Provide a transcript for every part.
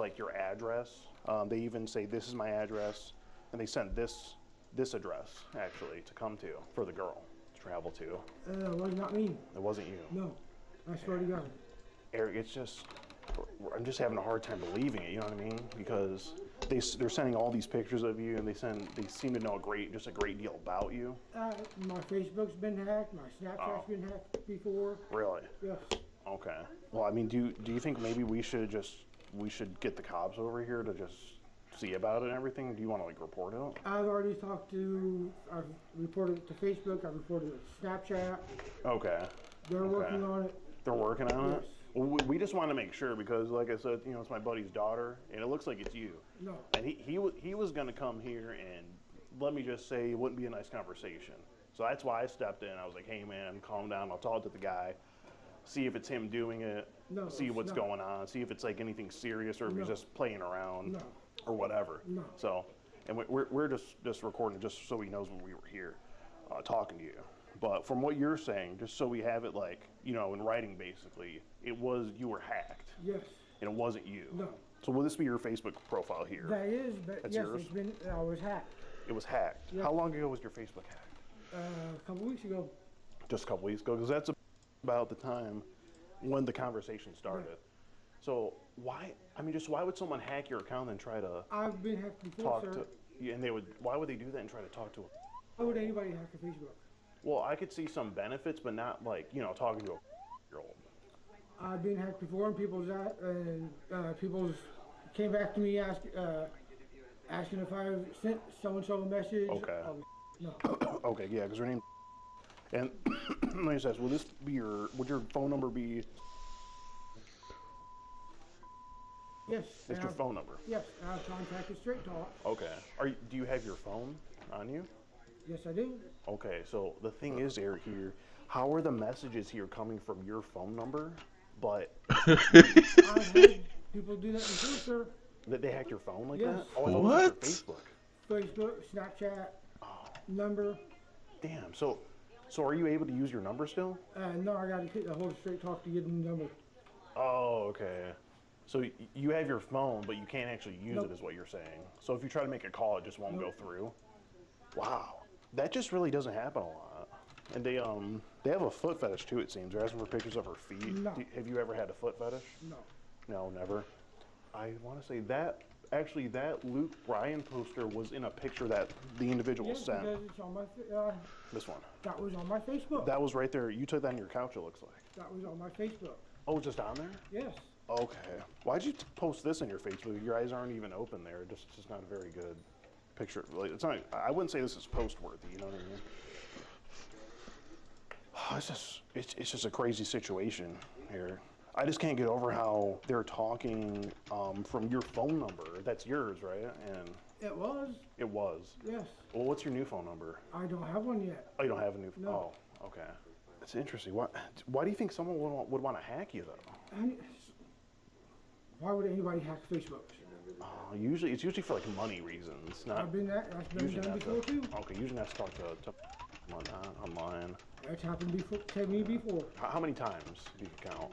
like your address. They even say this is my address, and they sent this address actually to come to for the girl to travel to. It was not me. It wasn't you. No, I swear to God. Eric, it's just, I'm just having a hard time believing it. You know what I mean? Because they're sending all these pictures of you, and they seem to know just a great deal about you. My Facebook's been hacked. My Snapchat's been hacked before. Really? Yes. Okay. Well, I mean, do you think maybe we should get the cops over here to just see about it and everything? Do you want to like report it? I've reported it to Facebook. I've reported it to Snapchat. Okay. They're working on it. They're working on Yes. it? Well, we just want to make sure because, like I said, it's my buddy's daughter, and it looks like it's you. No. And he was going to come here, and let me just say, it wouldn't be a nice conversation. So that's why I stepped in. I was like, hey, man, calm down. I'll talk to the guy, see if it's him doing it, see what's going on, see if it's like anything serious or if he's just playing around or whatever. No. So, and we're just recording just so he knows when we were here talking to you. But from what you're saying, just so we have it like, in writing basically, you were hacked. Yes. And it wasn't you. No. So will this be your Facebook profile here? That is, but That's yes, yours? I was hacked. It was hacked. Yes. How long ago was your Facebook hacked? A couple weeks ago. Just a couple weeks ago, because that's about the time when the conversation started. Right. So why would someone hack your account and try to I've been hacked before, sir. Why would they do that and try to talk to a Why would anybody hack a Facebook? Well, I could see some benefits, but not like, talking to a year-old. I've been hacked before, and people came back to me asking if I sent so-and-so a message. Okay. No. Okay, yeah, because her name. And let me just ask, would your phone number be? Yes. It's your phone number? Yes, I've contacted Straight Talk. Okay. Do you have your phone on you? Yes, I do. Okay, so the thing is, Eric, here, how are the messages here coming from your phone number? But I've had people do that before, sir. That they hacked your phone like Yes. that? Oh, What? Facebook. Facebook, Snapchat, number. Damn. So are you able to use your number still? No, I got to get a hold of Straight Talk to get the number. Oh, okay. So you have your phone, but you can't actually use it, is what you're saying. So if you try to make a call, it just won't go through. Wow. That just really doesn't happen a lot. And they have a foot fetish too, it seems. They're asking for pictures of her feet. No. Have you ever had a foot fetish? No. No, never. I want to say that Luke Bryan poster was in a picture that the individual sent. Because it's on my This one. that was on my Facebook. That was right there. You took that on your couch, it looks like. That was on my Facebook. Oh, just on there? Yes. Okay. Why'd you post this on your Facebook? Your eyes aren't even open there. It's just not a very good picture. Like, it's not. I wouldn't say this is post-worthy. You know what I mean? It's just a crazy situation here. I just can't get over how they're talking from your phone number. That's yours, right? And It was. it was. Yes. Well, what's your new phone number? I don't have one yet. Oh, you don't have a new phone? No. Oh, okay. That's interesting. Why do you think someone would want to hack you, though? Why would anybody hack Facebook? It's usually for like money reasons. Not. That's been done before too. Okay, usually have to talk to online. That's happened to me before. How many times do you count?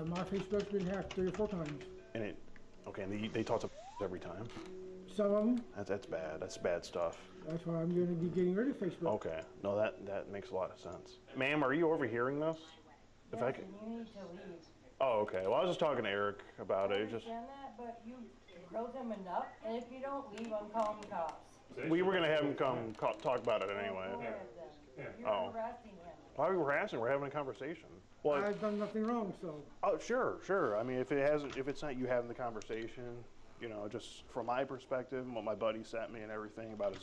My Facebook's been hacked 3 or 4 times. And and they talk to every time. Some of them. That's bad. That's bad stuff. That's why I'm going to be getting rid of Facebook. Okay. No, that makes a lot of sense. Ma'am, are you overhearing this? Yes, and you need to leave. Oh, okay. Well, I was just talking to Eric about it. I understand that, but you wrote them enough, and if you don't leave, I'm calling the cops. We were gonna have him come talk about it anyway. Go ahead, then. You're harassing him. Why are we harassing? We're having a conversation. Well, I've done nothing wrong, so. Oh, sure. I mean, if it's not you having the conversation, just from my perspective, what my buddy sent me and everything about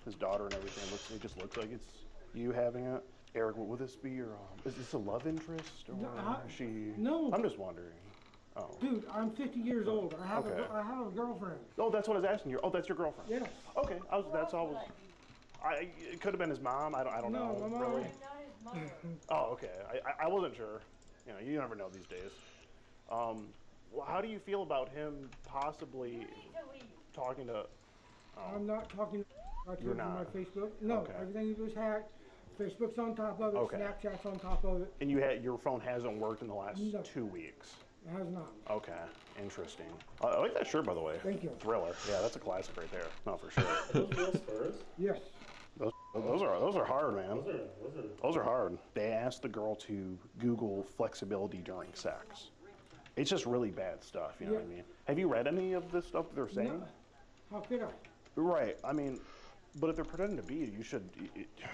his daughter and everything, it just looks like it's you having it. Eric, will this be your? Is this a love interest or is she? No. I'm just wondering. Oh. Dude, I'm 50 years old. I have a girlfriend. Oh, that's what I was asking you. Oh, that's your girlfriend. Yes. Okay. That's all. It could have been his mom. I don't know. No, my mom. Really. Not his mother. Oh, okay. I wasn't sure. You never know these days. Well, how do you feel about him possibly You need to leave. talking to? I'm not talking. I told you not. my Facebook. No, Okay. everything was hacked. Facebook's on top of it. Okay. Snapchat's on top of it. And your phone hasn't worked in the last 2 weeks. It has not. Okay, interesting. I like that shirt, by the way. Thank you. Thriller. Yeah, that's a classic right there. No, for sure. Those real Spurs? Yes. Those are hard, man. Those are hard. They asked the girl to Google flexibility during sex. It's just really bad stuff, you know what I mean? Have you read any of this stuff that they're saying? No. How could I? Right. I mean, but if they're pretending to be you,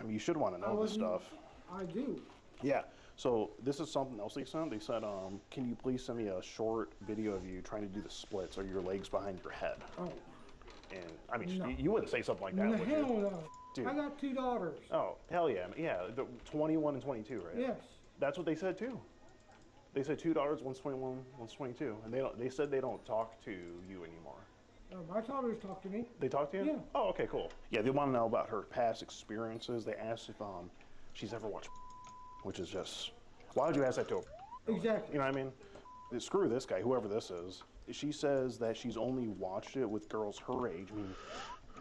you should want to know this stuff. I do. Yeah. So this is something else they sent. They said, can you please send me a short video of you trying to do the splits or your legs behind your head? Oh. And I mean, No. you wouldn't say something like that, No, would hell you? no. Dude. I got 2 daughters. Oh, hell yeah. Yeah, 21 and 22, right? Yes. That's what they said too. They said $2, one's 21, one's 22. And they said they don't talk to you anymore. My daughters talk to me. They talk to you? Yeah. Oh, okay, cool. Yeah, they want to know about her past experiences. They asked if she's ever watched, which is just, why would you ask that to her? Exactly. You know what I mean? Screw this guy, whoever this is. She says that she's only watched it with girls her age. I mean,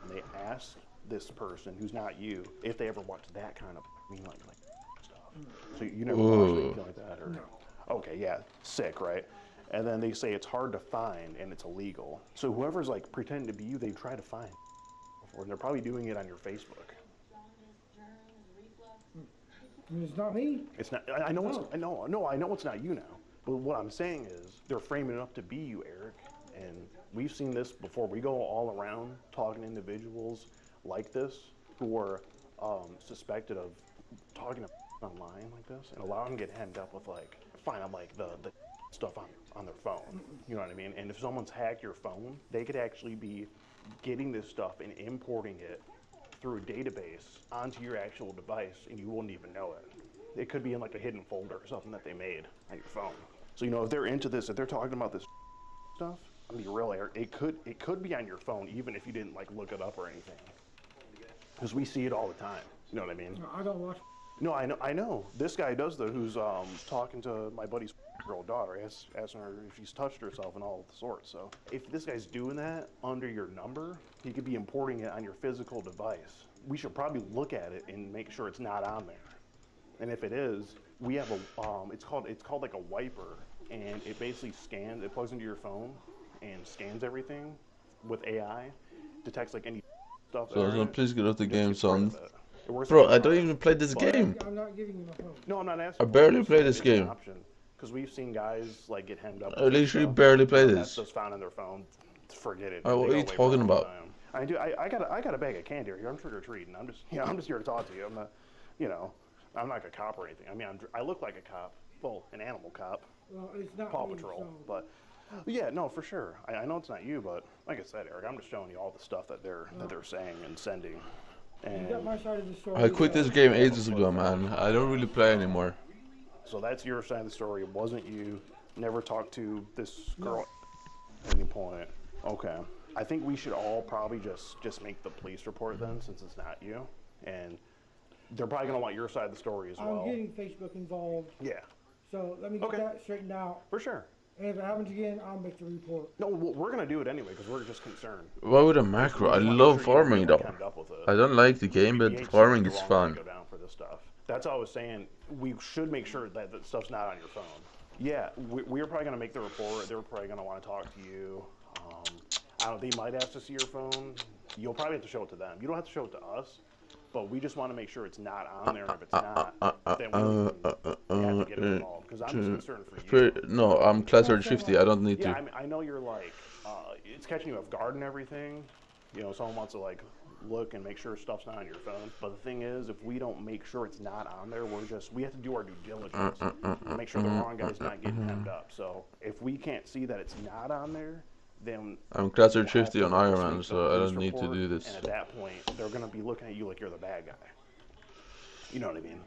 they asked this person, who's not you, if they ever watched that kind of, like stuff. So you never watched anything like that? Or? No. Okay, yeah, sick, right? And then they say it's hard to find and it's illegal. So whoever's like pretending to be you, they try to find before. And they're probably doing it on your Facebook. It's not me. It's not. I know. I know it's not you now. But what I'm saying is they're framing it up to be you, Eric. And we've seen this before. We go all around talking to individuals like this who are suspected of talking online like this, and a lot of them get hemmed up with like, find them like the stuff on their phone. You know what I mean? And if someone's hacked your phone, they could actually be getting this stuff and importing it through a database onto your actual device, and you wouldn't even know it. It could be in like a hidden folder or something that they made on your phone. So, you know, if they're into this, if they're talking about this stuff, I mean, really, it could be on your phone, even if you didn't like look it up or anything. Because we see it all the time. You know what I mean? No, I don't watch. No, I know. This guy does though, who's talking to my buddy's girl daughter, asking her if she's touched herself and all sorts. So if this guy's doing that under your number, he could be importing it on your physical device. We should probably look at it and make sure it's not on there. And if it is, we have a it's called like a wiper, and it basically scans. It plugs into your phone and scans everything with AI, detects like any stuff. So please get off the game, son. Bro, Bro, I don't even play this game. I'm not giving you my phone. No, I'm not asking. I barely play this game. Because we've seen guys like get hemmed up. I literally barely play this. That's just found on their phone. Forget it. What are you talking about? I do. I got a bag of candy here. I'm trick or treating. I'm just here to talk to you. I'm not, I'm not like a cop or anything. I mean, I look like a cop. Well, an animal cop. Well, it's not Paw me, Patrol. so. But yeah, no, for sure. I know it's not you, but like I said, Eric, I'm just showing you all the stuff that they're saying and sending. And You got my side of the story. I quit this game ages ago, man. I don't really play anymore. So that's your side of the story. It wasn't you. Never talked to this girl at any point. Okay. I think we should all probably just make the police report then, since it's not you. And they're probably going to want your side of the story as well. I'm getting Facebook involved. Yeah. So let me get that straightened out. For sure. And if it happens again, I'll make the report. No, we're going to do it anyway because we're just concerned. Why would a macro? I love farming though. I don't like the game, but farming is fun. Go down for this stuff. That's all I was saying. We should make sure that the stuff's not on your phone. Yeah, we're probably going to make the report. They're probably going to want to talk to you. I don't know, they might ask to see your phone. You'll probably have to show it to them. You don't have to show it to us, but we just want to make sure it's not on there. And if it's not, then we have to get involved because I'm just concerned for you. No, I'm class 50. I don't need Yeah, to. I know you're like, it's catching you off guard and everything. You know, someone wants to like look and make sure stuff's not on your phone. But the thing is, if we don't make sure it's not on there, we have to do our due diligence and make sure the wrong guy's not getting hemmed up. So if we can't see that it's not on there, then I'm class 50 on Ironman, so I don't need to do this. And at that point, they're going to be looking at you like you're the bad guy. You know what I mean?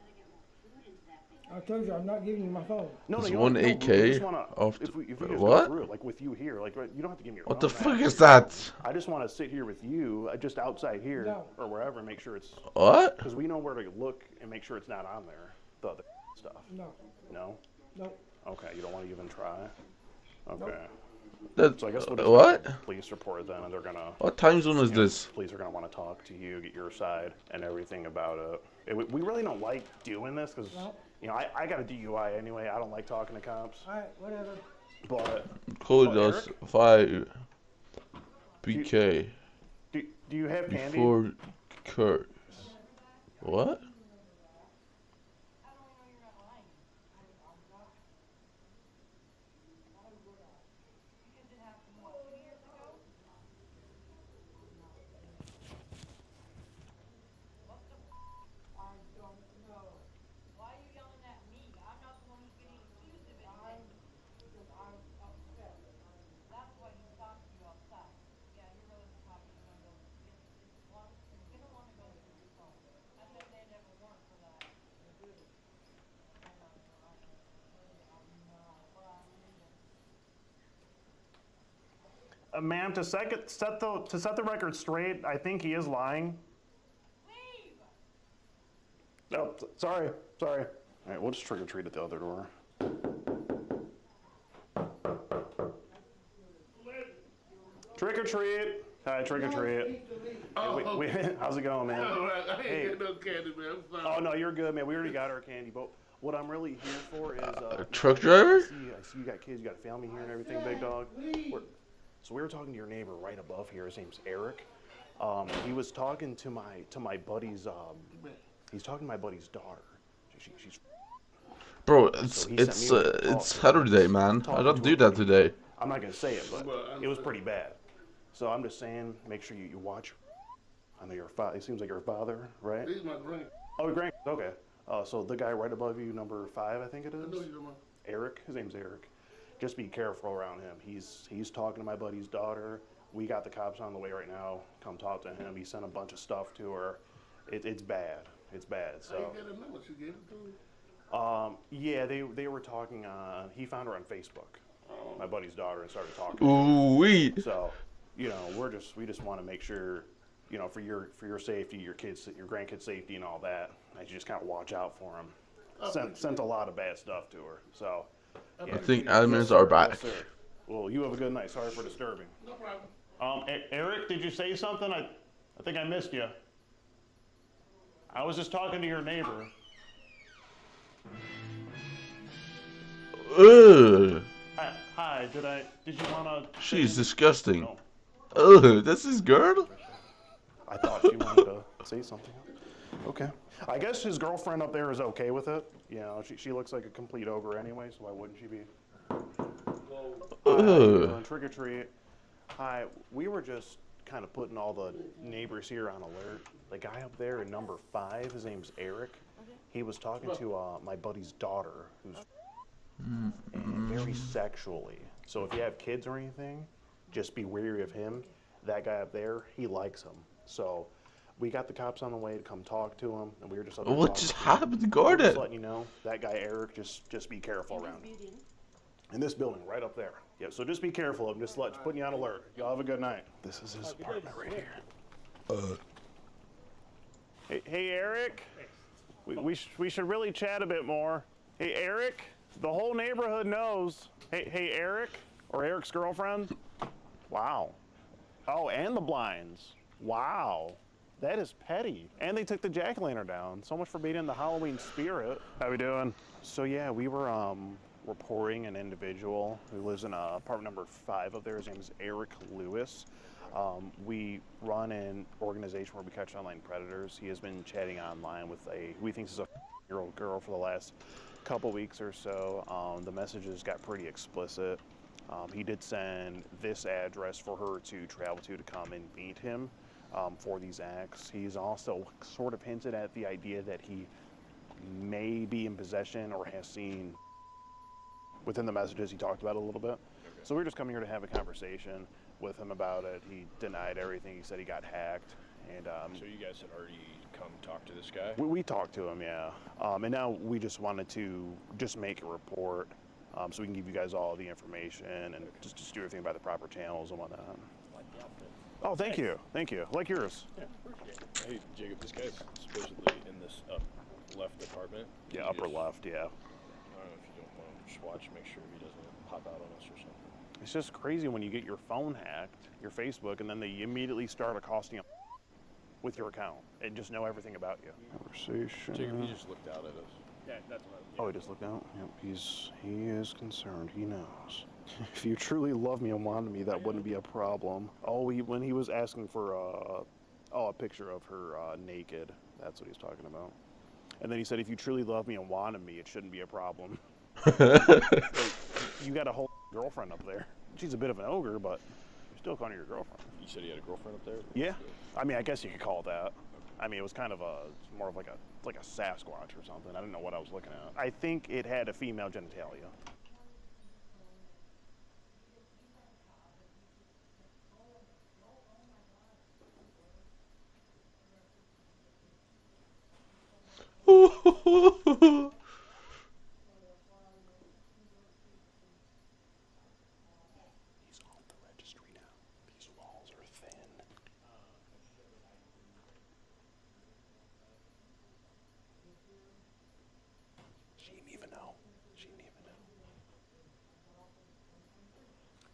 I told you, I'm not giving you my phone. No, it's you 1 don't, AK if we just what? go through it, like with you here, like you don't have to give me your What phone. the fuck is that? I just want to sit here with you, just outside here or wherever, and make sure it's what? Because we know where to look and make sure it's not on there. The other stuff. No. No. Nope. Okay, you don't want to even try. Okay. Nope. So I guess we'll just what? Police report then, and they're gonna. What time zone is this? Police are gonna want to talk to you, get your side, and everything about it. We really don't like doing this because you know I got a DUI anyway. I don't like talking to cops. All right, whatever. But Code us Eric, 5 BK do you have candy? before curse. What? Ma'am, to set the record straight, I think he is lying. No, sorry. All right, we'll just trick or treat at the other door. Trick or treat. Hi, trick or treat. Oh, How's it going, man? I ain't got no candy, man. I'm sorry. Oh no, you're good, man. We already got our candy, but what I'm really here for is Truck driver? I see you got kids, you got a family here and everything, big dog. So we were talking to your neighbor right above here. His name's Eric. He was talking to my buddy's. He's talking to my buddy's daughter. She's. Bro, it's Saturday, man. I don't do that today. I'm not gonna say it, but it was pretty bad. So I'm just saying, make sure you watch. I know you're a father. It seems like you're a father, right? He's my grand. Oh, grand. Okay. So the guy right above you, number 5, I think it is. I know you're my. Eric. His name's Eric. Just be careful around him. He's talking to my buddy's daughter. We got the cops on the way right now. Come talk to him. He sent a bunch of stuff to her. It's bad. It's bad. So. I ain't got a number. She gave it to me. Yeah, they were talking on. He found her on Facebook. My buddy's daughter, and started talking. Ooh wee. So, you know, we just want to make sure, you know, for your safety, your kids, your grandkids' safety, and all that. You just kind of watch out for them. Sent a lot of bad stuff to her. So. Yeah. I think admins are back. Yes, sir. Well, you have a good night. Sorry for disturbing. No problem. Eric, did you say something? I think I missed you. I was just talking to your neighbor. Ugh. Hi, did you want to... She's disgusting. No. Ugh, that's his girl? I thought she wanted to say something. Okay. I guess his girlfriend up there is okay with it. You know, she looks like a complete ogre anyway, so why wouldn't she be? Trick or treat. Hi, we were just kind of putting all the neighbors here on alert. The guy up there in number 5, his name's Eric. He was talking to my buddy's daughter, who's very sexually. So if you have kids or anything, just be wary of him. That guy up there, he likes him. So we got the cops on the way to come talk to him, and we were just up there. What just happened, Gordon? Just letting you know, that guy Eric, just be careful around him. In this building, right up there. Yeah, so just be careful of him. Just putting you on alert. Y'all have a good night. This is his apartment right here. Hey, Eric. We should really chat a bit more. Hey, Eric. The whole neighborhood knows. Hey, Eric, or Eric's girlfriend. Wow. Oh, and the blinds. Wow. That is petty. And they took the jack-o'-lantern down. So much for being in the Halloween spirit. How we doing? So yeah, we were reporting an individual who lives in apartment number 5 up there. His name is Eric Lewis. We run an organization where we catch online predators. He has been chatting online with who he thinks is a year-old girl for the last couple weeks or so. The messages got pretty explicit. He did send this address for her to travel to come and meet him for these acts. He's also sort of hinted at the idea that he may be in possession or has seen, within the messages he talked about a little bit. Okay. So we're just coming here to have a conversation with him about it. He denied everything. He said he got hacked. And so you guys had already come talk to this guy? We talked to him, yeah. And now we just wanted to just make a report so we can give you guys all the information and just do everything by the proper channels and whatnot. Oh, thank you. Thank you. Like yours. Yeah, appreciate it. Hey, Jacob, this guy's supposedly in this left apartment. Yeah, upper left, yeah. I don't know if you don't want to just watch, make sure he doesn't pop out on us or something. It's just crazy when you get your phone hacked, your Facebook, and then they immediately start accosting you with your account and just know everything about you. Conversation. Jacob, he just looked out at us. Yeah, that's what I was Oh, he just looked out? Yep, he is concerned. He knows. If you truly love me and wanted me, that wouldn't be a problem. Oh, when he was asking for a picture of her naked, that's what he's talking about. And then he said, if you truly love me and wanted me, it shouldn't be a problem. Like, you got a whole girlfriend up there. She's a bit of an ogre, but you're still calling her your girlfriend. You said he had a girlfriend up there? Yeah. I mean, I guess you could call it that. I mean, it was kind of more of like a Sasquatch or something. I didn't know what I was looking at. I think it had a female genitalia. He's off the registry now. These walls are thin. She didn't even know. She didn't even know.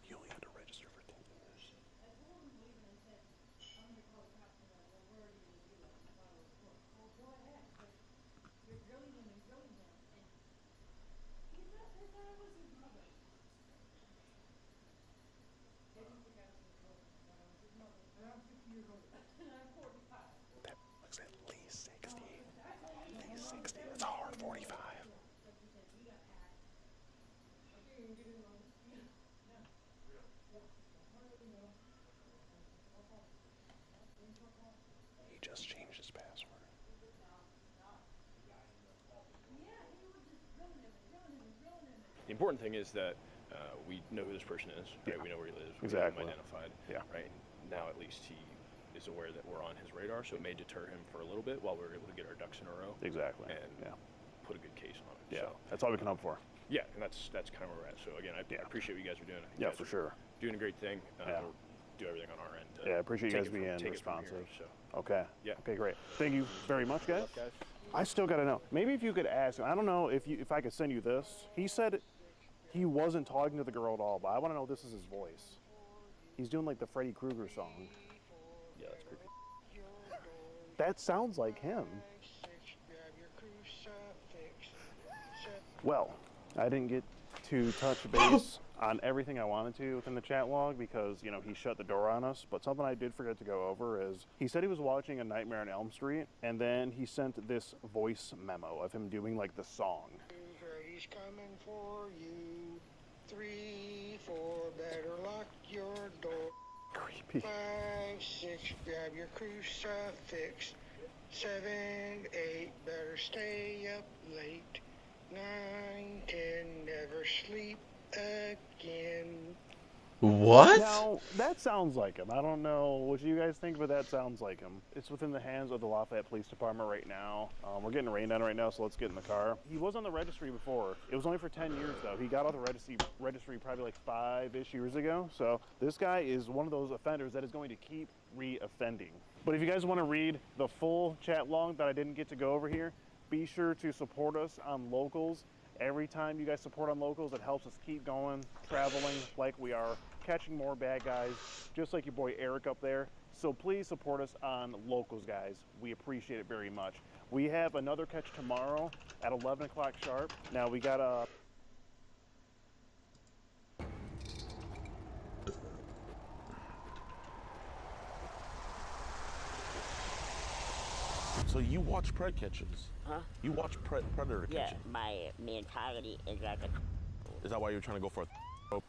You only had to register for 10 years. That looks at least 60. At least 60. That's a hard 45. He just changed his password. The important thing is that we know who this person is, right? We know where he lives. Exactly. We have him identified. Yeah. Right. Now at least he is aware that we're on his radar, so it may deter him for a little bit while we're able to get our ducks in a row. Exactly. And put a good case on it. Yeah. So, That's all we can hope for. yeah, and that's kind of where we're at. So again, I appreciate what you guys are doing. I think you Yeah, guys for are sure. Doing a great thing. Yeah. We'll do everything on our end. Yeah, I appreciate you guys take it being from here, responsive. so. Okay. Yeah. Okay, great. Thank you very much, guys. Good luck, guys. I still got to know. Maybe if you could ask him. I don't know if I could send you this. He said he wasn't talking to the girl at all, but I want to know if this is his voice. He's doing like the Freddy Krueger song. Yeah, that's creepy. That sounds like him. Well, I didn't get to touch base on everything I wanted to within the chat log because, you know, he shut the door on us. But something I did forget to go over is he said he was watching A Nightmare on Elm Street, and then he sent this voice memo of him doing like the song. Freddy's coming for you. 3, 4, better lock your door. Creepy. 5, 6, grab your crucifix. 7, 8, better stay up late. 9, 10, never sleep again. What? Now, that sounds like him. I don't know what you guys think, but that sounds like him. It's within the hands of the Lafayette Police Department right now. We're getting rained on right now, so let's get in the car. He was on the registry before. It was only for 10 years, though. He got off the registry probably like 5-ish years ago. So this guy is one of those offenders that is going to keep re-offending. But if you guys want to read the full chat log that I didn't get to go over here, be sure to support us on Locals. Every time you guys support on Locals, it helps us keep going, traveling like we are, catching more bad guys, just like your boy Eric up there. So please support us on Locals, guys. We appreciate it very much. We have another catch tomorrow at 11 o'clock sharp. Now we got a... So you watch Pred catches? Huh? You watch Predator Yeah, catches? my mentality is like a... Is that why you're trying to go for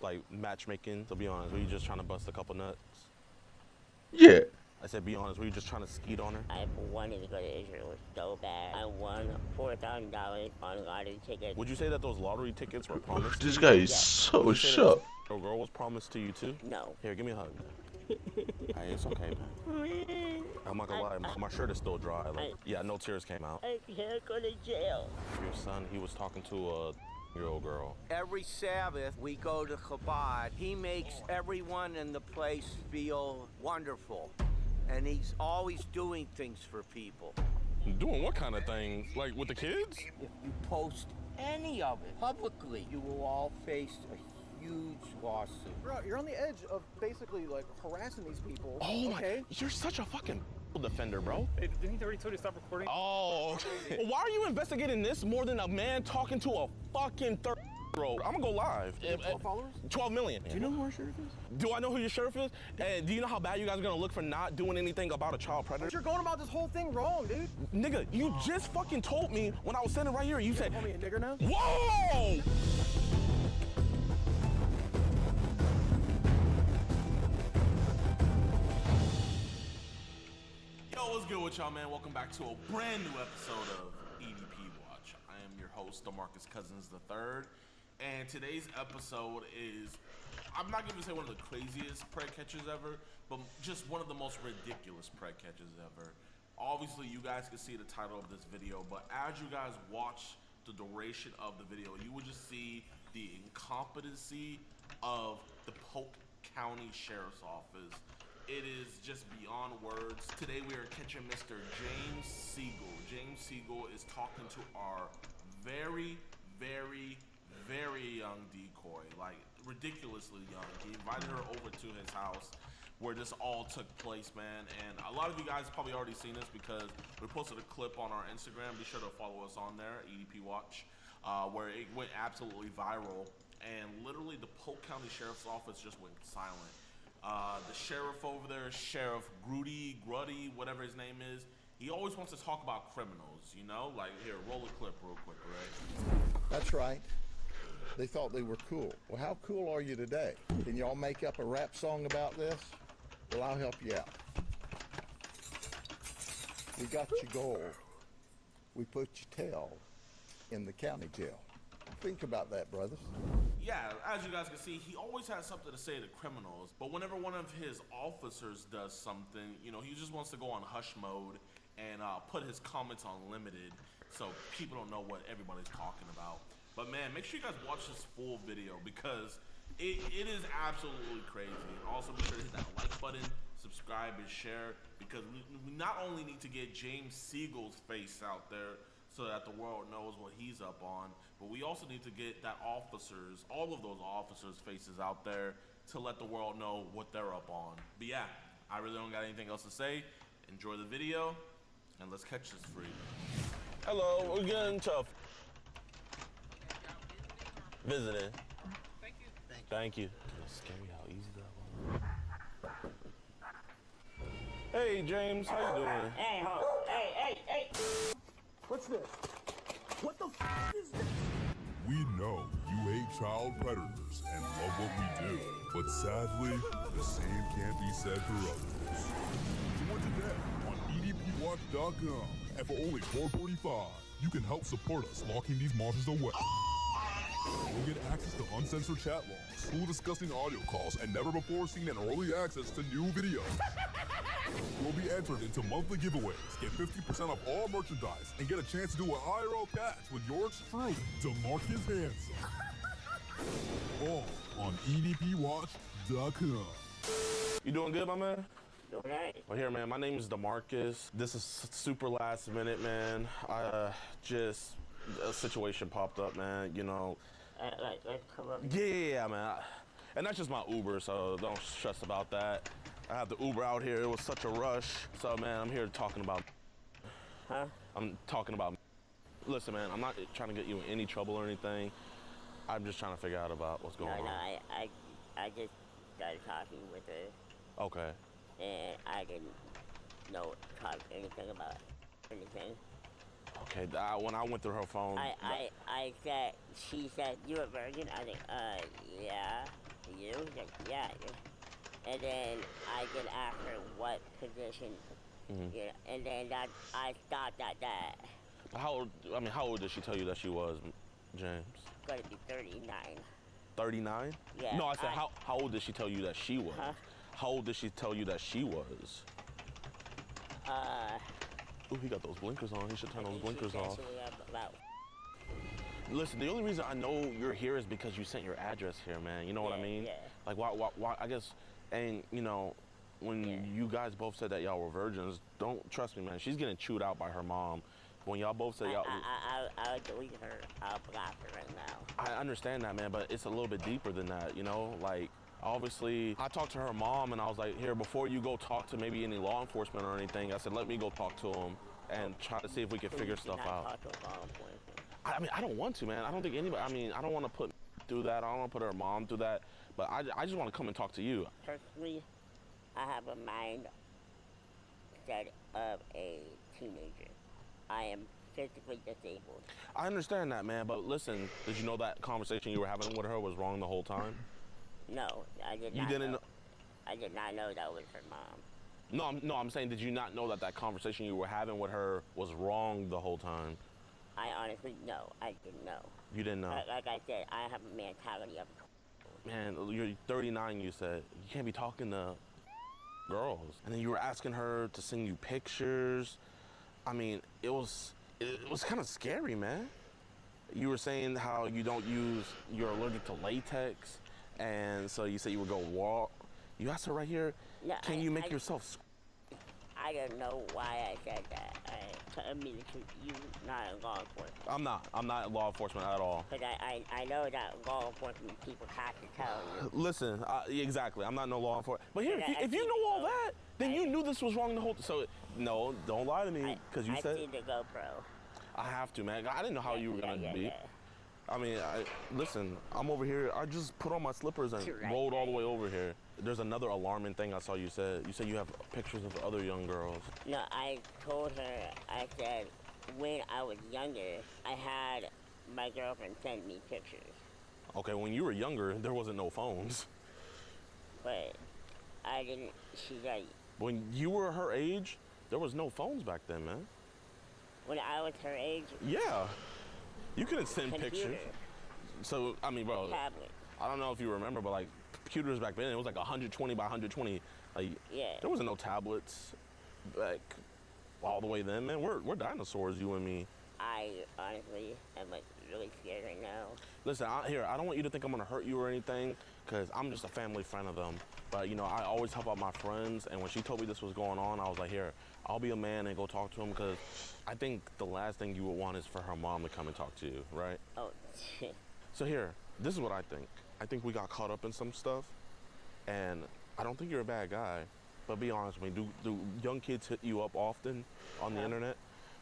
like matchmaking? To be honest, were you just trying to bust a couple nuts? Yeah. I said, be honest, were you just trying to skeet on her? I wanted to go to Israel so bad. I won $4,000 on lottery tickets. Would you say that those lottery tickets were promised to This you? guy is Yeah. so Would you say that shook. this girl was promised to you too? No. Here, give me a hug. Hey, it's okay, man. I'm not gonna lie, my shirt is still dry. Like, yeah, no tears came out. I can't go to jail. Your son, he was talking to a year-old girl. Every Sabbath, we go to Chabad. He makes everyone in the place feel wonderful. And he's always doing things for people. Doing what kind of things? Like with the kids? If you post any of it publicly, you will all face a huge lawsuit. Bro, you're on the edge of basically like harassing these people. Oh okay. my, you're such a fucking defender, bro. Hey, didn't he already told you to stop recording? Oh, well, why are you investigating this more than a man talking to a fucking I'm gonna go live. 12 followers? 12 million. Do you know who our sheriff is? Do I know who your sheriff is? And do you know how bad you guys are gonna look for not doing anything about a child predator? You're going about this whole thing wrong, dude. Nigga, you just fucking told me when I was standing right here, you said, call me a nigger now? Whoa! Yo, what's good with y'all, man? Welcome back to a brand new episode of EDP Watch. I am your host, DeMarcus Cousins III, and today's episode is, I'm not going to say one of the craziest preg catches ever, but just one of the most ridiculous preg catches ever. Obviously, you guys can see the title of this video, but as you guys watch the duration of the video, you will just see the incompetency of the Polk County Sheriff's Office. It is just beyond words. Today we are catching Mr. James Siegel. James Siegel is talking to our very, very, very young decoy, like ridiculously young. He invited her over to his house where this all took place, man. And a lot of you guys probably already seen this because we posted a clip on our Instagram. Be sure to follow us on there, EDP Watch, where it went absolutely viral. And literally the Polk County Sheriff's Office just went silent. The sheriff over there, Sheriff Gruddy, whatever his name is, he always wants to talk about criminals, you know? Like, here, roll a clip real quick, right? That's right. They thought they were cool. Well, how cool are you today? Can y'all make up a rap song about this? Well, I'll help you out. We got your goal. We put your tail in the county jail. Think about that, brothers. Yeah, as you guys can see, he always has something to say to criminals, but whenever one of his officers does something, you know, he just wants to go on hush mode and put his comments on limited so people don't know what everybody's talking about. But man, make sure you guys watch this full video because it is absolutely crazy. And also be sure to hit that like button, subscribe, and share because we not only need to get James Siegel's face out there so that the world knows what he's up on, but we also need to get that officers, all of those officers' faces out there to let the world know what they're up on. But yeah, I really don't got anything else to say. Enjoy the video, and let's catch this free. Hello, we're getting tough. Visiting. Thank you. It's scary how easy that was. Hey, James, how you doing? Hey. What's this? What the f is this? We know you hate child predators and love what we do, but sadly, the same can't be said for others. Join today on edpwatch.com, and for only $4.45, you can help support us locking these monsters away. You'll get access to uncensored chat logs, cool disgusting audio calls, and never before seen and early access to new videos. You'll be entered into monthly giveaways, get 50% off all merchandise, and get a chance to do an IRL catch with yours truly, DeMarcus Handsome. All on edpwatch.com. You doing good, my man? Okay. Well, here, man, my name is DeMarcus. This is super last minute, man. Just a situation popped up, man, you know. Let's come up. Yeah, man. And that's just my Uber, so don't stress about that. I had the Uber out here. It was such a rush. So, man, I'm here talking about. Huh? I'm talking about. Listen, man, I'm not trying to get you in any trouble or anything. I'm just trying to figure out about what's going on. No, I just started talking with her. Okay. And I didn't talk anything about anything. Okay, when I went through her phone. She said, you a virgin? I think, yeah. You? Like, yeah. And then I did ask her what position, you know, and then I thought that. How old did she tell you that she was, James? Gonna be 39. 39? Yeah. No, I said, how old did she tell you that she was? Huh? How old did she tell you that she was? Ooh, he got those blinkers on. He should turn those blinkers off. Listen, the only reason I know you're here is because you sent your address here, man. You know what I mean? Yeah. Like, why, I guess, and, you know, when you guys both said that y'all were virgins, don't, trust me, man, she's getting chewed out by her mom. When y'all both said y'all... I'll delete her. I'll block her right now. I understand that, man, but it's a little bit deeper than that, you know? Like, obviously, I talked to her mom, and I was like, here, before you go talk to maybe any law enforcement or anything, I said, let me go talk to them and try to see if we can figure stuff out. I mean, I don't want to, man. I don't think anybody, I mean, I don't want to put through that. I don't want to put her mom through that. But I just want to come and talk to you. Personally, I have a mindset of a teenager. I am physically disabled. I understand that, man, but listen, did you know that conversation you were having with her was wrong the whole time? No, I did not. You didn't know? I did not know that was her mom. No, I'm saying, did you not know that conversation you were having with her was wrong the whole time? I honestly, no, I didn't know. You didn't know? Like I said, I have a mentality of a 12-year-old. Man, you're 39, you said. You can't be talking to girls. And then you were asking her to send you pictures. I mean, it was kind of scary, man. You were saying how you're allergic to latex, and so you said you would go walk. You asked her right here, no, can you make yourself I don't know why I said that. I mean, you're not in law enforcement. I'm not law enforcement at all. Because I know that law enforcement people have to tell you. Listen, exactly, I'm not no law enforcement. But here, if you know all that, then you knew this was wrong the whole. So no, don't lie to me, because you said. I see the GoPro. I have to, man. I didn't know how you were gonna be. I mean, listen, I'm over here. I just put on my slippers and rolled all the way over here. There's another alarming thing I saw you said. You said you have pictures of other young girls. No, I told her, I said, when I was younger, I had my girlfriend send me pictures. Okay, when you were younger, there wasn't no phones. But I didn't, she's like... When you were her age, there was no phones back then, man. When I was her age? Yeah. You couldn't send pictures. So, I mean, bro, tablet. I don't know if you remember, but like computers back then, it was like 120 by 120. Like, yeah. There wasn't no tablets, like all the way then, man. We're dinosaurs, you and me. I honestly am like really scared right now. Listen, I don't want you to think I'm gonna hurt you or anything, because I'm just a family friend of them. But you know, I always help out my friends, and when she told me this was going on, I was like, here, I'll be a man and go talk to him, because I think the last thing you would want is for her mom to come and talk to you, right? Oh, shit. So here, this is what I think. I think we got caught up in some stuff, and I don't think you're a bad guy, but be honest with me, do young kids hit you up often on the internet?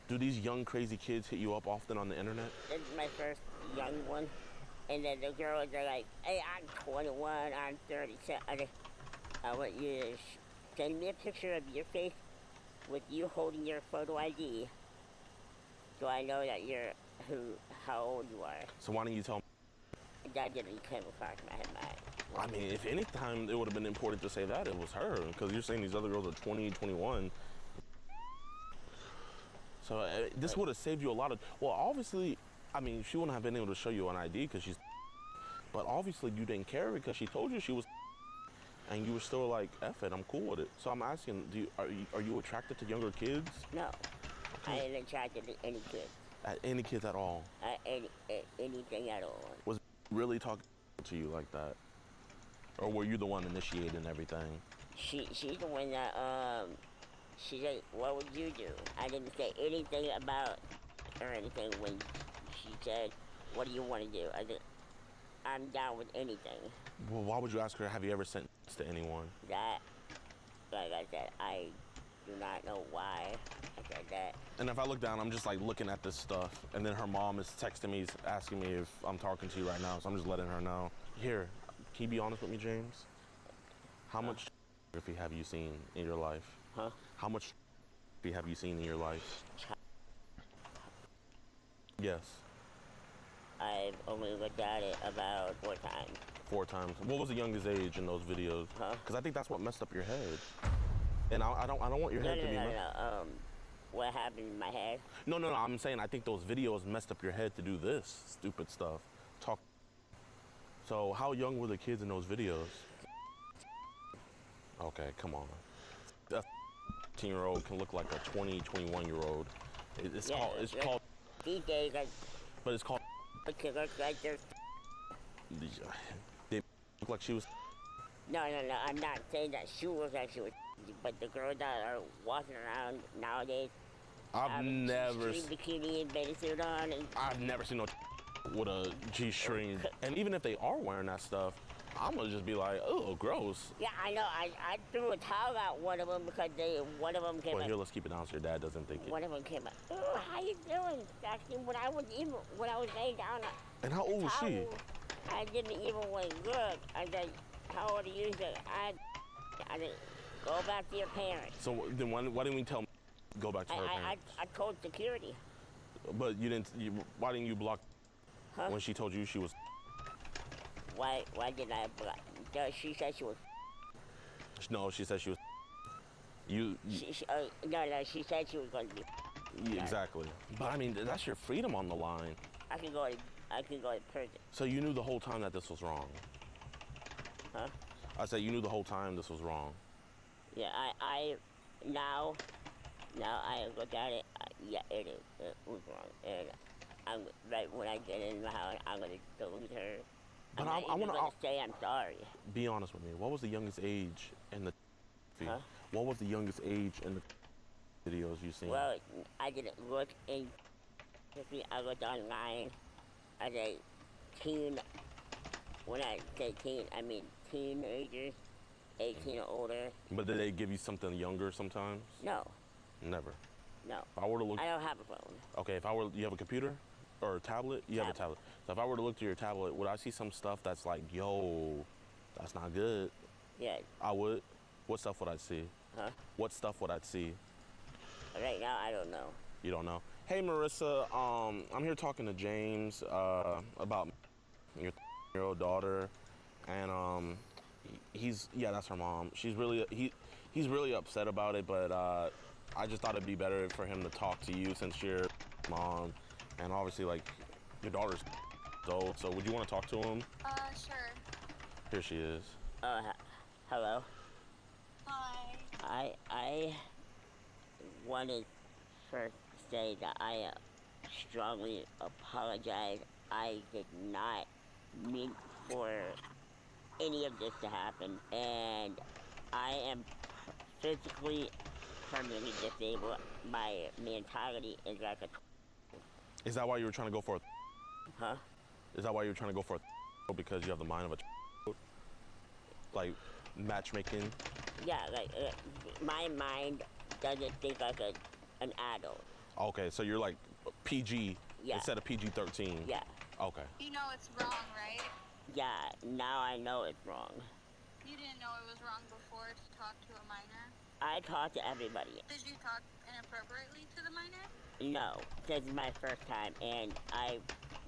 Do these young crazy kids hit you up often on the internet? This is my first young one, and then the girls are like, hey, I'm 21, I'm 30, so I want you to send me a picture of your face with you holding your photo ID, so I know that you're how old you are. So why don't you tell me? That didn't come across my head. I mean, if any time it would have been important to say that, it was her, because you're saying these other girls are 20, 21. So this would have saved you a lot of, well, obviously, I mean, she wouldn't have been able to show you an ID because she's, but obviously you didn't care because she told you she was, and you were still like, F it, I'm cool with it. So I'm asking, are you attracted to younger kids? No, I ain't attracted to any kids. At any kids at all? Anything at all. Was really talking to you like that? Or were you the one initiating everything? She's the one that, she's like, what would you do? I didn't say anything about or anything when she said, what do you want to do? I'm down with anything. Well, why would you ask her, have you ever sent to anyone? That, like I said, I do not know why I said that. And if I look down, I'm just like looking at this stuff, and then her mom is texting me, asking me if I'm talking to you right now, so I'm just letting her know. Here, can you be honest with me, James? How much photography have you seen in your life? Huh? How much photography have you seen in your life? Yes. I've only looked at it about 4 times. 4 times. What was the youngest age in those videos? Huh? Because I think that's what messed up your head. And I don't want your head to be messed up. No. What happened in my head? No. I'm saying I think those videos messed up your head to do this stupid stuff. Talk. So how young were the kids in those videos? Okay, come on. A 15-year-old can look like a 20, 21-year-old. It's called. These days, but it's called. It can look like they're. They look like she was. No. I'm not saying that she looks like she was, but the girls that are walking around nowadays. I've never. Bikini and bathing suit on. And I've never seen no with a G-string. And even if they are wearing that stuff, I'm gonna just be like, oh, gross. Yeah, I know. I threw a towel at one of them because one of them came. Well, here, let's keep it down so your dad doesn't think it. One of them came up. Oh, how you doing? Actually, when I was laying down. And how old was she? I didn't even want to look. I said, how old are you? He said, I said, go back to your parents. So then why didn't we tell go back to her parents? I told security. But you didn't. Why didn't you block Huh? when she told you she was? Why did I block? She said she was. No, she said she was. You. No, she said she was going to be. Yeah, exactly. But I mean, that's your freedom on the line. I can go to prison. So you knew the whole time that this was wrong. Huh? I said you knew the whole time this was wrong. Yeah, now I look at it. Yeah, it is. It was wrong. And I'm right when I get in the house, I'm gonna delete her. But I want to say I'm sorry. Be honest with me. What was the youngest age in the feed? Huh? What was the youngest age in the videos you seen? Well, I didn't look in. I looked online. I said teen. When I say teen, I mean teenagers, 18 or older. But did they give you something younger sometimes? No. Never. No. If I were to look. I don't have a phone. Okay, you have a computer or a tablet? You have a tablet. So if I were to look through your tablet, would I see some stuff that's like, yo, that's not good? Yeah. I would. What stuff would I see? Huh? What stuff would I see? Right now, I don't know. You don't know? Hey, Marissa, I'm here talking to James about your 3-year-old daughter, and that's her mom. He's really upset about it, but I just thought it'd be better for him to talk to you since you're mom, and obviously like your daughter's old. So would you want to talk to him? Sure. Here she is. Hello. Hi. I wanted to say that I strongly apologize. I did not mean for any of this to happen, and I am physically permanently disabled. My mentality is like a. Is that why you were trying to go for a? Huh? Is that why you were trying to go for a? Because you have the mind of a. Like matchmaking. Yeah, like my mind doesn't think like an adult. Okay, so you're like PG instead of PG-13. Yeah. Okay. You know it's wrong, right? Yeah, now I know it's wrong. You didn't know it was wrong before to talk to a minor? I talk to everybody. Did you talk inappropriately to the minor? No, this is my first time, and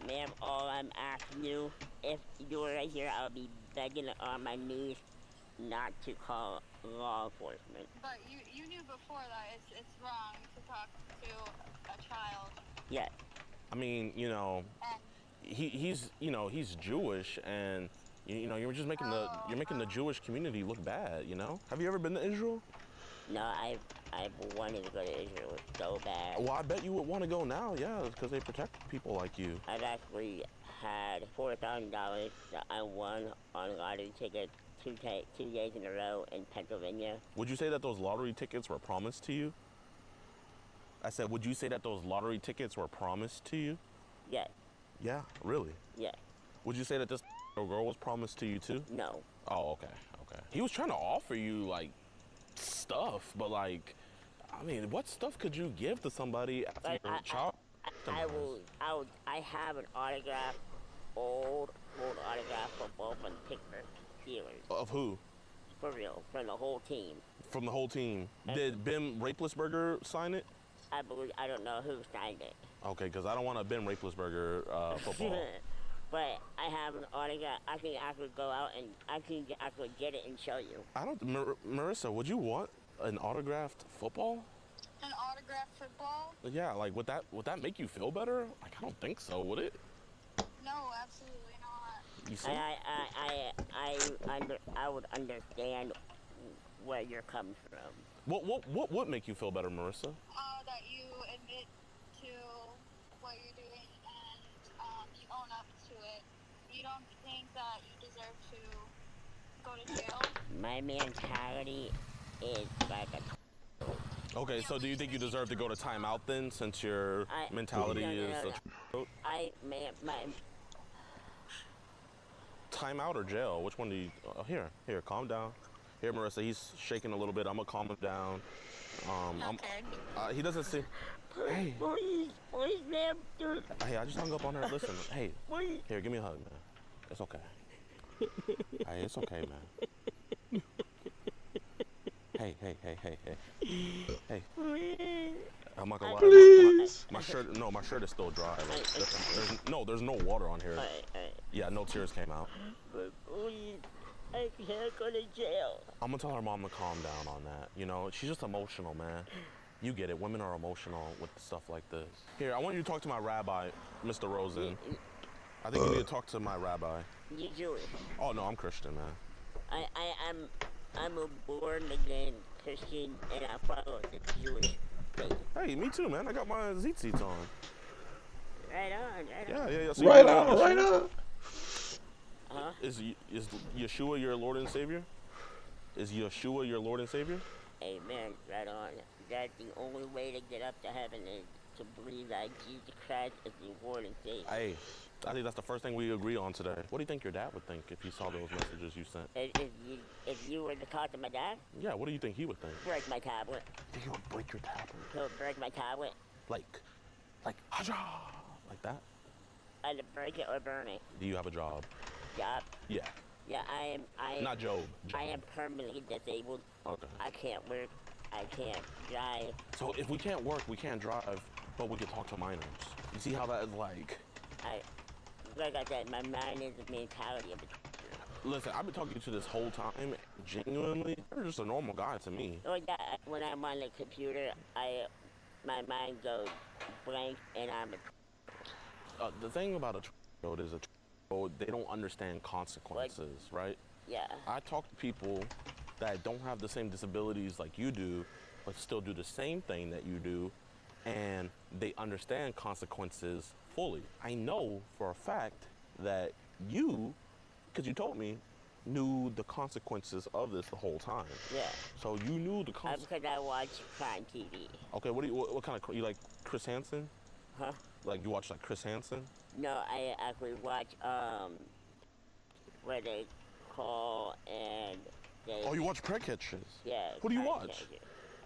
ma'am, all I'm asking you, if you were right here, I would be begging on my knees not to call law enforcement. But you knew before that it's wrong to talk to a child. Yes. I mean, you know, he's Jewish, and you're just making the Jewish community look bad. You know, have you ever been to Israel? No, I've wanted to go to Israel so bad. Well, I bet you would want to go now, yeah, because they protect people like you. I've actually had $4,000 that I won on lottery tickets 2 days in a row in Pennsylvania. Would you say that those lottery tickets were promised to you? I said, would you say that those lottery tickets were promised to you? Yes. Yeah, really? Yeah. Would you say that this girl was promised to you too? No. Oh, okay. He was trying to offer you like stuff, but like, I mean, what stuff could you give to somebody after your child? I have an autograph, old autograph for both of Pittsburgh Steelers. Of who? For real, from the whole team. From the whole team. Did Ben Roethlisberger sign it? I don't know who signed it. Okay, because I don't want a Ben Roethlisberger football. But I have an autograph. I could go out and I could get it and show you. Marissa, would you want an autographed football? An autographed football? Yeah, like would that make you feel better? Like I don't think so, would it? No, absolutely not. You see? I would understand where you're coming from. What would make you feel better, Marissa? That you admit to what you're doing and you own up to it. You don't think that you deserve to go to jail? My mentality is like a. Okay, so do you think you deserve to go to timeout then, since your mentality is my timeout or jail? Which one do you? Here, calm down. Here, Marissa, he's shaking a little bit. I'm gonna calm him down. He doesn't seem. Hey. Please, ma'am, dude. Hey, I just hung up on her. Listen, hey. Please. Here, give me a hug, man. It's okay. Hey, it's okay, man. Hey. Hey. I'm not gonna lie. Please. My shirt, no, my shirt is still dry. Like, there's no water on here. Yeah, no tears came out. But please, I can't go to jail. I'm gonna tell her mom to calm down on that. You know, she's just emotional, man. You get it. Women are emotional with stuff like this. Here, I want you to talk to my rabbi, Mr. Rosen. I think you need to talk to my rabbi. You Jewish? Oh no, I'm Christian, man. I'm a born again Christian, and I follow the Jewish faith. Hey, me too, man. I got my seats on. Right on. Yeah. So Right on. Huh? Is Yeshua your Lord and Savior? Is Yeshua your Lord and Savior? Amen. Right on. That's the only way to get up to heaven is to believe that Jesus Christ is the Lord and Savior. Hey, I think that's the first thing we agree on today. What do you think your dad would think if he saw those messages you sent? If you were to talk to my dad? Yeah, what do you think he would think? Break my tablet. He would break your tablet? He'll break my tablet. Like, Haja! Like that? Either break it or burn it. Do you have a job? Job? Yeah. Yeah, I am. Not Job. I am permanently disabled. Okay. I can't work. I can't drive. So if we can't work, we can't drive, but we can talk to minors. You see how that is like? Like I said, my mind is the mentality of a. Listen, I've been talking to you this whole time. Genuinely, you're just a normal guy to me. When I'm on the computer, my mind goes blank, and I'm a. The thing about a road is they don't understand consequences, right? Yeah. I talk to people that don't have the same disabilities like you do, but still do the same thing that you do, and they understand consequences fully. I know for a fact that you, because you told me, knew the consequences of this the whole time. Yeah. So you knew the consequences. Because I watch crime TV. Okay, what kind of, you like Chris Hansen? Huh? Like you watch like Chris Hansen? No, I actually watch where they call and they. Oh, you watch Prayer Catchers? Yeah. Who do you watch?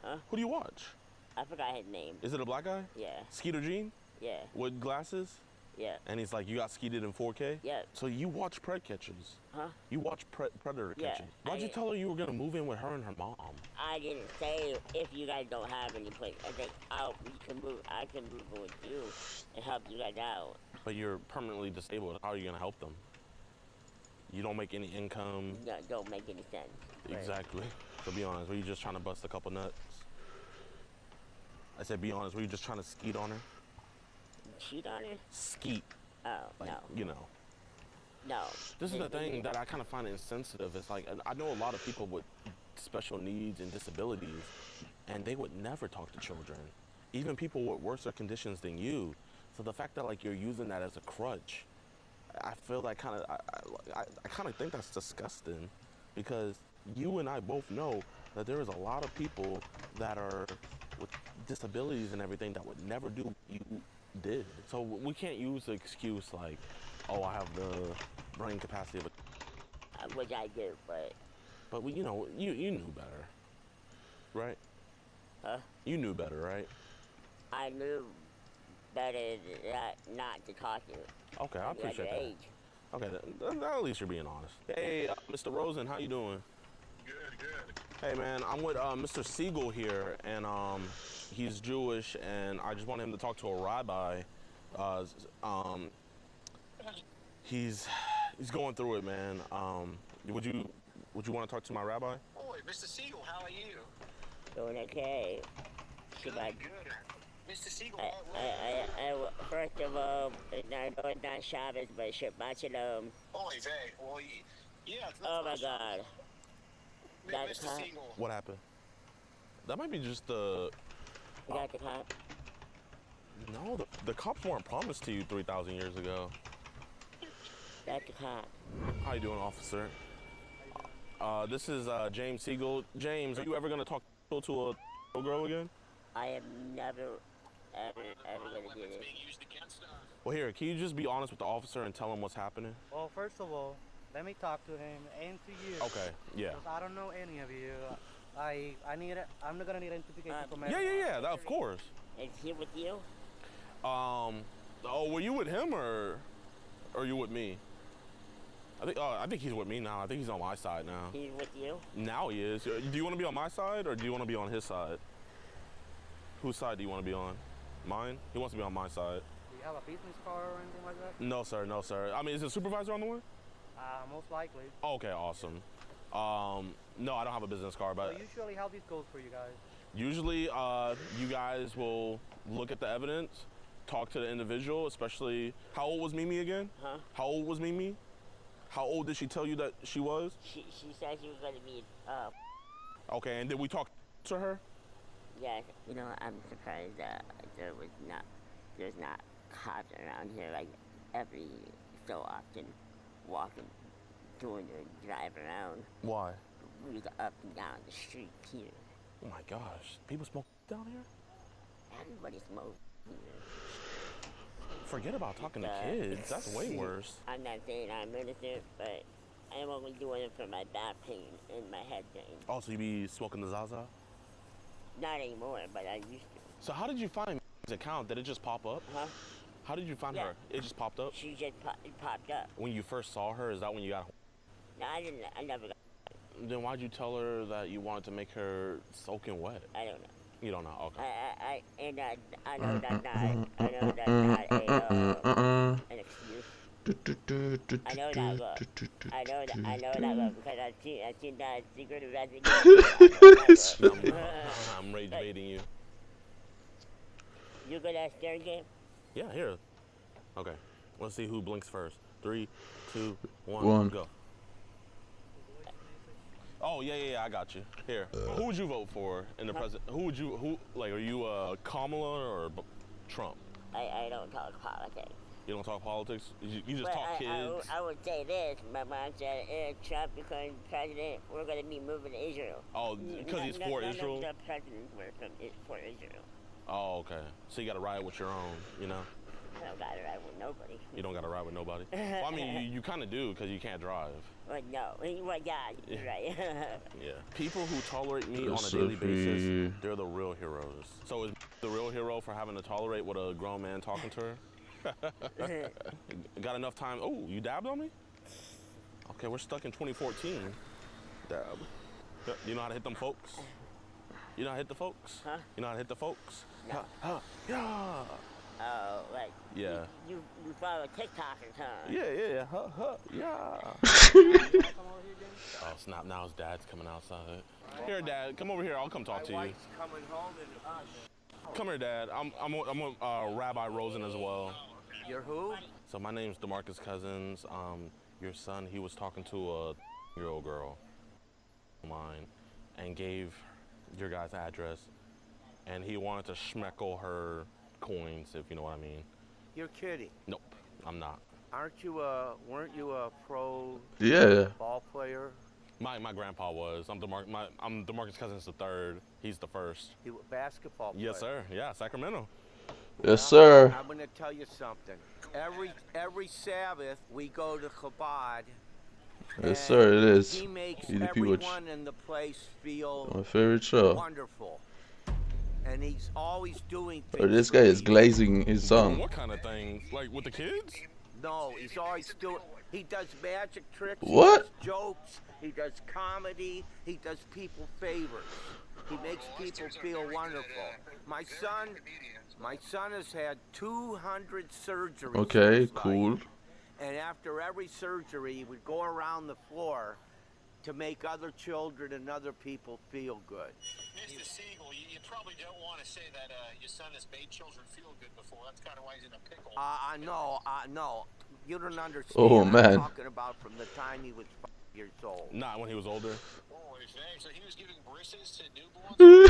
Huh? Who do you watch? I forgot his name. Is it a black guy? Yeah. Skeeter Jean? Yeah. With glasses? Yeah. And he's like, you got skeeted in 4K? Yeah. So you watch Prayer Catchers? Huh? You watch Predator Yeah, Catching? Why'd you tell her you were gonna move in with her and her mom? I didn't say if you guys don't have any place. I think I can move in with you and help you guys out. But you're permanently disabled. How are you gonna help them? You don't make any income. No, don't make any sense. Exactly. So be honest, were you just trying to bust a couple nuts? I said be honest, were you just trying to skeet on her? Cheat on her? Skeet. Oh, like, no. You know. No. This is the thing that I kind of find insensitive. It's like, I know a lot of people with special needs and disabilities, and they would never talk to children. Even people with worse conditions than you. So the fact that like you're using that as a crutch, I feel like I kind of think that's disgusting, because you and I both know that there is a lot of people that are with disabilities and everything that would never do what you did. So we can't use the excuse like, oh, I have the brain capacity of a... Which I do, but... But you know, you knew better, right? Huh? You knew better, right? I knew better not to talk to you. Okay, I appreciate that. Age. Okay, at least you're being honest. Hey, Mr. Rosen, how you doing? Good. Hey, man, I'm with Mr. Siegel here, and he's Jewish, and I just want him to talk to a rabbi. He's going through it, man. Would you want to talk to my rabbi? Oh, Mr. Siegel, how are you? Doing okay. Good. Mr. Siegel, first of all, I know it's not Shabbos, but Shabbat Shalom. Oy vey. Well, yeah. Oh my God. Mr. Siegel. What happened? That might be just the... You got the cop? No, the cops weren't promised to you 3,000 years ago. That's the cop. How you doing, officer? This is James Siegel. James, are you ever going to talk to a little girl again? I am never, ever going to do this. Well, here, can you just be honest with the officer and tell him what's happening? Well, first of all, let me talk to him and to you. Okay, yeah. Because I don't know any of you. I'm not gonna need identification from Yeah, of course. Is he with you? Oh, were you with him or you with me? I think he's with me now. I think he's on my side now. He's with you? Now he is. Do you want to be on my side or do you want to be on his side? Whose side do you want to be on? Mine? He wants to be on my side. Do you have a business card or anything like that? No, sir. No, sir. I mean, is the supervisor on the way? Most likely. Okay, awesome. No, I don't have a business card, but So usually how this goes for you guys? usually you guys will look at the evidence, talk to the individual, especially, how old was Mimi again? Huh? How old was Mimi? How old did she tell you that she was? She said she was going to be, Okay, and did we talk to her? yeah, you know, I'm surprised that there's not cops around here, like, every so often walking, doing their drive around. Why? We go up and down the street here. Oh my gosh, people smoke down here? Everybody smokes here. Forget about talking to kids, that's way worse. I'm not saying I'm innocent, but I'm only doing it for my back pain and my head pain. Oh, so you be smoking the Zaza? Not anymore, but I used to. So how did you find his account? Did it just pop up? Huh? How did you find Yeah. her? It just popped up? She just it popped up. When you first saw her, is that when you got No, I didn't. I never got. Then why'd you tell her that you wanted to make her soaking wet? I don't know. You don't know, okay. I know that's not an excuse. I know that look. I know that look because I've seen that secret investigation. I'm rage baiting you. You good at staring game? Yeah, here. Okay. Let's see who blinks first. 3, 2, 1, One. go. Oh yeah, I got you. Here. Who would you vote for in the president? Are you Kamala or Trump? I don't talk politics. You don't talk politics? You just But talk kids? I would say this. My mom said if Trump becomes president, we're going to be moving to Israel. Oh, because he's for Israel? None of the presidents were for Israel. Oh, okay. So you got to ride with your own, you know? I don't got to ride with nobody. You don't got to ride with nobody? Well, I mean, you kind of do because you can't drive. Well, no. Well, yeah, you're right. Yeah. People who tolerate me on a So daily free. basis, they're the real heroes. So is the real hero for having to tolerate what a grown man talking to her? Got enough time? Oh, you dabbed on me? Okay, we're stuck in 2014. Dab. You know how to hit them folks? You know how to hit the folks? Huh? You know how to hit the folks? No. Yeah. Oh, like Yeah. you follow TikTokers, huh? Yeah. Yeah. Oh, snap. Now his dad's coming outside. Here, Dad. Come over here. I'll come talk to you. My wife's coming home and Come here, Dad. I'm with Rabbi Rosen as well. You're who? So my name's DeMarcus Cousins. Your son, he was talking to a year-old girl of mine and gave your guy's address, and he wanted to schmeckle her coins, if you know what I mean. You're kidding. Nope, I'm not. Weren't you a pro Yeah. ball player? My grandpa was. I'm DeMarcus Cousins the third. He's the first. He was a basketball player. Yes, sir. Yeah, Sacramento. Yes, sir. I'm going to tell you something. Every Sabbath we go to Chabad. Yes, sir, it is. He makes EDP Watch. everyone in the place feel My favorite show. wonderful. And he's always doing things. Oh, this for guy is people. glazing his son. What kind of things? Like with the kids? No, he's always doing. He does magic tricks. What? He does jokes. He does comedy. He does people favors. He makes people feel wonderful. My son has had 200 surgeries. in Okay, his cool. life. And after every surgery, he would go around the floor to make other children and other people feel good. Mr. Siegel, you probably don't want to say that your son has made children feel good before. That's kind of why he's in a pickle. No. You don't understand. Oh, man. I'm talking about from the time he was 5 years old. Not when he was older. Holy thanks. So he was giving brisses to newborns?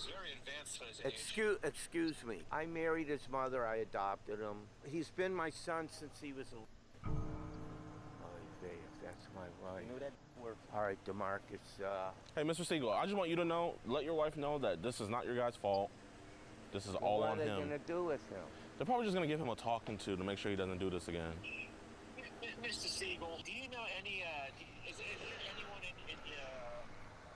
Very advanced for his age. Excuse me. I married his mother. I adopted him. He's been my son since he was a... That's my wife. All right, DeMarcus. Hey, Mr. Siegel, I just want you to know, let your wife know that this is not your guy's fault. This is all on What are they him. going to do with him? They're probably just going to give him a talking to make sure he doesn't do this again. Mr. Siegel, do you know any, is there anyone in your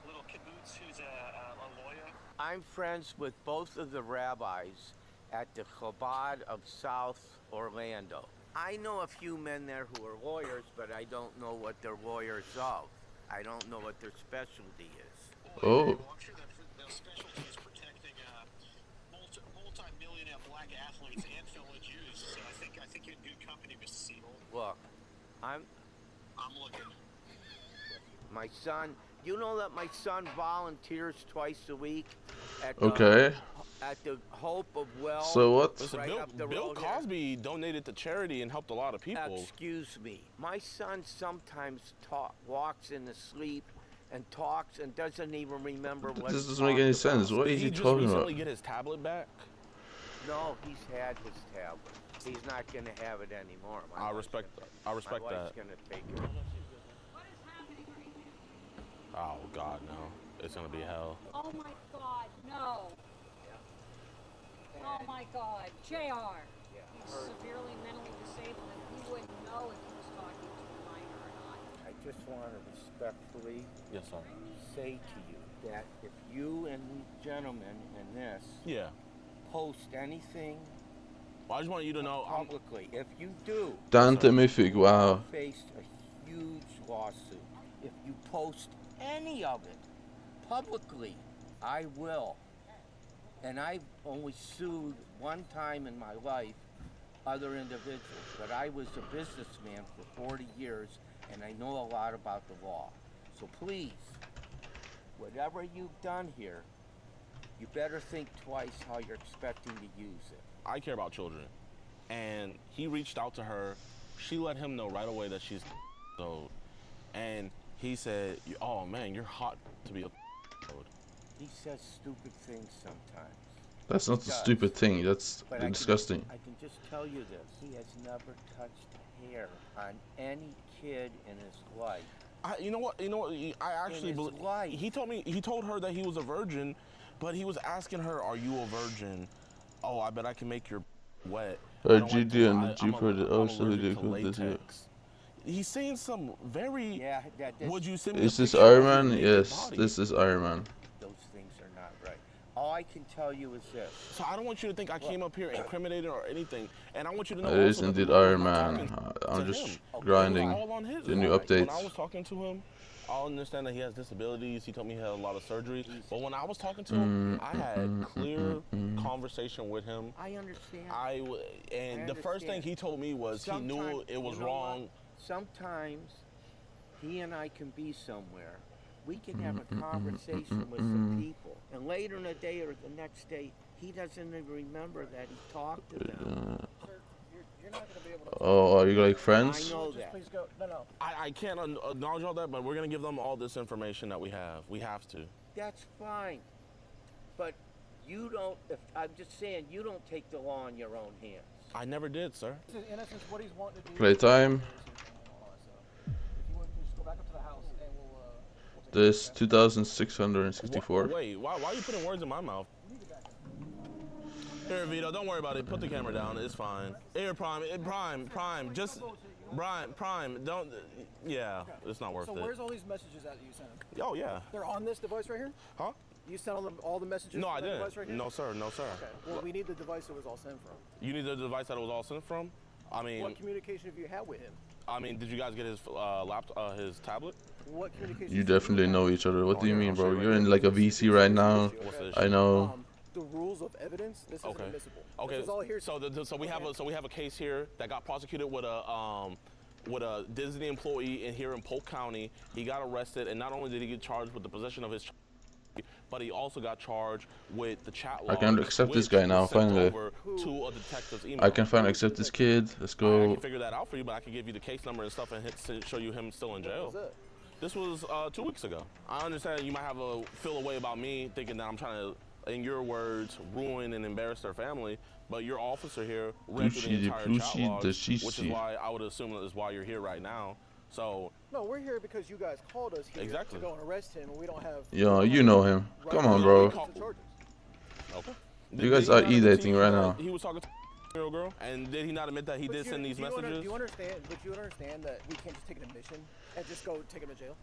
little kibbutz who's a lawyer? I'm friends with both of the rabbis at the Chabad of South Orlando. I know a few men there who are lawyers, but I don't know what they're lawyers of. I don't know what their specialty is. Oh. I'm sure that their specialty is protecting multi-millionaire black athletes and fellow Jews. So I think you're in good company, Mr. Siegel. Look, I'm looking. My son, you know that my son volunteers twice a week at the Hope of Well. So what? Listen, right up the Bill road Cosby donated to charity and helped a lot of people. Excuse me. My son sometimes walks in his sleep and talks and doesn't even remember what This doesn't make any sense. What is he talking about? Did he just recently get his tablet back? No, he's had his tablet. He's not going to have it anymore. I respect that. My wife's going to take it. Oh, God, no. It's going to be hell. Oh, my God, no. Oh, my God. JR. He's severely mentally disabled, and he wouldn't know if he was talking to a minor or not. I just want to respectfully yes, sir. say to you that if you and these gentlemen in this post anything well, I just want you to know publicly, if you do, Dante Mythic, wow. face a huge lawsuit. If you post any of it publicly, I will. And I've only sued one time in my life other individuals, but I was a businessman for 40 years and I know a lot about the law. So please, whatever you've done here, you better think twice how you're expecting to use it. I care about children. And he reached out to her. She let him know right away that she's old. And he said, oh man, you're hot to be a old. He says stupid things sometimes. That's not a stupid thing. That's disgusting. I can just tell you this. He has never touched hair on any kid in his life. You know what? I actually believe. He told her that he was a virgin, but he was asking her, "Are you a virgin?" Oh, I bet I can make your wet. GD and the Jeep are also ridiculous. He's saying some very. Would you send me? Is this Ironman? Yes, this is Ironman. Those things are not right. All I can tell you is this. So I don't want you to think I came up here incriminated or anything, and I want you to know. It is indeed Ironman. I'm just grinding the new updates. When I was talking to him, I understand that he has disabilities. He told me he had a lot of surgeries. But when I was talking to him, I had clear conversation with him. I understand. And the first thing he told me was he knew it was wrong. Sometimes he and I can be somewhere. We can have a conversation with some people. And later in the day or the next day, he doesn't even remember that he talked to them. Oh, are you like friends? I know that. Please go. No. I can't acknowledge all that, but we're going to give them all this information that we have. We have to. That's fine. But you don't, I'm just saying, you don't take the law in your own hands. I never did, sir. In essence, what he's wanting to do. Playtime. If you want to just go back up to the house and we'll This 2,664. Wait, why are you putting words in my mouth? Here, Vito, don't worry about it. Put the camera down. It's fine. Here, Prime, just, Prime, don't, yeah, it's not worth it. So where's all these messages that you sent? Oh, yeah. They're on this device right here? Huh? You sent all the messages No, I on that device didn't. right here? No, sir. No, sir. Okay. Well, we need the device it was all sent from. You need the device that it was all sent from? I mean... What communication have you had with him? I mean, did you guys get his his tablet? What communication? You definitely know each other. What do you mean, bro? You're in like a VC right now. I know. The rules of evidence. This is admissible. Okay. This is all hearsay. So we have a case here that got prosecuted with a Disney employee here in Polk County. He got arrested, and not only did he get charged with the possession of his, but he also got charged with the chat log. I can accept this guy now, finally. To a detective's email. I can finally accept this kid. Let's I go. can figure that out for you, but I can give you the case number and stuff and show you him still in jail. What was it? This was 2 weeks ago. I understand you might have feel a way about me, thinking that I'm trying to, in your words, ruin and embarrass their family, but your officer here read through the entire chat log, which is why I would assume that is why you're here right now. So no, we're here because you guys called us here to go and arrest him, and we don't have. Yo, you know him. Come on, bro. Okay. You guys are e-dating right now. He was talking to a girl, and did he not admit that he did send these messages? Do you understand? But you understand that we can't just take an admission and just go take him to jail.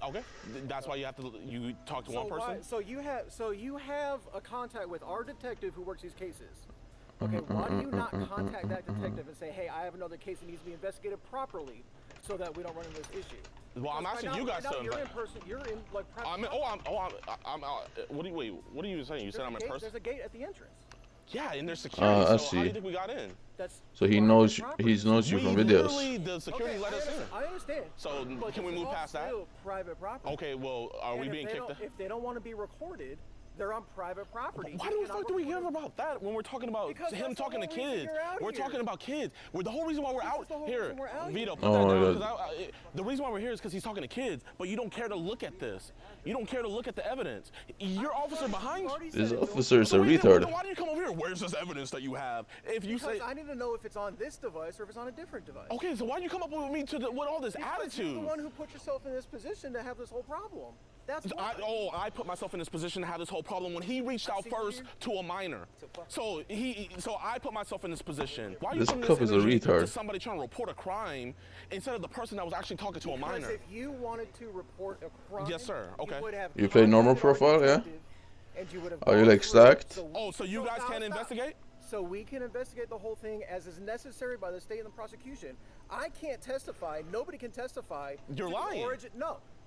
Okay, that's why you have to talk to one person. So you have a contact with our detective who works these cases. Okay, why do you not contact that detective and say, hey, I have another case that needs to be investigated properly so that we don't run into this issue? Well, I'm asking you guys to. You're in person. You're in like private. What are you saying? You said I'm in person? There's a gate at the entrance. Yeah, and there's security. I so see. how do you think we got in? So he knows you from videos. The security let us in. I understand. So but can we move past that? Private property. Okay, well, are we being kicked out? If they don't want to be recorded, they're on private property. Why the fuck do we care about that when we're talking about him talking to kids? We're talking about kids. The whole reason why we're out here, Vito, put that down. The reason why we're here is because he's talking to kids, but you don't care to look at this. You don't care to look at the evidence. Your officer behind you. This officer is a retard. Why do you come over here? Where's this evidence that you have? If you say I need to know if it's on this device or if it's on a different device. Okay, so why do you come up with me with all this attitude? You're the one who put yourself in this position to have this whole problem. That's I put myself in this position to have this whole problem when he reached out first to a minor. So I put myself in this position. Why are you This putting cop is a retard. to somebody trying to report a crime instead of the person that was actually talking to a minor? Because if you wanted to report a crime, yes, sir. Okay. You play normal profile, yeah? Are you like stacked? So you guys can't investigate? So we can investigate the whole thing as is necessary by the state and the prosecution. I can't testify. Nobody can testify. You're lying.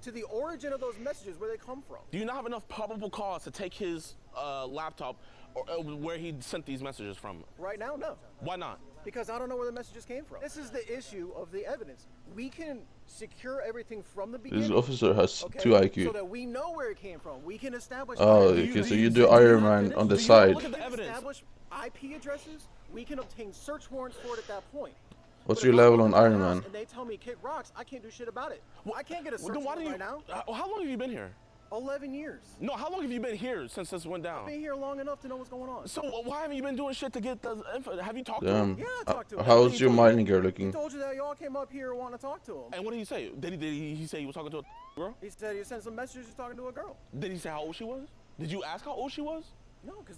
To the origin of those messages, where they come from. Do you not have enough probable cause to take his laptop or where he sent these messages from? Right now, no. Why not? Because I don't know where the messages came from. This is the issue of the evidence. We can secure everything from the beginning. This officer has 2 IQ. So that we know where it came from. We can establish. Oh, okay, so you do Ironman on the side. We can establish IP addresses. We can obtain search warrants for it at that point. What's your level on Ironman? And they tell me kick rocks, I can't do shit about it. Well, I can't get a search warrant right now. How long have you been here? 11 years. No, how long have you been here since this went down? I've been here long enough to know what's going on. So why haven't you been doing shit to get the info? Have you talked to Damn. him? Yeah, I talked to him. How's your mining gear looking? He told you that y'all came up here wanting to talk to him. And what did he say? Did he say he was talking to a girl? He said he sent some messages talking to a girl. Did he say how old she was? Did you ask how old she was? No, because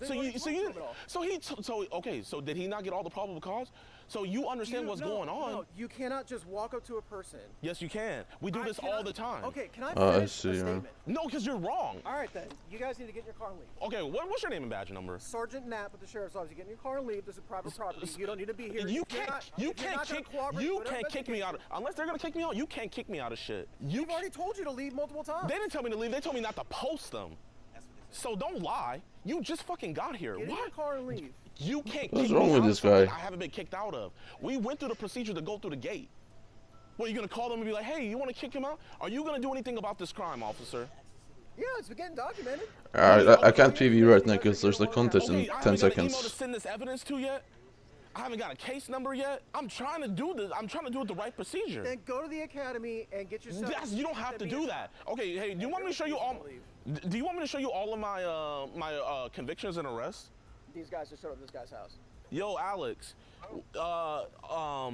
so did he not get all the probable cause? So you understand what's going on? No, you cannot just walk up to a person. Yes, you can. We do this all the time. Okay, can I finish I see, a statement? No, because you're wrong. All right then, you guys need to get in your car and leave. Okay, what's your name and badge number? Sergeant Knapp with the Sheriff's Office. You get in your car and leave. This is private property. You don't need to be here. You can't kick me out. Unless they're gonna kick me out, you can't kick me out of shit. You've already told you to leave multiple times. They didn't tell me to leave. They told me not to post them. So don't lie. You just fucking got here. Get in your car and leave. You can't What's kick wrong me with out this of something guy? I haven't been kicked out of. We went through the procedure to go through the gate. What, are you gonna call them and be like, hey, you wanna kick him out? Are you gonna do anything about this crime, officer? Yeah, it's getting documented. I can't PV right now because there's the contest in 10 I haven't got an email to seconds. send this evidence to yet. I haven't got a case number yet. I'm trying to do this. I'm trying to do it the right procedure. Then go to the academy and get yourself. You don't have to do that. Okay, hey, do you want me to show you all? Do you want me to show you all of my my convictions and arrests? These guys just showed up at this guy's house. Yo, Alex,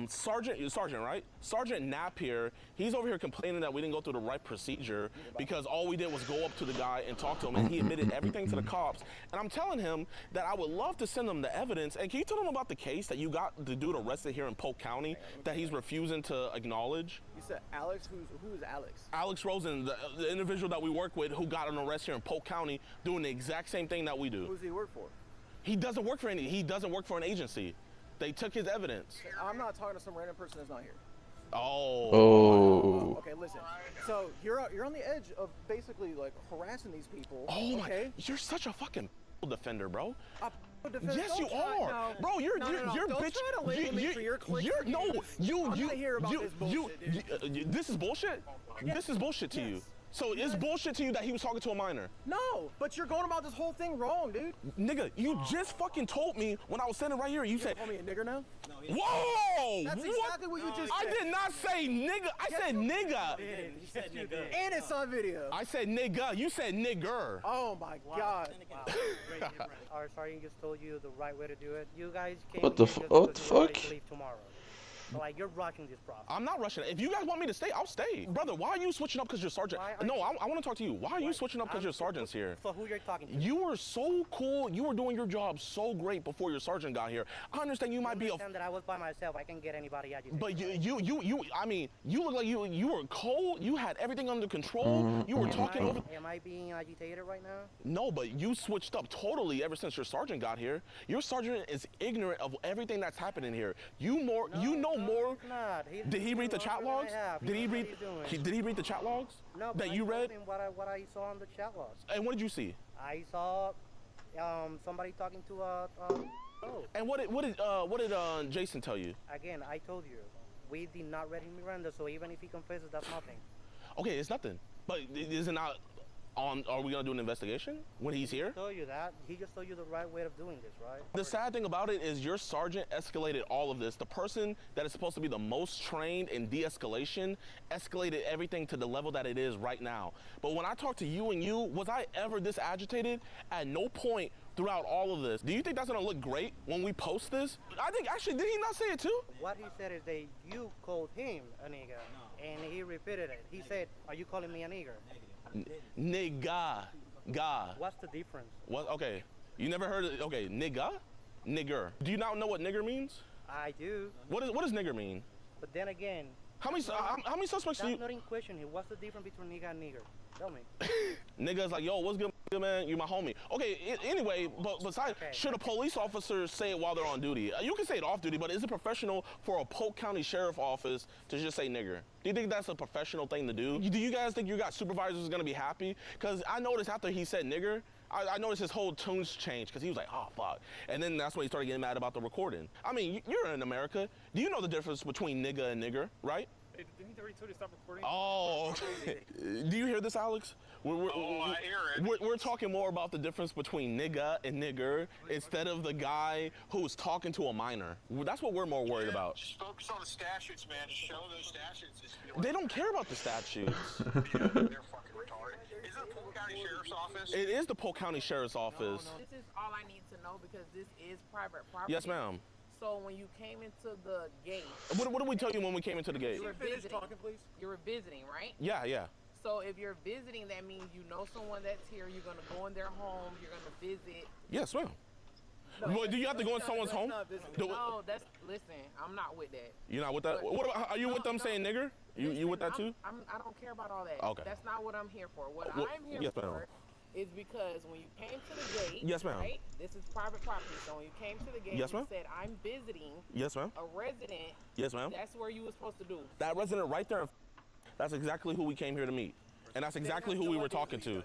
Sergeant, right? Sergeant Knapp here, he's over here complaining that we didn't go through the right procedure because all we did was go up to the guy and talk to him, and he admitted everything to the cops. And I'm telling him that I would love to send him the evidence. And can you tell him about the case that you got the dude arrested here in Polk County that he's refusing to acknowledge? You said Alex? Who is Alex? Alex Rosen, the individual that we work with who got an arrest here in Polk County doing the exact same thing that we do. Who does he work for? He doesn't work for he doesn't work for an agency. They took his evidence. I'm not talking to some random person that's not here. Oh. Okay, listen. So you're on the edge of basically like harassing these people. Oh okay? my! You're such a fucking defender, bro. Defender? Yes, Don't you try, are, no. bro. You're No, bitch. Don't try to label me for your clicks. I'm gonna hear about this bullshit, this is bullshit. Yes. This is bullshit to you. So it's bullshit to you that he was talking to a minor? No, but you're going about this whole thing wrong, dude. Nigga, you just fucking told me when I was standing right here. You said, call me a nigger now? Whoa! That's exactly what you just I said. did not say nigga. I said nigga. You said nigga. And it's on video. I said nigga. You said nigger. Oh my God. Our sergeant just told you the right way to do it. You guys came What the here just what the because you wanted fuck? to leave tomorrow. So like you're rushing this process. I'm not rushing it. If you guys want me to stay, I'll stay. Brother, why are you switching up because you're sergeant? No, I want to talk to you. Why are you switching up because your sergeant's here? So who you're talking to? You were so cool. You were doing your job so great before your sergeant got here. I understand you might be a... that I was by myself. I can get anybody agitated. But I mean, you look like you were cold. You had everything under control. You were talking over... Am I being agitated right now? No, but you switched up totally ever since your sergeant got here. Your sergeant is ignorant of everything that's happening here. You know more. Did he read the chat logs? Did he read the chat logs? No, that you read? What I saw on the chat logs. And what did you see? I saw somebody talking to And what did Jason tell you? Again, I told you, we did not read him Miranda, so even if he confesses, that's nothing. Okay, it's nothing. But is it not on? Are we gonna do an investigation when he's here? He told you that. He just told you the right way of doing this, right? The sad thing about it is your sergeant escalated all of this. The person that is supposed to be the most trained in de-escalation escalated everything to the level that it is right now. But when I talked to you, was I ever this agitated? At no point throughout all of this. Do you think that's gonna look great when we post this? I think, actually, did he not say it too? What he said is that you called him a nigga, and he repeated it. He said, are you calling me a nigger? Nigga. What's the difference? What? Okay, you never heard of, okay, nigga? Nigger. Do you not know what nigger means? I do. What does nigger mean? But then again, how many suspects do you... That's not in question here. What's the difference between nigga and nigger? Tell me. Nigga's like, yo, what's good, man? You my homie. Okay, anyway, but besides, should a police officer say it while they're on duty? You can say it off duty, but is it professional for a Polk County Sheriff Office to just say nigger? Do you think that's a professional thing to do? Do you guys think you got supervisors who's gonna be happy? Because I noticed after he said nigger, I noticed his whole tunes changed because he was like, oh, fuck. And then that's when he started getting mad about the recording. I mean, you're in America. Do you know the difference between nigga and nigger, right? Hey, didn't he already tell you to stop recording? Oh, do you hear this, Alex? I hear it. We're talking more about the difference between nigga and nigger instead of the guy who's talking to a minor. That's what we're more worried about. Just focus on the statutes, man. Just show those statutes. They don't care about the statutes. They're fucking retarded. Is it the Polk County Sheriff's Office? It is the Polk County Sheriff's Office. No. This is all I need to know because this is private property. Yes, ma'am. So when you came into the gate... What did we tell you when we came into the gate? You were visiting. Talking, please. You were visiting, right? Yeah. So if you're visiting, that means you know someone that's here. You're going to go in their home. You're going to visit. Yes, ma'am. No, well, do you have to go in someone's home? No, listen, I'm not with that. You're not with that? What about, are you with them saying nigger? You with that too? I don't care about all that. Okay. That's not what I'm here for. What I'm here for is because when you came to the gate, yes, ma'am. Right? This is private property. So when you came to the gate, yes, you said, I'm visiting yes, ma'am. A resident. Yes, ma'am. That's where you were supposed to do. That resident right there, that's exactly who we came here to meet. And that's exactly who we were talking to.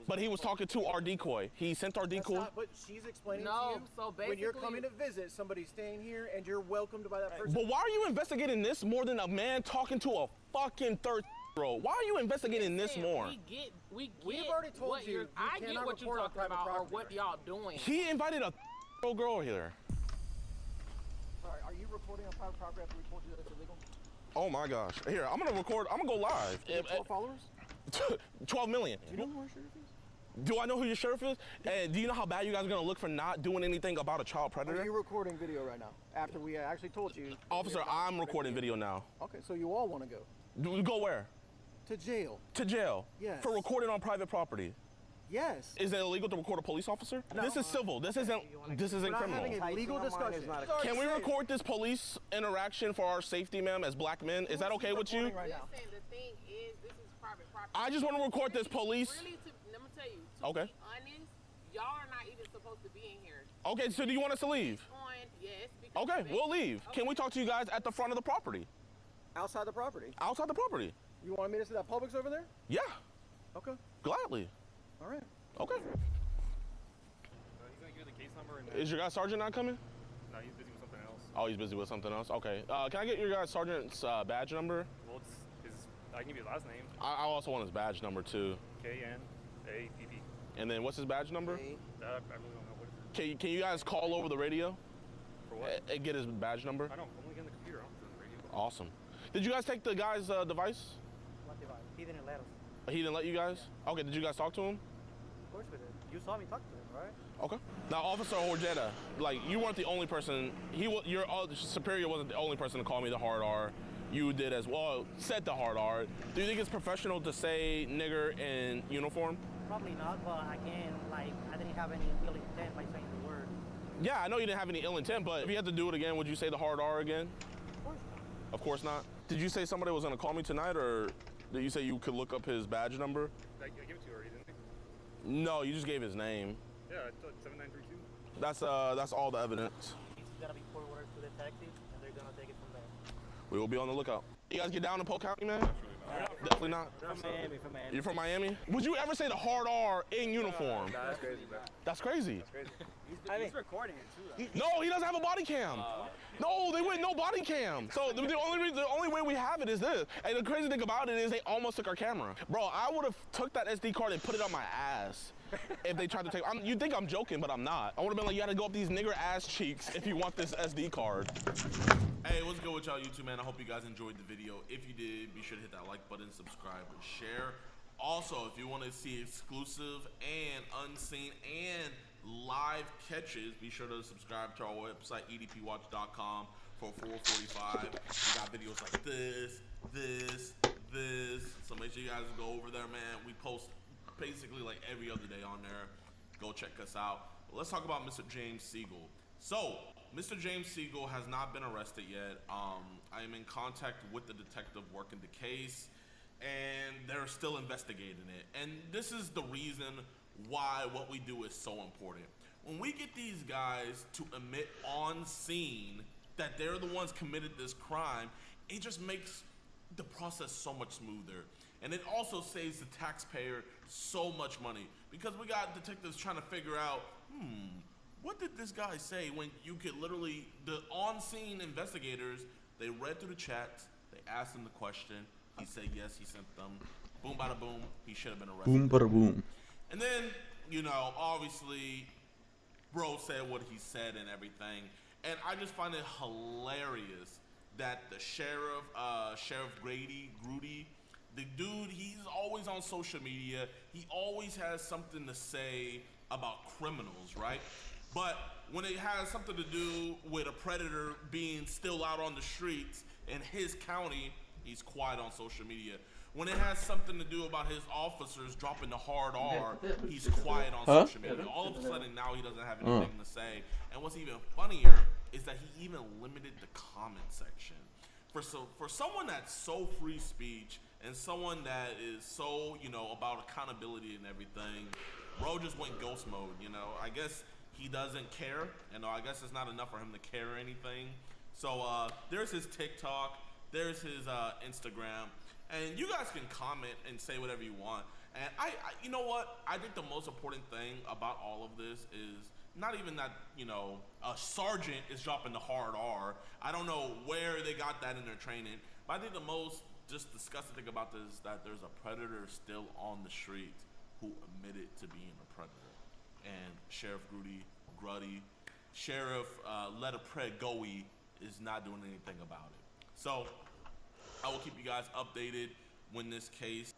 But he was talking to our decoy. He sent our decoy. But she's explaining to you, so basically, when you're coming to visit, somebody's staying here and you're welcomed by that person. But why are you investigating this more than a man talking to a fucking third-year-old? Why are you investigating this more? We've already told you. I get what you're talking about or what y'all doing. He invited a girl here. Sorry, are you recording on private property after we told you that it's illegal? Oh my gosh. Here, I'm gonna record, I'm gonna go live. 12 followers? 12 million. Do you know who our sheriff is? Do I know who your sheriff is? And do you know how bad you guys are gonna look for not doing anything about a child predator? Are you recording video right now? After we actually told you. Officer, I'm recording video now. Okay, so you all want to go? Go where? To jail. To jail? Yes. For recording on private property? Yes. Is it illegal to record a police officer? No. This is civil. This isn't criminal. Having a legal discussion. Can we record this police interaction for our safety, ma'am, as black men? Is that okay with you? Listen, the thing is, this is private property. I just want to record this police. Really, let me tell you, to be honest, y'all are not even supposed to be in here. Okay, so do you want us to leave? Yes. Okay, we'll leave. Okay. Can we talk to you guys at the front of the property? Outside the property? Outside the property. You want me to see that Publix over there? Yeah. Okay. Gladly. All right. Okay. He's gonna give you the case number. And is your guy sergeant not coming? No, he's busy with something else. Oh, he's busy with something else? Okay. Can I get your guy's sergeant's badge number? Well, I can give you his last name. I also want his badge number too. KNAPP. And then what's his badge number? I really don't know. What is it? Can you guys call over the radio? For what? And get his badge number? I don't. I'm only getting the computer. I don't turn the radio. Awesome. Did you guys take the guy's device? What device? He didn't let us. He didn't let you guys? Okay, did you guys talk to him? Of course we did. You saw me talk to him, right? Okay. Now, Officer Horjeta, like, you weren't the only person. Your superior wasn't the only person to call me the hard R. You did as well. Said the hard R. Do you think it's professional to say nigger in uniform? Probably not, but again, like, I didn't have any ill intent by saying the word. Yeah, I know you didn't have any ill intent, but if you had to do it again, would you say the hard R again? Of course not. Of course not. Did you say somebody was gonna call me tonight, or did you say you could look up his badge number? I gave it to you already, didn't I? No, you just gave his name. Yeah, I thought 7932. That's all the evidence. He's gonna be forwarded to detectives, and they're gonna take it from there. We will be on the lookout. You guys get down to Polk County, man? Definitely not. From Miami, from Miami. You're from Miami? Would you ever say the hard R in uniform? Nah, that's crazy, bro. That's crazy. That's crazy. He's recording it too. No, he doesn't have a body cam. No, they went no body cam. So the only way we have it is this. And the crazy thing about it is they almost took our camera. Bro, I would have took that SD card and put it on my ass if they tried to take. You think I'm joking, but I'm not. I would have been like, you got to go up these nigger ass cheeks if you want this SD card. Hey, what's good with y'all YouTube, man? I hope you guys enjoyed the video. If you did, be sure to hit that like button, subscribe, and share. Also, if you want to see exclusive and unseen and live catches, be sure to subscribe to our website, edpwatch.com, for 445. We got videos like this. So make sure you guys go over there, man. We post basically like every other day on there. Go check us out. But let's talk about Mr. James Siegel. So, Mr. James Siegel has not been arrested yet. I am in contact with the detective working the case, and they're still investigating it. And this is the reason why what we do is so important. When we get these guys to admit on scene that they're the ones committed this crime, it just makes the process so much smoother. And it also saves the taxpayer so much money, because we got detectives trying to figure out, what did this guy say, when you could literally, the on-scene investigators, they read through the chats, they asked him the question, he said yes, he sent them, boom, bada boom, he should have been arrested. Boom, bada boom. And then, you know, obviously, bro said what he said and everything, and I just find it hilarious that the sheriff, Sheriff Grudy, the dude, he's always on social media, he always has something to say about criminals, right? But when it has something to do with a predator being still out on the streets in his county, he's quiet on social media. When it has something to do about his officers dropping the hard R, he's quiet on social media. All of a sudden now he doesn't have anything to say. And what's even funnier is that he even limited the comment section. For someone that's so free speech and someone that is so, you know, about accountability and everything, bro just went ghost mode, you know. I guess he doesn't care, and I guess it's not enough for him to care anything. So there's his TikTok, there's his Instagram, and you guys can comment and say whatever you want. And I you know what? I think the most important thing about all of this is not even that, you know, a sergeant is dropping the hard R. I don't know where they got that in their training, but I think the most just disgusting thing about this is that there's a predator still on the streets who admitted to being a predator. And Sheriff Gruddy, Sheriff Let a Pred Goey is not doing anything about it. So I will keep you guys updated when this case.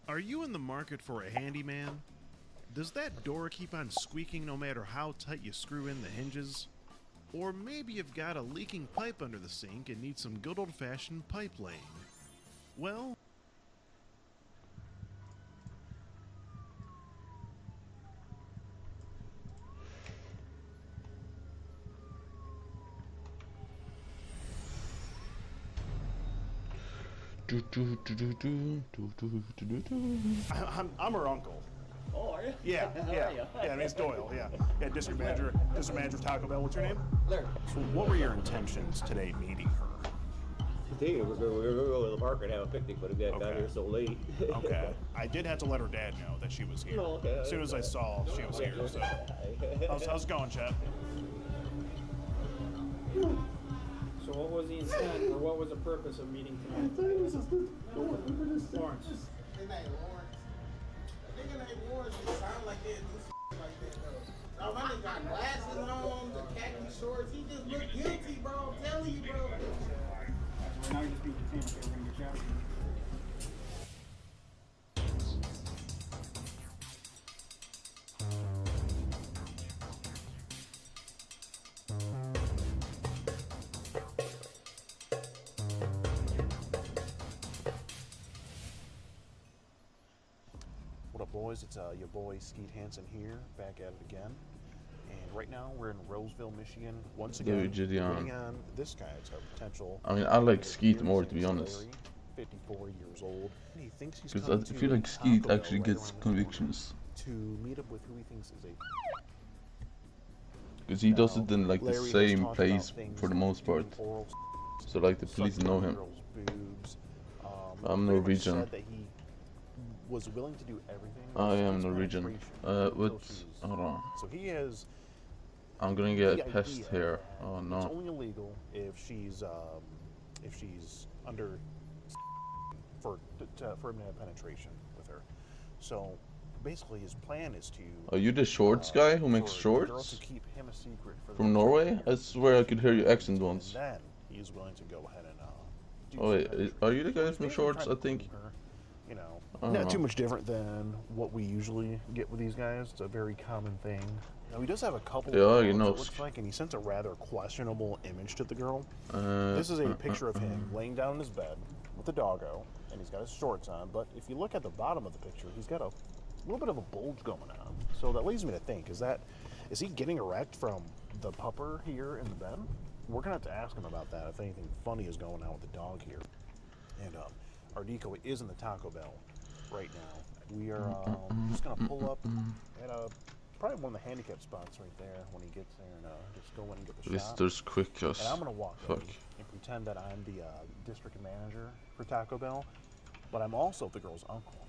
Are you in the market for a handyman? Does that door keep on squeaking no matter how tight you screw in the hinges? Or maybe you've got a leaking pipe under the sink and need some good old-fashioned pipe laying. Well, I'm her uncle. Oh, are you? Yeah, How yeah. are you? Yeah, my name's Doyle, yeah. Yeah, district manager of Taco Bell. What's your name? Larry. So what were your intentions today meeting her? Today we were going to go to the park and have a picnic, but we got here so late. Okay. I did have to let her dad know that she was here. Oh, okay. As soon as I saw she was here, so. How's it going, Chad? So what was the intent, or what was the purpose of meeting tonight? I thought it was just Lawrence. Hey, man, Lawrence. Oh, my nigga got glasses on, the khaki shorts. He just look guilty, bro. I'm telling you, bro. Now you just beat the team. We're gonna get you out. What up, boys? It's your boy Skeet Hansen here, back at it again. And right now we're in Roseville, Michigan. Once again, waiting on this guy. It's our potential. I mean, I like Skeet more, to be honest. 54 years old. And he thinks he's Because coming I feel like Skeet actually gets convictions. to meet up with who he thinks is a. Because he does it in like the same place for the most part. So like the police know him. I'm Norwegian. Said that he was willing to do everything. I am Norwegian. Hold on. So he is. I'm gonna get pest here. Oh It's no. only illegal if she's under for him to have penetration with her. So basically, his plan is to. Are you the shorts guy who makes for the girl shorts? to keep him a secret for the From Norway? I swear I could hear your accent once. And then he is willing to go ahead and do Oh wait, are you the guy from shorts? I think. you know, I don't not know. too much different than what we usually get with these guys. It's a very common thing. Now, he does have a couple Yeah, of you dogs, know. it looks like, and he sent a rather questionable image to the girl. Uh, This is a picture of him laying down in his bed with a doggo, and he's got his shorts on. But if you look at the bottom of the picture, he's got a little bit of a bulge going on. So that leads me to think, is he getting erect from the pupper here in the bed? We're going to have to ask him about that if anything funny is going on with the dog here. And our decoy is in the Taco Bell right now. We are just going to pull up at probably one of the handicap spots right there when he gets there and just go in and get the shot. Visitors quick as And I'm going to walk fuck. in and pretend that I'm the district manager for Taco Bell, but I'm also the girl's uncle.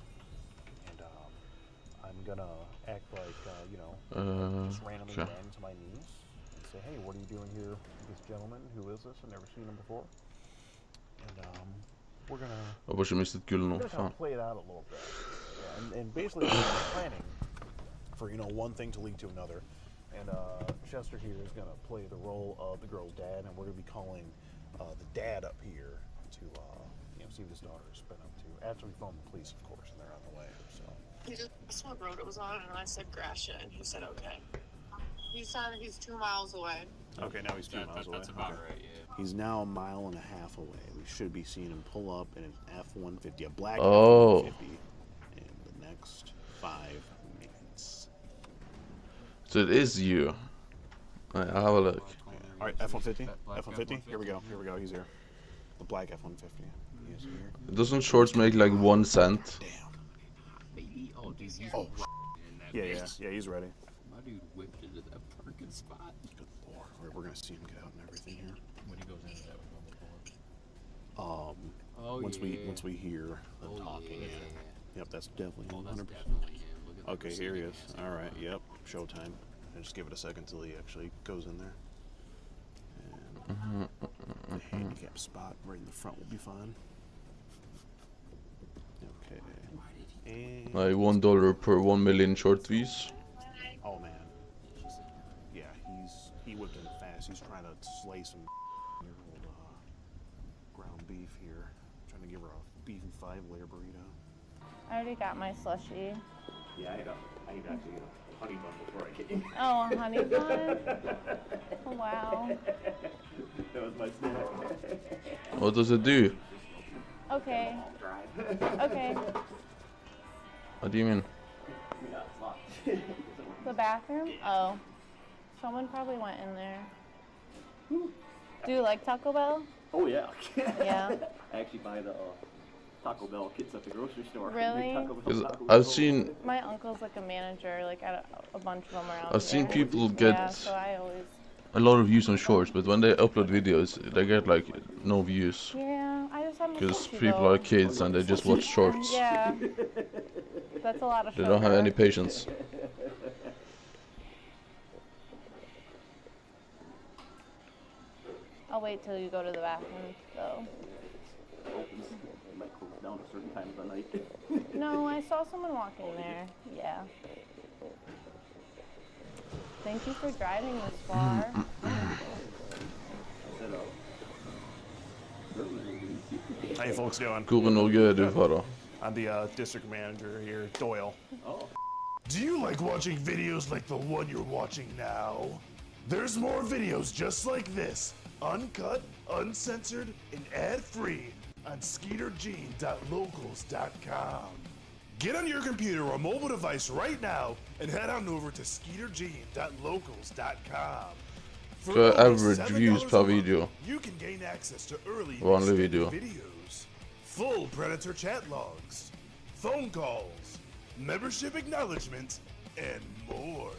And I'm going to act like, just randomly okay. ran to my knees and say, hey, what are you doing here with this gentleman? Who is this? I've never seen him before. And we're going to... Jag bara missat guld We're nog, gonna kind fan. of play it out a little bit, yeah, and basically we're planning for one thing to lead to another, and Chester here is gonna play the role of the girl's dad, and we're gonna be calling the dad up here to see what his daughter's been up to. After we phone the police, of course, and they're on the way. So He just asked what road it was on, and I said Gratiot, and he said okay. He said he's 2 miles away. okay, now he's 2 miles away. That's about Okay. right, yeah. He's now a mile and a half away. We should be seeing him pull up in an F-150, a black Oh. F-150, in the next 5 minutes. So it is you. Alright, I'll have a look. All right, F-150, F-150. Here we go. Here we go. He's here. The black F-150. He is here. Doesn't shorts make like 1 cent? Baby, oh, dude, he's Oh, in that Yeah, bitch. yeah, he's ready. My dude whipped into that parking spot. Good lord. All right, we're gonna see him get out and everything here. When he goes into that, we're going to pull up. Oh, once we hear them Oh, talking. yeah. Yeah. Yep, that's definitely Oh, that's 100%. definitely him. Look at the Okay, here he is. receiving All right, yep, showtime. And just give it a second till he actually goes in there. And the handicap spot right in the front will be fine. Okay. And Like $1 per 1 million short views. oh man, yeah, he whipped in fast. He's trying to slay some year-old ground beef here. Trying to give her a beefy 5-layer burrito. I already got my slushie. Yeah, I ate actually a honey bun before I came. Oh, a honey bun? Wow. That was my snack. What does it do? Okay. Okay. What do you mean? Yeah, it's locked. The bathroom? Oh. Someone probably went in there. Do you like Taco Bell? Oh yeah. Yeah. I actually buy the Taco Bell kits at the grocery store. Really? Taco Bell, 'Cause Taco I've Bell. seen My uncle's like a manager, like at a bunch of them around I've seen here. people Yeah, get so I always... a lot of views on shorts, but when they upload videos, they get like no views. Yeah, I just have my Because slushie, people though. are kids and they just watch shorts. Yeah. That's a lot of They don't have sugar. any patience. I'll wait till you go to the bathroom, though. Opens. It might close down at certain times of the night. No, I saw someone walk in there. Yeah. Thank you for driving this far. How you folks doing? Hvor i Norge er du fra, da? I'm the district manager here, Doyle. Oh. Do you like watching videos like the one you're watching now? There's more videos just like this, uncut, uncensored, and ad-free on skeetergene.locals.com. Get on your computer or mobile device right now and head on over to skeetergene.locals.com. Hva er average views per video? You can gain access to early Vanlig video. videos, full Predator chat logs, phone calls, membership acknowledgement, and more.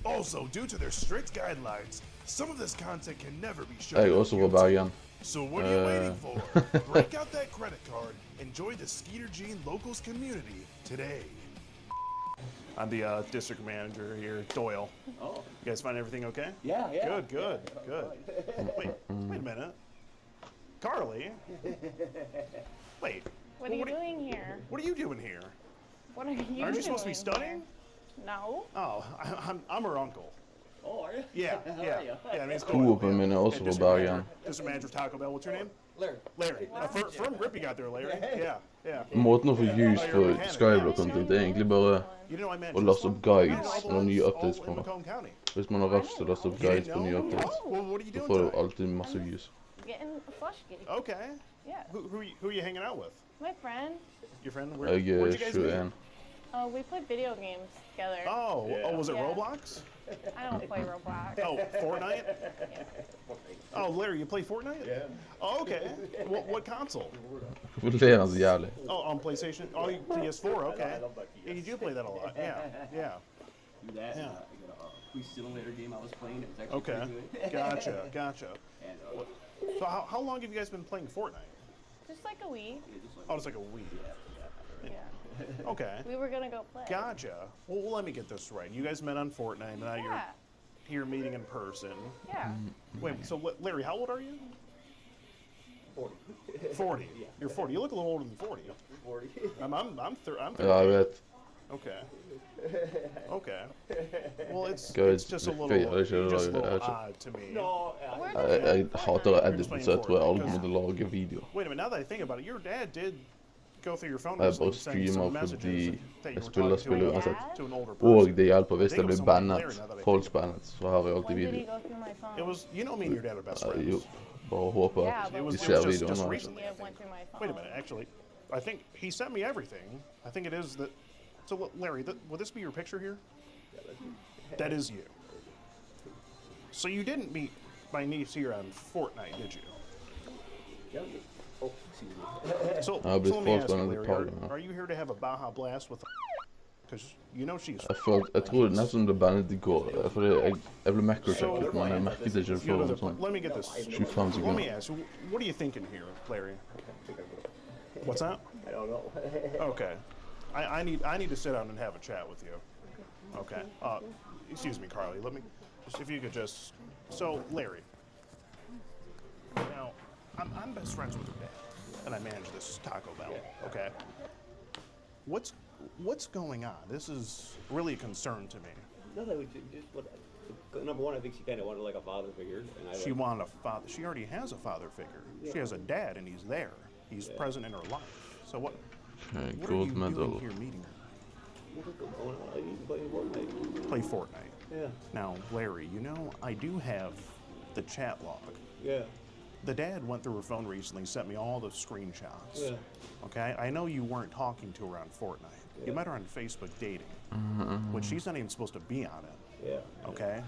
Also, due to their strict guidelines, some of this content can never be shown. Jeg er også fra Bergen. So what are you waiting for? Break out that credit card and join the Skeeter Gene Locals community today. I'm the district manager here, Doyle. Oh. You guys find everything okay? Yeah. Good. Wait a minute. Carly? Wait. What are you doing here? What are you doing here? What are you doing? Aren't you supposed to be studying? Here? No. Oh, I'm her uncle. Oh, are you? Yeah. My name's To Doyle. av mine er også fra Bergen. District manager of Taco Bell. What's your name? Larry. Firm grip you got there, Larry. Yeah. Måten å få views for Skyblock-content er egentlig bare å laste opp guides når nye updates kommer. Hvis man har rush til å laste opp guides på nye updates, så får du alltid masse views. Getting a flush kitty. Okay. Yeah. Who are you hanging out with? My friend. Your friend? Jeg Where'd er you guys meet? 21. We played video games together. Oh, was it Yeah. Roblox? I don't play Roblox. Oh, Fortnite? Oh, Larry, you play Fortnite? Yeah. Oh, okay. What console? Hvorfor ler han så jævlig? Oh, on PlayStation? Oh, PS4, okay. I love that PS. Yeah, you do play that a lot. Yeah. Do that. Yeah. We simulator game I was playing. It was actually Okay. pretty good. Gotcha. And, So how long have you guys been playing Fortnite? Just like a week. Oh, it's like a week. Yeah. Okay. We were gonna go play. Gotcha. Well, let me get this right. You guys met on Fortnite, and now you're here meeting in person. Yeah. Wait, so Larry, how old are you? 40. 40. Yeah. You're 40. You look a little older than 40. 40. I'm 30. Ja, jeg vet. Okay. Well, it's Guys, just a det little feirer ikke odd to me. Jeg hater å edite, så jeg tror jeg aldri kommer til å lage video. Wait a minute. Now that I think about it, your dad did go through your phone Jeg recently bare and send some streamer messages fordi that you jeg were spiller talking to uansett. to an older person. Og det hjelper hvis I jeg think it was blir someone bannet, Larry, now that I think falsk bannet, så har jeg alltid When did he video. go through my phone? It was, you know me and your dad are best friends. Jo, bare håper Yeah, at but de it ser was videoen. just nå. recently. Yeah, it went through my phone. Wait a minute, actually, I think he sent me everything. I think it is that. So, Larry, will this be your picture here? That is you. So you didn't meet my niece here on Fortnite, did you? Oh, excuse me. So I'll be let me ask you, forced on the Larry, party, huh? are you here to have a Baja Blast with? Because you know she's. Jeg tror nesten det bannet i går, fordi jeg ble macro-checket, men jeg merket ikke for sånn Let me get this. 25 Let me sekunder. ask you, what are you thinking here, Larry? What's that? I don't know. Okay. I need to sit down and have a chat with you. Okay. Excuse me, Carly. Let me just if you could just. So, Larry. Now, I'm best friends with your dad, and I manage this Taco Bell. Okay. What's going on? This is really a concern to me. No, that was just what. Number one, I think she kind of wanted like a father figure, and I. She wanted a father. She already has a father figure. She has a dad, and he's there. He's present in her life. So what? Okay, What are you gold doing medal. here meeting her? Play Fortnite. Play Fortnite. Yeah. Now, Larry, you know, I do have the chat log. Yeah. The dad went through her phone recently, sent me all the screenshots. Yeah. Okay? I know you weren't talking to her on Fortnite. You met her on Facebook dating, which she's not even supposed to be on it. Yeah. Okay?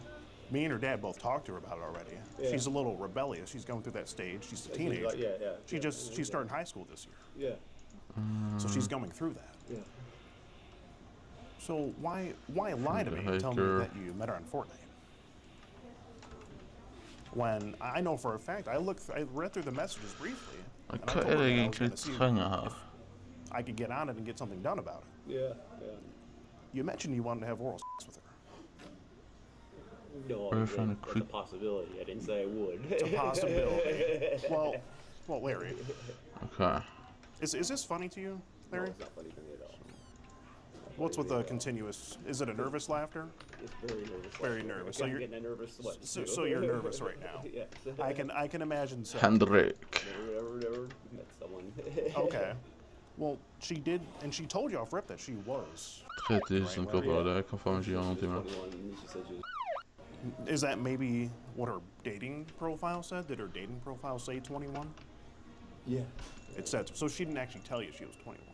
Me and her dad both talked to her about it already. Yeah. She's a little rebellious. She's going through that stage. She's a teenager. She's starting high school this year. Yeah. So she's going through that. Yeah. So why lie to me and tell me that you met her on Fortnite? When I know for a fact, I read through the messages briefly. And I Hva told er her det that I was egentlig gonna see trenger her? if I could get on it and get something done about it. Yeah. Yeah. You mentioned you wanted to have oral sex with her. No, Are you trying to that's a creep? possibility. I didn't say I would. It's a possibility. Well, Larry. Okay. Is this funny to you, Larry? No, it's not funny to me at all. What's with the continuous? Is it a nervous laughter? It's very nervous. Very nervous. So I'm you're getting a nervous sweat. so you're nervous right now. Yes. I can imagine so. Henrik. Never met someone. Okay. Well, she did, and she told you off rip that she was. 30 000 koppar, det kan fan inte göra någonting med. Is that maybe what her dating profile said? Did her dating profile say 21? Yeah. It said so. She didn't actually tell you she was 21.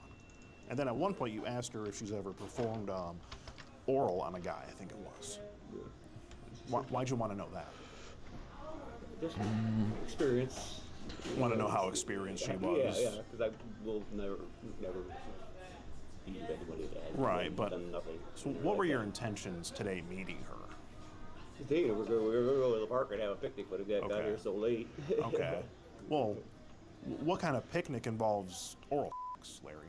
And then at one point you asked her if she's ever performed oral on a guy. I think it was. Yeah. Why'd you want to know that? Just experience. Want to know how experienced she was? Yeah, because I will never be anybody that. Right, but done nothing. So what were your intentions today meeting her? Today we're going to go to the park and have a picnic, but we got here so late. Okay. Well, what kind of picnic involves oral sex, Larry?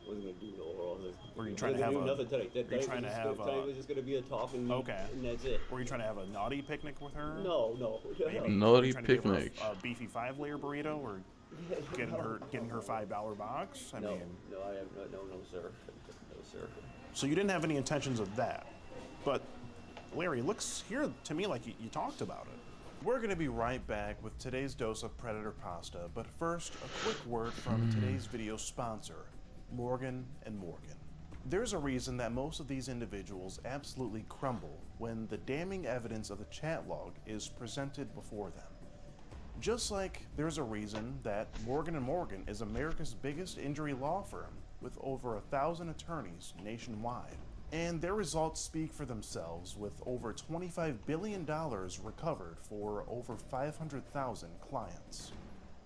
Wasn't gonna do no oral. Were you trying to have nothing today? Were you trying to have today was just gonna be a talk and and that's it. Were you trying to have a naughty picnic with her? No. Maybe naughty trying to give her picnic. A beefy 5-layer burrito, or getting her $5 box? I mean, no, I have no, sir. No, sir. So you didn't have any intentions of that, but Larry, it looks here to me like you talked about it. We're going to be right back with today's dose of Predator Pasta, but first, a quick word from today's video sponsor, Morgan & Morgan. There's a reason that most of these individuals absolutely crumble when the damning evidence of the chat log is presented before them. Just like there's a reason that Morgan & Morgan is America's biggest injury law firm with over 1,000 attorneys nationwide. And their results speak for themselves, with over $25 billion recovered for over 500,000 clients.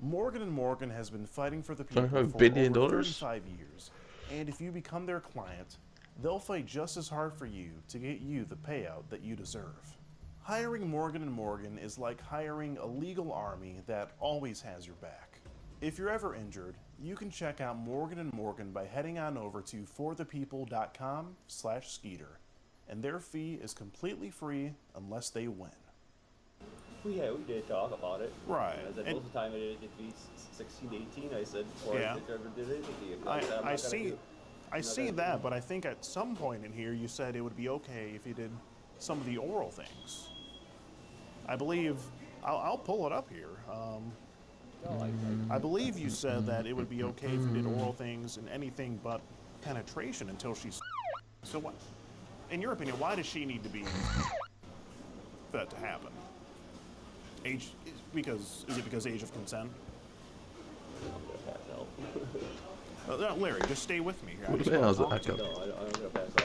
Morgan & Morgan has been fighting for the people for over 35 years, and if you become their client, they'll fight just as hard for you to get you the payout that you deserve. Hiring Morgan & Morgan is like hiring a legal army that always has your back. If you're ever injured, you can check out Morgan & Morgan by heading on over to forthepeople.com/Skeeter, and their fee is completely free unless they win. Yeah, we did talk about it. Right. I said most of the time it'd be 16 to 18, I said, or Yeah. if I ever did anything to you. I see that, but I think at some point in here you said it would be okay if you did some of the oral things. I believe, I'll pull it up here. I believe you said that it would be okay if you did oral things and anything but penetration until she's. So what? In your opinion, why does she need to be for that to happen? Age? Is it because age of consent? Larry, just stay with me here.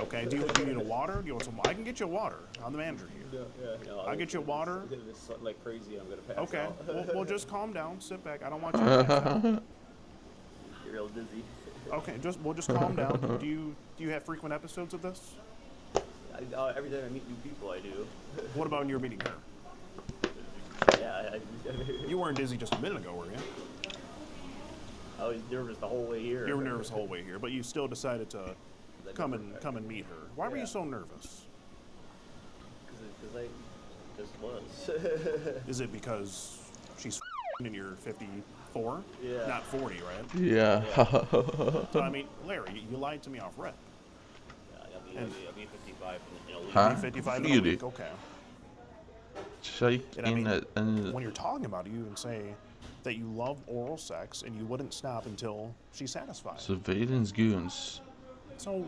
Okay, do you need a water? Do you want some? I can get you a water. I'm the manager here. I'll get you a water. It's like crazy. I'm gonna pass Okay, out. well, just calm down, sit back. I don't want you to pass out. You're real dizzy. Okay, just calm down. Do you have frequent episodes of this? Every time I meet new people, I do. What about when you were meeting her? Yeah, You weren't dizzy just a minute ago, were you? I was nervous the whole way here. You were nervous the whole way here, but you still decided to come and meet her. Why were you so nervous? Because I just was. Is it because she's and you're 54? Yeah. Not 40, right? Yeah. So, I mean, Larry, you lied to me off rep. I'll be 55 in a week. Huh? 55 in a week, okay. And I mean, when you're talking about it, you can say that you love oral sex and you wouldn't stop until she's satisfied. Surveillance goons. So,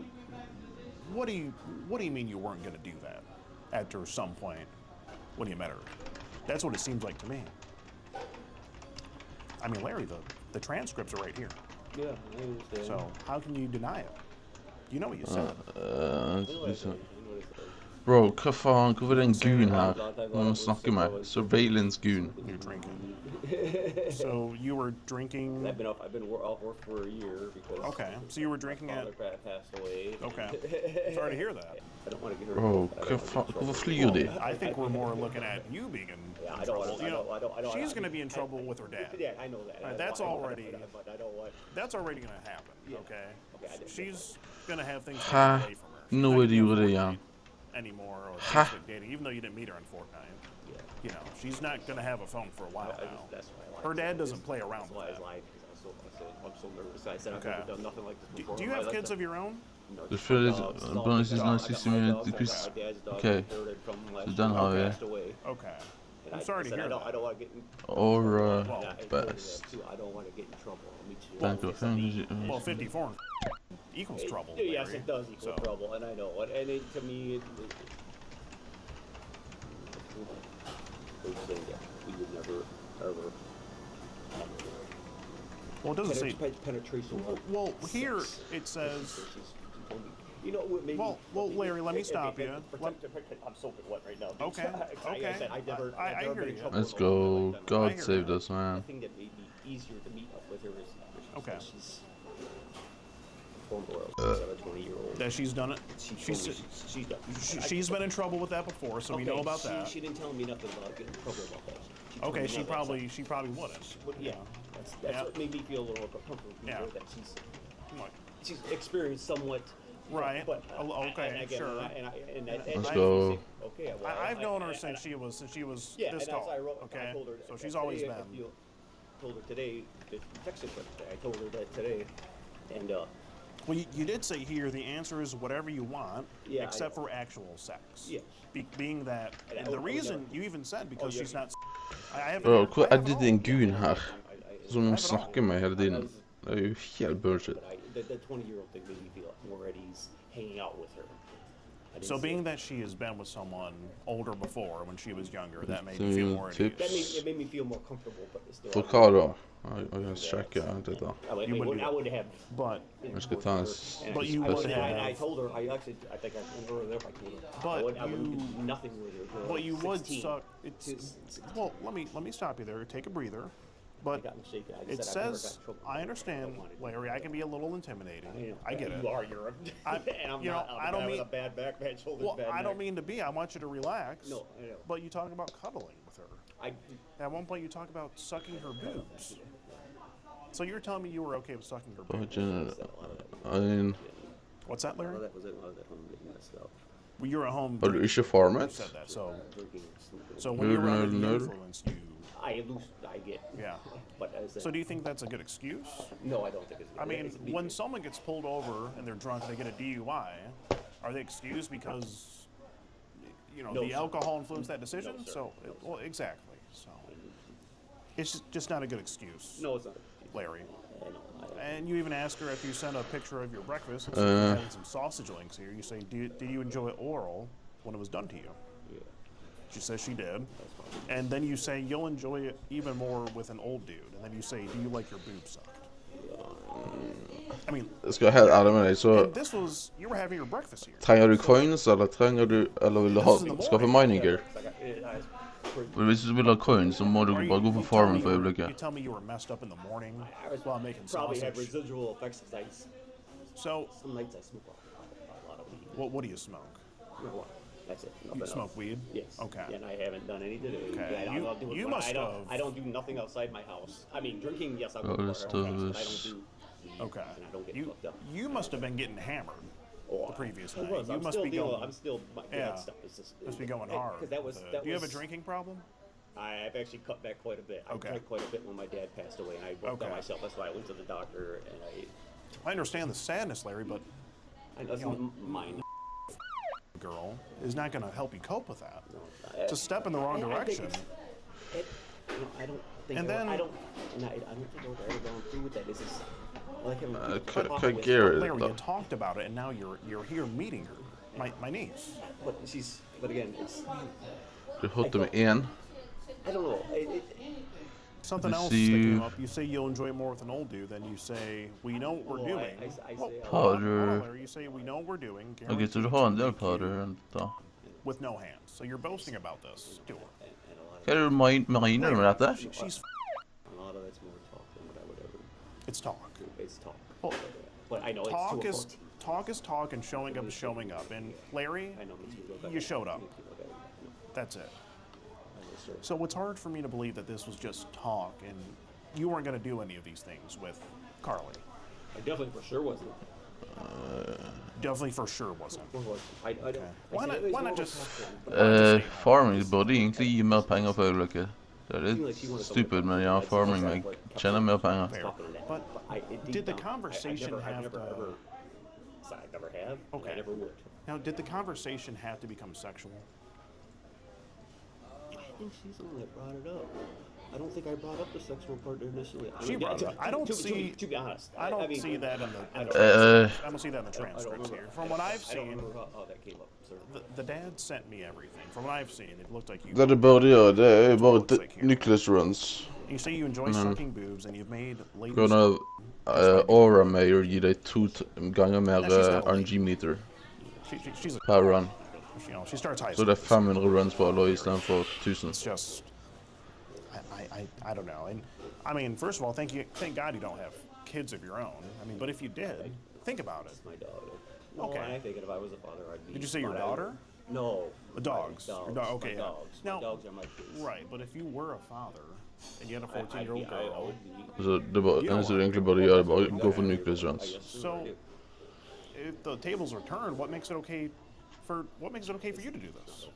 what do you mean you weren't going to do that after some point when you met her? That's what it seems like to me. I mean, Larry, the transcripts are right here. Yeah, I understand. So how can you deny it? You know what you said. Bro, hva faen? Hvorfor er det en goon her? Når man snakker med surveillance goon. You're drinking. So you were drinking. I've been off work for a year because. Okay, so you were drinking my at. father passed away. Okay, sorry to hear that. I don't want to get her. Bro, hvorfor flyr de? I think we're more looking at you being in trouble. You know, she's going to be in trouble with her dad. Yeah, I know that. Right, that's already. But I don't want. That's already going to happen. Okay. She's going to have things taken Ha, away from her. nå er de gjorde det igjen. Anymore or Ha. Facebook dating, even though you didn't meet her on Fortnite. Yeah. You know, she's not going to have a phone for a while now. Her dad doesn't play around with that. I'm so nervous. I said I've never done nothing like this before. Do you have kids of your own? Du føler Bonus is nice to me because okay, so den har vi. Okay. I'm sorry to hear that. I don't want to get in Or best. I don't want to get in trouble. Thank you. Well, 54 equals trouble. Yes, it does equal trouble, and I know it. And it, to me, we would never, ever. Well, it doesn't say penetration. Well, here it says. You know what? Maybe. Well, Larry, let me stop you. I'm soaking wet right now. Okay. Okay. I hear you. Let's go. God saved us, man. I think that may be easier to meet up with her is okay. She's 20-year-old. That she's done it. She's done. She's been in trouble with that before, so we know about that. She didn't tell me nothing about getting in trouble about that. Okay, she probably wouldn't. Yeah, that's what made me feel a little comfortable. Yeah. That she's experienced somewhat. Right. But okay, sure. Let's go. Okay. Well, I've known her since she was this tall. Okay. So she's always been. I told her today. Texted her. I told her that today, and. Well, you did say here the answer is whatever you want, except for actual sex. Yeah. Being that the reason you even said because she's not. Bro, hvor det en gun her som snakker med hele tiden? Det jo helt bullshit. The 20-year-old thing made me feel more at ease hanging out with her. So being that she has been with someone older before when she was younger, that made me feel more at ease. It made me feel more comfortable, but still. For hva da? Jeg sjekker dette. I would have. But. Jeg skal ta en But you would have. I told her. I think I remember there. I told her. But I wouldn't do nothing with her. But you would suck. Well, let me stop you there. Take a breather. But it says, I understand, Larry, I can be a little intimidating. I get it. You are, you're I don't mean a bad back, bad shoulders, well, bad I don't neck. mean to be. I want you to relax. No, I know. But you talk about cuddling with her. At one point, you talk about sucking her boobs. So you're telling me you were okay with sucking her boobs? I mean... What's that, Larry? That was it. I was at home getting messed up. Well, you're at home. Har du ikke farmet? You said that, so when you're under the influence, you... I get. Yeah. But so do you think that's a good excuse? No, I don't think it's good. I mean, when someone gets pulled over and they're drunk, they get a DUI, are they excused because, the alcohol influenced that decision? No, so, well, exactly. So, it's just not a good excuse. No, it's not. Larry. And you even ask her if you send a picture of your breakfast, and having some sausage links here, you say, did you enjoy oral when it was done to you? Yeah. She says she did. And then you say you'll enjoy it even more with an old dude. And then you say, do you like your boobs sucked? I mean, skal jeg helt ærlig med deg, så this was, you were having your breakfast here. Trenger du coins, eller vil du skaffe mining gear? Hvis du vil ha coins, så må du bare gå på farmen for øyeblikket. You tell me you were messed up in the morning while making probably sausage. have residual effects because So, some nights I smoke a lot of weed. What do you smoke? Marijuana. That's it. You smoke weed? Yes. Okay. And I haven't done any today. Okay. I don't do nothing outside my house. I mean, drinking, yes, I go to my house, but I don't do. Okay. And I don't get fucked up. You must have been getting hammered the previous night. I'm still. Yeah. Stuff is just. Must be going hard. Do you have a drinking problem? I've actually cut back quite a bit. I drank quite a bit when my dad passed away, and I worked on myself. That's why I went to the doctor, and I understand the sadness, Larry, but mine. Girl is not going to help you cope with that. It's a step in the wrong direction. I don't think. And then I don't think I would ever go through with that. This is like Larry, you talked about it, and now you're here meeting her, my niece. But again, it's. Du hørte med en. I don't know. Something else that came up. You say you'll enjoy it more with an old dude, then you say, we know what we're doing. Powder. You say, we know what we're doing. Okay, så du har en del powder da. With no hands. So you're boasting about this. Do it. Hva er det du miner med dette? She's a lot of that's more talk than what I would ever. It's talk. It's talk. Well, but I know talk is talk, and showing up is showing up. And Larry, you showed up. That's it. So it's hard for me to believe that this was just talk, and you weren't going to do any of these things with Carly. I definitely for sure wasn't. Definitely for sure wasn't. I don't. Why not just? Farming burde egentlig gi mer penger på øyeblikket. Det er litt stupid, men ja, farming tjener mer penger. But did the conversation have to I never have. Okay. I never would. Now, did the conversation have to become sexual? I think she's the one that brought it up. I don't think I brought up the sexual part initially. She brought it up. I don't see. To be honest, I don't mean, see that in the. I don't see that in the transcripts here. From what I've seen, I don't remember how that came up. The dad sent me everything. From what I've seen, it looked like you. Det bør de gjøre, det er bare Nicholas runs. You say you enjoy sucking boobs and you've made ladies. Grunn av Aura Mayor gir deg 2 ganger mer RNG-meter per run. She starts high Så det er 500 runs på Alloy I stedet for 1000. It's just, I don't know. And I mean, first of all, thank God you don't have kids of your own. I mean, but if you did, think about it. My dog. Okay. I think if I was a father, I'd be. Did you say your daughter? No. The dogs. Dogs. Your okay. My dogs. Now, my dogs are my kids. Right, but if you were a father and you had a 14-year-old girl. Så det eneste du egentlig burde gjøre, bare gå for Nicholas runs. So, if the tables are turned, what makes it okay for you to do this?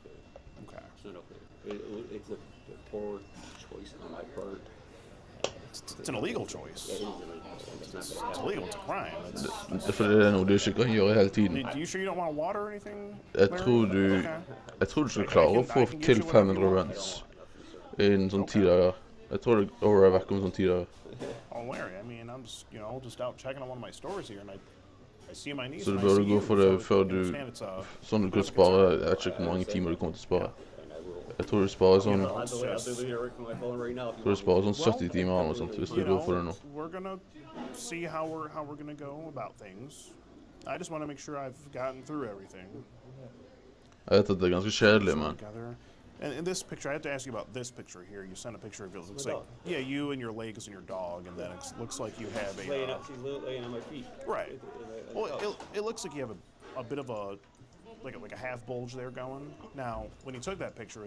Okay. It's a poor choice on my part. It's an illegal choice. It's illegal. It's a crime. Det er fordi det er noe du ikke kan gjøre hele tiden. Are you sure you don't want water or anything? Jeg tror du skal klare å få til 500 runs I en sånn 10 dager. Jeg tror det over er vekk om sånn 10 dager. Oh, Larry, I mean, I'm just out checking on one of my stores here, and I see my niece. Så du burde gå for det før du, sånn du kan spare, jeg vet ikke hvor mange timer du kommer til å spare. Jeg tror du sparer sånn, 70 timer eller noe sånt, hvis du går for det nå. We're gonna see how we're gonna go about things. I just want to make sure I've gotten through everything. Jeg vet at det er ganske kjedelig, men. And in this picture, I have to ask you about this picture here. You sent a picture of it. It looks like, yeah, you and your legs and your dog, and then it looks like you have a. She's laying on my feet. Right. Well, it looks like you have a bit of a, like a half bulge there going. Now, when you took that picture,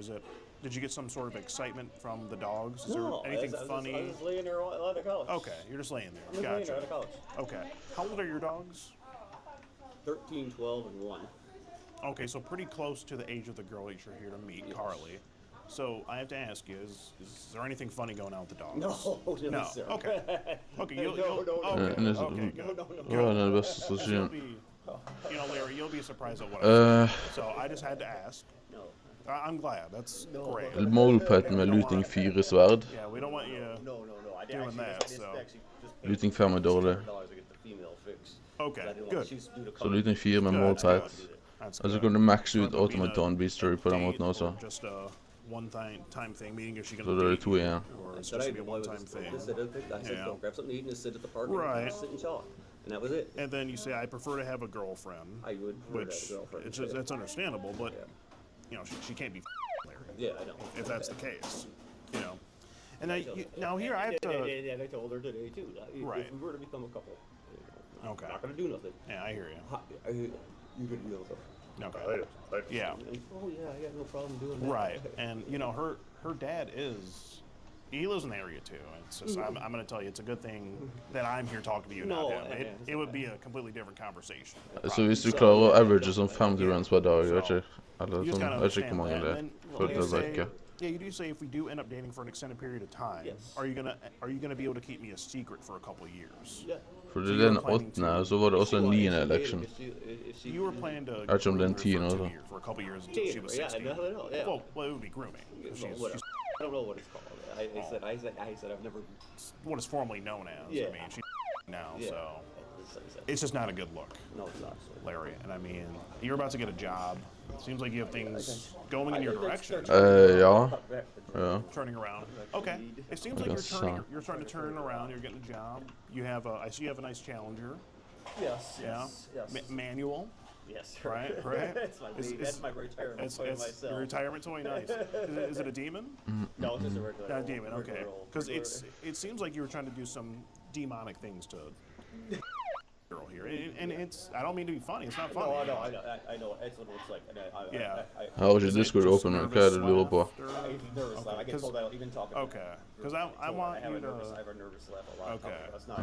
did you get some sort of excitement from the dogs? Is there anything funny? I was just laying there on the couch. Okay, you're just laying there. I'm just laying there on the couch. Okay. How old are your dogs? 13, 12, and 1. Okay, so pretty close to the age of the girl that you're here to meet, yes. Carly. So I have to ask you: is there anything funny going on with the dogs? No, sir. Okay. Okay. No. Okay, good. Larry, you'll be surprised at what I say. So I just had to ask. No. I'm glad. That's great. Målpeten med looting 4 sverd. Yeah, we don't want you doing that. So. Looting 5 er dårlig. Okay, good. Så looting 4 med målpet. Altså kan du maxe ut automaton beastery på den måten også. Just a one-time thing, meaning if she Så det er 2 igjen. Or it's just a one-time thing. I said, go grab something to eat and sit at the park right. and sit and chalk. And that was it. And then you say, I prefer to have a girlfriend. I would prefer to have a girlfriend. That's understandable, but she can't be Larry. Yeah, I know. If that's the case, And now here I have to. And I told her today too. Right. If we were to become a couple, okay. I'm not gonna do nothing. Yeah, I hear you. You could do something. Okay. Yeah. Oh yeah, I got no problem doing that. Right, and her dad he lives in the area too. It's just I'm going to tell you, it's a good thing that I'm here talking to you, not him. It would be a completely different conversation. Så hvis du klarer å average sånn 50 runs per dag, jeg vet ikke hvor mange det er. For det virker. Yeah, you do say if we do end up dating for an extended period of time, yes. Are you gonna be able to keep me a secret for a couple of years? Yeah. For det er den 8. så var det også en 9. election. You were planning to jeg vet ikke om det er en 10. også. For a couple of years until she was 16. Yeah. Well, it would be grooming. I don't know what it's called. I said I've never. What it's formally known as. Yeah. I mean, she's now, so it's just not a good look. No, it's not. Larry, and I mean, you're about to get a job. It seems like you have things going in your direction. Ja. Turning around. Okay. It seems like you're starting to turn around. You're getting a job. I see you have a nice Challenger. Yes. Yeah. Yes. Manual. Yes. Right. That's my retirement toy myself. Your retirement toy, nice. Is it a demon? No, it's just a regular. Not a demon. Okay. Because it seems like you were trying to do some demonic things to. Girl here, and I don't mean to be funny. It's not funny. No, I know. That's what it looks like. Yeah. How was your Discord open? Hva er det du lurer på? Nervous laugh. I get told that even talking. Okay. Because I want you to. I have a nervous laugh a lot. Okay. That's not.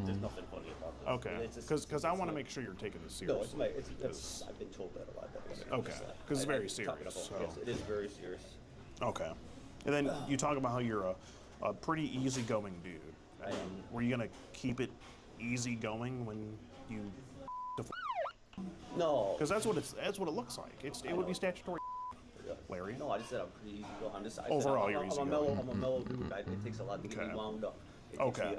There's nothing funny about it. Okay. Because I want to make sure you're taking this seriously. No, I've been told that a lot. Okay. Because it's very serious. So. Yes, it is very serious. Okay. And then you talk about how you're a pretty easygoing dude. Were you gonna keep it easy going when you No. Because that's what it looks like. It would be statutory. Larry. No, I just said I'm pretty easy. I'm just. Overall, I'm you're easy. I'm a mellow dude. It takes a lot to get me wound up. Okay.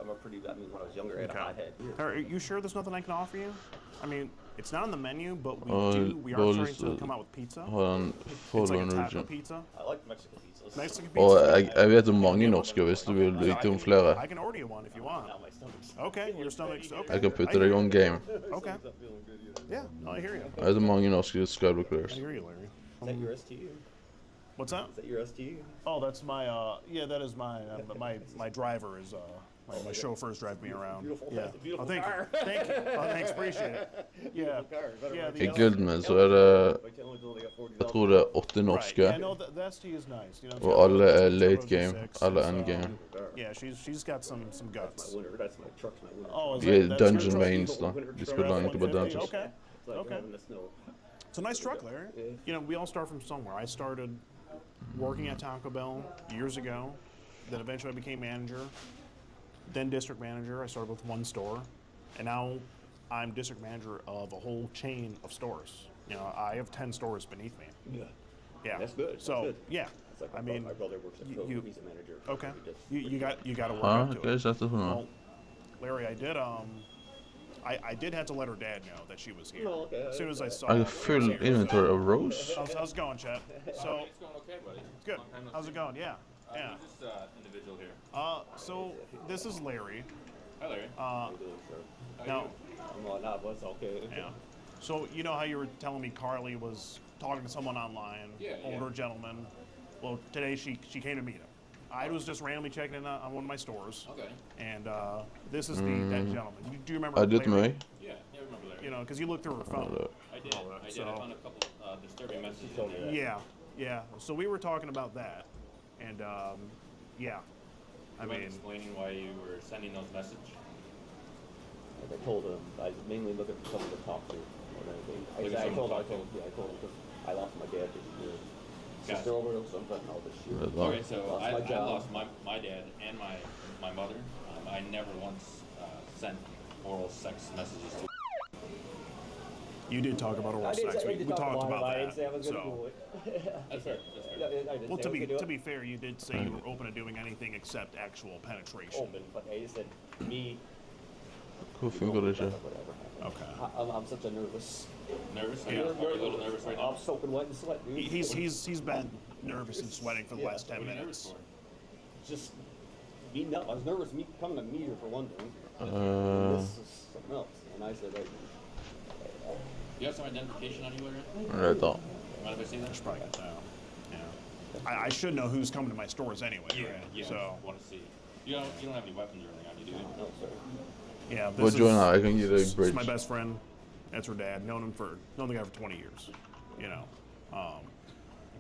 I'm a pretty. I mean, when I was younger, I had a hot head. Are you sure there's nothing I can offer you? I mean, it's not on the menu, but we are starting to come out with pizza. It's like a taco pizza. I like Mexican pizzas. Mexican pizza. Og jeg vet om mange norske hvis du vil vite om flere. I can order you one if you want. Okay, your stomach's okay. Jeg kan putte deg on game. Okay. Yeah, no, I hear you. Jeg vet om mange norske Skyblock players. I hear you, Larry. Is that your STU? What's that? Is that your STU? Oh, that's my. Yeah, that is my. My driver is. My chauffeurs drive me around. Beautiful. Yeah. That's a beautiful thank car. You. Thank you. Oh, thanks. Appreciate it. Yeah. Yeah. I Guldman så det jeg tror det 8 norske. Yeah, no, the ST is nice. You know, Og alle late game, alle end game. Yeah, she's got some guts. That's my truck. My winter. Oh, De er dungeon mains da. De spiller egentlig bare dungeons. Okay. Okay. It's a nice truck, Larry. You know, we all start from somewhere. I started working at Taco Bell years ago. Then eventually I became manager. Then district manager. I started with one store, and now I'm district manager of a whole chain of stores. You know, I have 10 stores beneath me. Yeah. Yeah. That's good. So That's good. Yeah. Like I mean, my brother works at Kroger. He's a manager. Okay. You got to work up to Okay, it. så det Well, Larry, I did have to let her dad know that she was here. Oh, okay. As soon as I saw I her. have full inventory of Rose. How's it going, Chet? So It's going okay, buddy. good. How's it going? Yeah. Yeah. Who's this individual here? So this is Larry. Hi, Larry. Now, I'm not, but it's okay. Yeah. So you know how you were telling me Carly was talking to someone online, older gentleman. Well, today she came to meet him. I was just randomly checking in on one of my stores. Okay. And this is that gentleman. Do you remember? I did Larry? me. Yeah, I remember Larry. You know, because you looked through her phone. I did. I found a couple disturbing messages on there. Yeah. So we were talking about that, and yeah. I mean, explaining why you were sending those messages. Like I told him, I was mainly looking for someone to talk to. I told him because I lost my dad this year. Sister overdose, so I'm putting all this shit. Okay, so I lost my dad and my mother. I never once sent oral sex messages to. You did talk about oral sex. We talked about that. So. That's fair. Well, to be fair, you did say you were open to doing anything except actual penetration. Open, but I just said me. Hvor funker det ikke? Okay. I'm such a nervous. Nervous? You're a little nervous right now. I'm soaking wet and sweat, dude. He's been nervous and sweating for the last 10 minutes. Just beating up. I was nervous coming to meet her for one thing. This is something else. And I said, you have some identification on you, Larry? Right on. Mind if I see that? I should probably get that. Yeah. I should know who's coming to my stores anyway. Yeah. So. I want to see. You don't have any weapons or anything on you, do you? No, sir. Yeah. What join I can get a This bridge. is my best friend. That's her dad. Known the guy for 20 years. You know.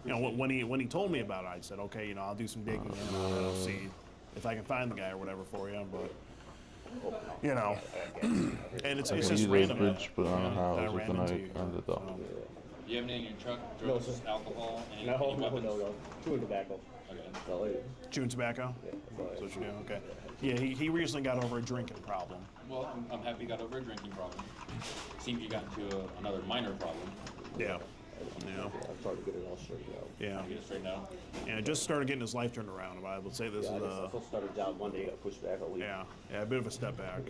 When he told me about it, I said, okay, you know, I'll do some digging and I'll see if I can find the guy or whatever for you. But you know, and it's just random. Bridge på den här that I och så ran kan into jag you. ändra det. Do you have anything in your truck? Drugs, alcohol, any weapons? No. Chewing tobacco. Okay. Chewing tobacco? Yeah. That's what you do? Okay. Yeah, he recently got over a drinking problem. Well, I'm happy you got over a drinking problem. Seems you got into another minor problem. Yeah. I'm trying to get it all straightened out. Yeah. Get it straightened out. Yeah, just started getting his life turned around. I would say this is I just started a job one day, got pushed back a week. Yeah, a bit of a step back.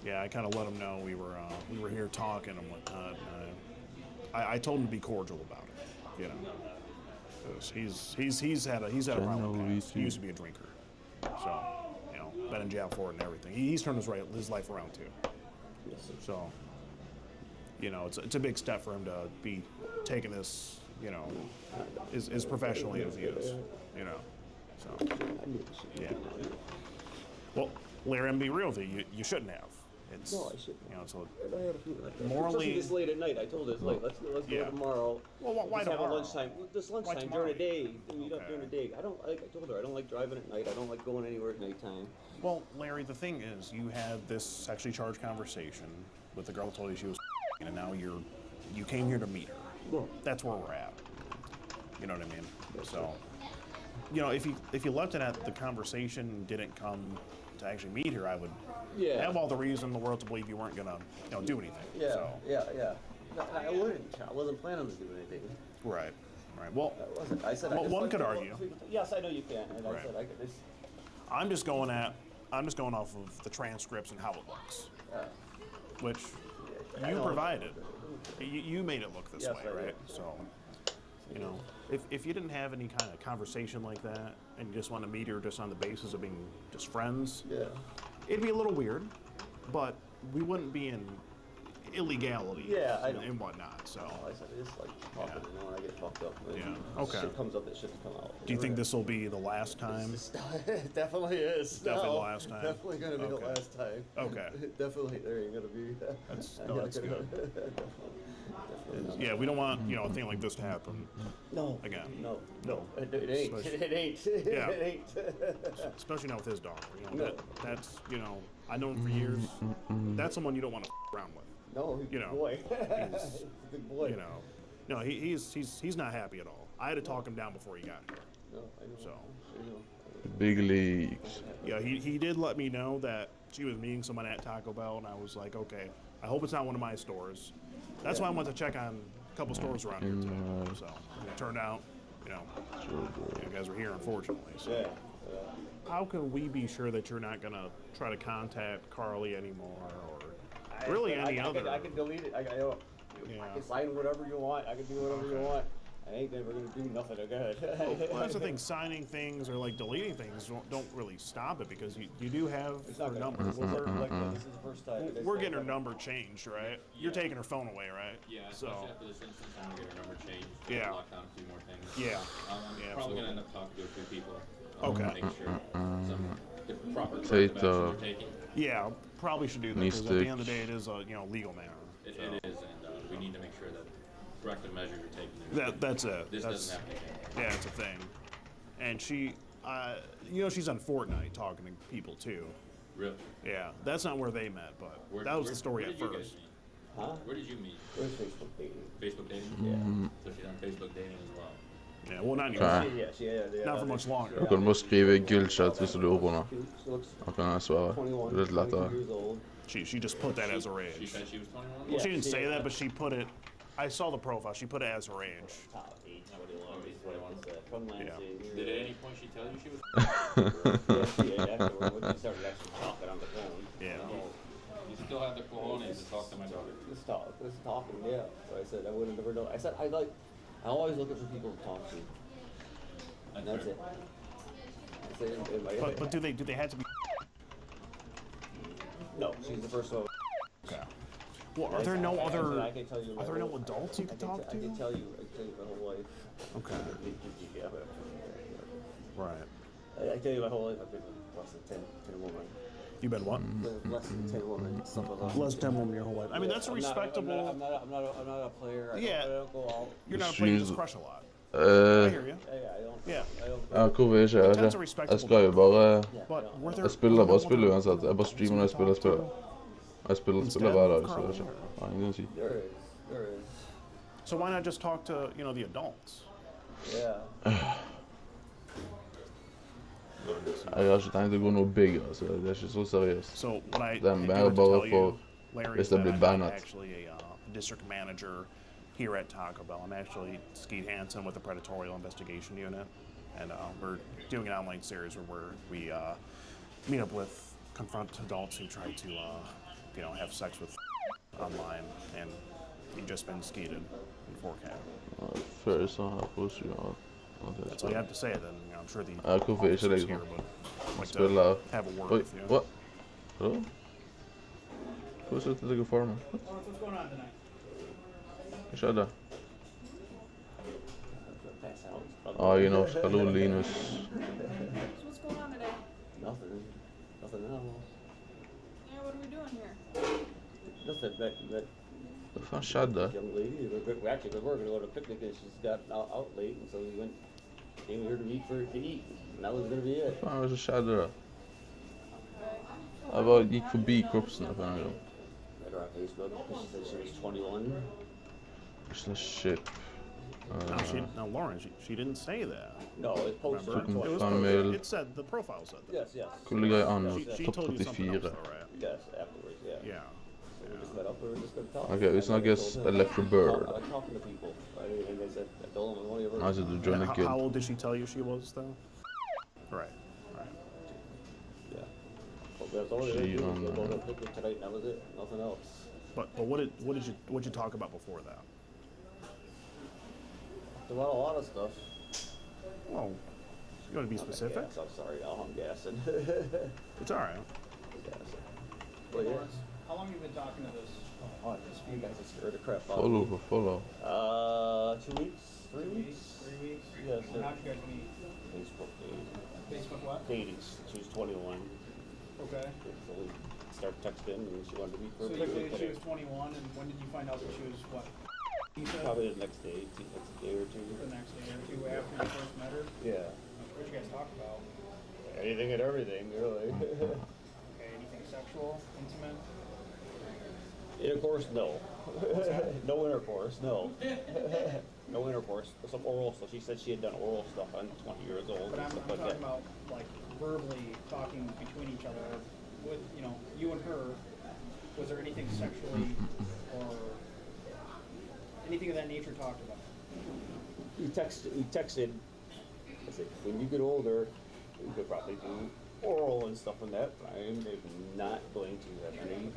Yeah. I kind of let him know we were here talking and whatnot. I told him to be cordial about it. You know, 'cause he's had a problem. He used to be a drinker, so you know, been in jail for it and everything. He's turned his life around too. Yes, sir. So, you know, it's a big step for him to be taking this, you know, as professionally as he is. You know, so yeah. Well, Larry, I'm be real with you. You shouldn't have. It's, no, I shouldn't. You know, so morally, this late at night. I told her it's late. Let's go tomorrow. Well, why tomorrow? tomorrow? Lunchtime. This lunchtime during the day. Meet up during the day. I told her I don't like driving at night. I don't like going anywhere at nighttime. Well, Larry, the thing is, you had this sexually charged conversation with the girl who told you she was, and now you came here to meet her. Well, that's where we're at. You know what I mean? So, you know, if you left it at the conversation didn't come to actually meet her, I would Yeah. have all the reason in the world to believe you weren't gonna, do anything. Yeah, So. yeah. No, I wouldn't. I wasn't planning to do anything. Right. Well, I said well, one could argue. Yes, I know you can, and Right. I said I could. I'm just going off of the transcripts and how it looks, which you provided. You made it look this way, right? So, if you didn't have any kind of conversation like that, and you just want to meet her just on the basis of being just friends, it'd be a little weird, but we wouldn't be in illegality and whatnot. So I said it's like talking, when I get fucked up. Okay. Shit comes up that shouldn't come out. Do you think this will be the last time? It definitely is. Definitely the last time. Definitely gonna be the last time. Okay. Definitely, there ain't gonna be. That's good. Yeah, we don't want a thing like this to happen. No. Again. No. It ain't. It ain't. Yeah. It ain't. Especially now with his daughter. That's I know him for years. That's someone you don't want to around with. No, he's a boy. He's a big boy. No, he's not happy at all. I had to talk him down before he got here. No, I know. So. Big leagues. Yeah, he did let me know that she was meeting someone at Taco Bell, and I was like, okay, I hope it's not one of my stores. That's why I went to check on a couple stores around here today. So it turned out, you guys were here, unfortunately. So. How can we be sure that you're not gonna try to contact Carly anymore, or really any other? I can delete it. I can sign whatever you want. I can do whatever you want. I ain't never gonna do nothing again. Well, that's the thing. Signing things or deleting things don't really stop it, because you do have her number. This is the first time. We're getting her number changed, right? You're taking her phone away, right? Yeah. So. After this instance, I'm gonna get her number changed. Yeah. Lock down a few more things. Yeah. I'm probably gonna end up talking to a few people. Okay. Make sure the proper corrective actions are taken. Yeah, probably should do that, because at the end of the day, it is a legal matter. It is, and we need to make sure that corrective measures are taken. That's it. This doesn't happen again. Yeah, it's a thing. And she, she's on Fortnite talking to people too. Really? Yeah, that's not where they met, but that was the story at first. Huh? Where did you meet? Where's Facebook dating? Facebook dating? Yeah. So she's on Facebook dating as well. Yeah, well, not anymore. Yeah. Not for much longer. Du kan bare skrive guildchat hvis du lurer på noe. Da kan jeg svare. Det er litt lettere. She just put that as her age. She said she was 21? Well, she didn't say that, but she put it. I saw the profile. She put it as her age. Yeah. Did at any point she tell you she was? Yeah, afterward, when she started actually talking on the phone. Yeah. You still have the cojones to talk to my daughter. Let's talking, yeah. So I said I would have never known. I said I always looking for people to talk to. And that's it. But do they have to be? No, she's the first one. Okay. Well, are there no other? I can tell you Are there no adults you can talk to? I can tell you my whole life. Okay. Right. I tell you my whole life. I've been with less than 10 women. You've been what? Less than 10 women. Stuff like that. Less than 10 women your whole life. I mean, that's a respectable. I'm not a player. I don't go out. You're not a player. You just crush a lot. I hear you. Yeah. Hvor vil jeg ikke? Jeg skal jo bare. Jeg spiller uansett. Jeg bare streamer når jeg spiller. Jeg spiller hver dag, så det er ikke. Jeg har ingenting å si. There is. So why not just talk to the adults? Yeah. Jeg har ikke tenkt å gå noe big, altså. Det er ikke så seriøst. So what I Det er mer bare for hvis det blir bannet. Actually a district manager here at Taco Bell. I'm actually Skeet Hansen with the Predatorial Investigation Unit, and we're doing an online series where we meet up with, confront adults who try to, have sex with online, and you've just been skeeted in 4K. Før så har jeg påstått That's all you have to say, then. I'm sure the hvorfor ikke officers det here sånn? would like Spiller. to have a word Oi, with you. hva? Hallo? Hvor slutter det å for meg? What's going on tonight? Hva skjedde? Hallo Linus. What's going on today? Nothing else. Yeah, what are we doing here? Just that Hva faen skjedde? young lady. We actually were going to go to a picnic, and she's got out late, and so we came here to eat, and that was going to be it. Hva faen var det som skjedde da? Jeg bare gikk forbi korpsene på en gang. Met her on Facebook, she said she was 21. Sånn shit. Now, Lauren, she didn't say that. No, it posted. It said the profile said that. Yes. Skulle ligga an She topp told you something else 34. though, right? Yes, afterwards, yeah. Yeah. We just met up, we were just gonna talk. Okay, vi snakkes Electro Bird. I'm talking to people. And they said, I told them one of your Alltså, du joinade How old did she tell you she was though? Right. Yeah. But that's all She did. on, We go to a picnic tonight, and that was it. Nothing else. But what'd you talk about before that? About a lot of stuff. Oh, you want to be specific? Gas, I'm sorry, now I'm gassing. It's all right. Well, yeah. How long have you been talking to this? Oh, you guys are scared the crap out of me. Follow. 2 weeks, 3 weeks. 3 weeks? Yes. And how'd you guys meet? Facebook page. Facebook what? Katie's. She was 21. Okay. So we started texting, and she wanted to meet for So a you meeting. said she was 21, and when did you find out that she was what? Probably the next day or two. The next day or two after you first met her? Yeah. What did you guys talk about? Anything and everything, really. Okay, anything sexual, intimate? Intercourse, no. What's that? No intercourse, no. No intercourse. Some oral stuff. She said she had done oral stuff. I'm 20 years old But and I'm stuff like talking that. about like verbally talking between each other with, you and her. Was there anything sexually or anything of that nature talked about? We texted. I said, when you get older, you could probably do oral and stuff like that. But I am not going to have any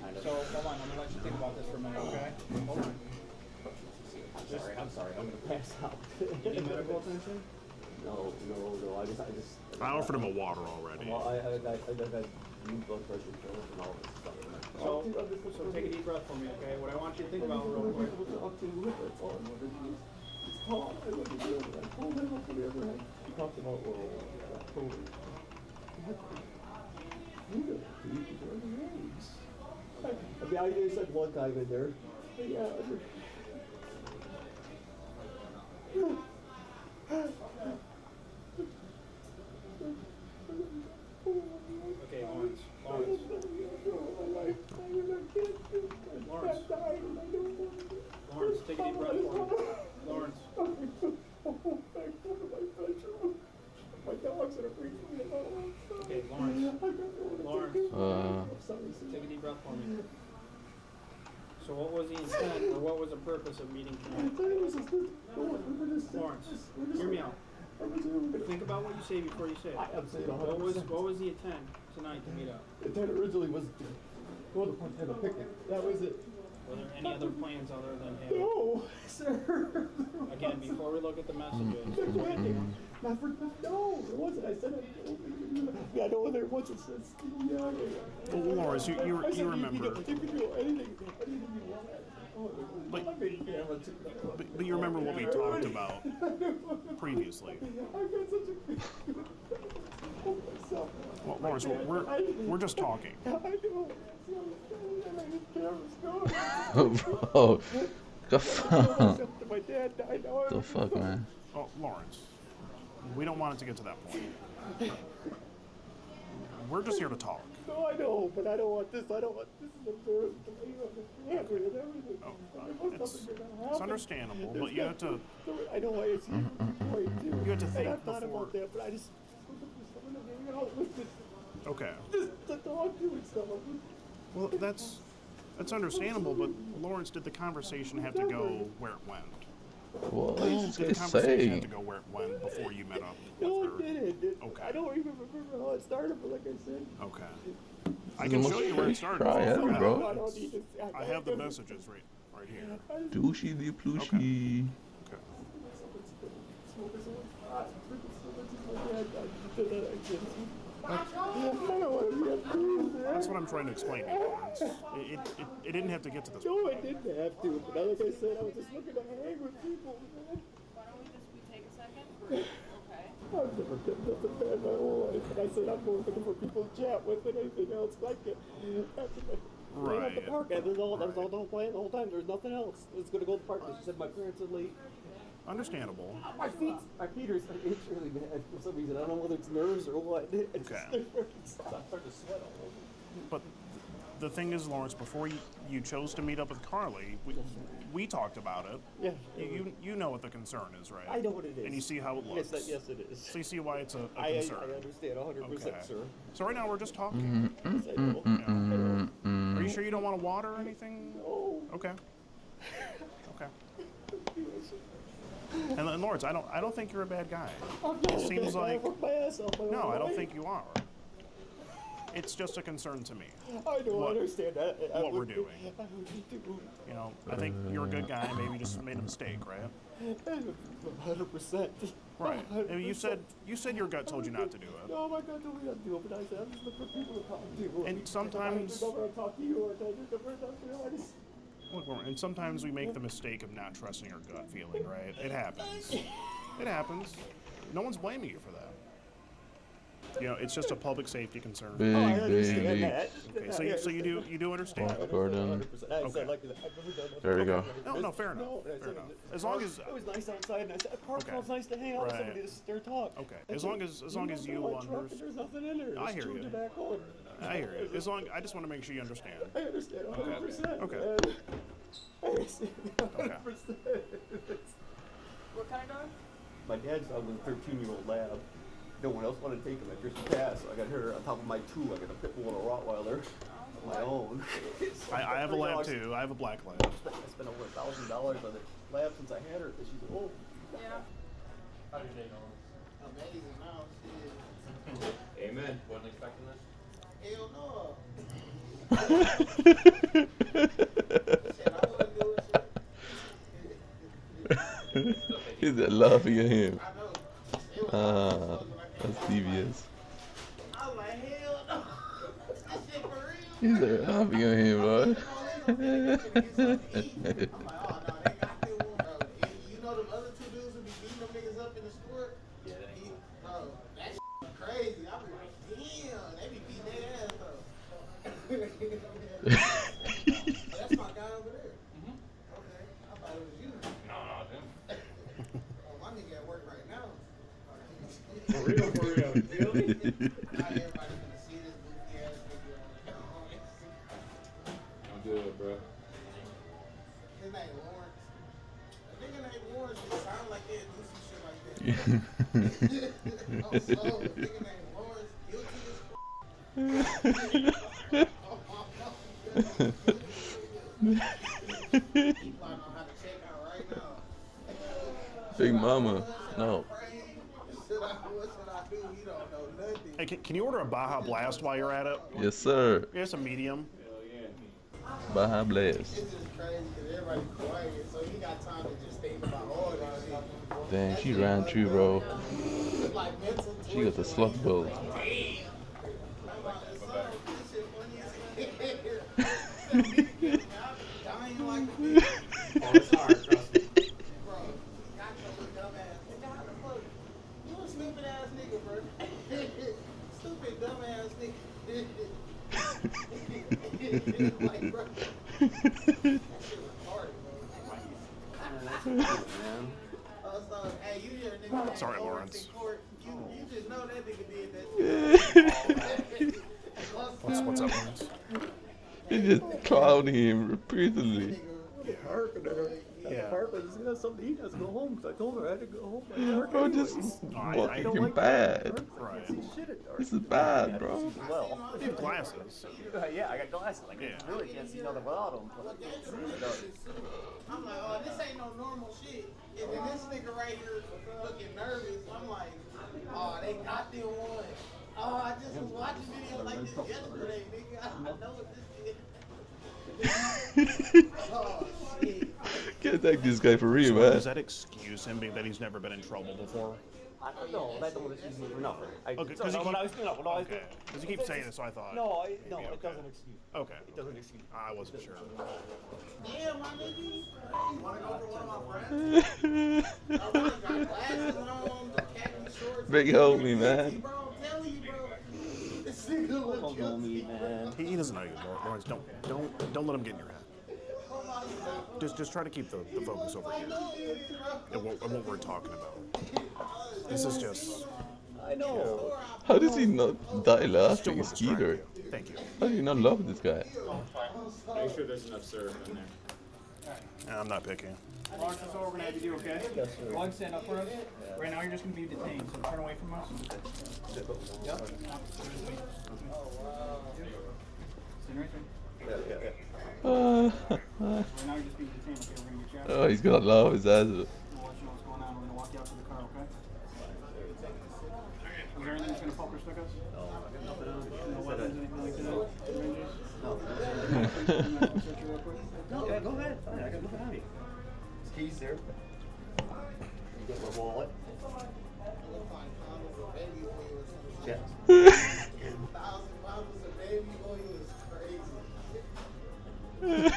kind of. So hold on, I'm gonna let you think about this for a minute, okay? Hold on. I'm sorry, I'm gonna pass out. You need medical attention? No. I just. I offered him a water already. Well, I got new blood pressure pills and all this stuff. So take a deep breath for me, okay? What I want you to think about real quick. He talked about oral. I told him. I mean, I just said one time in there. But yeah. Okay, Lawrence, take a deep breath for me. Lawrence. My dog's gonna freak me out. Okay, Lawrence, take a deep breath for me. So what was the intent, or what was the purpose of meeting tonight? Lawrence, hear me out. Think about what you say before you say it. What was the intent tonight to meet up? The intent originally was to go to the have a picnic. That was it. Were there any other plans other than him? No, sir. Again, before we look at the messages. No, it wasn't. I said I know there was. It says, yeah. Well, Lawrence, you remember. You can do anything you want. But you remember what we talked about previously. Well, Lawrence, we're just talking. Bro, vad fan? The fuck, man? Oh, Lawrence, we don't want it to get to that point. We're just here to talk. No, I know, but I don't want this. I don't want this. It's understandable, but you have to. I know why it's you have to think I thought before. about that, but I just. Okay. The dog doing stuff. Well, that's understandable, but Lawrence, did the conversation have to go where it went? What Did is the he conversation have to saying? go where it went before you met up No, with her? it didn't. Okay. I don't even remember how it started, but like I said. Okay. I can show you where it started. Try it, bro. I don't need to. I have the messages right here. Douchey the plushy. Okay. That's what I'm trying to explain to you, Lawrence. It didn't have to get to this No, I didn't have to, but like I said, I was just looking to hang with people. Why don't we take a second? Okay. I've never done nothing bad in my whole life, and I said I'm more looking for people to chat with than anything else like it. Right. At the park, that was all the whole plan the whole time. There's nothing else. I was gonna go to the park. She said my parents are late. Understandable. My feet are starting to itch really bad for some reason. I don't know whether it's nerves or what. It's Okay. I'm starting to sweat all over. But the thing is, Lawrence, before you chose to meet up with Carly, we talked about it. Yeah. You know what the concern is, right? I know what it is. And you see how it looks. Yes, it is. So you see why it's a I concern. I understand 100%, sir. So right now we're just talking. Yes, I know. Are you sure you don't want water or anything? No. Okay. Okay. And Lawrence, I don't think you're a bad guy. It seems like I work my ass off. no, I don't think you are. It's just a concern to me. I know, I understand that. What we're doing. I really do. You know, I think you're a good guy. Maybe you just made a mistake, right? 100%. Right. I mean, you said your gut told you not to do it. No, my God told me not to do it, but I said I'm just looking for people to talk to. And sometimes. I never talk to you or I never talk to you. I just. Look, and sometimes we make the mistake of not trusting our gut feeling, right? It happens. It happens. No one's blaming you for that. You know, it's just a public safety concern. Big baby. Okay, so you do understand. Gordon. Okay. There you go. No, fair enough. Fair enough. As long as it was nice outside, and I said, "Park was nice to hang out with somebody to sit there and talk." Okay. As long as you understand. There's nothing in there. I hear you. I hear you. I just want to make sure you understand. I understand 100%. Okay. I understand 100%. What kind of dog? My dad's dog was a 13-year-old lab. No one else wanted to take him after she passed, so I got her on top of my two. I got a pit bull and a Rottweiler of my own. I have a lab too. I have a black lab. I spent over $1,000 on the lab since I had her because she's old. Yeah. How did they know? I'm Eddie's now. Shit. Amen. Wasn't expecting this. Hell no. He's laughing at him. Ah, that's devious. I was like, hell no. That shit for real. He's laughing at him, bro. I'm like, oh no, they got them You know them other two dudes who be beating them niggas up in the store? Yeah. Bro, that shit crazy. I be like, damn, they be beating their ass though. That's my guy over there. Okay, I thought it was you. No, him. Oh, my nigga at work right now. For real, for real. Really? Not everybody gonna see this goofy ass nigga. Don't do it, bro. His name Lawrence. A nigga named Lawrence just sound like they do some shit like that. Oh, so a nigga named Lawrence guilty as Big Mama. No. Hey, can you order a Baja Blast while you're at it? Yes, sir. Yes, a medium. Baja Blast. It's just crazy because everybody quiet, so he got time to just think about all this shit. Dang, she ran through, bro. She got the slut build. Sorry, Lawrence. You just know that nigga did that. What's up, Lawrence? He just clowning him repeatedly. Yeah. Apartment, that's something he has to go home because I told her I had to go home. Bro, this is fucking bad. Right. This is bad, bro. Well, you have glasses. Yeah, I got glasses. Like, I really can't see nothing without them. I'm like, oh, this ain't no normal shit. And then this nigga right here looking nervous. I'm like, oh, they got them one. Oh, I just was watching videos like this yesterday, nigga. I know what this is. Oh, shit. Can't take this guy for real, man. Does that excuse him being that he's never been in trouble before? I don't know. That don't excuse me for nothing. Okay, because you keep saying this, so I thought. No, it doesn't excuse. Okay. It doesn't excuse. I wasn't sure. Damn, my nigga. You wanna go for one of my friends? I wanna got glasses on, the khaki shorts. Big homie, man. Bro, I'm telling you, bro. This nigga look guilty, man. He doesn't know you, Lawrence. Don't let him get in your head. Just try to keep the focus over here. And what we're talking about. This is just. I know. How does he not die laughing, Skeeter? Thank you. How do you not love this guy? Make sure there's enough syrup in there. I'm not picky. Lawrence, that's all we're going to have you do, okay? Yes, sir. Go ahead and stand up for us. Right now, you're just going to be detained, so turn away from us. Yep. Stand right there. Yeah. Right now, you're just being detained, okay? We're going to get you out. Oh, he's got love his ass. We'll let you know what's going on. We're going to walk you out to the car, okay? Is there anything that's going to poke or stick us? No weapons, anything like that? Syringes? No. No, yeah, go ahead. Fine, I got nothing on you. His keys there. You got my wallet. Check.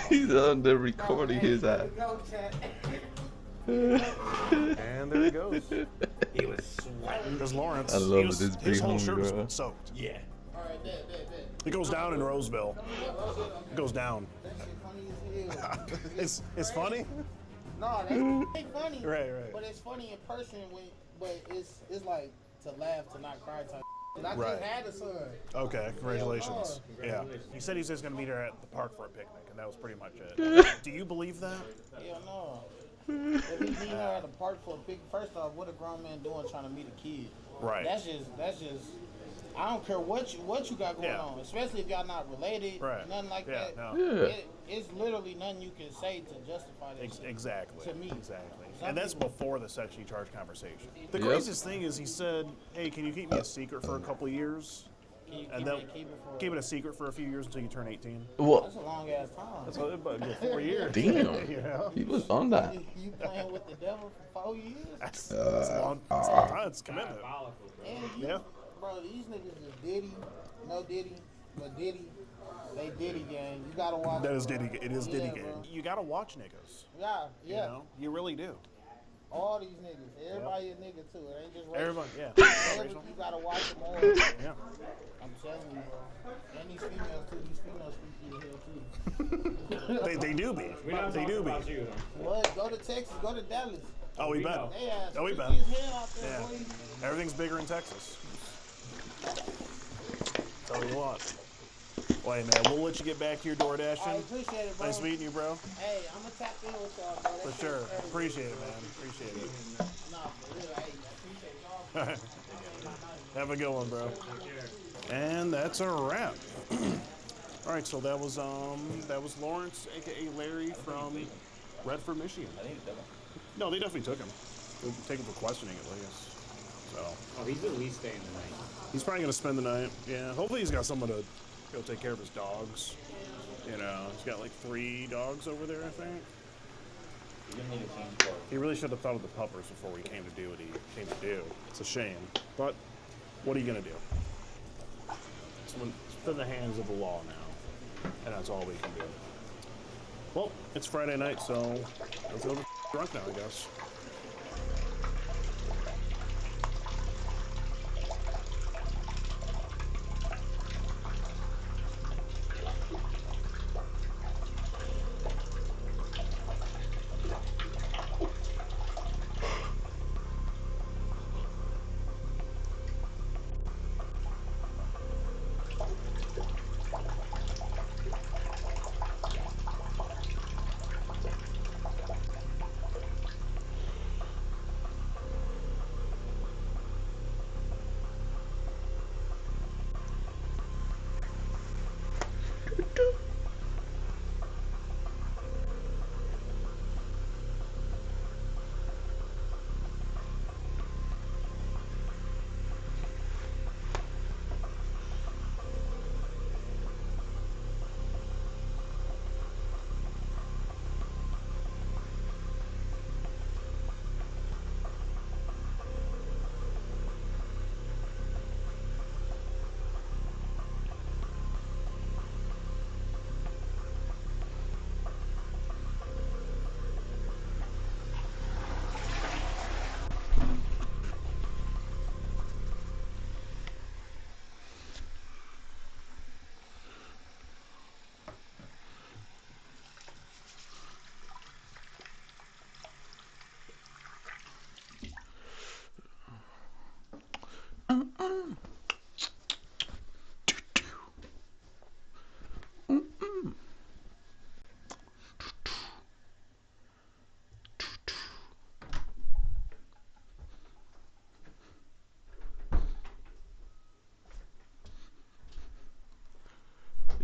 He's on there recording his ass. And there he goes. He was sweating. There's Lawrence. I love this big his whole shirt homie, bro. was soaked. Yeah. It goes down in Roseville. It goes down. It's funny? No, that's funny. Right. But it's funny in person but it's like to laugh, to not cry type. And I Right. just had a son. Okay, congratulations. Yeah. He said he's just going to meet her at the park for a picnic, and that was pretty much it. Do you believe that? Hell no. If he meet her at the park for a picnic, first off, what a grown man doing trying to meet a kid? Right. That's just. I don't care what you got going on, especially if y'all not related, nothing like that. No. It's literally nothing you can say to justify that. Exactly. To me. Exactly. And that's before the sexually charged conversation. The craziest thing is he said, hey, can you keep me a secret for a couple of years? And then keep it a secret for a few years until you turn 18. What? That's a long ass time. That's what, but 4 years. Damn. You know? He was on that. You playing with the devil for 4 years? That's a long time. It's commitment. And bro, these niggas is Diddy, no Diddy, but Diddy. They Diddy gang. You gotta watch. That is Diddy. It is Diddy gang. Bro. You gotta watch niggas. Yeah. You know? You really do. All these niggas. Everybody a nigga too. It ain't just racial. Everybody, yeah. You gotta watch them all. Yeah. I'm telling you, bro. And these females too. These females freaky as hell too. They do be. They do be. What? Go to Texas. Go to Dallas. Oh, we bet. Oh, we bet. Yeah. Everything's bigger in Texas. Tell you what. Well, hey, man, we'll let you get back to your door dashing. I appreciate it, bro. Nice meeting you, bro. Hey, I'm gonna tap in with y'all, bro. For sure. Appreciate it, man. Appreciate it. Nah, for real. Hey, I appreciate y'all. Have a good one, bro. And that's a wrap. All right, so that was Lawrence, aka Larry from Redford, Michigan. No, they definitely took him. They take him for questioning at least. So. Oh, he's at least staying the night. He's probably gonna spend the night. Yeah. Hopefully he's got someone to go take care of his dogs. You know, he's got like 3 dogs over there, I think. He really should have thought of the puppers before he came to do what he came to do. It's a shame, but what are you gonna do? It's in the hands of the law now, and that's all we can do. Well, it's Friday night, so let's go drunk now, I guess.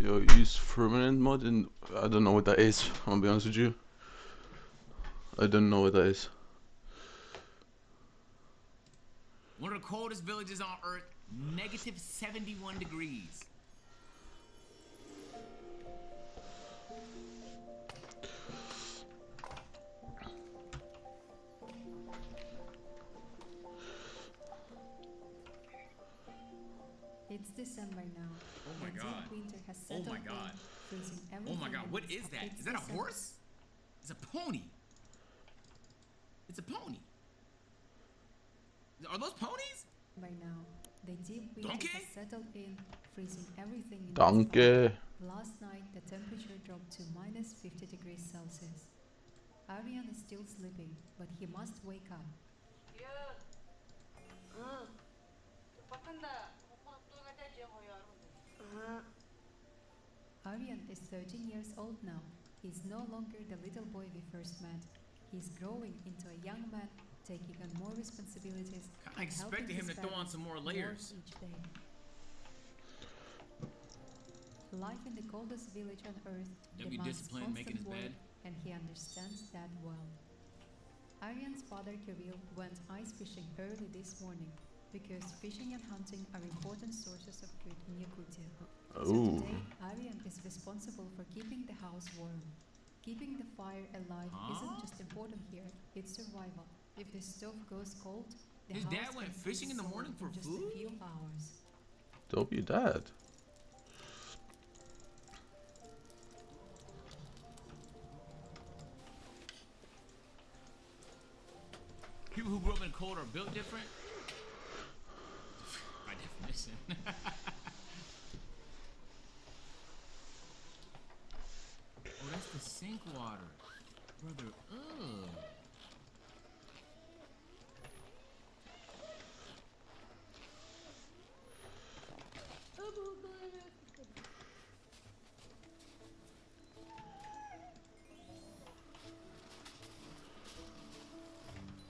Yo, use permanent mod in... I don't know what that is, I'm gonna be honest with you. I don't know what that is. One of the coldest villages on Earth, negative 71 degrees. It's December now. Oh my god. Winter has Oh my settled god. in, freezing Oh my everything god, in what its- is that? it's Is that a December. horse? It's a pony. It's a pony. Are those ponies? By now, the deep winter Donkey? has settled in, freezing everything in its Donkey. path. Last night, the temperature dropped to minus 50 degrees Celsius. Arian is still sleeping, but he must wake up. Arian is 13 years old now. He's no longer the little boy we first met. He's growing into a young man, taking on more responsibilities. I expected him to throw on some more layers. Each day. Life in the coldest village on Earth Gotta be demands disciplined, making his constant bed. work, and he understands that well. Arian's father Kirill went ice fishing early this morning because fishing and hunting are important sources of food in Yakutia. So Ooh. today, Arian is responsible for keeping the house warm. Keeping the fire alive isn't just important here, it's survival. If the stove goes cold, the His house dad went can fishing in the freeze morning for solid in just food? a few hours. Dope your dad. People who grew up in cold are built different. By definition. Oh, that's the sink water. Brother, ugh.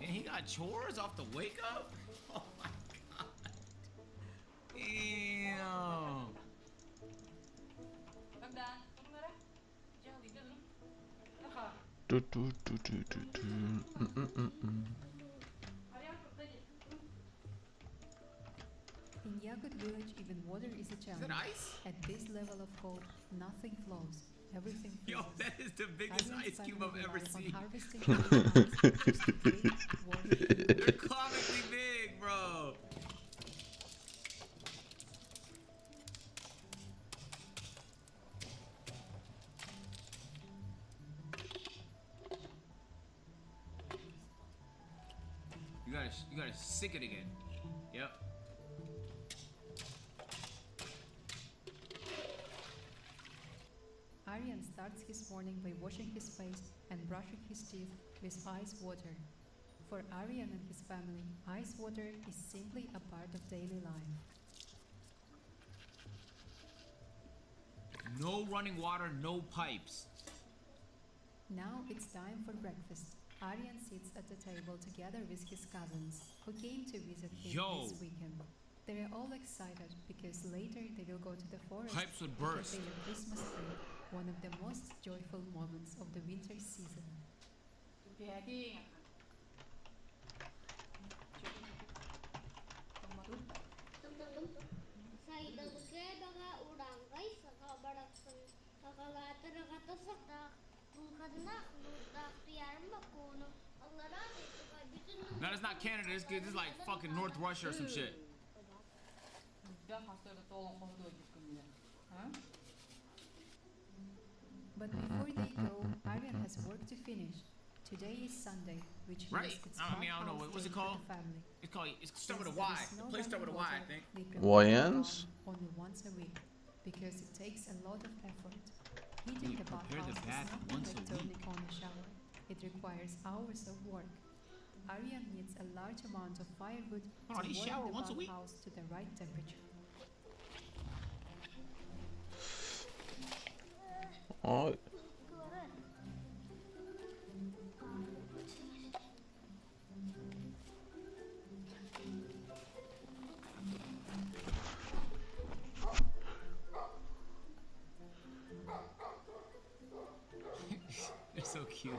And he got chores off the wake up? Oh my god. Damn. Do, do, do, do, do, do. In Yakut village, even water is a challenge. ice? At this level of cold, nothing flows. Everything Yo, freezes. that is the biggest Arian's ice cube family I've ever relies on seen. harvesting the ice just to drink, water, and They're comically big, bro. You gotta sick it again. Yep. Arian starts his morning by washing his face and brushing his teeth with ice water. For Arian and his family, ice water is simply a part of daily life. No running water, no pipes. Now it's time for breakfast. Arian sits at the table together with his cousins, who came to visit him Yo. this weekend. They are all excited because later they will go to the forest Pipes would to burst. prepare a Christmas tree, one of the most joyful moments of the winter season. No, it's not Canada. This is like fucking North Russia or some shit. But before they go, Arian has work to finish. Today is Sunday, which Right? means it's I mean, I don't know. farmhouse What's it day for called? the family. It's called. It's start with a Since Y. there is The no place start with a Y, I running think. water, they prepare YNs? the farm only once a week because it takes a lot of effort. Heating We the prepare the bathhouse bath is once not a like turning on a shower. It requires hours of work. Arian needs a large amount of firewood Hold on, to he shower warm the once a week? bathhouse to the right temperature. Alright. They're so cute.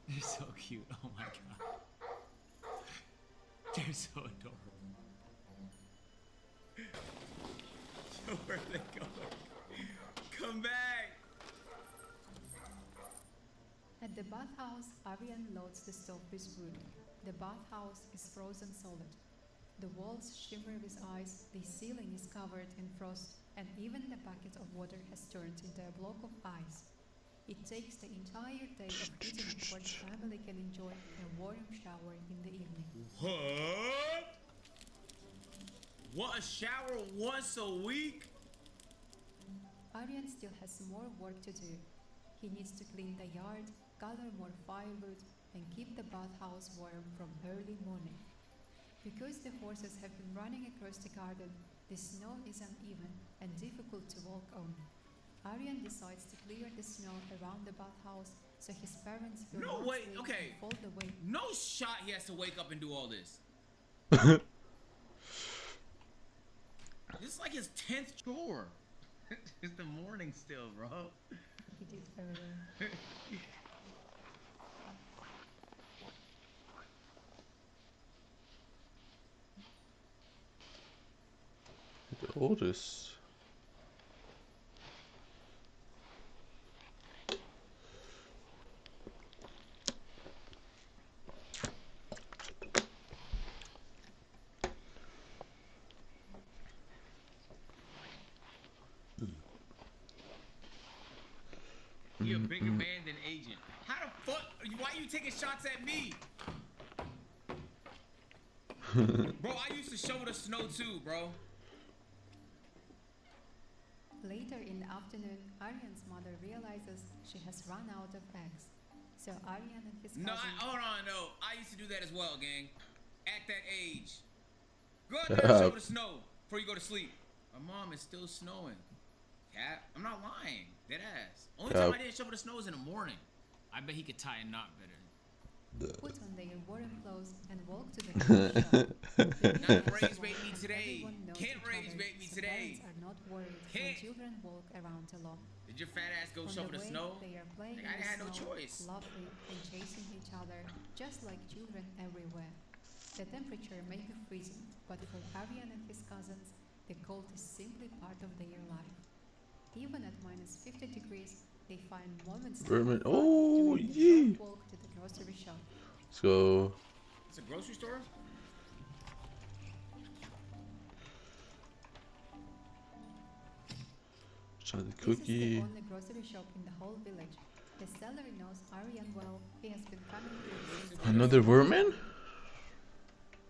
They're so cute. Oh my god. They're so adorable. Yo, where are they going? Come back! At the bathhouse, Arian loads the stove with wood. The bathhouse is frozen solid. The walls shimmer with ice, the ceiling is covered in frost, and even the bucket of water has turned into a block of ice. It takes the entire day of heating before the family can enjoy a warm shower in the evening. What? What, a shower once a week? Arian still has more work to do. He needs to clean the yard, gather more firewood, and keep the bathhouse warm from early morning. Because the horses have been running across the garden, the snow is uneven and difficult to walk on. Arian decides to clear the snow around the bathhouse so his parents will No, not wait, sleep okay. and fold away. No shot he has to wake up and do all this. This is like his 10th chore. It's the morning still, bro. He did earlier. All this. You're a bigger man than Agent. How the fuck? Why are you taking shots at me? Bro, I used to shovel the snow too, bro. Later in the afternoon, Arian's mother realizes she has run out of eggs. So Arian and his cousin... No, hold on, no. I used to do that as well, gang. At that age. Go out there and shovel the snow before you go to sleep. My mom, is still snowing. Cat, I'm not lying. Dead ass. Only time I didn't shovel the snow was in the morning. I bet he could tie a knot better. Put on their warm clothes and walk to the shop. Not rage bait me today. Can't rage bait me today. Parents are not worried when children walk around alone. Did your fat ass go On shovel the the way, snow? they are playing I in had the no snow, choice. laughing and chasing each other, just like children everywhere. The temperature may be freezing, but for Arian and his cousins, the cold is simply part of their life. Even at minus 50 degrees, they find moments Vermin. Oh, yeah. walk to the grocery shop. Let's go. It's a grocery store? Try the This is cookie. the only grocery shop in the whole village. The seller knows Arian well. He has been coming here since... Another vermin?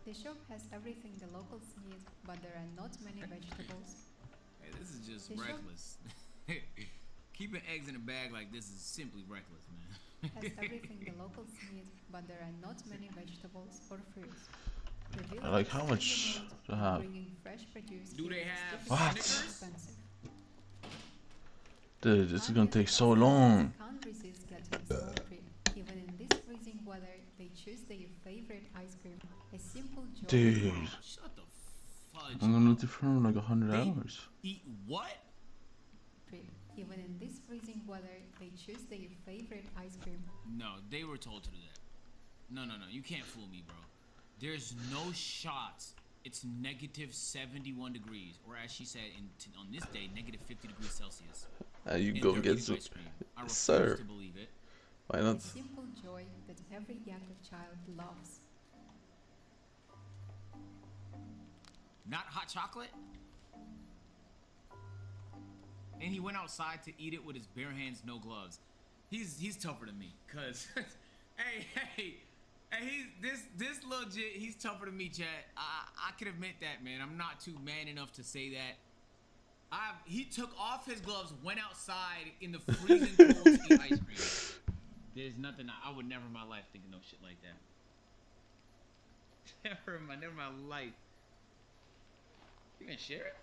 The shop has everything the locals need, but there are not many vegetables. Hey, this is just The shop- reckless. Keeping eggs in a bag like this is simply reckless, man. Has everything the locals need, but there are not many vegetables or fruits. The village I like is how on much the to road, have. bringing fresh produce Do here they is have difficult What? and expensive. Dude, this is gonna take so long. Can't resist getting a small treat. Even in this freezing weather, they choose their favorite ice cream. A simple joy. Dude. Shut the fudge. I'm gonna do for like 100 hours. Eat what? Treat. Even in this freezing weather, they choose their favorite ice cream. No, they were told to do that. No, you can't fool me, bro. There's no shots. It's negative 71 degrees, or as she said, on this day, negative 50 degrees Celsius. You And go they're get eating some. ice cream. I Yes, refuse sir. to believe it. Why A not? simple joy that every younger child loves. Not hot chocolate? And he went outside to eat it with his bare hands, no gloves. He's tougher than me, cause hey, this legit, he's tougher than me, Chad. I can admit that, man. I'm not too man enough to say that. He took off his gloves, went outside in the freezing cold to eat ice cream. There's nothing I would never in my life think of no shit like that. Never in my life. You gonna share it?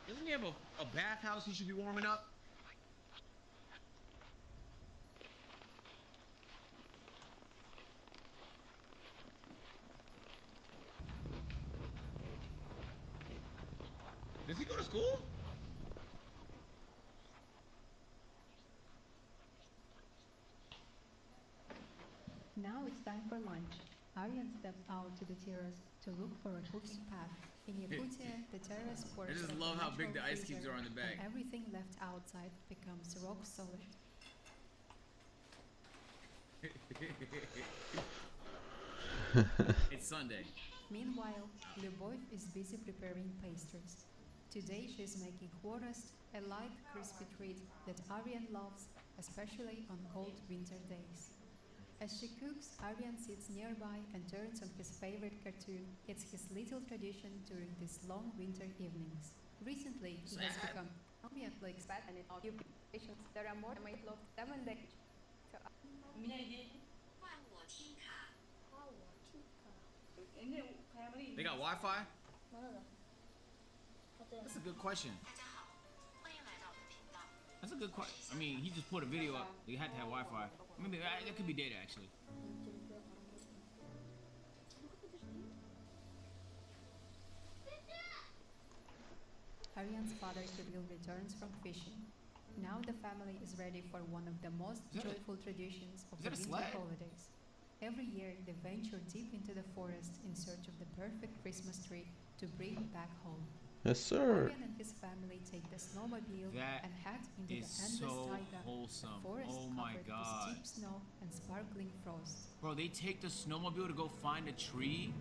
Doesn't he have a bathhouse he should be warming up? Does he go to school? Now it's time for lunch. Aryan steps out to the terrace to look for a cooking path. In Yakutia, the terrace I just love how big the ice cubes are on the back. And everything left outside becomes rock solid. It's Sunday. Meanwhile, Lyubov is busy preparing pastries. Today she's making chworost, a light, crispy treat that Aryan loves, especially on cold winter days. As she cooks, Aryan sits nearby and turns on his favorite cartoon. It's his little tradition during these long winter evenings. Recently, he has become obviously expert in occupations that are more than my love 7 days. They got Wi-Fi? That's a good question. That's a good question. I mean, he just put a video up. They had to have Wi-Fi. Maybe that could be data, actually. Aryan's father Kirill returns from fishing. Now the family is ready for one of the most joyful traditions of the winter holidays. Every year, they venture deep into the forest in search of the perfect Christmas tree to bring back home. Yes, sir. Aryan and his family take the snowmobile and head into the endless taiga, wholesome. a forest Oh my covered God. with steep snow and sparkling frost. Bro, they take the snowmobile to go find a tree?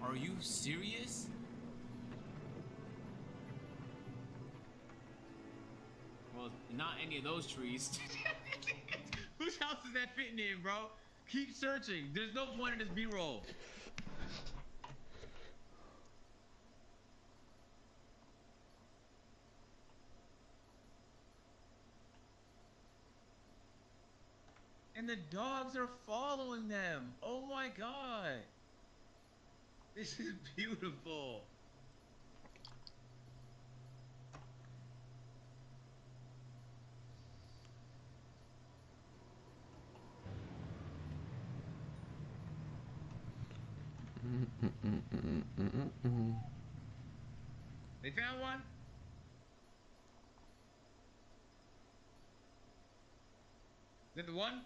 Are you serious? Well, not any of those trees. Whose house is that fitting in, bro? Keep searching. There's no point in this B-roll. And the dogs are following them. Oh my God. This is beautiful. They found one? Is that the one?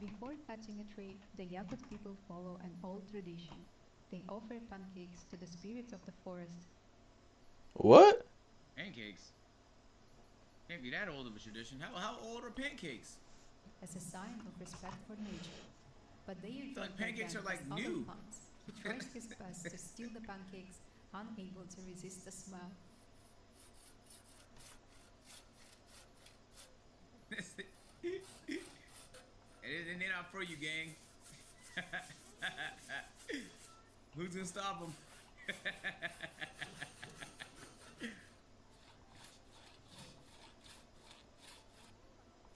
Before touching a tree, the Yakut people follow an old tradition. They offer pancakes to the spirits of the forest. What? Pancakes? Can't be that old of a tradition. How old are pancakes? As a sign of respect for nature. But they are like pancakes are like new. He tries his best to steal the pancakes, unable to resist the smell. They're not for you, gang. Who's gonna stop them?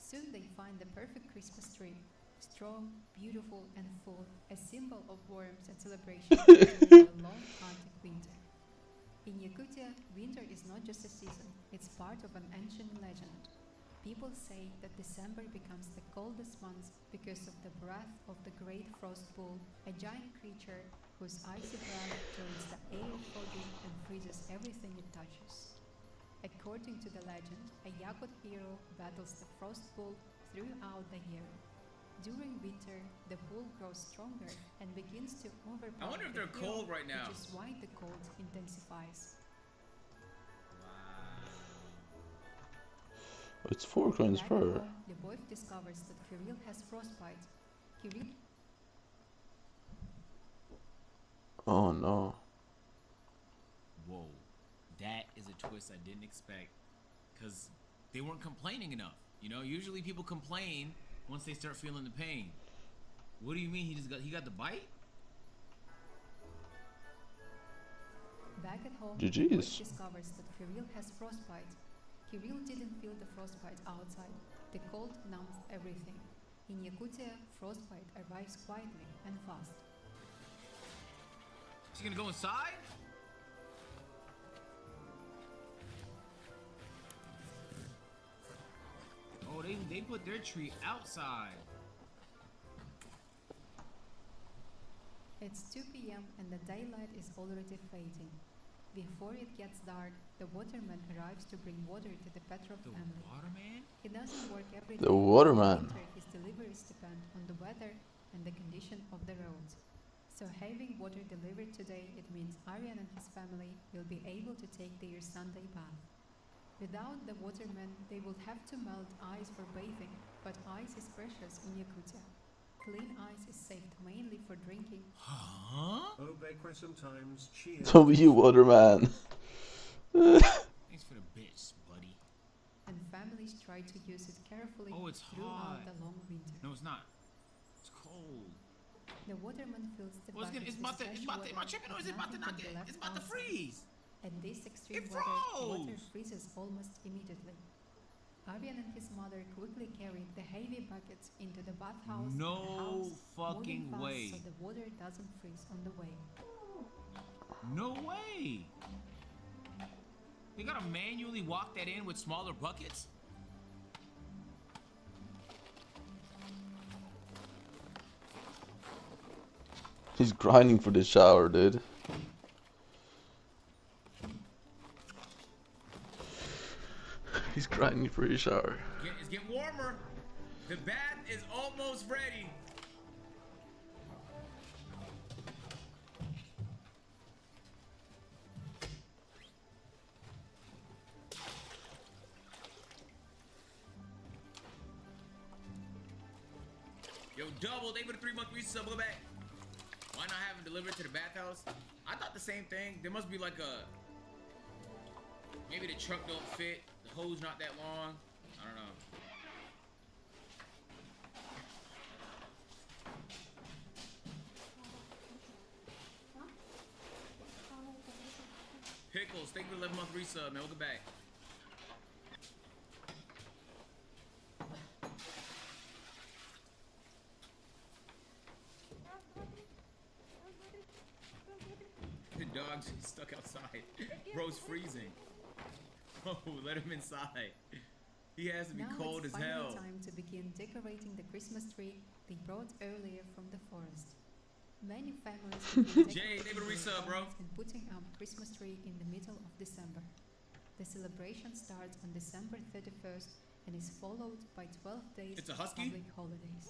Soon they find the perfect Christmas tree. Strong, beautiful, and full, a symbol of warmth and celebration during the long Arctic winter. In Yakutia, winter is not just a season, it's part of an ancient legend. People say that December becomes the coldest month because of the breath of the great frost bull, a giant creature whose icy breath turns the air foggy and freezes everything it touches. According to the legend, a Yakut hero battles the frost bull throughout the year. During winter, the bull grows stronger and begins to overpower I wonder if the they're hero, cold right now. which is why the cold intensifies. It's 4 coins Back per. at home, the boy discovers that Kirill has frostbite. Kirill Oh no. Whoa, that is a twist I didn't expect, because they weren't complaining enough. You know, usually people complain once they start feeling the pain. What do you mean he got the bite? Back at home, GG's. the boy discovers that Kirill has frostbite. Kirill didn't feel the frostbite outside. The cold numbs everything. In Yakutia, frostbite arrives quietly and fast. Is he gonna go inside? they put their tree outside. It's 2 p.m. and the daylight is already fading. Before it gets dark, the waterman arrives to bring water to the Petrov family. The waterman? He doesn't work every day. The waterman. In winter, his deliveries depend on the weather and the condition of the roads. So having water delivered today, it means Aryan and his family will be able to take their Sunday bath. Without the waterman, they will have to melt ice for bathing, but ice is precious in Yakutia. Clean ice is saved mainly for drinking. Huh? Sometimes W waterman. Thanks for the bits, buddy. And families try to use it carefully hot. throughout the long winter. No, it's not. It's cold. The waterman fills the Well, buckets it's about to, with it's fresh about to, am I water tripping or is and it about to not nothing can get, be left it's about to outside. freeze. And this extreme It weather, water froze. freezes almost immediately. Aryan and his mother quickly carried the heavy buckets into the bathhouse. No and the house, fucking moving fast way. So the water doesn't freeze on the way. No way. They gotta manually walk that in with smaller buckets? He's grinding for this shower, dude. He's grinding for his shower. It's getting warmer. The bath is almost ready. Yo, double, they put a 3-month resub, go back. Why not have them delivered to the bathhouse? I thought the same thing. There must be like a, maybe the truck don't fit, the hose not that long. I don't know. Pickles, thank you for the 11-month resub, man. Welcome back. The dog's stuck outside. Bro's freezing. Oh, let him inside. He has to be Now cold as it's finally hell. time to begin decorating the Christmas tree they brought earlier from the forest. Many families begin Jay, they would decorating their resub, bro. homes and putting up Christmas tree in the middle of December. The celebration starts on December 31st and is followed by 12 days It's a of husky? public holidays.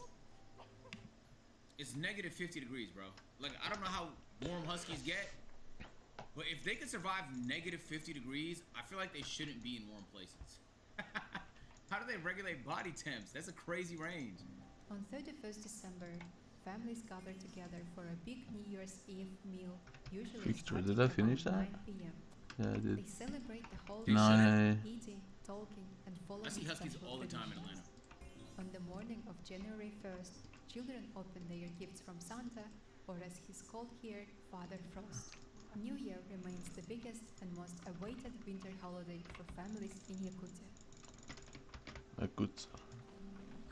It's negative 50 degrees, bro. Like, I don't know how warm huskies get, but if they can survive negative 50 degrees, I feel like they shouldn't be in warm places. How do they regulate body temps? That's a crazy range. On 31st December, families gather together for a big New Year's Eve meal, usually Victor, starting did I around finish that? 9 p.m. Yeah, I did. They celebrate the whole No, day, yeah. eating, talking, and following I see huskies special all the time in traditions. Atlanta. On the morning of January 1st, children open their gifts from Santa, or as he's called here, Father Frost. New Year remains the biggest and most awaited winter holiday for families in Yakutia. Good.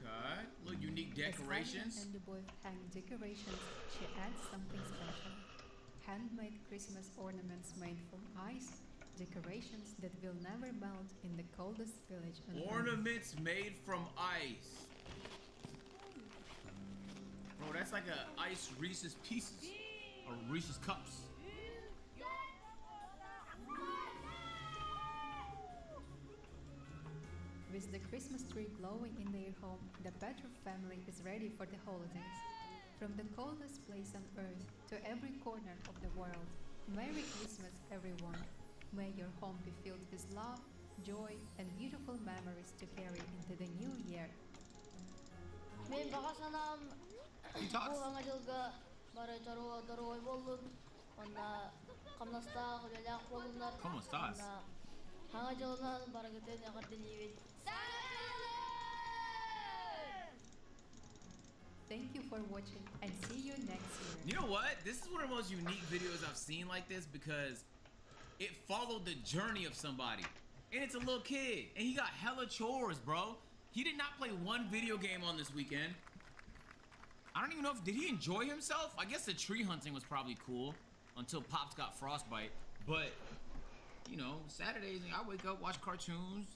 Okay, little unique As Aryan decorations. and the boy hang decorations, she adds something special. Handmade Christmas ornaments made from ice, decorations that will never melt in the coldest village on Earth. Ornaments made from ice. Bro, that's like a ice Reese's Pieces or Reese's Cups. With the Christmas tree glowing in their home, the Petrov family is ready for the holidays. From the coldest place on earth to every corner of the world, Merry Christmas, everyone. May your home be filled with love, joy, and beautiful memories to carry into the new year. Men baka sanam buang ajalga bara charo daroy bollun onna kamnasta kulelak bollunlar ¿Cómo estás? onna hanga jalnan bara geten yakar delivid. Thank you for watching and see you next year. You know what? This is one of the most unique videos I've seen like this because it followed the journey of somebody. And it's a little kid. And he got hella chores, bro. He did not play one video game on this weekend. I don't even know if, did he enjoy himself? I guess the tree hunting was probably cool until Pops got frostbite. But, you know, Saturdays, I wake up, watch cartoons.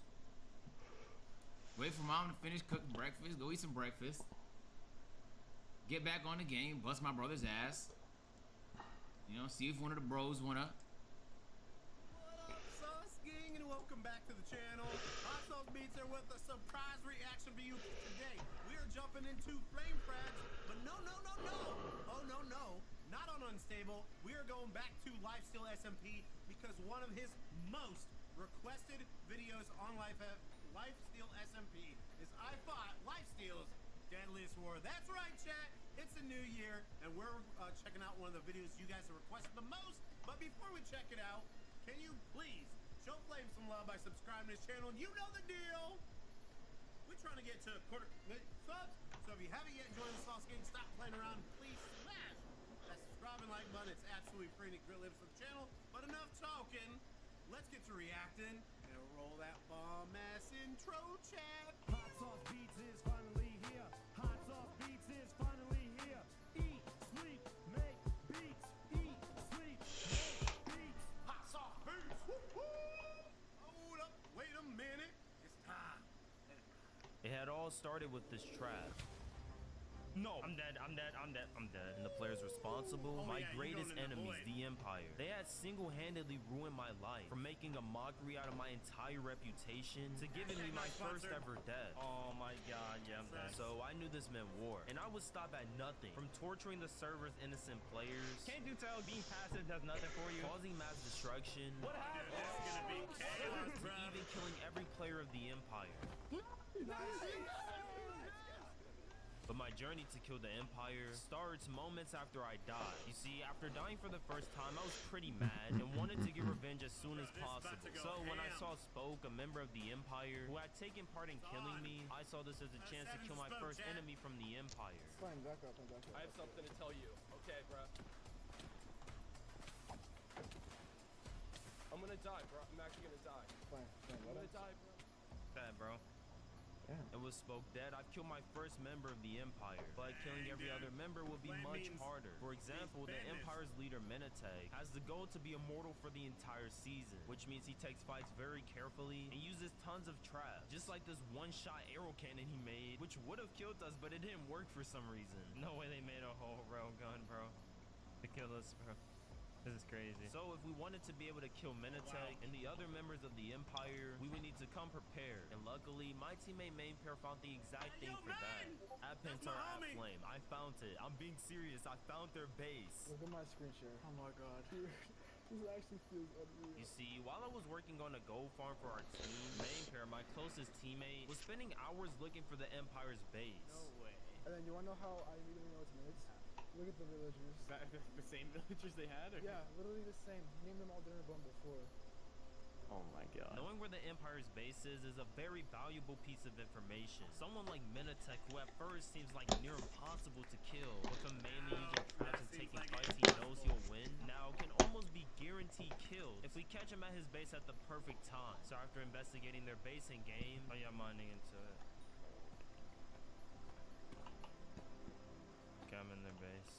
Wait for mom to finish cooking breakfast. Go eat some breakfast. Get back on the game. Bust my brother's ass. You know, see if one of the bros wanna. What up, Sauce Gang, and welcome back to the channel. Hot Sauce Beats here with a surprise reaction for you today. We are jumping into Flame Frags, but no. Oh, no. Not on Unstable. We are going back to Lifesteal SMP because one of his most requested videos on Lifesteal SMP is I fought Lifesteal's Deadliest War. That's right, chat. It's a new year, and we're checking out one of the videos you guys have requested the most. But before we check it out, can you please show Flame some love by subscribing to this channel? You know the deal. We're trying to get to a quarter million subs, so if you haven't yet joined the Sauce Gang, stop playing around. Please smash that subscribe and like button. It's absolutely free and it greatly helps the channel. But enough talking. Let's get to reacting and roll that bomb ass intro, chat. Hot Sauce Beats is finally here. Hot Sauce Beats is finally here. Eat, sleep, make beats. Eat, sleep, make beats. Hot Sauce Beats. Woo-hoo! Hold up, wait a minute. It's time. It had all started with this trap. No, I'm dead. And the players responsible, my greatest enemies, the Empire. They had single-handedly ruined my life, from making a mockery out of my entire reputation to giving me my first ever death. Oh my god, yeah, I'm dead. So I knew this meant war, and I would stop at nothing, from torturing the server's innocent players. Can't you tell being passive does nothing for you? Causing mass destruction. What happened? It's gonna be chaos, bro. Even killing every player of the Empire. But my journey to kill the Empire starts moments after I die. You see, after dying for the first time, I was pretty mad and wanted to get revenge as soon as possible. So when I saw Spoke, a member of the Empire, who had taken part in killing me, I saw this as a chance to kill my first enemy from the Empire. Fine, back up. I have something to tell you. Okay, bro. I'm gonna die, bro. I'm actually gonna die. Fine. I'm gonna die, bro. Bad, bro. It was Spoke dead. I've killed my first member of the Empire, but killing every other member will be much harder. For example, the Empire's leader Menateg has the goal to be immortal for the entire season, which means he takes fights very carefully and uses tons of traps, just like this one-shot arrow cannon he made, which would have killed us, but it didn't work for some reason. No way they made a whole railgun, bro, to kill us, bro. This is crazy. So if we wanted to be able to kill Menateg and the other members of the Empire, we would need to come prepared. And luckily, my teammate Mainpair found the exact thing for that. At Pentar at Flame, I found it. I'm being serious. I found their base. Look at my screen share. Oh my god. This actually feels unreal. You see, while I was working on a gold farm for our team, Mainpair, my closest teammate, was spending hours looking for the Empire's base. No way. And then you wanna know how I immediately know it's mids? Look at the villagers. The same villagers they had? Or? Yeah, literally the same. Name them all dinner bone before. Oh my god. Knowing where the Empire's base is a very valuable piece of information. Someone like Menateg, who at first seems like near impossible to kill, but from mainly using traps and taking fights he knows he'll win, now can almost be guaranteed killed if we catch him at his base at the perfect time. So after investigating their base in game, I am mining into it. Okay, I'm in their base.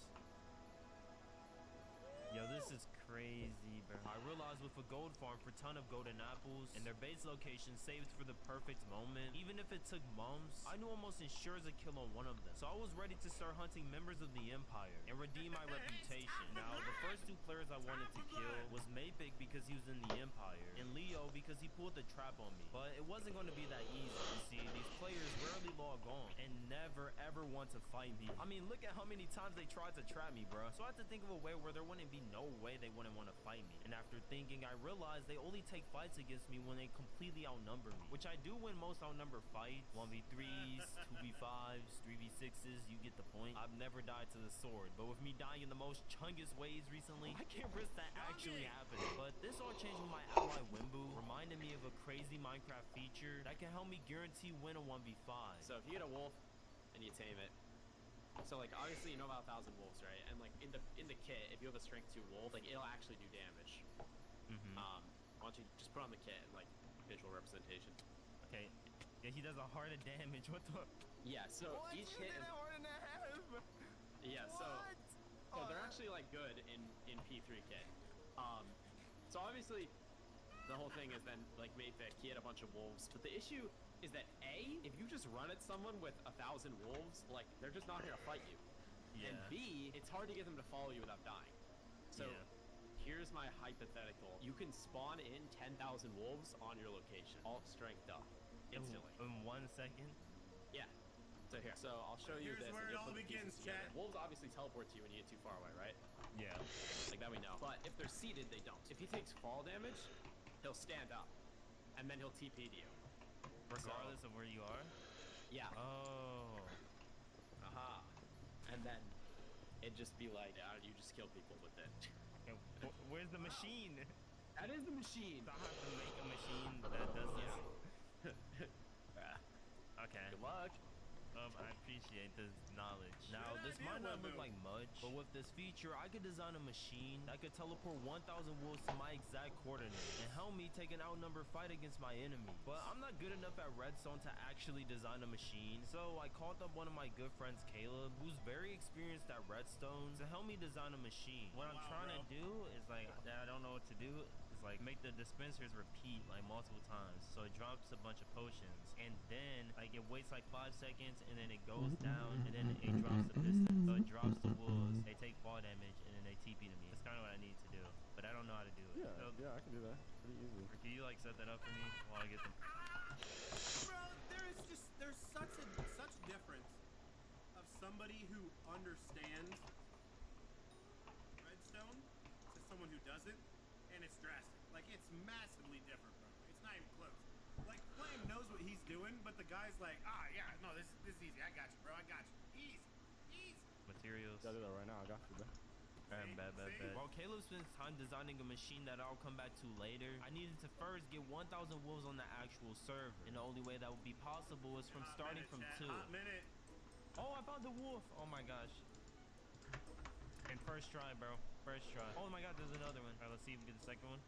Yo, this is crazy, bro. I realized with a gold farm for a ton of golden apples and their base location saved for the perfect moment, even if it took months, I knew almost ensures a kill on one of them. So I was ready to start hunting members of the Empire and redeem my reputation. Now, the first two players I wanted to kill was Mapik because he was in the Empire, and Leo because he pulled the trap on me. But it wasn't going to be that easy. You see, these players rarely log on and never ever want to fight me. I mean, look at how many times they tried to trap me, bro. So I had to think of a way where there wouldn't be no way they wouldn't want to fight me. And after thinking, I realized they only take fights against me when they completely outnumber me, which I do win most outnumbered fights. 1v3s, 2v5s, 3v6s, you get the point. I've never died to the sword, but with me dying in the most chungus ways recently, I can't risk that actually happening. But this all changed with my ally Wimbu, reminding me of a crazy Minecraft feature that can help me guarantee win a 1v5. So if you get a wolf and you tame it, so like obviously you know about 1,000 wolves, right? And like in the kit, if you have a strength 2 wolf, like it'll actually do damage. Why don't you just put on the kit and like visual representation? Okay. Yeah, he does a heart of damage. What the? Yeah. So each hit. Yeah. So they're actually like good in P3 kit. So obviously the whole thing is then, like, Mayfic, he had a bunch of wolves. But the issue is that, A, if you just run at someone with 1,000 wolves, like, they're just not gonna fight you. Yeah. And B, it's hard to get them to follow you without dying. So here's my hypothetical. You can spawn in 10,000 wolves on your location. Alt strength up. Instantly. In 1 second? Yeah. So here. So I'll show you Here's this. where and it you'll all put the pieces begins, together. chat. Wolves obviously teleport to you when you get too far away, right? Yeah. Like that we know. But if they're seated, they don't. If he takes fall damage, he'll stand up. And then he'll TP to you. Regardless of where you are? Yeah. Oh. Aha. And then it'd just be like, you just kill people with it. Where's the machine? That is the machine. So I have to make a machine that does this? Okay. Good luck. I appreciate this knowledge. Now, this might not look like much, but with this feature, I could design a machine that could teleport 1,000 wolves to my exact coordinates and help me take an outnumbered fight against my enemy. But I'm not good enough at redstone to actually design a machine, so I called up one of my good friends, Caleb, who's very experienced at redstone, to help me design a machine. What I'm trying to do is like, I don't know what to do. It's like make the dispensers repeat like multiple times, so it drops a bunch of potions, and then like it waits like 5 seconds, and then it goes down, and then it drops the pistons. So it drops the wolves, they take fall damage, and then they TP to me. That's kind of what I need to do, but I don't know how to do it. Yeah, So, yeah, I can do that pretty easily. can you like set that up for me while I get them? Bro, there's such difference of somebody who understands redstone to someone who doesn't, and it's drastic. Like, it's massively different, bro. It's not even close. Like, Flame knows what he's doing, but the guy's like, yeah, no, this is easy. I got you, bro. I got you. Easy. Materials. Gotta do that right now. I got you, bro. Bad. While Caleb spends time designing a machine that I'll come back to later, I needed to first get 1,000 wolves on the actual server, and the only way that would be possible is from starting from 2. Oh, I found the wolf! Oh my gosh. And first try, bro. First try. Oh my god, there's another one. Alright, let's see if we get the second one.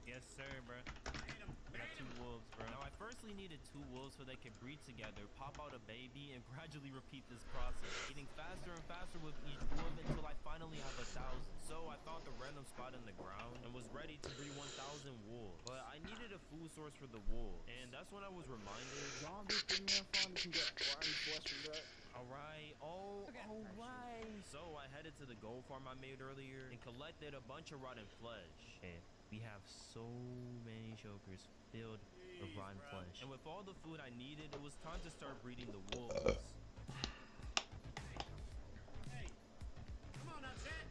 Yes, sir, bro. I got 2 wolves, bro. Now, I firstly needed 2 wolves so they could breed together, pop out a baby, and gradually repeat this process, getting faster and faster with each wolf until I finally have 1,000. So I found the random spot in the ground and was ready to breed 1,000 wolves. But I needed a food source for the wolves, and that's when I was reminded. Zombies can have fun. You can get briny flesh from that. Alright, alright. So I headed to the gold farm I made earlier and collected a bunch of rotten flesh. And we have so many chokers filled with rotten flesh. And with all the food I needed, it was time to start breeding the wolves. Hey, come on now, chat.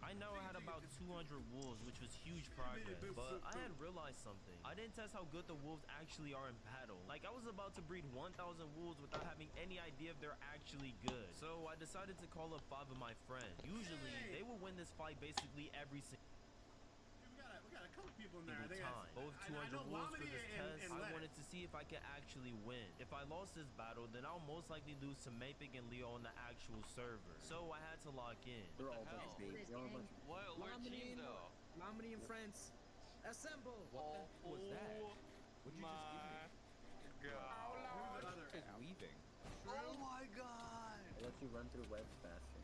I know I had about 200 wolves, which was huge progress, but I had realized something. I didn't test how good the wolves actually are in battle. Like, I was about to breed 1,000 wolves without having any idea if they're actually good. So I decided to call up 5 of my friends. Usually, they would win this fight basically every single We got a couple people in there. I think time. Both I know 200 wolves for Lamedy this and test. I Lennox. wanted to see if I could actually win. If I lost this battle, then I'll most likely lose to Mapic and Leo on the actual server. So I had to lock in. They're all bunch of babies. They're all a bunch of... What? We're a team though. Lamedy and friends, assemble! What the was that? What'd you just give me? God. Is weaving. Oh my god! It lets you run through webs faster.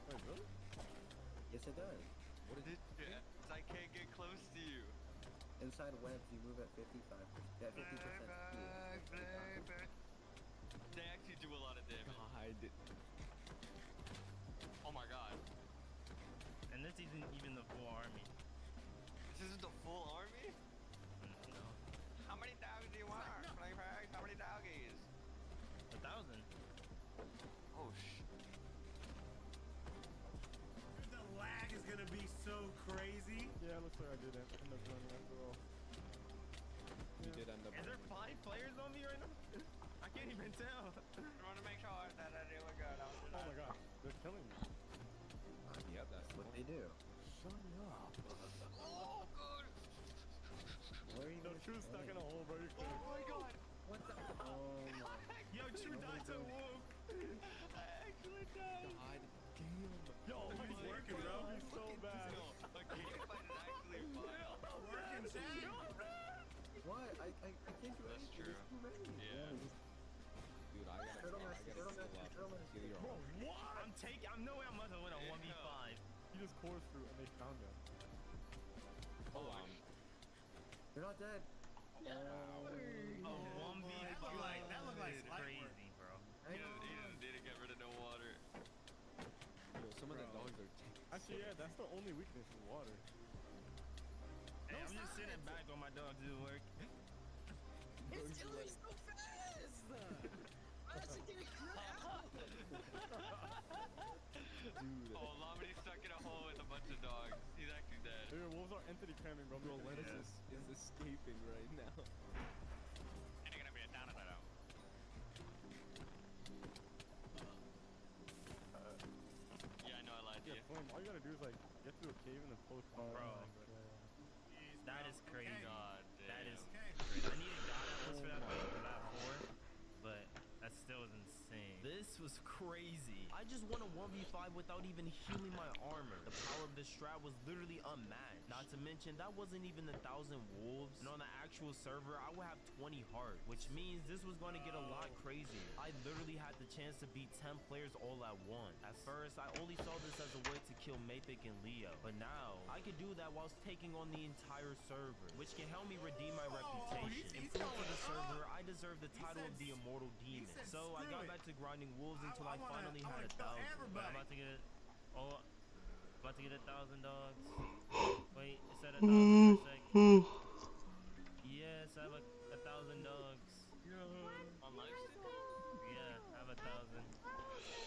Wait, really? Yes, it does. What is it? I can't get close to you. Inside webs, you move at 55%. At 50% speed. They actually do a lot of damage. God. Oh my god. And this isn't even the full army. This isn't the full army? No. How many dogs do you want? How many doggies? 1,000. Oh sh. The lag is gonna be so crazy. Yeah, looks like I did end up running after all. You did end up. Is there 5 players on me right now? I can't even tell. I want to make sure that I do good. Oh my god, they're killing me. Yep, that's What they do. Shut up. Oh, good. Where are you No, going? True's stuck in a hole, bro. You're Oh my god. What the? Oh my. Yo, True died to a wolf. I actually died. God damn. Yo, he's working, bro. He's so bad. Okay, if I did actually fail. Working, chat. What? I can't do That's anything. true. It's too many. Yeah. Dude, I gotta Turtle skill match, up. turtle match. Bro, what? I'm no way I'm about to win a 1v5. just coursed through and they found him. Hold on. You're not dead. Oh, 1v5. That looked like crazy, bro. He didn't get rid of no water. Yo, some of the dogs are tanks. Actually, yeah, that's the only weakness is water. Hey, I'm just sitting back while my dog do work. It's doing so fast! I should get a crap! Dude. Oh, Lamini's stuck in a hole with a bunch of dogs. He's actually dead. Dude, wolves are entity cramming, bro. Bro, Lettuce is escaping right now. Ain't gonna be a down at that. Yeah, I know I lied to you. Flame, all you gotta do is like get through a cave and then post. Bro. That is crazy. God damn. That is crazy. I needed God Atlas for that fight for that 4, but that still is insane. This was crazy. I just won a 1v5 without even healing my armor. The power of this strat was literally unmatched. Not to mention, that wasn't even 1,000 wolves. And on the actual server, I would have 20 heart, which means this was going to get a lot crazier. I literally had the chance to beat 10 players all at once. At first, I only saw this as a way to kill Mapic and Leo. But now, I could do that whilst taking on the entire server, which can help me redeem my reputation. And prove to the server, I deserve the title of the Immortal Demon. So I got back to grinding wolves until I finally had 1,000. But I'm about to get 1,000 dogs. Wait, it said 1,000 for a sec. Yes, I have 1,000 dogs. On live stick? Yeah, I have 1,000.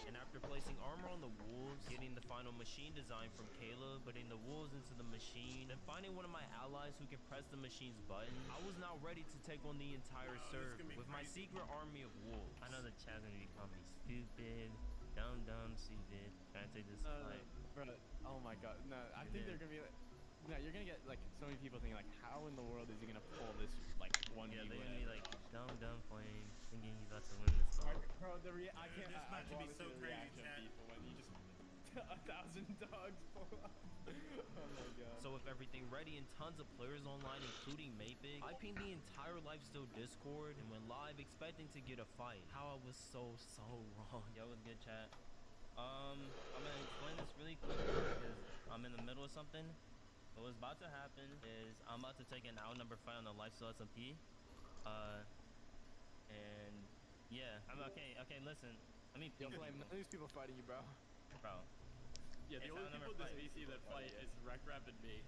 And after placing armor on the wolves, getting the final machine design from Caleb, putting the wolves into the machine, and finding one of my allies who can press the machine's button, I was now ready to take on the entire server with my secret army of wolves. I know the chat's gonna be calling me stupid, dumb, stupid. Trying to take this fight. Bro, oh my god. No, I think they're gonna be like, no, you're gonna get like so many people thinking like, how in the world is he gonna pull this like 1v1? Yeah, they're gonna be like, dumb Flame, thinking he's about to win this fight. Bro, I can't. This match would be so crazy, chat. People when you just 1,000 dogs pull up. Oh my god. So with everything ready and tons of players online, including Mapic, I pinged the entire Lifesteal Discord and went live expecting to get a fight. How I was so wrong. Yo, what's good, chat? I'm gonna explain this really quick because I'm in the middle of something. But what's about to happen is I'm about to take an outnumbered fight on the Lifesteal SMP. And yeah, I'm okay. Okay, listen. Let me. Yo, Flame, none of these people fighting you, bro. Bro. Yeah, the only people this VC that fight is Rap and me.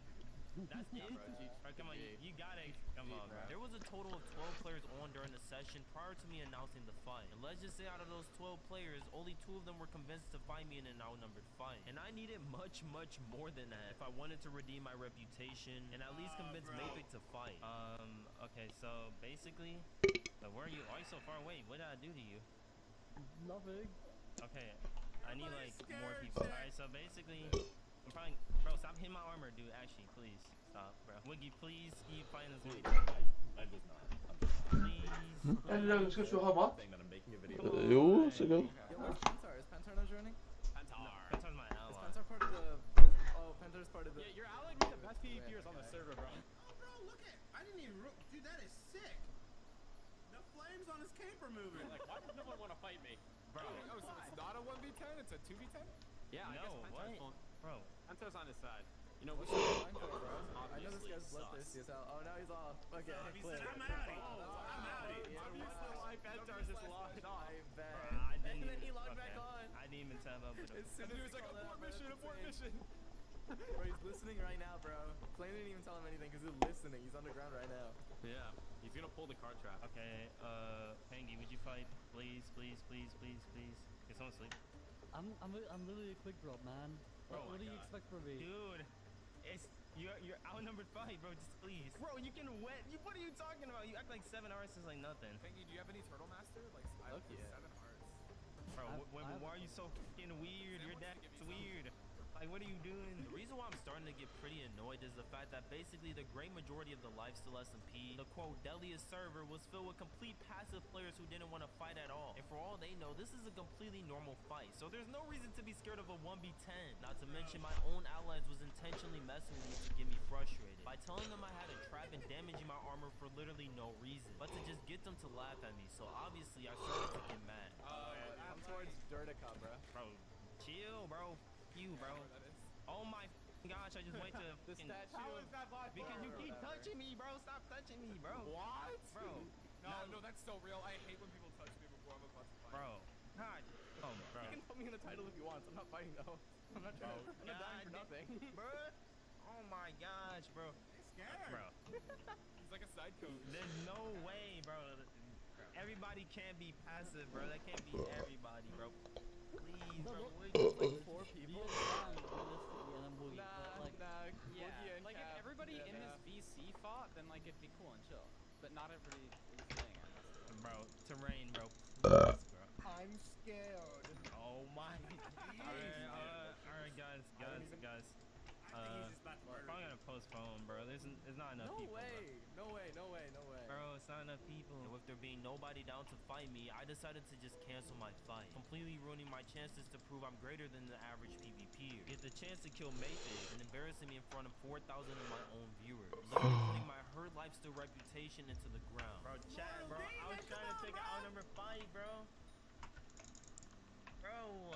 That's it? Bro, come on, you gotta, come on, bro. There was a total of 12 players on during the session prior to me announcing the fight. And let's just say out of those 12 players, only 2 of them were convinced to fight me in an outnumbered fight. And I needed much more than that if I wanted to redeem my reputation and at least convince Mapic to fight. Okay, so basically, where are you? Why are you so far away? What did I do to you? Nothing. Okay, I need like more people. Alright, so basically, I'm probably, bro, stop hitting my armor, dude. Actually, please stop, bro. Wiggy, please keep fighting this way. I'm just not. Please. Eller skal du ha mat? Saying that I'm making a video. Jo, sikkert. Yo, where's Pentar? Is Pentar not joining? Pentar's my ally. Is Pentar part of the... Oh, Pentar's part of the... Yeah, your ally be the best PvPers on the server, bro. Oh, bro, look at... I didn't even... Dude, that is sick. The flames on his cape are moving. Like, why does no one want to fight me? Bro, oh, so it's not a 1v10, it's a 2v10? Yeah, I guess Pentar's full. Bro. Pentar's on his side. You know, What's we the should line for, bro? I know this obviously guy's bloodthirsty as hell. Oh, now he's off. Okay, He clear. said, I'm outie. I'm outie. Obviously, why Pentar's just logged off. I bet. I didn't And then he even- logged okay. back on. I didn't even tab up with him. As soon And as he was like, called abort out, bro, mission, that's abort insane. mission. Bro, he's listening right now, bro. Flame didn't even tell him anything because he's listening. He's underground right now. Yeah, he's gonna pull the card trap. Okay, Pangy, would you fight? Please. Can someone sleep? I'm literally a quick drop, man. Bro, What do you expect from me? Dude, it's you're outnumbered 5, bro. Just please. Bro, you can wet. What are you talking about? You act like 7 hearts is like nothing. Thank you. Do you have any Turtle Master? Like, I have 7 hearts. Bro, why are you so fucking weird? Your deck's weird. Like, what are you doing? The reason why I'm starting to get pretty annoyed is the fact that basically the great majority of the Lifesteal SMP, the quote deadliest server, was filled with complete passive players who didn't want to fight at all. And for all they know, this is a completely normal fight. So there's no reason to be scared of a 1v10. Not to mention my own allies was intentionally messing with me to get me frustrated by telling them I had a trap and damaging my armor for literally no reason, but to just get them to laugh at me. So obviously I started to get mad. Come towards Dirtica, bro. Bro, chill, bro. You, bro. Oh my gosh, I just went to The statue. How is that by because you keep touching me, bro. Stop touching me, bro. What? Bro. No, that's so real. I hate when people touch me before I'm about to fight. Bro. God. Oh, bro. You can put me in the title if you want. I'm not fighting though. I'm not trying to. I'm not dying for nothing. Bro. Oh my gosh, bro. Scared. Bro. He's like a side coach. There's no way, bro. Everybody can't be passive, bro. That can't be everybody, bro. Please, bro. We're just like 4 people. Nah. Yeah. Like if everybody in this VC fought, then like it'd be cool and chill. But not everybody is doing it. Bro, terrain, bro. Please, bro. I'm scared. Oh my. Alright, guys. We're probably gonna postpone, bro. There's not enough people. No way. Bro, it's not enough people. And with there being nobody down to fight me, I decided to just cancel my fight, completely ruining my chances to prove I'm greater than the average PvPer. Get the chance to kill Mayfair and embarrassing me in front of 4,000 of my own viewers, literally putting my her lifesteal reputation into the ground. Bro, chat, bro. I was trying to take an outnumber fight, bro. Bro,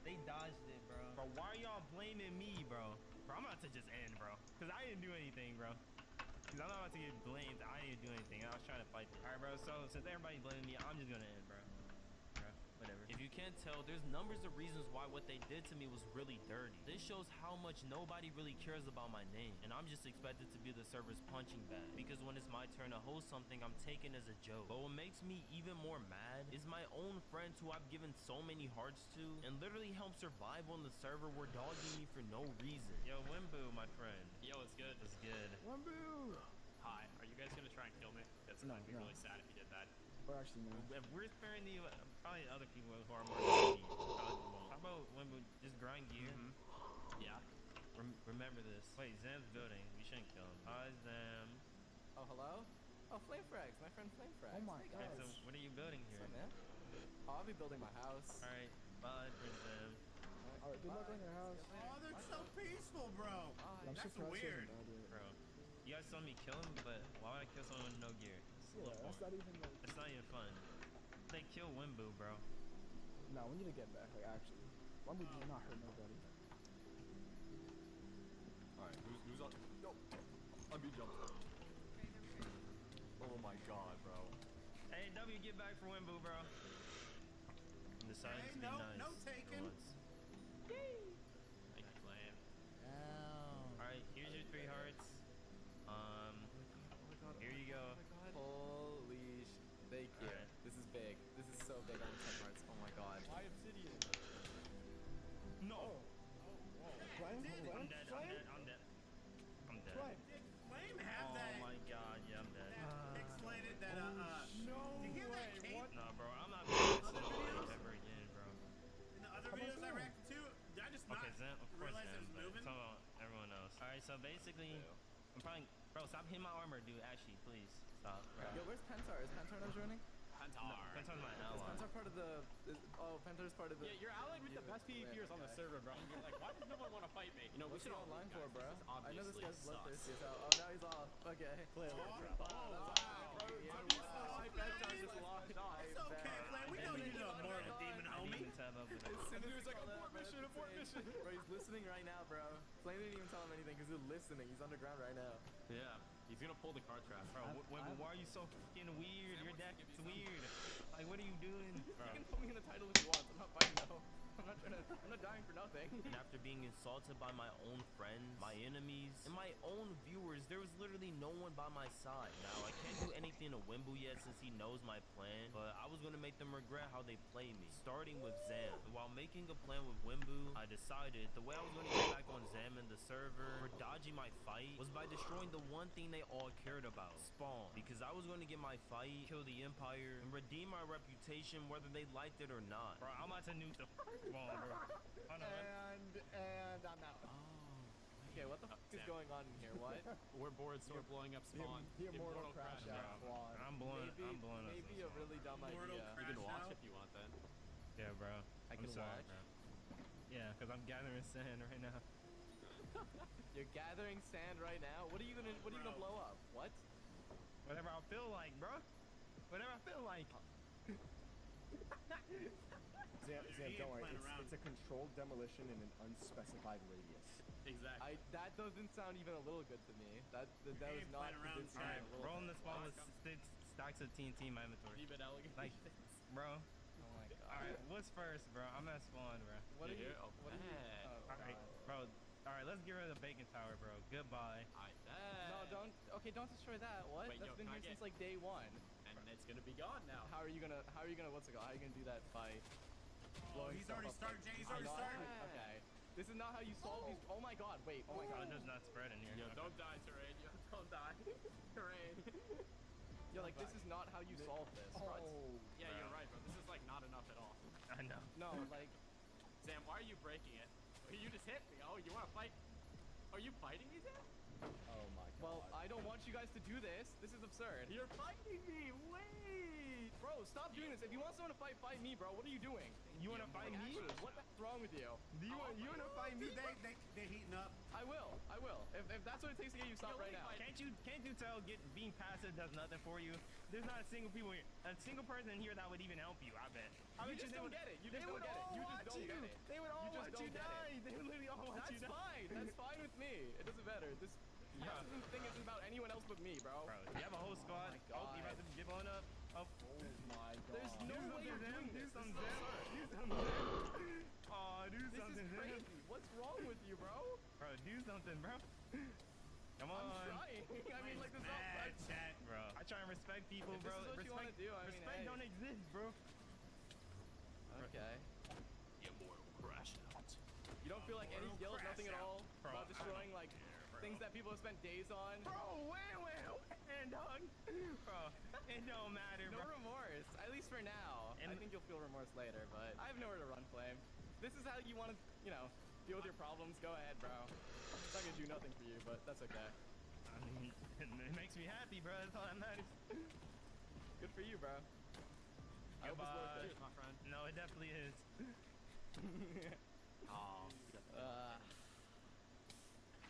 they dodged it, bro. Bro, why are y'all blaming me, bro? Bro, I'm about to just end, bro. Because I didn't do anything, bro. Because I'm not about to get blamed. I didn't do anything. I was trying to fight them. Alright, bro. So, since everybody's blaming me, I'm just going to end, bro. Whatever. If you can't tell, there's numbers of reasons why what they did to me was really dirty. This shows how much nobody really cares about my name. And I'm just expected to be the server's punching bag. Because when it's my turn to host something, I'm taken as a joke. But what makes me even more mad is my own friends who I've given so many hearts to and literally helped survive on the server were dogging me for no reason. Yo, Wimbu, my friend. Yo, it's good. It's good. Wimbu. Hi. Are you guys gonna try and kill me? I'd be really sad if you did that. We're actually not. If we're sparing the probably other people who are more needy, probably won't. How about when we just grind gear? Yeah. Remember this. Wait, Zam's building. We shouldn't kill him. Hi, Zam. Oh, hello? Oh, Flame Frags. My friend Flame Frags. Oh my God. Okay, so what are you building here? What's up, man? Oh, I'll be building my house. Alright, bye, Prince Zam. Alright, good luck on your house. Oh, they're so peaceful, bro. I'm That's surprised you weird. haven't died yet. Bro, you guys saw me kill him, but why would I kill someone with no gear? Yeah, that's not even like... It's not even fun. They kill Wimbu, bro. No, we need to get back, like, actually. Wimbu did not hurt nobody. Alright, who's on? No. I'm being jumped. Oh my god, bro. Hey, W, get back for Wimbu, bro. I'm deciding to be nice. No taken. Thank you, Flame. Alright, here's your 3 hearts. Here you go. Holy thank you. Alright. This is big. This is so big on 10 hearts. Oh my god. Why obsidian? No! Flame? I'm dead. Did Flame have that? Oh my god, yeah, I'm dead. Pixelated that, No did you hear that way, cape? what? Nah, bro, I'm not playing ever again, bro. In the other videos I reacted to, did I just Okay, not Zam, of course realize it Zam's was dead. moving? Talking about everyone else. Alright, so basically, I'm probably... Bro, stop hitting my armor, dude. Actually, please. Stop, bro. Yo, where's Pentar? Is Pentar not joining? No, Pentar's my Is ally. Pentar part of the... Pentar's part of the... Yeah, you're allied with the best PvPers on the server, bro. You're like, why does no one want to fight me? You know, we should all line for, bro. I know this guy's bloodthirsty as hell. Oh, now he's off. Okay. Pentar just locked on. It's okay, Flame. We don't need no more of a demon homie. He was like, abort mission. Bro, he's listening right now, bro. Flame didn't even tell him anything because he's listening. He's underground right now. Yeah, he's gonna pull the car trap. Bro, why are you so fucking weird? Your deck is weird. Like, what are you doing? Bro. You can put me in the title if you want. I'm not fighting though. I'm not dying for nothing. And after being insulted by my own friends, my enemies, and my own viewers, there was literally no one by my side. Now, I can't do anything to Wimbu yet since he knows my plan, but I was gonna make them regret how they play me, starting with Zam. While making a plan with Wimbu, I decided the way I was gonna get back on Zam and the server for dodging my fight was by destroying the one thing they all cared about, Spawn. Because I was gonna get my fight, kill the Empire, and redeem my reputation whether they liked it or not. Bro, I'm about to nuke the Spawn, bro. And I'm out. Okay, what the fuck is going on in here? What? We're bored, so we're blowing up Spawn. The immortal crash out squad. I'm blowing us. Maybe a really dumb Mortal idea. You can Crash watch out? if you want, then. Yeah, bro. I can sorry, watch? bro. Yeah, because I'm gathering sand right now. You're gathering sand right now? What are you gonna blow up? What? Whatever I feel like, bro. Whatever I feel like. Zam, don't worry. It's a controlled demolition in an unspecified radius. Exactly. That doesn't sound even a little good to me. That was not convincing me a little Rolling bit. this ball with stacks of TNT in my inventory. Demon allegations. Like, bro. Oh my god. Alright, what's first, bro? I'm at spawn, bro. What are you? Oh, What are you? Oh, Alright, bro. Alright, let's get rid of the bacon tower, bro. Goodbye. I bet. No, don't. Okay, don't destroy that. What? Wait, That's yo, been can I here get- since like day one. And it's gonna be gone now. How are you gonna? What's it called? How are you gonna do that by blowing he's stuff already up? started, Jay. He's I'm already not- started. Okay. This is not how you solve these. Oh my god! Wait. Oh my god. It does not spread in here. Yo, don't die, Terrain. Yo, don't die. Terrain. Yo, like this is not how you solve this. Bro. Yeah, you're right, bro. This is like not enough at all. I know. No, like. Sam, why are you breaking it? You just hit me. Oh, you wanna fight? Are you fighting me, Sam? Oh my god. Well, I don't want you guys to do this. This is absurd. You're fighting me. Wait. Bro, stop doing this. If you want someone to fight me, bro. What are you doing? You wanna fight me? Actually, what the heck's wrong with you? Do you wanna fight me? Dude, they're heating up. I will. If that's what it takes to get you stopped right now. Can't you tell being passive does nothing for you? There's not a single person here that would even help you, I bet. You just don't get it. You just don't get it. You just don't get it. They would all watch you die. They would literally all watch you die. That's fine. That's fine with me. It doesn't matter. This thing isn't about anyone else but me, bro. Bro, you have a whole squad. Oh my god. You about to get blown up. Oh my god. There's no way you're doing Do this. something, This is Zam. absurd. Do something. Oh, do This something, is Zam. crazy. What's wrong with you, bro? Bro, do something, bro. Come on. I'm trying. I mean, like, this is all Chat. Bro, I try and respect people, If bro. this is what you wanna do, I mean, respect hey. don't exist, bro. Okay. Immortal crash out. You don't feel like any guilt, nothing at all Bro, about destroying like things that people have spent days on? Bro, wait, and dog. Bro, it don't matter, No bro. remorse, at least for now. I think you'll feel remorse later, but I have nowhere to run, Flame. This is how you want to, deal with your problems. Go ahead, bro. It's not gonna do nothing for you, but that's okay. I mean, it makes me happy, bro. That's all that matters. Good for you, bro. I hope it's worth it. Cheers, my friend. No, it definitely is. Oh.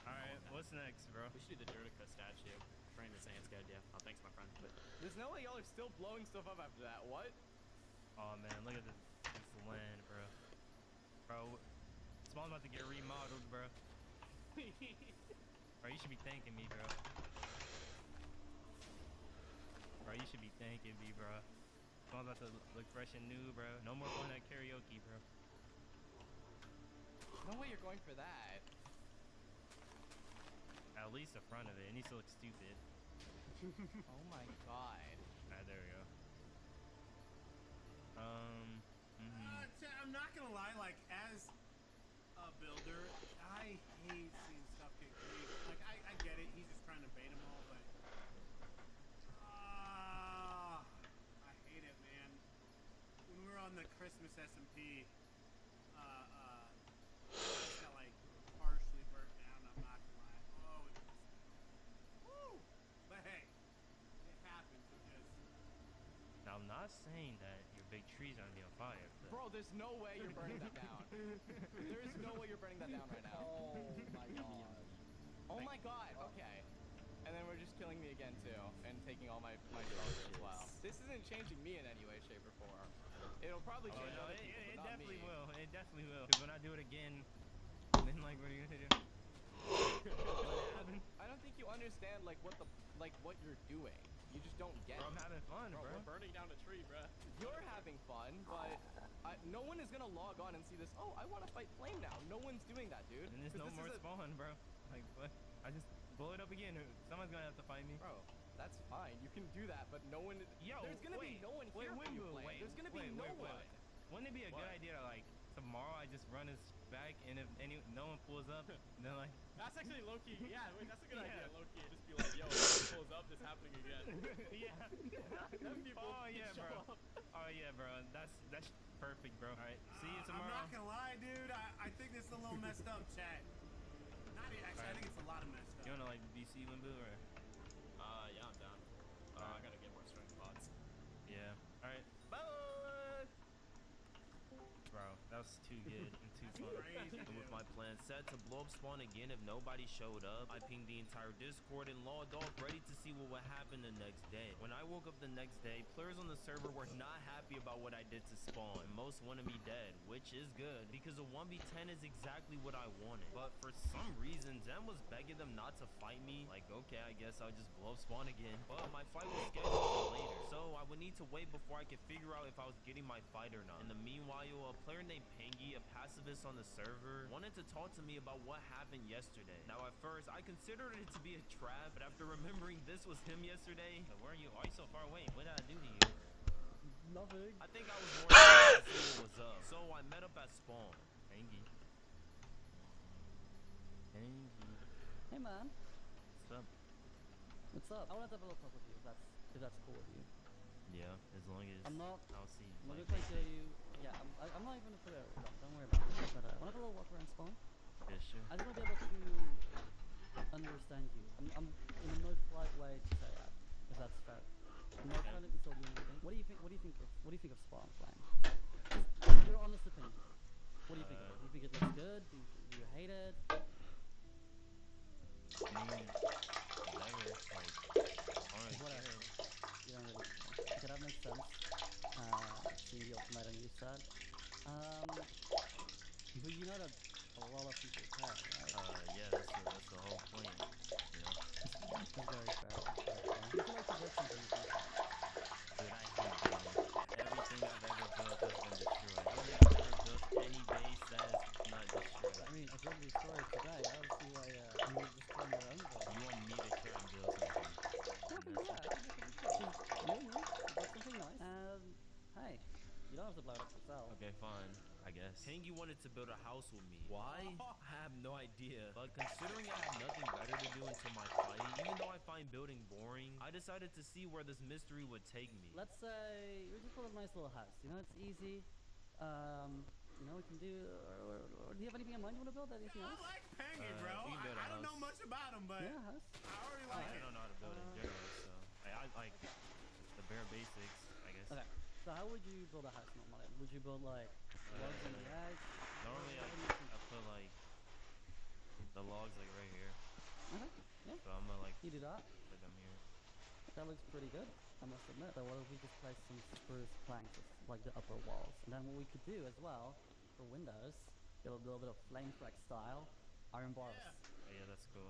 Alright, what's next, bro? We should do the Dirtica statue. Frank is saying it's a good idea. Oh, thanks, my friend. But There's no way y'all are still blowing stuff up after that. What? Oh man, look at this land, bro. Bro, Spawn's about to get remodeled, bro. Bro, you should be thanking me, bro. Bro, you should be thanking me, bro. Spawn's about to look fresh and new, bro. No more fun at karaoke, bro. No way you're going for that. At least the front of it. It needs to look stupid. Oh my god. Alright, there we go. Chat, I'm not gonna lie, like, as a builder, I hate seeing stuff get griefed. Like, I get it, he's just trying to bait them all, but I hate it, man. When we were on the Christmas SMP, it's got, like, partially burnt down, I'm not gonna lie. Oh, it was, woo! But hey, it happens, it just... Now, I'm not saying that your big trees are gonna be on fire. But Bro, there's no way you're burning that down. There is no way you're burning that down right now. Oh my god. Oh my god, okay. And then we're just killing me again too, and taking all my drugs. Wow. This isn't changing me in any way, shape, or form. It'll probably change other people, it but not definitely me. will. It definitely will. Because when I do it again, then like, what are you gonna do? I don't think you understand like what you're doing. You just don't get Bro, I'm it. having fun, bro. we're burning down a tree, bro. You're having fun, but no one is gonna log on and see this. Oh, I want to fight Flame now. No one's doing that, dude. And there's 'Cause no this more is a- spawn, bro. Like, what? I just blow it up again. Someone's gonna have to fight me. Bro, that's fine. You can do that, but no one. Yo, there's gonna be no one here for you, Flame. There's gonna be no one. Wouldn't it be a good idea to, like, tomorrow I just run this back, and if no one pulls up, then like... That's actually low-key. Yeah, wait, that's a good idea, low-key. Just be like, yo, if it pulls up, this happening again. Yeah. Then people Oh yeah, show bro. up. Oh yeah, bro. That's perfect, bro. All right, see you tomorrow. I'm not gonna lie, dude. I think this is a little messed up, chat. Actually, I think it's a lot of messed up. You wanna like BC Limbo or? Yeah, I'm down. I gotta get more strength pods. Yeah. All right. Bye. Bro, that was too good and too too funny. And with my plan set to blow up spawn again if nobody showed up, I pinged the entire Discord and logged off ready to see what would happen the next day. When I woke up the next day, players on the server were not happy about what I did to spawn. Most wanted me dead, which is good because a 1v10 is exactly what I wanted. But for some reason, Zen was begging them not to fight me. Like, okay, I guess I'll just blow up spawn again. But my fight was scheduled for later, so I would need to wait before I could figure out if I was getting my fight or not. In the meanwhile, a player named Pengy, a pacifist on the server, wanted to talk to me about what happened yesterday. Now at first, I considered it to be a trap, but after remembering this was him yesterday, where are you? Why are you so far away? What did I do to you? Nothing. I think I was more excited to see what was up, so I met up at spawn. Pengy. Pengy. Hey man. What's up? What's up? I want to have a little talk with you, if that's cool with you. Yeah, as long as I'll see. I'm not gonna show you. Yeah, I'm not even gonna put it. Don't worry about it. But I want to have a little walk around spawn. Yeah, sure. I just want to be able to understand you. I'm in the most polite way to say that, if that's fair. I'm not trying to insult you or anything. What do you think? What do you think of Spawn Flame? Just your honest opinion. What do you think of it? Do you think it looks good? Do you hate it? I mean, whatever. Like, whatever. You don't really. Okay, that makes sense. Seeing the ultimatum you said. But you know that a lot of people care, right? Yeah, that's the whole point. You know. That's very fair. Do you feel like the work something you can say? Dude, I hate building. Everything I've ever built has been destroyed. I don't think I've ever built any base that is not destroyed. I mean, if you're destroyed today, I don't see why you would destroy your own build. You want me to try and build something? Okay, yeah, I think that could be cool. You and me, build something nice. And hey, you don't have to blow it up yourself. Okay, fine. I guess. Pengy wanted to build a house with me. Why? I have no idea. But considering I have nothing better to do until my fight, even though I find building boring, I decided to see where this mystery would take me. Let's say we just build a nice little house. You know, it's easy. You know, we can do. Do you have anything in mind you want to build? Anything else? I like Pengy, bro. I don't know much about him, but yeah, house. I already like it. I don't know how to build in general, so I like the bare basics, I guess. Okay. So how would you build a house normally? Would you build like logs on the edge? Normally I put like the logs like right here. Okay. Yeah. So I'm gonna like you do that. Put them here. That looks pretty good, I must admit. So what if we just place some spruce planks like the upper walls? And then what we could do as well for windows, get a little bit of flame track style, iron bars. Oh, yeah, that's cool.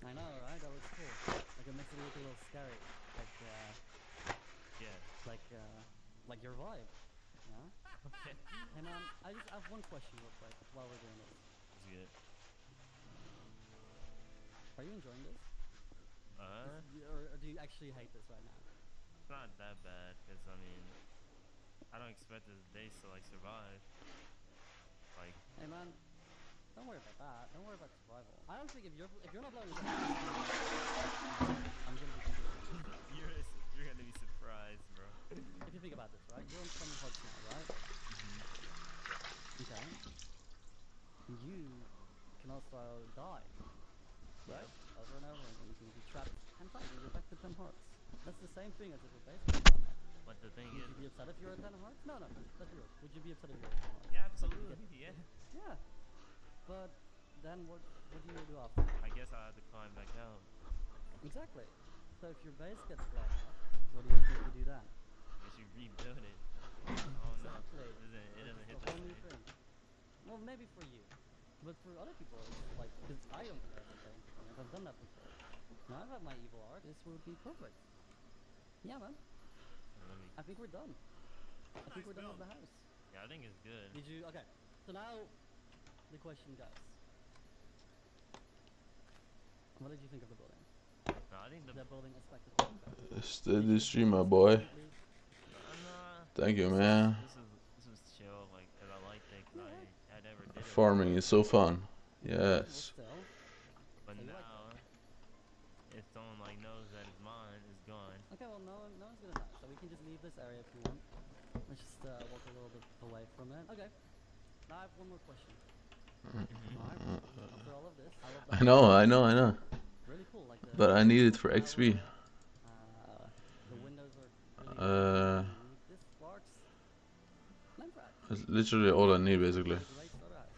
I know, right? That looks cool. Like it makes it look a little scary. Like yeah. Like your vibe. Yeah? Okay. Hey man, I have one question real quick while we're doing this. It's good. Are you enjoying this? Or do you actually hate this right now? It's not that bad, because I mean, I don't expect this base to like survive. Like. Hey man, don't worry about that. Don't worry about survival. I don't think if you're not blowing this up, I'm gonna be confused. You're gonna be surprised, bro. If you think about this, right? You're on some hooks now, right? Okay. You can also die, right? Over and over again. You can be trapped 10 times and you're back to 10 hearts. That's the same thing as if you're basically on that. But the thing Would is, you be upset if you're at 10 hearts? No, let's be real. Would you be upset if you're at 10 hearts? Yeah, absolutely. Yeah. Yeah. But then what do you do after? I guess I have to climb back out. Exactly. So if your base gets blown up, what do you think you do then? I should rebuild it. Oh exactly. No, it doesn't hit the the new thing. Well, maybe for you, but for other people, it's like because I don't care everything. I've done that before. Now I've had my evil art. This would be perfect. Yeah, man. I think we're done. I think we're done with the house. Yeah, I think it's good. Did you? Okay. So now the question goes. What did you think of the building? No, I think the building is spectacular. Steady streamer, boy. Thank you, man. This was chill, like, cause I liked it, cause I never did it. Farming is so fun. Yes. But now, if someone like knows that it's mine, it's gone. Okay, well, no one's gonna know, so we can just leave this area if you want. Let's just walk a little bit away from it. Okay. Now I have one more question. After all of this, I know. really cool, like but I need it for XP. The windows are really this sparks. That's literally all I need, basically. Great start out.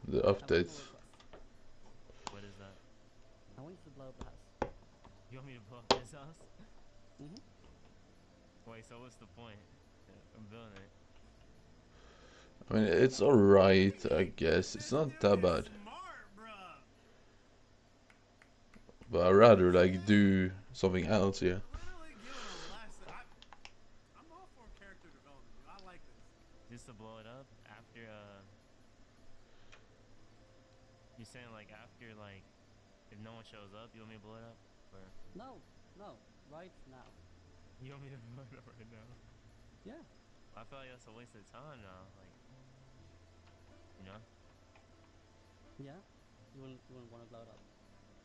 The update. What is that? I want you to blow up the house. You want me to blow up this house? Wait, so what's the point? I'm building it. I mean, it's alright, I guess. It's not that bad. But I'd rather like do something else here. I'm all for character development, dude. I like this. Just to blow it up after you're saying like after like if no one shows up, you want me to blow it up? Or No, right now. you want me to blow it up right now? Yeah. I feel like that's a waste of time now, like you know? Yeah? You wouldn't want to blow it up?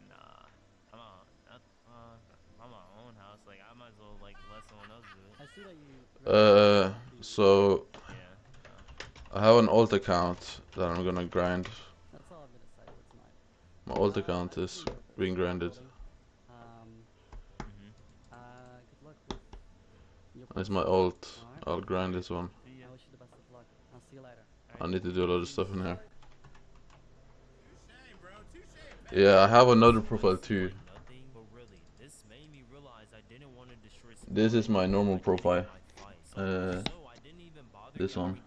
Nah. I'm my own house, like I might as well like let someone else do it. I see that you So yeah. I have an alt account that I'm gonna grind. That's all I'm gonna say for tonight. My alt account is being grinded. Good luck with your It's my alt. I'll grind this one. I wish you the best of luck. I'll see you later. I need to do a lot of stuff in here. Yeah, I have another profile too. This is my normal profile. This one.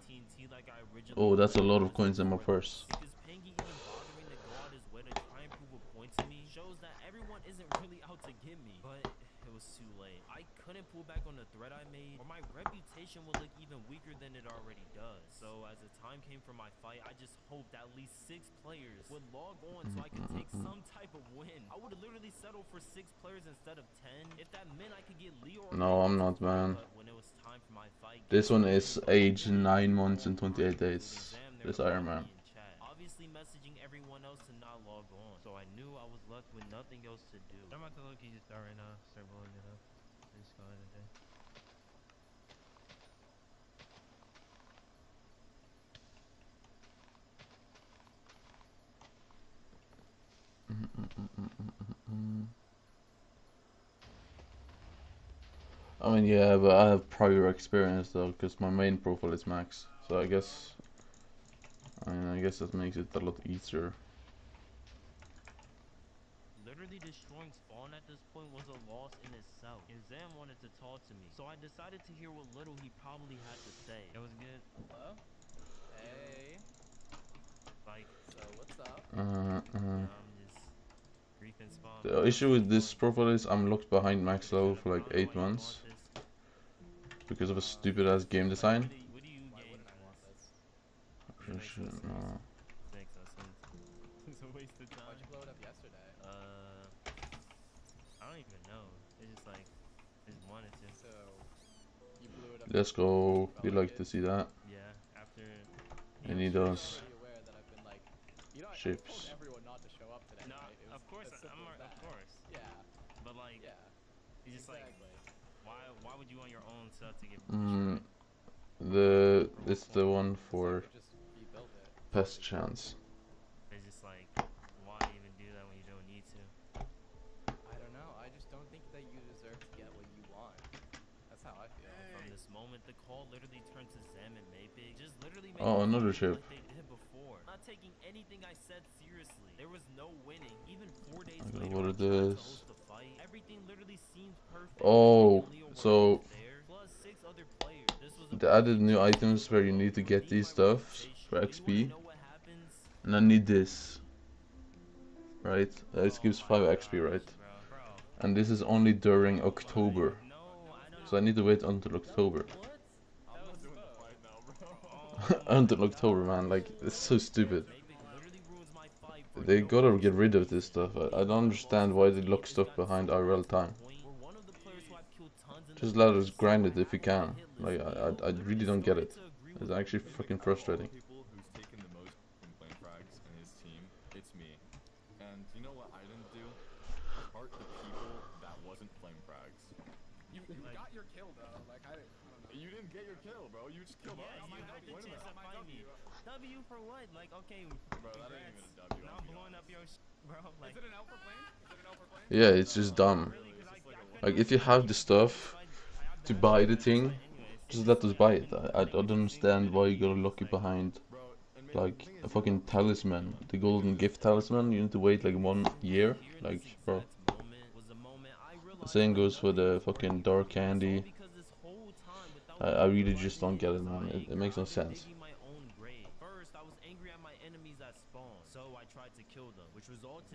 Oh, that's a lot of coins in my purse. Couldn't pull back on the threat I made, or my reputation would look even weaker than it already does. So as the time came for my fight, I just hoped at least 6 players would log on so I could take some type of win. I would have literally settled for 6 players instead of 10 if that meant I could get Leo. No, I'm not, man. When it was time for my fight, this one is age 9 months and 28 days. This Ironman. Obviously messaging everyone else to not log on, so I knew I was left with nothing else to do. I'm about to look, you just start right now, start blowing it up. Just call it a day. I mean, yeah, but I have prior experience though, because my main profile is max. So I guess that makes it a lot easier. Literally destroying spawn at this point was a loss in itself, and Zam wanted to talk to me, so I decided to hear what little he probably had to say. It was good. Hello? Hey. Like, so what's up? I'm just griefing spawn. The issue with this profile is I'm locked behind max level for like 8 months because of a stupid ass game design. Why wouldn't I want this? No. Makes no sense. It's a waste of time. Why'd you blow it up yesterday? I don't even know. It's just like, just wanted to. So, you blew it up. Let's go. You like to see that? Yeah, after. And he does. Aware that I've been like, you know, I Ships. told everyone not to show up today. No, right? It was of course, as simple as that. of course. Yeah. But like, Yeah. it's just Exactly. like, why would you want your own stuff to get It's the one for Just rebuild it. pest chance. It's just like, why even do that when you don't need to? I don't know. I just don't think that you deserve to get what you want. That's how I feel. From this moment, the call literally turned to Zam and Maypig. Just literally Oh, making another it ship. like they did before. Not taking anything I said seriously. There was no winning. Even 4 days I don't later, know what I it tried to is. host the fight. Everything literally seemed perfect. Oh, Leo were so there, plus 6 other players. This was a they added new items where you need to get these stuff for XP. And I need this. Right? It gives 5 XP, right? And this is only during October. So I need to wait until October. Until October, man. Like, it's so stupid. They gotta get rid of this stuff. I don't understand why they lock stuff behind IRL time. Just let us grind it if we can. Like, I really don't get it. It's actually fucking frustrating. Who's taken the most from flame frags in his team? It's me. And you know what I didn't do? Part the people that wasn't flame frags. You got your kill though. Like I don't know. You didn't get your kill, bro. You just killed us. You had the chance to find me. W for what? Like, okay, bro, that ain't even a W. Now I'm blowing up your bro. Like, is it an L for flame? Is it an L for flame? Yeah, it's just dumb. Like, if you have the stuff to buy the thing, just let us buy it. I don't understand why you gotta lock it behind like a fucking talisman, the golden gift talisman. You need to wait like 1 year. Like, bro. The same goes for the fucking dark candy. I really just don't get it, man. It makes no sense.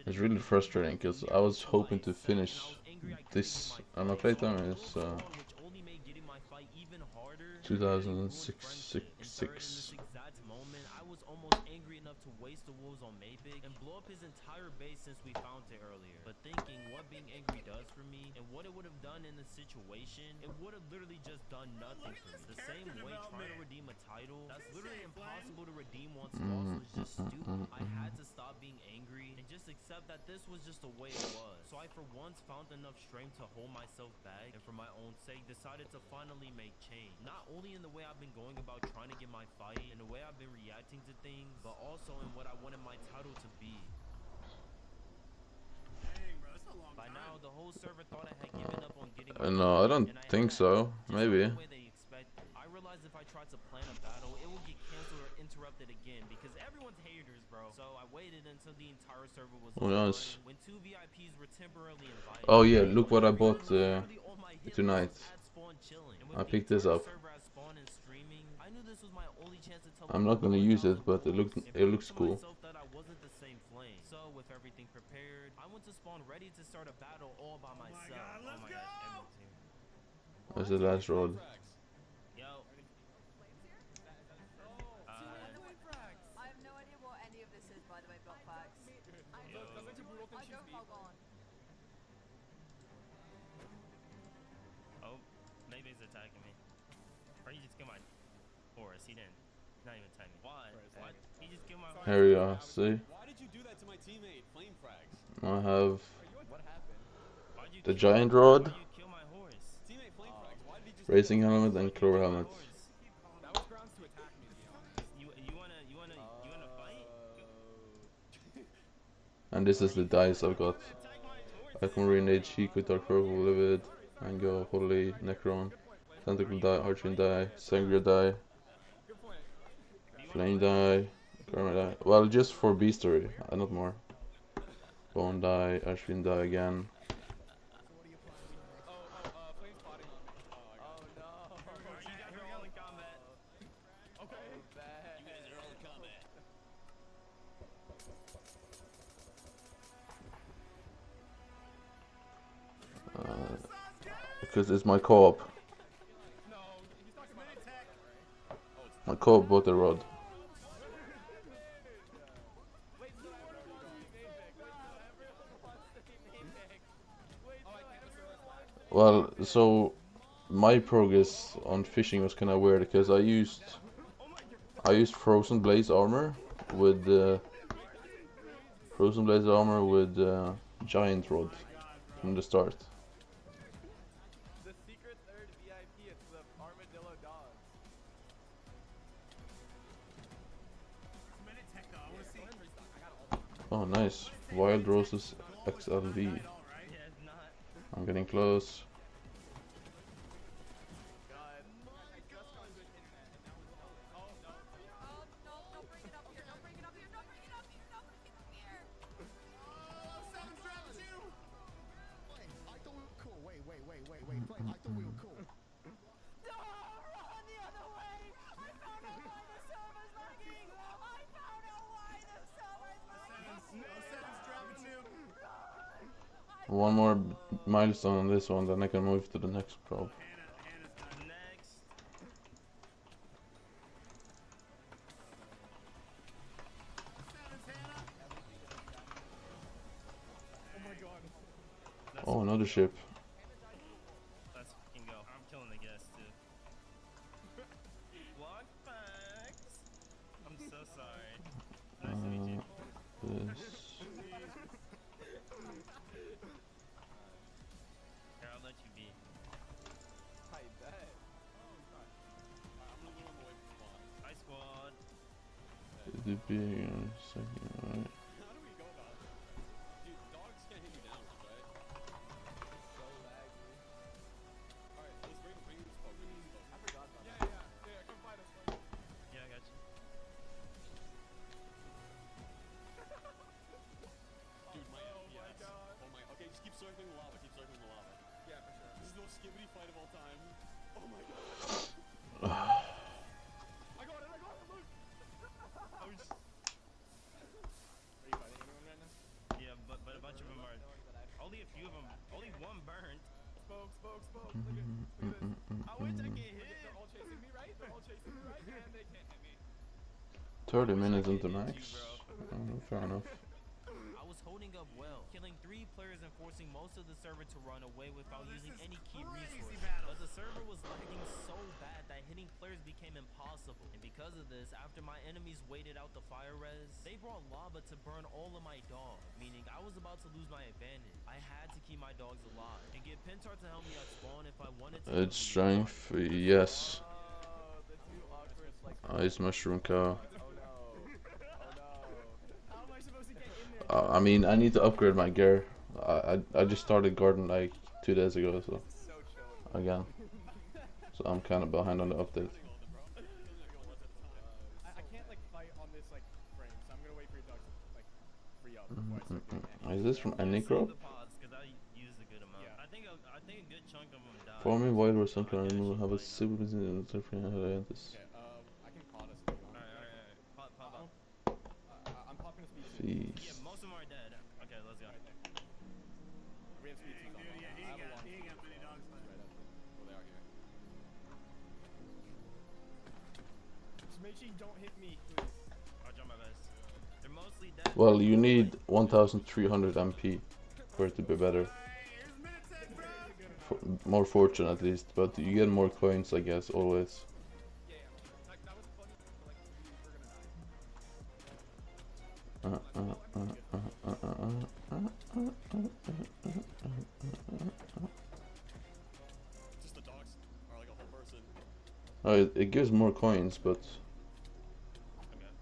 It's really frustrating because I was hoping to finish this. My playtime is 2006. I was almost angry enough to waste the wolves on Maypig and blow up his entire base since we found it earlier. But thinking what being angry does for me and what it would have done in the situation, it would have literally just done nothing for me. The same way trying to redeem a title that's literally impossible to redeem once lost was just stupid. I had to stop being angry and just accept that this was just the way it was. So I for once found enough strength to hold myself back and for my own sake decided to finally make change. Not only in the way I've been going about trying to get my fight and the way I've been reacting to things, but also in what I wanted my title to be. By now, the whole server thought I had given up on getting No, I don't think so. Maybe. I realized if I tried to plan a battle, it would get canceled or interrupted again because everyone's haters, bro. So I waited until the entire server was Oh, nice. when 2 VIPs were temporarily invited. Oh yeah, look what I bought tonight. I picked this up. I'm not gonna use it, but it looks cool. So with everything prepared, I went to spawn ready to start a battle all by myself. Oh my gosh, everything. That's the last road. Yo. I have no idea what any of this is, by the way, Block Facts. I go hog on. Oh, maybe he's attacking me. Or he just killed my horse. He didn't. Not even attack me. Why? What? He just killed my horse. Here we are. See? Why did you do that to my teammate, Flame Frags? I have What happened? the giant rod, Teammate Flame Frags, why did he just racing helmet, and clover helmet. That was grounds to attack me, to be honest. You wanna fight? And this is the dice I've got. Aquamarine Age, Chico, Dark Purple, Livid, Mango, Holy, Necron, Tentacle die, Archfiend die, Sangria die, Flame die, Karma die. Well, just for Beastery, not more. Bone die, Archfiend die again. Because it's my co-op. My co-op bought the rod. Well, so my progress on fishing was kind of weird because I used Frozen Blaze armor with giant rod from the start. The secret third VIP, it's the armadillo dogs. Oh, nice. Wild Roses XLV. I'm getting close. One more milestone on this one, then I can move to the next probe. Oh, another ship. Let's fucking go. I'm killing the guests too. Block facts. I'm so sorry. Nice to meet you. This. Here, I'll let you be. I bet. Hi, squad. It'd be in a second, right? How do we go about that? Dude, dogs can't hit you down, right? So laggy. Alright, let's bring this boat, I forgot about Yeah, come fight us, buddy. Yeah, I got you. most skibbity fight of all time. Oh my god. I got it, look! Are you fighting anyone right now? Yeah, but a bunch of them are. Only a few of them. Only one burned. Spoke. Look at this. I wish I could hit. They're all chasing me, right? And they can't hit me. 30 minutes into max. Fair enough. I was holding up well, killing 3 players and forcing most of the server to run away without using any key resource. But the server was lagging so bad that hitting players became impossible. And because of this, after my enemies waited out the fire res, they brought lava to burn all of my dogs, meaning I was about to lose my advantage. I had to keep my dogs alive and get Pintar to help me out spawn if I wanted to. It's strength, yes. Ice mushroom cow. I mean, I need to upgrade my gear. I just started garden like 2 days ago, so again. So I'm kind of behind on the update. I can't like fight on this like frame, so I'm gonna wait for your dogs to like free up before I start. Is this from any crop? I think a good chunk of them died. For me, white or some kind of remove have a super busy in the free Atlantis. I can pot us if you want. Alright. Pop up. I'm popping a speed 2. Yeah, most of them are dead. Okay, let's go. We have speed 2s on. He got many dogs left. Well, they are here. Just make sure you don't hit me, please. I'll try my best. They're mostly dead. Well, you need 1,300 MP for it to be better. More fortune at least, but you get more coins, I guess, always. Just the dogs are like a whole person. Oh, it gives more coins, but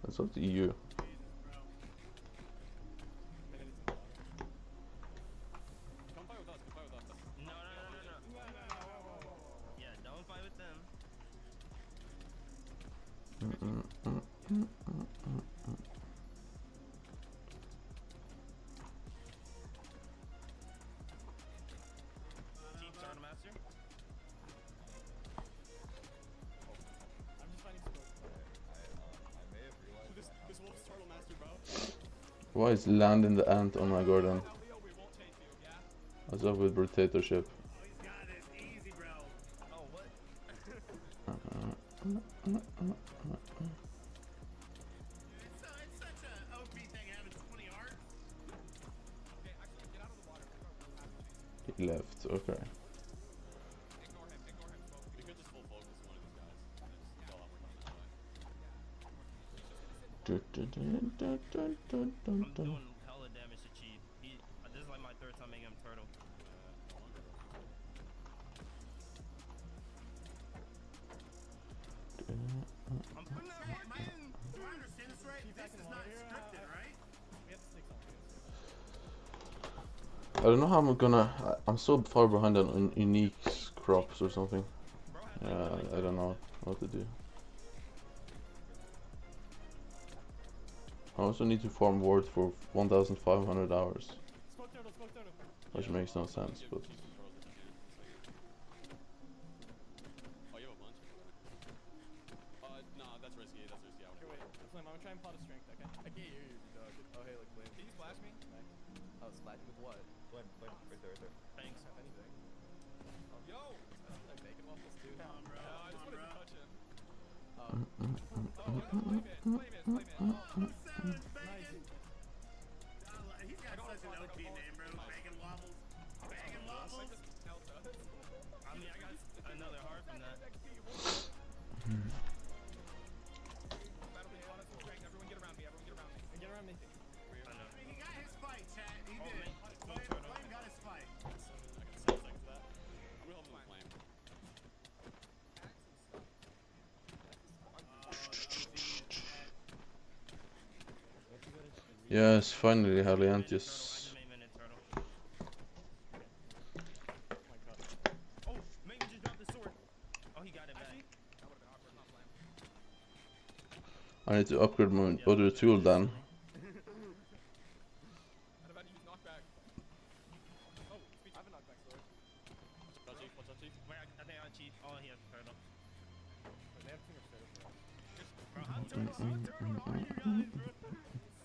that's up to you. Why is land in the ant on my garden? What's up with dictatorship? He left, okay. I'm doing hella damage to Chief. This is like my 3rd time making him turtle. Do I understand this right? This is not scripted, right? We have to stick something. I don't know how I'm gonna. I'm so far behind on unique crops or something. I don't know what to do. I also need to farm ward for 1,500 hours, which makes no sense, but. Oh, you have a bunch? Nah, that's risky. Okay, wait. Flame, I'm gonna try and plot a strength, okay? I can't hear you, dog. Oh, hey, look, Flame. Can you splash me? Oh, splash me with what? Flame, right there. Thanks. Anything. Yo! Like bacon waffles too? No, bro. No, I just wanted to touch him. Flame it. He's got such an OP name, bro. Bacon waffles. Bacon waffles. I mean, I got another heart from that. Everyone get around me. Get around me. I mean, he got his fight, chat. He did. Flame got his fight. I got 7 seconds to that. I'm gonna help him with Flame. Yes, finally, Haliantius. Oh, Maybe just dropped the sword. Oh, he got it back. I need to upgrade my other tool then. What's up, Chief? What's up, Chief? Wait, I think I'm Chief. Oh, he has a turtle. They have too much turtle for us. Bro, how turtle are you guys, bro?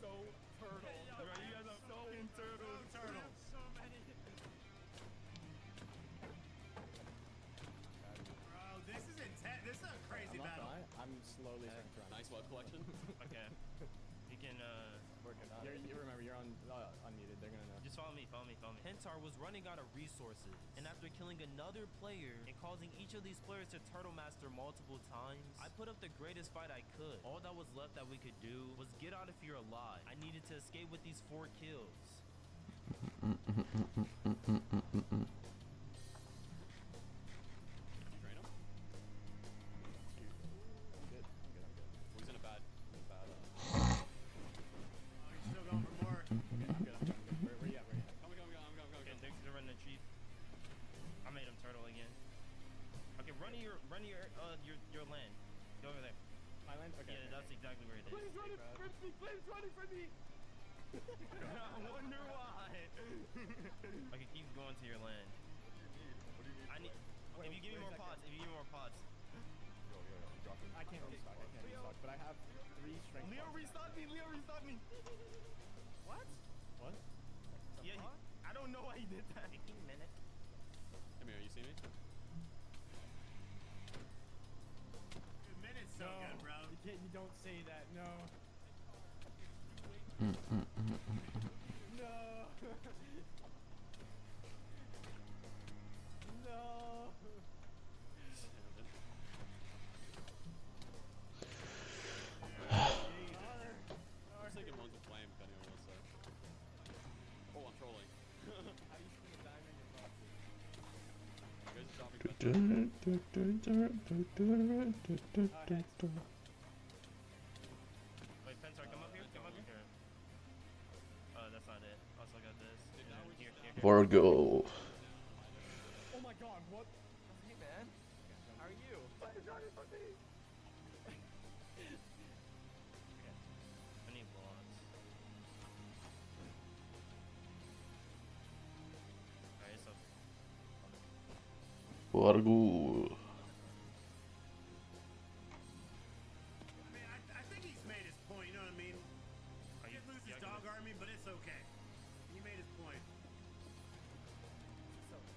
So turtle. Bro, you guys are so turtle. Turtle. So many. Bro, this is intense. This is a crazy battle. I'm slowly starting to run. Nice web collection. Okay. You can, working on it. You remember, you're on unmuted. They're gonna know. just follow me. Hentar was running out of resources, and after killing another player and causing each of these players to turtle master multiple times, I put up the greatest fight I could. All that was left that we could do was get out of here alive. I needed to escape with these 4 kills. Drain him? I'm good. He's in a bad Still going for more. I'm good. Where you at? I'm going. Okay, thanks for running the Chief. I made him turtle again. Okay, run to your land. Go over there. My land? Okay. Yeah, that's exactly where it is. Flame's running from me! I wonder why. Okay, keep going to your land. What do you need? I need. Wait, if you give me more pots, Yo, I'm dropping. I can't restock, but I have 3 strength. Leo restock me. What? What? Yeah, I don't know why he did that. 15 minutes. Amir, you see me? Minutes so good, bro. You don't say that, no. No. No. I was thinking one's a flame, if anyone wants to. Oh, I'm trolling. How do you see the diamond in your box? You guys are dropping Wait, Pensar, come up here. That's not it. Also got this. Here. Vargo. Oh my god, what? Hey man, how are you? I need blocks. Alright, so. Vargo. I mean, I think he's made his point, you know what I mean? He did lose his dog army, but it's okay. He made his point.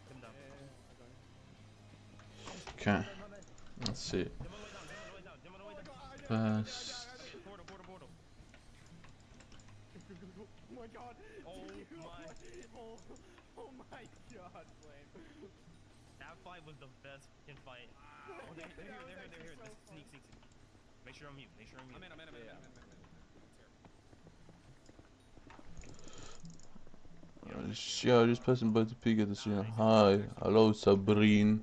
Come down. Okay. Let's see. Pass. Portal. Oh my god. Oh my god, Flame. That fight was the best fucking fight. Oh, they're here. Sneak. Make sure I'm mute. I'm in. Yeah, just passing by the peak at the scene. Hi, hello, Sabrine.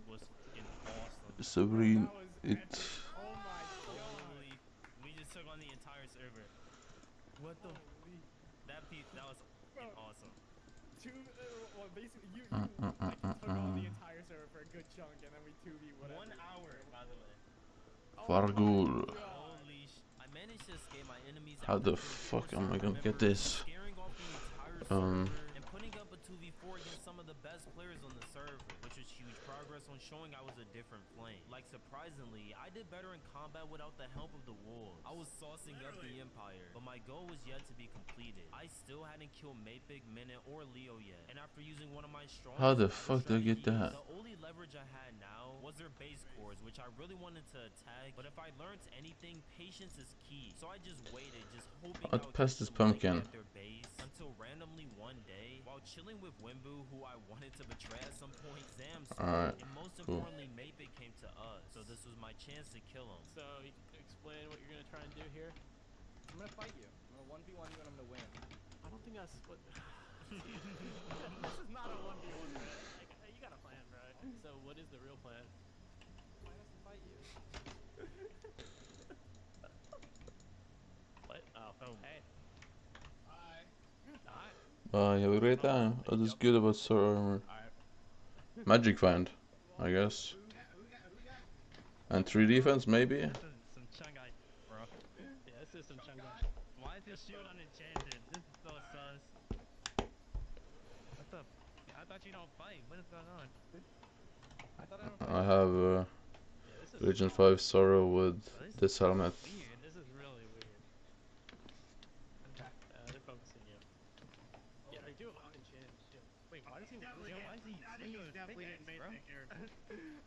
Sabrine, it. We just took on the entire server. What the? That was awesome. Well, basically, you took on the entire server for a good chunk, and then we 2v whatever. 1 hour, by the way. Vargul. Holy sh! I managed to escape my enemies. How the fuck am I gonna get this? Scaring off the entire server and putting up a 2v4 against some of the best players on the server, which was huge progress on showing I was a different flame. Like, surprisingly, I did better in combat without the help of the wolves. I was saucing up the Empire, but my goal was yet to be completed. I still hadn't killed Mapig, Minute, or Leo yet, and after using one of my strongest How the fuck did I get that? the only leverage I had now was their base cores, which I really wanted to attack, but if I learned anything, patience is key. So I just waited, just hoping I I'd would pass get this some light pumpkin. at their base, until randomly one day, while chilling with Wimbu, who I wanted to betray at some point, Zam Alright, and most cool. importantly, Mapig came to us, so this was my chance to kill him. So, you explain what you're gonna try and do here? I'm gonna fight you. I'm gonna 1v1 you and I'm gonna win. I don't think that's what. This is not a 1v1, bro. You got a plan, bro. So, what is the real plan? Plan is to fight you. What? Oh. Hey. Bye. Bye, have a great time. What is good about Sword Armor? Magic Find, I guess. And 3 defense, maybe? Some Chungai, bro. Yeah, this is some Chungai. Why is your shield unenchanted? This is so sus. What's up? I thought you don't fight. What is going on? I have Legend 5 Sorrow with this helmet. Weird. This is really weird. They're focusing you. Yeah, they do. Oh, and chin. Shit. Wait, why does he? Why is he? He's definitely in main character.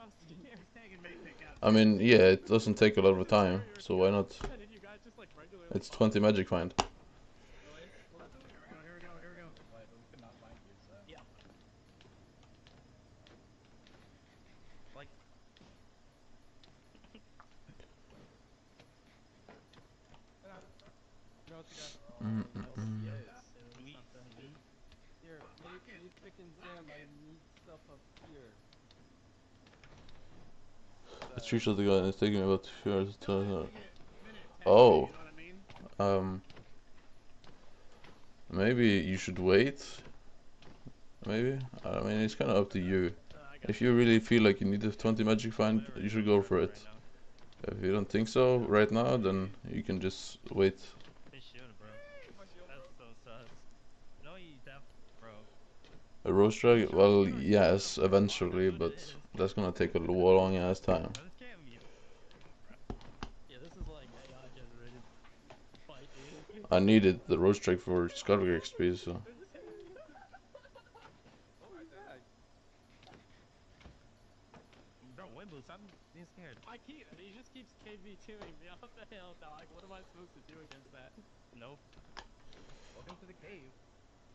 I'm scared. He's taking main out. I mean, yeah, it doesn't take a lot of time, so why not? Did you guys just like regularly? It's 20 magic find. Here we go. Wait, but we could not find you, so. Yeah. Like. No, it's a guy. Here, maybe picking Sam. I need stuff up here. It's usually the guy that's taking me about 2 hours to Oh. Maybe you should wait. Maybe? I mean, it's kind of up to you. If you really feel like you need a 20 magic find, you should go for it. If you don't think so right now, then you can just wait. They should, bro. That's so sus. No, you bro. A roast drag? Well, yes, eventually, but that's gonna take a long ass time. Yeah, this is like AI generated fight, dude. I needed the roast drag for Skyblock XP, so. Bro, Wimble, stop being scared. He just keeps KV2ing me off the hill, dog. What am I supposed to do against that? Nope. Welcome to the cave.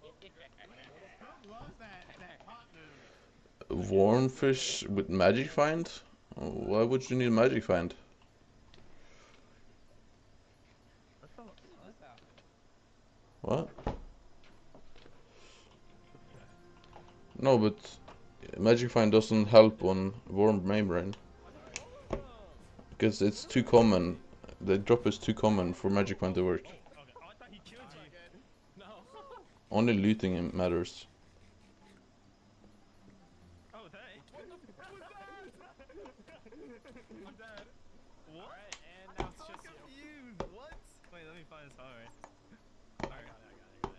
Who loves that hot move? Warmfish with magic find? Why would you need a magic find? What? No, but magic find doesn't help on warm membrane. Because it's too common. The drop is too common for magic find to work. Only looting matters. Oh, hey. I'm dead. What? Alright, and now it's just confused. What? Wait, let me find this. Alright. I got it.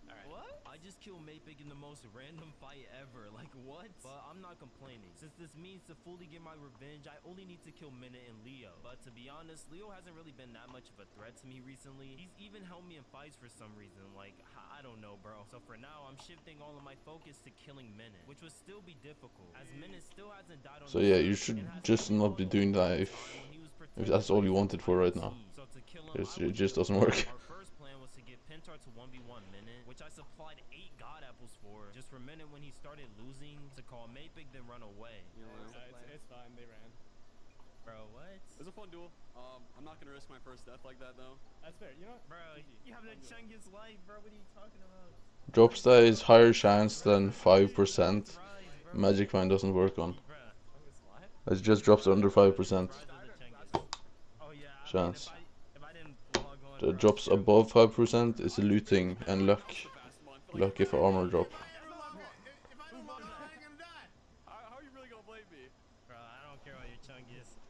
Alright. What? I just killed Mapig in the most random fight ever. Like, what? But I'm not complaining. Since this means to fully get my revenge, I only need to kill Minna and Leo. But to be honest, Leo hasn't really been that much of a threat to me recently. He's even helped me in fights for some reason. Like, I don't know, bro. So for now, I'm shifting all of my focus to killing Minna, which would still be difficult, as Minna still hasn't died on So yeah, you should just not be doing that if that's all you wanted for right now. It just doesn't work. Our first plan was to get Pintar to 1v1 Minna, which I supplied 8 god apples for, just for Minna when he started losing, to call Mapig then run away. It's fine, they ran. Bro, what? It was a fun duel. I'm not gonna risk my first death like that though. That's fair. You know what? Bro, you have the Chungus life, bro. What are you talking about? Drop stat is higher chance than 5%. Magic find doesn't work on. It just drops under 5% chance. The drops above 5% is looting and luck. Lucky for armor drop. How are you really gonna blame me? Bro, I don't care about your Chungus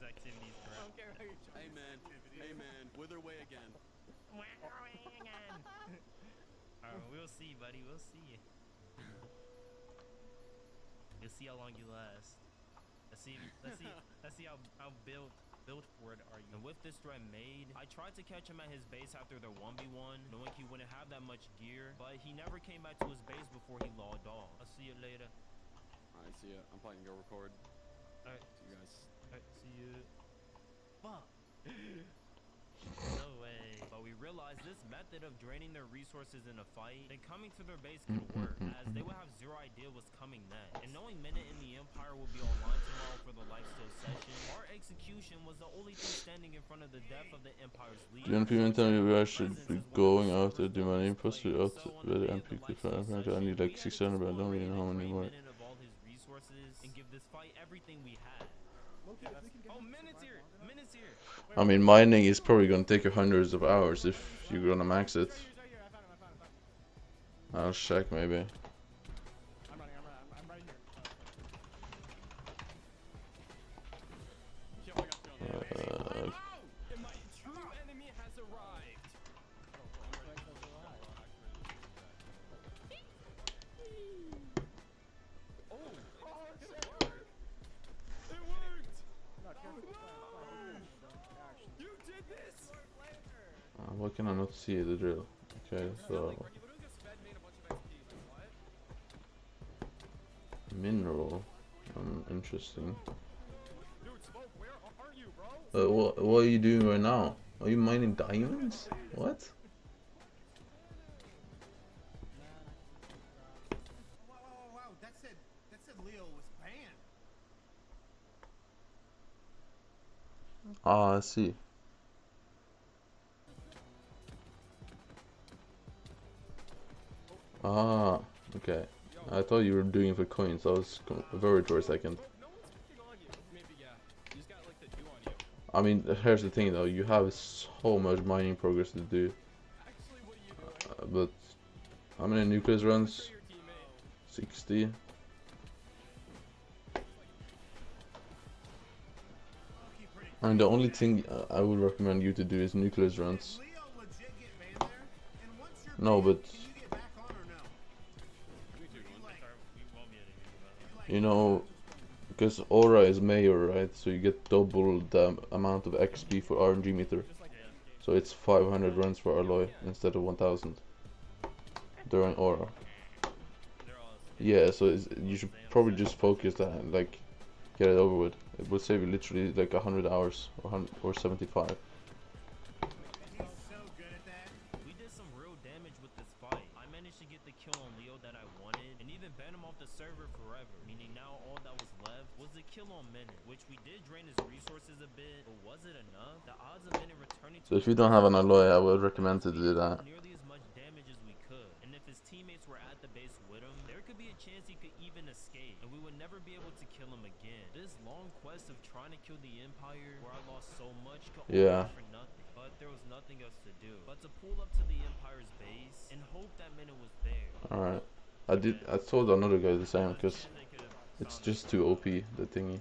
activities, bro. I don't care about your Chungus Hey man, wither way again. Alright, we'll see, buddy. We'll see. You'll see how long you last. Let's see how built for it are you. And with this threat made, I tried to catch him at his base after their 1v1, knowing he wouldn't have that much gear, but he never came back to his base before he logged off. I'll see you later. Alright, see ya. I'm probably gonna go record. Alright. See you guys. Alright, see you. Fuck. No way. But we realized this method of draining their resources in a fight, then coming to their base could work, as they would have zero idea what's coming next. And knowing Minna and the Empire will be online tomorrow for the lifesteal session, our execution was the only thing standing in front of the death of the Empire's leader. The NP mentality where I should be going out there, do my name, post it out with the NP. I need like 600, but I don't really know how many more. And give this fight everything we had. Oh, Minna's here! Minna's here! I mean, mining is probably gonna take you hundreds of hours if you're gonna max it. I'll check maybe. I'm right here. My true enemy has arrived! can I not see the drill? Okay, so mineral. Interesting. What are you doing right now? Are you mining diamonds? What? Wow, that said Leo was banned. Ah, I see. Ah, okay. I thought you were doing it for coins. I was worried for a second. I mean, here's the thing though. You have so much mining progress to do. But how many nucleus runs? 60. I mean, the only thing I would recommend you to do is nucleus runs. No, but you know, because Aura is Mayor, right? So you get double the amount of XP for RNG meter. So it's 500 runs for Alloy instead of 1000 during Aura. Yeah, so you should probably just focus that, like, get it over with. It will save you literally like 100 hours or 75. We did some real damage with this fight. I managed to get the kill on Leo that I wanted, and even ban him off the server forever. Meaning now all that was left was the kill on Minute, which we did drain his resources a bit, but was it enough? The odds of Minute returning to So if you don't have an Alloy, I would recommend to do that. nearly as much damage as we could, and if his teammates were at the base with him, there could be a chance he could even escape, and we would never be able to kill him again. This long quest of trying to kill the Empire, where I lost so much, could all be for nothing. But there was nothing else to do but to pull up to the Empire's base and hope that Minute was there. Alright. I told another guy the same, because it's just too OP, the thingy.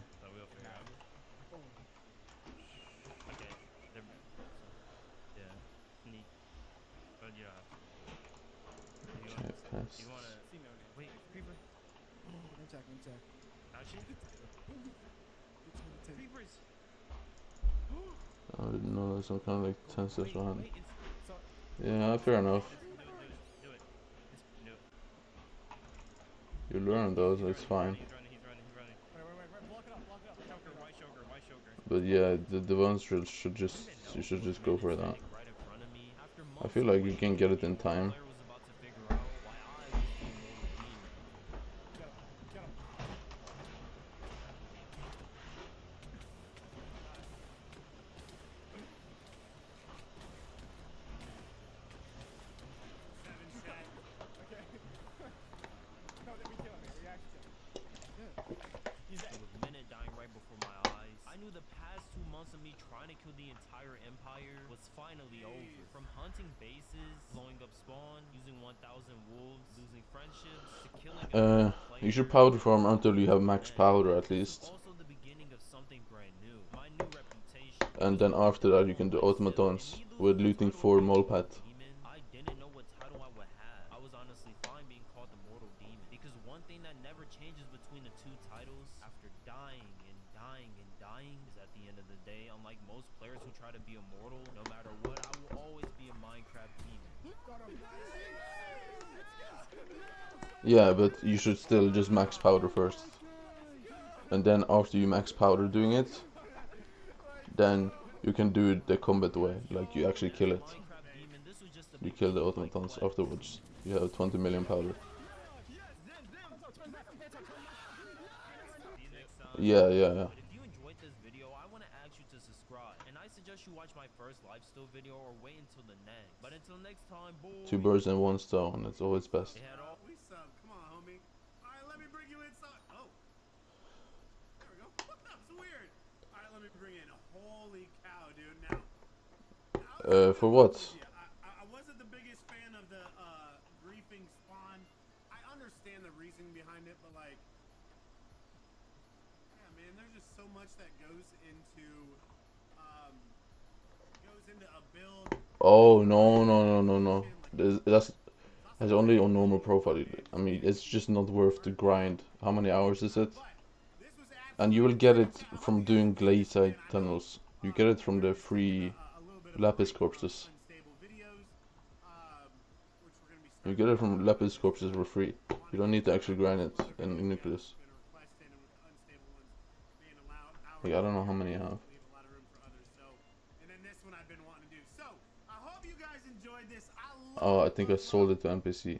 Okay, pass. You wanna wait, creeper? One sec. Creepers. I didn't know there's some kind of like 10 steps behind. Yeah, fair enough. You learn those, it's fine. But yeah, the ones you should just go for that. I feel like you can get it in time. You should powder farm until you have max powder at least. And then after that you can do automatons with looting 4 molpat. Yeah, but you should still just max powder first. And then after you max powder doing it, then you can do it the combat way, like you actually kill it. You kill the automatons afterwards. You have 20 million powder. Yeah. If you enjoyed this video, I want to ask you to subscribe. And I suggest you watch my first live still video or wait until the next. But until next time, boys. 2 birds and 1 stone, it's always best. Come on, homie. Alright, let me bring you inside. Oh. There we go. That was weird. Alright, let me bring in. Holy cow, dude. Now. For what? I wasn't the biggest fan of the griefing spawn. I understand the reasoning behind it, but like, yeah, man, there's just so much that goes into a build. Oh no. That's only on normal profile. I mean, it's just not worth the grind. How many hours is it? And you will get it from doing glazite tunnels. You get it from the free lapis corpses. You get it from Lapis corpses for free. You don't need to actually grind it in Nucleus. Like, I don't know how many I have. Oh, I think I sold it to NPC.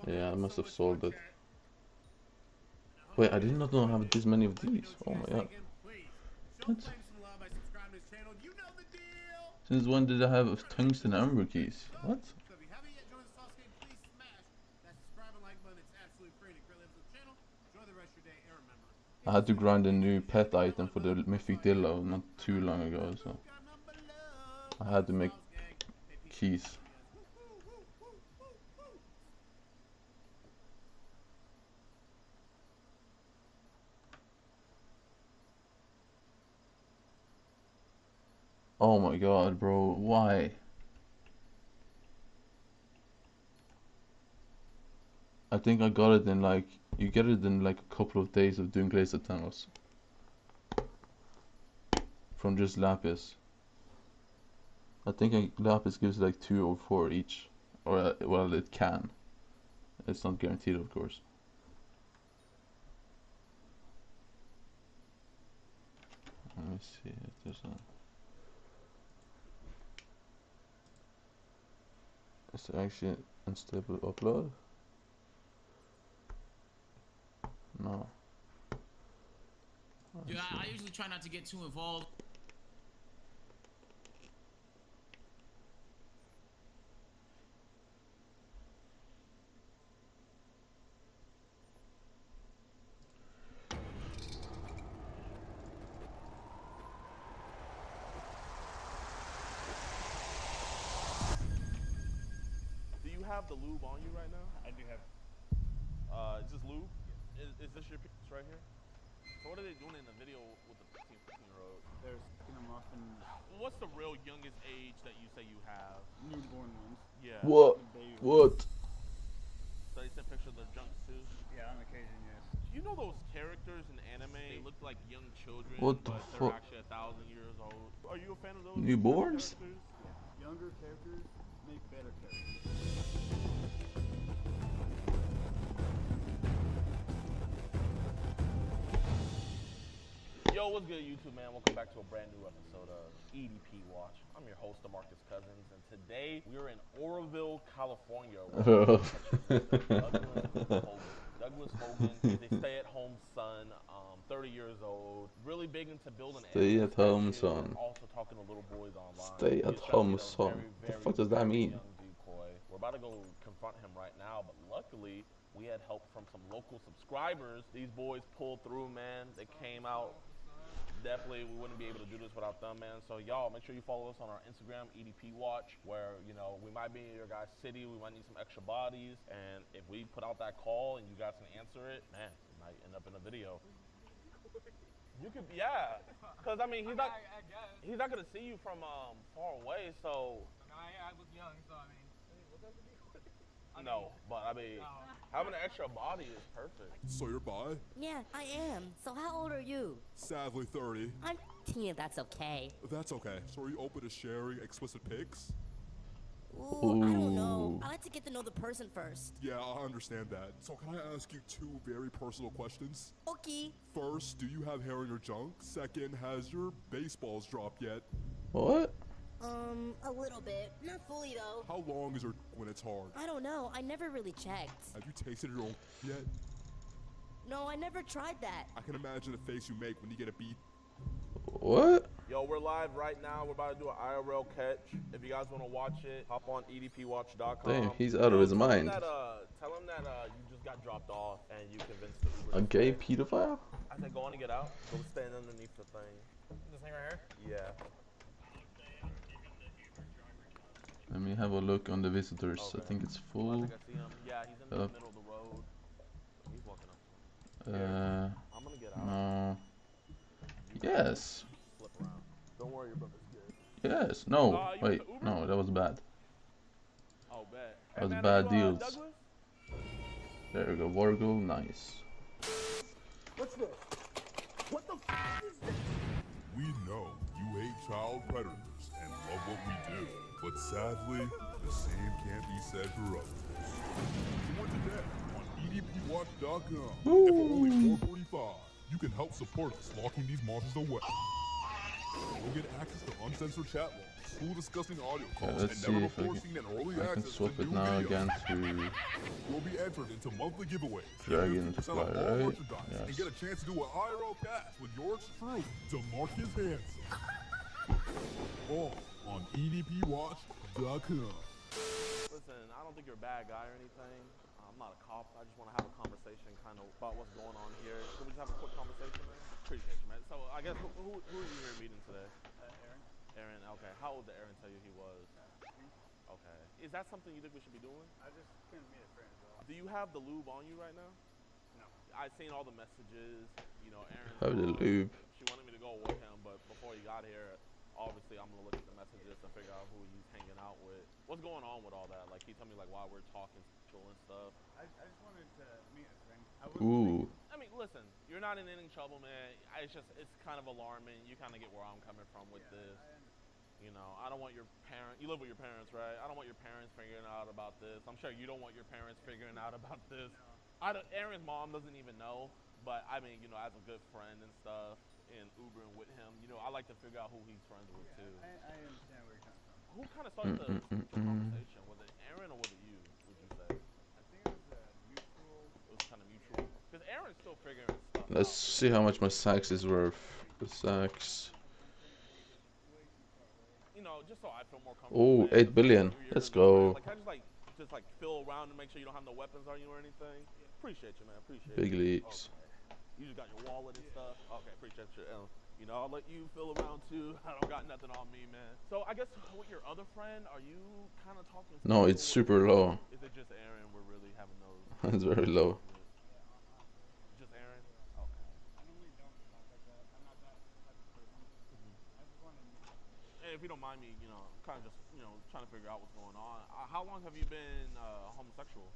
Yeah, I must have sold it. Wait, I did not know I have this many of these. Oh my god. What? Since when did I have tungsten amber keys? What? I had to grind a new pet item for the mythic dillo not too long ago, so I had to make keys. Oh my god, bro, why? I think I got it in like, you get it in like a couple of days of doing glaze tunnels. From just Lapis. I think Lapis gives like 2 or 4 each. Or, well, it can. It's not guaranteed, of course. Let me see if there's a... Is there actually an unstable upload? No. Yeah, I usually try not to get too involved. Do you have the lube on you right now? I do have. Is this lube? Is this your piece right here? So what are they doing in the video with the 15-year-old? They're sticking them off in... What's the real youngest age that you say you have? Newborn ones. Yeah. What? What? So they sent pictures of their junks too? Yeah, on occasion, yes. Do you know those characters in anime? They look like young children, What the but fuck? they're actually 1,000 years old. Are you a fan of those? Newborns? Yeah. Younger characters make better characters. Yo, what's good, YouTube, man? Welcome back to a brand new episode of EDP Watch. I'm your host, DeMarcus Cousins, and today we're in Oroville, California. Douglas Hogan, he's a stay-at-home son, 30 years old, really big into building. Stay-at-home son. Also talking to little boys online. Stay-at-home son. What the fuck does that mean? We're about to go confront him right now, but luckily we had help from some local subscribers. These boys pulled through, man. They came out. Definitely, we wouldn't be able to do this without them, man. So, y'all, make sure you follow us on our Instagram, EDP Watch, where, you know, we might be in your guys' city. We might need some extra bodies. And if we put out that call and you guys can answer it, man, it might end up in a video. You could, yeah. Because, I mean, he's not going to see you from far away, so. I look young, so, I mean. No, but, I mean, having an extra body is perfect. So you're bi? Yeah, I am. So how old are you? Sadly 30. I'm 10, that's okay. That's okay. So are you open to sharing explicit pics? Ooh, I don't know. I like to get to know the person first. Yeah, I understand that. So can I ask you 2 very personal questions? Okay. First, do you have hair in your junk? Second, has your baseballs dropped yet? What? A little bit. Not fully, though. How long is it when it's hard? I don't know. I never really checked. Have you tasted your own yet? No, I never tried that. I can imagine the face you make when you get a beat. What? Yo, we're live right now. We're about to do an IRL catch. If you guys want to watch it, hop on edpwatch.com. Damn, he's out of his mind. Tell him that you just got dropped off and you convinced the Uber. A gay pedophile? I said go on and get out. Go stand underneath the thing. This thing right here? Yeah. Let me have a look on the visitors. Okay. I think it's I full. think I see him. Yeah, he's in the middle of the road. He's walking up. I'm gonna get out. No. Yes. Flip around. Don't worry, your brother's good. Yes. No. Wait. No, that was bad. Oh, bad. That was bad deals. There we go. Wargo. Nice. What's this? What the f is this? We know you hate child predators and love what we do, but sadly, The same can't be said for others. Support today on edpwatch.com. And for only $4.45, you can help support us locking these monsters away. You'll get access to uncensored chat logs, cool discussing audio calls, Let's and see never if before seen and early I can access to swap it new now videos. again to You'll be entered into monthly giveaways. Dragonfly, Get 50% off all right? merchandise and Yes. get a chance to do an IRL cast with yours truly, DeMarcus Hanson. All on edpwatch.com. Listen, I don't think you're a bad guy or anything. I'm not a cop. I just want to have a conversation kind of about what's going on here. Can we just have a quick conversation, man? Appreciate you, man. So I guess who are you here meeting today? Aaron. Aaron, okay. How old did Aaron tell you he was? Okay. Is that something you think we should be doing? I just couldn't meet a friend, bro. Do you have the lube on you right now? No. I've seen all the messages. You know, Aaron. Have the lube. She wanted me to go with him, but before he got here, obviously I'm gonna look at the messages to figure out who he's hanging out with. What's going on with all that? Like, he told me like why we're talking and stuff. I just wanted to meet a friend. Ooh. I mean, listen, you're not in any trouble, man. It's kind of alarming. You kind of get where I'm coming from with this. You know, I don't want your parents. You live with your parents, right? I don't want your parents figuring out about this. I'm sure you don't want your parents figuring out about this. Aaron's mom doesn't even know, but I mean, you know, as a good friend and stuff, and Ubering with him, you know, I like to figure out who he's friends with too. I understand where you're coming from. Who kind of started the conversation? Was it Aaron or was it you? Would you say? I think it was mutual. It was kind of mutual. Because Aaron's still figuring stuff Let's out. see how much my sax is worth. The sax. You know, just so I feel more comfortable. Oh, 8 billion. Let's go. Like, can I just feel around and make sure you don't have no weapons on you or anything? Appreciate you, man. Appreciate Big you. leaks. Okay. You just got your wallet and stuff. Okay, appreciate you. You know, I'll let you feel around too. I don't got nothing on me, man. So I guess with your other friend, are you kind of talking? No, it's super low. Is it just Aaron? We're really having those. It's very low. Just Aaron? Okay. I normally don't talk like that. I'm not that type of person. I just want to meet. And if you don't mind me, you know, kind of just, you know, trying to figure out what's going on. How long have you been homosexual?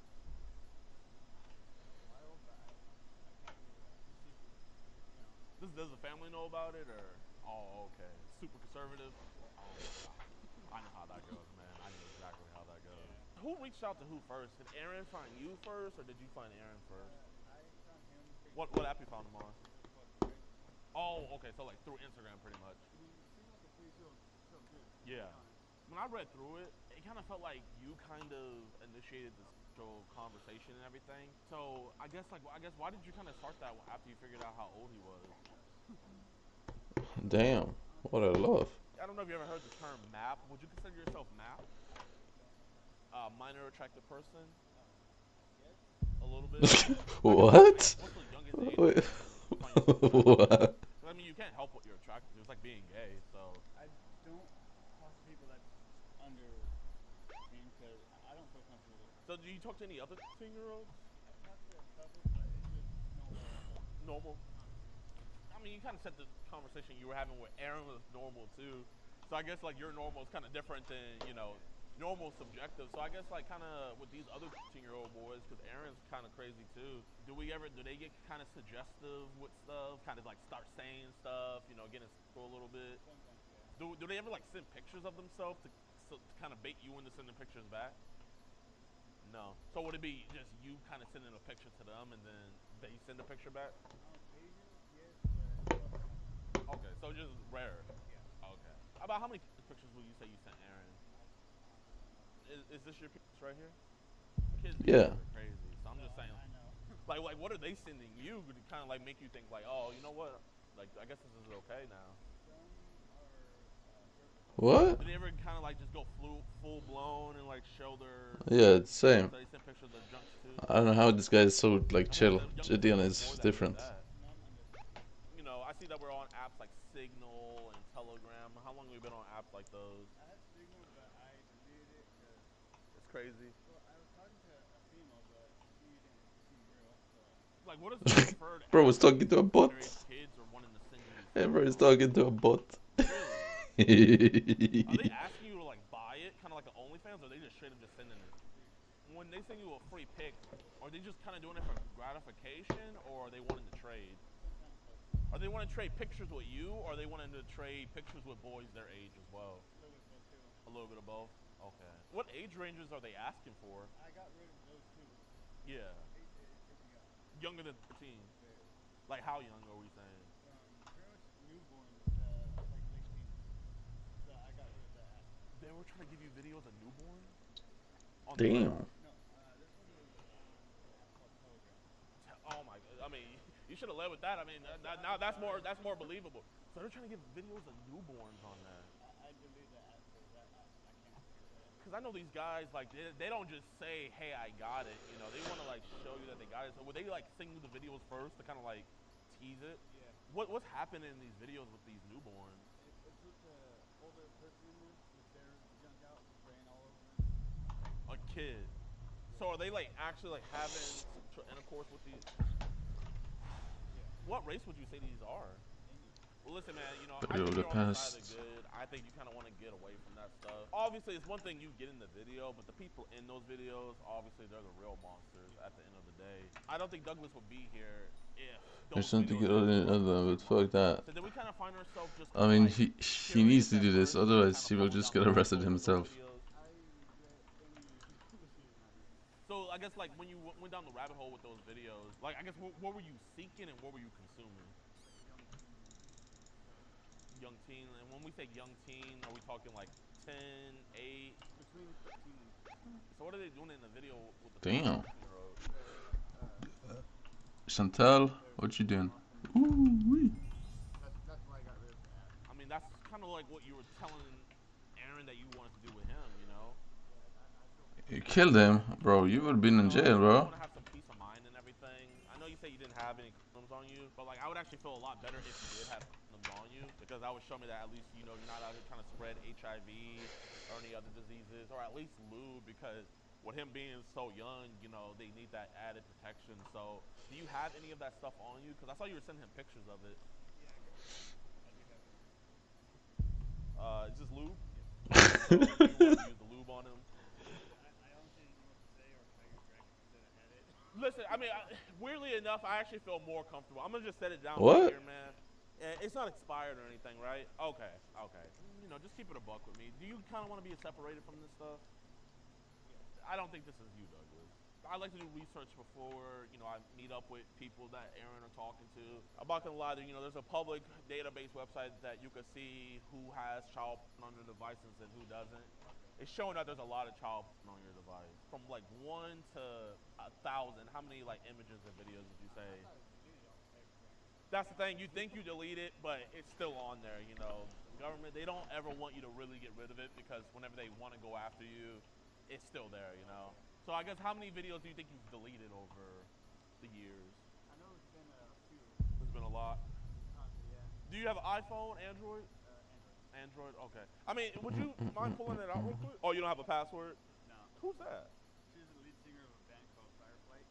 Does the family know about it, or? Oh, okay. Super conservative? Oh, I know how that goes, man. I know exactly how that goes. Who reached out to who first? Did Aaron find you first, or did you find Aaron first? I found him. What app you found him on? Oh, okay. So like through Instagram, pretty much. Yeah. When I read through it, it kind of felt like you kind of initiated this whole conversation and everything. So I guess why did you kind of start that after you figured out how old he was? Damn. What a love. I don't know if you ever heard the term MAP. Would you consider yourself MAP? Minor attracted person? A little bit? What? What's the youngest age? Wait. What? I mean, you can't help what you're attracted to. It's like being gay, so. I don't talk to people that's under me because I don't feel comfortable with it. So do you talk to any other 15-year-olds? I talk to a couple, but it's just Normal. I mean, you kind of said the conversation you were having with Aaron was normal too. So I guess like your normal is kind of different than, you know, normal subjective. So I guess like kind of with these other 15-year-old boys, because Aaron's kind of crazy too. Do they get kind of suggestive with stuff? Kind of like start saying stuff, you know, getting a little bit. Do they ever like send pictures of themselves to kind of bait you into sending pictures back? No. So would it be just you kind of sending a picture to them and then they send a picture back? Okay, so just rare. Yeah. Okay. About how many pictures would you say you sent Aaron? Is this your pictures right here? Kids Yeah. are crazy. So I'm just saying. Like what are they sending you to kind of like make you think like, oh, you know what? Like I guess this is okay now. What? Did they ever kind of like just go full blown and like show their? Yeah, it's the same. So they sent pictures of their junks too. I don't know how this guy is so like chill. Gideon is different. You know, I see that we're on apps like Signal and Telegram. How long have we been on apps like those? I had Signal, but I deleted it because it's crazy. Well, I was talking to a female, but she didn't seem real. So. Like, what is the preferred? Bro was talking to a bot. Kids or wanting to send you? Bro is talking to a bot. Are they asking you to like buy it, kind of like an OnlyFans, or are they just straight up just sending it? When they send you a free pic, are they just kind of doing it for gratification, or are they wanting to trade? Are they wanting to trade pictures with you, or are they wanting to trade pictures with boys their age as well? A little bit of both. Okay. What age ranges are they asking for? I got rid of those two. Yeah. Younger than 13. Yeah. Like how young are we saying? Pretty much newborns, like late teens. So I got rid of that. They were trying to give you videos of newborns? On Damn. No, this one was called Telegram. Oh my! I mean, you should have led with that. I mean, now that's more believable. So they're trying to get videos of newborns on that. I deleted that after that. I can't do that. Because I know these guys, like, they don't just say, hey, I got it. You know, they want to, like, show you that they got it. So would they, like, sing you the videos first to kind of, like, tease it? Yeah. What's happening in these videos with these newborns? It's with the older person in there with their junk out, spraying all over them. A kid. So are they, like, actually, like, having intercourse with these? Yeah. What race would you say these are? Well, listen, man, you know, I Video think the you're on the side of past. the good. I think you kind of want to get away from that stuff. Obviously, it's one thing you get in the video, but the people in those videos, obviously, they're the real monsters at the end of the day. I don't think Douglas would be here if There's those something videos other, but fuck that. So then we kind of find ourselves just I mean, like, he needs to do this, otherwise he will just get arrested himself. So I guess like when you went down the rabbit hole with those videos, like I guess what were you seeking and what were you consuming? Young teen, and when we say young teen, are we talking like 10, 8? Between 13 and 15. So what are they doing in the video with the Damn. 13-year-old? Chantal, what you doing? Ooh-wee. That's why I got rid of that. I mean, that's kind of like what you were telling Aaron that you wanted to do with him, you know? You killed him, bro. You would have been in jail, You bro. want to have some peace of mind and everything. I know you say you didn't have any condoms on you, but like I would actually feel a lot better if you did have condoms on you, because that would show me that at least, you know, you're not out here trying to spread HIV or any other diseases, or at least lube, because with him being so young, you know, they need that added protection. So do you have any of that stuff on you? Because I saw you were sending him pictures of it. Is this lube? So you want to use the lube on him? Listen, I mean, weirdly enough, I actually feel more comfortable. I'm gonna just set it down What? right here, man. It's not expired or anything, right? Okay. You know, just keep it a buck with me. Do you kind of want to be separated from this stuff? I don't think this is you, Douglas. I like to do research before, you know, I meet up with people that Aaron are talking to. I'm not gonna lie to you, you know, there's a public database website that you can see who has child porn on their devices and who doesn't. It's showing that there's a lot of child porn on your device. From like 1 to 1,000, how many like images and videos would you say? That's the thing, you think you delete it, but it's still on there, you know. Government, they don't ever want you to really get rid of it, because whenever they want to go after you, it's still there, you know. So I guess how many videos do you think you've deleted over the years? I know it's been a few. There's been a lot. Yeah. Do you have an iPhone, Android? Android, okay. I mean, would you mind pulling it out real quick? Oh, you don't have a password? No. Who's that? She's the lead singer of a band called Fireflight.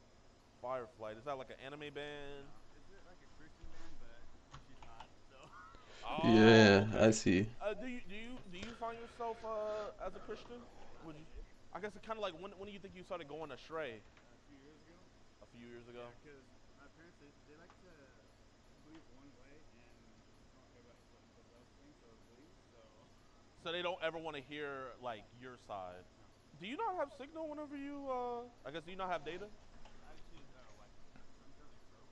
Fireflight, is that like an anime band? It's like a Christian band, but she's hot, so. Oh, Yeah, okay. I see. Do you find yourself as a Christian? Would you? I guess it's kind of like when do you think you started going astray? A few years ago. A few years ago. Because my parents they like to believe one way and don't care about what anybody else thinks or believes. So they don't ever want to hear like your side. Do you not have signal whenever you? I guess do you not have data? Actually, like I'm currently broke.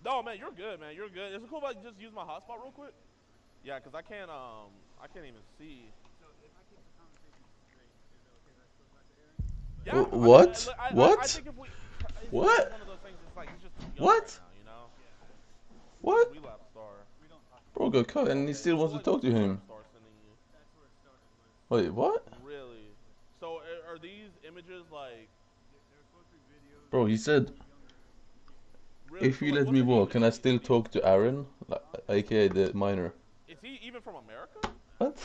No, man, you're good, man. You're good. Is it cool if I just use my hotspot real quick? Yeah, cause I can't even see. So if I keep the conversation straight, is it okay if I still talk to Aaron? Yeah. What? What? I think if we. It's What? One of those things. It's like he's just too young What? right now, you know. What? Relapse star. Bro got cut and he still wants to talk to him. Wait, what? Really? So are these images like? Bro, he said, if you let me walk, can I still talk to Aaron? AKA the minor. Is he even from America? What?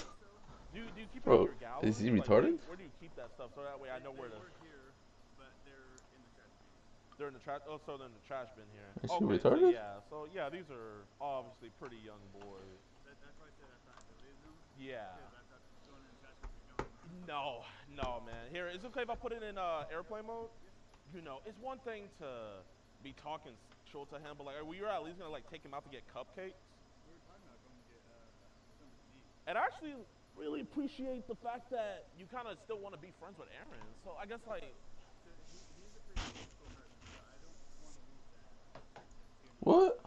Do you keep Bro, it in your gallery? is he Like, retarded? where do you keep that stuff so that way I know where to? But they're in the trash bin. They're in the trash. Oh, so they're in the trash bin here. Is he Okay, retarded? So yeah, these are obviously pretty young boys. That's why I said I thought I deleted them. Yeah. Because I thought going in the trash would be gone. No, man. Here, is it okay if I put it in airplane mode? You know, it's one thing to be talking sexual to him, but like, were you at least gonna like take him out to get cupcakes? We were talking about going to get something to eat. And actually, really appreciate the fact that you kind of still want to be friends with Aaron. So I guess like. What?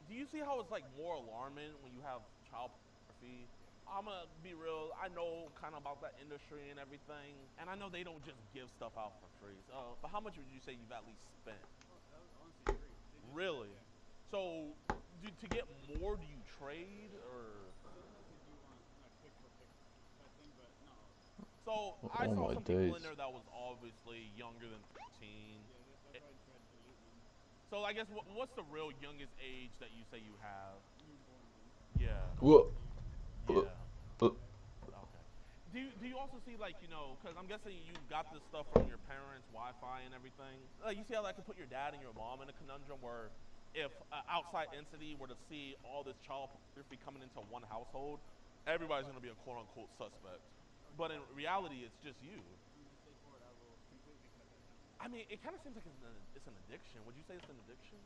Do you see how it's like more alarming when you have child pornography? I'm gonna be real. I know kind of about that industry and everything, and I know they don't just give stuff out for free. So, but how much would you say you've at least spent? Really? So, to get more, do you trade or? So I saw some people in there that was obviously younger than 13. So I guess what's the real youngest age that you say you have? Yeah. What? Yeah. Okay. Do you also see like because I'm guessing you got this stuff from your parents' Wi-Fi and everything. Like you see how that could put your dad and your mom in a conundrum where if an outside entity were to see all this child pornography coming into one household, everybody's gonna be a quote unquote suspect. But in reality, it's just you. I mean, it kind of seems like it's an addiction. Would you say it's an addiction?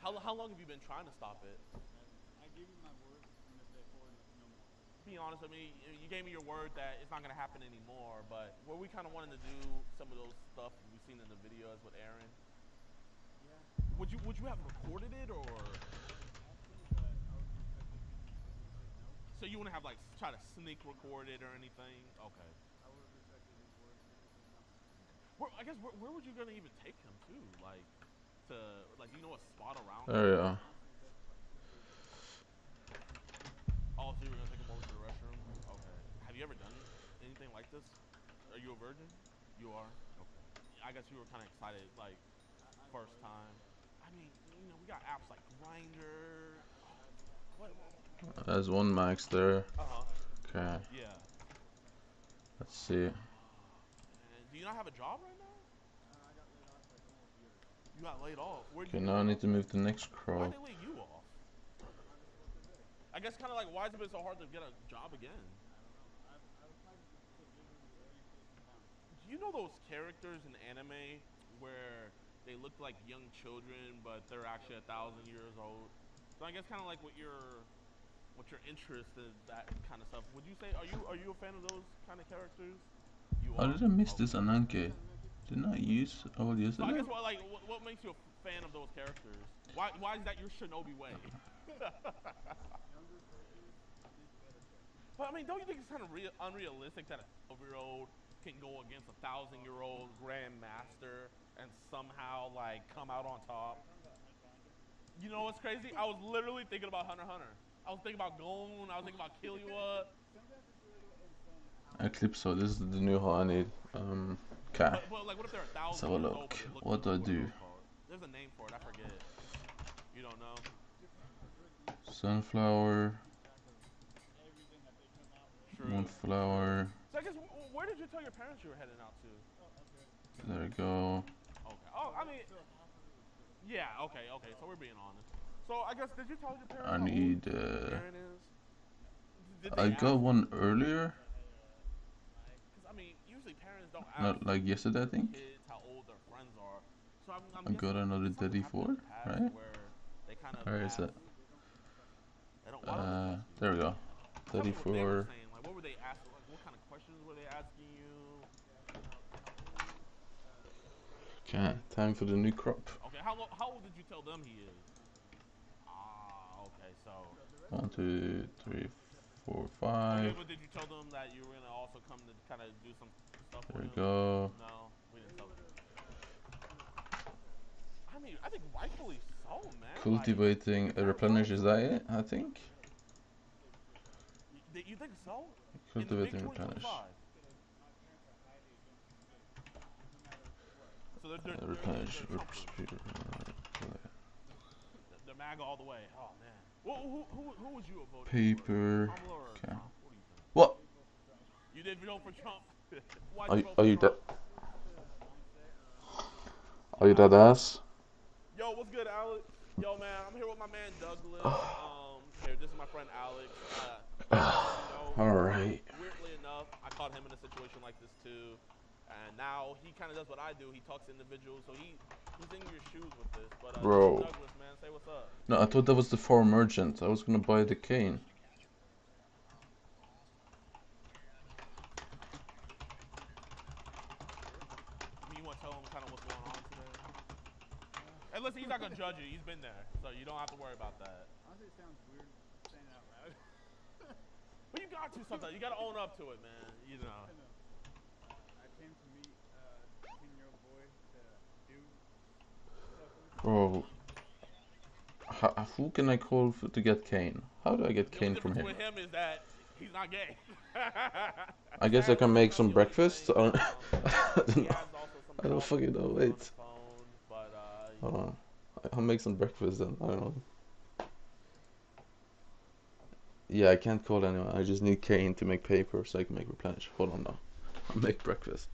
How long have you been trying to stop it? I give you my word from this day forward, no more. Be honest with me, you gave me your word that it's not going to happen anymore, but were we kind of wanting to do some of those stuff we've seen in the videos with Aaron? Yeah. Would you have recorded it or? So you wouldn't have like try to sneak record it or anything? Okay. I would have respected his word and say no. I guess where would you gonna even take him to? Like a spot around? There you go. Oh, so you were gonna take him over to the restroom? Okay. Have you ever done anything like this? Are you a virgin? You are. Okay. I guess you were kind of excited, like first time. I mean, we got apps like Grindr. What? There's one max there. Okay. Yeah. Let's see. Do you not have a job right now? I got laid off like almost a year ago. You got laid off? Okay, now I need to move to the next crop. Why'd they lay you off? I guess kind of like, why has it been so hard to get a job again? I don't know. I was probably just so busy oriented and fun. Do you know those characters in anime where they look like young children, but they're actually 1,000 years old? So I guess kind of like what your interest in that kind of stuff. Would you say are you a fan of those kind of characters? How did I miss this Ananke? Didn't I use all yesterday? So I guess what makes you a fan of those characters? Why is that your shinobi way? But I mean, don't you think it's kind of unrealistic that a 12-year-old can go against a 1,000-year-old grandmaster and somehow like come out on top? You know what's crazy? I was literally thinking about Hunter x Hunter. I was thinking about Gon. I was thinking about Killua. Eclipse, this is the new hole I need. Okay. But like, what if they're 1,000 Let's have a look. What do I do? There's a name for it. I forget. You don't know? Sunflower. True. Moonflower. So I guess, where did you tell your parents you were heading out to? There we go. Okay. Oh, I mean, yeah. Okay. So we're being honest. So I guess, did you tell your parents? I need. I ask got one earlier. Because I mean, usually parents don't ask. Not like yesterday, I think. Kids how old their friends are. So I'm I got another 34, right? Where is it? There we go. 34. Like, what were they asking? Like, what kind of questions were they asking you? Okay, time for the new crop. Okay, how old did you tell them he is? Okay, so. 1, 2, 3, 4, 5. Okay, but did you tell them that you were gonna also come to kind of do some stuff? There we go. No, we didn't tell them. I mean, I think rightfully so, man. Cultivating a replenish, is that it? I think. You think so? Cultivating replenish. So they're replenish. They're MAGA all the way. Oh man. Well, who would you have voted Paper. for? Okay. What? You did vote for Trump. Are you dead? Are you dead ass? Yo, what's good, Alex? Yo, man, I'm here with my man Douglas. Here, this is my friend Alex. All right. Weirdly enough, I caught him in a situation like this too. And now he kind of does what I do. He talks to individuals, so he's in your shoes with this. But Bro. Douglas, man, say what's up. No, I thought that was the farm merchant. I was gonna buy the cane. You want to tell him kind of what's going on today? And listen, he's not gonna judge you. He's been there, so you don't have to worry about that. Honestly, it sounds weird saying it out loud. But you got to sometimes. You got to own up to it, man. You know. I know. I came to meet a 10-year-old boy to do stuff with. Bro. Who can I call to get cane? How do I get cane from him? The difference with him is that he's not gay. I guess I can make some breakfast. I don't fucking know. Wait. Hold on. I'll make some breakfast then. I don't know. Yeah, I can't call anyone. I just need cane to make paper so I can make replenish. Hold on now. I'll make breakfast.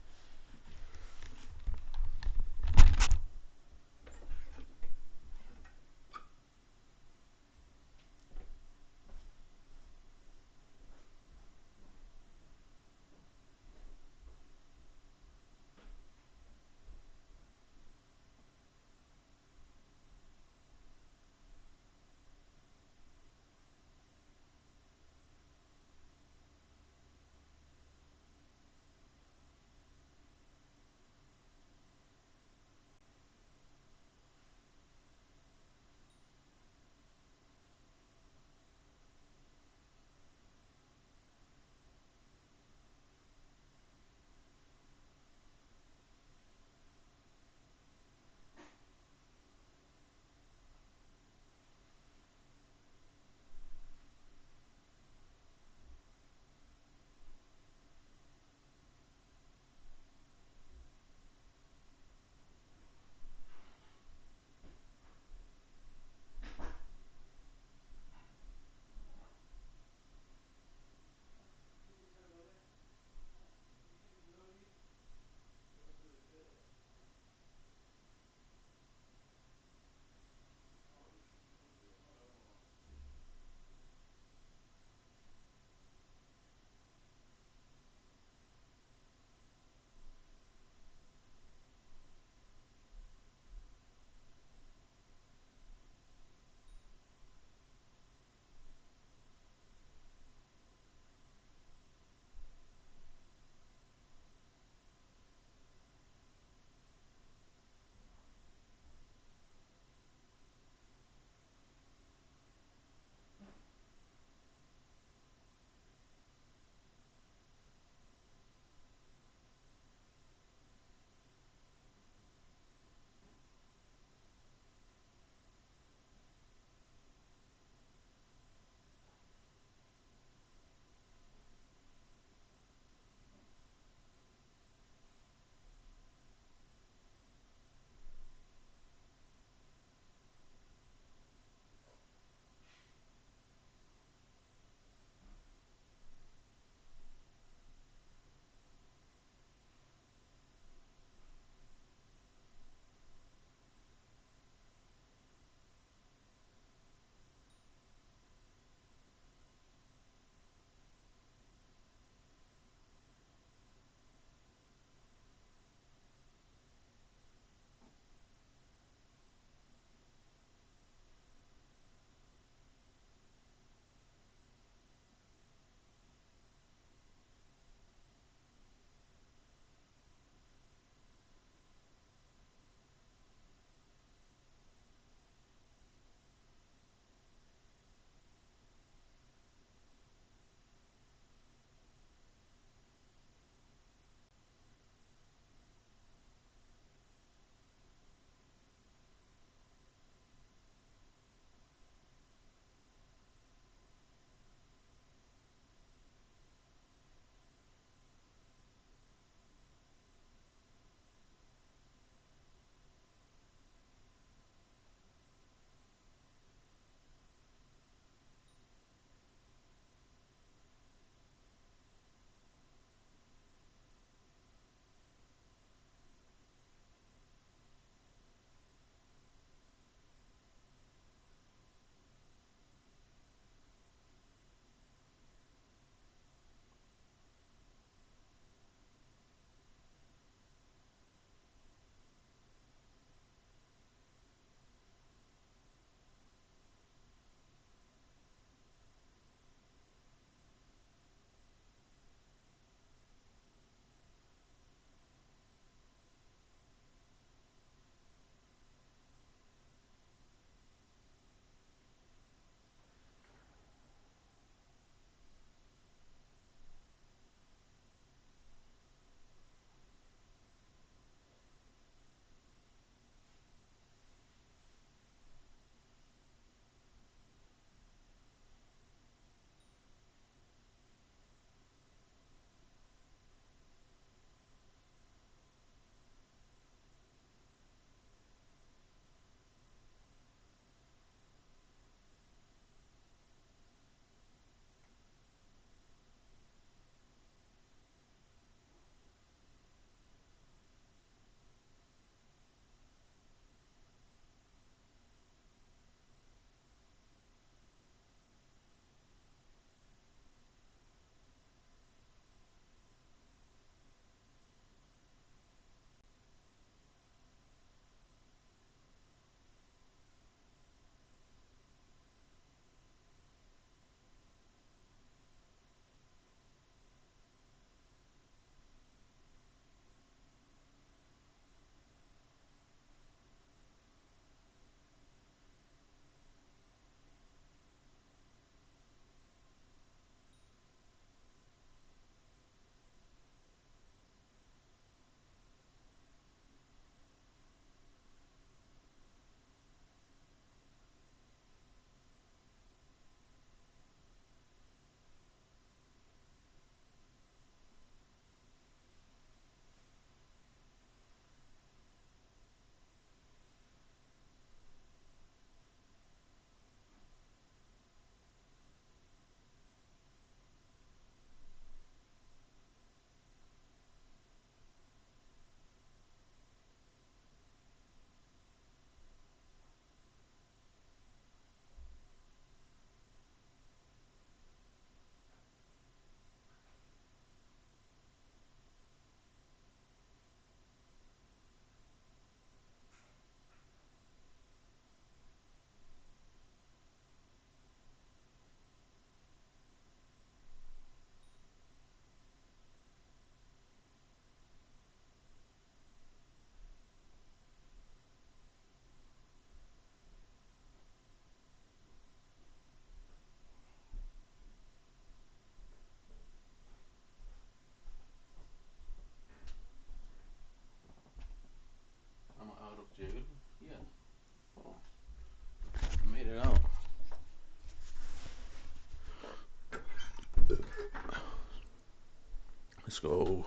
Let's go.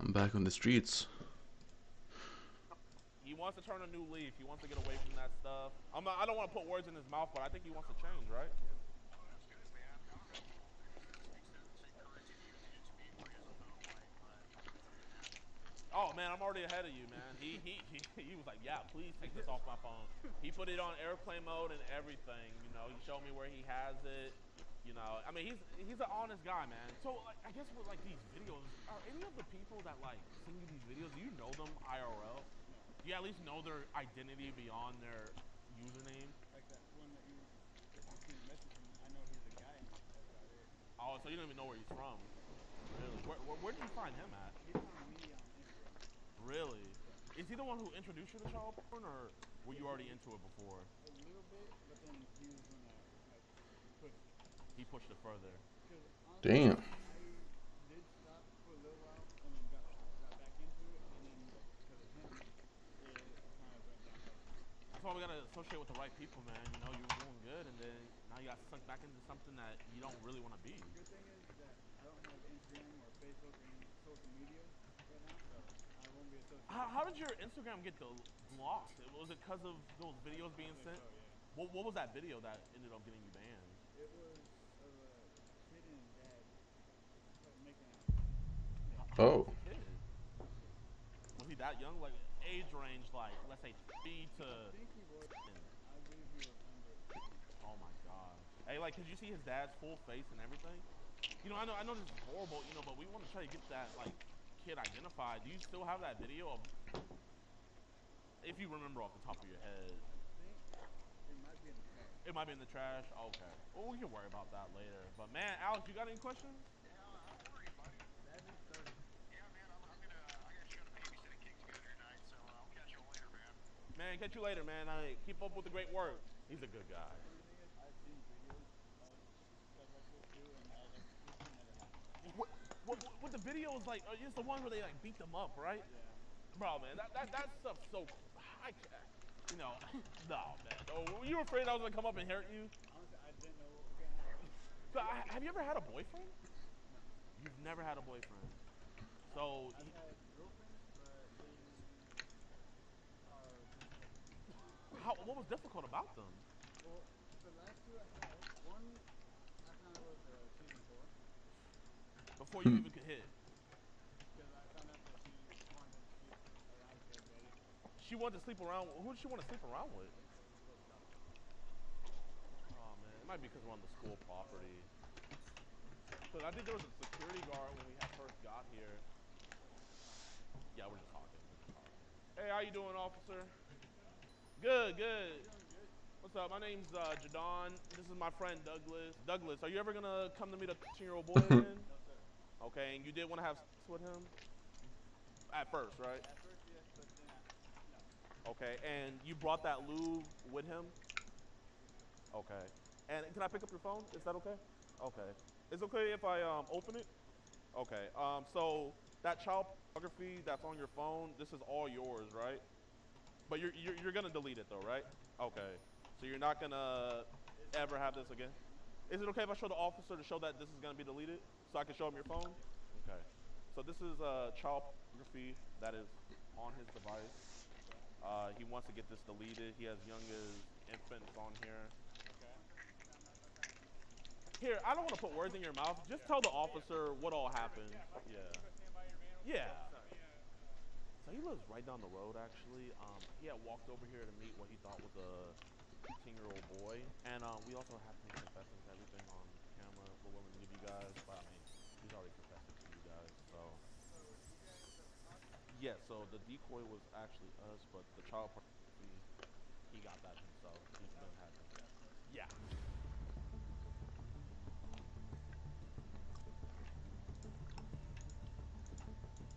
I'm back on the streets. He wants to turn a new leaf. He wants to get away from that stuff. I don't want to put words in his mouth, but I think he wants to change, right? Oh man, I'm already ahead of you, man. He was like, yeah, please take this off my phone. He put it on airplane mode and everything. You know, he showed me where he has it. You know, I mean, he's an honest guy, man. So like, I guess with like these videos, are any of the people that like send you these videos, do you know them IRL? No. Do you at least know their identity beyond their username? Like that one that you seen messaging, I know he's a guy and that's about it. Oh, so you don't even know where he's from? Really? Where did you find him at? He found me on Instagram. Really? Yeah. Is he the one who introduced you to child porn, or were you already into it before? A little bit, but then he was gonna like push it. He pushed it further. Damn. I did stop for a little while and then got back into it, and then because of him, it kind of went downhill from there. That's why we gotta associate with the right people, man. You know, you were doing good, and then now you got sunk back into something that you don't really want to be. The good thing is that I don't have Instagram or Facebook or any social media right now, so I won't be associated. How did your Instagram get blocked? Was it because of those videos being sent? So, yeah. What was that video that ended up getting you banned? It was of a kid and his dad like making out. How Oh. old was the kid? Was he that young? Like age range, like let's say 3 to. I think he was. I believe he was under. Oh my god. Hey, like, could you see his dad's full face and everything? You know, I know this is horrible, you know, but we want to try to get that like kid identified. Do you still have that video of? If you remember off the top of your head. I think it might be in the trash. It might be in the trash? Okay. Well, we can worry about that later. But man, Alex, you got any questions? Man, catch you later, man. Keep up with the great work. He's a good guy. The thing is, I've seen videos of stuff like this too, and this should never happen. What the videos like? It's the one where they like beat them up, right? Yeah. Bro, man, that stuff's so. You know, no, man. Oh, were you afraid I was gonna come up and hurt you? Honestly, I didn't know what was gonna happen. So, have you ever had a boyfriend? No. You've never had a boyfriend. So. I've had girlfriends, but they are difficult. What was difficult about them? Well, the last two I had, one I found out was season 4. Before you even could hit. Because I found out that she wanted to sleep around with her daddy. She wanted to sleep around. Who did she want to sleep around with? Oh man, it might be because we're on the school property. Because I think there was a security guard when we had first got here. Yeah, we're just talking. Hey, how you doing, officer? Good, good. What's up? My name's Jadon. This is my friend Douglas. Douglas, are you ever gonna come to meet a 13-year-old boy again? No, sir. Okay, and you did want to have sex with him? At first, right? At first, yes, but then no. Okay, and you brought that lube with him? Okay. And can I pick up your phone? Is that okay? Okay. It's okay if I open it? Okay. So that child pornography that's on your phone, this is all yours, right? But you're gonna delete it though, right? Okay. So you're not gonna ever have this again? Is it okay if I show the officer to show that this is gonna be deleted? So I can show him your phone? Okay. So this is child pornography that is on his device. He wants to get this deleted. He has young as infants on here. Here, I don't want to put words in your mouth. Just tell the officer what all happened. Yeah. Yeah. So he lives right down the road, actually. He had walked over here to meet what he thought was a 15-year-old boy. And we also have him confessing to everything on camera. We're willing to give you guys. But I mean, he's already confessing to you guys, so. Yeah, so the decoy was actually us, but the child pornography, he got that himself. He's been having. Yeah.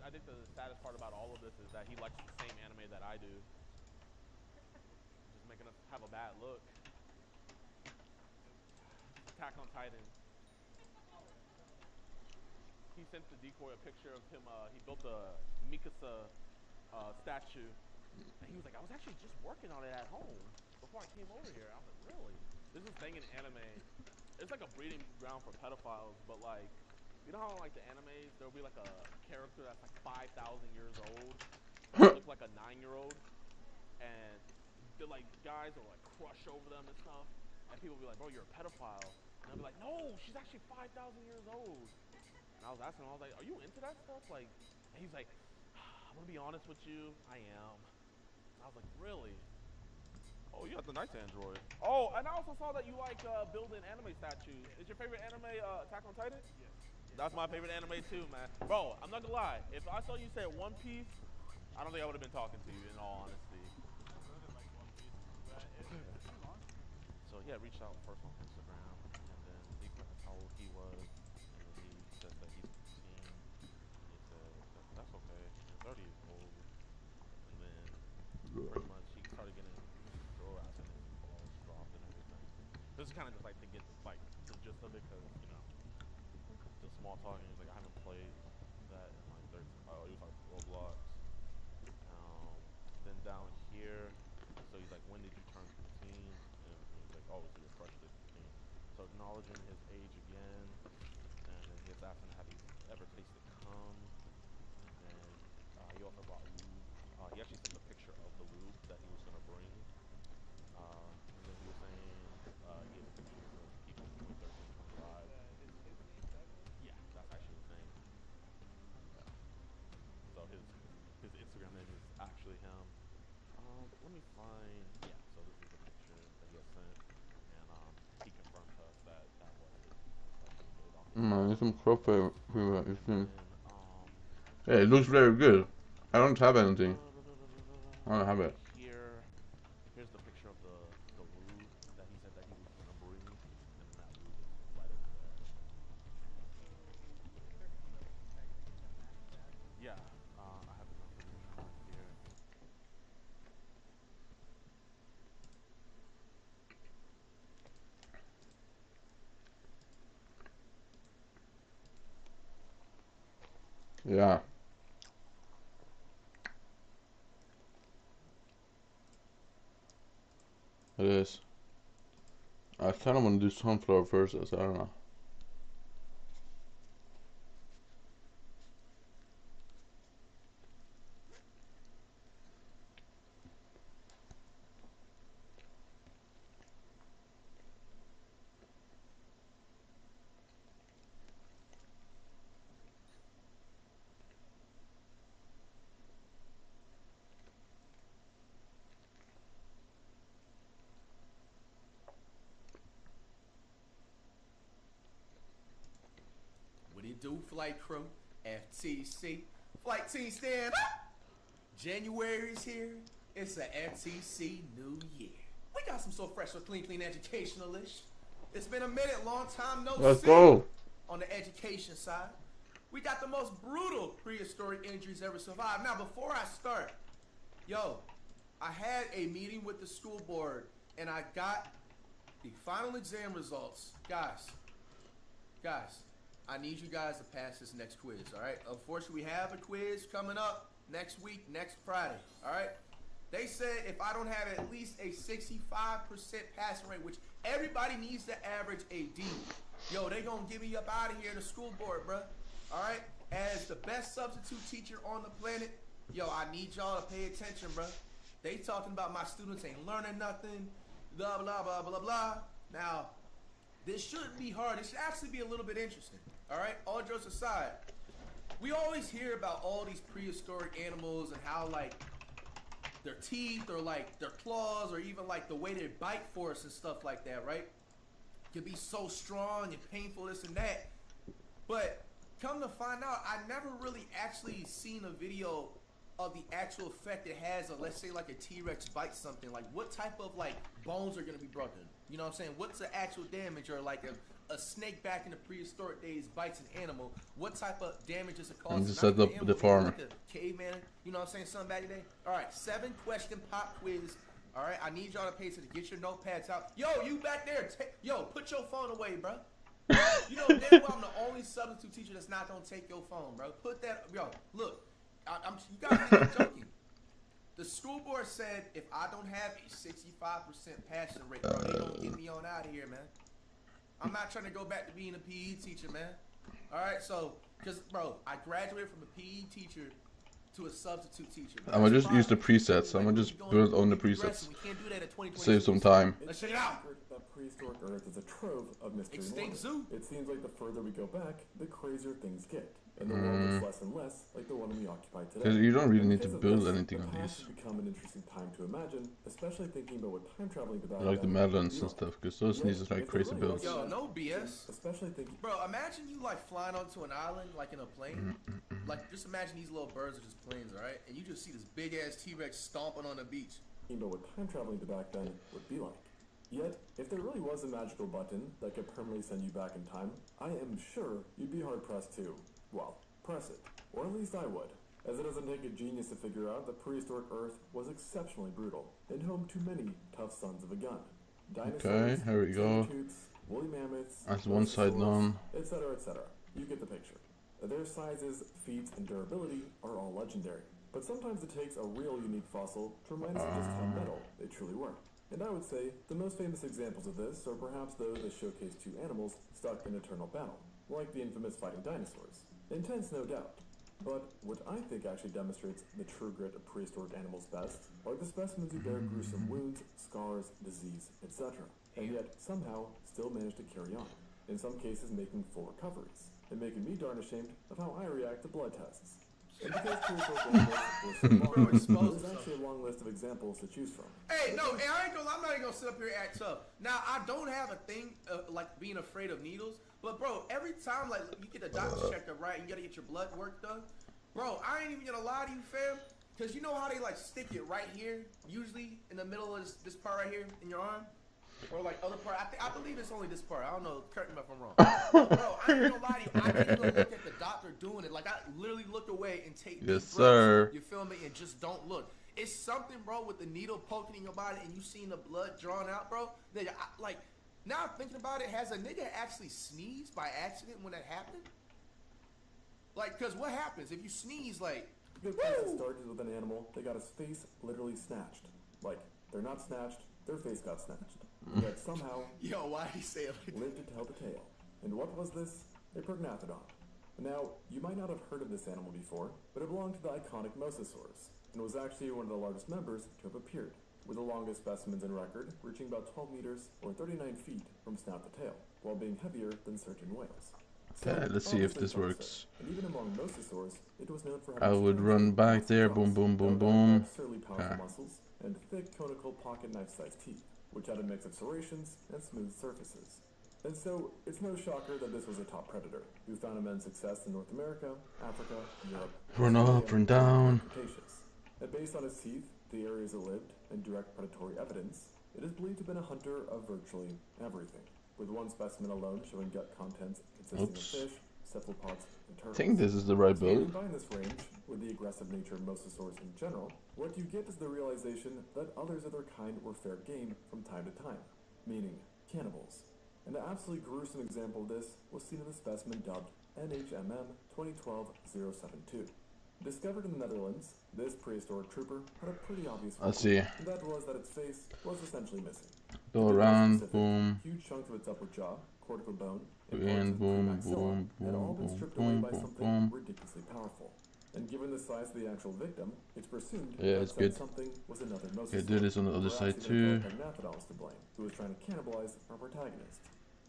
I think the saddest part about all of this is that he likes the same anime that I do. Just making us have a bad look. Attack on Titan. He sent the decoy a picture of him. He built a Mikasa statue. And he was like, I was actually just working on it at home before I came over here. I was like, really? There's this thing in anime. it's like a breeding ground for pedophiles, but like, you know how in like the animes there'll be like a character that's like 5,000 years old, that look like a 9-year-old, and they're like guys will like crush over them and stuff, and people will be like, bro, you're a pedophile, and I'll be like, no, she's actually 5,000 years old. And I was asking him, I was like, are you into that stuff? Like, and he's like, I'm gonna be honest with you, I am. And I was like, really? Oh, you got the nice Android. Oh, and I also saw that you like building anime statues. Is your favorite anime Attack on Titan? Yes. That's my favorite anime too, man. Bro, I'm not gonna lie. If I saw you say One Piece, I don't think I would have been talking to you, in all honesty. So yeah, reached out first on Instagram, and then he asked how old he was, and then he says that he's 16, and he said that that's okay, and 30 years old, and then pretty much he started getting harassment and calls dropped and everything. This is kind of just like to get like the gist of it, because you know, the small talking. He's like, I haven't played that in like 13. Oh, he was like Roblox. Then down here, so he's like, when did you turn 15? And he's like, oh, so you're fresh to 15. So acknowledging his age again, and then he was asking, have you ever tasted cum? And then he also brought lube. He actually sent a picture of the lube that he was gonna bring. And then he was saying he has pictures of people between 13 and 25. Yeah, that's actually his name. Yeah. So his Instagram name is actually him. Let me find. Yeah. So this is the picture that he has sent, and he confirmed to us that that was it. That he did it on his. Man, some profile. Yeah, it looks very good. I don't have anything. I don't have it. Here's the picture of the lube that he said that he was gonna bring, and then that lube is right over there. Yeah, I have enough for this right here. Yeah. It is. I kind of want to do sunflower first, so I don't know. What it do, flight crew? FTC. Flight team stand up! January's here. It's a FTC New Year. We got some so fresh, so clean educationalish. It's been a minute, long time no see. Let's go. On the education side, we got the most brutal prehistoric injuries ever survived. Now, before I start, I had a meeting with the school board, and I got the final exam results. Guys, I need you guys to pass this next quiz, all right? Unfortunately, we have a quiz coming up next week, next Friday, all right? They said if I don't have at least a 65% passing rate, which everybody needs to average a D, they gonna get me up out of here, the school board, bruh, all right? As the best substitute teacher on the planet, I need y'all to pay attention, bruh. They talking about my students ain't learning nothing, blah, blah, blah, blah, blah. Now, this shouldn't be hard. It should actually be a little bit interesting. All right, all jokes aside, we always hear about all these prehistoric animals and how like their teeth or like their claws or even like the way they bite for us and stuff like that, right? Can be so strong and painful, this and that. But come to find out, I never really actually seen a video of the actual effect it has of, let's say, like a T-Rex bites something. Like what type of like bones are gonna be broken? You know what I'm saying? What's the actual damage? Or like a snake back in the prehistoric days bites an animal, what type of damage does it cause? I'm just set up the farm. Like a caveman, you know what I'm saying? Something back in the day. All right, 7-question pop quiz. All right, I need y'all to pay attention. Get your notepads out. Yo, you back there? Put your phone away, bro. You know damn well I'm the only substitute teacher that's not gonna take your phone, bro. Put that. Look, you guys think I'm joking. The school board said if I don't have a 65% passing rate, bro, they gonna get me on out of here, man. I'm not trying to go back to being a PE teacher, man. All right, so, because, bro, I graduated from a PE teacher to a substitute teacher. I'm gonna just use the presets. I'm gonna just build on the presets. Save some time. Let's check it out. That prehistoric Earth is a trove of mystery. Extinct zoo. It seems like the further we go back, the crazier things get. And the world looks less and less like the one we occupy today. Because you don't really need to build anything on these. Has become an interesting time to imagine, especially thinking about what time traveling to back I like the Madlands and stuff, because those need like crazy builds. Yo, no BS. Especially thinking. Bro, imagine you like flying onto an island, like in a plane. Like, just imagine these little birds are just planes, alright? And you just see this big ass T-Rex stomping on the beach. Thinking about what time traveling to back then would be like. Yet, if there really was a magical button that could permanently send you back in time, I am sure you'd be hard pressed to, well, press it. Or at least I would. As it doesn't take a genius to figure out that prehistoric Earth was exceptionally brutal, and home to many tough sons of a gun. Dinosaurs, Okay, here we go. woolly mammoths, That's one side done. etc., etc. You get the picture. Their sizes, feats, and durability are all legendary. But sometimes it takes a real unique fossil to remind us of just how metal they truly were. And I would say the most famous examples of this are perhaps those that showcase two animals stuck in eternal battle, like the infamous fighting dinosaurs. Intense, no doubt. But what I think actually demonstrates the true grit of prehistoric animals best are the specimens who bear gruesome wounds, scars, disease, etc. And yet somehow still manage to carry on, in some cases making full recoveries, and making me darn ashamed of how I react to blood tests. And because prehistoric animals were so long, there's actually a long list of examples to choose from. Hey, no, hey, I ain't gonna, I'm not even gonna sit up here and act tough. Now, I don't have a thing like being afraid of needles, but bro, every time like you get a doctor's checkup, right, and you gotta get your blood work done, bro, I ain't even gonna lie to you, fam, because you know how they like stick it right here, usually in the middle of this part right here in your arm, or like other part. I believe it's only this part. I don't know. Correct me if I'm wrong. Bro, I ain't gonna lie to you. I can't even look at the doctor doing it. Like I literally look away and take deep breaths, sir. You feel me? And just don't look. It's something, bro, with the needle poking in your body and you seeing the blood drawn out, bro. That like now I'm thinking about it. Has a nigga actually sneezed by accident when that happened? Like, cause what happens if you sneeze? Like, a good place to start is with an animal that got his face literally snatched. Like they're not snatched, their face got snatched. Yet somehow, yo, why did he say it like lived to tell the tale. And what was this? A prognathodon. Now, you might not have heard of this animal before, but it belonged to the iconic Mosasaurus, and was actually one of the largest members to have appeared, with the longest specimens in record reaching about 12 meters or 39 feet from snout to tail, while being heavier than certain whales. Okay, let's see if this works. And even among Mosasaurs, it was known for I would run back there, boom, boom, boom, boom. absurdly powerful muscles and thick conical pocket knife-sized teeth, which had a mix of serrations and smooth surfaces. And so, it's no shocker that this was a top predator, who found immense success in North America, Africa, Europe, Run up and down. Cretaceous. And based on his teeth, the areas it lived, and direct predatory evidence, it is believed to have been a hunter of virtually everything, with one specimen alone showing gut contents consisting of fish, cephalopods, and turtles. I think this is the right So when you build. combine this range with the aggressive nature of Mosasaurs in general, what you get is the realization that others of their kind were fair game from time to time, meaning cannibals. And an absolutely gruesome example of this was seen in the specimen dubbed NHMM 2012-072. Discovered in the Netherlands, this prehistoric trooper had a pretty obvious flaw, Let's see. and that was that its face was essentially missing. Go To be more around, specific, boom. Huge chunks of its upper jaw, cortical bone, and And boom, boom, had all been boom, stripped boom, away by boom, something boom. ridiculously powerful. And given the size of the actual victim, it's presumed Yeah, that it's said good. something was another Okay, Mosasaur. do this on the other Perhaps side even too. a Prognathodon was to blame, who was trying to cannibalize our protagonist.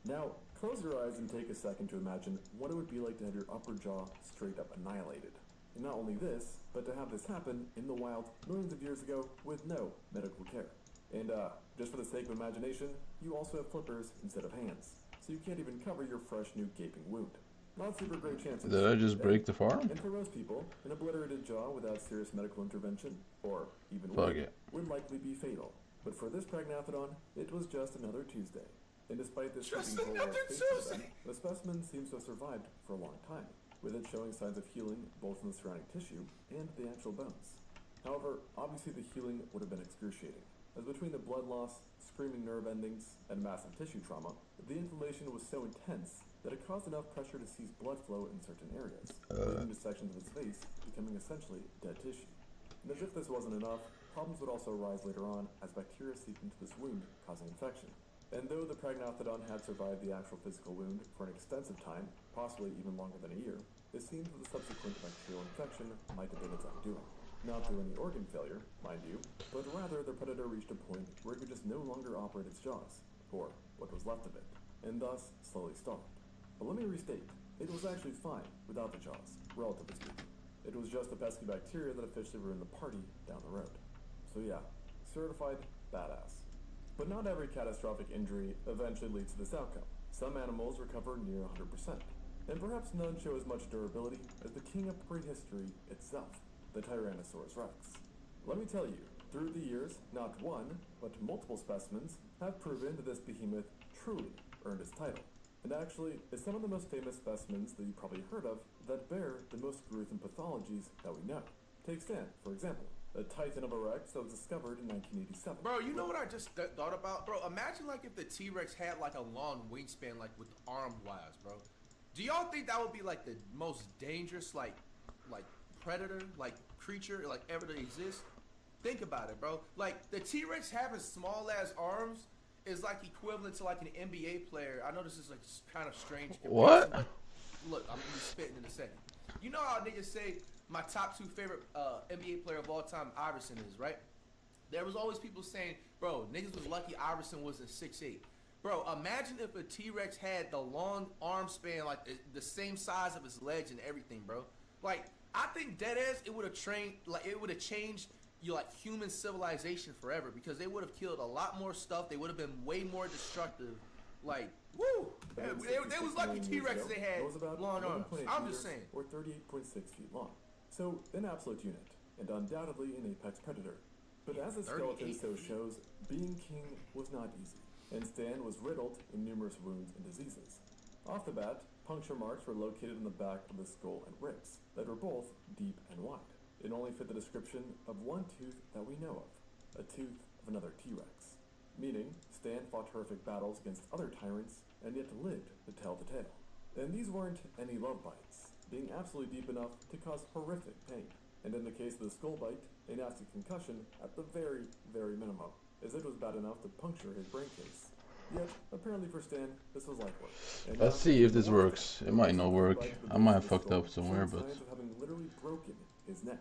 Now, close your eyes and take a second to imagine what it would be like to have your upper jaw straight up annihilated. And not only this, but to have this happen in the wild millions of years ago with no medical care. And just for the sake of imagination, you also have flippers instead of hands, so you can't even cover your fresh new gaping wound. Not super great chances. Did I just break the farm? And for most people, an obliterated jaw without serious medical intervention, or even Fuck worse, it. would likely be fatal. But for this Prognathodon, it was just another Tuesday. And despite this Just creeping another face to Tuesday. them, the specimen seems to have survived for a long time, with it showing signs of healing both in the surrounding tissue and the actual bones. However, obviously the healing would have been excruciating, as between the blood loss, screaming nerve endings, and massive tissue trauma, the inflammation was so intense that it caused enough pressure to seize blood flow in certain areas, leading to sections of its face becoming essentially dead tissue. And as if this wasn't enough, problems would also arise later on as bacteria seep into this wound, causing infection. And though the Pragnathodon had survived the actual physical wound for an extensive time, possibly even longer than a year, it seems that the subsequent bacterial infection might have been its undoing. Not through any organ failure, mind you, but rather the predator reached a point where it could just no longer operate its jaws, or what was left of it, and thus slowly starved. But let me restate, it was actually fine without the jaws, relatively speaking. It was just the pesky bacteria that officially ruined the party down the road. So yeah, certified badass. But not every catastrophic injury eventually leads to this outcome. Some animals recover near 100%, and perhaps none show as much durability as the king of prehistory itself, the Tyrannosaurus rex. Let me tell you, through the years, not one, but multiple specimens have proven that this behemoth truly earned its title. And actually, is some of the most famous specimens that you probably heard of that bear the most gruesome pathologies that we know. Take Stan, for example, a titan of a rex that was discovered in 1987. Bro, you know what I just thought about? Bro, imagine like if the T-Rex had like a long wingspan, like with arm-wise, bro. Do y'all think that would be like the most dangerous, like predator, like creature, like ever to exist? Think about it, bro. Like the T-Rex having small-ass arms is like equivalent to like an NBA player. I know this is like kind of strange. What? But look, I'm gonna be spitting in a second. You know how niggas say my top 2 favorite NBA player of all time, Iverson, is, right? There was always people saying, bro, niggas was lucky Iverson wasn't 6'8". Bro, imagine if a T-Rex had the long arm span, like the same size of his legs and everything, bro. Like, I think deadass, it would have changed your like human civilization forever, because they would have killed a lot more stuff. They would have been way more destructive. Like, woo! They was lucky T-Rexes they had long arms. I'm just saying. Or 38.6 feet long. So, an absolute unit, and undoubtedly an apex predator. But as the skeleton so shows, being king was not easy, and Stan was riddled in numerous wounds and diseases. Off the bat, puncture marks were located in the back of the skull and ribs, that were both deep and wide. It only fit the description of one tooth that we know of, a tooth of another T-Rex. Meaning, Stan fought horrific battles against other tyrants, and yet lived to tell the tale. And these weren't any love bites, being absolutely deep enough to cause horrific pain. And in the case of the skull bite, a nasty concussion at the very, very minimum, as it was bad enough to puncture his brain case. Yet, apparently for Stan, this was light work. Let's see if this works. It might not work. I might have fucked up somewhere, but having literally broken his neck.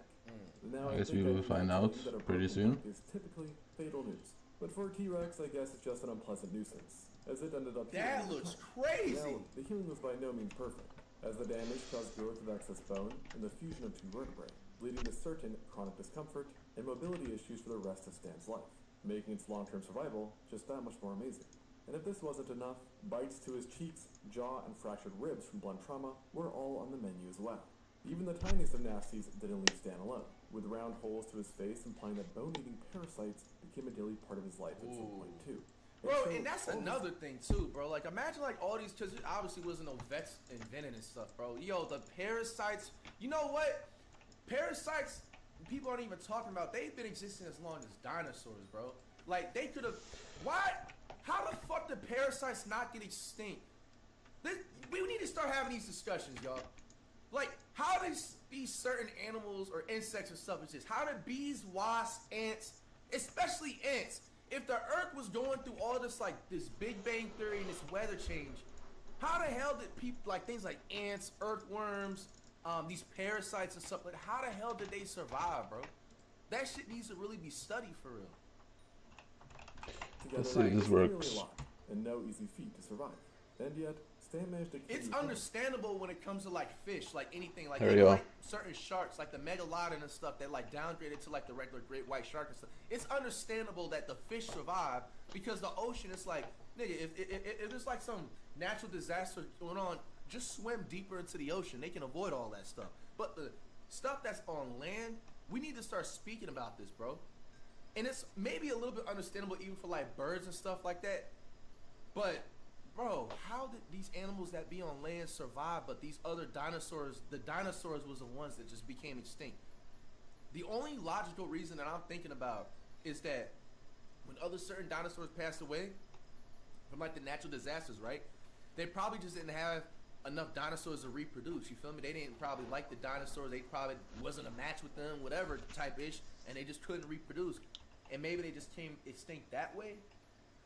I guess we will find out pretty soon. Is typically fatal news. But for a T-Rex, I guess it's just an unpleasant nuisance, as it ended up... That looks crazy! Now, the healing was by no means perfect, as the damage caused growth of excess bone and the fusion of 2 vertebrae, leading to certain chronic discomfort and mobility issues for the rest of Stan's life, making its long-term survival just that much more amazing. And if this wasn't enough, bites to his cheeks, jaw, and fractured ribs from blunt trauma were all on the menu as well. Even the tiniest of nasties didn't leave Stan alone, with round holes to his face implying that bone-eating parasites became a daily part of his life at some point too. Bro, and that's another thing too, bro. Like, imagine like all these, because obviously wasn't no vets invented and stuff, bro. Yo, the parasites, you know what? Parasites, people aren't even talking about. They've been existing as long as dinosaurs, bro. Like, they could have, what? How the fuck did parasites not get extinct? We need to start having these discussions, y'all. Like, how do these certain animals or insects or stuff exist? How do bees, wasps, ants, especially ants, if the earth was going through all this, like, this Big Bang Theory and this weather change, how the hell did people, like, things like ants, earthworms, these parasites and stuff, like, how the hell did they survive, bro? That shit needs to really be studied for real. Let's see if this works. And no easy feat to survive. And yet, Stan managed to... It's understandable when it comes to like fish, like anything, like, like certain sharks, like the megalodon and stuff that like downgraded to like the regular great white shark and stuff. It's understandable that the fish survive because the ocean is like, nigga, if there's like some natural disaster going on, just swim deeper into the ocean. They can avoid all that stuff. But the stuff that's on land, we need to start speaking about this, bro. And it's maybe a little bit understandable even for like birds and stuff like that. But bro, how did these animals that be on land survive, but these other dinosaurs, the dinosaurs was the ones that just became extinct? The only logical reason that I'm thinking about is that when other certain dinosaurs passed away from like the natural disasters, right? They probably just didn't have enough dinosaurs to reproduce, you feel me? They didn't probably like the dinosaurs, they probably wasn't a match with them, whatever type ish, and they just couldn't reproduce. And maybe they just came extinct that way.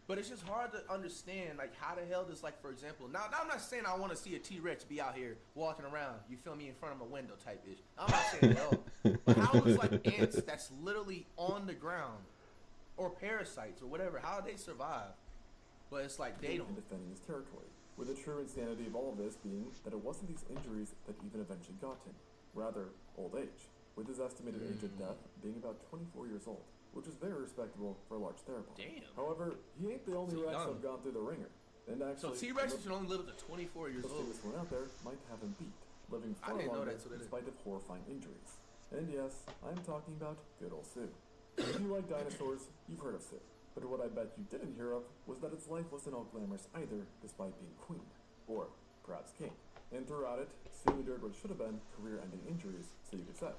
But it's just hard to understand, like, how the hell does, like, for example, now I'm not saying I want to see a T-Rex be out here walking around, you feel me, in front of a window type ish. I'm not saying that at all. But how is, like, ants that's literally on the ground, or parasites, or whatever, how do they survive? But it's like, they don't. Defending his territory, with the true insanity of all of this being that it wasn't these injuries that even eventually got him. Rather, old age, with his estimated age of death being about 24 years old, which is very respectable for a large theropod. Damn. However, he ain't the only Rex I've gone through the ringer. And actually, So T-Rexes should only live up to 24 years old. This one out there might have him beat, living far longer despite of horrifying injuries. And yes, I'm talking about good old Sue. If you like dinosaurs, you've heard of Sue. But what I bet you didn't hear of was that its life wasn't all glamorous either, despite being queen. Or perhaps king. And throughout it, Sue endured what should have been career-ending injuries, so you could say.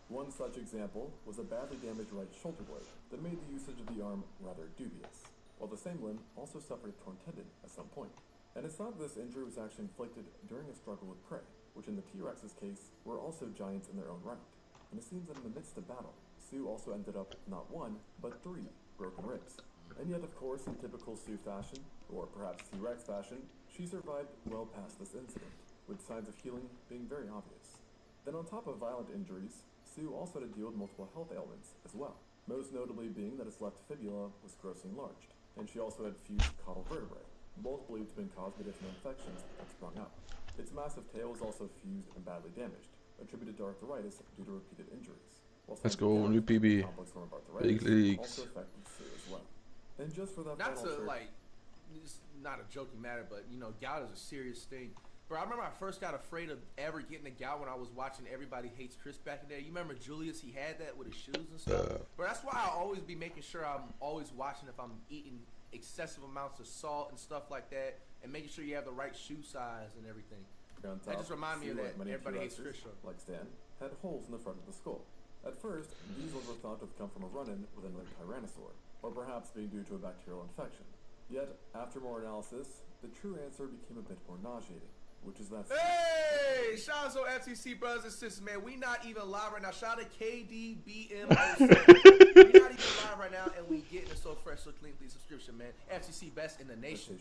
One such example was a badly damaged right shoulder blade that made the usage of the arm rather dubious, while the same limb also suffered a torn tendon at some point. And it's thought this injury was actually inflicted during a struggle with prey, which in the T-Rex's case were also giants in their own right. And it seems that in the midst of battle, Sue also ended up with not one, but 3 broken ribs. And yet, of course, in typical Sue fashion, or perhaps T-Rex fashion, she survived well past this incident, with signs of healing being very obvious. Then on top of violent injuries, Sue also had to deal with multiple health ailments as well, most notably being that its left fibula was grossly enlarged, and she also had fused caudal vertebrae, both believed to have been caused by different infections that sprung up. Its massive tail was also fused and badly damaged, attributed to arthritis due to repeated injuries. Let's go, new PB. Big leagues. Also affected Sue as well. And just for that Not final to, like, it's not a joking matter, but, you know, gout is a serious thing. Bro, I remember I first got afraid of ever getting a gout when I was watching Everybody Hates Chris back in there. You remember Julius? He had that with his shoes and stuff. But that's why I always be making sure I'm always watching if I'm eating excessive amounts of salt and stuff like that, and making sure you have the right shoe size and everything. That just reminded me of that Everybody Hates Chris show. Like Stan, had holes in the front of the skull. At first, these holes were thought to have come from a run-in with another tyrannosaur, or perhaps being due to a bacterial infection. Yet, after more analysis, the true answer became a bit more nauseating. Which is that. Hey, shout out to FTC brothers and sisters, man. We not even live right now. Shout out to KDBM. We not even live right now, and we getting it so fresh, so clean. Please subscription, man. FTC best in the nation.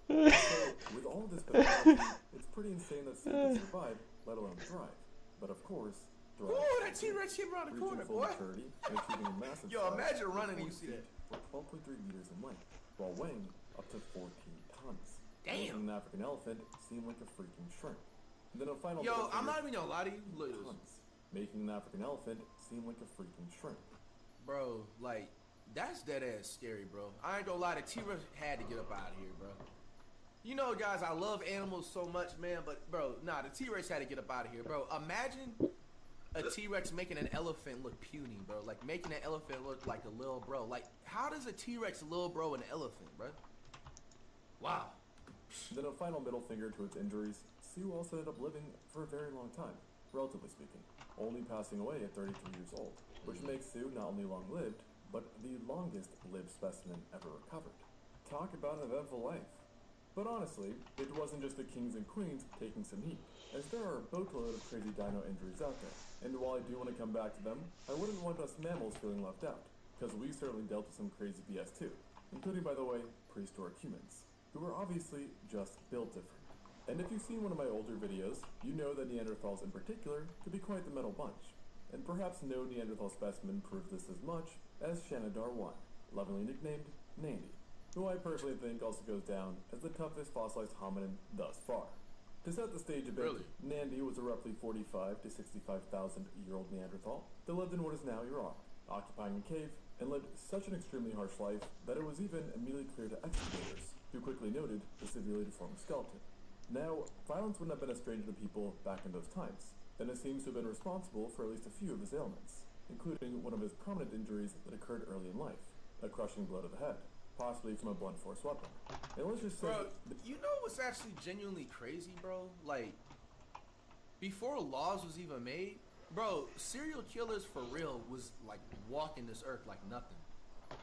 With all this pathology, it's pretty insane that Sue can survive, let alone thrive. But of course, thrive. Oh, that T-Rex hit around the corner, boy. Yo, imagine running and you see that. 12.3 meters in length, while weighing up to 14 tons. Damn. Making an African elephant seem like a freaking shrimp. And then a final. Yo, I'm not even gonna lie to you. Look at this. Making an African elephant seem like a freaking shrimp. Bro, like, that's dead ass scary, bro. I ain't gonna lie, the T-Rex had to get up out of here, bro. You know, guys, I love animals so much, man, but bro, nah, the T-Rex had to get up out of here, bro. Imagine a T-Rex making an elephant look puny, bro. Like, making an elephant look like a little bro. Like, how does a T-Rex little bro an elephant, bro? Wow. Then a final middle finger to its injuries, Sue also ended up living for a very long time, relatively speaking, only passing away at 33 years old, which makes Sue not only long-lived, but the longest lived specimen ever recovered. Talk about an eventful life. But honestly, it wasn't just the kings and queens taking some heat, as there are a boatload of crazy dino injuries out there. And while I do want to come back to them, I wouldn't want us mammals feeling left out, because we certainly dealt with some crazy BS too, including, by the way, prehistoric humans, who were obviously just built different. And if you've seen one of my older videos, you know that Neanderthals in particular could be quite the metal bunch. And perhaps no Neanderthal specimen proved this as much as Shanidar 1, lovingly nicknamed Nandy, who I personally think also goes down as the toughest fossilized hominin thus far. To set the stage a bit, Nandy was a roughly 45 to 65,000-year-old Neanderthal that lived in what is now Iraq, occupying a cave, and lived such an extremely harsh life that it was even immediately clear to excavators, who quickly noted the severely deformed skeleton. Now, violence wouldn't have been a stranger to people back in those times, and it seems to have been responsible for at least a few of his ailments, including one of his prominent injuries that occurred early in life, a crushing blow to the head, possibly from a blunt force weapon. And let's just say, bro, you know what's actually genuinely crazy, bro? Like, before laws was even made, bro, serial killers for real was like walking this earth like nothing.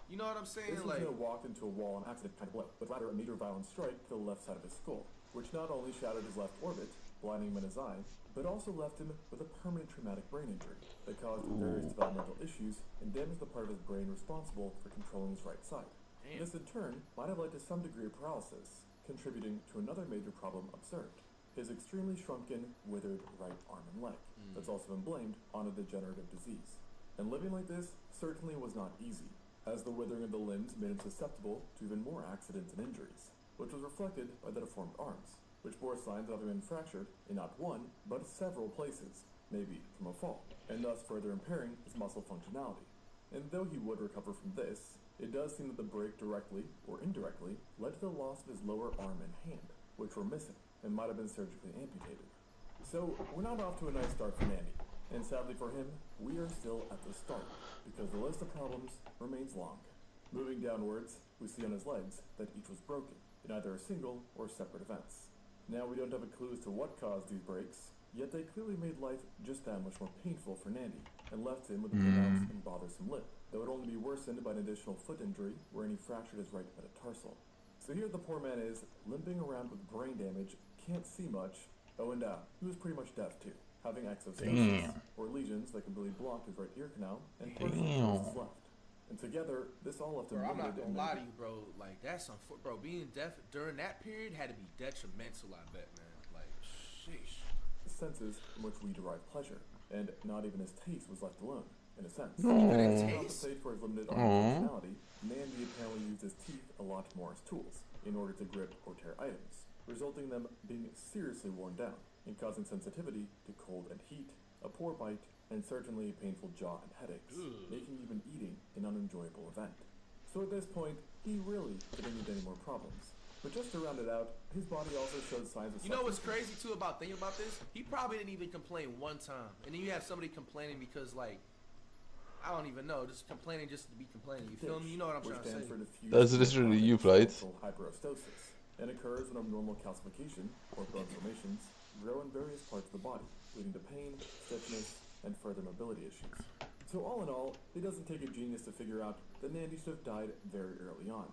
You know what I'm saying? This was no walk into a wall on accident kind of blow, but rather a major violent strike to the left side of his skull, which not only shattered his left orbit, blinding him in his eye, but also left him with a permanent traumatic brain injury that caused various developmental issues and damaged the part of his brain responsible for controlling his right side. This in turn might have led to some degree of paralysis, contributing to another major problem observed: his extremely shrunken, withered right arm and leg that's also been blamed on a degenerative disease. And living like this certainly was not easy, as the withering of the limbs made him susceptible to even more accidents and injuries, which was reflected by the deformed arms, which bore signs of having been fractured in not one, but several places, maybe from a fall, and thus further impairing his muscle functionality. And though he would recover from this, it does seem that the break directly or indirectly led to the loss of his lower arm and hand, which were missing and might have been surgically amputated. So we're not off to a nice start for Nandy, and sadly for him, we are still at the start, because the list of problems remains long. Moving downwards, we see on his legs that each was broken in either a single or separate events. Now we don't have a clue as to what caused these breaks, yet they clearly made life just that much more painful for Nandy, and left him with a pronounced and bothersome limp, that would only be worsened by an additional foot injury wherein he fractured his right metatarsal. So here the poor man is, limping around with brain damage, can't see much. Oh, and he was pretty much deaf too, having exostosis, or lesions that completely blocked his right ear canal and partially closed his left. And together, this all left him Bro, I'm not limited gonna lie to you, bro. Like, that's bro, being deaf during that period had to be detrimental, I bet, man. Like, sheesh. Senses from which we derive pleasure, and not even his taste was left alone, in a sense. To compensate for his limited functionality, Nandy apparently used his teeth a lot more as tools in order to grip or tear items, resulting in them being seriously worn down and causing sensitivity to cold and heat, a poor bite, and certainly a painful jaw and headaches, making even eating an unenjoyable event. So at this point, he really didn't need any more problems. But just to round it out, his body also showed signs of You know what's crazy too about thinking about this? He probably didn't even complain one time. And then you have somebody complaining because, like, I don't even know, just complaining just to be complaining. You feel me? You know what I'm trying to say. That's literally you, right? Hyperostosis, and occurs when abnormal calcification, or bone formations, grow in various parts of the body, leading to pain, stiffness, and further mobility issues. So all in all, it doesn't take a genius to figure out that Nandy should have died very early on.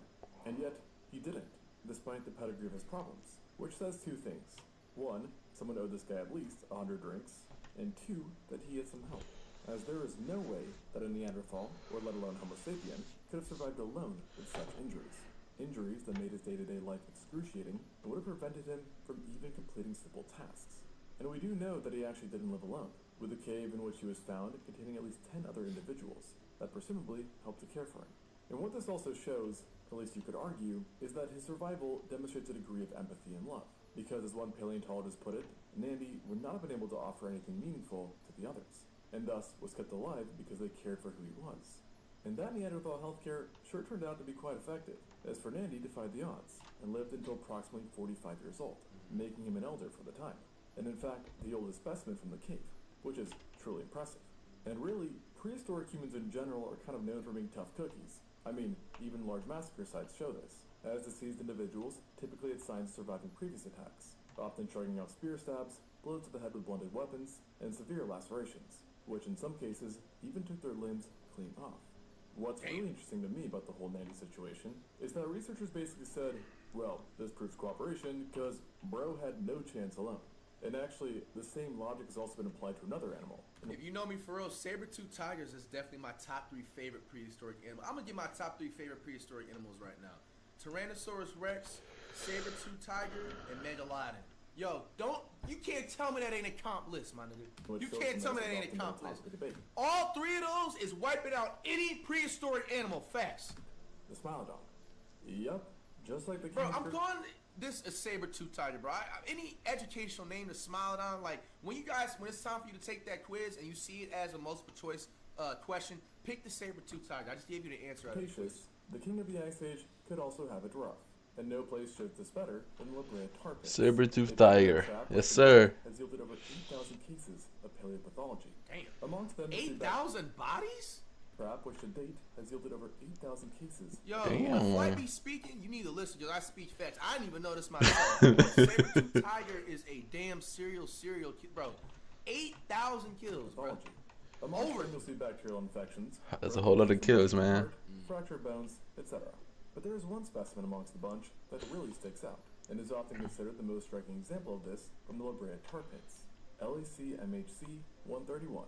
And yet, he didn't, despite the pedigree of his problems, which says two things. One, someone owed this guy at least 100 drinks, and two, that he had some help, as there is no way that a Neanderthal, or let alone Homo sapien, could have survived alone with such injuries. Injuries that made his day-to-day life excruciating and would have prevented him from even completing simple tasks. And we do know that he actually didn't live alone, with a cave in which he was found containing at least 10 other individuals that presumably helped to care for him. And what this also shows, at least you could argue, is that his survival demonstrates a degree of empathy and love, because as one paleontologist put it, Nandy would not have been able to offer anything meaningful to the others, and thus was kept alive because they cared for who he was. And that Neanderthal healthcare sure turned out to be quite effective, as Fernandi defied the odds, and lived until approximately 45 years old, making him an elder for the time, and in fact, the oldest specimen from the cave, which is truly impressive. And really, prehistoric humans in general are kind of known for being tough cookies. I mean, even large massacre sites show this, as deceased individuals typically had signs of surviving previous attacks, often shrugging off spear stabs, blows to the head with blunted weapons, and severe lacerations, which in some cases even took their limbs clean off. What's really interesting to me about the whole Nandy situation is that researchers basically said, well, this proves cooperation because bro had no chance alone. And actually, the same logic has also been applied to another animal. If you know me for real, saber-toothed tigers is definitely my top 3 favorite prehistoric animals. I'm gonna give my top 3 favorite prehistoric animals right now. Tyrannosaurus Rex, saber-toothed tiger, and Megalodon. Yo, you can't tell me that ain't a comp list, my nigga. You can't tell me that ain't a comp list. All 3 of those is wiping out any prehistoric animal. Facts. The Smilodon. Yep, just like the Bro, I'm calling this a saber-toothed tiger, bro. Any educational name to Smilodon, like, when it's time for you to take that quiz and you see it as a multiple choice question, pick the saber-toothed tiger. I just gave you the answer. Cretaceous, the king of the Ice Age, could also have it rough. And no place shows this better than La Brea tar pits. Saber-toothed tiger. Yes, sir. Has yielded over 8,000 cases of paleopathology. Damn. Amongst them, 8,000 bodies? Trap, which to date has yielded over 8,000 cases. Yo, if I be speaking, you need to listen because I speak facts. I didn't even know this myself. Saber-toothed tiger is a damn serial killer, bro. 8,000 kills, bro. Over. You'll see bacterial infections. That's a whole lot of kills, man. Fractured bones, etc. But there is one specimen amongst the bunch that really sticks out. and is often considered the most striking example of this from the La Brea tar pits. LAC-MHC 131.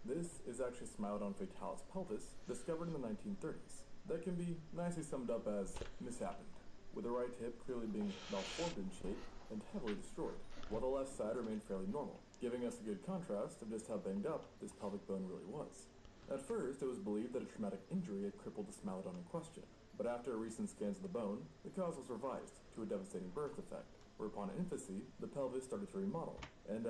This is actually Smilodon fatalis pelvis, discovered in the 1930s. That can be nicely summed up as mishappened, with the right hip clearly being malformed in shape and heavily destroyed, while the left side remained fairly normal, giving us a good contrast of just how banged up this pelvic bone really was. At first, it was believed that a traumatic injury had crippled the Smilodon in question, but after recent scans of the bone, the cause was revised to a devastating birth defect, where upon infancy, the pelvis started to remodel, and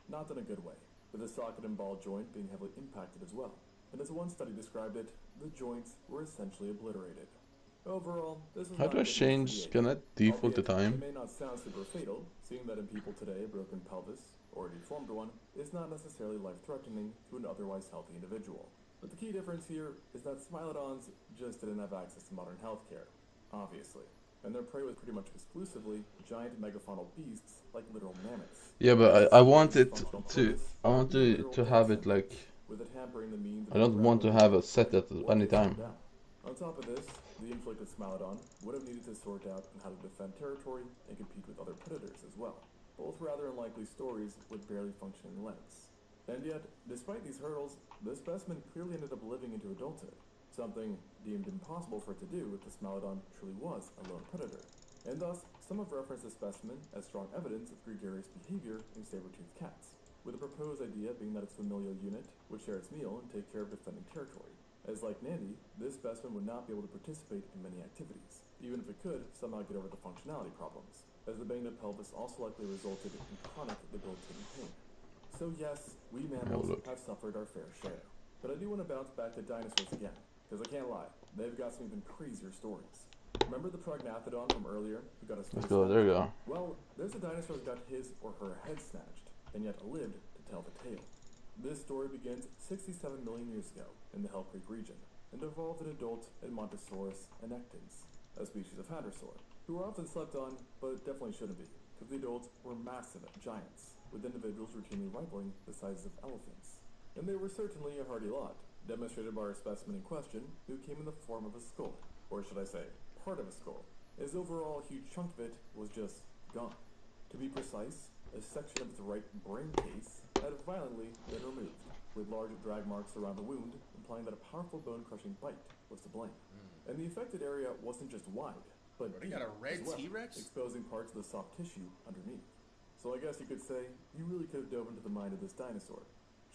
not in a good way, with the socket and ball joint being heavily impacted as well. And as one study described it, the joints were essentially obliterated. Overall, this is How do I change? Can I default the time? It may not sound super fatal, seeing that in people today a broken pelvis, or a deformed one, is not necessarily life-threatening to an otherwise healthy individual. But the key difference here is that Smilodons just didn't have access to modern healthcare, obviously. And their prey was pretty much exclusively giant megafaunal beasts like literal mammoths. Yeah, but I want it to have it like, with it hampering the means I don't want to have it set at any time. On top of this, the inflicted Smilodon would have needed to sort out on how to defend territory and compete with other predators as well. Both rather unlikely stories with barely functioning limbs. And yet, despite these hurdles, the specimen clearly ended up living into adulthood, something deemed impossible for it to do if the Smilodon truly was a lone predator. And thus, some have referenced the specimen as strong evidence of gregarious behavior in saber-toothed cats, with the proposed idea being that its familial unit would share its meal and take care of defending territory. As like Nandy, this specimen would not be able to participate in many activities, even if it could somehow get over the functionality problems, as the banged up pelvis also likely resulted in chronic debilitating pain. So yes, we mammals have suffered our fair share. But I do want to bounce back to dinosaurs again, because I can't lie, they've got some even crazier stories. Remember the prognathodon from earlier who got his face Let's go, there you go. Well, there's a dinosaur who got his or her head snatched, and yet lived to tell the tale. This story begins 67 million years ago in the Hell Creek region, and evolved an adult Edmontosaurus annectens, a species of hadrosaur, who are often slept on, but definitely shouldn't be, because the adults were massive giants, with individuals routinely rivaling the sizes of elephants. And they were certainly a hardy lot, demonstrated by our specimen in question, who came in the form of a skull, or should I say, part of a skull, as overall a huge chunk of it was just gone. To be precise, a section of its right brain case had violently been removed, with large drag marks around the wound, implying that a powerful bone-crushing bite was to blame. And the affected area wasn't just wide, but They got a red as well, T-Rex? exposing parts of the soft tissue underneath. So I guess you could say, you really could have dove into the mind of this dinosaur.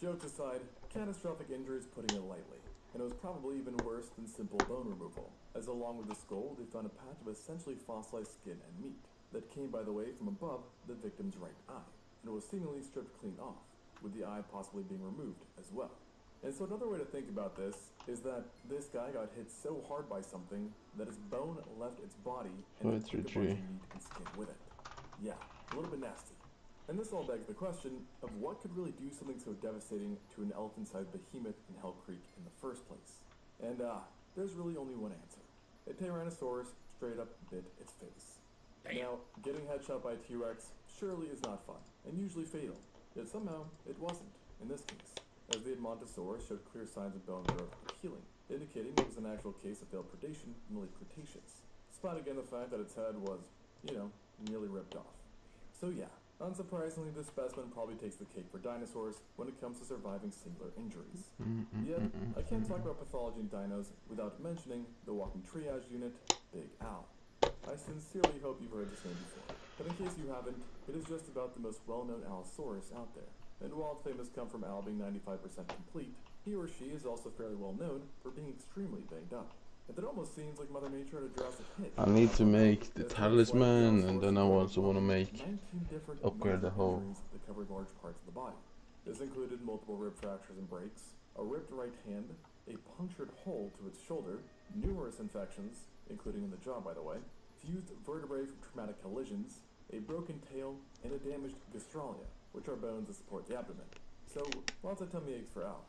Jokes aside, catastrophic injury is putting it lightly, and it was probably even worse than simple bone removal, as along with the skull they found a patch of essentially fossilized skin and meat, that came by the way from above the victim's right eye, and was seemingly stripped clean off, with the eye possibly being removed as well. And so another way to think about this is that this guy got hit so hard by something that his bone left its body and it took a bunch of meat and skin with it. Yeah, a little bit nasty. And this all begs the question of what could really do something so devastating to an elephant-sized behemoth in Hell Creek in the first place. And there's really only one answer. A Tyrannosaurus straight up bit its face. Damn. Now, getting headshot by a T-Rex surely is not fun, and usually fatal. Yet somehow, it wasn't, in this case, as the Edmontosaurus showed clear signs of bone growth and healing, indicating it was an actual case of failed predation in the late Cretaceous, despite again the fact that its head was, nearly ripped off. So yeah, unsurprisingly, this specimen probably takes the cake for dinosaurs when it comes to surviving singular injuries. Yet, I can't talk about pathology in dinos without mentioning the walking triage unit, Big Al. I sincerely hope you've heard this name before, but in case you haven't, it is just about the most well-known Allosaurus out there. And while its fame has come from Al being 95% complete, he or she is also fairly well known for being extremely banged up. It almost seems like Mother Nature had a Jurassic hit. I need to make the talisman, and then I also want to make upgrade the whole. That covered large parts of the body. This included multiple rib fractures and breaks, a ripped right hand, a punctured hole to its shoulder, numerous infections, including in the jaw by the way, fused vertebrae from traumatic collisions, a broken tail, and a damaged gastralia, which are bones that support the abdomen. So, lots of tummy aches for Al.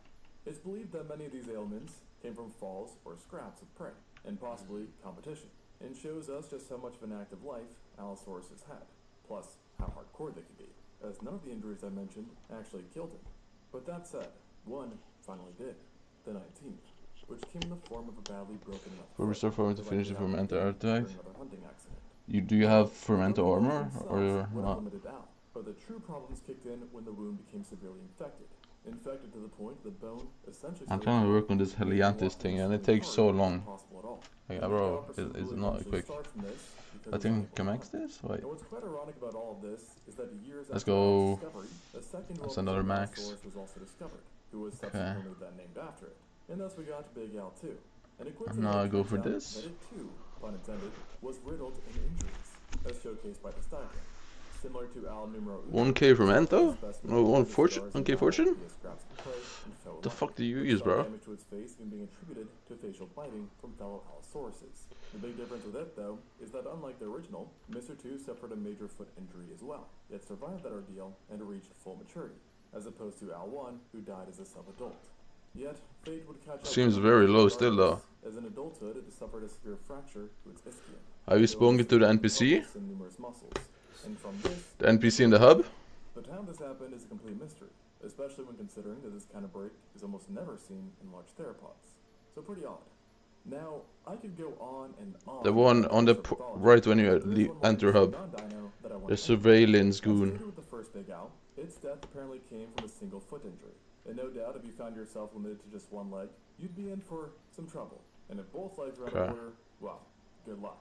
It's believed that many of these ailments came from falls or scraps of prey, and possibly competition, and shows us just how much of an active life Allosaurus has had, plus how hardcore they could be, as none of the injuries I mentioned actually killed him. But that said, one finally did, the 19th, which came in the form of a badly broken left For restore form to finish the fermented artifact. another hunting accident. Do you have fermento armor or would not? have limited out, but the true problems kicked in when the wound became severely infected. Infected to the point the bone essentially. I'm trying to work on this Helianthus thing and it takes so long. Possible at all. Like, bro, it's not quick. I think we can max this? Wait. And what's quite ironic about all of this is that years Let's after go. discovery, a second That's another max. was also discovered, who was Okay. subsequently then named after it. And thus we got Big Al too. And it And now I go for this. that it too, pun intended, was riddled in injuries, as showcased by this diagram. Similar to Al numero 1k fermento? No, 1k fortune? The fuck do you use, bro? Damage to its face even being attributed to facial biting from fellow Allosaurus. The big difference with it, though, is that unlike the original, Mr. 2 suffered a major foot injury as well, yet survived that ordeal and reached full maturity, as opposed to Al 1, who died as a sub-adult. Yet, fate would catch up. Seems very low still, though. As in adulthood, it suffered a severe fracture to its ischium. Have you spoken to the NPC? And numerous muscles. And from this, The NPC in the hub? but how this happened is a complete mystery, especially when considering that this kind of break is almost never seen in large theropods. So pretty odd. Now, I could go on and on. The one on the right when you enter hub. The surveillance goon. With the first Big Al, its death apparently came from a single foot injury. And no doubt if you found yourself limited to just one leg, you'd be in for some trouble. And if both legs are out of order, well, good luck.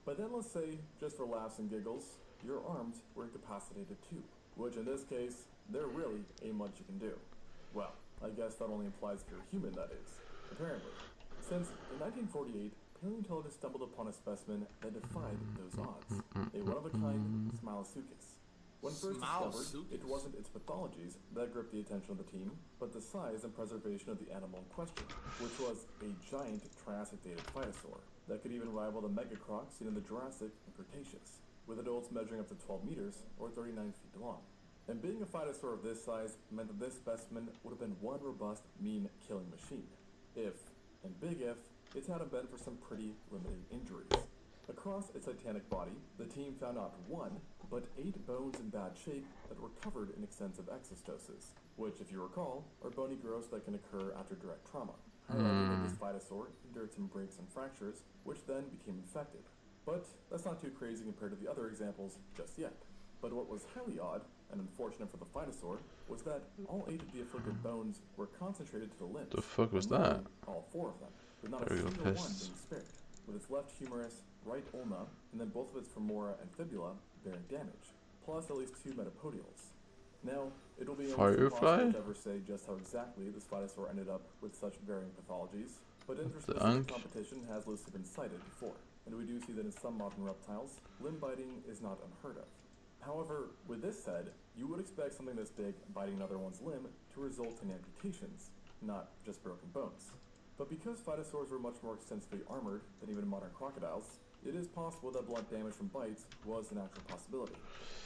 But then let's say, just for laughs and giggles, your arms were incapacitated too. Which in this case, there really ain't much you can do. Well, I guess that only implies if you're human, that is. Apparently. Since in 1948, paleontologists stumbled upon a specimen that defied those odds. A one-of-a-kind Smilasuchus. When first discovered, it wasn't its pathologies that gripped the attention of the team, but the size and preservation of the animal in question, which was a giant Triassic-dated phytosaur that could even rival the megacroc seen in the Jurassic and Cretaceous, with adults measuring up to 12 meters or 39 feet long. And being a phytosaur of this size meant that this specimen would have been one robust, mean-killing machine. If, and big if, it hadn't been for some pretty limited injuries. Across its titanic body, the team found not one, but 8 bones in bad shape that were covered in extensive exostoses, which, if you recall, are bony growths that can occur after direct trauma. Highlighting that this phytosaur endured some breaks and fractures, which then became infected. But that's not too crazy compared to the other examples just yet. But what was highly odd, and unfortunate for the phytosaur, was that all 8 of the afflicted bones were concentrated to the limbs. The fuck was that? All 4 of them, with not a single one being spared, with its left humerus, right ulna, and then both of its femora and fibula bearing damage, plus at least 2 metapodials. Now, it will be almost impossible to ever say just how exactly this phytosaur ended up with such varying pathologies, but interspecific competition has loosely been cited before, and we do see that in some modern reptiles, limb biting is not unheard of. However, with this said, you would expect something this big biting another one's limb to result in amputations, not just broken bones. But because phytosaurs were much more extensively armored than even modern crocodiles, it is possible that blunt damage from bites was an actual possibility.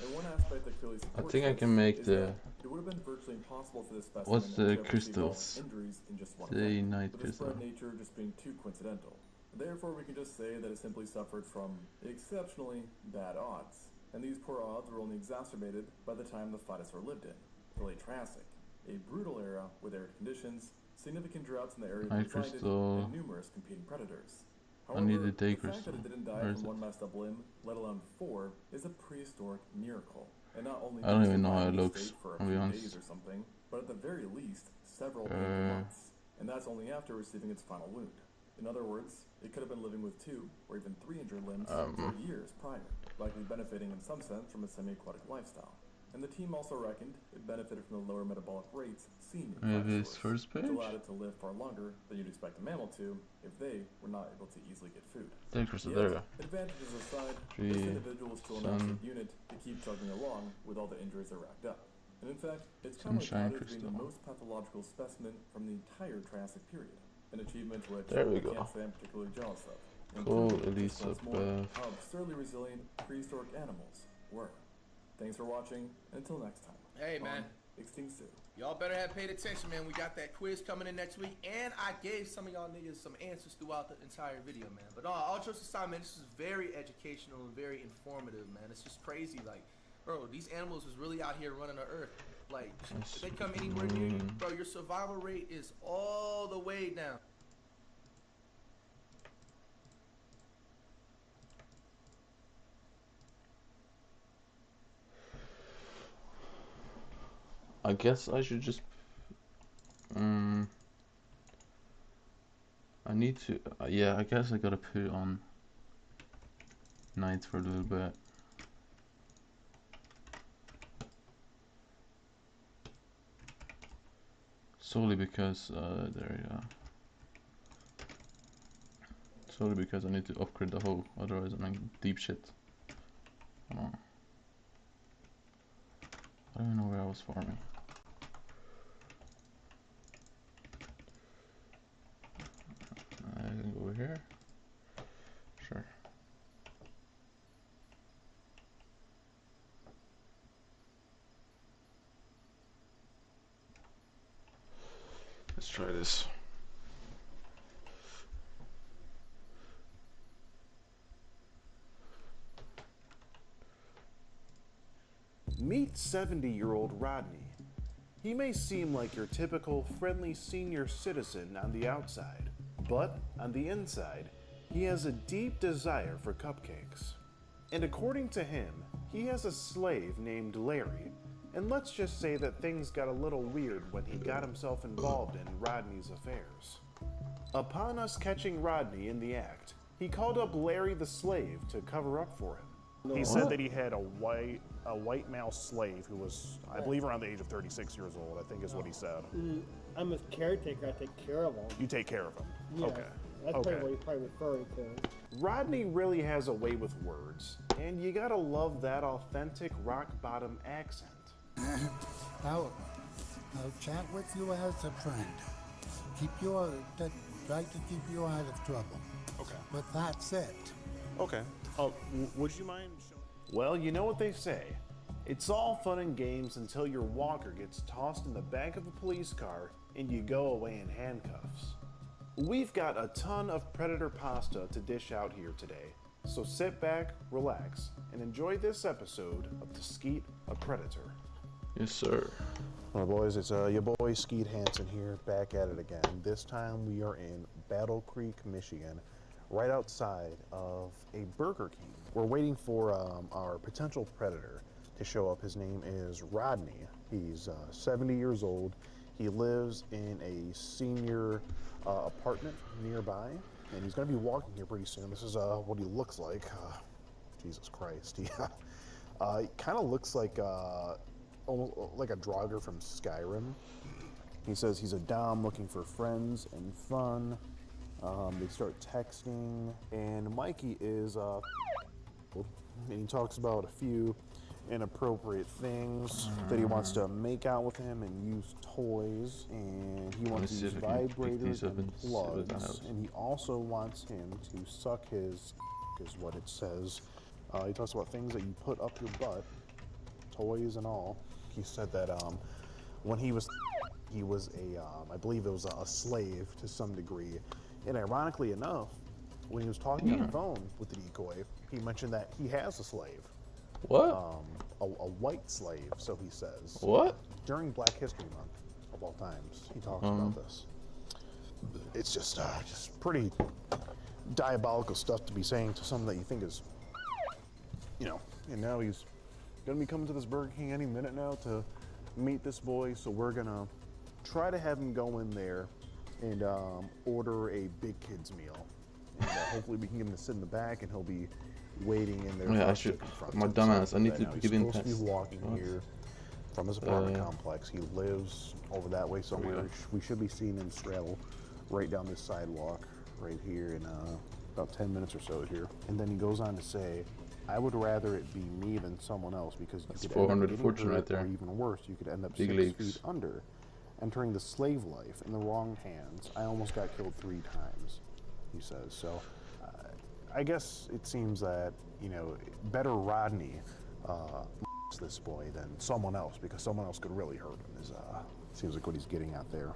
And one aspect that clearly supports I think I can make the... it would have been virtually impossible for this specimen What's the to crystals? injuries in just one The event, night with the crystal. spread nature just being too coincidental. Therefore, we can just say that it simply suffered from exceptionally bad odds. And these poor odds were only exacerbated by the time the phytosaur lived in, the late Triassic, a brutal era with arid conditions, significant droughts in the area it resided, and numerous competing predators. However, I need the day fact crystal. that it didn't die from one messed up limb, let alone 4, is a prehistoric miracle. And not only I don't did it even know survive how it in this looks, state for a I'll be few honest. days or something, but at the very least, several months. And that's only after receiving its final wound. In other words, it could have been living with 2 or even 3 injured limbs for years prior, likely benefiting in some sense from a semi-aquatic lifestyle. And the team also reckoned it benefited from the lower metabolic rates seen in This first page? which allowed it to live far longer than you'd expect a mammal to if they were not able to easily get food. Day crystal, Yet, there you go. advantages aside, this individual was still enough of a unit to keep chugging along with all the injuries that racked up. And in fact, it's commonly touted as being the most pathological specimen from the entire Triassic period. An achievement which I can't say I'm particularly jealous of. Cool, Including, Elisa, once more, how absurdly resilient prehistoric animals were. Thanks for watching. Until next time. Hey, man. Extinct Zoo. Y'all better have paid attention, man. We got that quiz coming in next week, and I gave some of y'all niggas some answers throughout the entire video, man. But all jokes aside, man, this is very educational and very informative, man. It's just crazy, like, bro, these animals is really out here running the earth. Like, if they come anywhere near you, bro, your survival rate is all the way down. I guess I should just. I need to. Yeah, I guess I gotta put it on night for a little bit. Solely because there you go. Solely because I need to upgrade the hoe, otherwise I'm in deep shit. Hold on. I don't even know where I was farming. I can go over here. Sure. Let's try this. Meet 70-year-old Rodney. He may seem like your typical friendly senior citizen on the outside, but on the inside, he has a deep desire for cupcakes. And according to him, he has a slave named Larry, and let's just say that things got a little weird when he got himself involved in Rodney's affairs. Upon us catching Rodney in the act, he called up Larry the slave to cover up for him. He said that he had a white male slave who was, I believe, around the age of 36 years old, I think is what he said. I'm his caretaker. I take care of him. You take care of him? Yeah, Okay. That's Okay. probably what he's probably referring to. Rodney really has a way with words, and you gotta love that authentic rock bottom accent. I'll chat with you as a friend. Try to keep you out of trouble. Okay. But that's it. Okay. Would you mind showing? Well, you know what they say. It's all fun and games until your walker gets tossed in the back of a police car and you go away in handcuffs. We've got a ton of Predator pasta to dish out here today, so sit back, relax, and enjoy this episode of To Skeet a Predator. Yes, sir. Well, boys, it's your boy Skeet Hansen here, back at it again. This time we are in Battle Creek, Michigan, right outside of a Burger King. We're waiting for our potential predator to show up. His name is Rodney. He's 70 years old. He lives in a senior apartment nearby, and he's going to be walking here pretty soon. This is what he looks like. Jesus Christ. He kind of looks like almost like a Draugr from Skyrim. He says he's a dom looking for friends and fun. They start texting, and Mikey is and he talks about a few inappropriate things that he wants to make out with him and use toys, and he wants to use vibrators and plugs, and he also wants him to suck his is what it says. He talks about things that you put up your butt, toys and all. He said that when he was a I believe it was a slave to some degree, and ironically enough, when he was talking on the phone with the decoy, he mentioned that he has a slave. What? A white slave, so he says. What? During Black History Month, of all times, he talks about this. It's just pretty diabolical stuff to be saying to someone that you think is, and now he's gonna be coming to this Burger King any minute now to meet this boy, so we're gonna try to have him go in there and order a big kids meal. And hopefully we can get him to sit in the back, and he'll be waiting in there. Yeah, I should. My dumbass. I need to get in. He's supposed to be walking here from his apartment complex. He lives over that way somewhere. We should be seeing him straddle right down this sidewalk right here in about 10 minutes or so here. And then he goes on to say, "I would rather it be me than someone else, because you could 400 end up fortune getting right there. Or even worse, you could end up Big 6 leagues. feet under, entering the slave life in the wrong hands. I almost got killed 3 times." He says. So I guess it seems that, better Rodney this boy than someone else, because someone else could really hurt him, is seems like what he's getting at there.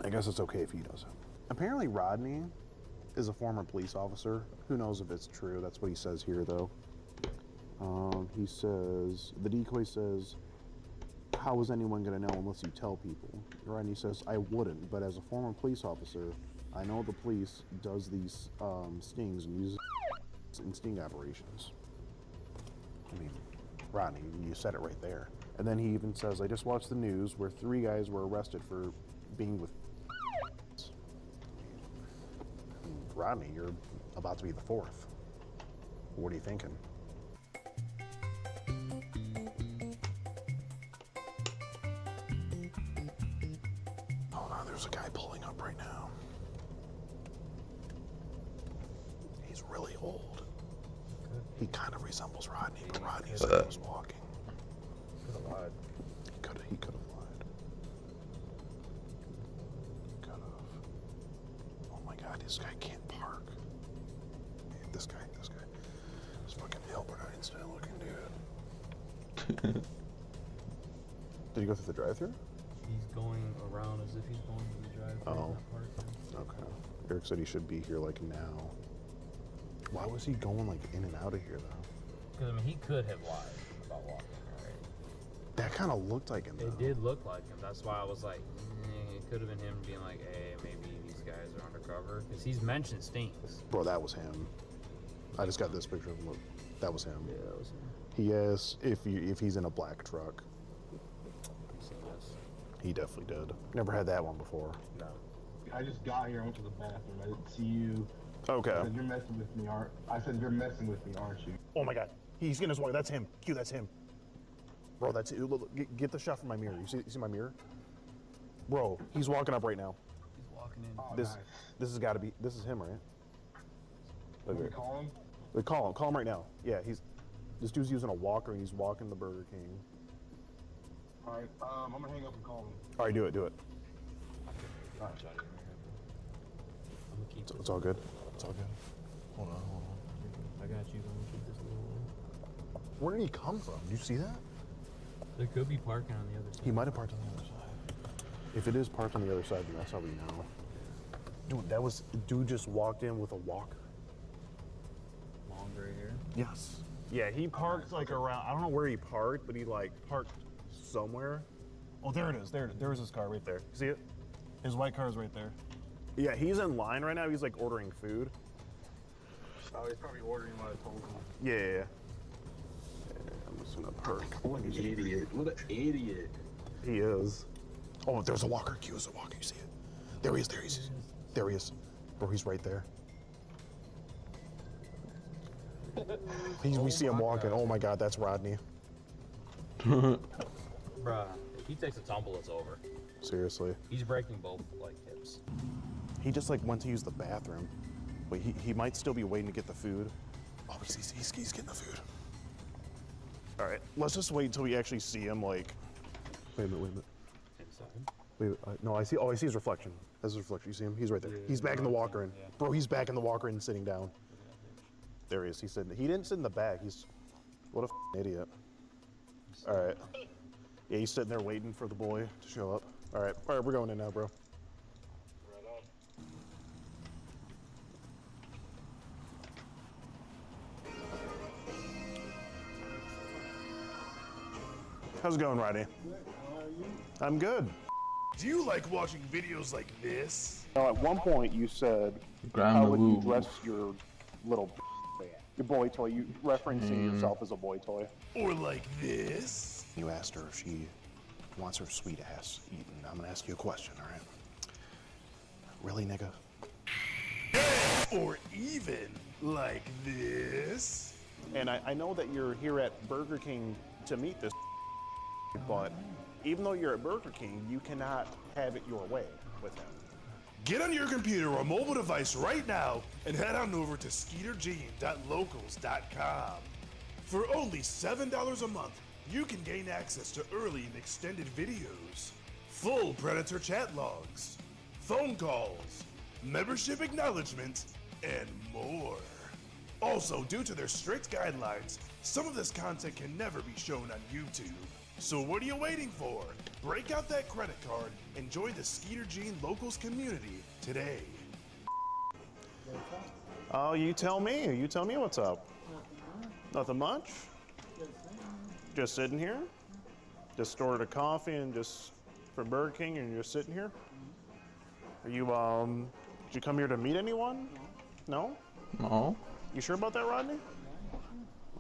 I guess it's okay if he doesn't. Apparently Rodney is a former police officer. Who knows if it's true? That's what he says here, though. He says, the decoy says, "How is anyone going to know unless you tell people?" Rodney says, "I wouldn't, but as a former police officer, I know the police does these stings and uses in sting operations." I mean, Rodney, you said it right there. And then he even says, I just watched the news where 3 guys were arrested for being with Rodney, you're about to be the 4th. What are you thinking? Oh no, there's a guy pulling up right now. He's really old. He kind of resembles Rodney, but Rodney's the one who's walking. Could have lied. He could have lied. Could have. Oh my god, this guy can't park. Man, this guy. This fucking Albert Einstein looking dude. Did he go through the drive-thru? He's going around as if he's going to the drive-thru. Oh. Okay. Eric said he should be here like now. Why was he going like in and out of here though? Because I mean, he could have lied about walking, right? That kind of looked like him though. It did look like him. That's why I was like, it could have been him being like, hey, maybe these guys are undercover. Because he's mentioned Stinks. Bro, that was him. I just got this picture of him. Look, that was him. Yeah, that was him. He asked if he's in a black truck. So yes. He definitely did. Never had that one before. No. I just got here. I went to the bathroom. I didn't see you. Okay. I said, you're messing with me, aren't you? Oh my god. He's getting his walk. That's him. Q, that's him. Bro, that's it. Look, get the shot from my mirror. You see my mirror? Bro, he's walking up right now. He's walking in. Oh, This nice. this has got to be. This is him, right? Can we call him? Call him right now. Yeah, this dude's using a walker and he's walking the Burger King. All right, I'm gonna hang up and call him. All right, do it. All right. It's all good. It's all good. Hold on. I got you. Going to keep this little. Where did he come from? Did you see that? There could be parking on the other side. He might have parked on the other side. If it is parked on the other side, then that's how we know. Dude, dude just walked in with a walker. Long gray hair. Yes. Yeah, he parked like around, I don't know where he parked, but he like parked somewhere. Oh, there it is. There is his car right there. See it? His white car is right there. Yeah, he's in line right now. He's like ordering food. Oh, he's probably ordering what I told him. Yeah. I'm just gonna park. What an idiot. What an idiot. He is. Oh, there's a walker. Q is a walker. You see it? There he is. There he is. Bro, he's right there. We see him walking. Oh my god, that's Rodney. Bruh, if he takes a tumble, it's over. Seriously. He's breaking both like hips. He just like went to use the bathroom. Wait, he might still be waiting to get the food. Oh, he's getting the food. All right, let's just wait until we actually see him. Like, wait a minute. Inside. No, I see. Oh, I see his reflection. That's his reflection. You see him? He's right there. Yeah, he's back in the walker in. yeah. Bro, he's back in the walker in, sitting down. There he is. He didn't sit in the back. What a idiot. All right. Yeah, he's sitting there waiting for the boy to show up. All right, we're going in now, bro. How's it going, Rodney? I'm good. Do you like watching videos like this? Now, at one point, you said, Grandma how would you Woo. dress your little your boy toy? You referencing yourself as a boy toy. Or like this? You asked her if she wants her sweet ass eaten. I'm gonna ask you a question, all right? Really, nigga? Or even like this? And I know that you're here at Burger King to meet this, but even though you're at Burger King, you cannot have it your way with him. Get on your computer or mobile device right now and head on over to skeeterjean.locals.com. For only $7 a month, you can gain access to early and extended videos, full Predator chat logs, phone calls, membership acknowledgement, and more. Also, due to their strict guidelines, some of this content can never be shown on YouTube. So what are you waiting for? Break out that credit card and join the Skeeter Jean Locals community today. Oh, you tell me. You tell me what's up. Nothing much? Just sitting here? Just ordered a coffee and just from Burger King and you're just sitting here? Are you, did you come here to meet anyone? No? No. You sure about that, Rodney?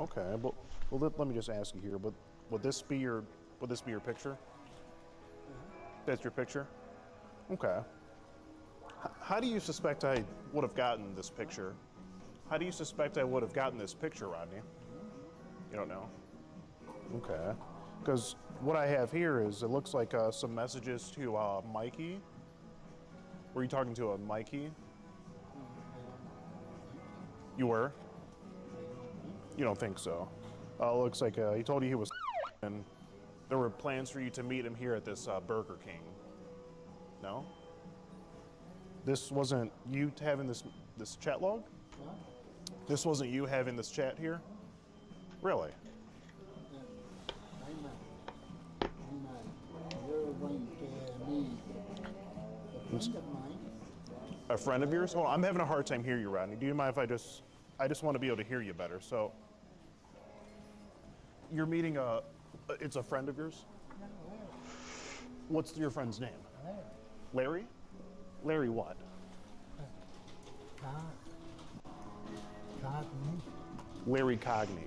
Okay, but well, let me just ask you here, but would this be your Would this be your picture? That's your picture? Okay. How do you suspect I would have gotten this picture? How do you suspect I would have gotten this picture, Rodney? You don't know? Okay. Because what I have here is, it looks like some messages to Mikey. Were you talking to a Mikey? You were? You don't think so? Looks like he told you he was and there were plans for you to meet him here at this Burger King. No? This wasn't you having this chat log? This wasn't you having this chat here? Really? A friend of yours? Well, I'm having a hard time hearing you, Rodney. Do you mind if I just want to be able to hear you better. So, you're meeting it's a friend of yours? What's your friend's name? Larry? Larry what? Larry Cogney.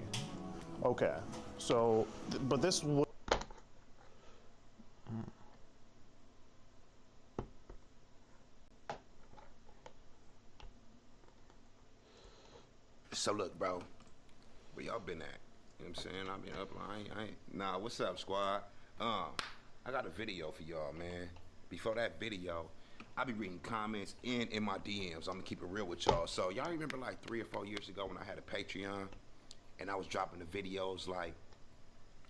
Okay. So, but this would... So look, bro, where y'all been at? You know what I'm saying? I've been up, I ain't. Nah, what's up, squad? I got a video for y'all, man. Before that video, I be reading comments in my DMs. I'm gonna keep it real with y'all. So y'all remember like 3 or 4 years ago when I had a Patreon and I was dropping the videos like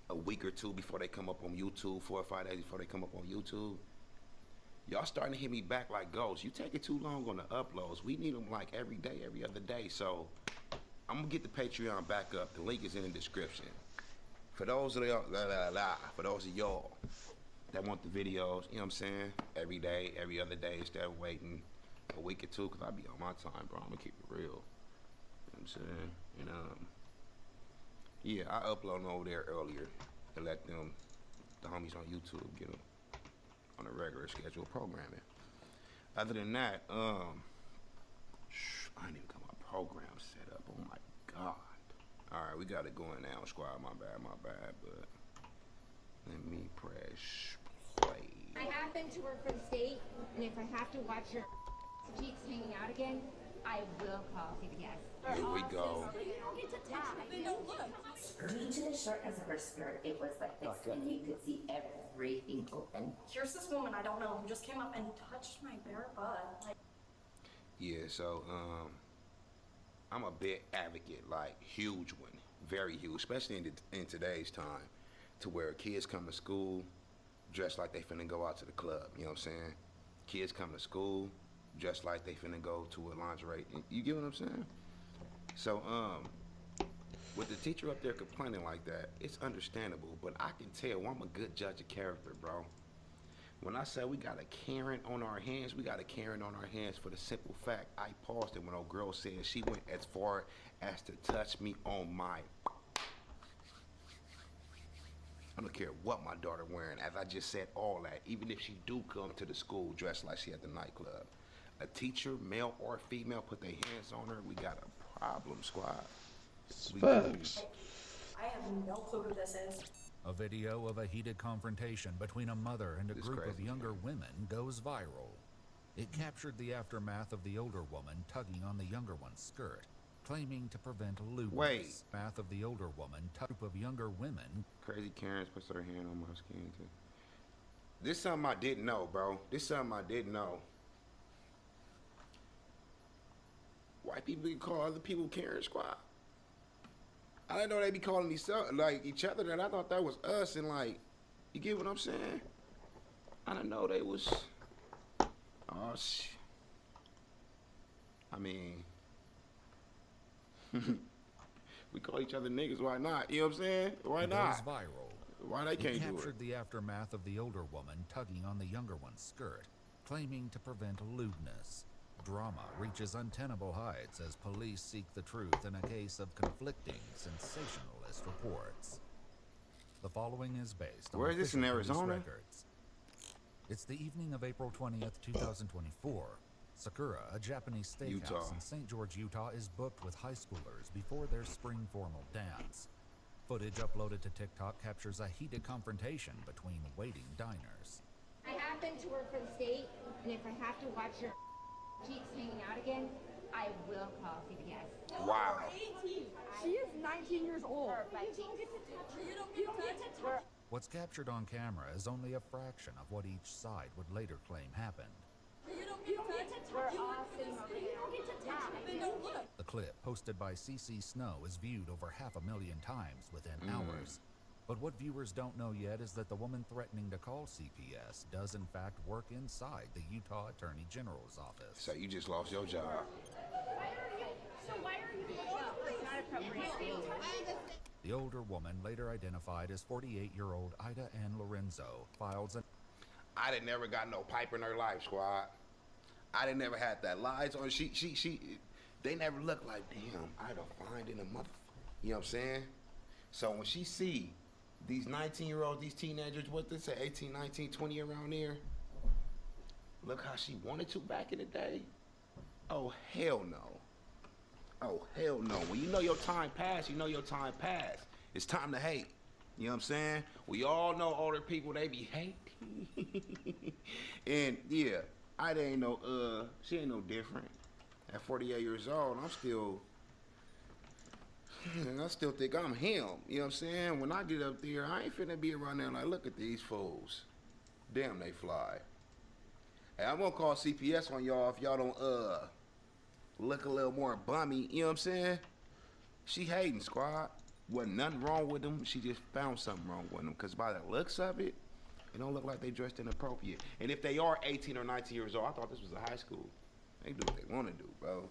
a week or two before they come up on YouTube, 4 or 5 days before they come up on YouTube? Y'all starting to hit me back like ghosts. You taking too long on the uploads. We need them like every day, every other day. So I'm gonna get the Patreon back up. The link is in the description. For those of y'all, for those of y'all that want the videos, you know what I'm saying? Every day, every other day, instead of waiting a week or two, cause I be on my time, bro. I'm gonna keep it real. You know what I'm saying? And yeah, I upload them over there earlier to let them, the homies on YouTube, get them on a regular schedule programming. Other than that, I ain't even got my program set up. Oh my God. All right, we got it going now, squad. My bad, but let me press play. I have been to work for the state, and if I have to watch your cheeks hanging out again, I will call CPS. Here we go. You don't get to touch them. They don't look. Due to the shortness of her skirt, it was like this, and you could see everything open. Here's this woman I don't know who just came up and touched my bare butt. Like, Yeah, so I'm a big advocate, like huge one, very huge, especially in today's time, to where kids come to school dressed like they finna go out to the club. You know what I'm saying? Kids come to school dressed like they finna go to a lingerie. You get what I'm saying? So with the teacher up there complaining like that, it's understandable, but I can tell I'm a good judge of character, bro. When I say we got a Karen on our hands, we got a Karen on our hands for the simple fact I paused it when old girl said she went as far as to touch me on my... I don't care what my daughter wearing, as I just said all that, even if she do come to the school dressed like she at the nightclub. A teacher, male or female, put their hands on her, we got a problem, squad. Facts. I have no clue who this is. A video of a heated confrontation between a mother and a group of younger women goes viral. It captured the aftermath of the older woman tugging on the younger one's skirt, claiming to prevent lewdness. Wait. Aftermath of the older woman, a group of younger women. Crazy Karen puts her hand on my skin too. This is something I didn't know, bro. This is something I didn't know. White people can call other people Karen squad. I didn't know they be calling each other that. I thought that was us, and like, you get what I'm saying? I didn't know they was. Oh shit. I mean, we call each other niggas. Why not? You know what I'm saying? Why not? Goes viral. Why they can't do it? Captured the aftermath of the older woman tugging on the younger one's skirt, claiming to prevent lewdness. Drama reaches untenable heights as police seek the truth in a case of conflicting sensationalist reports. The following is based on Where is this, in official police Arizona? records. It's the evening of April 20th, 2024. Sakura, a Japanese steakhouse Utah. in St. George, Utah, is booked with high schoolers before their spring formal dance. Footage uploaded to TikTok captures a heated confrontation between waiting diners. I have been to work for the state, and if I have to watch your cheeks hanging out again, I will call CPS. Wow. 18. She is 19 years old. You don't get to touch her. You don't get to touch her. What's captured on camera is only a fraction of what each side would later claim happened. You don't get to touch her. We're all sitting over there. You don't get to touch her. Then don't look. The clip, posted by CC Snow, is viewed over 500,000 times within hours. But what viewers don't know yet is that the woman threatening to call CPS does in fact work inside the Utah Attorney General's office. So you just lost your job. So why are you not appropriate? The older woman, later identified as 48-year-old Ida Ann Lorenzo, files an... I done never got no pipe in her life, squad. I done never had that lies on. They never look like, damn, Ida fine in a motherfucker. You know what I'm saying? So when she see these 19-year-olds, these teenagers, what they say, 18, 19, 20 around there, look how she wanted to back in the day. Oh, hell no. Oh, hell no. When you know your time passed, you know your time passed. It's time to hate. You know what I'm saying? We all know older people, they be hating. And yeah, Ida ain't no, she ain't no different. At 48 years old, I still think I'm him. You know what I'm saying? When I get up there, I ain't finna be around there like, look at these fools. Damn, they fly. Hey, I'm gonna call CPS on y'all if y'all don't, look a little more bummy. You know what I'm saying? She hating, squad. Wasn't nothing wrong with them. She just found something wrong with them. Because by the looks of it, it don't look like they dressed inappropriate. And if they are 18 or 19 years old, I thought this was a high school. They do what they want to do, bro.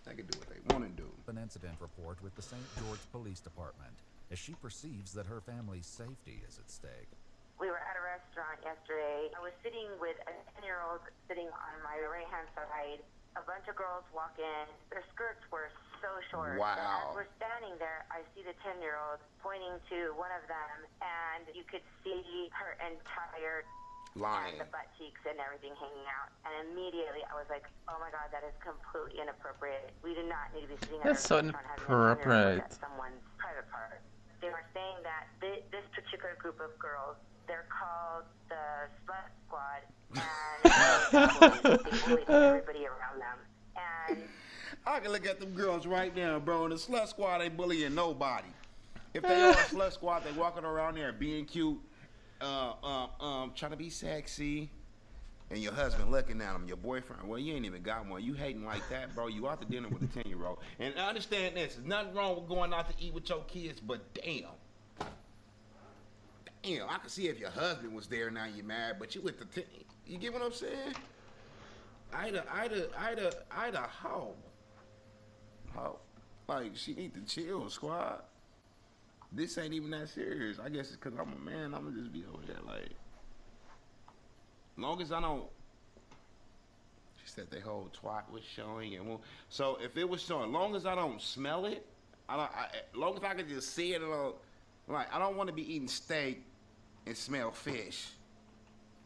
They can do what they want to do. An incident report with the St. George Police Department as she perceives that her family's safety is at stake. We were at a restaurant yesterday. I was sitting with a 10-year-old sitting on my right-hand side. A bunch of girls walk in. Their skirts were so short. Wow. And as we're standing there, I see the 10-year-old pointing to one of them, and you could see her entire line, and the butt cheeks and everything hanging out. And immediately I was like, oh my God, that is completely inappropriate. We do not need to be sitting at a That's so restaurant having a inappropriate. look at someone's private part. They were saying that this particular group of girls, they're called the Slut Squad, and they bullied everybody around them. And I can look at them girls right now, bro. And the Slut Squad ain't bullying nobody. If they are a Slut Squad, they walking around there being cute, trying to be sexy, and your husband looking at them, your boyfriend, well, you ain't even got one. You hating like that, bro. You out to dinner with a 10-year-old. And I understand this. There's nothing wrong with going out to eat with your kids, but damn. Damn, I can see if your husband was there, now you're mad, but you with the 10. You get what I'm saying? Ida, how? Like, she need to chill, squad. This ain't even that serious. I guess it's because I'm a man. I'm going to just be over there like, long as I don't, she said the whole twat was showing. And so if it was showing, long as I don't smell it, long as I can just see it, like, I don't want to be eating steak and smell fish.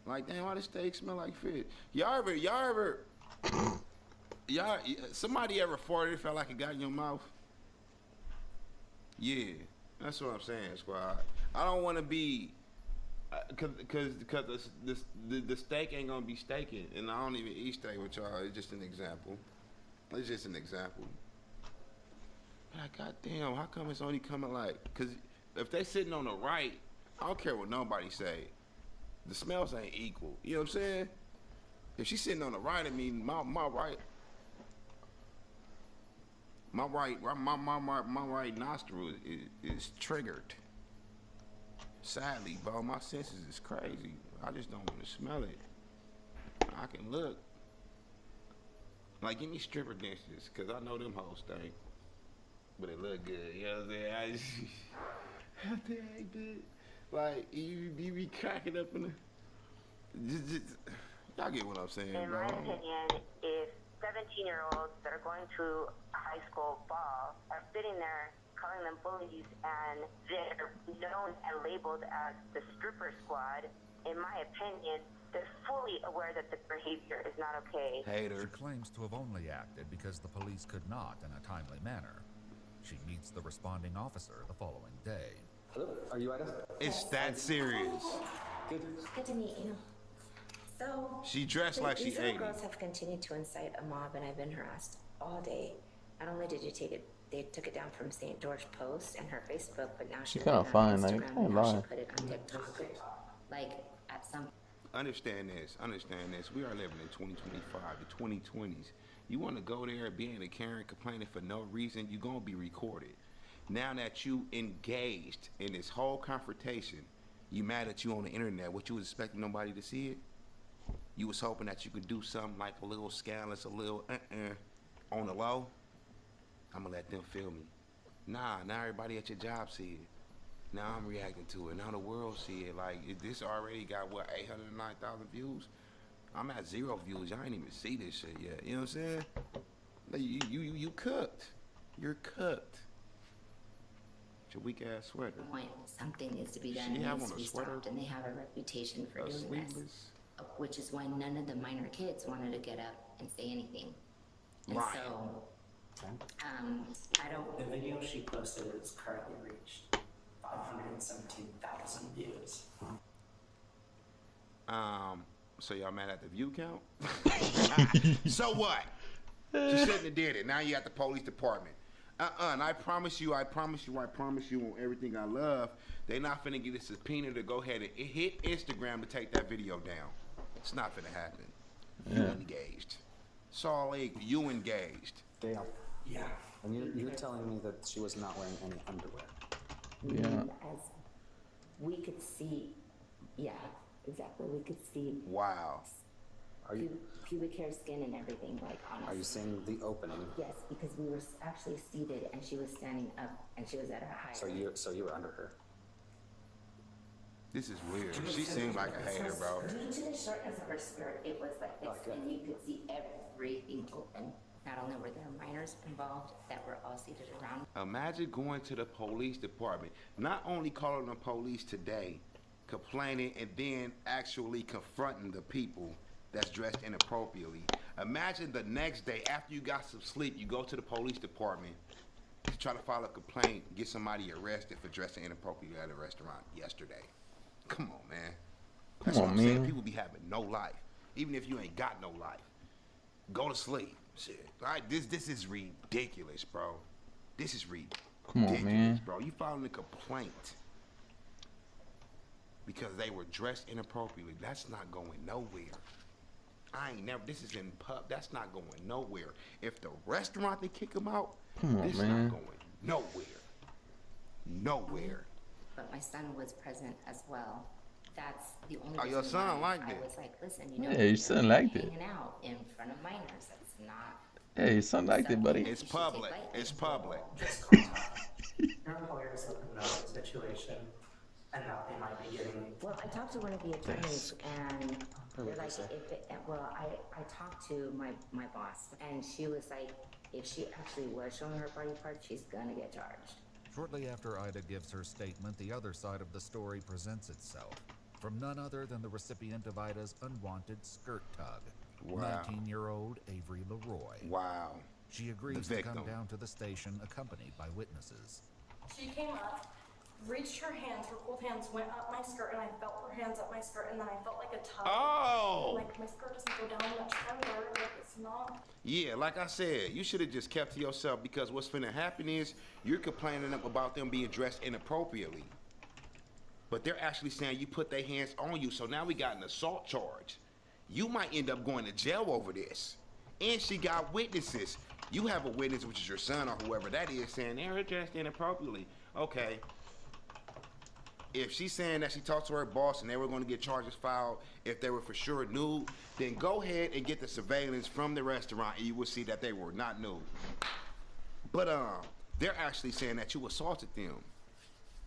Like, damn, why does steak smell like fish? Somebody ever farted and felt like it got in your mouth? Yeah, that's what I'm saying, squad. I don't want to be, cause the steak ain't gonna be steaking, and I don't even eat steak with y'all. It's just an example. It's just an example. But goddamn, how come it's only coming like? Cause if they sitting on the right, I don't care what nobody say. The smells ain't equal. You know what I'm saying? If she's sitting on the right, I mean my right nostril is triggered. Sadly, bro, my senses is crazy. I just don't want to smell it. I can look. Like, give me stripper dances, cause I know them hoes stink, but it look good. You know what I'm saying? I ain't good. Like, you be cracking up in the. Y'all get what I'm saying, in bro. my opinion, if 17-year-olds that are going to a high school ball are sitting there calling them bullies and they're known and labeled as the stripper squad, in my opinion, they're fully aware that the behavior is not okay. She claims to have only acted because the police could not in a timely manner. She meets the responding officer the following day. Hello, are you Ida? It's that serious. Good to meet you. So She dressed like she these 80. girls have continued to incite a mob, and I've been harassed all day. Not only did you take it, they took it down from St. George Post and her Facebook, but now she You kinda put it on fine, like, Instagram, kinda and now she lying. put it on TikTok. Like at some Understand this. Understand this. We are living in 2025, the 2020s. You want to go there being a Karen complaining for no reason, you're going to be recorded. Now that you engaged in this whole confrontation, you mad at you on the internet. What you was expecting nobody to see it? You was hoping that you could do something like a little scandalous, a little on the low. I'm going to let them feel me. Nah, now everybody at your job see it. Now I'm reacting to it. Now the world see it. Like, this already got, what, 809,000 views? I'm at 0 views. Y'all ain't even see this shit yet. You know what I'm saying? Like, you cooked. You're cooked. It's your weak-ass sweater. point, something needs to be done. She It have needs on to a be sweater? stopped, and they have a reputation for doing Sleeveless? this. Which is why none of the minor kids wanted to get up and say anything. And Right. so, I don't. The video she posted has currently reached 517,000 views. So y'all mad at the view count? So what? She shouldn't have did it. Now you at the police department. And I promise you on everything I love, they not finna get a subpoena to go ahead and hit Instagram to take that video down. It's not finna happen. You engaged. Saw Lake, you engaged. Dale. Yeah. And you're telling me that she was not wearing any underwear. Yeah. As we could see, yeah, exactly. We could see. Wow. Are you? Pubic hair, skin, and everything. Like honestly. Are you seeing the opening? Yes, because we were actually seated, and she was standing up, and she was at a high. So you were under her. This is weird. She seems like a hater, bro. Due to the shortness of her skirt, it was like this, and you could see everything open. Not only were there minors involved that were all seated around. Imagine going to the police department, not only calling the police today, complaining, and then actually confronting the people that's dressed inappropriately. Imagine the next day after you got some sleep, you go to the police department to try to file a complaint, get somebody arrested for dressing inappropriately at a restaurant yesterday. Come on, man. That's Come what on, I'm saying. man. People be having no life. Even if you ain't got no life. Go to sleep. Shit. All right, this is ridiculous, bro. This is ridiculous, Come on, man. bro. You filing a complaint because they were dressed inappropriately. That's not going nowhere. I ain't never. This is in pub. That's not going nowhere. If the restaurant they kick them out, Come on, this man. not going nowhere. Nowhere. But my son was present as well. That's the only. Oh, your reason son why liked I it. was like, listen, you know, Yeah, your son liked it. hanging out in front of minors. That's not. Hey, your son liked it, buddy. It's public. It's public. Your employers let them know the situation and that they might be getting. Well, I talked to one of the attorneys, and they're like, I talked to my boss, and she was like, if she actually was showing her body parts, she's gonna get charged. Shortly after Ida gives her statement, the other side of the story presents itself. From none other than the recipient of Ida's unwanted skirt tug, Wow. 19-year-old Avery Leroy. Wow. She agrees The to come victim. down to the station accompanied by witnesses. She came up, reached her hands, her cold hands went up my skirt, and I felt her hands up my skirt, and then I felt like a tug. Oh! Like my skirt doesn't go down much further, like it's not. Yeah, like I said, you should have just kept to yourself, because what's finna happen is you're complaining about them being dressed inappropriately. But they're actually saying you put their hands on you, so now we got an assault charge. You might end up going to jail over this. And she got witnesses. You have a witness, which is your son or whoever that is, saying they're dressed inappropriately. Okay. If she's saying that she talked to her boss and they were going to get charges filed if they were for sure nude, then go ahead and get the surveillance from the restaurant and you will see that they were not nude. But they're actually saying that you assaulted them.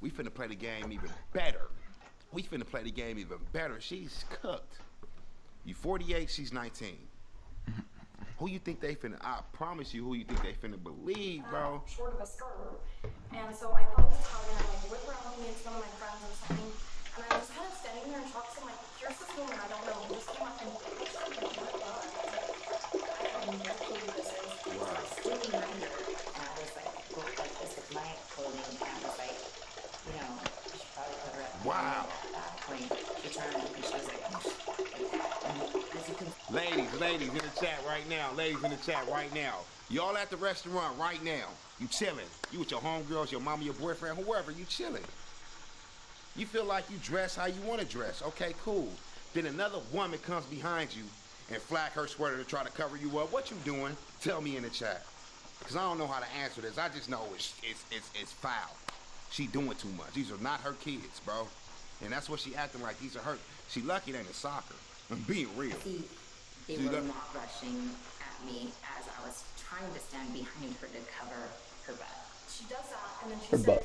We finna play the game even better. We finna play the game even better. She's cooked. You 48, she's 19. Who you think they finna, I promise you who you think they finna believe, bro. Short of a skirt. And so I felt this tug, and I like whipped around me into one of my friends or something. And I was kind of standing there in shock, so I'm like, here's this woman I don't know who just came up and pushed me and what the I have no clue who this is. Wow. Skinny minor, and I was like, this Wow. At that point, she turned and she was like that. And as you can Ladies in the chat right now. Ladies in the chat right now. Y'all at the restaurant right now. You chilling. You with your homegirls, your mama, your boyfriend, whoever. You chilling. You feel like you dress how you want to dress. Okay, cool. Then another woman comes behind you and flag her sweater to try to cover you up. What you doing? Tell me in the chat. Because I don't know how to answer this. I just know it's foul. She doing too much. These are not her kids, bro. And that's what she acting like. These are her. She lucky it ain't a soccer. I'm being real. see they were not rushing at me as I was trying to stand behind her to cover her butt. She does that, and then she says,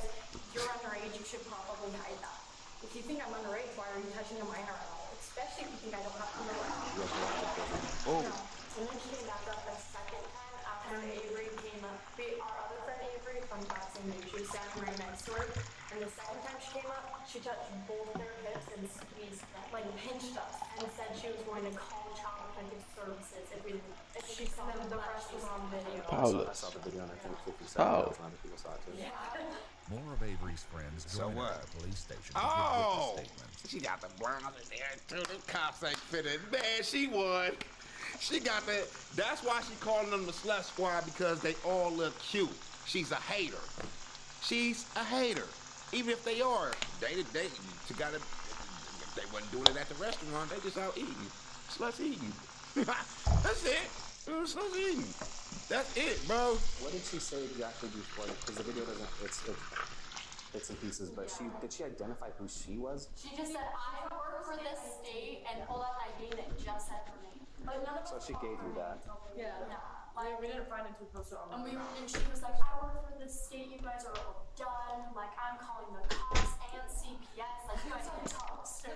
"You're underage. You should probably hide that. If you think I'm underage, why are you touching a minor at all? Especially if you think I don't have to know that." Oh. And then she came back up the second time after Avery came up. Our other friend Avery from that same day, she was standing right next to her. And the second time she came up, she touched both their hips and squeezed them, like pinched us, and said she was going to call Child Protective Services if she saw them. The rest was on video. I saw the video and I think 57,000 other people saw it too. Yeah. More of Avery's friends joined her at the police station to give Oh, witness statements. she got the browns in there too. The cops ain't fitted. Man, she won. She got the. That's why she calling them the slut squad, because they all look cute. She's a hater. She's a hater. Even if they are, they gotta. They wasn't doing it at the restaurant. They just out eating. Sluts eating. That's it. Sluts eating. That's it, bro. What did she say exactly before? Because the video doesn't. It's bits and pieces. But did she identify who she was? She just said, "I work for this state," and pulled out an ID that just said her name. But none of So she gave you that. Yeah. Like, we didn't find it too close to And she was like, "I work for this state. You guys are all done. Like, I'm calling the cops and CPS. Like, you guys are toast."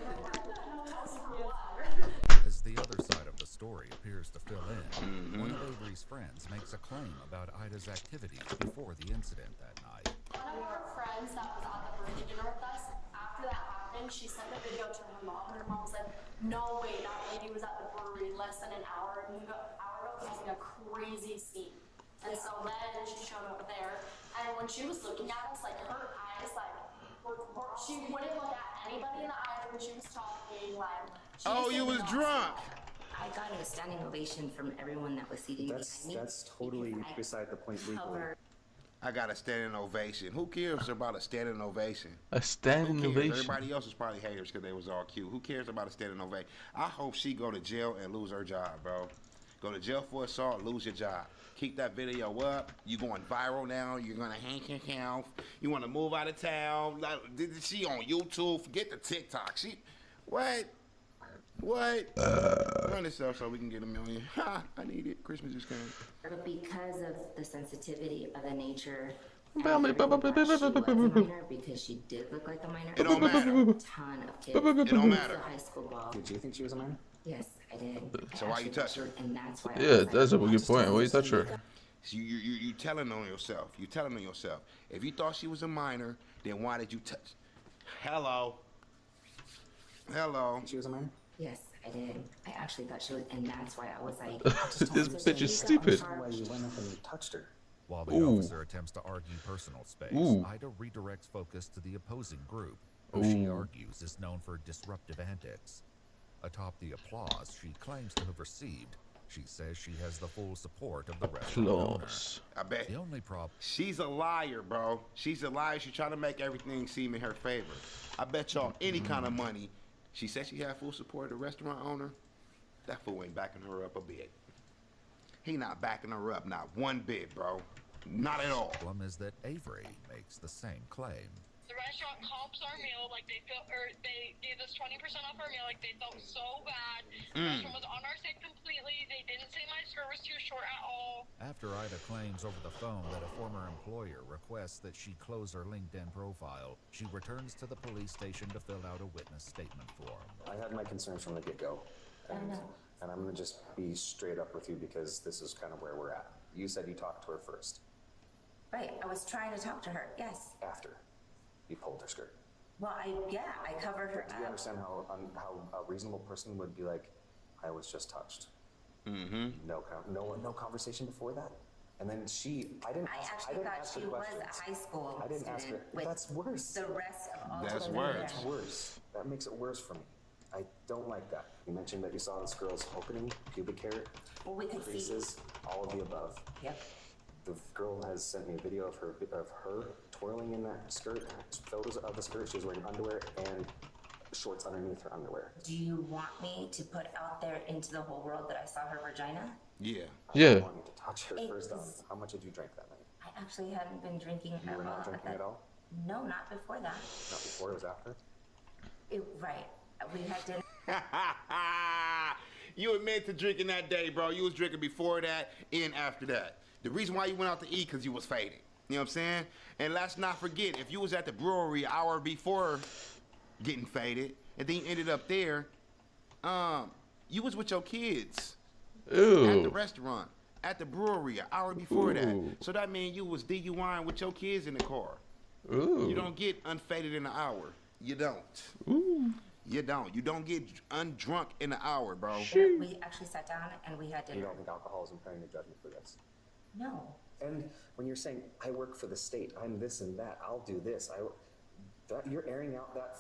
As the other side of the story appears to fill in, one of Avery's friends makes a claim about Ida's activities before the incident that night. One of our friends that was at the birthday dinner with us, after that happened, she sent the video to her mom, and her mom was like, "No way, that lady was at the brewery less than an hour ago causing a crazy scene." And so then she showed up there, and when she was looking at us, like, her eyes, like, she wouldn't look at anybody in the eyes when she was talking, like. Oh, you was drunk. I got a standing ovation from everyone that was seated behind me. That's totally beside the point legally. I got a standing ovation. Who cares about a standing ovation? A standing Who cares? ovation. Everybody else was probably haters because they was all cute. Who cares about a standing ovation? I hope she go to jail and lose her job, bro. Go to jail for assault, lose your job. Keep that video up. You going viral now. You're gonna hang yourself. You want to move out of town. Like, she on YouTube. Forget the TikTok. She, what? Run this up so we can get 1 million. Ha! I need it. Christmas just came. But because of the sensitivity of the nature, because she did look like a minor. It don't matter. A ton of kids. It don't matter. High school ball. Did you think she was a minor? Yes, I did. So why you touch her? And that's why. Yeah, that's a good point. Why you touch her? You telling on yourself. You telling on yourself. If you thought she was a minor, then why did you touch? Hello. She was a minor? Yes, I did. I actually thought she was, and that's why I was like, This bitch is stupid. Why you went up and touched her? While the officer attempts to argue personal space, Ida redirects focus to the opposing group, who she argues is known for disruptive antics. Atop the applause she claims to have received, she says she has the full support of the restaurant owner. I bet. The only problem. She's a liar, bro. She's a liar. She's trying to make everything seem in her favor. I bet y'all any kind of money. She said she had full support of the restaurant owner. That fool ain't backing her up a bit. He not backing her up, not one bit, bro. Not at all. The problem is that Avery makes the same claim. The restaurant comps our meal, like they gave us 20% off our meal, like they felt so bad. The restaurant was on our side completely. They didn't say my skirt was too short at all. After Ida claims over the phone that a former employer requests that she close her LinkedIn profile, she returns to the police station to fill out a witness statement form. I had my concerns from the get-go, and I'm gonna just be straight up with you because this is kind of where we're at. You said you talked to her first. right, I was trying to talk to her. Yes. After you pulled her skirt. Well, I covered her Do you up. understand how a reasonable person would be like, I was just touched? Mm-hmm. No conversation before that? And then I didn't ask thought her she was questions. a high school I didn't ask her. with That's worse. the rest of all That's of worse. them. That's worse. That makes it worse for me. I don't like that. You mentioned that you saw this girl's opening, pubic hair, Well, we could see. creases, all of the above. Yep. The girl has sent me a video of her twirling in that skirt, photos of the skirt. She was wearing underwear and shorts underneath her underwear. Do you want me to put out there into the whole world that I saw her vagina? Yeah. Yeah. I want you to touch her first off. How much did you drink that night? I actually hadn't been drinking You were not drinking at all? No, not before that. Not before, it was after? Right. We had dinner. You admit to drinking that day, bro. You was drinking before that and after that. The reason why you went out to eat because you was faded. You know what I'm saying? And let's not forget, if you was at the brewery an hour before getting faded, and then you ended up there, you was with your kids. Ew. At the restaurant, at the brewery an hour before that. So that means you was DUIing with your kids in the car. Ooh. You don't get unfaded in an hour. You don't. Ooh. You don't. You don't get undrunk in an hour, bro. We actually sat down and we had dinner. You don't think alcohol is impairing your judgment for this? No. And when you're saying, I work for the state, I'm this and that, I'll do this, you're airing out that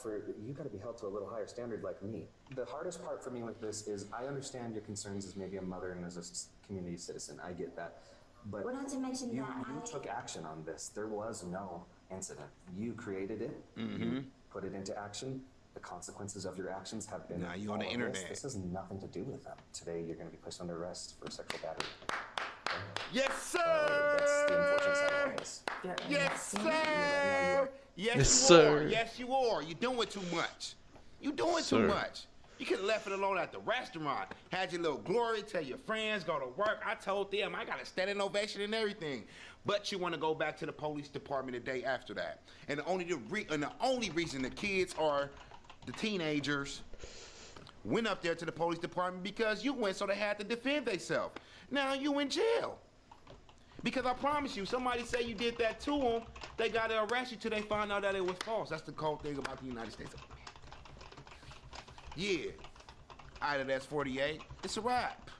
you gotta be held to a little higher standard like me. The hardest part for me with this is, I understand your concerns as maybe a mother and as a community citizen, I get that. But Well, not to mention you that took action on this. There was no incident. You created it, Mm-hmm. you put it into action. The consequences of your actions have been Now you on the all of internet. This has nothing to do with them. Today, you're gonna be placed under arrest for sexual battery. Yes, sir. That's the unfortunate side of this. Yes, sir. Yes, Yes, you sir. are. Yes, you are. You're doing too much. You're doing Sir. too much. You could have left it alone at the restaurant. Had your little glory, tell your friends, go to work. I told them I got a standing ovation and everything. But you want to go back to the police department the day after that. And the only reason the kids or the teenagers went up there to the police department because you went so they had to defend themselves. Now you in jail. Because I promise you, somebody say you did that to them, they got to arrest you till they find out that it was false. That's the cold thing about the United States. Yeah. Either that's 48, it's a wrap.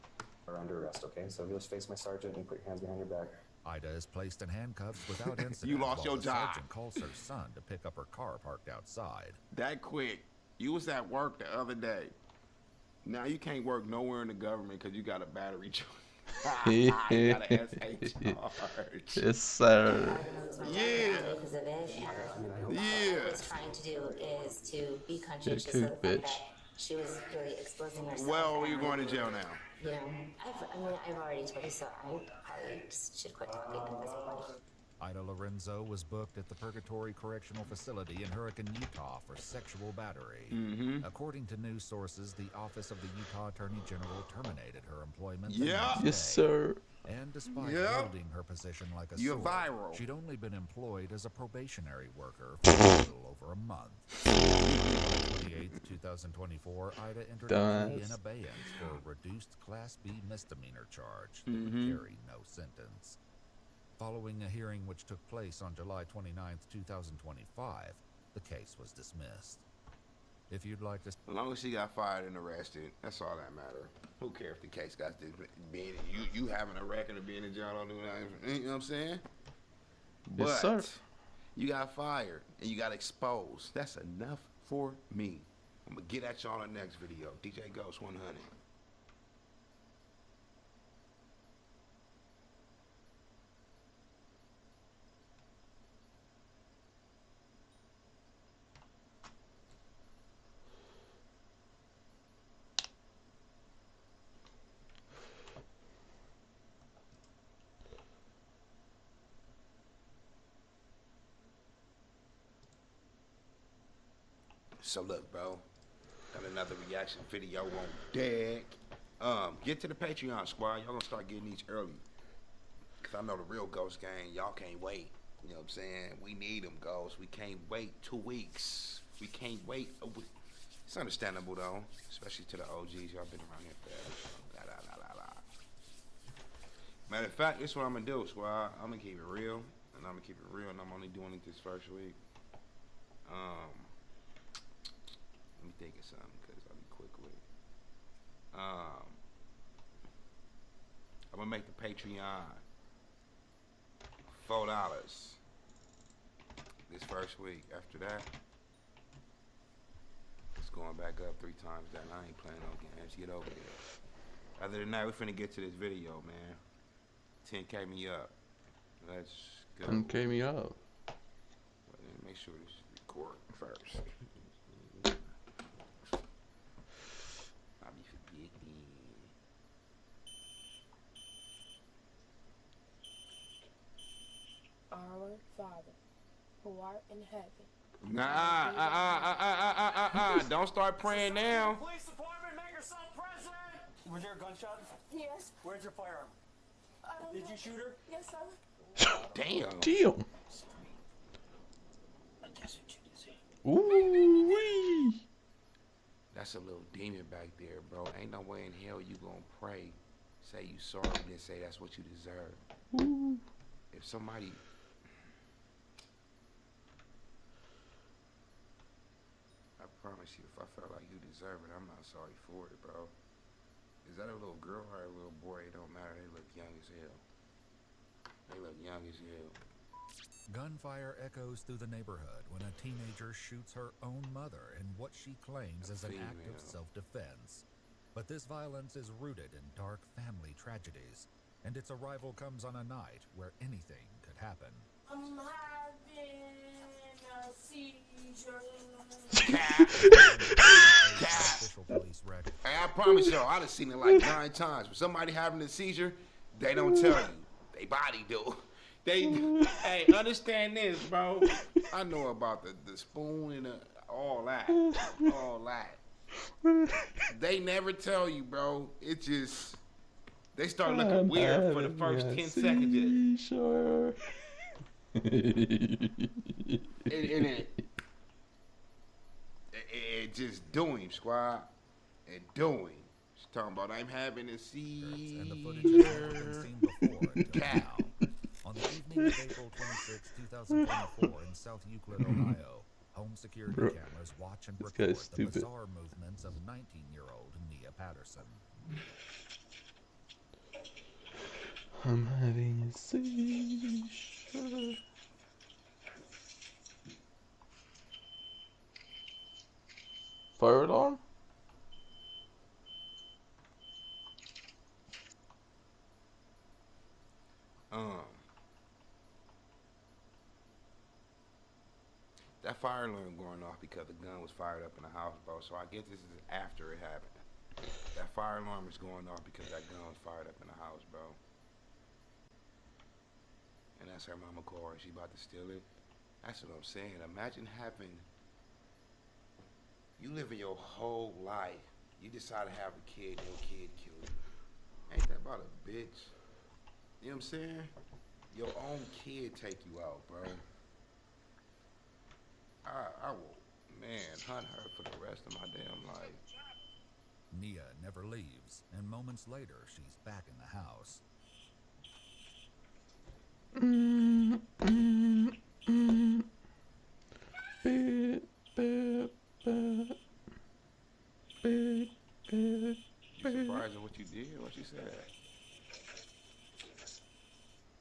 Are under arrest, okay? So you just face my sergeant and put your hands behind your back. Ida is placed in handcuffs without incident. You lost while your the job. sergeant calls her son to pick up her car parked outside. That quick. You was at work the other day. Now you can't work nowhere in the government because you got a battery charge. You got an SA charge. Yes, sir. Yeah. Because of it. And Yeah. What I was trying to do is to be conscientious cool, of the fact bitch. that she was really exposing herself. Well, you're and, going to jail now. You know, I've already told you, so I probably just should quit talking at this point. Ida Lorenzo was booked at the Purgatory Correctional Facility in Hurricane, Utah for sexual battery. Mm-hmm. According to news sources, the Office of the Utah Attorney General terminated her employment. Yeah. the next Yes, day. sir. And despite Yeah. holding her position like a You're sword, viral. she'd only been employed as a probationary worker for a little over a month. On 28th, 2024, Ida entered a plea in abeyance for a reduced Class B misdemeanor charge that would carry no sentence. Following a hearing which took place on July 29th, 2025, the case was dismissed. If you'd like to... As long as she got fired and arrested, that's all that matters. Who cares if the case got being you having a record of being in jail don't do nothing. You know what I'm saying? Yes, But sir. you got fired and you got exposed. That's enough for me. I'm gonna get at y'all in the next video. DJ Ghost 100. So look, bro, got another reaction video on deck. Get to the Patreon, squad. Y'all gonna start getting these early. Cause I know the real Ghost gang, y'all can't wait. You know what I'm saying? We need them, Ghosts. We can't wait 2 weeks. We can't wait a week. It's understandable though, especially to the OGs. Y'all been around here forever. Matter of fact, this is what I'm gonna do, squad. I'm gonna keep it real, and I'm only doing it this first week. Let me think of something, because I'll be quick with it. I'm going to make the Patreon $4 this first week. After that, it's going back up 3 times that. I ain't playing no games. Get over there. Other than that, we finna get to this video, man. 10K me up. Let's go. 10K me up. Make sure this is recording first. I'll be forgetting. Our Father, who art in heaven. Don't start praying now. Police department, make yourself present. Was there a gunshot? Yes. Where's your firearm? Did you shoot her? Yes, sir. Damn. Damn. Ooh wee. That's a little demon back there, bro. Ain't no way in hell you gonna pray, say you sorry, and then say that's what you deserve. Ooh. If somebody, I promise you, if I felt like you deserve it, I'm not sorry for it, bro. Is that a little girl or a little boy? It don't matter. They look young as hell. They look young as hell. Gunfire echoes through the neighborhood when a teenager shoots her own mother in what she claims is an act of self-defense. But this violence is rooted in dark family tragedies, and its arrival comes on a night where anything could happen. I'm having a seizure. Hey, I promise y'all, I done seen it like 9 times. When somebody having a seizure, they don't tell you. They body do. Hey, understand this, bro. I know about the spoon and all that. All that. They never tell you, bro. It just, they start looking weird for the first 10 seconds. Sure. It just doing, squad. It doing. She's talking about I'm having a seizure. And the footage has never been seen before until now. On the evening of April 26, 2024 in South Euclid, Ohio, home security cameras watch and record the bizarre movements of 19-year-old Nia Patterson. I'm having a seizure. Fire alarm? That fire alarm going off because the gun was fired up in the house, bro. So I guess this is after it happened. That fire alarm is going off because that gun was fired up in the house, bro. And that's her mama car. She about to steal it. That's what I'm saying. Imagine having, you living your whole life. You decide to have a kid, your kid killed you. Ain't that about a bitch? You know what I'm saying? Your own kid take you out, bro. I will, man, hunt her for the rest of my damn life. Nia never leaves, and moments later, she's back in the house. Surprised at what you did, what you said.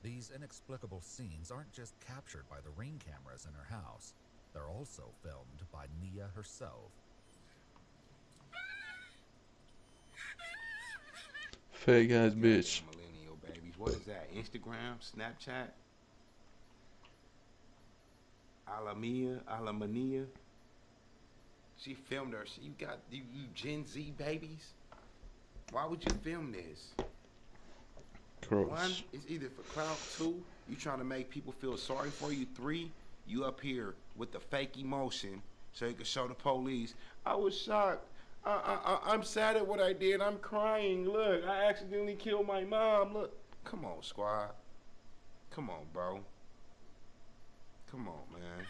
These inexplicable scenes aren't just captured by the ring cameras in her house. They're also filmed by Nia herself. Fake ass bitch. Millennial babies. What is that? Instagram? Snapchat? Alamania? She filmed her. You got you Gen Z babies? Why would you film this? Gross. 1, it's either for clout. 2, you trying to make people feel sorry for you. 3, you up here with the fake emotion so you can show the police. I was shocked. I'm sad at what I did. I'm crying. Look, I accidentally killed my mom. Look. Come on, squad. Come on, bro. Come on, man.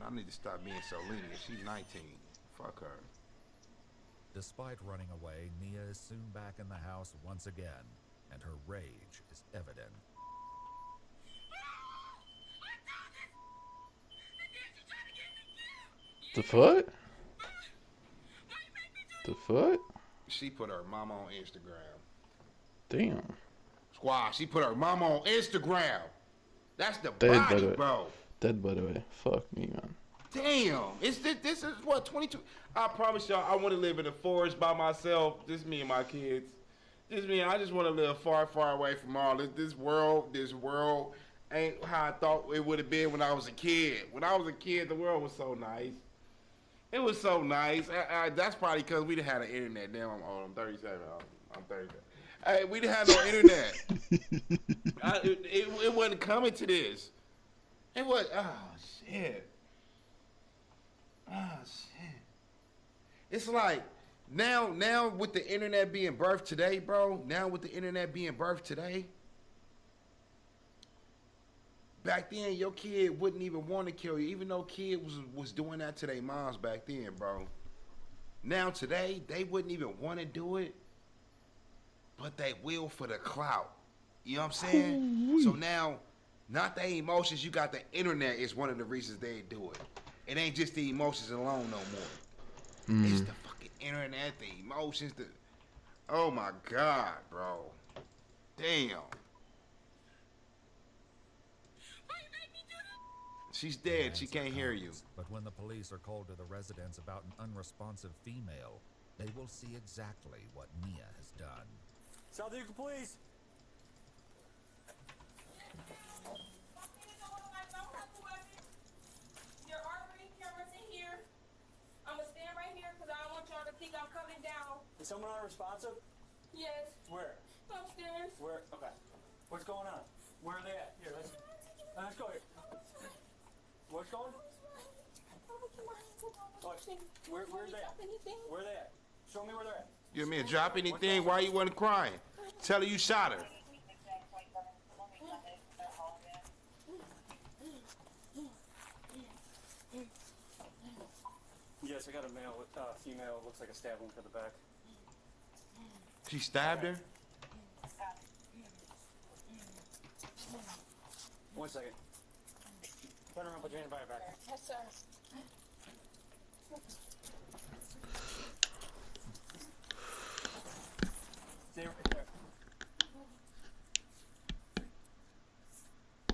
I need to stop being so lenient. She's 19. Fuck her. Despite running away, Nia is soon back in the house once again, and her rage is evident. The foot? The foot? She put her mama on Instagram. Damn. Squad, she put her mama on Instagram. That's the Dead, by body, the way. bro. Dead, by the way. Fuck me, man. Damn. This is what, 22? I promise y'all, I want to live in the forest by myself. Just me and my kids. Just me. I just want to live far, far away from all this. This world ain't how I thought it would have been when I was a kid. When I was a kid, the world was so nice. It was so nice. That's probably because we didn't have the internet. Damn, I'm old. I'm 37. I'm 37. Hey, we didn't have no internet. It wasn't coming to this. It was. Oh shit. Oh shit. It's like now with the internet being birthed today, bro. Now with the internet being birthed today. Back then, your kid wouldn't even want to kill you, even though kid was doing that to their moms back then, bro. Now today, they wouldn't even want to do it, but they will for the clout. You know what I'm saying? Ooh-wee. So now, not the emotions, you got the internet is one of the reasons they do it. It ain't just the emotions alone no more. It's the fucking internet, the emotions, oh my God, bro. Damn. She's dead. She can't hear you. But when the police are called to the residence about an unresponsive female, they will see exactly what Nia has done. Southeast police. There are ring cameras in here. I'm gonna stand right here because I don't want y'all to think I'm coming down. Is someone unresponsive? Yes. Where? Upstairs. Where? Okay. What's going on? Where are they at? Here, let's go here. What's going? Where are they at? Where are they at? Show me where they're at. You mean drop anything? Why you wasn't crying? Tell her you shot her. Yes, I got a male, female. Looks like a stab wound to the back. She stabbed her? 1 second. Turn around, put your hand by your back. Yes, sir. Stay right there.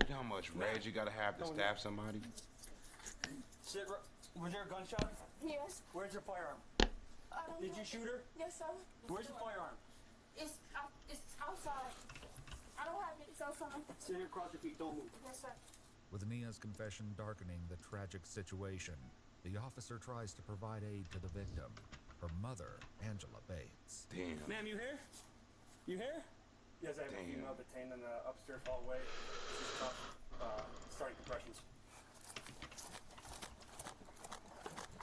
You know how much rage you gotta have to stab somebody? Sit right. Was there a gunshot? Yes. Where's your firearm? Did you shoot her? Yes, sir. Where's the firearm? It's outside. I don't have it. It's outside. Sit here, cross your feet, don't move. Yes, sir. With Nia's confession darkening the tragic situation, the officer tries to provide aid to the victim, her mother, Angela Bates. Damn. Ma'am, you here? You here? Yes, I have a female detained in the upstairs hallway. She's tough, starting compressions.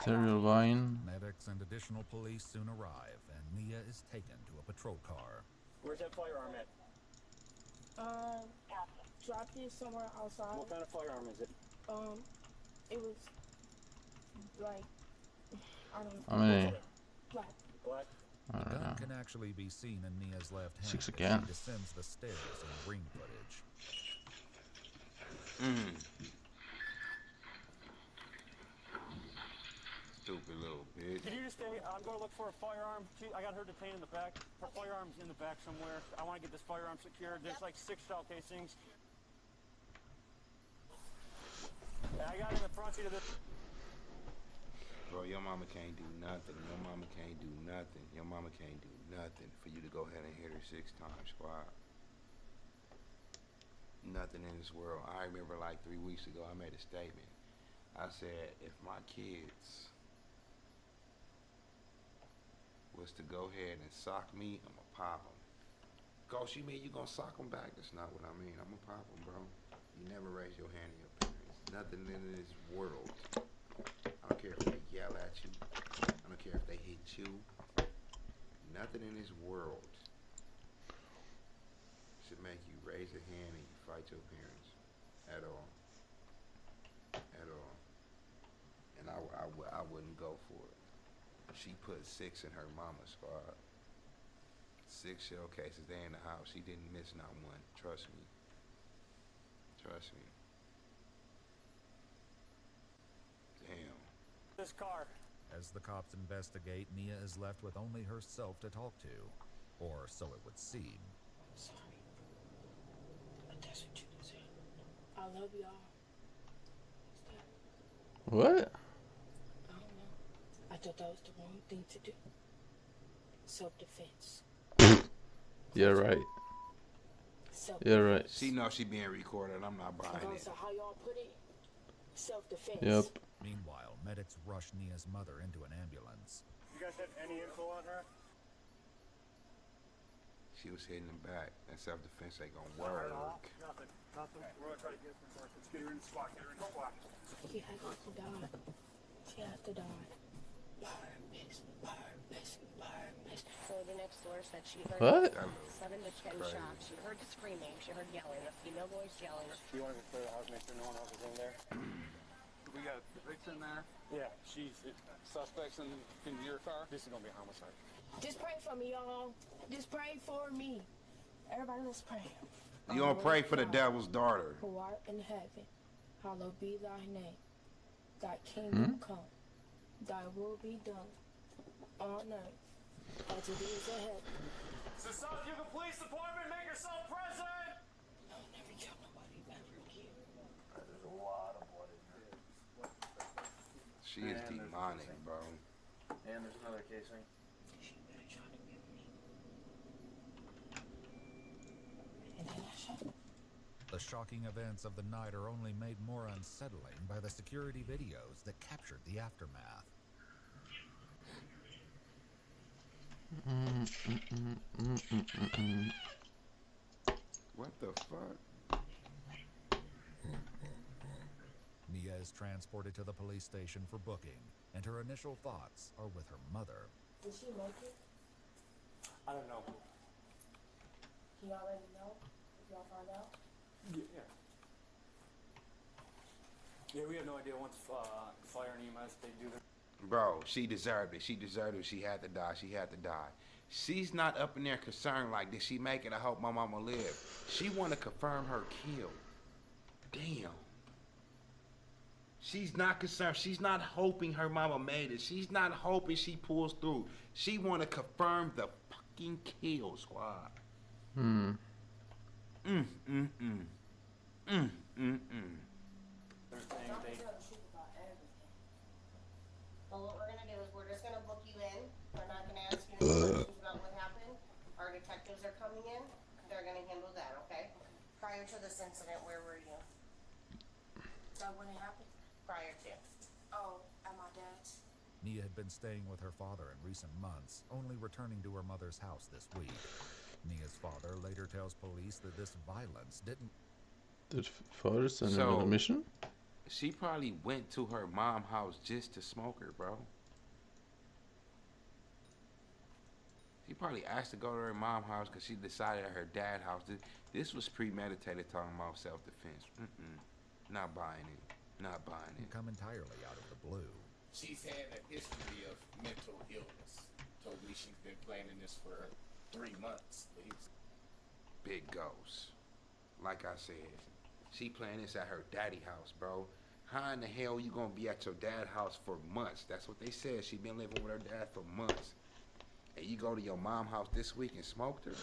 Arterial line. Medics and additional police soon arrive, and Nia is taken to a patrol car. Where's that firearm at? Dropped it somewhere outside. What kind of firearm is it? It was like, I don't know. How many? Black. Black? I The don't gun know. can actually be seen in Nia's left hand 6 as again. she descends the stairs in ring footage. Stupid little bitch. Can you just stay? I'm going to look for a firearm. I got her detained in the back. Her firearm's in the back somewhere. I want to get this firearm secured. There's like 6 shell casings. I got it in the front seat of this. Bro, your mama can't do nothing. Your mama can't do nothing. Your mama can't do nothing for you to go ahead and hit her 6 times, squad. Nothing in this world. I remember like 3 weeks ago, I made a statement. I said, if my kids was to go ahead and sock me, I'm gonna pop them. Ghost, you mean you gonna sock them back? That's not what I mean. I'm gonna pop them, bro. You never raise your hand in your parents. Nothing in this world. I don't care if they yell at you. I don't care if they hit you. Nothing in this world should make you raise a hand and you fight your parents. At all. At all. And I wouldn't go for it. She put 6 in her mama's squad. 6 shell cases. They in the house. She didn't miss not one. Trust me. Trust me. Damn. This car. As the cops investigate, Nia is left with only herself to talk to, or so it would seem. Sorry. But that's what you deserve. I love y'all. What? I don't know. I thought that was the wrong thing to do. Self-defense. Yeah, right. Yeah, right. She knows she being recorded. I'm not buying it. So how y'all put it? Self-defense. Yep. Meanwhile, medics rush Nia's mother into an ambulance. You guys have any info on her? She was hitting him back. That self-defense ain't gonna work. Nothing. We're gonna try to get some work. Let's get her in the squad. Get her in the squad. She has to die. She has to die. Purpose. So the next door said she heard What? 7 to 10 Crazy. shots. She heard the screaming. She heard yelling. A female voice yelling. You want to clear the house, make sure no one else is in there? We got the victim there? Yeah, she's suspects in your car. This is gonna be a homicide. Just pray for me, y'all. Just pray for me. Everybody, let's pray. You gonna pray for the devil's daughter. Who art in heaven, hallowed be thy name. Thy kingdom come. Thy will be done on earth as it is in heaven. So South Yuga Police Department, make yourself present! No, never kill nobody ever again. There's a lot of blood in here. She is demonic, bro. And there's another casing. She better try to get me. And then I shot. The shocking events of the night are only made more unsettling by the security videos that captured the aftermath. What the fuck? Nia is transported to the police station for booking, and her initial thoughts are with her mother. Did she make it? I don't know. He already know? If y'all find out? Yeah. Yeah, we have no idea once fire and EMS, they do their... Bro, she deserved it. She deserved it. She had to die. She had to die. She's not up in there concerned like, did she make it? I hope my mama live. She want to confirm her kill. Damn. She's not concerned. She's not hoping her mama made it. She's not hoping she pulls through. She want to confirm the fucking kill, squad. Hmm. They're saying they... Well, what we're gonna do is we're just gonna book you in. We're not gonna ask you any questions about what happened. Our detectives are coming in. They're gonna handle that, okay? Prior to this incident, where were you? That when it happened? Prior to. Oh, at my dad's. Nia had been staying with her father in recent months, only returning to her mother's house this week. Nia's father later tells police that this violence didn't... Did father send her on a mission? She probably went to her mom's house just to smoke her, bro. She probably asked to go to her mom's house because she decided at her dad's house. This was premeditated, talking about self-defense. Not buying it. Not buying it. Come entirely out of the blue. She's had a history of mental illness. Told me she's been planning this for 3 months, please. Big ghost. Like I said, she planning this at her daddy house, bro. How in the hell you gonna be at your dad's house for months? That's what they said. She been living with her dad for months. And you go to your mom's house this week and smoked her?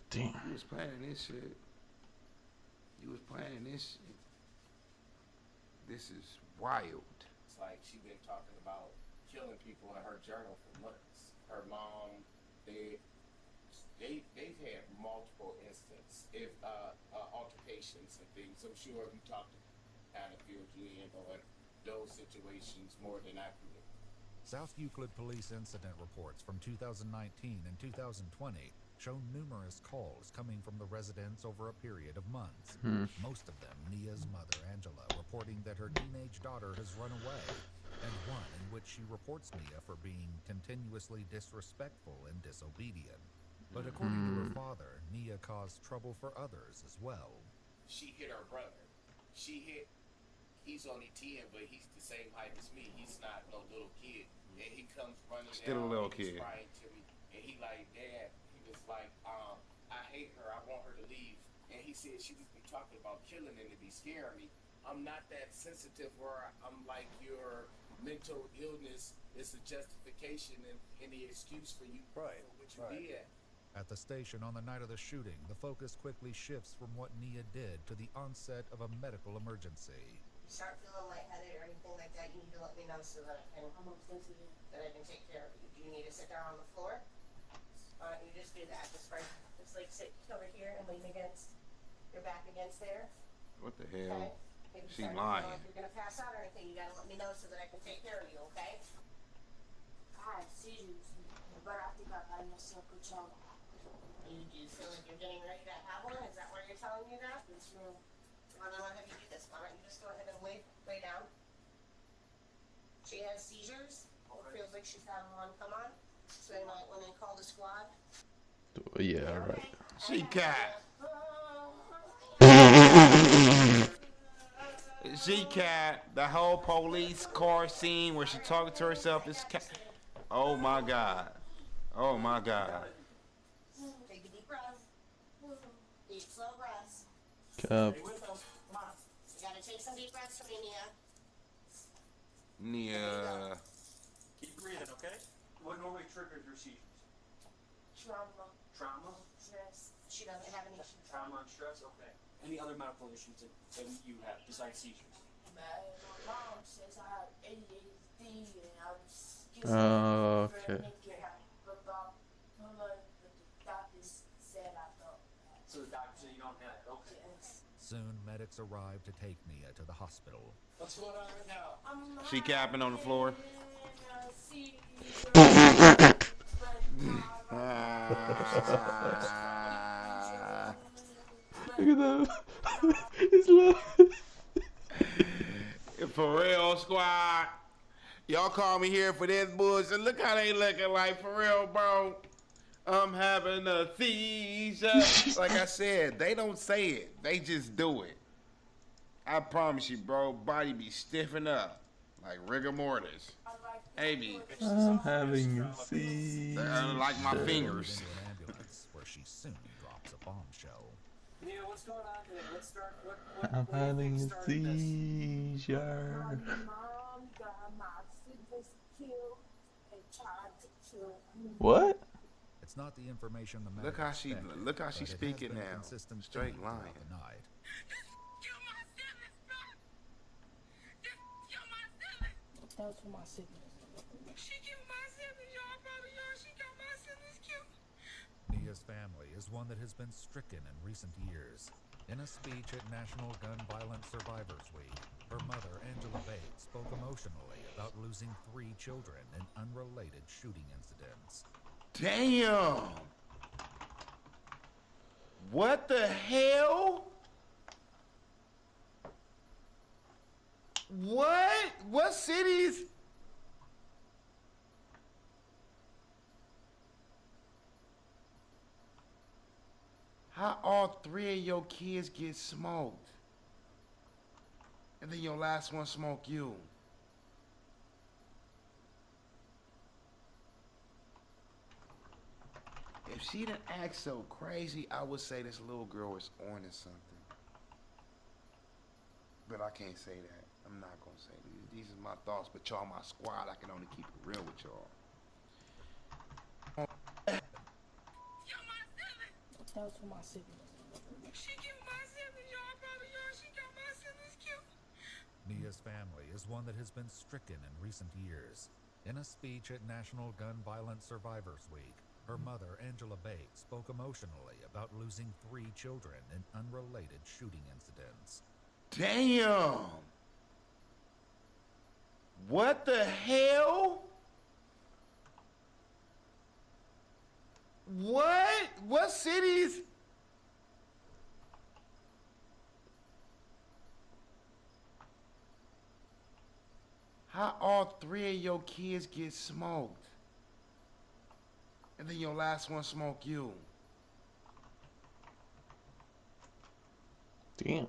Damn. You was planning this shit. You was planning this shit. This is wild. It's like she been talking about killing people in her journal for months. Her mom, they've had multiple instances, altercations and things. I'm sure you talked to kind of filled you in on those situations more than I could. South Euclid police incident reports from 2019 and 2020 show numerous calls coming from the residents over a period of months. Most of them Nia's mother, Angela, reporting that her teenage daughter has run away, and one in which she reports Nia for being continuously disrespectful and disobedient. But according to her father, Nia caused trouble for others as well. She hit her brother. He's only 10, but he's the same height as me. He's not no little kid. And he comes running Still down, a little and he's kid. crying to me. And he like, Dad, he was like, I hate her. I want her to leave. And he said she just be talking about killing and to be scaring me. I'm not that sensitive where I'm like, your mental illness is a justification and any excuse for you for what you did. At the station on the night of the shooting, the focus quickly shifts from what Nia did to the onset of a medical emergency. Start feeling lightheaded or anything like that, you need to let me know so that I can take care of you. Do you need to sit down on the floor? Why don't you just do that? Just like sit over here and lean against your back against there. What the hell? Okay? She lying. If you're gonna pass out or anything, you gotta let me know so that I can take care of you, okay? I have seizures, but I think I got myself control. Do you feel like you're getting ready to have one? Is that why you're telling me that? Yes, ma'am. Well, then I'll have you do this. Why don't you just go ahead and lay down? She has seizures. It feels like she's having one. Come on. So they might want to call the squad. Yeah, right. She cat. She cat. The whole police car scene where she talking to herself is cat. Oh my god. Oh my god. Take a deep breath. Deep, slow breaths. Cap. Stay with them. Come on. You gotta take some deep breaths for me, Nia. Nia. Keep breathing, okay? What normally triggers your seizures? Trauma. Trauma? Stress. She doesn't have any issues. Trauma and stress? Okay. Any other medical issues that you have besides seizures? My mom says I have ADHD and I was just Okay. but the doctors said I don't. So the doctor said you don't have it. Okay. Yes. Soon, medics arrive to take Nia to the hospital. What's going on right now? She capping on the floor. Look at that. He's laughing. For real, squad. Y'all call me here for this bullshit. Look how they looking like, for real, bro. I'm having a seizure. Like I said, they don't say it. They just do it. I promise you, bro. Body be stiffing up. Like rigor mortis. Amy. I'm having a seizure. Like my fingers. Into an ambulance where she soon drops a bombshell. Nia, what's going on today? Let's start. I'm having a seizure. My mom got my siblings killed and tried to kill me. What? It's not the information the Look how she speaking now. Straight line. That was for my siblings. She killed my siblings, y'all. Probably y'all. She got my siblings killed. Nia's family is one that has been stricken in recent years. In a speech at National Gun Violence Survivors Week, her mother, Angela Bates, spoke emotionally about losing 3 children in unrelated shooting incidents. Damn. What the hell? What? What cities? How all 3 of your kids get smoked? And then your last one smoke you? If she didn't act so crazy, I would say this little girl is on to something. But I can't say that. I'm not gonna say these are my thoughts, but y'all my squad. I can only keep it real with y'all. That was for my siblings. She killed my siblings, y'all. Probably y'all. She got my siblings killed. Nia's family is one that has been stricken in recent years. In a speech at National Gun Violence Survivors Week, her mother, Angela Bates, spoke emotionally about losing 3 children in unrelated shooting incidents. Damn! What the hell? What? What cities? How all 3 of your kids get smoked? And then your last one smoke you? Damn.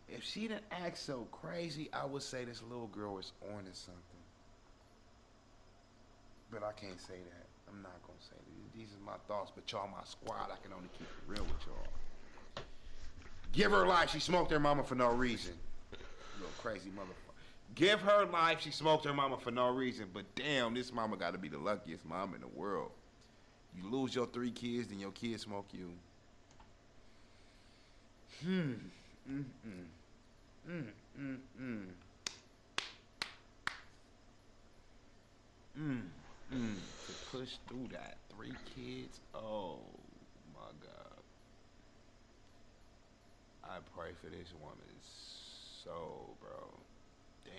If she didn't act so crazy, I would say this little girl is on to something. But I can't say that. I'm not gonna say that. These are my thoughts, but y'all my squad. I can only keep it real with y'all. Give her life. She smoked her mama for no reason. Little crazy motherfucker. Give her life. She smoked her mama for no reason. But damn, this mama gotta be the luckiest mom in the world. You lose your 3 kids, then your kids smoke you. To push through that. 3 kids. Oh my God. I pray for this woman's soul, bro. Damn.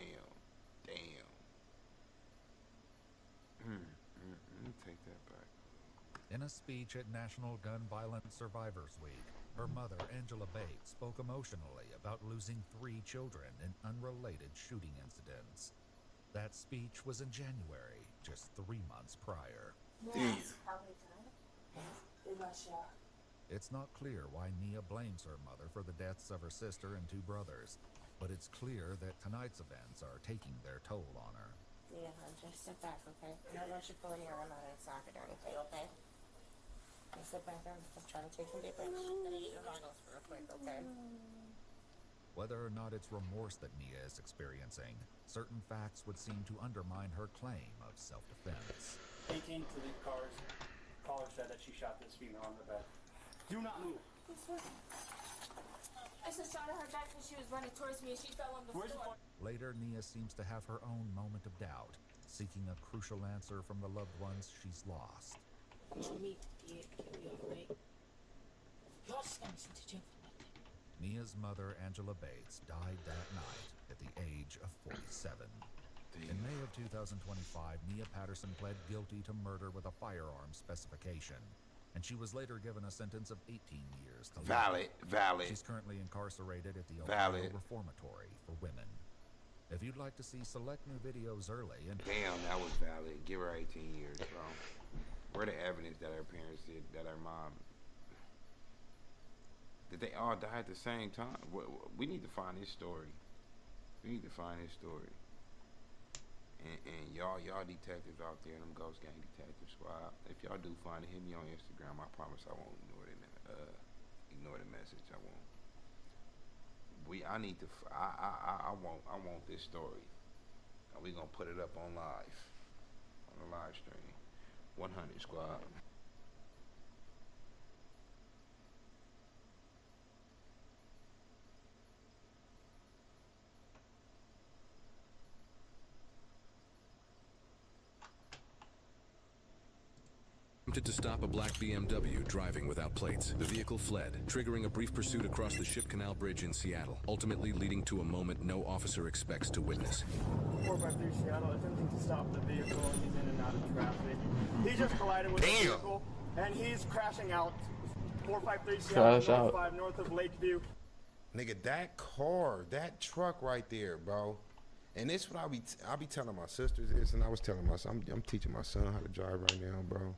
Take that back. In a speech at National Gun Violence Survivors Week, her mother, Angela Bates, spoke emotionally about losing 3 children in unrelated shooting incidents. That speech was in January, just 3 months prior. Damn. It's not clear why Nia blames her mother for the deaths of her sister and 2 brothers, but it's clear that tonight's events are taking their toll on her. Yeah, just sit back, okay? I'm not going to pull any arm out of the socket or anything, okay? Just sit back there. I'm trying to take some deep breaths. I'm going to get your vitals real quick, okay? Whether or not it's remorse that Nia is experiencing, certain facts would seem to undermine her claim of self-defense. 18 to the cars. Caller said that she shot this female on the bed. Do not move. I just shot at her back when she was running towards me and she fell on the floor. Later, Nia seems to have her own moment of doubt, seeking a crucial answer from the loved ones she's lost. Nia's mother, Angela Bates, died that night at the age of 47. In May of 2025, Nia Patterson pled guilty to murder with a firearm specification, and she was later given a sentence of 18 years to life. Valid. She's currently incarcerated at the Ohio Reformatory for Women. If you'd like to see select new videos early and... Damn, that was valid. Give her 18 years, bro. Where the evidence that her parents did, that her mom... Did they all die at the same time? We need to find his story. And y'all detectives out there, them Ghost Gang Detective Squad, if y'all do find it, hit me on Instagram. I promise I won't ignore the message. I won't. I want this story. And we gonna put it up on the live stream. 100 Squad. Attempted to stop a black BMW driving without plates. The vehicle fled, triggering a brief pursuit across the Ship Canal Bridge in Seattle, ultimately leading to a moment no officer expects to witness. 453 Seattle, attempting to stop the vehicle. He's in and out of traffic. He just collided with the vehicle, and he's crashing out. 453 Seattle, 5 north of Lakeview. Nigga, that car, that truck right there, bro. And this is what I be telling my sisters this, and I was telling my son, I'm teaching my son how to drive right now, bro.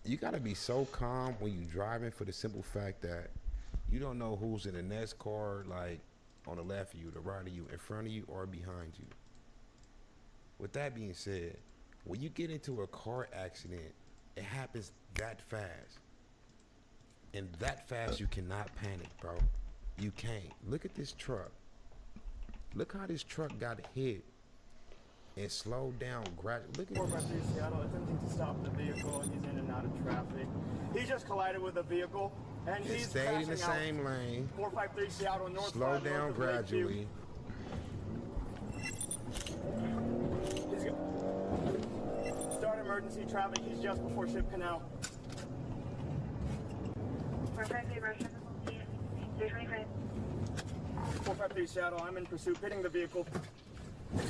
You gotta be so calm when you driving for the simple fact that you don't know who's in the next car, like on the left of you, the right of you, in front of you, or behind you. With that being said, when you get into a car accident, it happens that fast. And that fast, you cannot panic, bro. You can't. Look at this truck. Look how this truck got hit and slowed down gradually. Look at 453 Seattle, attempting to stop the vehicle. He's in and out of traffic. He just collided with a vehicle, and he's stayed in the same lane. 453 Seattle north. Slow down gradually. Start emergency traffic. He's just before Ship Canal. 453 Seattle, I'm in pursuit, hitting the vehicle.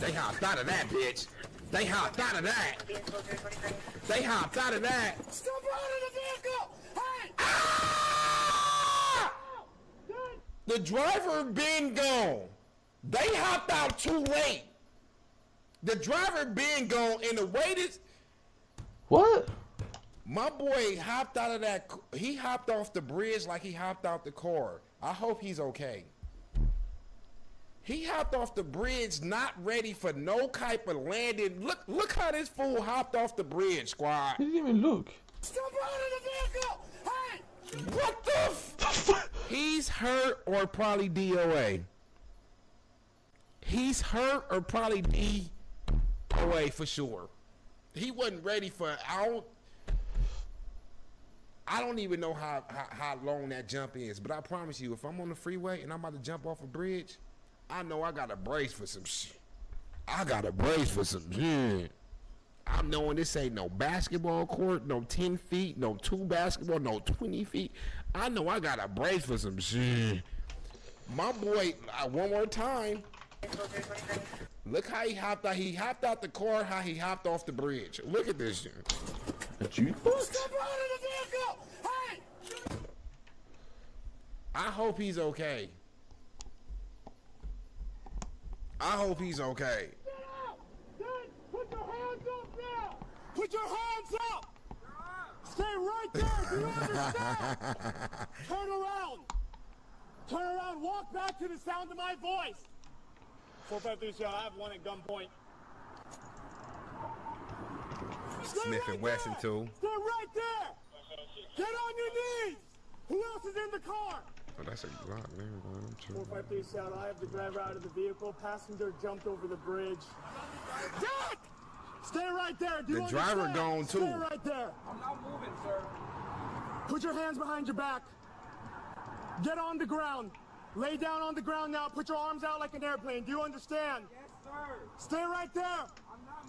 They hopped out of that, bitch. They hopped out of that. They hopped out of that. Step out of the vehicle! Hey! Ah! The driver been gone. They hopped out too late. The driver been gone, and the way this... What? My boy hopped out of that... He hopped off the bridge like he hopped out the car. I hope he's okay. He hopped off the bridge, not ready for no type of landing. Look how this fool hopped off the bridge, squad. He didn't even look. Step out of the vehicle! Hey! What the He's hurt or probably DOA. He's hurt or probably DOA for sure. He wasn't ready for out. I don't even know how long that jump is, but I promise you, if I'm on the freeway and I'm about to jump off a bridge, I know I got a brace for some shit. I'm knowing this ain't no basketball court, no 10 feet, no 2 basketball, no 20 feet. I know I got a brace for some shit. My boy, one more time. Look how he hopped out. He hopped out the car, how he hopped off the bridge. Look at this shit. Step out of the vehicle! Hey! I hope he's okay. I hope he's okay. Put your hands up now! Put your hands up! Stay right there! Do you understand? Turn around! Turn around! Walk back to the sound of my voice! 453 I have one at gunpoint. Sniffing Wesson too. Stay right there! Get on your knees! Who else is in the car? Oh, that's a lot, man. 453 South, I have the driver out of the vehicle. Passenger jumped over the bridge. Jack! Stay right there. Do the you driver understand? gone too. Stay right there. I'm not moving, sir. Put your hands behind your back. Get on the ground. Lay down on the ground now. Put your arms out like an airplane. Do you understand? Yes, sir. Stay right there. I'm not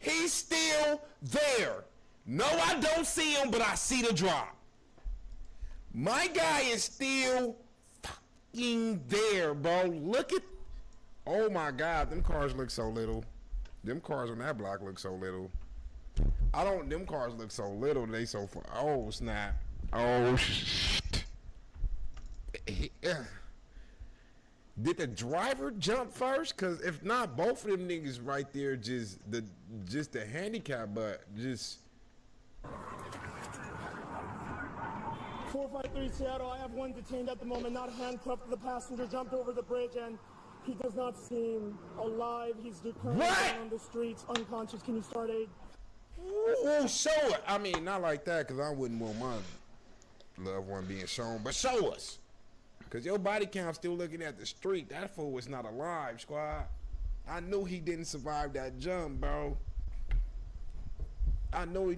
He's still there. No, I don't see him, but I see the drop. My guy is still fucking there, bro. Look at... Oh, my God. Them cars look so little. Them cars on that block look so little. Them cars look so little. They so far. Oh, snap. Oh, shit. Did the driver jump first? Because if not, both of them niggas right there just the handicap, but just... 453 Seattle, I have one detained at the moment, not handcuffed. The passenger jumped over the bridge and he does not seem alive. He's currently down on the streets, unconscious. Can you start aid? Ooh, show it. I mean, not like that, because I wouldn't want my loved one being shown, but show us. Because your body count's still looking at the street. That fool was not alive, squad. I knew he didn't survive that jump, bro. I know he...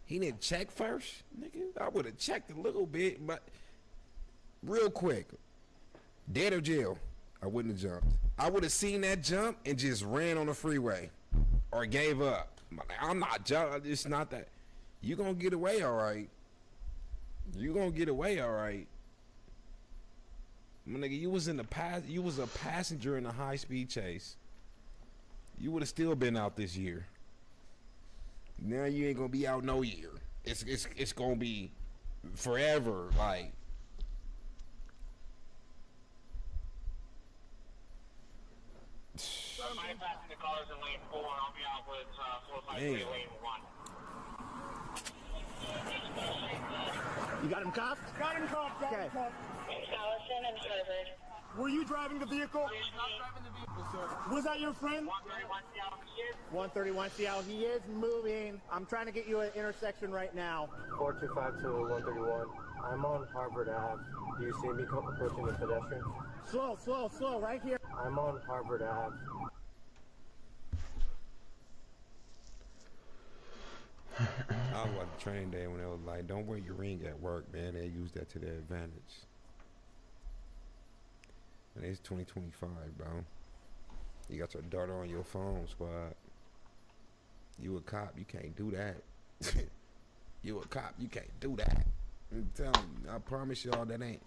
He didn't check first, nigga. I would have checked a little bit, but real quick, dead or jail, I wouldn't have jumped. I would have seen that jump and just ran on the freeway or gave up. I'm not jumping. It's not that. You gonna get away all right. You gonna get away all right. My nigga, you was a passenger in a high-speed chase. You would have still been out this year. Now you ain't gonna be out no year. It's gonna be forever. Like, My passenger car is in lane 4, and I'll be out with 453 lane 1. You got him cuffed? Got him cuffed. Okay. Allison and Harvard. Were you driving the vehicle? He's not driving the vehicle, sir. Was that your friend? 131 Seattle. He is moving. I'm trying to get you an intersection right now. 4252 131. I'm on Harvard Ave. Do you see me approaching the pedestrian? Slow, right here. I'm on Harvard Ave. I was watching Training Day when it was like, don't wear your ring at work, man. They use that to their advantage. And it's 2025, bro. You got your daughter on your phone, squad. You a cop, you can't do that. You a cop, you can't do that. I'm telling you, I promise y'all that ain't.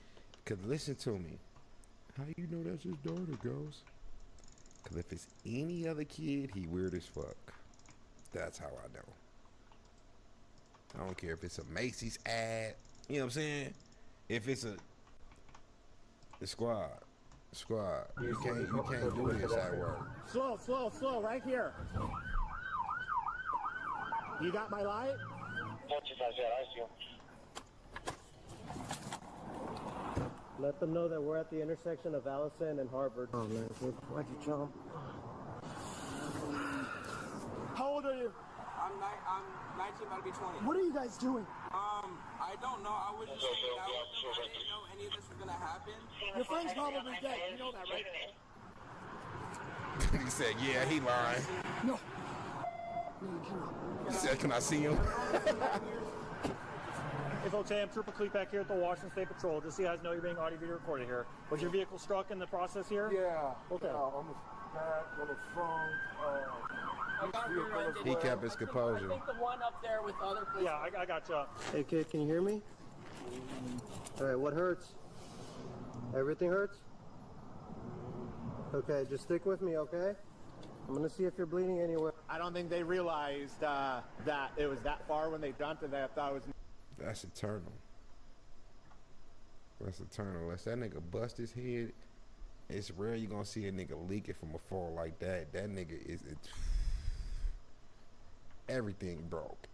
Cause listen to me. How you know that's his daughter, Ghost? Cause if it's any other kid, he weird as fuck. That's how I know. I don't care if it's a Macy's ad. You know what I'm saying? If it's the squad. You can't do this at work. Slow, right here. You got my light? 425, I see him. Let them know that we're at the intersection of Allison and Harvard. Oh man, why'd you jump? How old are you? I'm 19, about to be 20. What are you guys doing? I don't know. I was just hanging out with him. I didn't know any of this was gonna happen. Your friend's probably dead. You know that, right? He said, yeah, he lying. No. He said, can I see him? Hey folks, hey, I'm Trooper Klepak here at the Washington State Patrol. Just so you guys know, you're being audio video recorded here. Was your vehicle struck in the process here? Yeah. Okay. On the back, on the front. He kept his composure. I think the one up there with other police. Yeah, I got you. Hey kid, can you hear me? All right, what hurts? Everything hurts? Okay, just stick with me, okay? I'm gonna see if you're bleeding anywhere. I don't think they realized that it was that far when they dumped it. They thought it was. That's eternal. That's eternal. Unless that nigga bust his head, it's rare you gonna see a nigga leak it from a fall like that. That nigga is everything broke.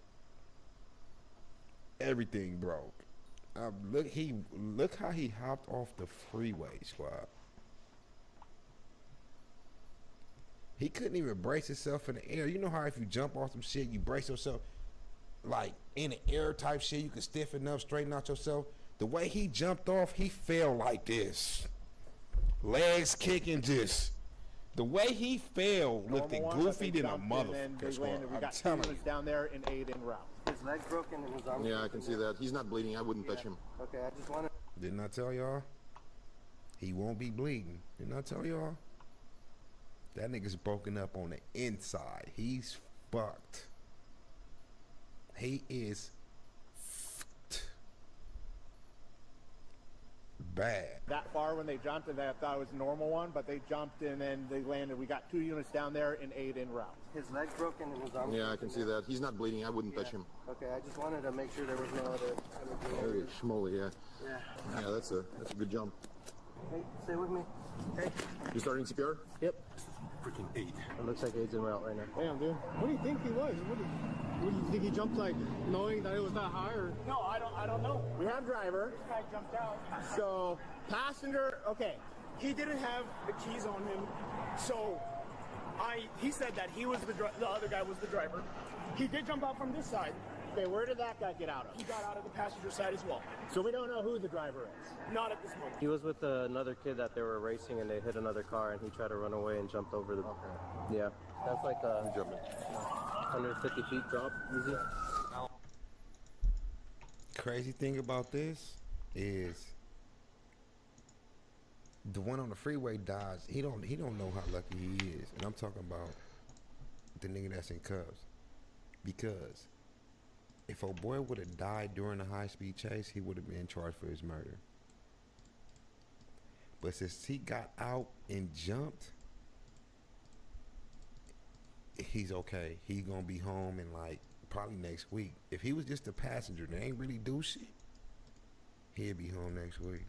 Everything broke. Look how he hopped off the freeway, squad. He couldn't even brace himself in the air. You know how if you jump off some shit, you brace yourself like in the air type shit, you can stiffen up, straighten out yourself. The way he jumped off, he fell like this. Legs kicking just. The way he fell looked goofy than a motherfucker. We got 2 units down there and 8 en route. His leg's broken and his arm. Yeah, I can see that. He's not bleeding. I wouldn't touch him. Okay, I just want to. Didn't I tell y'all? He won't be bleeding. Didn't I tell y'all? That nigga's broken up on the inside. He's fucked. He is fucked. Bad. That far when they jumped, and I thought it was a normal one, but they jumped and then they landed. We got 2 units down there and 8 en route. His leg's broken and his arm. Yeah, I can see that. He's not bleeding. I wouldn't touch him. Okay, I just wanted to make sure there was no other. There he is, schmoly, yeah. Yeah. Yeah, that's a good jump. Hey, stay with me. Hey. You starting CPR? Yep. Freaking 8. It looks like 8's en route right now. Damn, dude. What do you think he was? What do you think he jumped like, knowing that it was that high, or? No, I don't know. We have driver. This guy jumped out. So passenger. Okay, He didn't have the keys on him, so he said that he was the other guy was the driver. He did jump out from this side. Okay, where did that guy get out of? He got out of the passenger side as well. So we don't know who the driver is? Not at this moment. He was with another kid that they were racing and they hit another car and he tried to run away and jumped over the... Okay. Yeah. That's like a 150 feet drop, easy. Crazy thing about this is the one on the freeway dies. He don't know how lucky he is. And I'm talking about the nigga that's in cuffs. Because if a boy would have died during a high-speed chase, he would have been charged for his murder. But since he got out and jumped, he's okay. He's gonna be home in like probably next week. If he was just a passenger that ain't really do shit, he'd be home next week.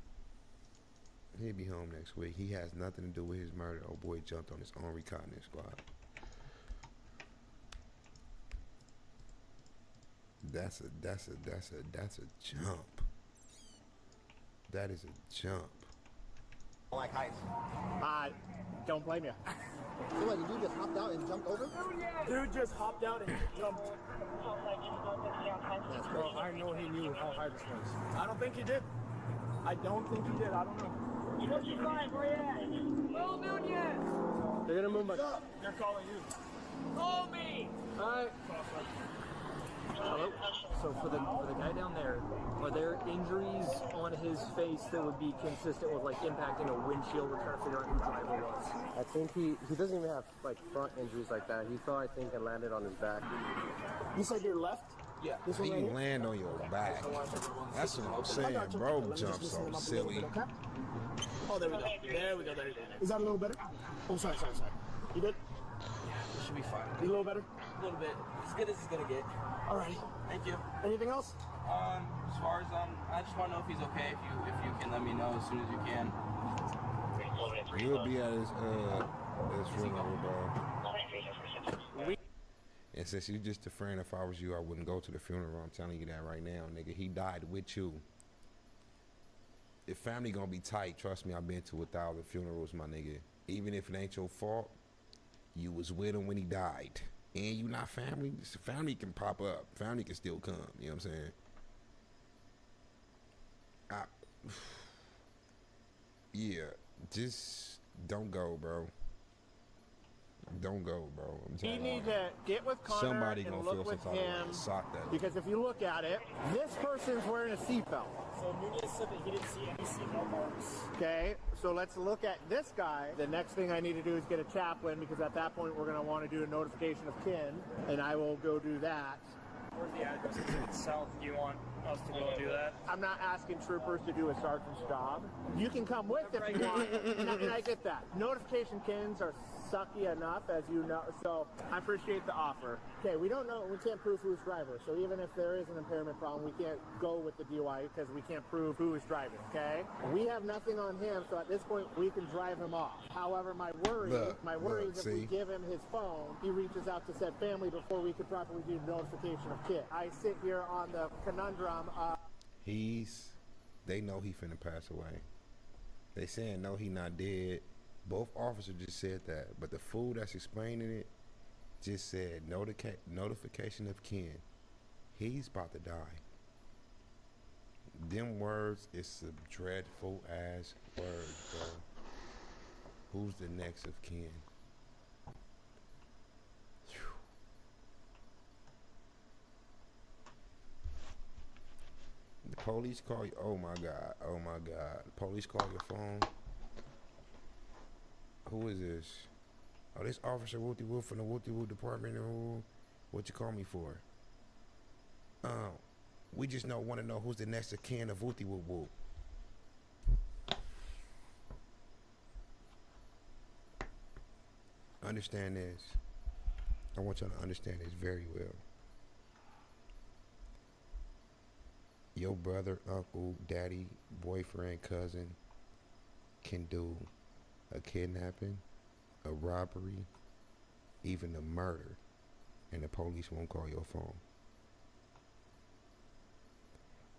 He'd be home next week. He has nothing to do with his murder. Oh boy jumped on his own reconnaissance squad. That's a jump. That is a jump. I like heights. Don't blame you. So what, the dude just hopped out and jumped over? Dude just hopped out and jumped. That's Bro, I know he knew how high this was. I don't think he did. I don't think he did. I don't know. What's your line? Where you at? Well, dude, yet. They're gonna move my... They're calling you. Call me. Alright. Hello? So for the guy down there, are there injuries on his face that would be consistent with like impacting a windshield? We're trying to figure out who the driver was. I think he doesn't even have like front injuries like that. He fell, I think, and landed on his back. You said your left? Yeah. How you land on your back? That's what I'm saying. Bro jumped so silly. Oh, there we go. There we go. Is that a little better? Oh, sorry. You good? It should be fine. You a little better? A little bit. As good as it's gonna get. Alrighty. Thank you. Anything else? As far as I just want to know if he's okay. If you can let me know as soon as you can. He'll be at his funeral, bro. And since you just a friend, if I was you, I wouldn't go to the funeral. I'm telling you that right now, nigga. He died with you. If family gonna be tight, trust me, I've been to 1,000 funerals, my nigga. Even if it ain't your fault, you was with him when he died. And you not family, family can pop up. Family can still come, you know what I'm saying? Yeah, just don't go, bro. Don't go, bro. I'm You telling need to get with Connor somebody and gonna look feel some with type of way him, and sock that. because if you look at it, this person's wearing a seatbelt. So Nunez said that he didn't see any seatbelt marks. Okay, so let's look at this guy. The next thing I need to do is get a chaplain, because at that point we're going to want to do a notification of kin, and I will go do that. Where's the address? Is it south? Do you want us to go and do that? I'm not asking troopers to do a sergeant's job. You can come with if you want, and I get that. Notification kins are sucky enough, as you know, so I appreciate the offer. Okay, we don't know, we can't prove who's driver, so even if there is an impairment problem, we can't go with the DUI because we can't prove who is driving, okay? We have nothing on him, so at this point, we can drive him off. However, my worry is if we give him his phone, he reaches out to said family before we could properly do notification of kit. I sit here on the conundrum of... They know he finna pass away. They saying no, he not dead. Both officers just said that, but the fool that's explaining it just said notification of kin. He's about to die. Them words is a dreadful ass word, bro. Who's the next of kin? Whew. The police call you. Oh my God. Oh my God. The police call your phone. Who is this? Oh, this officer Wooty Woo from the Wooty Woo department. What you call me for? We just want to know who's the next of kin of Wooty Woo Woo. Understand this. I want y'all to understand this very well. Your brother, uncle, daddy, boyfriend, cousin can do a kidnapping, a robbery, even a murder, and the police won't call your phone.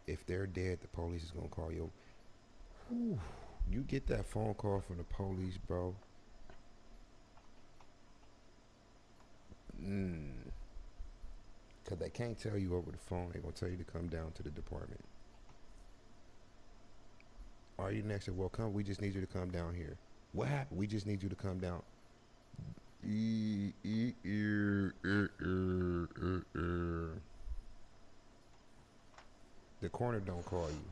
If they're dead, the police is gonna call your... Whew, you get that phone call from the police, bro. Cause they can't tell you over the phone. They're gonna tell you to come down to the department. Are you next? Well, come. We just need you to come down here. What happened? We just need you to come down. The coroner don't call you.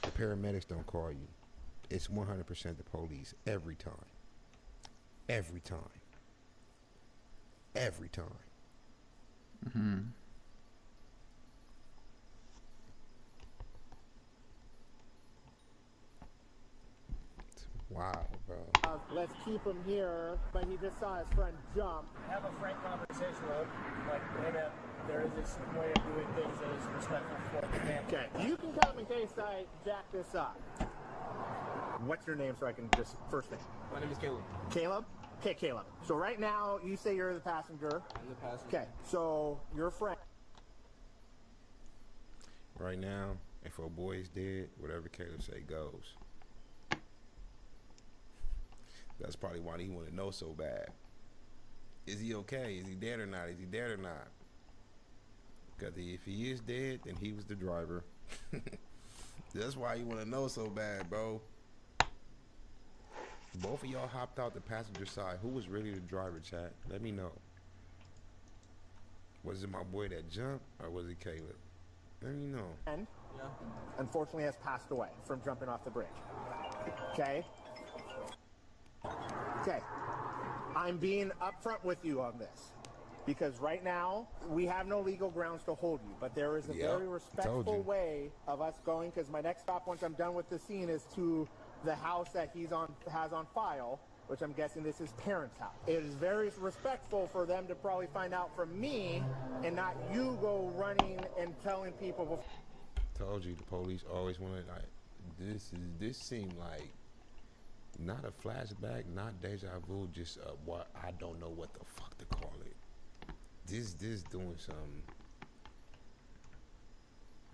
The paramedics don't call you. It's 100% the police every time. Every time. Every time. Mm-hmm. Wow, bro. Let's keep him here, but he just saw his friend jump. Have a frank conversation with him. Like, hey, there is this way of doing things that is respectful for the family. Okay, you can come in case I jack this up. What's your name so I can just, first name? My name is Caleb. Caleb? Okay, Caleb. So right now, you say you're the passenger. I'm the passenger. Okay, so you're a friend. Right now, if a boy is dead, whatever Caleb say goes. That's probably why he want to know so bad. Is he okay? Is he dead or not? Is he dead or not? Because if he is dead, then he was the driver. That's why you want to know so bad, bro. Both of y'all hopped out the passenger side. Who was really the driver, chat? Let me know. Was it my boy that jumped, or was it Caleb? Let me know. And unfortunately has passed away from jumping off the bridge. Okay? Okay. I'm being upfront with you on this. Because right now, we have no legal grounds to hold you. But there is a very respectful way of us going, because my next stop, once I'm done with the scene, is to the house that has on file, which I'm guessing this is parents' house. It is very respectful for them to probably find out from me and not you go running and telling people before. Told you the police always wanted, like, this seemed like not a flashback, not deja vu, just what I don't know what the fuck to call it. This doing something.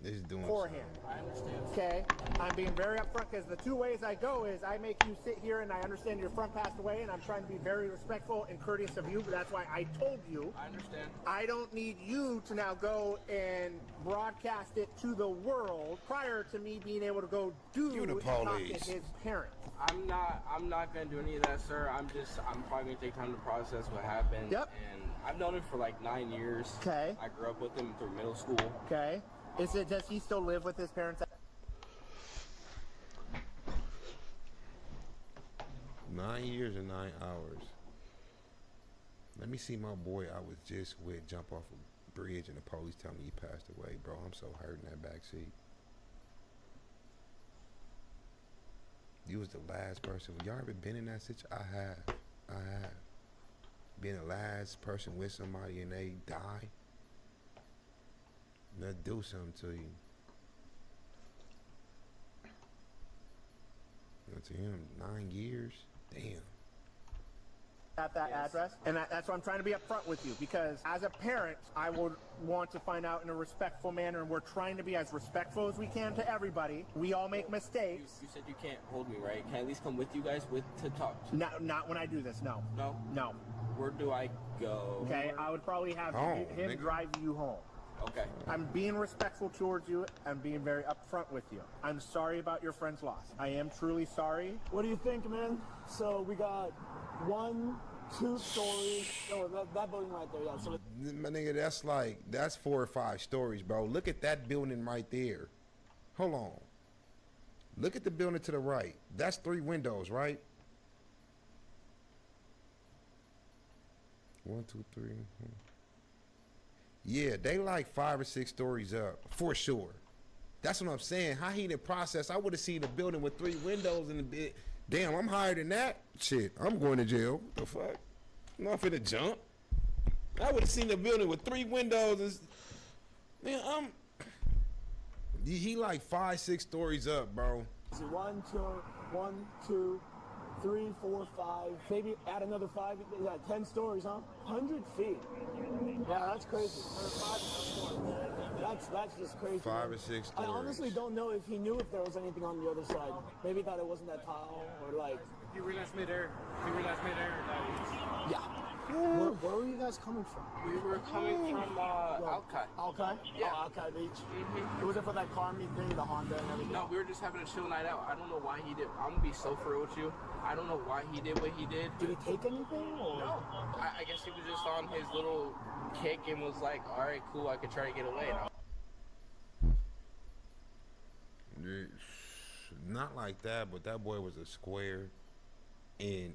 This is doing for him. I understand. Okay? I'm being very upfront because the two ways I go is I make you sit here and I understand your friend passed away and I'm trying to be very respectful and courteous of you, but that's why I told you. I understand. I don't need you to now go and broadcast it to the world prior to me being able to go do You the and talk police. to his parents. I'm not gonna do any of that, sir. I'm probably gonna take time to process what happened. Yep. And I've known him for like 9 years. Okay. I grew up with him through middle school. Okay. Does he still live with his parents? 9 years and 9 hours. Let me see my boy I was just with jump off a bridge and the police tell me he passed away, bro. I'm so hurt in that back seat. You was the last person. Y'all ever been in that situation? I have. Being the last person with somebody and they die. They'll do something to you. To him, 9 years? Damn. At that address, and that's why I'm trying to be upfront with you, because as a parent, I would want to find out in a respectful manner, and we're trying to be as respectful as we can to everybody. We all make mistakes. You said you can't hold me, right? Can I at least come with you guys to talk? Not when I do this, no. No. Where do I go? Okay, I would probably have Home, him nigga. drive you home. Okay. I'm being respectful towards you. I'm being very upfront with you. I'm sorry about your friend's loss. I am truly sorry. What do you think, man? So we got 1, 2 stories. Oh, that building right there, yeah. So My nigga, that's 4 or 5 stories, bro. Look at that building right there. Hold on. Look at the building to the right. That's 3 windows, right? 1, 2, 3. Yeah, they like 5 or 6 stories up, for sure. That's what I'm saying. How he in the process, I would have seen a building with 3 windows in the bit. Damn, I'm higher than that. Shit, I'm going to jail. The fuck? I'm not finna jump. I would have seen a building with 3 windows. Man, he like 5, 6 stories up, bro. 1, 2, 3, 4, 5. Maybe add another 5. Yeah, 10 stories, huh? 100 feet. Yeah, that's crazy. That's just crazy. 5 or 6 stories. I honestly don't know if he knew if there was anything on the other side. Maybe he thought it wasn't that tall, or like. You realized midair. Yeah. Where were you guys coming from? We were coming from Alki. Alki? Yeah. Oh, Alki Beach. Was it for that car meet thing, the Honda and everything? No, we were just having a chill night out. I don't know why he did. I'm gonna be so for real with you. I don't know why he did what he did. Did he take anything? Or? No. I guess he was just on his little kick and was like, all right, cool, I could try to get away. Not like that, but that boy was a square. And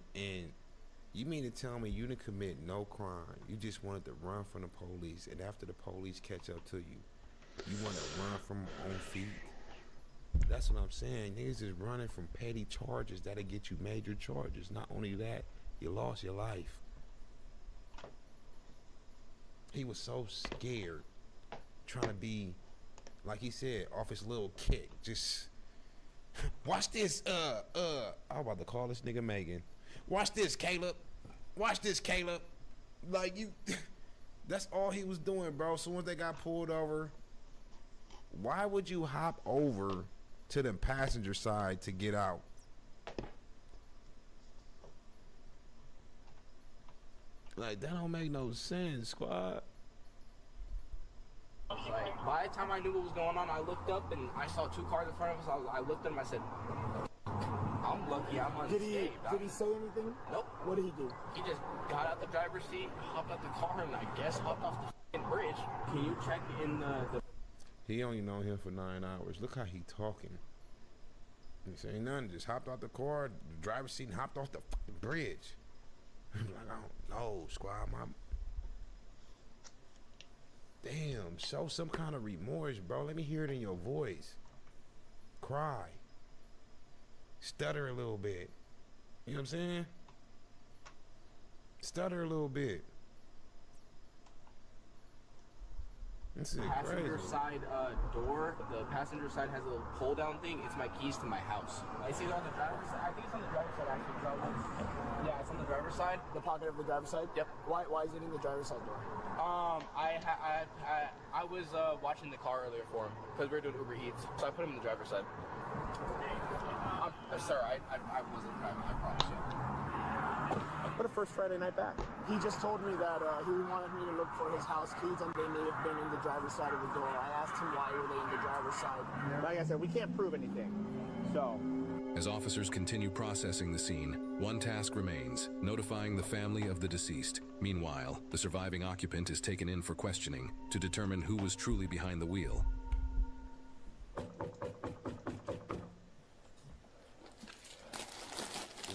you mean to tell me you didn't commit no crime? You just wanted to run from the police, and after the police catch up to you, you want to run from on feet? That's what I'm saying. Niggas is running from petty charges that'll get you major charges. Not only that, you lost your life. He was so scared, trying to be, like he said, off his little kick. Just watch this. I'm about to call this nigga Megan. Watch this, Caleb. Watch this, Caleb. Like you, that's all he was doing, bro. So once they got pulled over, why would you hop over to the passenger side to get out? Like, that don't make no sense, squad. Like, by the time I knew what was going on, I looked up and I saw 2 cars in front of us. I looked at him, I said, I'm lucky I'm unscathed. Did he say anything? Nope. What did he do? He just got out the driver's seat, hopped out the car, and I guess hopped off the f***ing bridge. Can you check in the... He only known him for 9 hours. Look how he talking. He saying nothing. Just hopped out the car, the driver's seat, and hopped off the fucking bridge. I'm like, I don't know, squad. Damn, show some kind of remorse, bro. Let me hear it in your voice. Cry. Stutter a little bit. You know what I'm saying? Stutter a little bit. This is passenger crazy. side door. The passenger side has a little pull down thing. It's my keys to my house. I see it on the driver's side. I think it's on the driver's side actually. Yeah, it's on the driver's side. The pocket of the driver's side? Yep. Why is it in the driver's side door? I was watching the car earlier for him because we were doing Uber Eats, so I put him in the driver's side. Sir, I wasn't driving. I promise you. What a first Friday night back. He just told me that he wanted me to look for his house keys and they may have been in the driver's side of the door. I asked him why were they in the driver's side. Like I said, we can't prove anything. So. As officers continue processing the scene, one task remains, notifying the family of the deceased. Meanwhile, the surviving occupant is taken in for questioning to determine who was truly behind the wheel.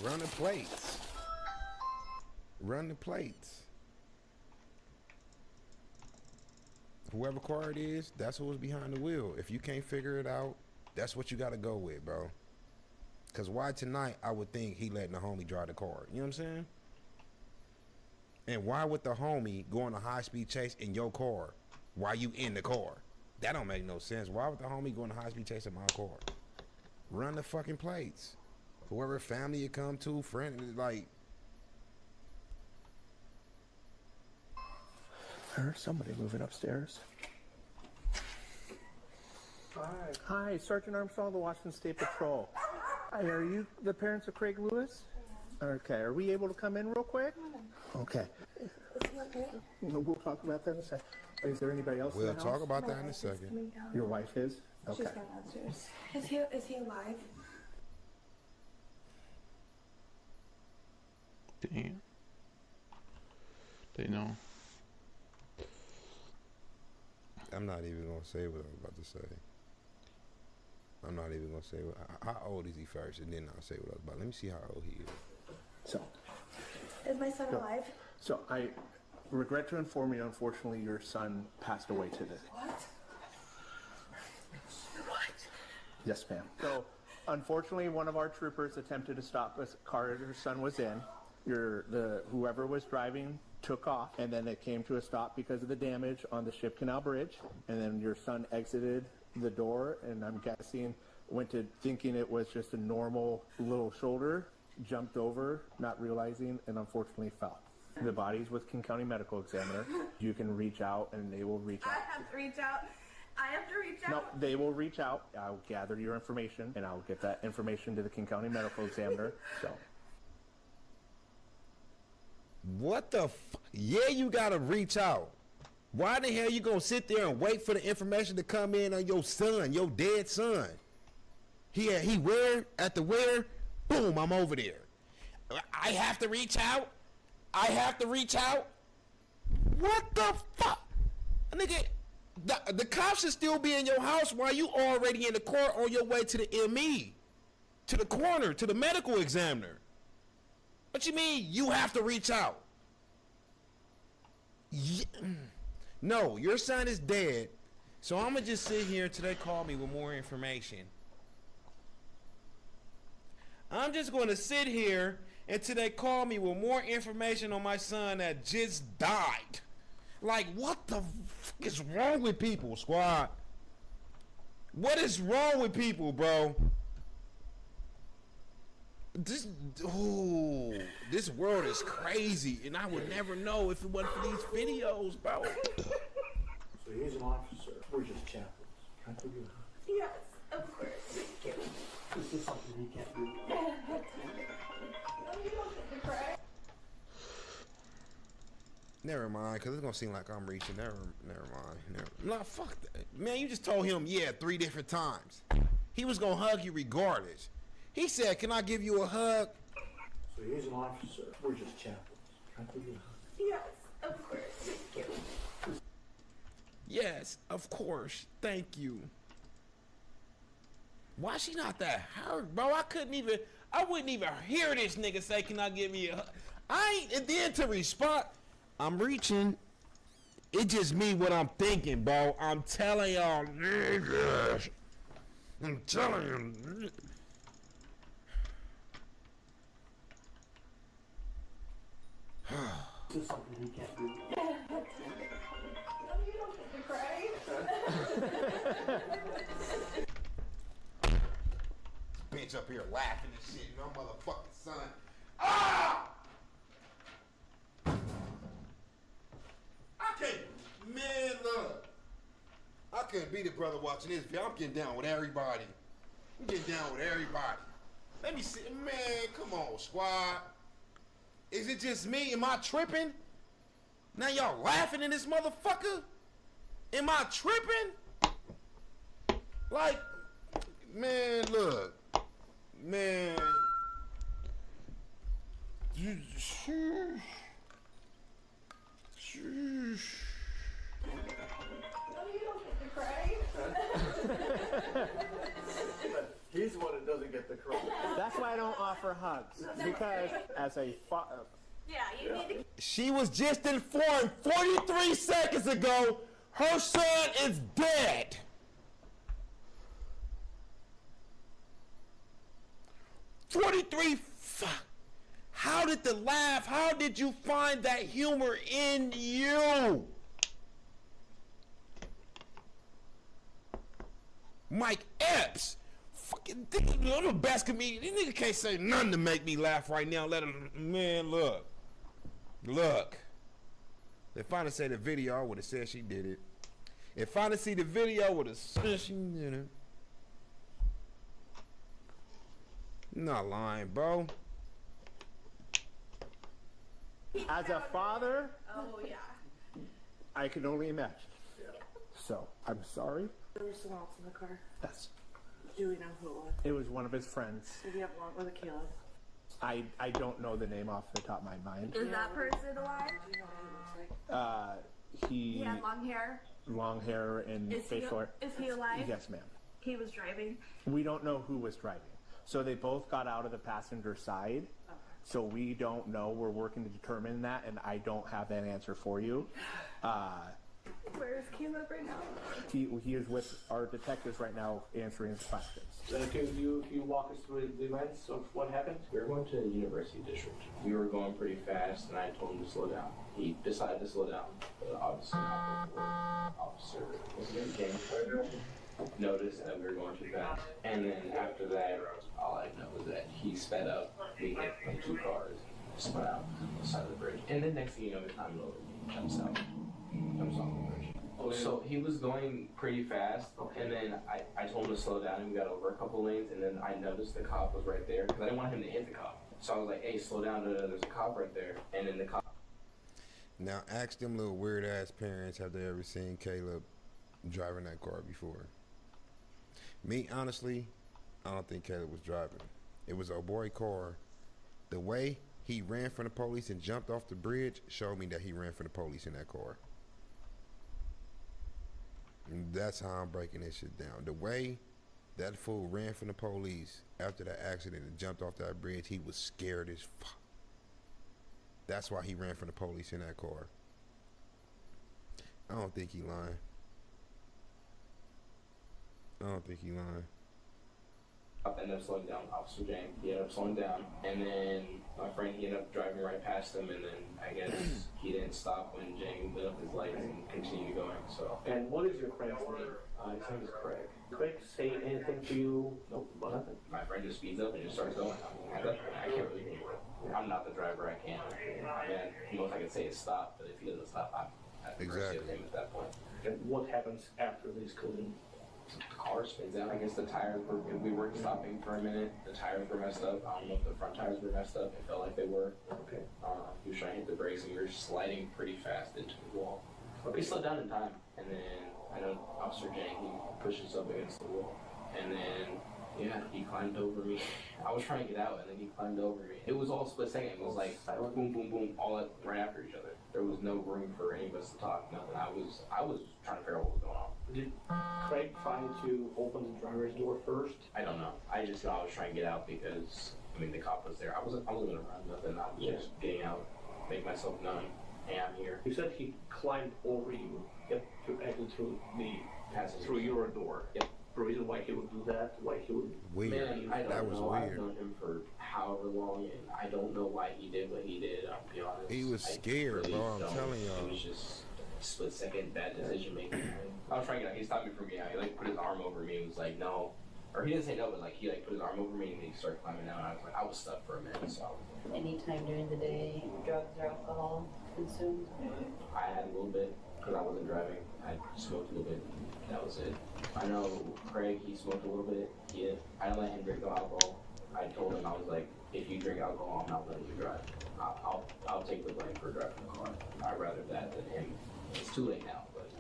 Run the plates. Run the plates. Whoever car it is, that's who was behind the wheel. If you can't figure it out, that's what you got to go with, bro. Because why tonight, I would think he letting the homie drive the car. You know what I'm saying? And why would the homie go on a high-speed chase in your car while you in the car? That don't make no sense. Why would the homie go on a high-speed chase in my car? Run the fucking plates. Whoever family you come to, friend, like... There's somebody moving upstairs. Hi, Sergeant Armstrong of the Washington State Patrol. Hi, are you the parents of Craig Lewis? Okay, are we able to come in real quick? Okay. Is he okay? We'll talk about that in a second. Is there anybody else in the We'll house? talk about that in My a wife is second. coming down. Your wife is? Okay. She's going downstairs. Is he alive? Damn. They know. I'm not even going to say what I'm about to say. I'm not even going to say what... How old is he first? And then I'll say what I was about. Let me see how old he is. So, Is my son alive? so I regret to inform you, unfortunately, your son passed away today. What? Yes, ma'am. So, unfortunately, one of our troopers attempted to stop a car your son was in. Whoever was driving took off, and then it came to a stop because of the damage on the Ship Canal Bridge. And then your son exited the door, and I'm guessing went to thinking it was just a normal little shoulder, jumped over, not realizing, and unfortunately fell. The body's with King County Medical Examiner. You can reach out, and they will reach out. I have to reach out. I have to reach out. No, they will reach out. I'll gather your information, and I'll get that information to the King County Medical Examiner. So. What the Yeah, you got to reach out. Why the hell you going to sit there and wait for the information to come in on your son, your dead son? He where? At the where? Boom, I'm over there. I have to reach out? I have to reach out? What the fuck? Nigga, the cops should still be in your house while you already in the court on your way to the ME, to the coroner, to the medical examiner. What you mean you have to reach out? Yeah. No, your son is dead, so I'm going to just sit here until they call me with more information. I'm just going to sit here until they call me with more information on my son that just died. Like, what the fuck is wrong with people, squad? What is wrong with people, bro? This world is crazy, and I would never know if it wasn't for these videos, bro. So he's an officer. We're just chaplains. Can I give you a hug? Yes, of course. Thank you. This is something he can't do. No, you don't get to cry. Never mind, because it's going to seem like I'm reaching. Never mind. Nah, fuck that. Man, you just told him, 3 different times. He was going to hug you regardless. He said, can I give you a hug? So he's an officer. We're just chaplains. Can I give you a hug? Yes, of course. Thank you. Yes, of course. Thank you. Why she not that hurt, bro? I wouldn't even hear this nigga say, can I give me a hug? And then to respond, I'm reaching. It just me what I'm thinking, bro. I'm telling y'all niggas. I'm telling you. This is something he can't do. No, you don't get to cry. bench up here laughing and shit. No motherfucking son. Ah! I can't, man, look. I couldn't be the brother watching this video. I'm getting down with everybody. I'm getting down with everybody. Let me see, man, come on, squad. Is it just me? Am I tripping? Now y'all laughing in this motherfucker? Am I tripping? Like, man, look. Man. He's the one that doesn't get the cry. That's why I don't offer hugs. Because as a Yeah, you need to. She was just informed 43 seconds ago her son is dead. How did the laugh? How did you find that humor in you? Mike Epps. Fucking, I'm the best comedian. This nigga can't say nothing to make me laugh right now. Let him, man, look. Look. If I'd say the video, I would have said she did it. If I'd see the video, I would have said she did it. I'm not lying, bro. As a father, Oh, yeah. I can only imagine. So, I'm sorry. There was someone else in the car. That's, Do we know who it was? it was one of his friends. Did he have long with a Caleb? I don't know the name off the top of my mind. Is that person alive? Do you know what he looks like? He had long hair. long hair and facial hair. Is he alive? Yes, ma'am. He was driving. We don't know who was driving. So they both got out of the passenger side. So we don't know. We're working to determine that, and I don't have that answer for you. Where is Caleb right now? He is with our detectives right now answering his questions. Can you walk us through the events of what happened? We were going to the University District. We were going pretty fast, and I told him to slow down. He decided to slow down, but obviously not before Officer James noticed that we were going too fast. And then after that, all I know was that he sped up. We hit like 2 cars, spun out on the side of the bridge. And then next thing you know, his time over, jumps off the bridge. So he was going pretty fast, and then I told him to slow down, and we got over a couple lanes, and then I noticed the cop was right there, because I didn't want him to hit the cop. So I was like, hey, slow down, there's a cop right there. And then the cop... Now, ask them little weird-ass parents, have they ever seen Caleb driving that car before? Me, honestly, I don't think Caleb was driving. It was a boy car. The way he ran from the police and jumped off the bridge showed me that he ran from the police in that car. And that's how I'm breaking this shit down. The way that fool ran from the police after that accident and jumped off that bridge, he was scared as fuck. That's why he ran from the police in that car. I don't think he lying. I don't think he lying. I ended up slowing down, Officer James. He ended up slowing down, and then my friend, he ended up driving right past him, and then I guess he didn't stop when James lit up his lights and continued going, so. And what is your friend's name? His name is Craig. Craig, say anything to you? Nope, nothing. My friend just speeds up and just starts going. I can't really, I'm not the driver, I can't. I mean, the most I can say is stop, but if he doesn't stop, I'm at the mercy of him at that point. And what happens after these collisions? The car spins out. I guess the tires were, we weren't stopping for a minute. The tires were messed up. I don't know if the front tires were messed up. It felt like they were. Okay. He was trying to hit the brakes, and we were sliding pretty fast into the wall. But we slowed down in time, and then I know Officer Jang, he pushes up against the wall, and then yeah, he climbed over me. I was trying to get out, and then he climbed over me. It was all split second. It was like boom, boom, boom, all right after each other. There was no room for any of us to talk. Nothing. I was trying to figure out what was going on. Did Craig try to open the driver's door first? I don't know. I just know I was trying to get out because, I mean, the cop was there. I wasn't gonna run nothing. I was just getting out, make myself known. Hey, I'm here. You said he climbed over you to exit through the passage through your door. Yep. The reason why he would do that, why he would... Weird. Man, I don't that was know. weird. I've known him for however long, and I don't know why he did what he did, I'll be honest. He was scared, bro, I'm telling y'all. It was just split second bad decision making. I was trying to get out. He stopped me from getting out. He like put his arm over me and was like, no. Or he didn't say no, but like he like put his arm over me and he started climbing down. I was stuck for a minute, so I was like, Anytime during the day, drugs or alcohol consumed? I had a little bit because I wasn't driving. I smoked a little bit. That was it. I know Craig, he smoked a little bit. I didn't let him drink no alcohol. I told him, I was like, if you drink alcohol, I'm not letting you drive. I'll take the blame for driving the car. I'd rather that than him. It's too late now, but.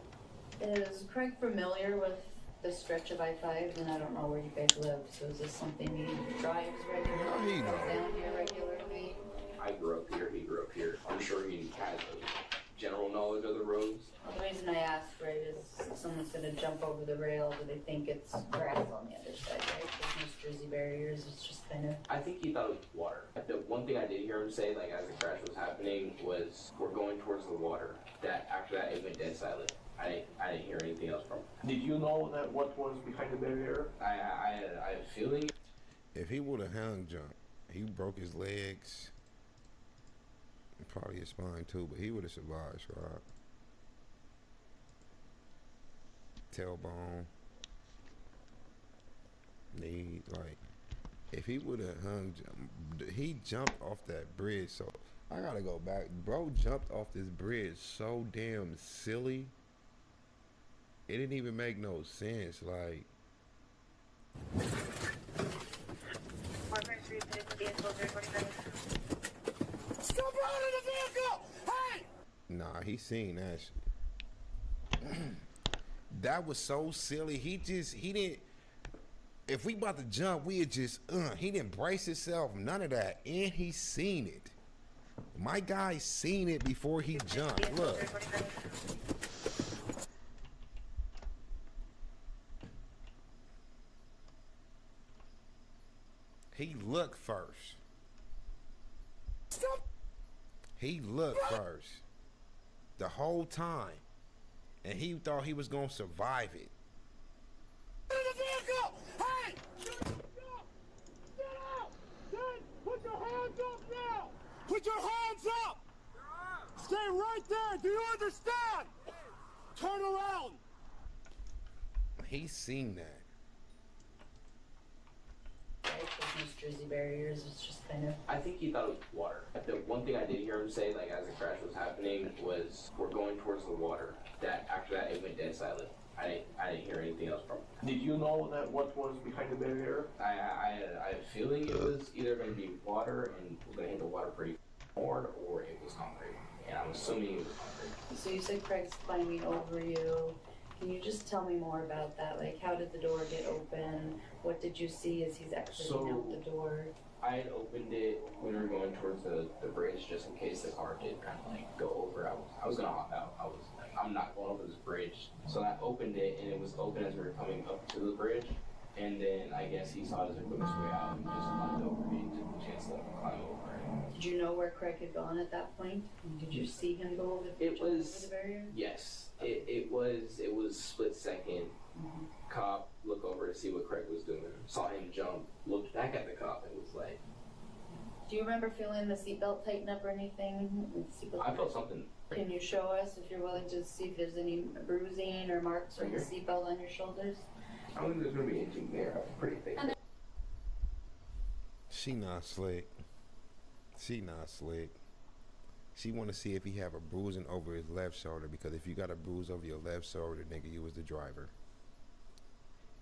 Is Craig familiar with the stretch of I-5? And I don't know where you guys live, so is this something he drives regularly? Goes down here regularly? I grew up here, he grew up here. I'm sure he has a general knowledge of the roads. Well, the reason I ask, right, is if someone's going to jump over the rail, do they think it's grass on the other side, right? There's no Jersey barriers, it's just kind of... I think he thought it was water. The one thing I did hear him say, like, as the crash was happening, was, we're going towards the water. That, after that, it went dead silent. I didn't hear anything else from him. Did you know that what was behind the barrier? I had a feeling. If he would have hung jump, he broke his legs, probably his spine too, but he would have survived, right? Tailbone, knee, like, if he would have hung jump, he jumped off that bridge, so I gotta go back. Bro jumped off this bridge so damn silly. It didn't even make no sense, like. Step out of the vehicle! Hey! Nah, he seen that shit. That was so silly. He didn't. If we about to jump, we'd just, he didn't brace himself, none of that. And he seen it. My guy seen it before he jumped. Look. He looked first. He looked first. The whole time. And he thought he was going to survive it. In the vehicle! Hey! Get out! Then put your hands up now! Put your hands up! Stay right there! Do you understand? Turn around! He's seen that. There's no Jersey barriers, it's just kind of... I think he thought it was water. The one thing I did hear him say, like, as the crash was happening, was, we're going towards the water. That, after that, it went dead silent. I didn't hear anything else from him. Did you know that what was behind the barrier? I had a feeling it was either going to be water and was going to hit the water pretty hard, or it was concrete. And I'm assuming it was concrete. So you said Craig's climbing over you. Can you just tell me more about that? Like, how did the door get open? What did you see as he's exiting out the door? I had opened it when we were going towards the bridge, just in case the car did kind of like go over. I was gonna hop out. I was like, I'm not going over this bridge. So I opened it, and it was open as we were coming up to the bridge. And then I guess he saw his equipment's way out and just climbed over me and took the chance to climb over. Did you know where Craig had gone at that point? Did you see him go over the barrier? Yes. It was split second. Cop look over to see what Craig was doing. Saw him jump. Looked back at the cop and was like. Do you remember feeling the seatbelt tighten up or anything? I felt something. Can you show us if you're willing to see if there's any bruising or marks from the seatbelt on your shoulders? I don't think there's gonna be anything there. I'm pretty thick. She not slick. She not slick. She want to see if he have a bruising over his left shoulder, because if you got a bruise over your left shoulder, nigga, you was the driver.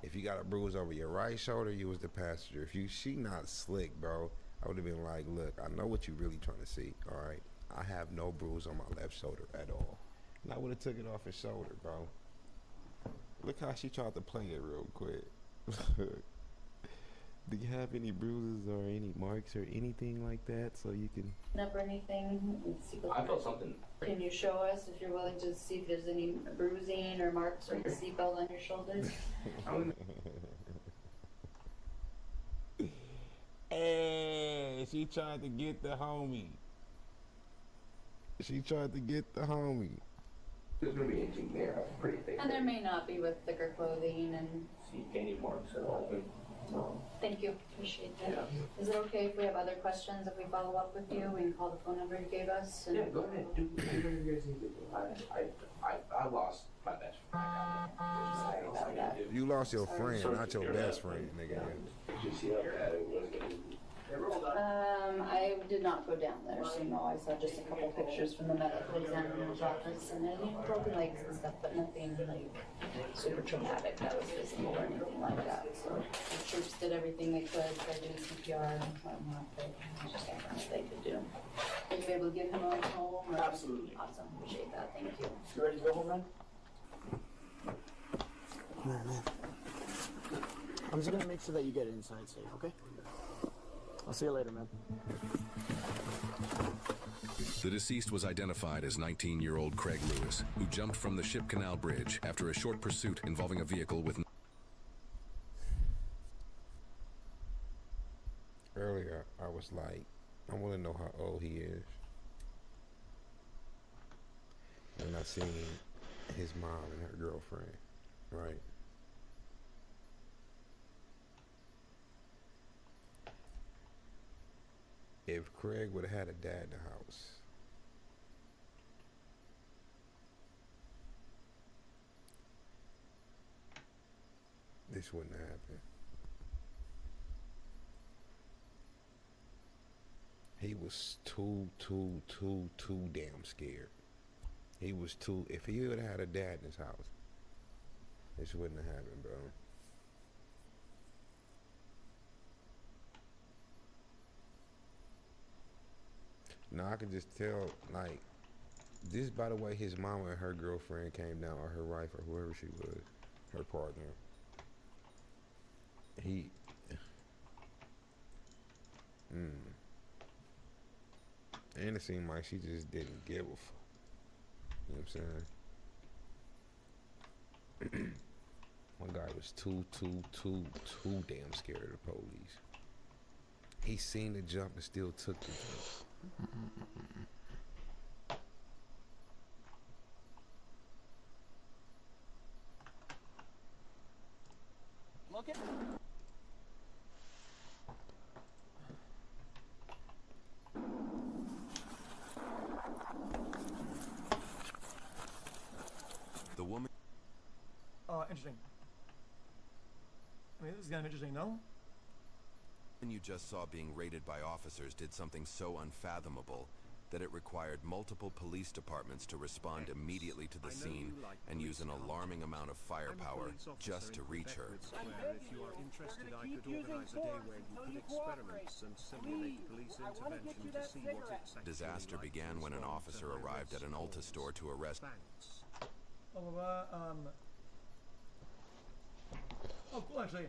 If you got a bruise over your right shoulder, you was the passenger. She not slick, bro. I would have been like, look, I know what you really trying to see, all right? I have no bruise on my left shoulder at all. And I would have took it off his shoulder, bro. Look how she tried to play it real quick. Do you have any bruises or any marks or anything like that so you can... Up or anything? I felt something. Can you show us if you're willing to see if there's any bruising or marks from the seatbelt on your shoulders? Hey, she tried to get the homie. She tried to get the homie. There's gonna be anything there. I'm pretty thick. And there may not be with thicker clothing and... See any marks at all. Thank you. Appreciate that. Is it okay if we have other questions, if we follow up with you, we can call the phone number you gave us? And... Yeah, go ahead. Do whatever you guys need to do. I lost my best friend. Sorry about that. You lost your friend, not your best friend, nigga. Did you see how bad it was getting? I did not go down there, so no, I saw just a couple pictures from the medical examiner's office and then broken legs and stuff, but nothing like super traumatic that was visible or anything like that. So the troops did everything they could, tried doing CPR and whatnot, but just everything that they could do. Are you able to get him on home? Or? Absolutely. Awesome, appreciate that, thank you. You ready to go home, man? Alright, man. I'm just gonna make sure that you get inside safe, okay? I'll see you later, man. The deceased was identified as 19-year-old Craig Lewis, who jumped from the Ship Canal Bridge after a short pursuit involving a vehicle with... Earlier, I was like, I want to know how old he is. And I seen his mom and her girlfriend, right? If Craig would have had a dad in the house, this wouldn't have happened. He was too damn scared. He was too, if he would have had a dad in his house, this wouldn't have happened, bro. Now I can just tell, like, this, by the way, his mama and her girlfriend came down, or her wife, or whoever she was, her partner. And it seemed like she just didn't give a fuck. You know what I'm saying? One guy was too damn scared of the police. He seen the jump and still took the jump. Look at The woman... Interesting. I mean, this is kind of interesting, no? you just saw being raided by officers did something so unfathomable that it required multiple police departments to respond immediately to the scene and use an alarming amount of firepower just to reach her. If you are interested, I could organize a day where you could experiment and simulate police intervention to see what it's actually Disaster began when an officer arrived at an Ulta store to arrest... Oh, cool, actually.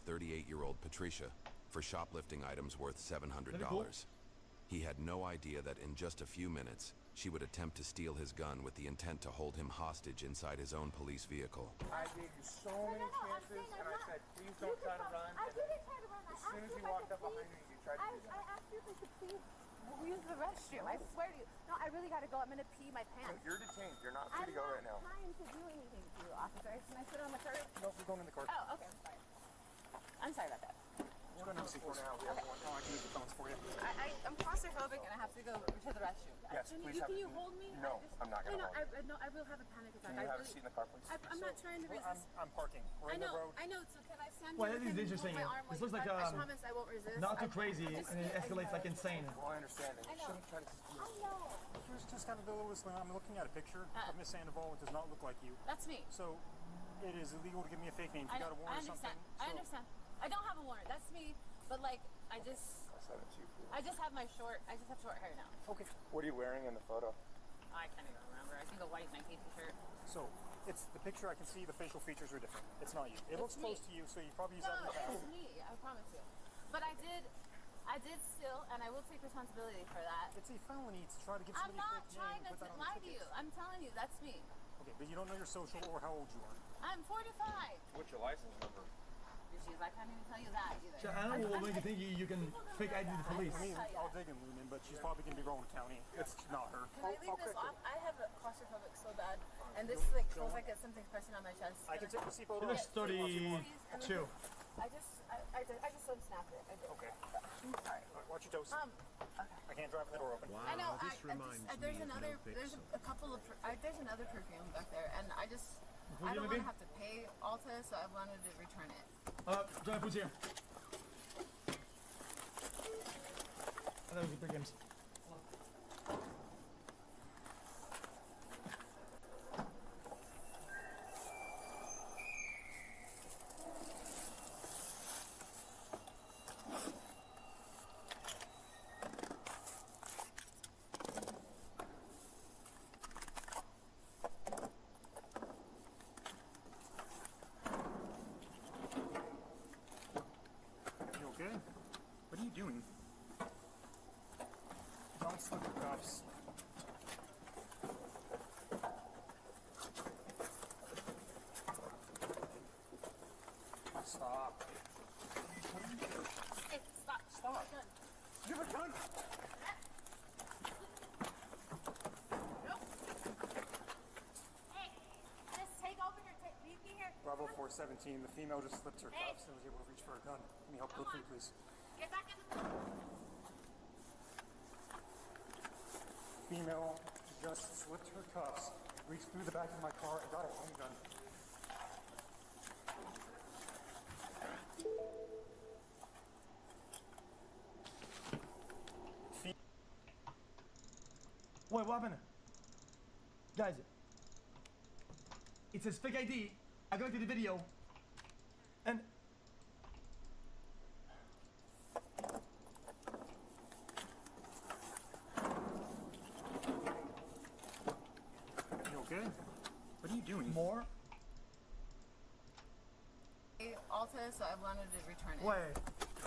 38-year-old Patricia for shoplifting items worth $700. Cool. He had no idea that in just a few minutes, she would attempt to steal his gun with the intent to hold him hostage inside his own police vehicle. I gave you so many chances, and I said, please don't try to run. I didn't try to run. As soon as you walked up behind me, you tried to do that. I asked you if I could please use the restroom. I swear to you. No, I really gotta go. I'm gonna pee my pants. You're detained. You're not free to go right now. I'm not trying to do anything to you, officer. Can I sit on the curb? No, we're going in the car. Oh, okay. I'm sorry. I'm sorry about that. We're going to see for now. We have one. Oh, I can use the phones for you. I'm claustrophobic and I have to go to the restroom. Yes, please. Can you hold me? No, I'm not going to hold you. No, I will have a panic attack. Can you have a seat in the car, please? I'm not trying to resist. I'm parking. We're in the road. I know. So can I stand Well, here? this is interesting. This looks like I promise I won't resist. not too crazy, and it escalates like insane. Well, I understand it. You shouldn't try to... I know. Here's just kind of a little disclaimer. I'm looking at a picture of Miss Sandoval. It does not look like you. That's me. So it is illegal to give me a fake name. If you got a warrant or something. I understand. I don't have a warrant. That's me. But like, I just have my short. I just have short hair now. Okay. What are you wearing in the photo? I can't even remember. I think a white Nike t-shirt. So it's the picture. I can see the facial features are different. It's not you. It looks close to you, so you probably use that in the past. It's me. I promise you. But I did steal, and I will take responsibility for that. It's a felony to try to give somebody a fake name. I'm not trying to lie to you. I'm telling you, that's me. Okay, but you don't know your social or how old you are. I'm 45. What's your license number? your shoes. I can't even tell you that either. I don't know what make you think you can fake ID the police. I mean, I'll dig in, Lumen, but she's probably gonna be Rowan County. It's not her. Can I leave this off? I have claustrophobic so bad, and this like feels like something's pressing on my chest. I can take a seat photo. It looks 32. I just unsnapped it. I did. Okay. Sorry. Watch your toes. Okay. I can't drive with the door open. I know. There's another. There's a couple of. There's another perfume back there, and I don't want to have to pay Alta, so I wanted to return it. John, who's here? I thought it was the games. You okay? What are you doing? Don't slip your cuffs. Stop. Hey, stop. Stop. You have a gun? Nope. Hey, just take open your leave me here. Bravo 417, the female just slipped her cuffs and was able to reach for a gun. Can you help code 3, please? Get back in the Female just slipped her cuffs, reached through the back of my car, and got a handgun. Wait, what happened? Guys, it says fake ID. I go to the video, and You okay? What are you doing? More? Alta, so I wanted to return it. Wait,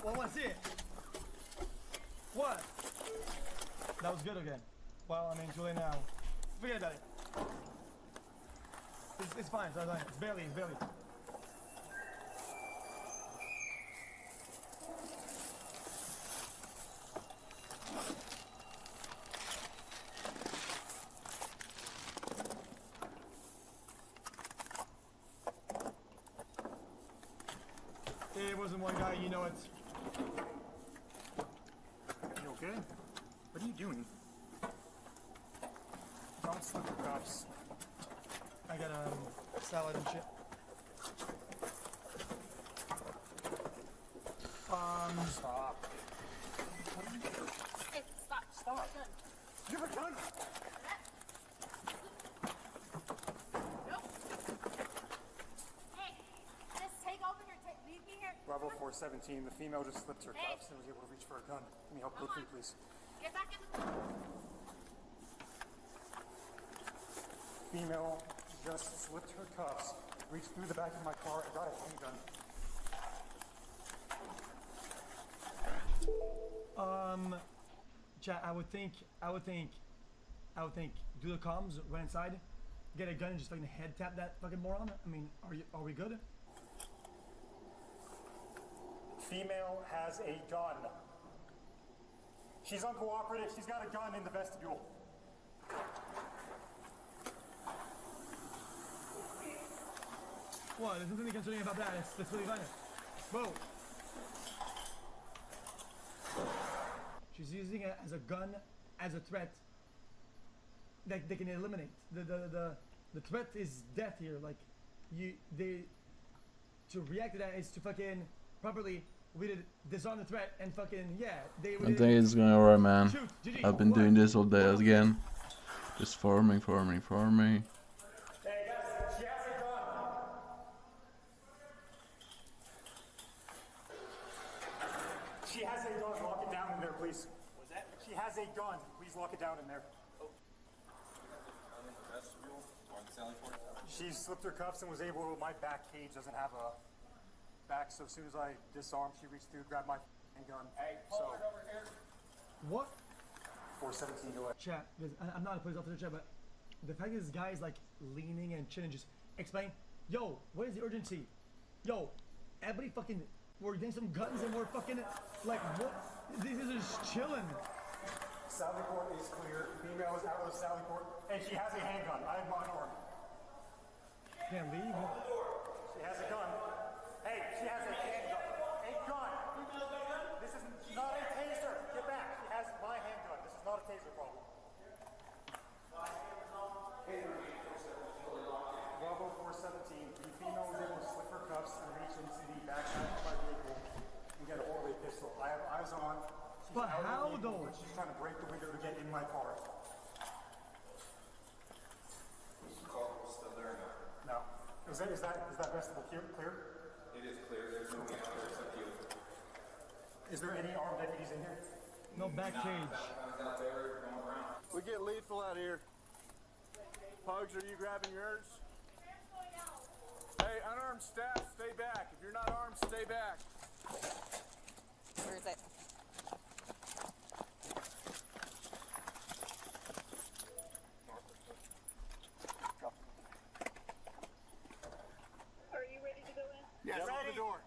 well, what's it? What? That was good again. Well, I mean, too late now. Forget about it. It's fine, it's fine. It's barely. It wasn't one guy, you know it. You okay? What are you doing? Don't slip your cuffs. I got salad and shit. Stop. Hey, stop. Stop. You have a gun? Nope. Hey, just take open your leave me here. Bravo 417, the female just slipped her cuffs and was able to reach for a gun. Can you help code 3, please? Get back in the Female just slipped her cuffs, reached through the back of my car, and got a handgun. Chat, I would think, do the comms, run inside, get a gun and just fucking head tap that fucking moron. I mean, are we good? Female has a gun. She's uncooperative. She's got a gun in the vestibule. What? There's nothing concerning about that. That's really fine. Whoa. She's using it as a gun, as a threat that they can eliminate. The threat is death here. Like, to react to that is to fucking properly disarm the threat and fucking, yeah. I think it's going alright, man. I've been doing this all day again. Just farming. Hey guys, she has a gun. She has a gun. Lock it down in there, please. What's that? She has a gun. Please lock it down in there. She slipped her cuffs and was able to. My back cage doesn't have a back, so as soon as I disarmed, she reached through, grabbed my gun. Hey, pull it over here. What? 417 to it. Chat, because I'm not a police officer, chat, but the fact that this guy is like leaning and chilling, just explain, yo, what is the urgency? Yo, everybody fucking, we're getting some guns and we're fucking, like, what? These are just chilling. Sally Court is clear. Female is out of Sally Court, and she has a handgun. I have mine for her. Can't leave. She has a gun. Hey, she has a handgun. A gun. This is not a taser. Get back. She has my handgun. This is not a taser problem. Bravo 417. The female was able to slip her cuffs and reach into the backpack of my vehicle and get a hold of a pistol. I have eyes on. She's but how though? She's trying to break the window to get in my car. Still there now? No. Is that vestibule clear? It is clear. There's no one out there except you. Is there any armed deputies in here? No back cage. We get lethal out here. Pugs, are you grabbing yours? Hey, unarmed staff, stay back. If you're not armed, stay back. Where is it? Are you ready to go in? Yes. Open the door.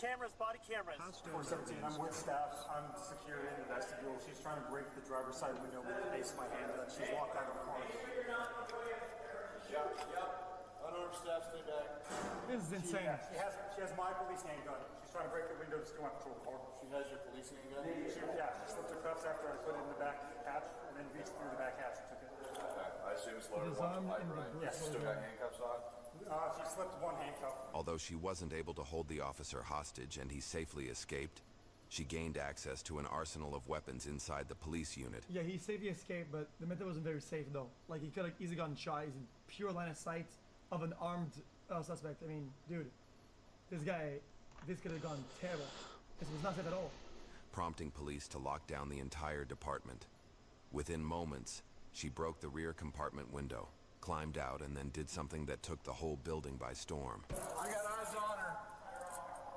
Cameras, body cameras. 417, I'm with staff. I'm secure in the vestibule. She's trying to break the driver's side window with the base of my handgun. She's walked out of the car. Yep. Unarmed staff, stay back. This is insane. She has my police handgun. She's trying to break the window to steal my patrol car. She has your police handgun? She slipped her cuffs after I put it in the back hatch and then reached through the back hatch and took it. I assume it's loaded once pipe, right? Yes. Still got handcuffs on? She slipped one handcuff. Although she wasn't able to hold the officer hostage and he safely escaped, she gained access to an arsenal of weapons inside the police unit. Yeah, he safely escaped, but the method wasn't very safe though. Like, he could have easily gotten shot. He's in pure line of sight of an armed suspect. I mean, dude, this could have gone terrible. This was not safe at all. Prompting police to lock down the entire department. Within moments, she broke the rear compartment window, climbed out, and then did something that took the whole building by storm. I got eyes on her.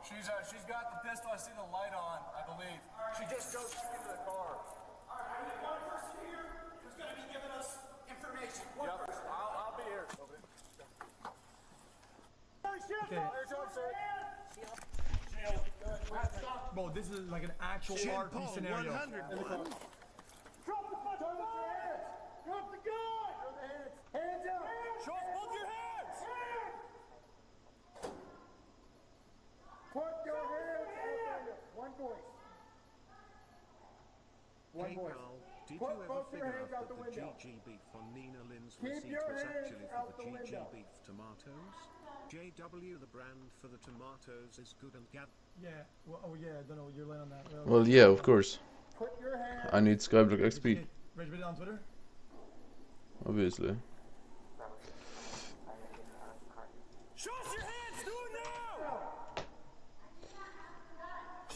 She's got the pistol. I see the light on, I believe. She just goes into the car. All right, we have one person here who's going to be giving us information. Yep, I'll be here. Okay. Bro, this is like an actual RP scenario. Drop the gun! Drop the gun! Hands up! Show us both your hands! Put your hands up! One voice. One hey voice. Carl, did Put you ever both your figure hands out out that the the window. GG beef on Nina Lynn's Keep receipt your was hands actually out for the the GG window. beef tomatoes? JW, the brand for the tomatoes, is good and Yeah, well, oh yeah, I don't know, you're laying on that. Well, yeah, of course. Put your hands. I need Skyblock XP, Reg, put it on Twitter? obviously. Show us your hands! Do it now!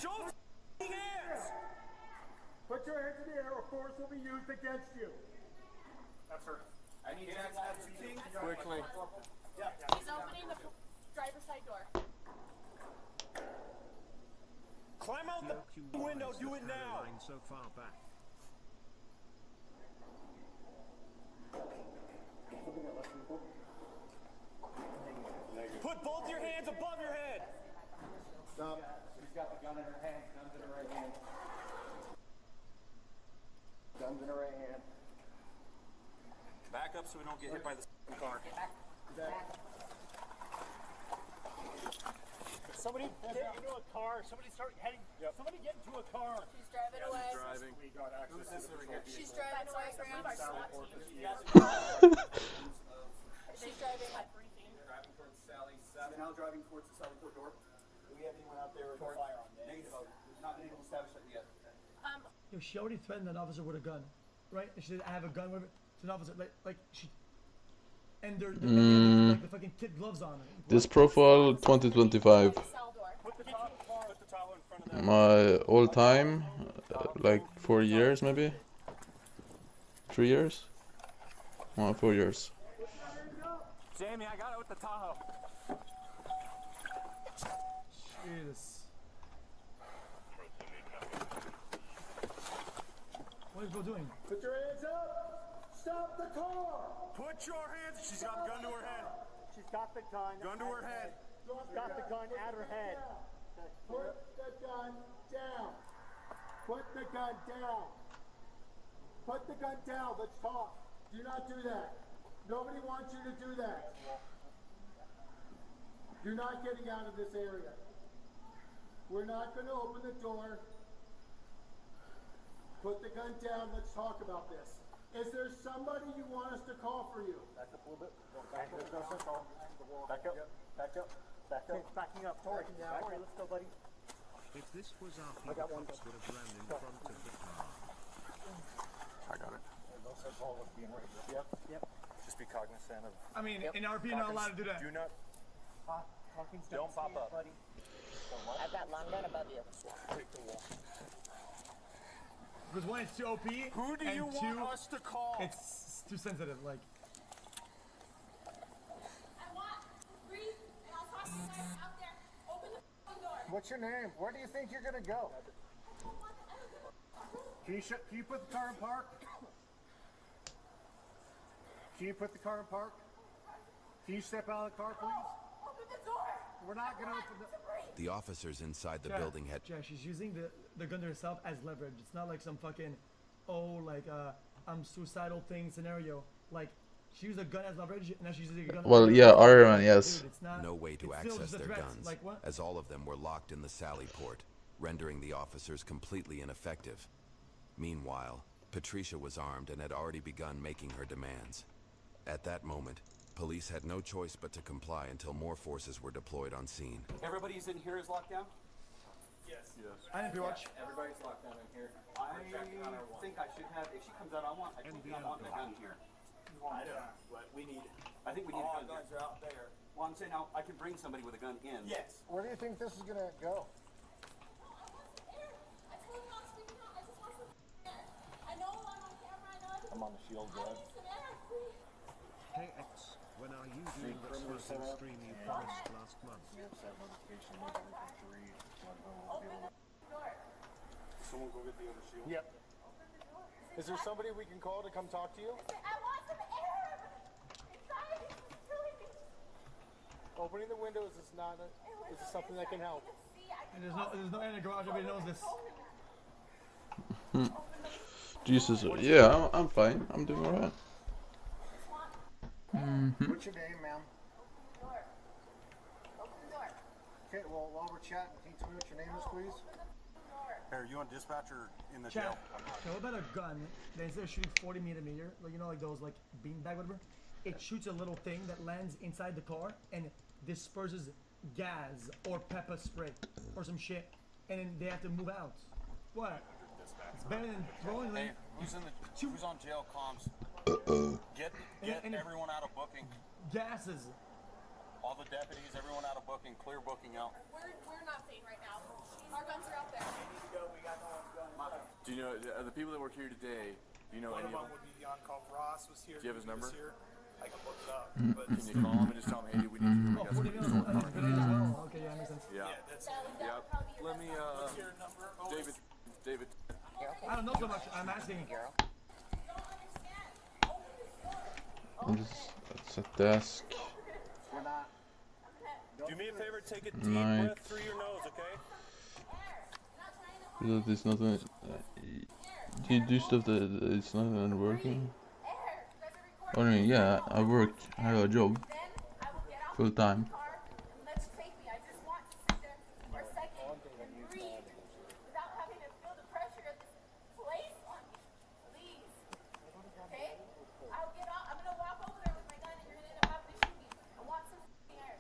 Show us your hands! Put your hands in the air or force will be used against you. That's her. I need quickly. He's opening the driver's side door. Climb out the window, do it now! So far back. Put both your hands above your head! Stop. She's got the gun in her hand. Gun's in her right hand. Gun's in her right hand. Back up so we don't get hit by the car. Somebody get into a car. Somebody start heading. Yep. Somebody get into a car. She's driving away. Driving. We got access to the patrol vehicle. She's driving away, Graham. She's driving like Driving towards Sally's. Now driving towards the Sally Court door. Do we have anyone out there with a firearm? Negative. We've not been able to establish that yet. Yo, she already threatened an officer with a gun, right? And she said, I have a gun with me. To an officer, like she... And they're like the fucking kid gloves on. This profile 2025. My all time, like 4 years maybe? 3 years? 4 years. Jamie, I got it with the Tahoe. Jesus. What is bro doing? Put your hands up! Stop the car! Put your hands. She's got a gun to her head. She's got the gun. Gun to her head. got the gun at her head. Put the gun down. Put the gun down. Put the gun down. Let's talk. Do not do that. Nobody wants you to do that. You're not getting out of this area. We're not going to open the door. Put the gun down. Let's talk about this. Is there somebody you want us to call for you? Back up a little bit. Back up. Back up. Back up. Back up. Backing up. Tori, let's go, buddy. If this was after the cops would have ran in front of the car. I got it. Yep. Yep. Just be cognizant of. I mean, in RP, you're not allowed to do that. Do not. Don't pop up. Buddy. I've got long gun above you. Take the wall. Because one, it's too OP. Who do you want us to call? It's too sensitive. Like. What's your name? Where do you think you're gonna go? Can you put the car in park? Can you put the car in park? Can you step out of the car, please? Open the door. We're not gonna open the. The officers inside the building had. Yeah, she's using the gun to herself as leverage. It's not like some fucking, I'm suicidal thing scenario. Like, she used a gun as leverage, and now she's using a gun. Well, yeah, Ironman, yes. No way to access their guns, like, what? as all of them were locked in the Sally port, rendering the officers completely ineffective. Meanwhile, Patricia was armed and had already begun making her demands. At that moment, police had no choice but to comply until more forces were deployed on scene. Everybody's in here is locked down? Yes. I didn't watch. Everybody's locked down in here. I think I should have, if she comes out, I want a gun here. I don't know, but we need it. I think we need a gun. Guns are out there. Well, I'm saying now, I can bring somebody with a gun in. Yes. Where do you think this is gonna go? I'm on the shield, bud. Hey X, when are you doing that smoking stream you promised last month? Someone go get the other shield. Yep. Is there somebody we can call to come talk to you? I want some air. Opening the windows is not is something that can help. And there's no air in the garage. Everybody knows this. Jesus, yeah, I'm fine. I'm doing alright. What's your name, ma'am? Okay, well, while we're chatting, can you tell me what your name is, please? Are you on dispatch or in the Chat. jail? So what about a gun that instead of shooting 40 millimeter, like, you know, like those like beanbag whatever, it shoots a little thing that lands inside the car and disperses gas or pepper spray or some shit, and then they have to move out. What? It's better than throwing them. Hey, who's on jail comms? Get everyone out of booking. Gases. All the deputies, everyone out of booking. Clear booking out. We're not safe right now. Our guns are out there. Do you know, the people that work here today, do you know One any of of them them? would be on call. Ross was here. Do you have his number? I can look it up. But Can you call him and just tell him, hey, we need you. We got somebody stolen car. Okay, yeah, makes sense. Yeah. Yep. Let me, What's your number? David. I don't know so much. I'm asking. I'm just, it's a desk. We're not. Do me a favor, take a deep Night. breath through your nose, okay? That is not do you do stuff that it's not working? I mean, yeah, I work, I have a job, full time.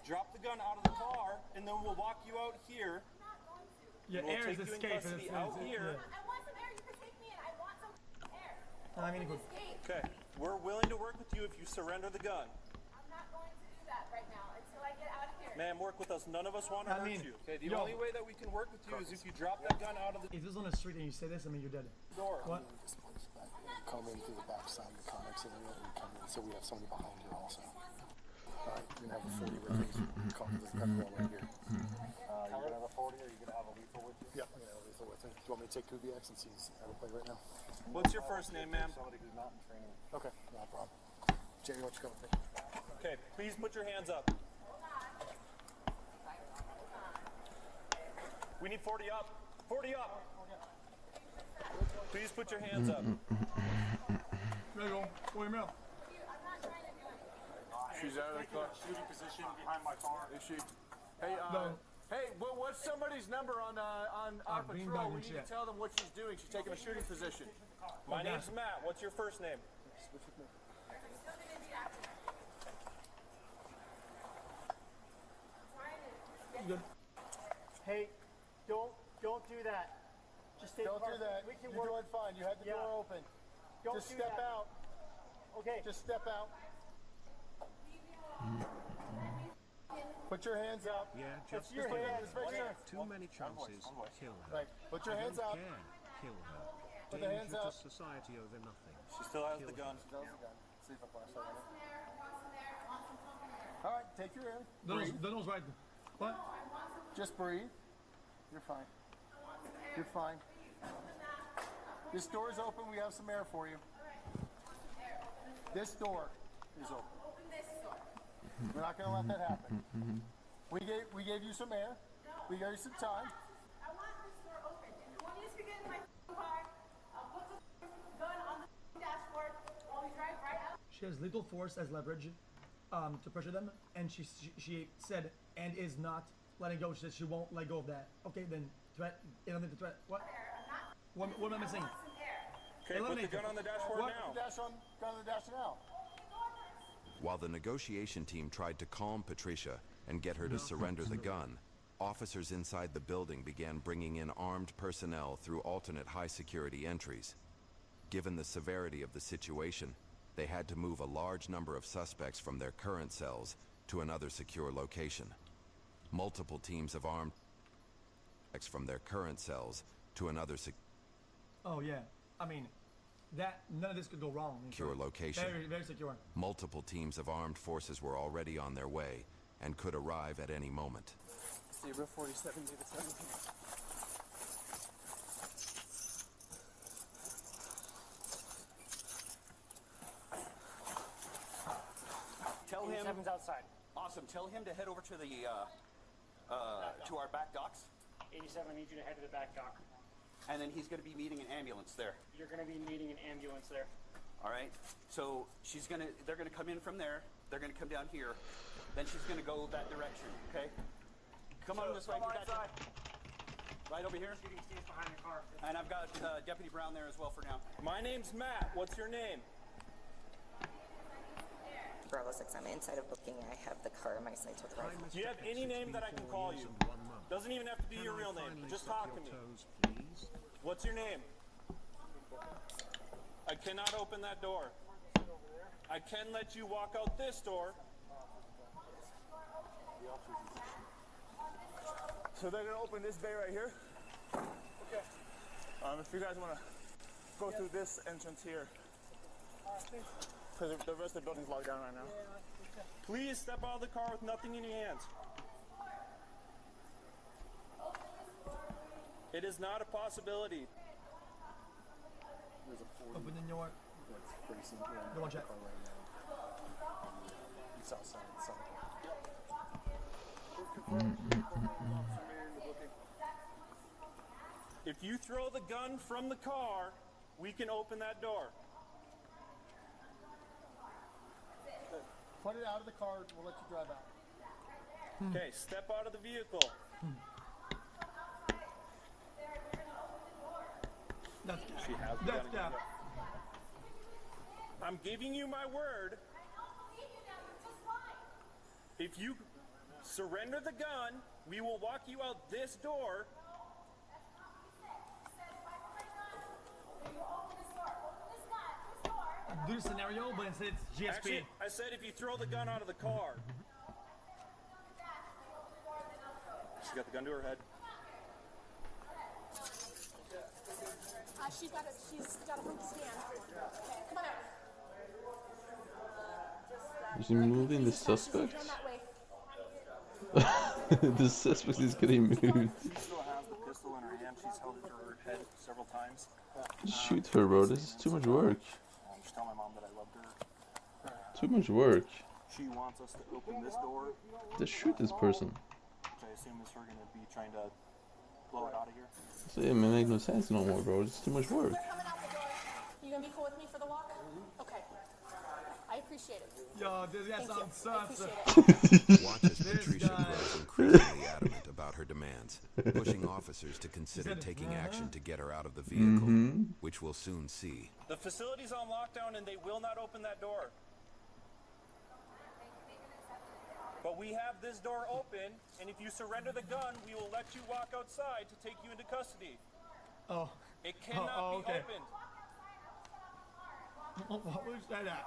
Drop the gun out of the car, and then we'll walk you out here. Yeah, we'll air take is you in escape. custody out here. I want some air. You can take me in. I want some air. I mean, Okay, we're willing to work with you if you surrender the gun. I'm not going to do that right now until I get out of here. Ma'am, work with us. None of us want to hurt you. Okay, the only way that we can work with you is if you drop that gun out of the If this is on the street and you say this, I mean, you're dead. door. What? Come in through the back side of the Connex area and come in, so we have somebody behind you also. Alright, you're gonna have a 40 with these. Call this gun right here. You're gonna have a 40 or you're gonna have a lethal with you? Yeah, I'm gonna have a lethal with me. Do you want me to take Kubiak's and see his airplay right now? What's your first name, ma'am? Somebody who's not in training. Okay, no problem. Jerry, what's going on? Okay, please put your hands up. We need 40 up. 40 up. Please put your hands up. There you go. 40 mil. She's out of the car. Shooting position behind my car. Is she? Hey, hey, what's somebody's number on our patrol? We need to tell them what she's doing. She's taking a shooting position. My name's Matt. What's your first name? Good. Hey, don't do that. Just stay Don't apart. do that. We can You're work. doing fine. You had the door open. Don't Just do step that. out. Okay. Just step out. Put your hands up. Yeah, That's just your make hand. sure. Too many chances. Kill her. Right. Put your I hands don't up. care. Kill her. Put the hands Danger up. to society over nothing. She still has Kill the gun. See if I flash that on it. All right, take your air. That was right. What? Just breathe. You're fine. You're fine. This door is open. We have some air for you. This door is open. We're not going to let that happen. We gave you some air. We gave you some time. I want this door open. If you want me to get in my car, I'll put the gun on the dashboard while we drive right out. She has lethal force as leverage to pressure them, and she said and is not letting go. She said she won't let go of that. Okay, then threat. Eliminate the threat. What? What am I missing? Okay, put the gun on the dashboard now. Gun on the dash now. While the negotiation team tried to calm Patricia and get her to surrender the gun, officers inside the building began bringing in armed personnel through alternate high-security entries. Given the severity of the situation, they had to move a large number of suspects from their current cells to another secure location. Multiple teams of armed suspects from their current cells to another Oh yeah, I mean, that none of this could go wrong. secure location. Very, very secure. Multiple teams of armed forces were already on their way and could arrive at any moment. 047 to the 17. Tell him. 87's outside. Awesome. Tell him to head over to the to our back docks. 87, I need you to head to the back dock. And then he's going to be meeting an ambulance there. You're going to be meeting an ambulance there. All right. So they're gonna come in from there. They're gonna come down here. Then she's gonna go that direction. Okay. Come on this way. Right over here. Shooting stays behind the car. And I've got Deputy Brown there as well for now. My name's Matt. What's your name? Bravo 6, I'm inside of booking. I have the car in my sights with rifle. Do you have any name that I can call you? Doesn't even have to be your real name. Just talk to me. What's your name? I cannot open that door. I can let you walk out this door. So they're gonna open this bay right here. Okay. If you guys wanna go through this entrance here. Because the rest of the building's locked down right now. Please step out of the car with nothing in your hands. It is not a possibility. There's a 40. Open the door. That's pretty simple. Go on, check. It's outside. If you throw the gun from the car, we can open that door. Put it out of the car. We'll let you drive out. Okay, step out of the vehicle. She has the gun again. I'm giving you my word. If you surrender the gun, we will walk you out this door. Do the scenario, but instead it's GSP. Actually, I said if you throw the gun out of the car. She's got the gun to her head. She's got a front stand. Okay, come on out. Is he moving the suspect? The suspect is getting moved. She still has the pistol in her hand. She's held it to her head several times. Just shoot her, bro. This is too much work. Just tell my mom that I loved her. Too much work. She wants us to open this door. Just shoot this person. Which I assume is her going to be trying to blow it out of here. So it make no sense no more, bro. It's too much work. You gonna be cool with me for the walk? Okay. I appreciate it. Yo, this guy sounds sus. Watch as Patricia grows increasingly adamant about her demands, pushing officers to consider taking action to get her out of the vehicle, which we'll soon see. The facility's on lockdown and they will not open that door. But we have this door open, and if you surrender the gun, we will let you walk outside to take you into custody. Oh. It cannot be opened. What was that at?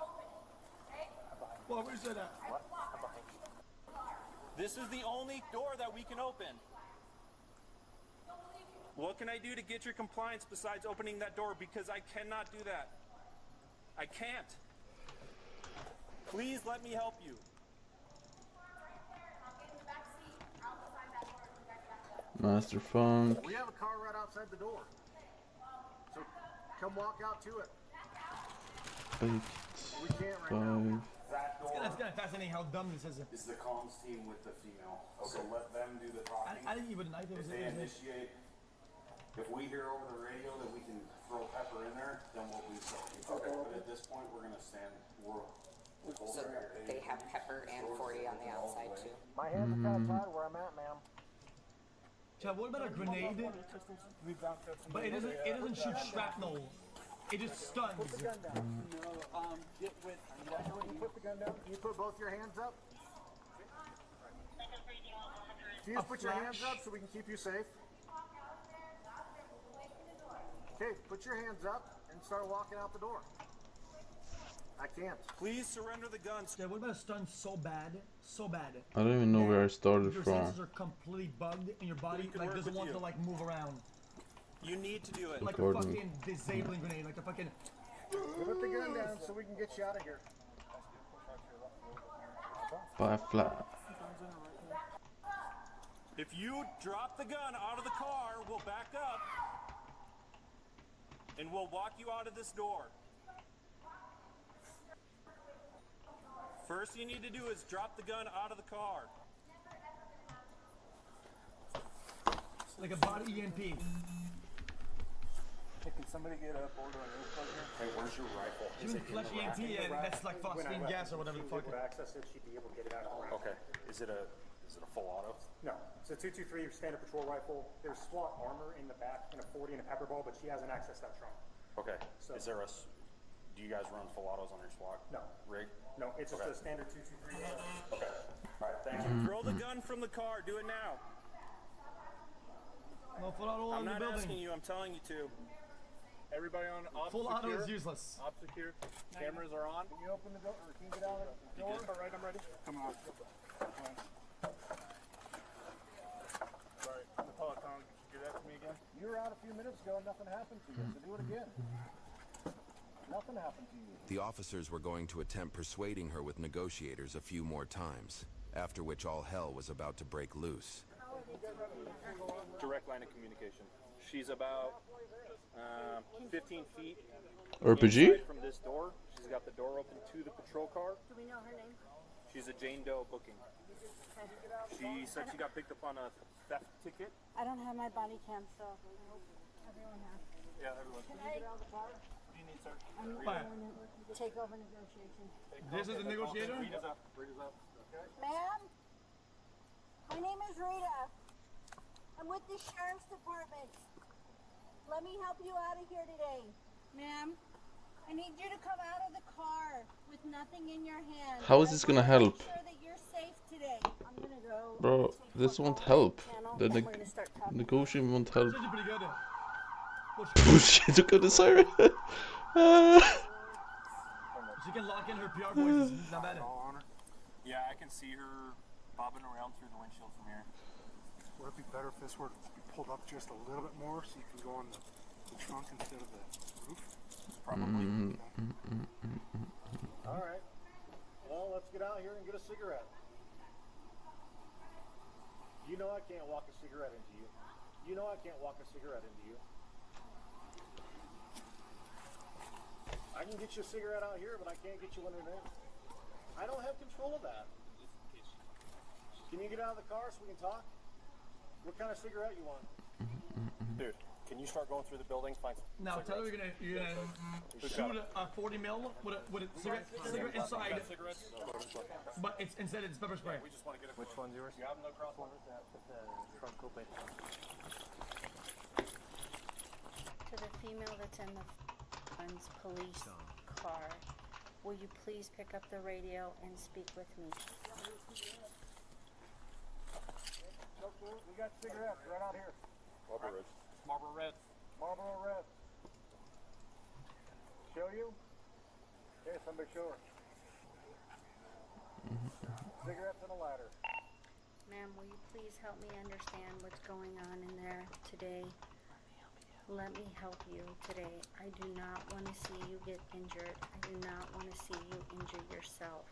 What was that at? This is the only door that we can open. What can I do to get your compliance besides opening that door? Because I cannot do that. I can't. Please let me help you. Master Funk. We have a car right outside the door. So come walk out to it. We can't right now. That's kind of fascinating how dumb this is. Is the comms team with the female. So let them do the talking. I didn't even know it was If they initiate, if we hear over the radio that we can throw pepper in there, then we'll do so. Okay. But at this point, we're going to stand. So they have pepper and 40 on the outside too. My hands are kind of tied where I'm at, ma'am. Chad, what about a grenade? But it doesn't shoot shrapnel. It just stuns. Put the gun down. No, get with. When you put the gun down, you put both your hands up. Can you just put your hands up so we can keep you safe? Okay, put your hands up and start walking out the door. I can't. Please surrender the guns. Yeah, what about a stun so bad? So bad. I don't even know where I started your from. senses are completely bugged and your body like doesn't want to like move around. You need to do it. Like a fucking disabling grenade, like a fucking... Put the gun down so we can get you out of here. By flat. If you drop the gun out of the car, we'll back up and we'll walk you out of this door. First you need to do is drop the gun out of the car. Like a body EMP. Hey, can somebody get a board on your plug here? Hey, where's your rifle? She would flush EMP and that's like phosphine gas or whatever the fuck. If she access it, she'd be able to get it out of the round. Okay. Is it a full auto? No, it's a 223 standard patrol rifle. There's SWAT armor in the back and a 40 and a pepper ball, but she hasn't accessed that trunk. Okay. So, is there do you guys run full autos on your SWAT? No. Rig? No, it's just a standard 223. Okay. All right, thank you. Throw the gun from the car. Do it now. No full auto I'm in the not building. asking you. I'm telling you to. Everybody on op full secure. auto is useless. Op secure. Cameras are on. Can you open the door? Or can you get out of the door? All right, I'm ready. Come on. Sorry, the Peloton. Could you do that to me again? You were out a few minutes ago and nothing happened to you, so do it again. Nothing happened to you. The officers were going to attempt persuading her with negotiators a few more times, after which all hell was about to break loose. Direct line of communication. She's about 15 feet RPG? from this door. She's got the door open to the patrol car. Do we know her name? She's a Jane Doe booking. She said she got picked up on a theft ticket. I don't have my body cam, so I hope everyone has. Yeah, everyone. Can I? What do you need, sir? I'm going to take over negotiation. This is the negotiator? Rita's up. Rita's up. Ma'am, my name is Rita. I'm with the Sheriff's Department. Let me help you out of here today. Ma'am, I need you to come out of the car with nothing in your hand. How is this gonna help? Make sure that you're safe today. I'm gonna go. Bro, this won't help. The We're gonna start talking. negotiation won't help. This is pretty good. Bullshit, look at the siren. She can lock in her PR voice. It's not bad. Yeah, I can see her bobbing around through the windshield from here. Would it be better if this were to be pulled up just a little bit more so you can go on the trunk instead of the roof? Probably. All right. Well, let's get out here and get a cigarette. You know I can't walk a cigarette into you. You know I can't walk a cigarette into you. I can get you a cigarette out here, but I can't get you one in there. I don't have control of that. Can you get out of the car so we can talk? What kind of cigarette you want? Dude, can you start going through the building? Find Now tell her you're gonna shoot a 40 mil with a cigarette inside, but it's instead it's pepper spray. Which one's yours? You have no crosswalk. Put the trunk open. To the female that's in the police car, will you please pick up the radio and speak with me? We got cigarettes right out here. Marlboro Reds. Marlboro Reds. Marlboro Red. Show you? Here, somebody show her. Cigarettes and a ladder. Ma'am, will you please help me understand what's going on in there today? Let me help you today. I do not want to see you get injured. I do not want to see you injure yourself.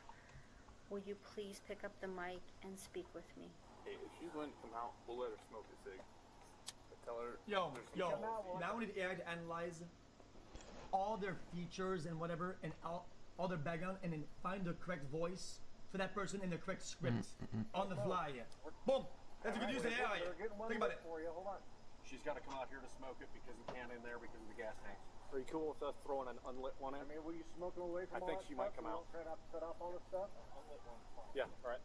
Will you please pick up the mic and speak with me? Hey, if she's willing to come out, we'll let her smoke a cig. Tell her. Yo, now we need AI to analyze all their features and whatever, and all their background, and then find the correct voice for that person and the correct script on the fly. Boom! That's a good use of AI. Think about it. For you. Hold on. She's got to come out here to smoke it because you can't in there because of the gas tanks. Are you cool with us throwing an unlit one in? I mean, will you smoke them away from I think she might come out. Try not to set off all this stuff? Yeah, all right.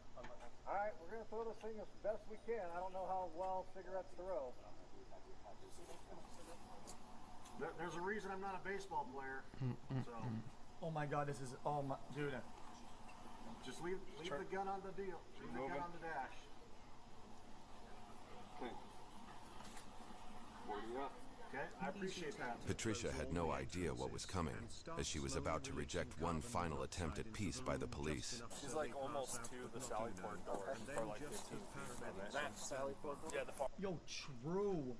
All right, we're going to throw this thing as best we can. I don't know how well cigarettes throw. There's a reason I'm not a baseball player. So. Oh my God, this is dude. Just leave the gun on the deal. Leave the gun on the dash. Okay. Okay, I appreciate that. Patricia had no idea what was coming, as she was about to reject one final attempt at peace by the police. She's like almost to the Sally Port door, or like 15 feet from it. That's Sally Port door? Yeah, the far. Yo, true.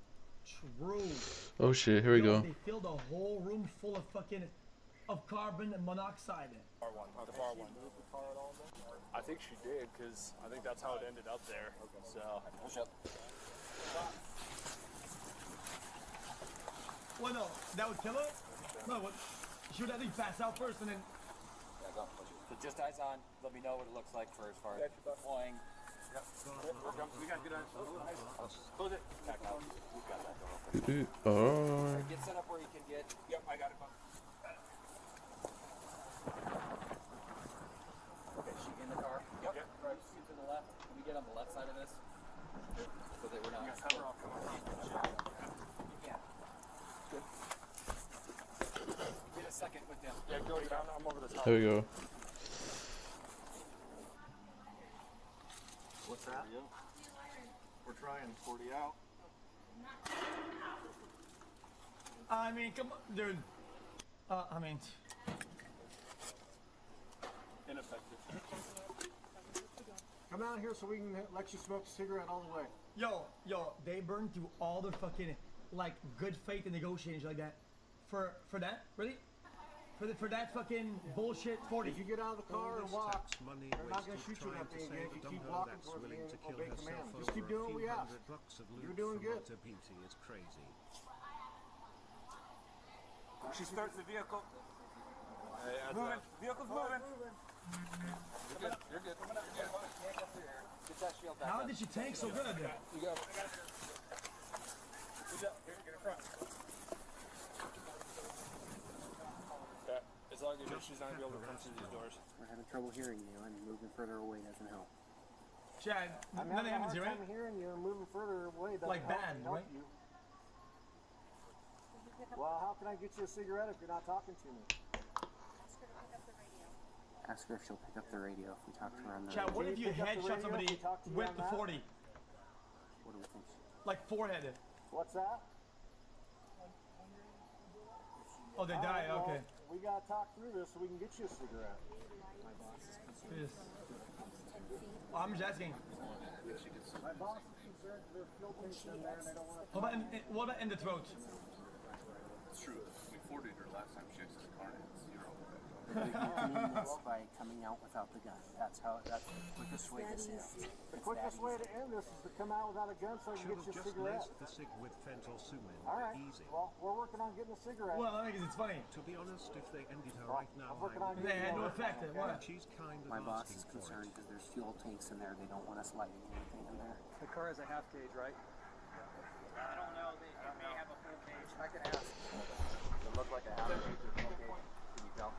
Oh shit, here we go. They filled a whole room full of carbon monoxide. Far one, the far one. I think she did, because I think that's how it ended up there. So, push up. Well, no, that would kill her? No, what? She would at least pass out first and then... Yeah, go. So just eyes on. Let me know what it looks like for as far as deploying. Yep. We got good eyes. Close it. Back out. We've got that door open. Get set up where you can get. Yep, I got it. Okay, she in the car. Yep. Right. See to the left. Can we get on the left side of this? So that we're not. You can. Good. Get a second with them. Yeah, go down. I'm over the top. There we go. What's that? We're trying 40 out. I mean, come on, dude. I mean... Ineffective. Come out here so we can let you smoke a cigarette all the way. Yo, they burned through all the fucking, like, good faith and negotiations like that. For that? Really? For that fucking bullshit 40. If you get out of the car and walk, they're not going to shoot you that thing again. If you keep walking towards me and obey command. Just keep doing what we ask. You're doing good. She starts the vehicle. Moving. Vehicle's moving. You're good. You're good. Get that shield back. How did she tank so good? You go. Good job. Here, get in front. As long as she's not going to be able to come through these doors. We're having trouble hearing you, and moving further away doesn't help. Chad, I'm having a hard time hearing you and moving further away doesn't like bad, help right? you. Well, how can I get you a cigarette if you're not talking to me? Ask her if she'll pick up the radio if we talk to her on the Chad, what if you headshot somebody with the 40? What do we think? Like forehead. What's that? Oh, they die, okay. We gotta talk through this so we can get you a cigarette. Yes. Oh, I'm just asking. My boss is concerned there's fuel tanks in there and they don't want to... What about in the throat? It's true. We 40'd her last time she accessed the car and it's 0. You can end this by coming out without the gun. That's the quickest way to end. The quickest way to end this is to come out without a gun so I can get you a cigarette. All right. Well, we're working on getting a cigarette. Well, I think it's funny. To be honest, if they ended her right now, I'm working on they had no effect. What? My boss is concerned because there's fuel tanks in there. They don't want us lighting anything in there. The car has a half gauge, right? I don't I can ask. Does it look like a half page or full page? Can you tell?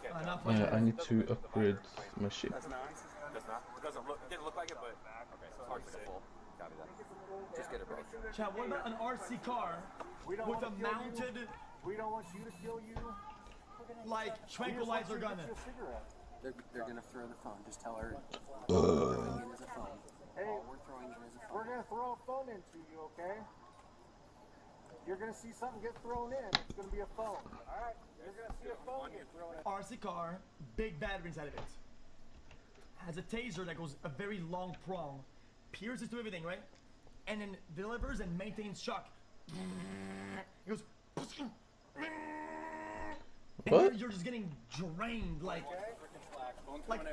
Yeah, I need to upgrade my ship. That's not. That's not. It doesn't look. It didn't look like it, but okay. So it's hard to full. Copy that. Just get it both. Chad, what about an RC car with a mounted? We don't want you to kill you. Like tranquilizer gun. They're gonna throw the phone. Just tell her. Throwing it as a phone. Hey, All we're throwing it as a phone. we're gonna throw a phone into you, okay? You're gonna see something get thrown in. It's gonna be a phone. All right. You're gonna see a phone get thrown in. RC car, big battery inside of it. Has a taser that goes a very long prong, pierces through everything, right? And then delivers and maintains shock. It goes. What? And you're just getting drained, like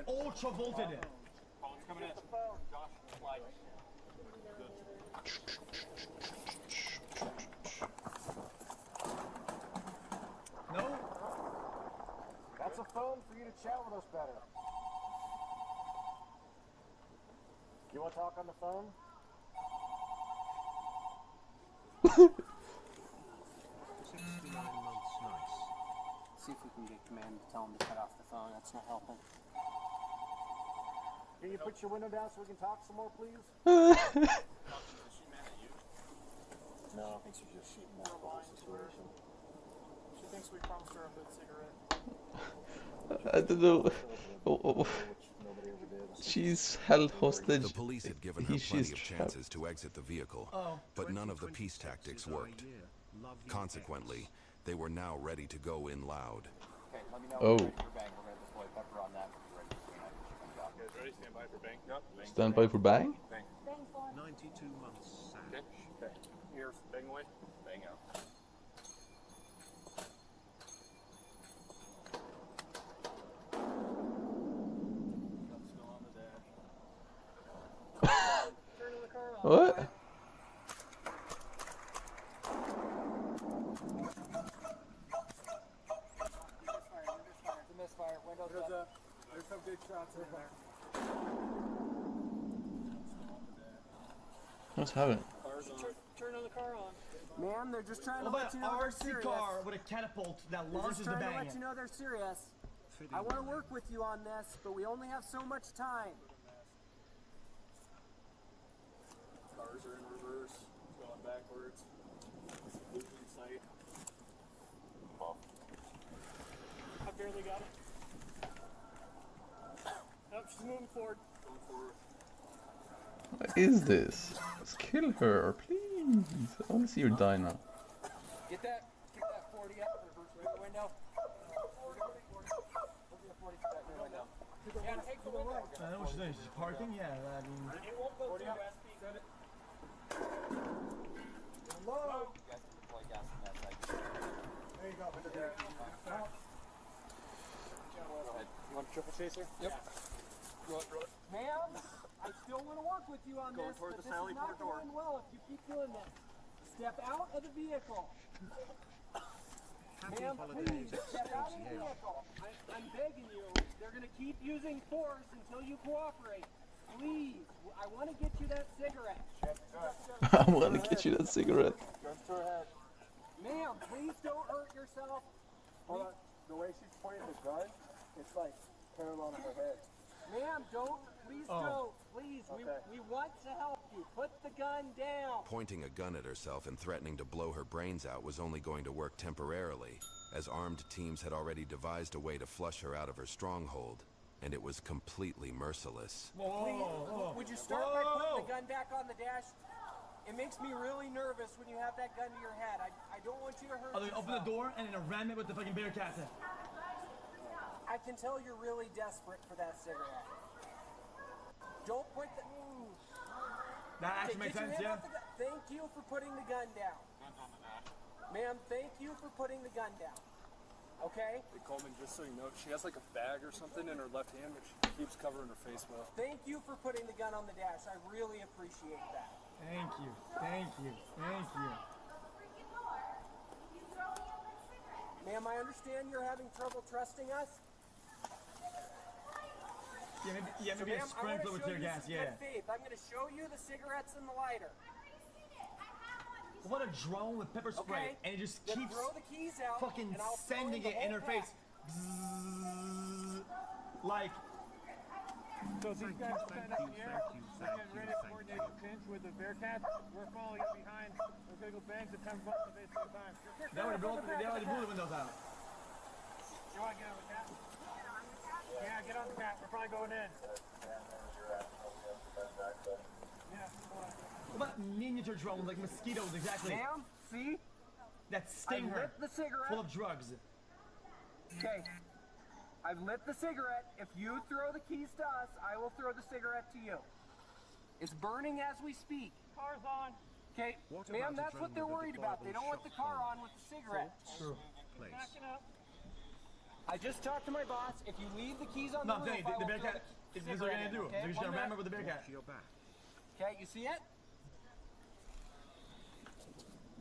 ultra volted. Phone's coming in. Josh, slide. No? That's a phone for you to chat with us better. You want to talk on the phone? 69 months, nice. See if we can get command to tell him to cut off the phone. That's not helping. Can you put your window down so we can talk some more, please? No, I think she's just shooting that whole situation. She thinks we promised her a good cigarette. I don't know. She's held hostage. The police had given her plenty of chances to exit the vehicle, but none of the peace tactics worked. Consequently, they were now ready to go in loud. Okay, let me know Oh. when you're ready for bang. We're gonna deploy pepper on that. We're ready for bang. You guys ready? Stand by for bang. Yep. Stand by for bang? Bang. 92 months, Sam. Okay. Here's bang away. Bang out. What? Misfire. Windows up. There's some good shots in there. What's happening? Turn on the car on. Man, they're just trying to What let you about know an they're RC serious. car with a catapult that They're launches just the trying to bang? let you know they're serious. I want to work with you on this, but we only have so much time. Cars are in reverse. Going backwards. Losing sight. I barely got it. Nope, she's moving forward. Going forward. What is this? Let's kill her, please. I want to see her die now. Get that. Kick that 40 up. Reverse right window. 40 to that rear window. Yeah, take the window. I know what she's doing. She's parking. Yeah, I mean. It won't go through SP. Set it. Hello. You guys can deploy gas on that side. There you go. Go ahead. You want a triple chaser? Yep. Roll it. Ma'am, I still want to work with you on Going this, toward but the this Sally is not Port door. going well if you keep doing this. Step out of the vehicle. Happy Ma'am, holidays, please, step out of the XCCL. vehicle. I'm begging you. They're going to keep using force until you cooperate. Please, I want to get you that cigarette. I want to get you that cigarette. Guns to her head. Ma'am, please don't hurt yourself. Hold on. The way she's pointing the gun, it's like parallel to her head. Ma'am, don't. Please don't. Please, we want to help you. Put the gun down. Pointing a gun at herself and threatening to blow her brains out was only going to work temporarily, as armed teams had already devised a way to flush her out of her stronghold, and it was completely merciless. Please, would you start by putting the gun back on the dash? It makes me really nervous when you have that gun to your head. I don't want you to hurt yourself. Open the door and then ram it with the fucking Bearcat. I can tell you're really desperate for that cigarette. Don't point the... That actually makes sense, yeah. Thank you for putting the gun down. Ma'am, thank you for putting the gun down. Okay? Hey Coleman, just so you know, she has like a bag or something in her left hand that she keeps covering her face with. Thank you for putting the gun on the dash. I really appreciate that. Thank you. Thank you. Thank you. Ma'am, I understand you're having trouble trusting us. Yeah, maybe a sprinkler with tear gas, yeah. Faith. I'm going to show you the cigarettes and the lighter. what a drone with pepper spray, and it just keeps throw the keys out, fucking and I'll sending throw it in her the whole face. Bzzz, like. So these guys are standing up in the air. We're getting ready to coordinate a pinch with the Bearcats. We're following up behind. We're going to go bang the 10 buttons at the same time. They already blew the windows out. You want to get on the cat? Yeah, get on the cat. We're probably going in. What about miniature drones like mosquitoes exactly? Ma'am, see? That sting I her. lit the cigarette. Full of drugs. Okay. I've lit the cigarette. If you throw the keys to us, I will throw the cigarette to you. It's burning as we speak. Car's on. Okay, ma'am, that's what they're worried about. They don't want the car on with the cigarette. True. Backing up. I just talked to my boss. If you leave the keys on No, the roof, the Bearcat. This is what we're gonna do. Okay, They're just gonna ram it with the Bearcat. Okay, you see it?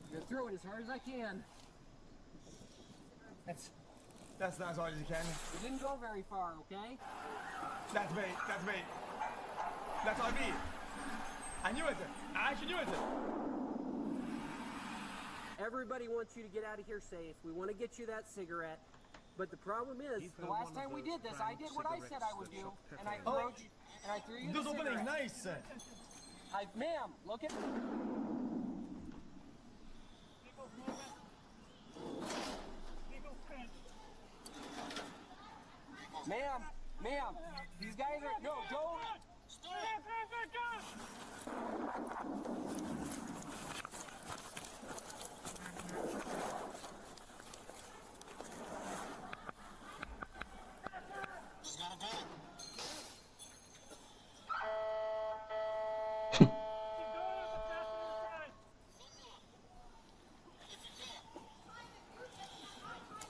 I'm gonna throw it as hard as I can. That's not as hard as you can. We didn't go very far, okay? That's bait. That's bait. That's on me. I knew it. I actually knew it. Everybody wants you to get out of here safe. We want to get you that cigarette. But the problem is, the last time we did this, I did what I said I would do, and I threw you the This opening cigarette. nice. Ma'am, look at. Ma'am, these guys are no, don't.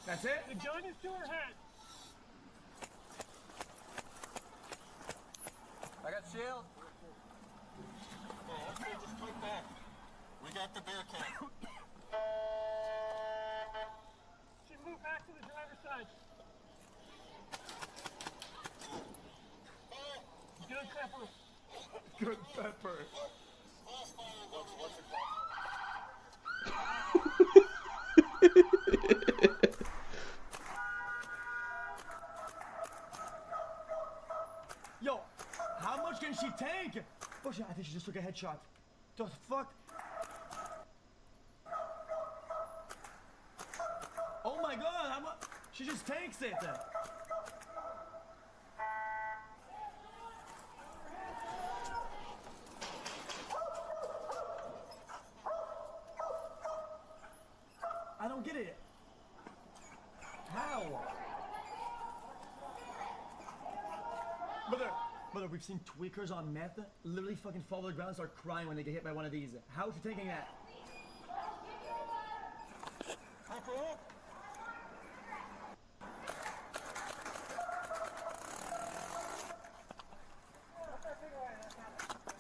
That's it? The gun is to her head. I got shield. Okay, just click back. We got the Bearcat. She moved back to the driver's side. Good pepper. Good pepper. Yo, how much can she take? Oh shit, I think she just took a headshot. The fuck? Oh my god, how much? She just takes it. I don't get it. How? Brother, we've seen tweakers on meth literally fucking fall to the ground and start crying when they get hit by one of these. How is she taking that?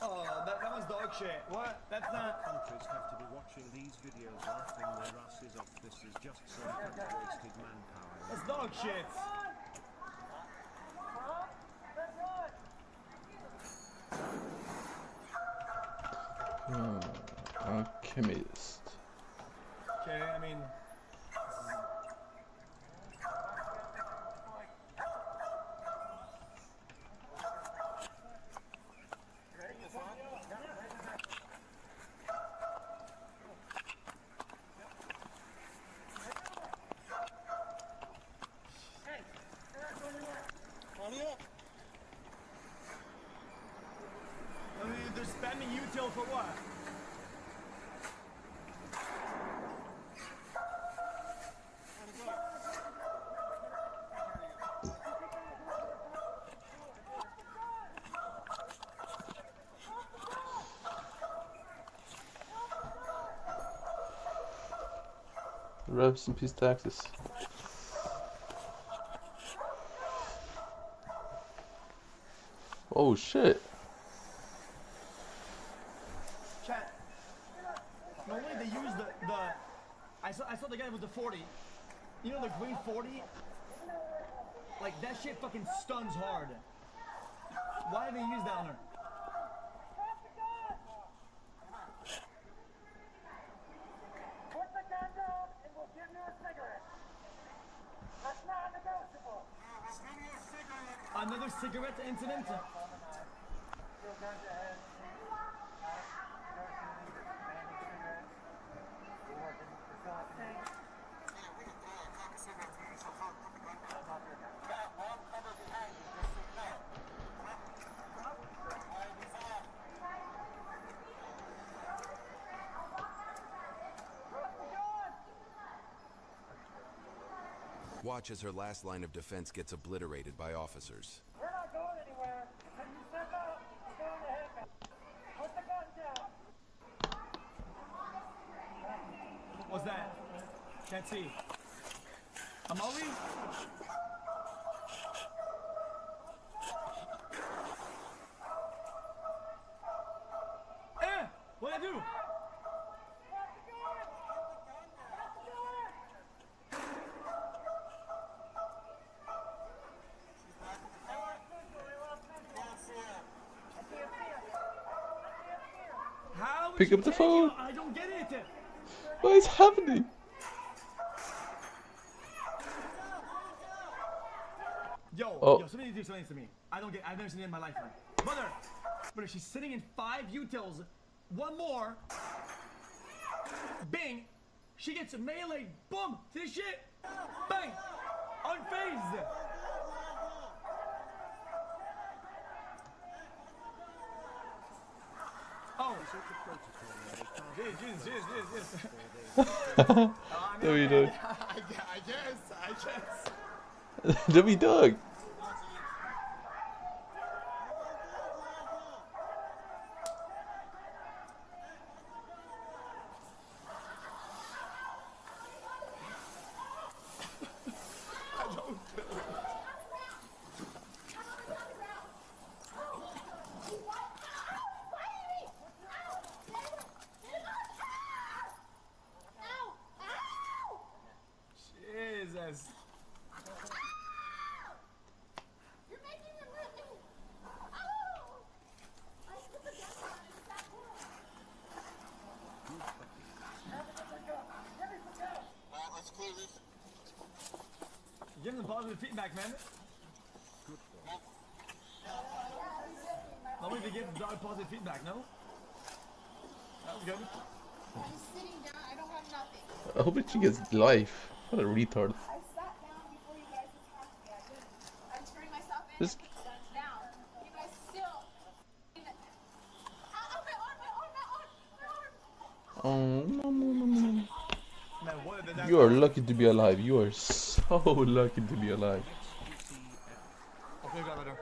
Oh, that was dog shit. What? That's not... Countries have to be watching these videos laughing their asses off. This is just some wasted manpower. That's dog shit. Alchemist. Okay, I mean... They're spamming util for what? Rest in peace, Texas. Oh shit. Chat. Normally they use the I saw the guy with the 40. You know the green 40? Like that shit fucking stuns hard. Why do they use that on her? a cigarette incident? Watch as her last line of defense gets obliterated by officers. We're not going anywhere. Can you step out? We're going to hit me. Put the gun down. What's that? Can't see. Amali? What'd I do? Pick up the phone. I don't get it. What is happening? Yo, somebody do something to me. I don't get. I've never seen it in my life, man. Brother, she's sitting in 5 utils. One more. Bing. She gets meleeed. Boom. See this shit? Bang. Unfazed. Oh. Jeez. Dummy dog. I guess. Dummy dog. Jesus. You're making him hurt me. Oh! I put the gun down and stop pulling. Let's clear this. Give them positive feedback, man. Nobody to give the dog positive feedback, no? That was good. I'm sitting down. I don't have nothing. I hope she gets life. What a retard. I sat down before you guys attacked me. I didn't. I turned myself in This- and put the guns down. You guys still. My arm. Oh, no. Man, what did that You are lucky to be alive. You are so lucky to be alive. Okay, got better.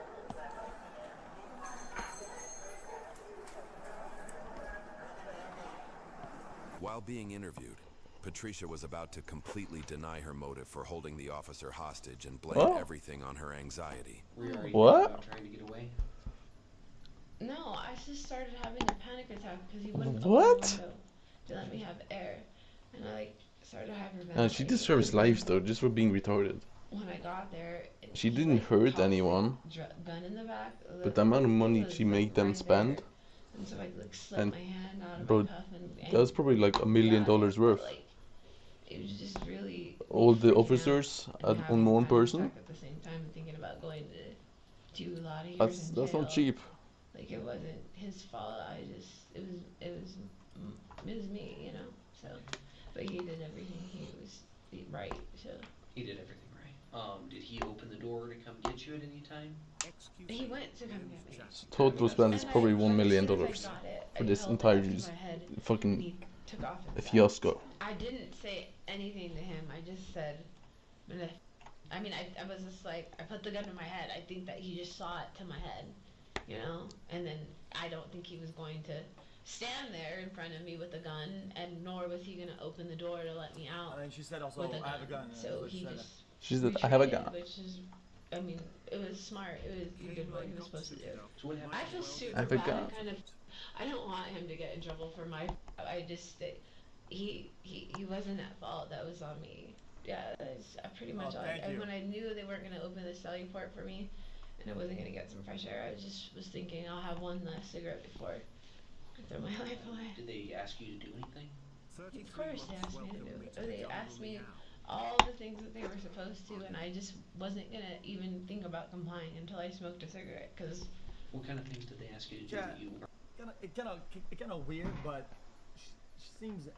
While being interviewed, Patricia was about to completely deny her motive for holding the officer hostage and blame What? everything on her anxiety. What? Trying to get away? No, I just started having a panic attack because he wouldn't What? open the window to let me have air, and I started hyperventilating. And she deserves life though, just for being retarded. When I got there, She didn't hurt anyone, gun in the back. but the amount of money she made them spend, And so I slipped and my hand out of bro, my cuff and that was probably like $1 million worth. Like, it was just really All the officers and on one having a panic person. attack at the same time and thinking about going to 2 lot of years That's in not jail. cheap. Like it wasn't his fault. It was me, you know. So, but he did everything. He was right. So He did everything right. Did he open the door to come get you at any time? he went to come get me. Total spend is probably $1 million As soon as I got it, for I this held it entire up to my head, and fucking he took off his vest. fiasco. I didn't say anything to him. I just said, I mean, I was just like, I put the gun to my head. I think that he just saw it to my head, you know? And then I don't think he was going to stand there in front of me with a gun, and nor was he going to open the door to let me out. And she said also, with I have a gun. So he just She said, I have a retreated, gun. which is, I mean, it was smart. It was he did what he was supposed to do. I feel super I have a bad. gun. I don't want him to get in trouble for my. I just he wasn't at fault. That was on me. Yeah, I pretty much when I knew they weren't gonna open the cellular port for me, and I wasn't gonna get some fresh air. I just was thinking I'll have one last cigarette before I throw my life away. Did they ask you to do anything? Of course they asked me to do it. They asked me all the things that they were supposed to, and I just wasn't gonna even think about complying until I smoked a cigarette. Cause what kind of things did they ask you to do that you were? It kind of weird, but she seems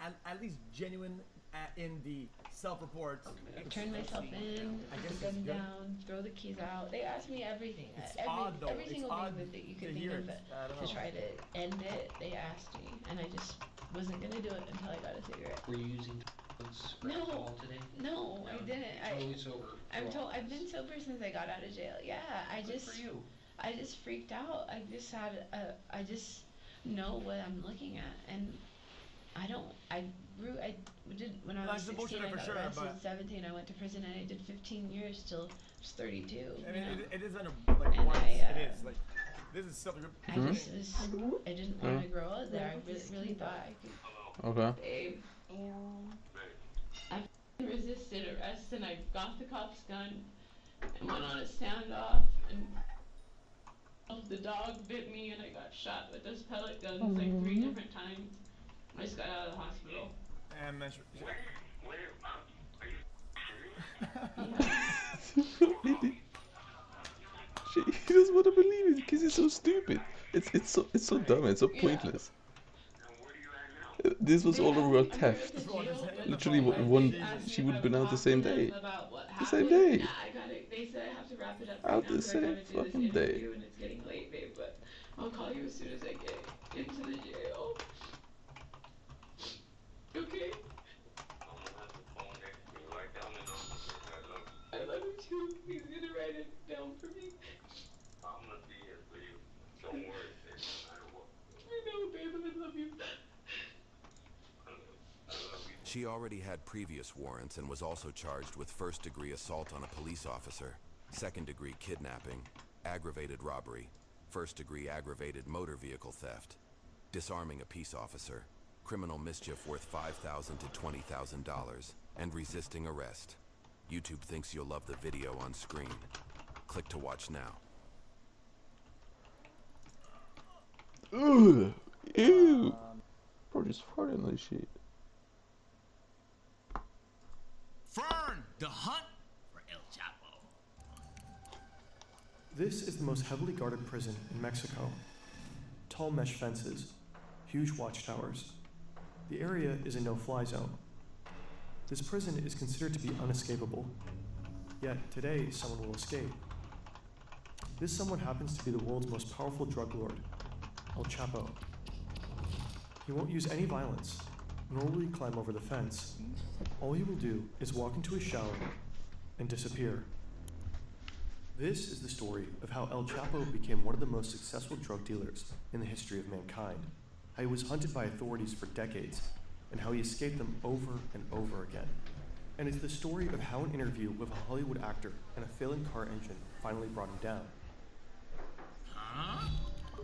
at least genuine in the self-report. I turned myself in, put the gun down, throw the keys out. They asked me everything. Every single thing that you could think of to try to end it, they asked me, and I just wasn't gonna do it until I got a cigarette. Were you using drugs No, today? no, I didn't. Totally sober. I've been sober since I got out of jail. Yeah, I just freaked out. I just know what I'm looking at, and when I was 16, I got arrested. 17, I went to prison, and I did 15 years till I was 32. I mean, it is like once it is like this is something. I didn't want to grow out there. I really thought I could. Okay. I resisted arrest, and I got the cop's gun and went on a standoff, and the dog bit me, and I got shot with those pellet guns like 3 different times. I just got out of the hospital. And then he doesn't want to believe it because it's so stupid. It's so dumb. It's so pointless. This was all over theft. Literally, she would have been out the same day. The same day. They said I have to wrap it up. Out the same fucking day. And it's getting late, babe, but I'll call you as soon as I get into the jail. Okay? I love you too. He's gonna write it down for me. I'm gonna be here for you. Don't worry, babe, no matter what. I know, babe, I love you. She already had previous warrants and was also charged with first-degree assault on a police officer, second-degree kidnapping, aggravated robbery, first-degree aggravated motor vehicle theft, disarming a peace officer, criminal mischief worth $5,000 to $20,000, and resisting arrest. YouTube thinks you'll love the video on screen. Click to watch now. Ugh! Ew! Bro, just farted on this shit. Fern, the hunt for El Chapo. This is the most heavily guarded prison in Mexico. Tall mesh fences, huge watchtowers. The area is a no-fly zone. This prison is considered to be unescapable. Yet today, someone will escape. This someone happens to be the world's most powerful drug lord, El Chapo. He won't use any violence, nor will he climb over the fence. All he will do is walk into a shower and disappear. This is the story of how El Chapo became one of the most successful drug dealers in the history of mankind, how he was hunted by authorities for decades, and how he escaped them over and over again. And it's the story of how an interview with a Hollywood actor and a failing car engine finally brought him down. Huh?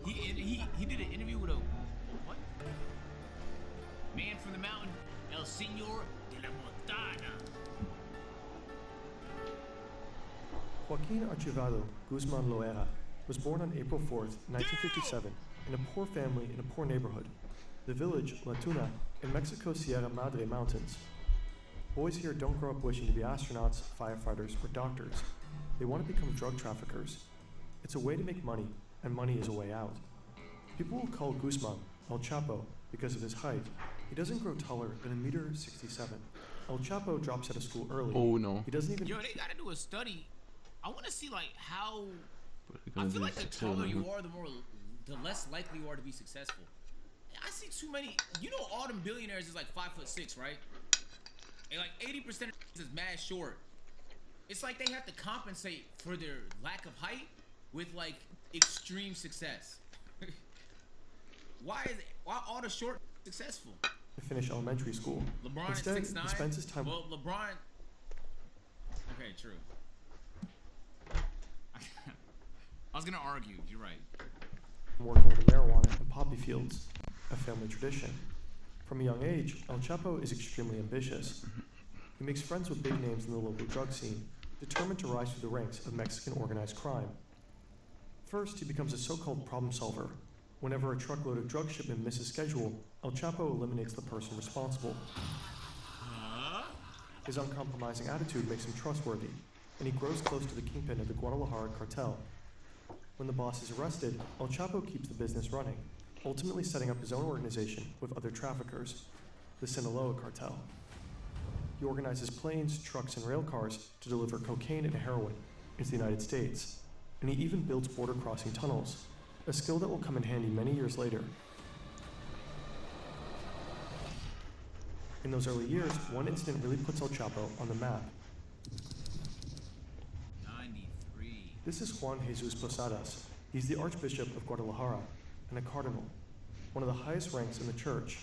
He did an interview with a what? Man from the mountain, El Señor de la Montaña. Joaquin Archivado Guzman Loera was born on April 4th, 1957, in a poor family in a poor neighborhood, the village La Tuna in Mexico's Sierra Madre Mountains. Boys here don't grow up wishing to be astronauts, firefighters, or doctors. They want to become drug traffickers. It's a way to make money, and money is a way out. People will call Guzman El Chapo because of his height. He doesn't grow taller than 1.67 meters. El Chapo drops out of school early. Oh no. He doesn't even. Yo, they gotta do a study. I want to see like how. I feel like the taller you are, the less likely you are to be successful. I see too many. You know, all them billionaires is like 5'6", right? And like 80% is mad short. It's like they have to compensate for their lack of height with like extreme success. Why all the short successful? To finish elementary school. LeBron Instead, is 6'9". he spends his time. Well, LeBron. Okay, true. I was gonna argue. You're right. Working with marijuana and poppy fields, a family tradition. From a young age, El Chapo is extremely ambitious. He makes friends with big names in the local drug scene, determined to rise through the ranks of Mexican organized crime. First, he becomes a so-called problem solver. Whenever a truckload of drug shipment misses schedule, El Chapo eliminates the person responsible. Huh? His uncompromising attitude makes him trustworthy, and he grows close to the kingpin of the Guadalajara cartel. When the boss is arrested, El Chapo keeps the business running, ultimately setting up his own organization with other traffickers, the Sinaloa cartel. He organizes planes, trucks, and rail cars to deliver cocaine and heroin into the United States, and he even builds border-crossing tunnels, a skill that will come in handy many years later. In those early years, one incident really puts El Chapo on the map. 93. This is Juan Jesus Posadas. He's the Archbishop of Guadalajara and a cardinal, one of the highest ranks in the church.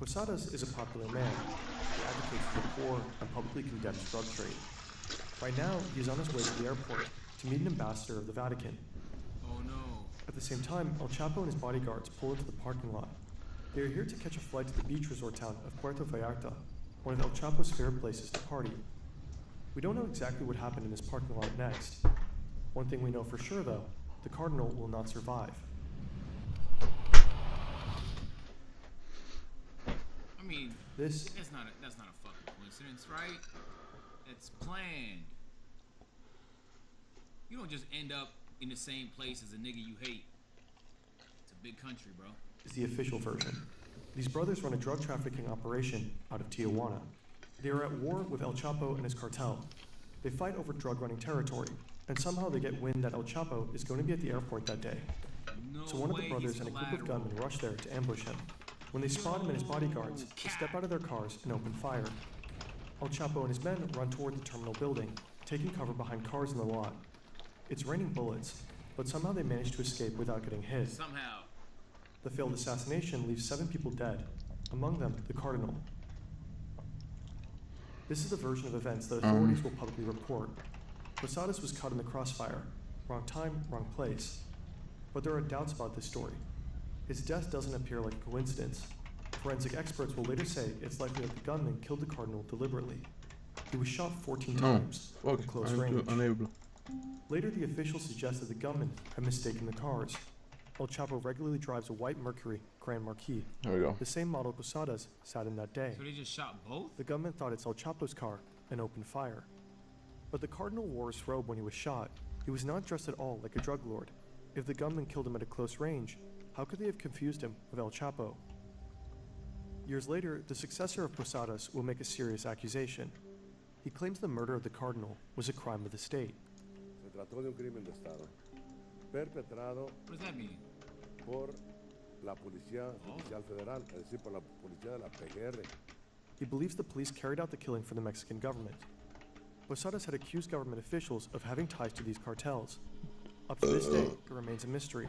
Posadas is a popular man. He advocates for the poor and publicly condemns drug trade. Right now, he's on his way to the airport to meet an ambassador of the Vatican. Oh no. At the same time, El Chapo and his bodyguards pull into the parking lot. They are here to catch a flight to the beach resort town of Puerto Vallarta, one of El Chapo's favorite places to party. We don't know exactly what happened in this parking lot next. One thing we know for sure, though, the cardinal will not survive. I mean, that's not a fucking coincidence, right? It's planned. You don't just end up in the same place as a nigga you hate. It's a big country, bro. Is the official version. These brothers run a drug trafficking operation out of Tijuana. They are at war with El Chapo and his cartel. They fight over drug running territory, and somehow they get wind that El Chapo is going to be at the airport that day. So one of the brothers and a group of gunmen rush there to ambush him. When they spot him and his bodyguards, they step out of their cars and open fire. El Chapo and his men run toward the terminal building, taking cover behind cars in the lot. It's raining bullets, but somehow they manage to escape without getting hit. Somehow. The failed assassination leaves 7 people dead, among them the cardinal. This is the version of events that authorities will publicly report. Posadas was caught in the crossfire. Wrong time, wrong place. But there are doubts about this story. His death doesn't appear like a coincidence. Forensic experts will later say it's likely that the gunman killed the cardinal deliberately. He was shot 14 times at close range. Later, the officials suggested the gunman had mistaken the cars. El Chapo regularly drives a white Mercury Grand Marquis. There we go. The same model Posadas sat in that day. So they just shot both? The gunman thought it's El Chapo's car and opened fire. But the cardinal wore his robe when he was shot. He was not dressed at all like a drug lord. If the gunman killed him at a close range, how could they have confused him with El Chapo? Years later, the successor of Posadas will make a serious accusation. He claims the murder of the cardinal was a crime of the state. Se trató de un crimen de Estado, perpetrado What does that mean? por la Policía Judicial Federal, es decir, por la Policía de la PGR. He believes the police carried out the killing for the Mexican government. Posadas had accused government officials of having ties to these cartels. Up to this day, it remains a mystery.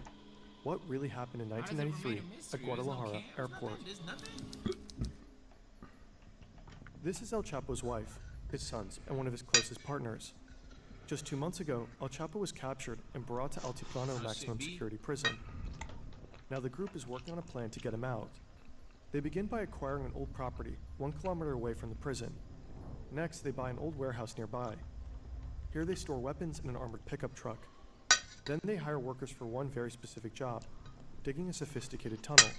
What really happened in 1993 at Guadalajara Airport? This is El Chapo's wife, his sons, and one of his closest partners. Just 2 months ago, El Chapo was captured and brought to Altiplano Maximum Security Prison. Now the group is working on a plan to get him out. They begin by acquiring an old property 1 kilometer away from the prison. Next, they buy an old warehouse nearby. Here they store weapons in an armored pickup truck. Then they hire workers for one very specific job, digging a sophisticated tunnel.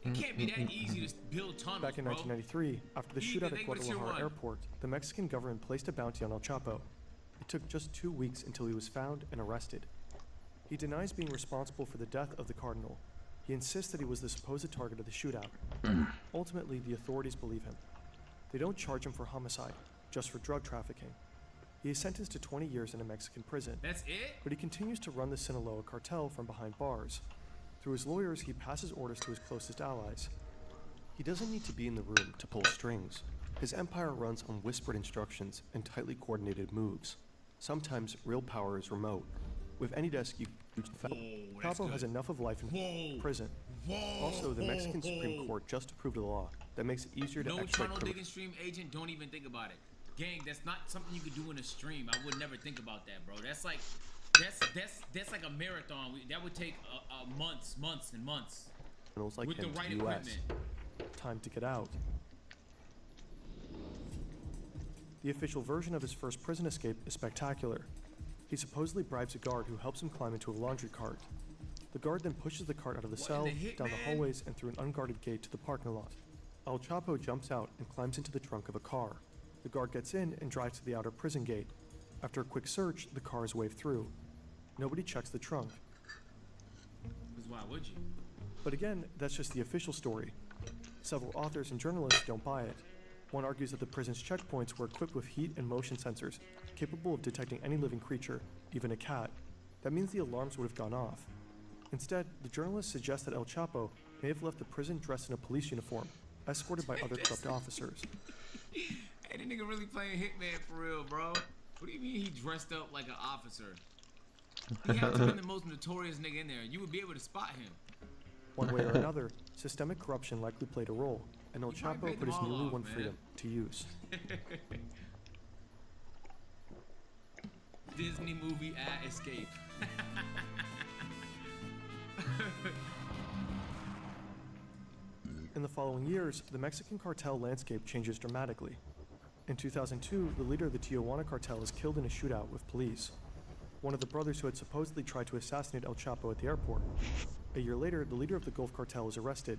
It can't be that easy to build tunnels, Back in 1993, after the shootout at Guadalajara Airport, the Mexican government placed a bounty on El Chapo. It took just 2 weeks until he was found and arrested. He denies being responsible for the death of the cardinal. He insists that he was the supposed target of the shootout. Ultimately, the authorities believe him. They don't charge him for homicide, just for drug trafficking. He is sentenced to 20 years in a Mexican prison. That's it? But he continues to run the Sinaloa cartel from behind bars. Through his lawyers, he passes orders to his closest allies. He doesn't need to be in the room to pull strings. His empire runs on whispered instructions and tightly coordinated moves. Sometimes real power is remote. With any desk you Chapo has enough of life in prison. Also, the Mexican Supreme Court just approved a law that makes it easier to extradite tunnel digging stream agent, don't even think about it. Gang, that's not something you could do in a stream. I would never think about that, bro. That's like like a marathon. That would take months and months. Like with him the right to the US. equipment. Time to get out. The official version of his first prison escape is spectacular. He supposedly bribes a guard who helps him climb into a laundry cart. The guard then pushes the cart out of the cell, down the hallways, and through an unguarded gate to the parking lot. El Chapo jumps out and climbs into the trunk of a car. The guard gets in and drives to the outer prison gate. After a quick search, the car is waved through. Nobody checks the trunk. Because why would you? But again, that's just the official story. Several authors and journalists don't buy it. One argues that the prison's checkpoints were equipped with heat and motion sensors, capable of detecting any living creature, even a cat. That means the alarms would have gone off. Instead, the journalists suggest that El Chapo may have left the prison dressed in a police uniform, escorted by other corrupt officers. Hey, that nigga really playing Hitman for real, bro. What do you mean he dressed up like an officer? He had to be the most notorious nigga in there. You would be able to spot him. One way or another, systemic corruption likely played a role, and El Chapo put his newly won freedom to use. Disney movie ad escape. In the following years, the Mexican cartel landscape changes dramatically. In 2002, the leader of the Tijuana cartel is killed in a shootout with police. One of the brothers who had supposedly tried to assassinate El Chapo at the airport. A year later, the leader of the Gulf cartel is arrested.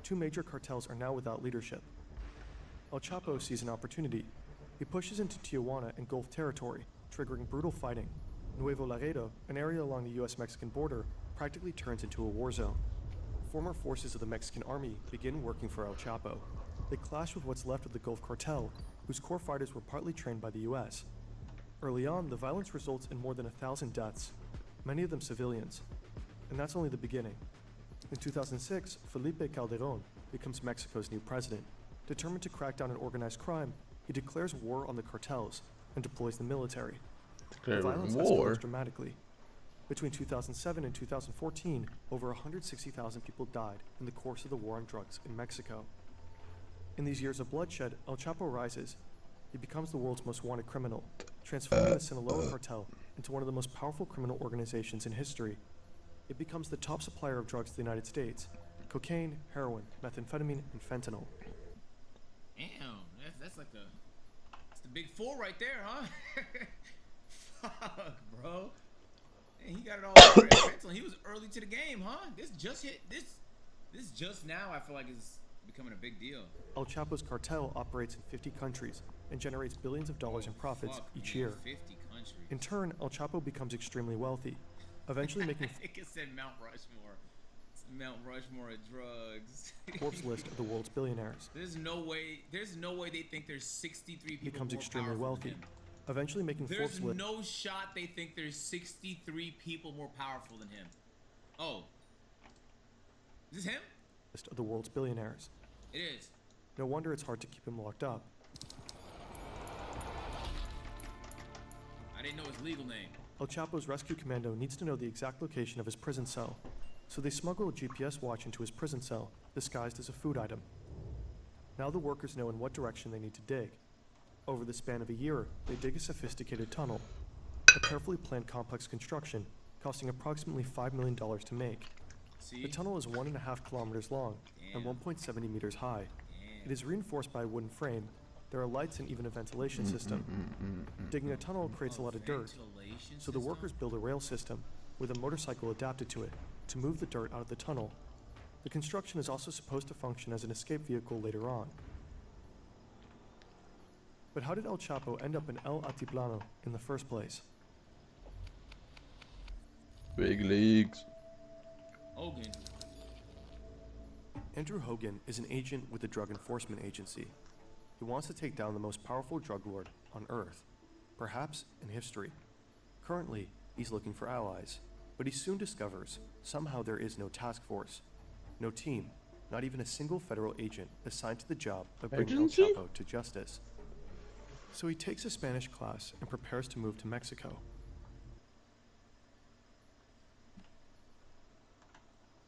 Two major cartels are now without leadership. El Chapo sees an opportunity. He pushes into Tijuana and Gulf territory, triggering brutal fighting. Nuevo Laredo, an area along the US-Mexican border, practically turns into a war zone. Former forces of the Mexican army begin working for El Chapo. They clash with what's left of the Gulf cartel, whose core fighters were partly trained by the US. Early on, the violence results in more than 1,000 deaths, many of them civilians. And that's only the beginning. In 2006, Felipe Calderón becomes Mexico's new president. Determined to crack down on organized crime, he declares war on the cartels and deploys the military. The violence escalates dramatically. Between 2007 and 2014, over 160,000 people died in the course of the war on drugs in Mexico. In these years of bloodshed, El Chapo rises. He becomes the world's most wanted criminal, transforming the Sinaloa cartel into one of the most powerful criminal organizations in history. It becomes the top supplier of drugs to the United States: cocaine, heroin, methamphetamine, and fentanyl. Damn, that's like the big four right there, huh? Fuck, bro. Man, he got it all over fentanyl. He was early to the game, huh? This just now I feel like is becoming a big deal. El Chapo's cartel operates in 50 countries and generates billions of dollars in profits each year. 50 countries. In turn, El Chapo becomes extremely wealthy, eventually making it said Mount Rushmore. It's Mount Rushmore of drugs. Forbes list of the world's billionaires. There's no way they think there's 63 people becomes more extremely powerful wealthy, than him. eventually making There's Forbes list. no shot they think there's 63 people more powerful than him. Oh. Is this him? List of the world's billionaires. It is. No wonder it's hard to keep him locked up. I didn't know his legal name. El Chapo's rescue commando needs to know the exact location of his prison cell, so they smuggle a GPS watch into his prison cell, disguised as a food item. Now the workers know in what direction they need to dig. Over the span of a year, they dig a sophisticated tunnel, a carefully planned complex construction, costing approximately $5 million to make. The tunnel is 1.5 kilometers long and 1.70 meters high. It is reinforced by a wooden frame. There are lights and even a ventilation system. Digging a tunnel creates a lot of dirt, so the workers build a rail system with a motorcycle adapted to it to move the dirt out of the tunnel. The construction is also supposed to function as an escape vehicle later on. But how did El Chapo end up in El Altiplano in the first place? Big leagues. Hogan. Andrew Hogan is an agent with the Drug Enforcement Agency. He wants to take down the most powerful drug lord on Earth, perhaps in history. Currently, he's looking for allies, but he soon discovers somehow there is no task force, no team, not even a single federal agent assigned to the job of bringing El Chapo to justice. So he takes a Spanish class and prepares to move to Mexico.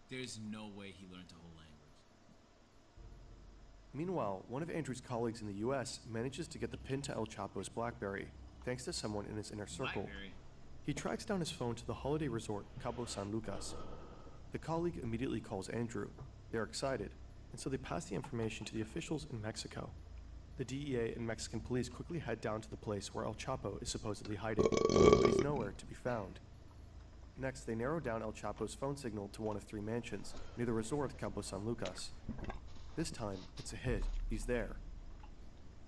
There's no way he learned the whole language. Meanwhile, one of Andrew's colleagues in the US manages to get the pin to El Chapo's BlackBerry, thanks to someone in his inner circle. BlackBerry. He tracks down his phone to the holiday resort Cabo San Lucas. The colleague immediately calls Andrew. They're excited, and so they pass the information to the officials in Mexico. The DEA and Mexican police quickly head down to the place where El Chapo is supposedly hiding, but he's nowhere to be found. Next, they narrow down El Chapo's phone signal to one of 3 mansions near the resort Cabo San Lucas. This time, it's a hit. He's there.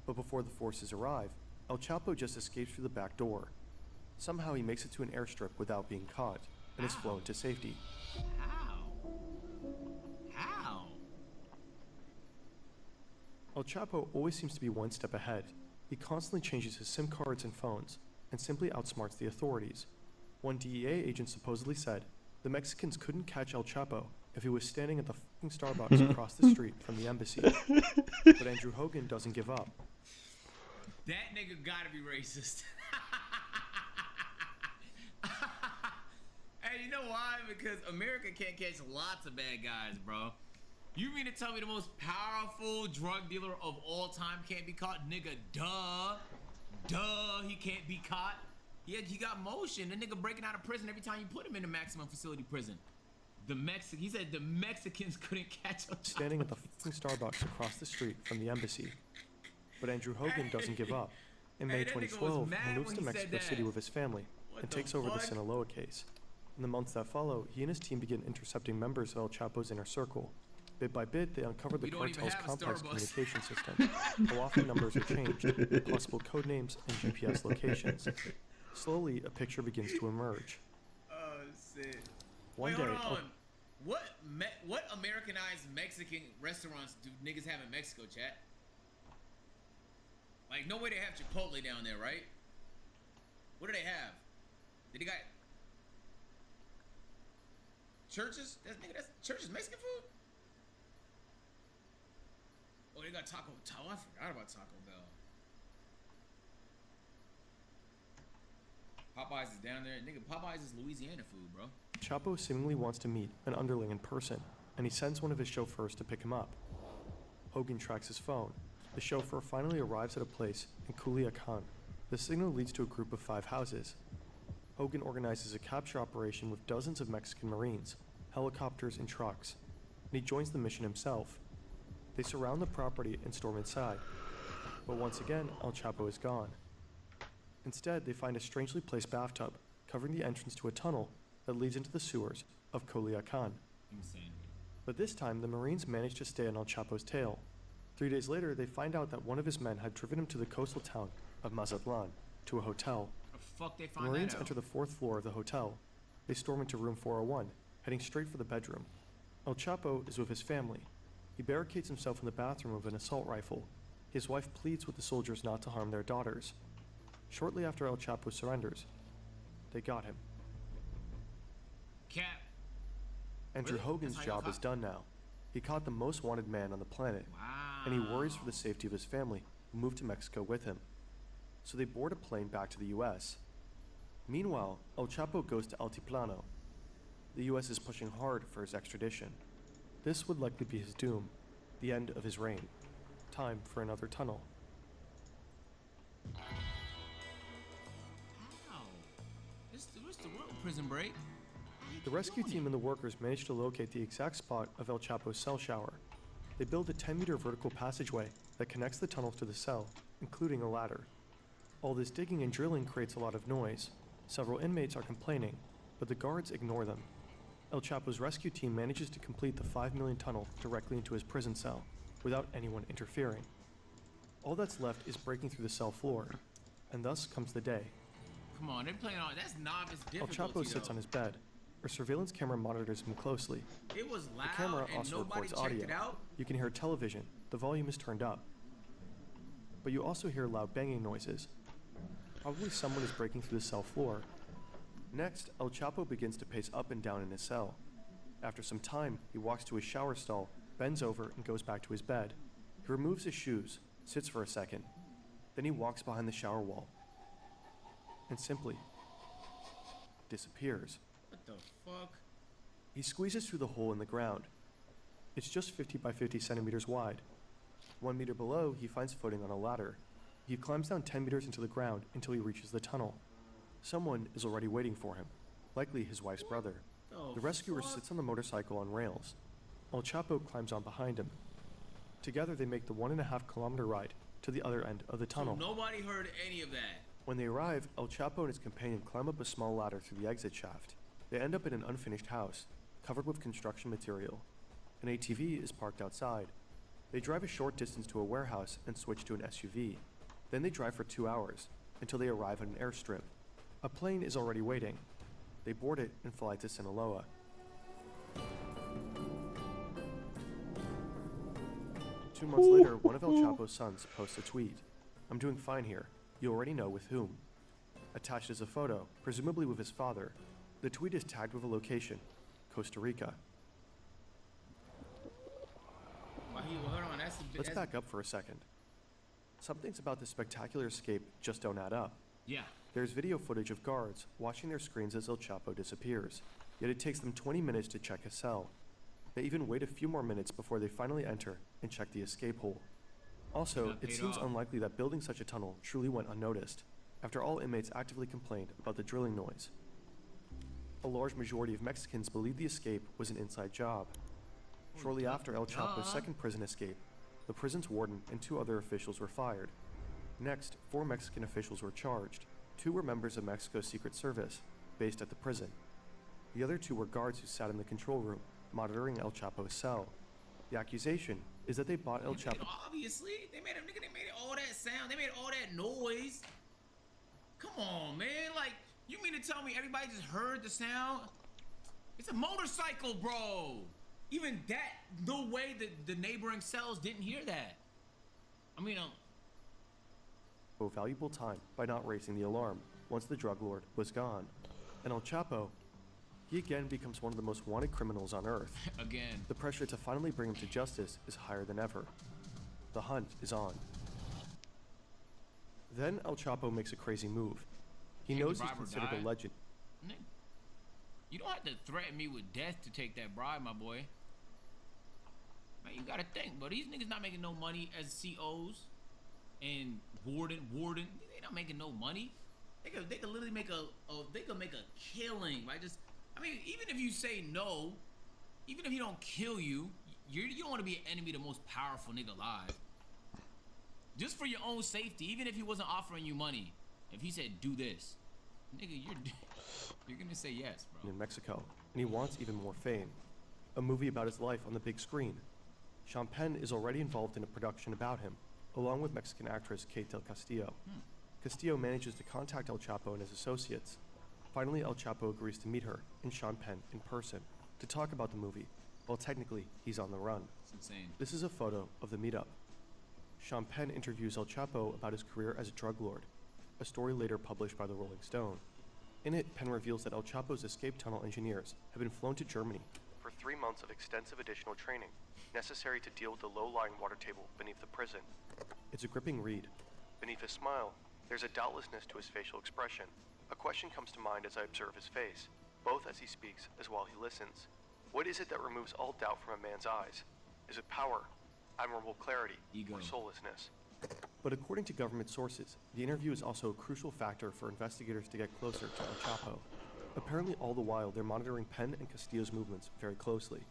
But before the forces arrive, El Chapo just escapes through the back door. Somehow he makes it to an airstrip without being caught and is flown to safety. How? El Chapo always seems to be one step ahead. He constantly changes his SIM cards and phones and simply outsmarts the authorities. One DEA agent supposedly said the Mexicans couldn't catch El Chapo if he was standing at the fucking Starbucks across the street from the embassy. But Andrew Hogan doesn't give up. That nigga gotta be racist. Hey, you know why? Because America can't catch lots of bad guys, bro. You mean to tell me the most powerful drug dealer of all time can't be caught? Nigga, duh, he can't be caught. He got motion. The nigga breaking out of prison every time you put him in a maximum facility prison. He said the Mexicans couldn't catch him. Standing at the fucking Starbucks across the street from the embassy. But Andrew Hogan doesn't give up. In May 2012, he moves to Mexico City with his family and takes over the Sinaloa case. In the months that follow, he and his team begin intercepting members of El Chapo's inner circle. Bit by bit, they uncover the cartel's complex communication system, how often numbers are changed, possible code names, and GPS locations. Slowly, a picture begins to emerge. Oh, shit. One Wait, day, hold on. What Americanized Mexican restaurants do niggas have in Mexico, chat? Like, no way they have Chipotle down there, right? What do they have? Did they got Churches? That's Churches Mexican food? Oh, they got Taco Bell. I forgot about Taco Bell. Popeyes is down there. Nigga, Popeyes is Louisiana food, bro. Chapo seemingly wants to meet an underling in person, and he sends one of his chauffeurs to pick him up. Hogan tracks his phone. The chauffeur finally arrives at a place in Culiacan. The signal leads to a group of 5 houses. Hogan organizes a capture operation with dozens of Mexican Marines, helicopters, and trucks, and he joins the mission himself. They surround the property and storm inside. But once again, El Chapo is gone. Instead, they find a strangely placed bathtub covering the entrance to a tunnel that leads into the sewers of Culiacan. Insane. But this time, the Marines manage to stay on El Chapo's tail. 3 days later, they find out that one of his men had driven him to the coastal town of Mazatlan, to a hotel. The fuck they The find Marines that out? enter the 4th floor of the hotel. They storm into room 401, heading straight for the bedroom. El Chapo is with his family. He barricades himself in the bathroom with an assault rifle. His wife pleads with the soldiers not to harm their daughters. Shortly after El Chapo surrenders, they got him. Cap. Andrew Really? Hogan's That's how you job is caught- done now. He caught the most wanted man on the planet, and he worries for the safety of his family, who moved to Mexico with him. So they board a plane back to the US. Meanwhile, El Chapo goes to Altiplano. The US is pushing hard for his extradition. This would likely be his doom, the end of his reign. Time for another tunnel. How? What's the real prison break? The rescue team and the workers manage to locate the exact spot of El Chapo's cell shower. They build a 10-meter vertical passageway that connects the tunnel to the cell, including a ladder. All this digging and drilling creates a lot of noise. Several inmates are complaining, but the guards ignore them. El Chapo's rescue team manages to complete the 5 million tunnel directly into his prison cell, without anyone interfering. All that's left is breaking through the cell floor, and thus comes the day. Come on, they're playing on. That's novice El difficulty. Chapo sits though. on his bed. A surveillance camera monitors him closely. It was loud The camera and also nobody records checked audio. it out. You can hear television. The volume is turned up. But you also hear loud banging noises. Probably someone is breaking through the cell floor. Next, El Chapo begins to pace up and down in his cell. After some time, he walks to his shower stall, bends over, and goes back to his bed. He removes his shoes, sits for a second. Then he walks behind the shower wall and simply disappears. What the fuck? He squeezes through the hole in the ground. It's just 50 by 50 centimeters wide. 1 meter below, he finds footing on a ladder. He climbs down 10 meters into the ground until he reaches the tunnel. Someone is already waiting for him, likely his wife's brother. The rescuer sits on the motorcycle on rails. El Chapo climbs on behind him. Together, they make the 1.5 kilometer ride to the other end of the tunnel. So nobody heard any of that. When they arrive, El Chapo and his companion climb up a small ladder through the exit shaft. They end up in an unfinished house, covered with construction material. An ATV is parked outside. They drive a short distance to a warehouse and switch to an SUV. Then they drive for 2 hours, until they arrive at an airstrip. A plane is already waiting. They board it and fly to Sinaloa. 2 months later, one of El Chapo's sons posts a tweet. "I'm doing fine here. You already know with whom." Attached is a photo, presumably with his father. The tweet is tagged with a location, Costa Rica. Let's back up for a second. Some things about this spectacular escape just don't add up. Yeah. There's video footage of guards watching their screens as El Chapo disappears, yet it takes them 20 minutes to check his cell. They even wait a few more minutes before they finally enter and check the escape hole. Also, it seems unlikely that building such a tunnel truly went unnoticed. After all, inmates actively complained about the drilling noise. A large majority of Mexicans believe the escape was an inside job. Shortly after El Chapo's second prison escape, the prison's warden and 2 other officials were fired. Next, 4 Mexican officials were charged. 2 were members of Mexico's Secret Service, based at the prison. The other 2 were guards who sat in the control room, monitoring El Chapo's cell. The accusation is that they bought El Chapo. Obviously, they made all that sound. They made all that noise. Come on, man. Like, you mean to tell me everybody just heard the sound? It's a motorcycle, bro. Even that, no way that the neighboring cells didn't hear that. I mean, valuable time by not raising the alarm once the drug lord was gone. And El Chapo, he again becomes one of the most wanted criminals on Earth. Again. The pressure to finally bring him to justice is higher than ever. The hunt is on. Then El Chapo makes a crazy move. He knows he's considered a legend. You don't have to threaten me with death to take that bribe, my boy. Man, you gotta think, bro. These niggas not making no money as COs and warden. They not making no money. They could literally make they could make a killing, right? I mean, even if you say no, even if he don't kill you, you don't want to be an enemy to the most powerful nigga alive. Just for your own safety, even if he wasn't offering you money, if he said do this, nigga, you're gonna say yes, bro. In Mexico, and he wants even more fame. A movie about his life on the big screen. Sean Penn is already involved in a production about him, along with Mexican actress Kate Del Castillo. Castillo manages to contact El Chapo and his associates. Finally, El Chapo agrees to meet her and Sean Penn in person to talk about the movie, while technically he's on the run. It's insane. This is a photo of the meetup. Sean Penn interviews El Chapo about his career as a drug lord, a story later published by the Rolling Stone. In it, Penn reveals that El Chapo's escape tunnel engineers have been flown to Germany for 3 months of extensive additional training necessary to deal with the low-lying water table beneath the prison. It's a gripping read. Beneath his smile, there's a doubtlessness to his facial expression. A question comes to mind as I observe his face, both as he speaks as while he listens. What is it that removes all doubt from a man's eyes? Is it power, admirable clarity, or soullessness? But according to government sources, the interview is also a crucial factor for investigators to get closer to El Chapo. Apparently all the while they're monitoring Penn and Castillo's movements very closely.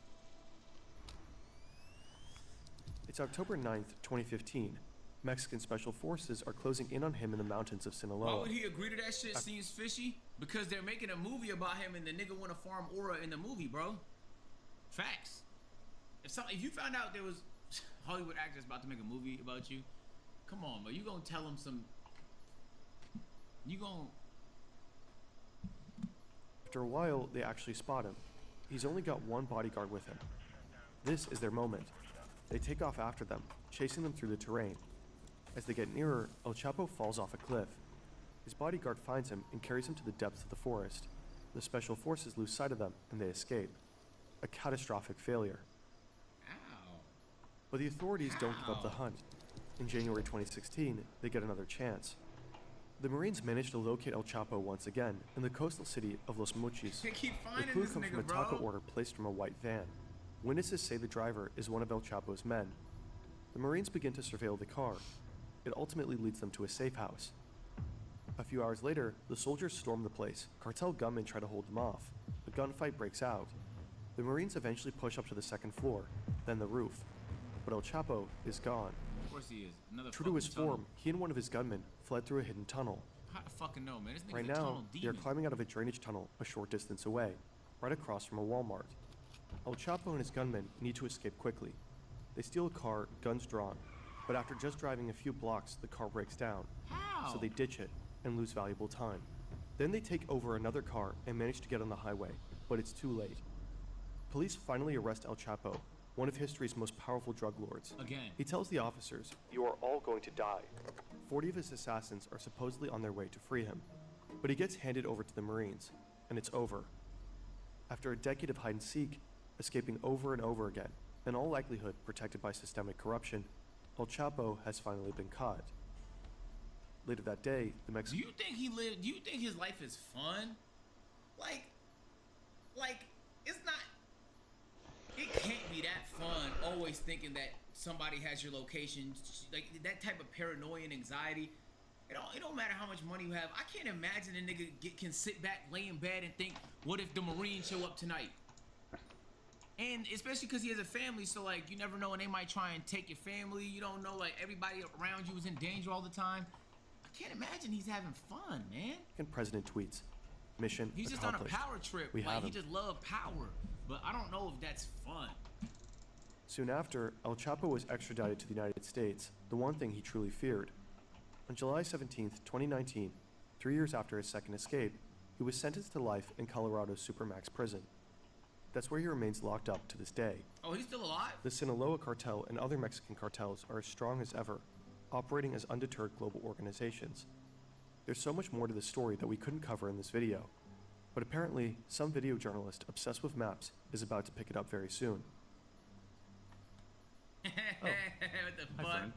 It's October 9th, 2015. Mexican special forces are closing in on him in the mountains of Sinaloa. Why would he agree to that shit? Seems fishy. Because they're making a movie about him and the nigga want to farm aura in the movie, bro. Facts. If you found out there was Hollywood actors about to make a movie about you, come on, bro. You gonna tell him some... After a while, they actually spot him. He's only got one bodyguard with him. This is their moment. They take off after them, chasing them through the terrain. As they get nearer, El Chapo falls off a cliff. His bodyguard finds him and carries him to the depths of the forest. The special forces lose sight of them and they escape. A catastrophic failure. But the authorities don't give up the hunt. In January 2016, they get another chance. The Marines manage to locate El Chapo once again in the coastal city of Los Mochis. They keep The finding clue this comes nigga, from a bro. taco order placed from a white van. Witnesses say the driver is one of El Chapo's men. The Marines begin to surveil the car. It ultimately leads them to a safe house. A few hours later, the soldiers storm the place. Cartel gunmen try to hold them off. A gunfight breaks out. The Marines eventually push up to the second floor, then the roof. But El Chapo is gone. Of course he is. Another True to his fucking tunnel. form, he and one of his gunmen fled through a hidden tunnel. How to fucking know, man? This nigga's Right a now, tunnel they are demon. climbing out of a drainage tunnel a short distance away, right across from a Walmart. El Chapo and his gunmen need to escape quickly. They steal a car, guns drawn, but after just driving a few blocks, the car breaks down. How? So they ditch it and lose valuable time. Then they take over another car and manage to get on the highway, but it's too late. Police finally arrest El Chapo, one of history's most powerful drug lords. Again. He tells the officers, "You are all going to die." 40 of his assassins are supposedly on their way to free him, but he gets handed over to the Marines, and it's over. After a decade of hide and seek, escaping over and over again, in all likelihood protected by systemic corruption, El Chapo has finally been caught. Later that day, the Mexican... Do you think his life is fun? Like, it's not... It can't be that fun always thinking that somebody has your location. Like, that type of paranoia and anxiety. It don't matter how much money you have. I can't imagine a nigga can sit back, lay in bed, and think, what if the Marines show up tonight? And especially because he has a family, so, like, you never know when they might try and take your family. You don't know, like, everybody around you is in danger all the time. I can't imagine he's having fun, man. And President tweets, "Mission He's just accomplished. on a power trip. We Like, have he him." just loved power. But I don't know if that's fun. Soon after, El Chapo was extradited to the United States, the one thing he truly feared. On July 17th, 2019, 3 years after his second escape, he was sentenced to life in Colorado's Supermax prison. That's where he remains locked up to this day. Oh, he's still alive? The Sinaloa cartel and other Mexican cartels are as strong as ever, operating as undeterred global organizations. There's so much more to the story that we couldn't cover in this video, but apparently some video journalist obsessed with maps is about to pick it up very soon. What the Hi, fuck? friend.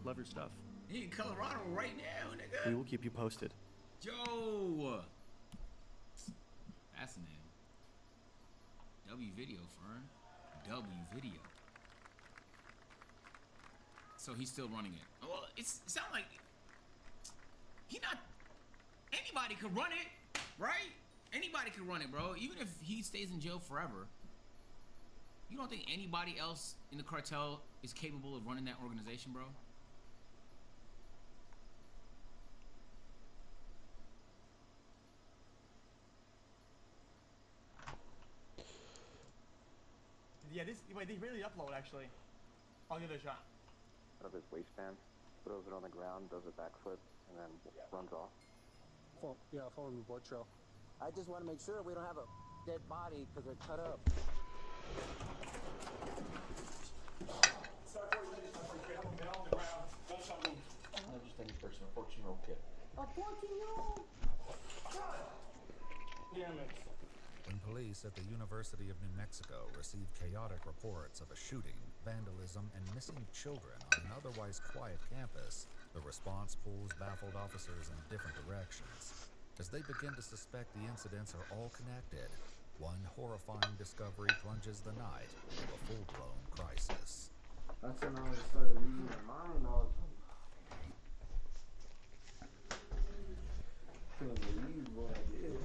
Love your stuff. He in Colorado right now, nigga. We will keep you posted. Joe. Fascinating. W video, Fern. W video. So he's still running it. Well, it sounds like anybody could run it, right? Anybody could run it, bro. Even if he stays in jail forever. You don't think anybody else in the cartel is capable of running that organization, bro? Yeah, wait, they really upload actually. I'll give it a shot. Out of his waistband, throws it on the ground, does a backflip, and then runs off. Follow me, boy, trail. I just want to make sure we don't have a dead body because they're cut up. I'm just any person, a 14-year-old kid. A 14-year-old? Damn it. When police at the University of New Mexico received chaotic reports of a shooting, vandalism, and missing children on an otherwise quiet campus, the response pulls baffled officers in different directions. As they begin to suspect the incidents are all connected, one horrifying discovery plunges the night into a full-blown crisis. That's when I started losing my mind. I was couldn't believe what I did.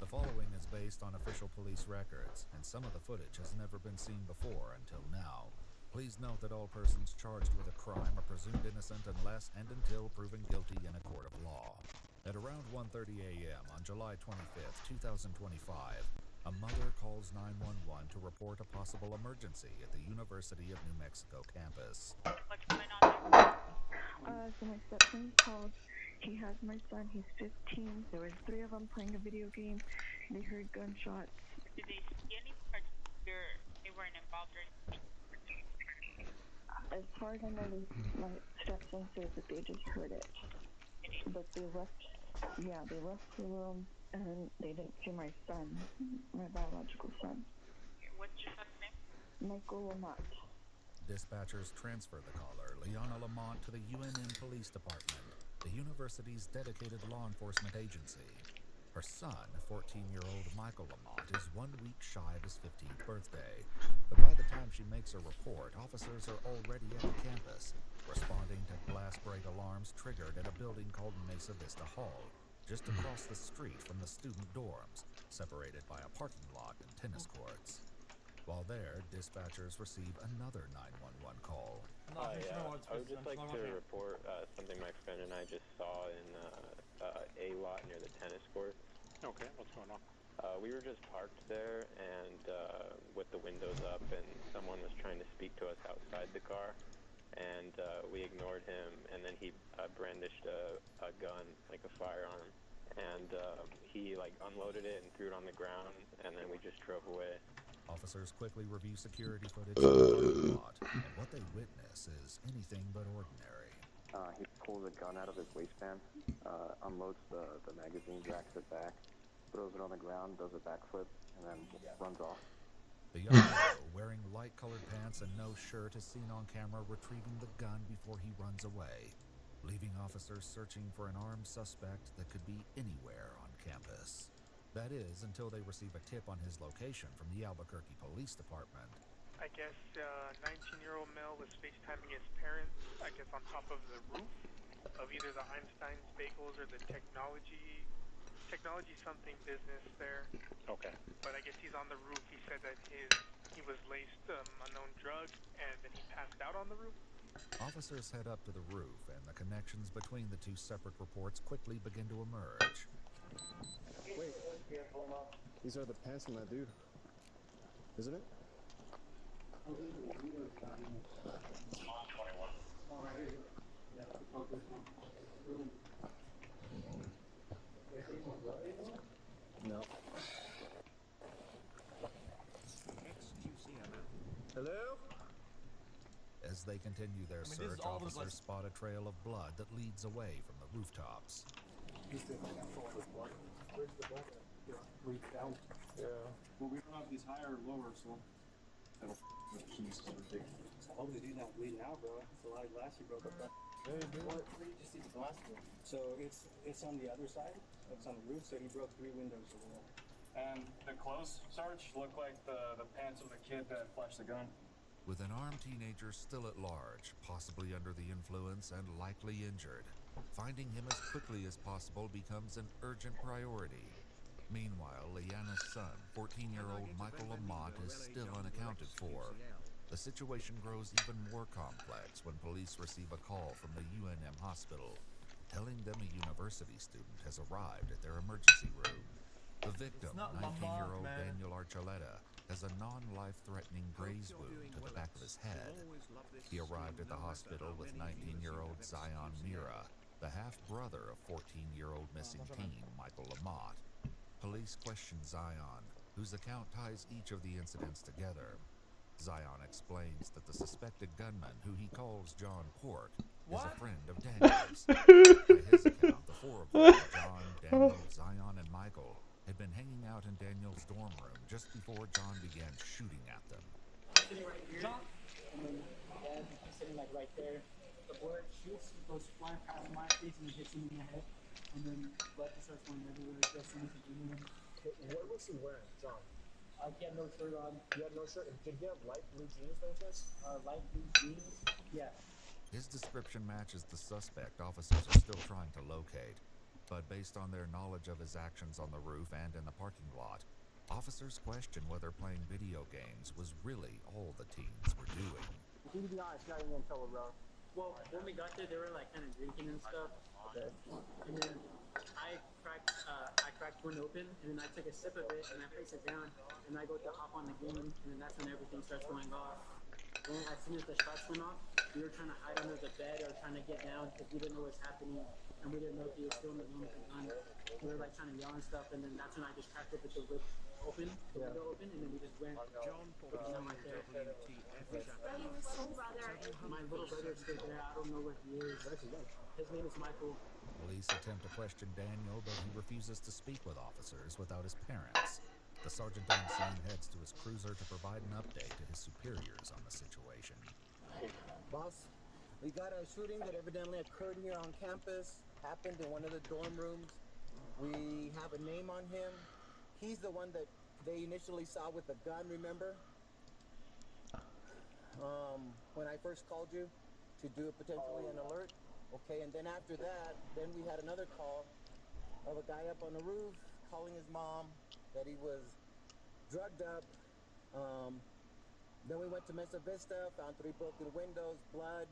The following is based on official police records, and some of the footage has never been seen before until now. Please note that all persons charged with a crime are presumed innocent unless and until proven guilty in a court of law. At around 1:30 a.m. on July 25th, 2025, a mother calls 911 to report a possible emergency at the University of New Mexico campus. So my stepson called. He has my son. He's 15. There was 3 of them playing a video game. They heard gunshots. Did they see any particular? They weren't involved or anything? As far as I know, my stepson says that they just heard it. But they left. Yeah, they left the room and they didn't see my son, my biological son. What's your son's name? Michael Lamont. Dispatchers transfer the caller, Liana Lamont, to the UNM Police Department, the university's dedicated law enforcement agency. Her son, 14-year-old Michael Lamont, is 1 week shy of his 15th birthday. But by the time she makes her report, officers are already at the campus, responding to blast break alarms triggered at a building called Mesa Vista Hall, just across the street from the student dorms, separated by a parking lot and tennis courts. While there, dispatchers receive another 911 call. Hi, I would just like to report something my friend and I just saw in A lot near the tennis court. Okay, what's going on? We were just parked there and with the windows up, and someone was trying to speak to us outside the car, and we ignored him, and then he brandished a gun, like a firearm, and he like unloaded it and threw it on the ground, and then we just drove away. Officers quickly review security footage of the parking lot, and what they witness is anything but ordinary. He pulls a gun out of his waistband, unloads the magazine, racks it back, throws it on the ground, does a backflip, and then runs off. The young girl, wearing light-colored pants and no shirt, is seen on camera retrieving the gun before he runs away, leaving officers searching for an armed suspect that could be anywhere on campus. That is, until they receive a tip on his location from the Albuquerque Police Department. I guess 19-year-old male was FaceTiming his parents, I guess on top of the roof of either the Einstein's Bagels or the technology something business there. Okay. But I guess he's on the roof. He said that he was laced unknown drug, and then he passed out on the roof. Officers head up to the roof, and the connections between the two separate reports quickly begin to emerge. Wait, these are the pants from that dude, isn't it? No. Hello? As they continue their search, officers spot a trail of blood that leads away from the rooftops. Where's the blood? Leak down. Yeah. Well, we don't have these higher or lower, so that'll the keys are ridiculous. Hopefully these not bleeding out, bro. It's a lot of glass you broke up there. Hey, dude. Where did you see the glass go? So it's on the other side. It's on the roof, so he broke 3 windows over there. And the clothes, Sarge, look like the pants of the kid that flashed the gun. With an armed teenager still at large, possibly under the influence and likely injured, finding him as quickly as possible becomes an urgent priority. Meanwhile, Leanna's son, 14-year-old Michael Lamont, is still unaccounted for. The situation grows even more complex when police receive a call from the UNM hospital, telling them a university student has arrived at their emergency room. The victim, 19-year-old Daniel Archuleta, has a non-life-threatening graze wound to the back of his head. He arrived at the hospital with 19-year-old Zion Mira, the half-brother of 14-year-old missing teen Michael Lamont. Police question Zion, whose account ties each of the incidents together. Zion explains that the suspected gunman, who he calls John Pork, is a friend of Daniel's. By his account, the 4 of them, John, Daniel, Zion, and Michael, had been hanging out in Daniel's dorm room just before John began shooting at them. Sitting right here, and then Dad sitting like right there. The bullet shoots, goes flying past my face and hits him in the head, and then blood starts going everywhere. Just so What was he wearing, John? He had no shirt on. He had no shirt. Did he have light blue jeans by chance? Light blue jeans? Yeah. His description matches the suspect officers are still trying to locate. But based on their knowledge of his actions on the roof and in the parking lot, officers question whether playing video games was really all the teens were doing. To be honest, not even gonna tell a bro. Well, when we got there, they were like kind of drinking and stuff. Okay. And then I cracked one open, and then I took a sip of it, and I placed it down, and I go to hop on the game, and then that's when everything starts going off. And as soon as the shots went off, we were trying to hide under the bed or trying to get down because we didn't know what's happening, and we didn't know if he was still in the room with the gun. We were like trying to yell and stuff, and then that's when I just cracked open the window open, and then we just went. John right there. My little brother is still there. I don't know where he is. His name is Michael. Police attempt to question Daniel, but he refuses to speak with officers without his parents. The sergeant on scene heads to his cruiser to provide an update to his superiors on the situation. Boss, we got a shooting that evidently occurred here on campus, happened in one of the dorm rooms. We have a name on him. He's the one that they initially saw with the gun, remember? When I first called you to do potentially an alert. Okay, and then after that, then we had another call of a guy up on the roof calling his mom that he was drugged up, Then we went to Mesa Vista, found 3 broken windows, blood.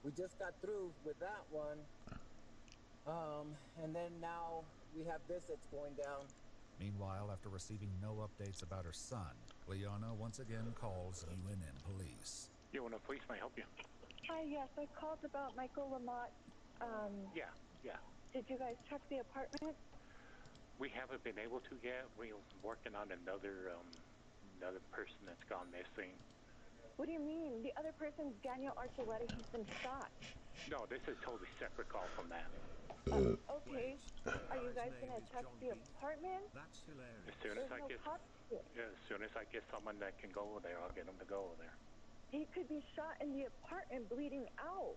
We just got through with that one. And then now we have this that's going down. Meanwhile, after receiving no updates about her son, Liana once again calls UNN police. UNN police may help you. Hi, yes, I called about Michael Lamont. Yeah. Did you guys check the apartment? We haven't been able to yet. We're working on another person that's gone missing. What do you mean? The other person's Daniel Archuleta. He's been shot. No, this is a totally separate call from that. Okay. Are you guys gonna check the apartment? That's hilarious. As soon as I get someone that can go over there, I'll get them to go over there. He could be shot in the apartment, bleeding out.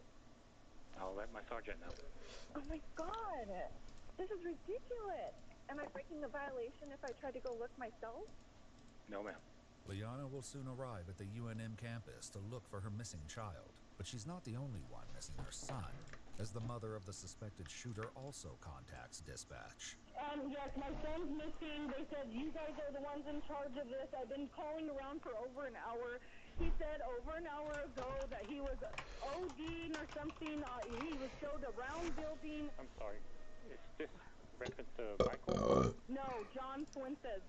I'll let my sergeant know. Oh my God! This is ridiculous. Am I breaking the violation if I try to go look myself? No, ma'am. Liana will soon arrive at the UNM campus to look for her missing child, but she's not the only one missing her son, as the mother of the suspected shooter also contacts dispatch. Yes, my son's missing. They said you guys are the ones in charge of this. I've been calling around for over an hour. He said over an hour ago that he was ODing or something. He was showed a round building. I'm sorry. Is this reference to Michael? No, John Fuentes.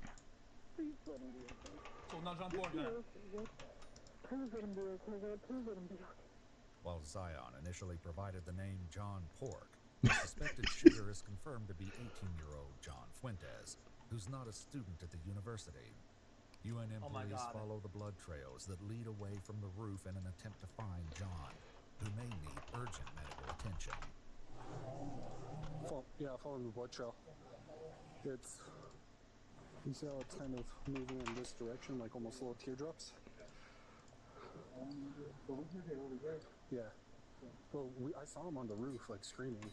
Please let him be okay. So not John Porter. Please let him be okay. Please let him be okay. While Zion initially provided the name John Pork, the suspected shooter is confirmed to be 18-year-old John Fuentes, who's not a student at the university. UNM police follow the blood trails that lead away from the roof in an attempt to find John, who may need urgent medical attention. Following the blood trail. You see how it's kind of moving in this direction, like almost little teardrops? Yeah. Well, I saw him on the roof, like screaming.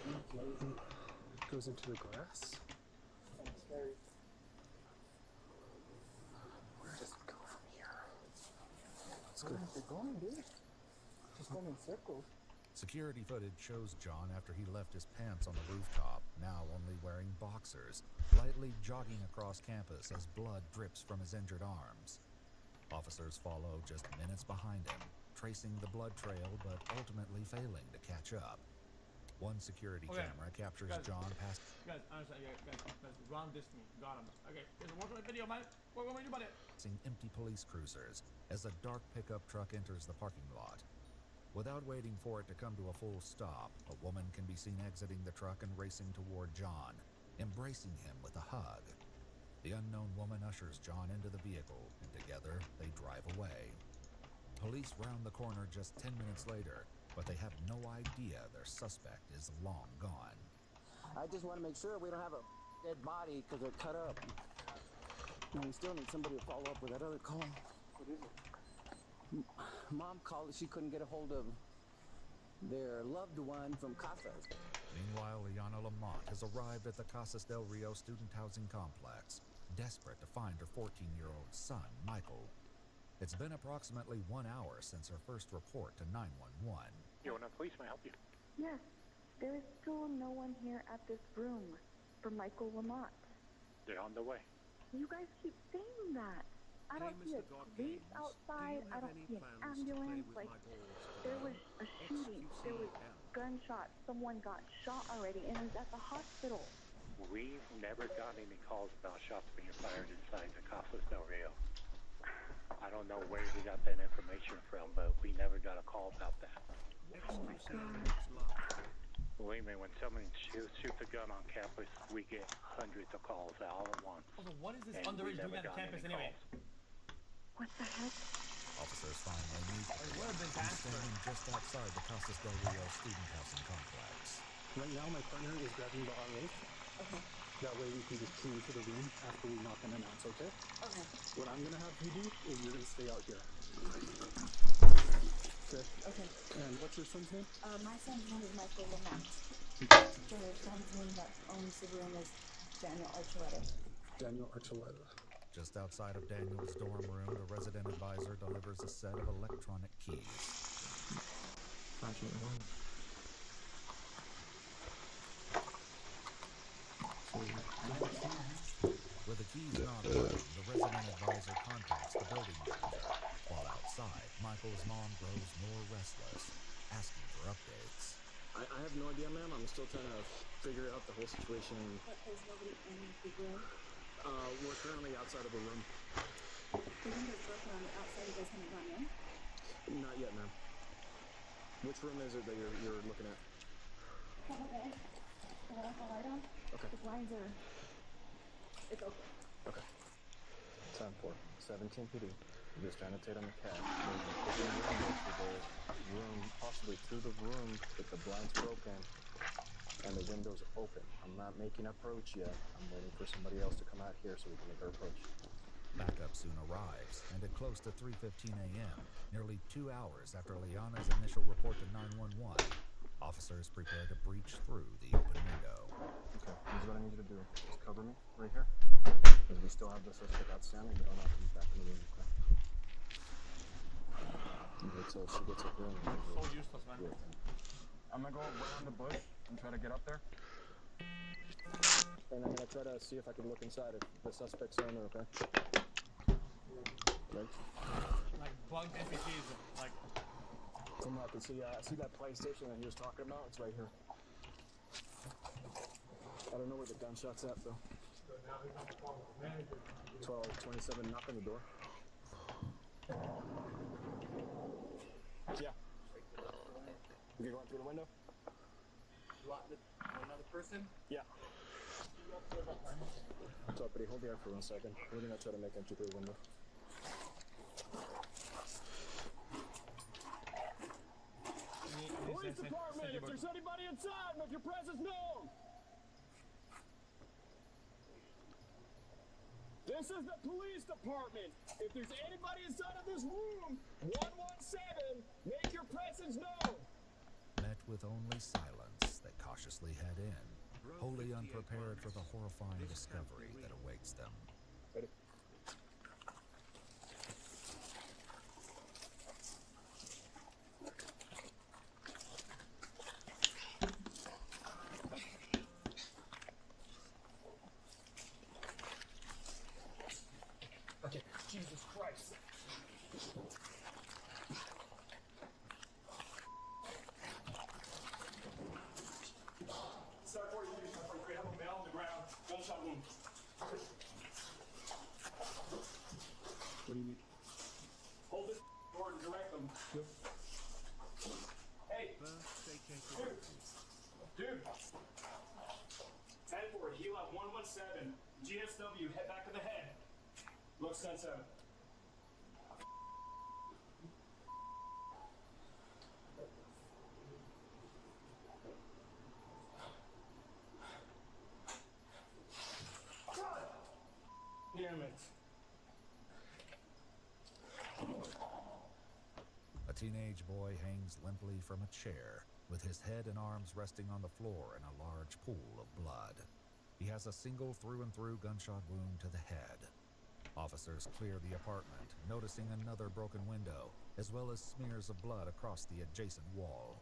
It goes into the grass. Where does it go from here? Let's go. Where's it going, dude? Just going in circles. Security footage shows John after he left his pants on the rooftop, now only wearing boxers, lightly jogging across campus as blood drips from his injured arms. Officers follow just minutes behind him, tracing the blood trail but ultimately failing to catch up. One security camera captures John past... Guys, understand, guys, Ron dissed me. Got him. Okay, there's a work on the video, man. What do we do about it? Empty police cruisers as a dark pickup truck enters the parking lot. Without waiting for it to come to a full stop, a woman can be seen exiting the truck and racing toward John, embracing him with a hug. The unknown woman ushers John into the vehicle, and together they drive away. Police round the corner just 10 minutes later, but they have no idea their suspect is long gone. I just want to make sure we don't have a dead body because they're cut up. And we still need somebody to follow up with that other call. What is it? Mom called. She couldn't get a hold of their loved one from Casas. Meanwhile, Liana Lamont has arrived at the Casas del Rio student housing complex, desperate to find her 14-year-old son, Michael. It's been approximately 1 hour since her first report to 911. UNN police may help you. Yes, there is still no one here at this room for Michael Lamont. They're on the way. You guys keep saying that. I don't see a police outside. I don't see an ambulance. Like, there was a shooting. There was gunshots. Someone got shot already and is at the hospital. We've never got any calls about shots being fired inside the Casas del Rio. I don't know where we got that information from, but we never got a call about that. Oh my God. Believe me, when someone shoots a gun on campus, we get hundreds of calls all at once. Also, what is this underage doing on campus anyway? What the heck? Officers finally meet standing just outside the Casas del Rio student housing complex. Right now, my partner is grabbing the RA. Okay. That way we can just clean to the room after we knock and announce, okay? Okay. What I'm gonna have you do is you're gonna stay out here. Okay? Okay. And what's your son's name? My son's name is Michael Lamont. The son's name that owns the room is Daniel Archuleta. Daniel Archuleta. Just outside of Daniel's dorm room, the resident advisor delivers a set of electronic keys. With the keys not working, the resident advisor contacts the Michael's mom grows more restless, asking for updates. I have no idea, ma'am. I'm still trying to figure out the whole situation. But there's nobody in the room. We're currently outside of a room. The window's broken on the outside. You guys haven't gone in? Not yet, ma'am. Which room is it that you're looking at? Have a bed. The light on. Okay. The blinds are... It's open. Okay. 10-4. 17 PD. You're just trying to take on the cat. Maybe the room, possibly through the room, with the blinds broken and the windows open. I'm not making an approach yet. I'm waiting for somebody else to come out here so we can make our approach. Backup soon arrives, and at close to 3:15 a.m., nearly 2 hours after Liana's initial report to 911, officers prepare to breach through the open window. Okay, here's what I need you to do. Just cover me right here, because we still have the suspect outstanding. We don't have to be back in the room, okay? Wait till she gets up there. So useless, man. I'm gonna go around the bush and try to get up there. And I'm gonna try to see if I can look inside if the suspect's in there, okay? Right? Like bugged NPCs, like. From what I can see, I see that PlayStation that he was talking about. It's right here. I don't know where the gunshot's at, though. 12:27. Knock on the door. Yeah. You going through the window? You want another person? Yeah. What's up, buddy? Hold the air for 1 second. We're gonna try to make entry through the window. Police department, if there's anybody inside, make your presence known. This is the police department. If there's anybody inside of this room, 117, make your presence known. Met with only silence, they cautiously head in, wholly unprepared for the horrifying discovery that awaits them. Ready? Okay, Jesus Christ. Start 43, start 43. Have a male on the ground. Gunshot wound. What do you need? Hold this door and direct them. Yep. Hey! Dude! 10-4, heal at 117. GSW, head back of the head. Looks 10-7. Damn it. A teenage boy hangs limply from a chair, with his head and arms resting on the floor in a large pool of blood. He has a single through-and-through gunshot wound to the head. Officers clear the apartment, noticing another broken window, as well as smears of blood across the adjacent wall.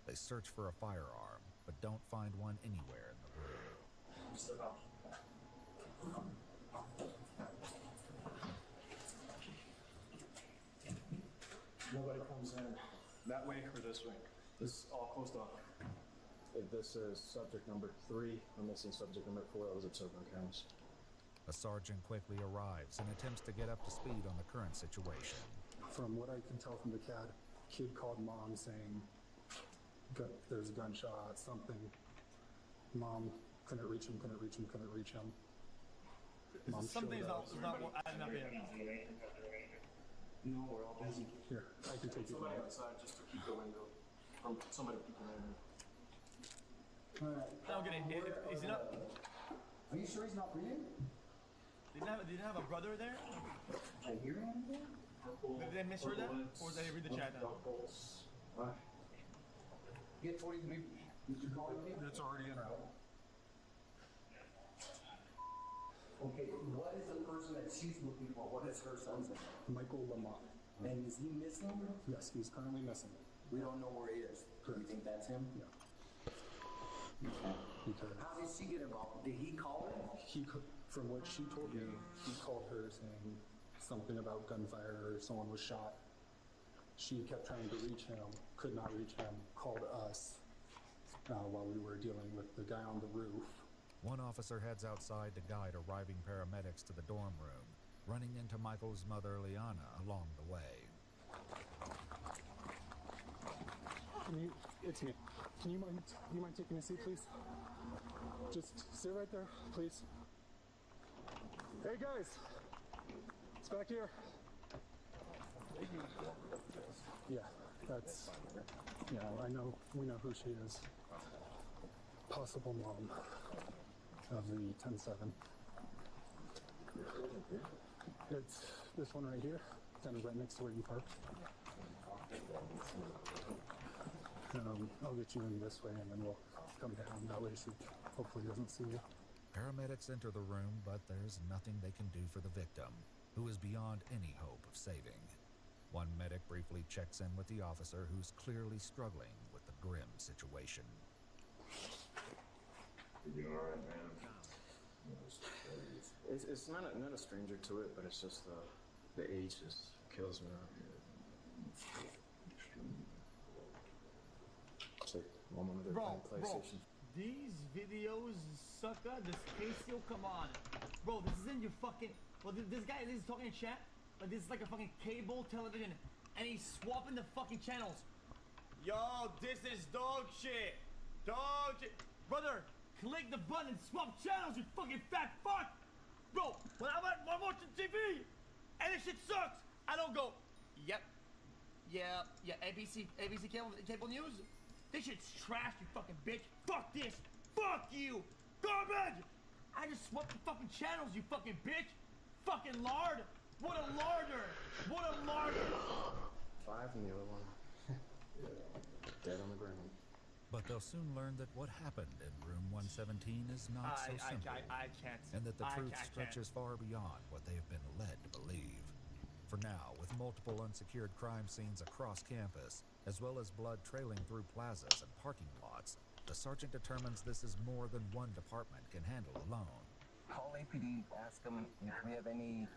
They search for a firearm, but don't find one anywhere in the room. Nobody comes in that way or this way. This is all closed off. This is subject number 3. I'm missing subject number 4 that was observed on cameras. A sergeant quickly arrives and attempts to get up to speed on the current situation. From what I can tell from the CAD, kid called mom saying there's a gunshot, something. Mom couldn't reach him. Mom something's not adding up here. No, we're all busy. Here, I can take somebody it. outside just to keep the window from somebody peeking in. Alright. I'm getting hit. Is he not? Are you sure he's not breathing? Didn't have a brother there? I hear him there? Did they misheard that? Or did they read the chat now? Get 43. Did you call him? It's already in route. Okay, what is the person that she's looking for? What is her son's name? Michael Lamont. And is he missing? Yes, he's currently missing. We don't know where he is. Do you think that's him? Yeah. Okay. How did she get involved? Did he call her? From what she told me, he called her saying something about gunfire or someone was shot. She kept trying to reach him, could not reach him, called us while we were dealing with the guy on the roof. One officer heads outside to guide arriving paramedics to the dorm room, running into Michael's mother, Liana, along the way. It's me. Do you mind taking a seat, please? Just sit right there, please. Hey guys, it's back here. Yeah, I know, we know who she is. Possible mom of the 10-7. It's this one right here, kind of right next to where you parked. I'll get you in this way and then we'll come down. That way she hopefully doesn't see you. Paramedics enter the room, but there's nothing they can do for the victim, who is beyond any hope of saving. One medic briefly checks in with the officer, who's clearly struggling with the grim situation. You all right, man? It's not a stranger to it, but it's just the age just kills me. It's like one of their PlayStation. These videos, sucker, this Casio, come on. Bro, this isn't your fucking... Well, this guy is talking in chat, but this is like a fucking cable television, and he's swapping the fucking channels. Yo, this is dog shit. Dog shit. Brother, click the button and swap channels, you fucking fat fuck. Bro, when I'm watching TV, and this shit sucks, I don't go, yep, yeah, ABC cable news. This shit's trash, you fucking bitch. Fuck this. Fuck you. Garbage. I just swapped the fucking channels, you fucking bitch. Fucking lard. What a larder. What a larder. 5 and the other one dead on the ground. But they'll soon learn that what happened in room 117 is not so simple, I can't. and that the truth stretches far beyond what they have been led to believe. For now, with multiple unsecured crime scenes across campus, as well as blood trailing through plazas and parking lots, the sergeant determines this is more than one department can handle alone. Call APD, ask them if we have any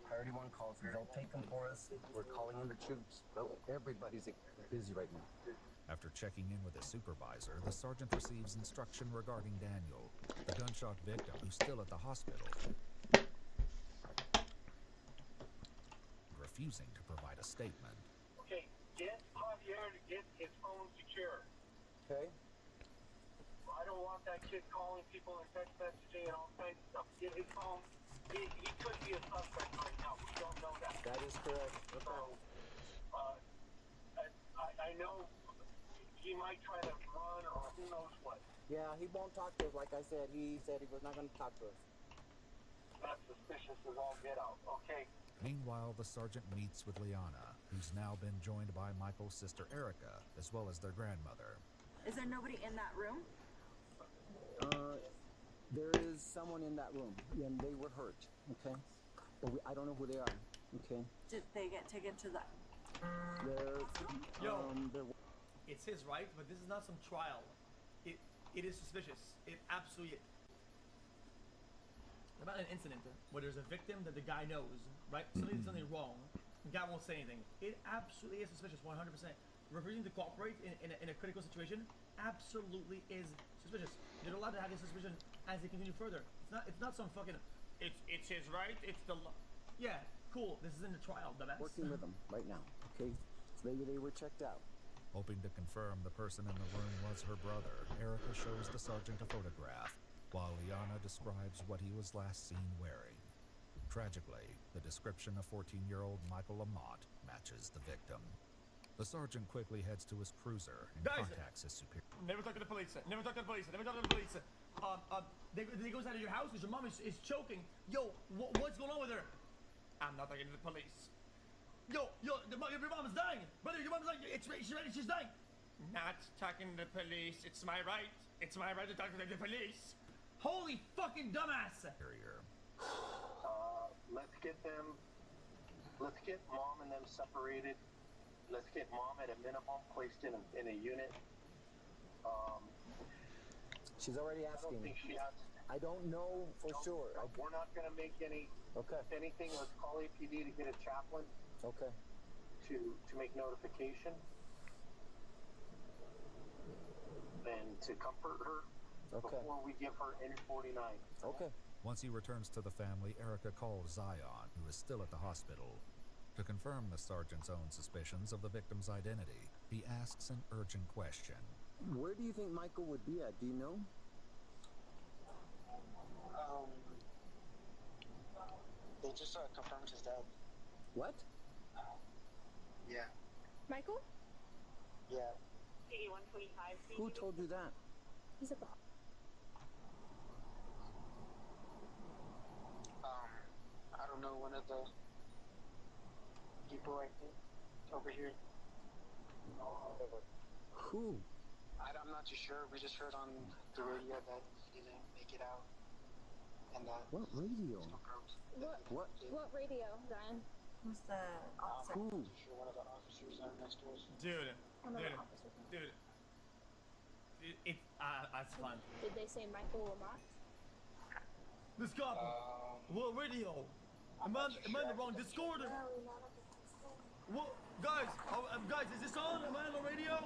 priority 1 calls. They'll take them for us. We're calling in the troops. Everybody's busy right now. After checking in with his supervisor, the sergeant receives instruction regarding Daniel, the gunshot victim who's still at the hospital, refusing to provide a statement. Okay, get Javier to get his phone secure. Okay. I don't want that kid calling people and text messaging and all kinds of stuff. Get his phone. He could be a suspect right now. We don't know that. That is correct. Okay. So, I know he might try to run or who knows what. Yeah, he won't talk to us. Like I said, he said he was not going to talk to us. That's suspicious as all get out. Okay. Meanwhile, the sergeant meets with Liana, who's now been joined by Michael's sister Erica, as well as their grandmother. Is there nobody in that room? There is someone in that room, and they were hurt, okay? But I don't know who they are, okay? Did they get taken to the... It's his right, but this is not some trial. It is suspicious. It absolutely is. About an incident where there's a victim that the guy knows, right? Something wrong. The guy won't say anything. It absolutely is suspicious, 100%. Refusing to cooperate in a critical situation absolutely is suspicious. You're allowed to have this suspicion as they continue further. It's not some fucking... It's his right. It's the law. Yeah, cool. This is in the trial, dumbass. Working with them right now, okay? So they were checked out. Hoping to confirm the person in the room was her brother, Erica shows the sergeant a photograph, while Liana describes what he was last seen wearing. Tragically, the description of 14-year-old Michael Lamont matches the victim. The sergeant quickly heads to his cruiser and contacts his superior. Never talk to the police. Never talk to the police. Never talk to the police. They goes out of your house because your mom is choking. Yo, what's going on with her? I'm not talking to the police. Yo, your mom is dying. Brother, your mom's like, she's dying. Not talking to the police. It's my right. It's my right to talk to the police. Holy fucking dumbass. Let's get mom and them separated. Let's get mom at a minimum placed in a unit. She's already asking. I don't think she has. I don't know for sure. We're not going to make anything. Let's call APD to get a chaplain. Okay. to make notification and to comfort her before we give her N49. Okay. Once he returns to the family, Erica calls Zion, who is still at the hospital. To confirm the sergeant's own suspicions of the victim's identity, he asks an urgent question. Where do you think Michael would be at? Do you know? They just confirmed his death. What? Yeah. Michael? Yeah. Who told you that? He's at the I don't know, one of the people right there over here. Who? I'm not too sure. We just heard on the radio that he didn't make it out. And that. What radio? What radio, Zion? Who's the officer? Who? Sure, one of the officers are next to us. Dude. That's fun. Did they say Michael Lamont? This copy. What radio? Am I in the wrong Discord? What, guys? Guys, is this on? Am I on the radio?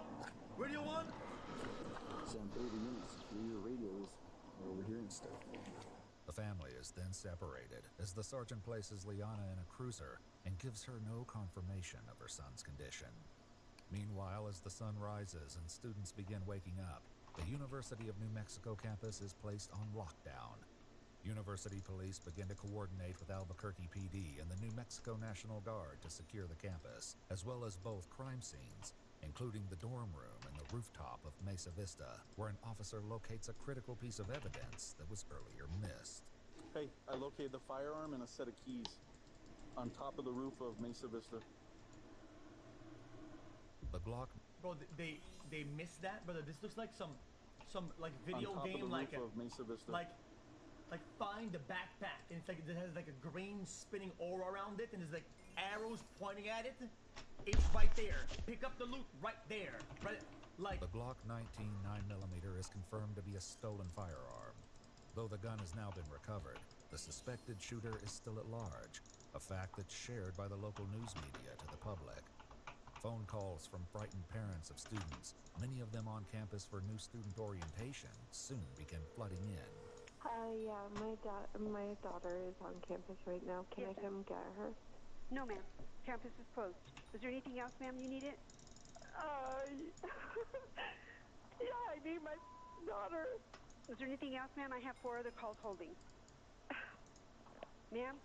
Radio 1? So in 30 minutes, your radios are overhearing stuff. The family is then separated as the sergeant places Liana in a cruiser and gives her no confirmation of her son's condition. Meanwhile, as the sun rises and students begin waking up, the University of New Mexico campus is placed on lockdown. University police begin to coordinate with Albuquerque PD and the New Mexico National Guard to secure the campus, as well as both crime scenes, including the dorm room and the rooftop of Mesa Vista, where an officer locates a critical piece of evidence that was earlier missed. Hey, I located the firearm and a set of keys on top of the roof of Mesa Vista. The Glock. Bro, they missed that, brother. This looks like some like video game, like of Mesa Vista. like find the backpack, and it's like it has like a green spinning aura around it, and there's like arrows pointing at it. It's right there. Pick up the loot right there. Right, like the Glock 19 9mm is confirmed to be a stolen firearm. Though the gun has now been recovered, the suspected shooter is still at large, a fact that's shared by the local news media to the public. Phone calls from frightened parents of students, many of them on campus for new student orientation, soon begin flooding in. Yeah, my daughter is on campus right now. Can I come get her? No, ma'am. Campus is closed. Is there anything else, ma'am, you needed? Yeah, I need my daughter. Is there anything else, ma'am? I have 4 other calls holding. Ma'am?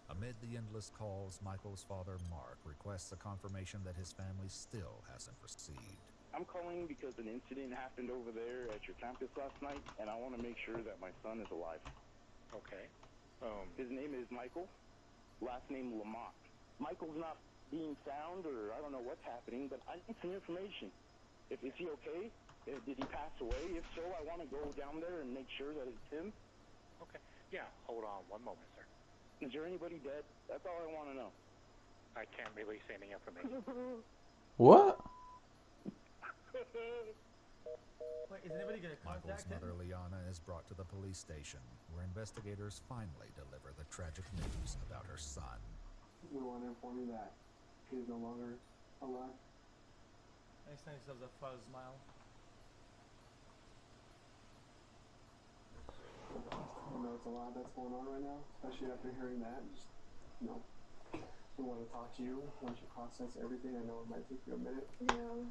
Amid the endless calls, Michael's father, Mark, requests a confirmation that his family still hasn't received. I'm calling because an incident happened over there at your campus last night, and I want to make sure that my son is alive. Okay. His name is Michael, last name Lamont. Michael's not being found, or I don't know what's happening, but I need some information. Is he okay? Did he pass away? If so, I want to go down there and make sure that it's him. Okay. Yeah, hold on one moment, sir. Is there anybody dead? That's all I want to know. I can't release any information. What? wait, is anybody gonna Michael's contact him? mother, Liana, is brought to the police station, where investigators finally deliver the tragic news about her son. We want to inform you that he is no longer alive. Next time he says a fuzz smile. I know it's a lot that's going on right now, especially after hearing that. Just, we want to talk to you once you process everything. I know it might take you a minute. Yeah.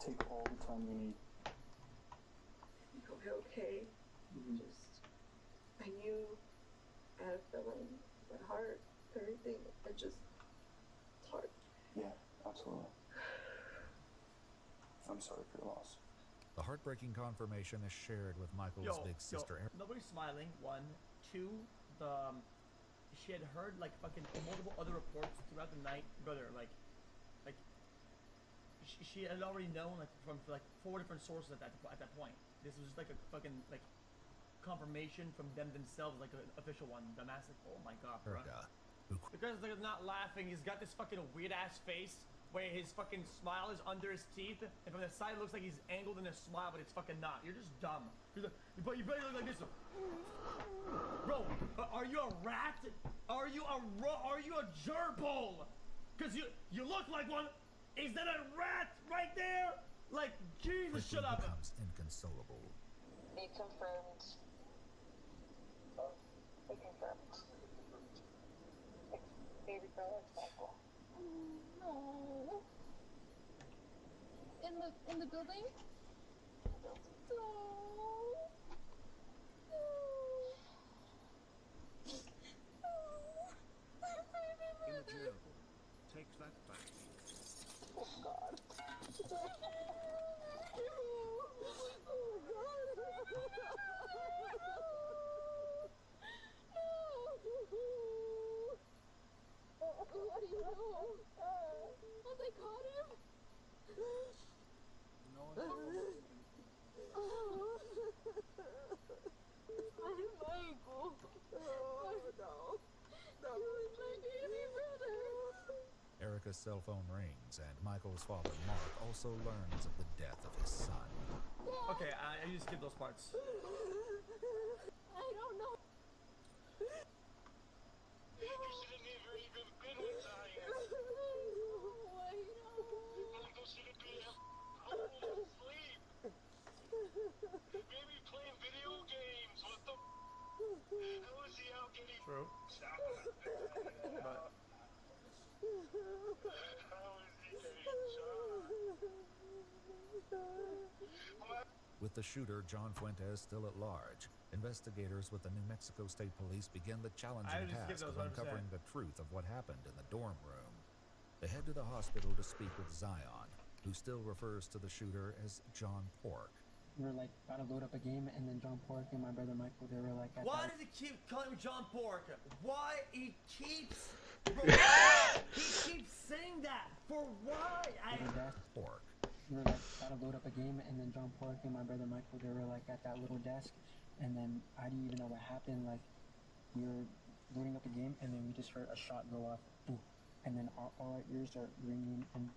Take all the time you need. You'll be okay. Just, I knew, I had a feeling, my heart, everything. It's hard. Yeah, absolutely. I'm sorry for your loss. The heartbreaking confirmation is shared with Michael's big sister. Nobody's smiling. 1, 2. She had heard like fucking multiple other reports throughout the night, brother. Like she had already known like from like 4 different sources at that point. This was just like a fucking like confirmation from them themselves, like an official one. The massive. Oh my god, bro. The guy's like not laughing. He's got this fucking weird ass face where his fucking smile is under his teeth, and from the side it looks like he's angled in a smile, but it's fucking not. You're just dumb. But you better look like this. Bro, are you a rat? Are you a gerbil? Because you look like one. Is that a rat right there? Like, Jesus, shut up. Becomes inconsolable. Be confirmed. Be confirmed. Baby girl is Michael. No. In the building? No. Immaterial. Take that back. Oh God. What do you know? Oh, they caught him? No one knows. Michael. Oh, no. No. He was my baby brother. Erica's cell phone rings, and Michael's father, Mark, also learns of the death of his son. Okay, I just skip those parts. I don't know. You shouldn't never even been with Zion. Michael should have been home asleep. Maybe playing video games. What the how is he out getting True. shot? But How is he getting shot? With the shooter, John Fuentes, still at large, investigators with the New Mexico State Police begin the challenging task of uncovering the truth of what happened in the dorm room. They head to the hospital to speak with Zion, who still refers to the shooter as John Pork. We were like about to load up a game, and then John Pork and my brother Michael, they were like, why does he keep calling me John Pork? Why he keeps he keeps saying that? For why? Pork. We were like about to load up a game, and then John Pork and my brother Michael, they were like at that little desk, and then I didn't even know what happened. Like, we were loading up a game, and then we just heard a shot go off, boom, and then all our ears are ringing, and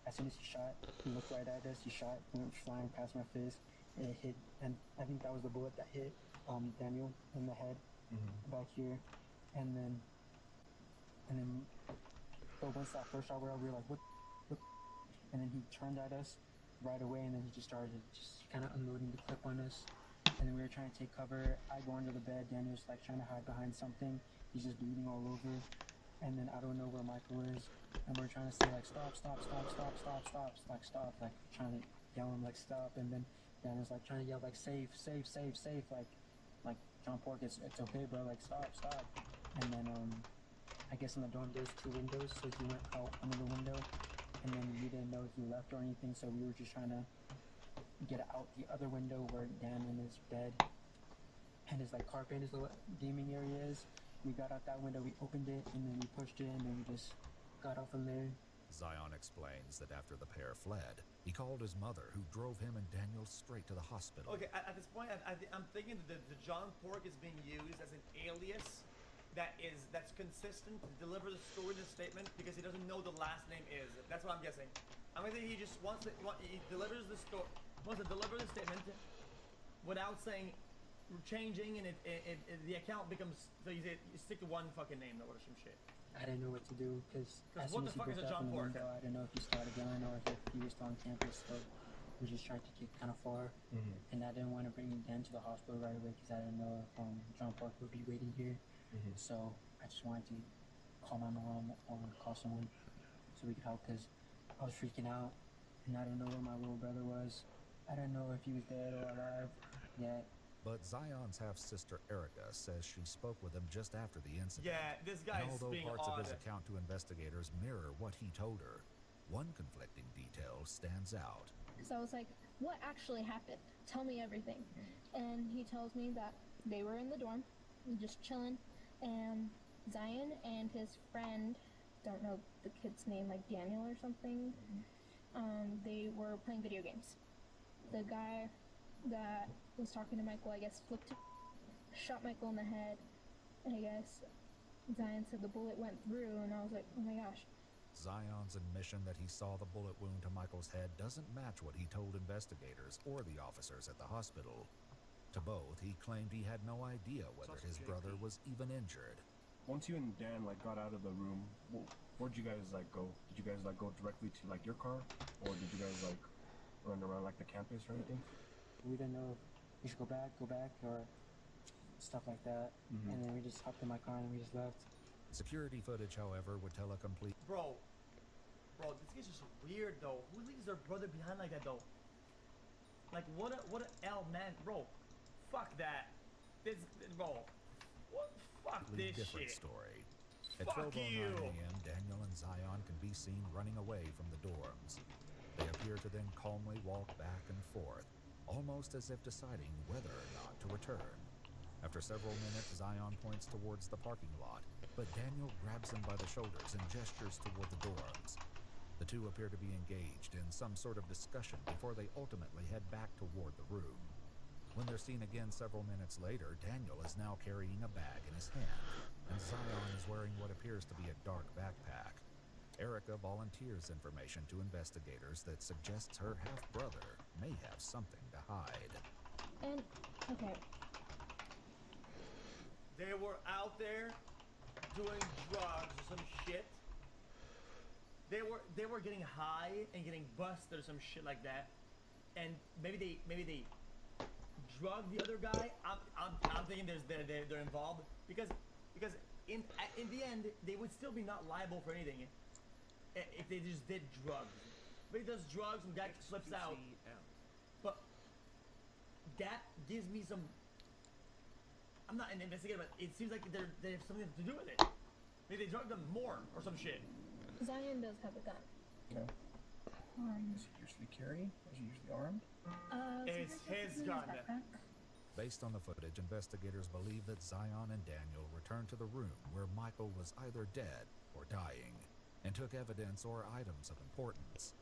as soon as he shot, he looked right at us, he shot, went flying past my face, and it hit, and I think that was the bullet that hit Daniel in the head, back here, and then but once that first shot went out, we were like, what, and then he turned at us right away, and then he just started kind of unloading the clip on us, and then we were trying to take cover. I go under the bed, Daniel's like trying to hide behind something, he's just bleeding all over, and then I don't know where Michael is, and we're trying to say like stop, like trying to yell him like stop, and then Daniel's like trying to yell like save, like John Pork, it's okay bro, like stop, and then I guess in the dorm there's two windows, so he went out under the window, and then we didn't know he left or anything, so we were just trying to get out the other window where Dan in his bed and his like carpet, his little gaming area is. We got out that window, we opened it, and then we pushed it, and then we just got off from there. Zion explains that after the pair fled, he called his mother, who drove him and Daniel straight to the hospital. Okay, at this point, I'm thinking that the John Pork is being used as an alias that's consistent to deliver the story, the statement, because he doesn't know the last name is. That's what I'm guessing. I'm guessing he just he delivers the story, wants to deliver the statement without saying, changing, and the account becomes, so you stick to one fucking name or some shit. I didn't know what to do, because as what soon the as he fuck is broke a out John from the Pork? window, I didn't know if he started gun or if he was still on campus, so we just tried to get kind of far, and I didn't want to bring him down to the hospital right away, because I didn't know if John Pork would be waiting here. So I just wanted to call my mom or call someone so we could help, because I was freaking out, and I didn't know where my little brother was. I didn't know if he was dead or alive yet. But Zion's half-sister Erica says she spoke with him just after the incident. Yeah, this guy's and although being parts odd. of his account to investigators mirror what he told her, one conflicting detail stands out. So I was like, what actually happened? Tell me everything. And he tells me that they were in the dorm, just chilling, and Zion and his friend, don't know the kid's name, like Daniel or something, they were playing video games. The guy that was talking to Michael, I guess, shot Michael in the head, and I guess Zion said the bullet went through, and I was like, oh my gosh. Zion's admission that he saw the bullet wound to Michael's head doesn't match what he told investigators or the officers at the hospital. To both, he claimed he had no idea whether his brother was even injured. Once you and Dan got out of the room, Where'd you guys like go? Did you guys like go directly to like your car, or did you guys like run around like the campus or anything? We didn't know if we should go back, or stuff like that. And then we just hopped in my car and we just left. Security footage, however, would tell a complete... Bro, this guy's just weird though. Who leaves their brother behind like that though? Like what a L man, bro. Fuck that. Bro. What? Fuck this different shit. Story. At Fuck 12:09 you. a.m., Daniel and Zion can be seen running away from the dorms. They appear to then calmly walk back and forth, almost as if deciding whether or not to return. After several minutes, Zion points towards the parking lot, but Daniel grabs him by the shoulders and gestures toward the dorms. The two appear to be engaged in some sort of discussion before they ultimately head back toward the room. When they're seen again several minutes later, Daniel is now carrying a bag in his hand, and Zion is wearing what appears to be a dark backpack. Erica volunteers information to investigators that suggests her half-brother may have something to hide. And, okay. They were out there doing drugs or some shit. They were getting high and getting busted or some shit like that. And maybe they drugged the other guy. I'm thinking they're involved because in the end they would still be not liable for anything if they just did drugs. But he does drugs and guy slips out. But that gives me some. I'm not an investigator, but it seems like they have something to do with it. Maybe they drugged them more or some shit. Zion does have a gun. Okay. Does he usually carry? Is he usually armed? It's his gun. Based on the footage, investigators believe that Zion and Daniel returned to the room where Michael was either dead or dying, and took evidence or items of importance.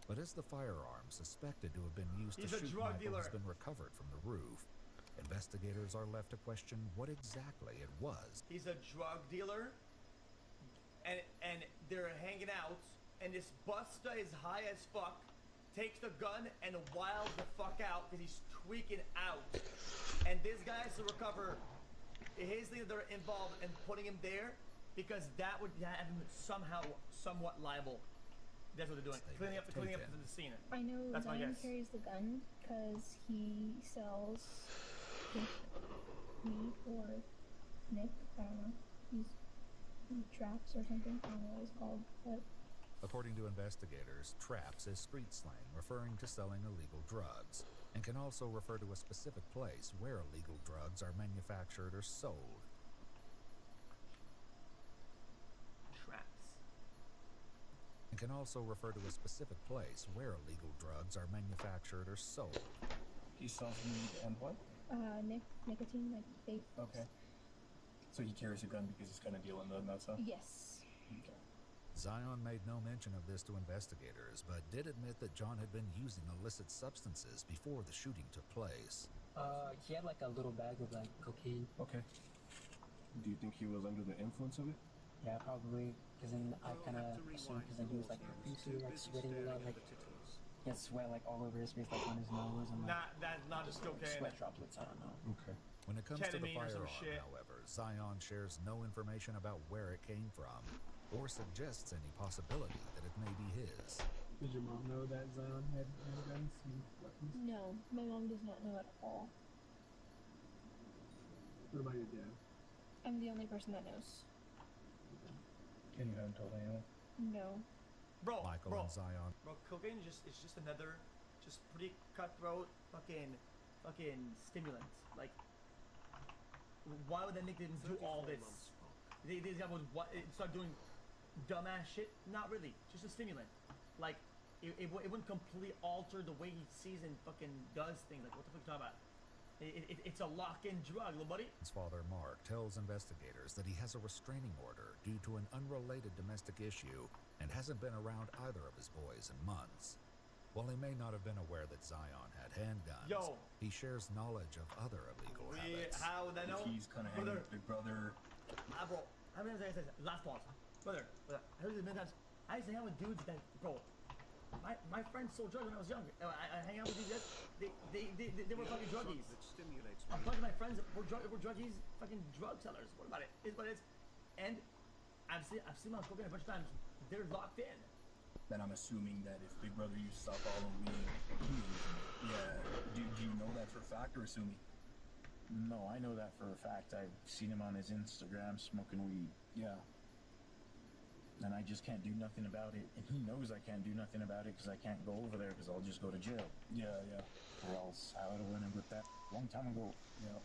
But as the firearm suspected to have been used to shoot Michael has been recovered from the roof, investigators are left to question what exactly it was. He's a drug dealer, and they're hanging out, and this busta is high as fuck, takes the gun and wilds the fuck out because he's tweaking out. And this guy has to recover his thing that they're involved in putting him there because that would have him somehow somewhat liable. That's what they're doing. Cleaning up the scene. I know That's my Zion guess. carries the gun because he sells me or Nick. I don't know. He traps or something. I don't know what it's called. But According to investigators, traps is street slang referring to selling illegal drugs, and can also refer to a specific place where illegal drugs are manufactured or sold. Traps. And can also refer to a specific place where illegal drugs are manufactured or sold. He sells weed and what? nicotine, like vape. Okay. So he carries a gun because he's kind of dealing in that stuff? Yes. Okay. Zion made no mention of this to investigators, but did admit that John had been using illicit substances before the shooting took place. He had like a little bag of like cocaine. Okay. Do you think he was under the influence of it? Yeah, probably. Because then I kind of assumed because then he was like profusely like sweating a lot, like he had sweat like all over his face, like on his nose and like That's not just cocaine. sweat droplets. I don't know. Okay. When it comes to the Ketamine or some firearm, shit. however, Zion shares no information about where it came from, or suggests any possibility that it may be his. Did your mom know that Zion had guns and weapons? No, my mom does not know at all. What about your dad? I'm the only person that knows. And you haven't told anyone? No. Bro, Michael and Zion. Bro, cocaine is just another, just pretty cutthroat fucking stimulant. Like, why would they make them do all this? These guys would start doing dumbass shit? Not really. Just a stimulant. Like, it wouldn't completely alter the way he sees and fucking does things. Like, what the fuck are you talking about? It's a lock-in drug, little buddy. His father, Mark, tells investigators that he has a restraining order due to an unrelated domestic issue and hasn't been around either of his boys in months. While he may not have been aware that Zion had handguns, he shares knowledge of other illegal habits. How would I know? He's kind of hanging with Big Brother. Bro, how many times I said last pause? Brother, I heard this many times. I used to hang out with dudes that, bro, my friends sold drugs when I was young. I hang out with these guys. They were fucking druggies. A bunch of my friends were druggies, fucking drug sellers. What about it? It's what it is. And I've seen my cocaine a bunch of times they're locked in. Then I'm assuming that if Big Brother used to follow me, he's using it. Yeah. Do you know that for a fact or assuming? No, I know that for a fact. I've seen him on his Instagram smoking weed. Yeah. And I just can't do nothing about it. And he knows I can't do nothing about it because I can't go over there because I'll just go to jail. Yeah, yeah. Or else I would have went in with that a long time ago. Yeah.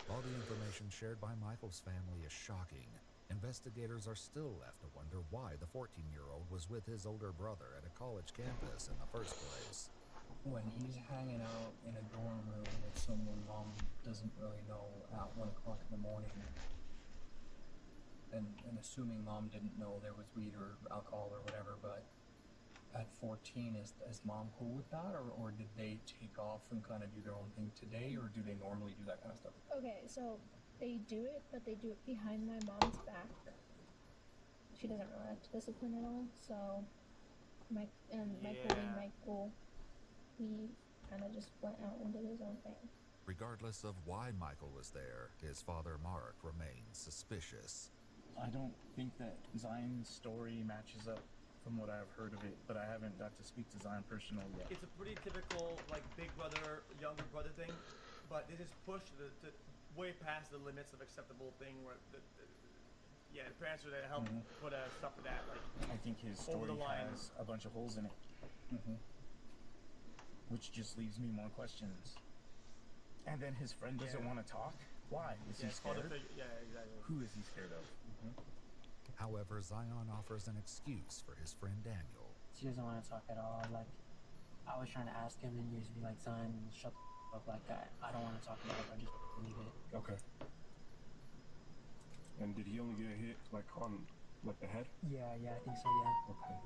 While the information shared by Michael's family is shocking, investigators are still left to wonder why the 14-year-old was with his older brother at a college campus in the first place. When he's hanging out in a dorm room with someone mom doesn't really know at 1 o'clock in the morning, and assuming mom didn't know there was weed or alcohol or whatever, but at 14, is mom cool with that, or did they take off and kind of do their own thing today, or do they normally do that kind of stuff? Okay, so they do it, but they do it behind my mom's back. She doesn't really like to discipline at all, so Michael, he kind of just went out and did his own thing. Regardless of why Michael was there, his father Mark remains suspicious. I don't think that Zion's story matches up from what I've heard of it, but I haven't got to speak to Zion personally yet. It's a pretty typical like big brother, younger brother thing, but this is pushed the way past the limits of acceptable thing where the parents are there to help put a stop to that. Like I think his story has a bunch of holes in it, which just leaves me more questions. And then his friend doesn't want to talk. Why? Is he scared? Yeah, exactly. Who is he scared of? However, Zion offers an excuse for his friend Daniel. She doesn't want to talk at all. Like, I was trying to ask him, and he used to be like, "Zion, shut the up." Like, I don't want to talk about it. I just need it. Okay. And did he only get a hit like on like the head? Yeah, I think so. Yeah. Okay.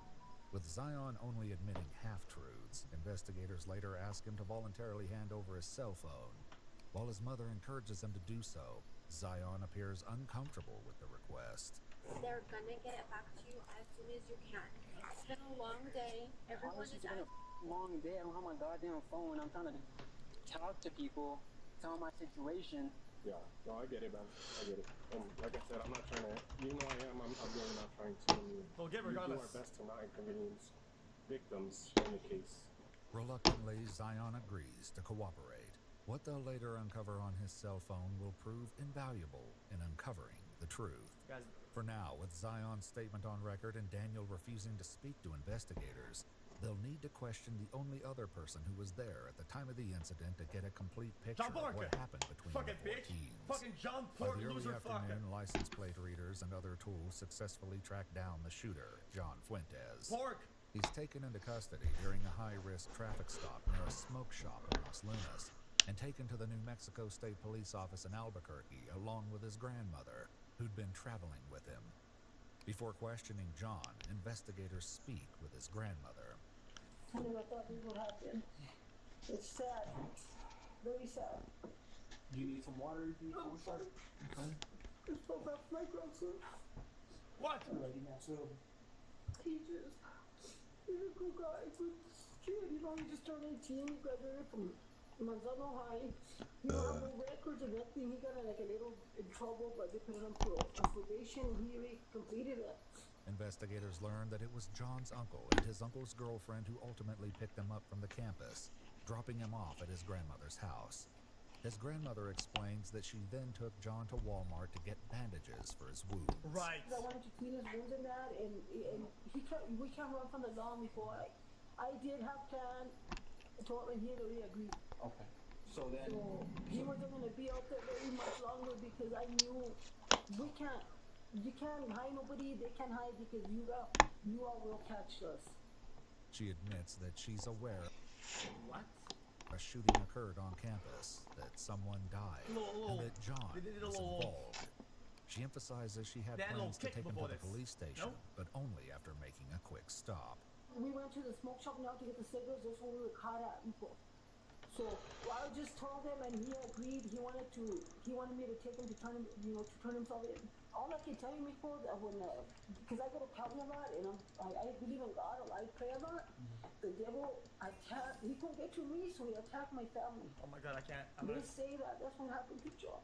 With Zion only admitting half-truths, investigators later ask him to voluntarily hand over his cell phone. While his mother encourages him to do so, Zion appears uncomfortable with the request. They're gonna get it back to you as soon as you can. It's been a long day. Everyone is been a long day. I don't have my goddamn phone. I'm trying to talk to people, tell them my situation. Yeah, no, I get it, man. I get it. And like I said, I'm not trying to, you know I am, I'm really not trying to. We'll get we do regardless. our best to not inconvenience victims in the case. Reluctantly, Zion agrees to cooperate. What they'll later uncover on his cell phone will prove invaluable in uncovering the truth. Guys. For now, with Zion's statement on record and Daniel refusing to speak to investigators, they'll need to question the only other person who was there at the time of the incident to get a complete picture of what happened between fucking the four bitch. teams. Fucking John By Pork the early loser afternoon, fucker. license plate readers and other tools successfully tracked down the shooter, John Fuentes. Pork! He's taken into custody during a high-risk traffic stop near a smoke shop in Los Lunas and taken to the New Mexico State Police Office in Albuquerque along with his grandmother, who'd been traveling with him. Before questioning John, investigators speak with his grandmother. I never thought this would happen. It's sad. Very sad. Do you need some water? I'm sorry. Okay. It's so bad for my grandson. What? Already now, so. He's a good guy, good kid. You know, he just turned 18. He graduated from Manzano High. He don't have no records or nothing. He got like a little in trouble, but they put him on probation, and he already completed it. Investigators learned that it was John's uncle and his uncle's girlfriend who ultimately picked him up from the campus, dropping him off at his grandmother's house. His grandmother explains that she then took John to Walmart to get bandages for his wounds. Right. I wanted to clean his wounds and that, and we can't run from the law before. I did have plan. I told him he had already agreed. Okay. So then. So he wasn't going to be out there very much longer because I knew you can't hide nobody. They can't hide because you all will catch us. She admits that she's aware What? a shooting occurred on campus, that someone died, and that John was involved. She emphasizes she had plans to take him to the police station, but only after making a quick stop. We went to the smoke shop now to get the cigarettes. That's where we were caught at. So I just told him, and he agreed. He wanted me to take him to turn himself in. All I can tell you, Miko, that when because I go to Calvary a lot, and I believe in God, I pray a lot. The devil attacked. He couldn't get to me, so he attacked my family. Oh my God, I can't. They say that's what happened to John.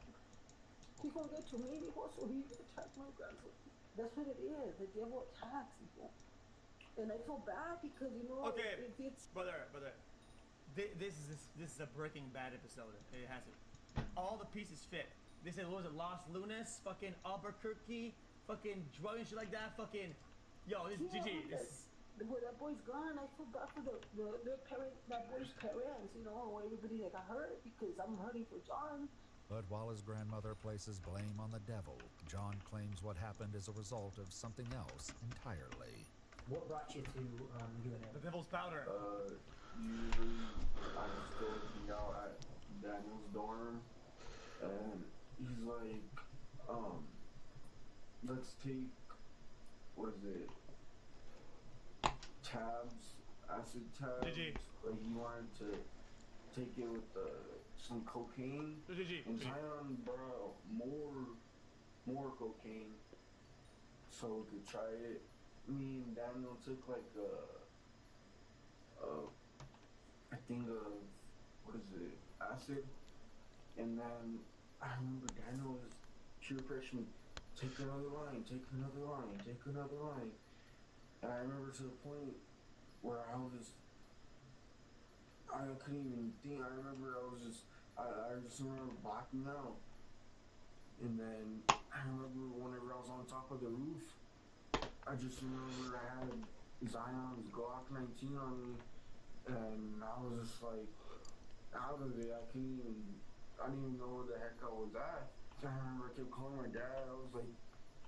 He couldn't get to me before, so he attacked my grandson. That's what it is. The devil attacks people. And I feel bad because, you know, Okay, if it's... brother. This is a Breaking Bad episode. It has it. All the pieces fit. They said, what was it, Los Lunas, fucking Albuquerque, fucking drug and shit like that, fucking... Yo, this is GG. When that boy's gone, I feel bad for the parent, that boy's parents, you know, or everybody that got hurt, because I'm hurting for John. But while his grandmother places blame on the devil, John claims what happened is a result of something else entirely. What brought you to UNM? The devil's powder. Usually I just go hang out at Daniel's dorm, and he's like, let's take, what is it, acid tabs. GG. Like he wanted to take it with some cocaine. GG. And Zion brought more cocaine so we could try it. Me and Daniel took like I think of, what is it, acid, and then I remember Daniel was peer pressuring me, take another line, and I remember to the point where I couldn't even think. I remember I just remember blacking out, and then I remember whenever I was on top of the roof, I just remember I had Zion's Glock 19 on me, and I was just like, out of it. I didn't even know where the heck I was at. I remember I kept calling my dad. I was like,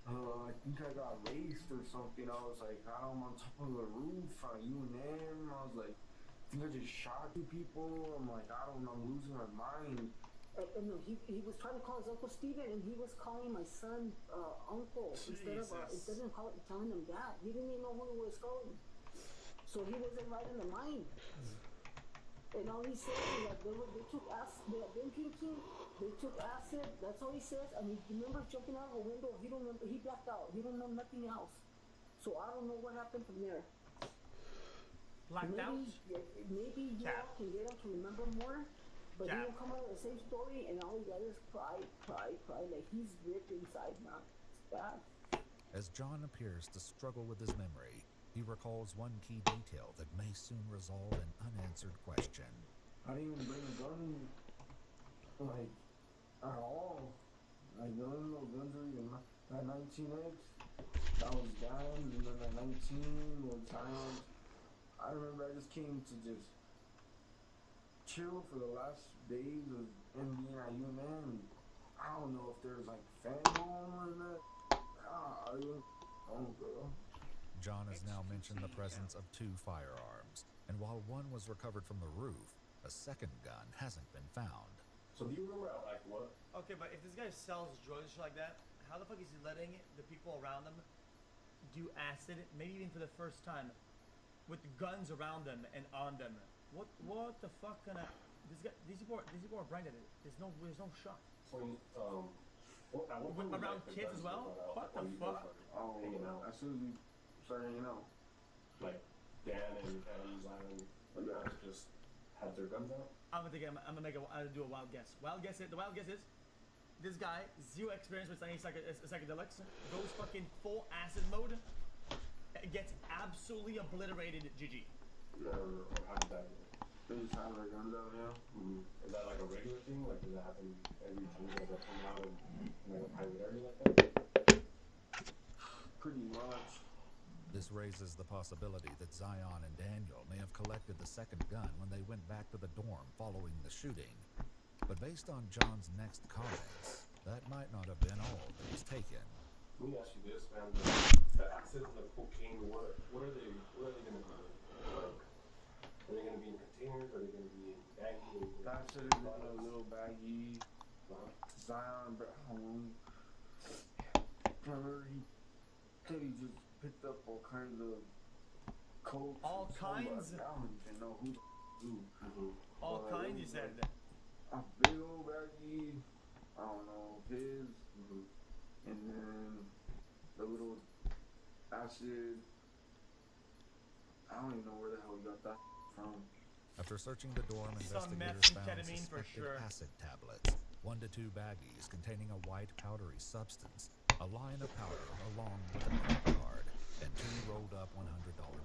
I think I got raced or something. I was like, I'm on top of the roof at UNM. I was like, I think I just shot 2 people. I'm like, I don't know, I'm losing my mind. No, he was trying to call his Uncle Steven, and he was calling my son uncle instead of telling him dad. He didn't even know who he was calling, so he wasn't right in the mind. And all he said is that they took acid. They had been drinking. They took acid. That's all he says. And he remembers jumping out of a window. He don't remember. He blacked out. He don't know nothing else. So I don't know what happened from there. Blacked out? Maybe you all can get him to remember more. But he will come out with the same story, and all he does is cry. Like he's ripped inside now. It's bad. As John appears to struggle with his memory, he recalls one key detail that may soon resolve an unanswered question. I didn't even bring a gun, like, at all. Like, no guns or even that 19X, that was Dan's, and then that 19 was Zion's. I remember I just came to just chill for the last days of him being at UNM. I don't know if there's like fentanyl in that. I don't know. John has now mentioned the presence of 2 firearms, and while one was recovered from the roof, a second gun hasn't been found. So do you remember like what? Okay, but if this guy sells drugs like that, how the fuck is he letting the people around him do acid, maybe even for the first time, with guns around them and on them? What the fuck kind of these people are branded. There's no shot. So around kids as well? What the fuck? As soon as we started hanging out, like Dan and Zion, just had their guns out. I'm gonna do a wild guess. The wild guess is this guy, 0 experience with any psychedelics, goes fucking full acid mode, gets absolutely obliterated. GG. How did that go? They just have their guns out, yeah. Mm-hmm. Is that like a regular thing? Like, does that happen every time you guys are coming out in like a private area like that? Pretty much. This raises the possibility that Zion and Daniel may have collected the second gun when they went back to the dorm following the shooting. But based on John's next comments, that might not have been all that was taken. Let me ask you this, man. The acid and the cocaine, what are they going to do? Like, are they going to be in containers? Are they going to be in baggies? That should have been a little baggie. Zion, bro. Remember, he just picked up all kinds of coke. All kinds? I don't even know who. All kinds, you said? A big old baggie. I don't know, his. And then the little acid. I don't even know where the hell he got that from. After searching the dorm, Some investigators found methamphetamine for suspected sure. acid tablets, 1 to 2 baggies containing a white powdery substance, a line of powder along with a credit card, and 2 rolled up $100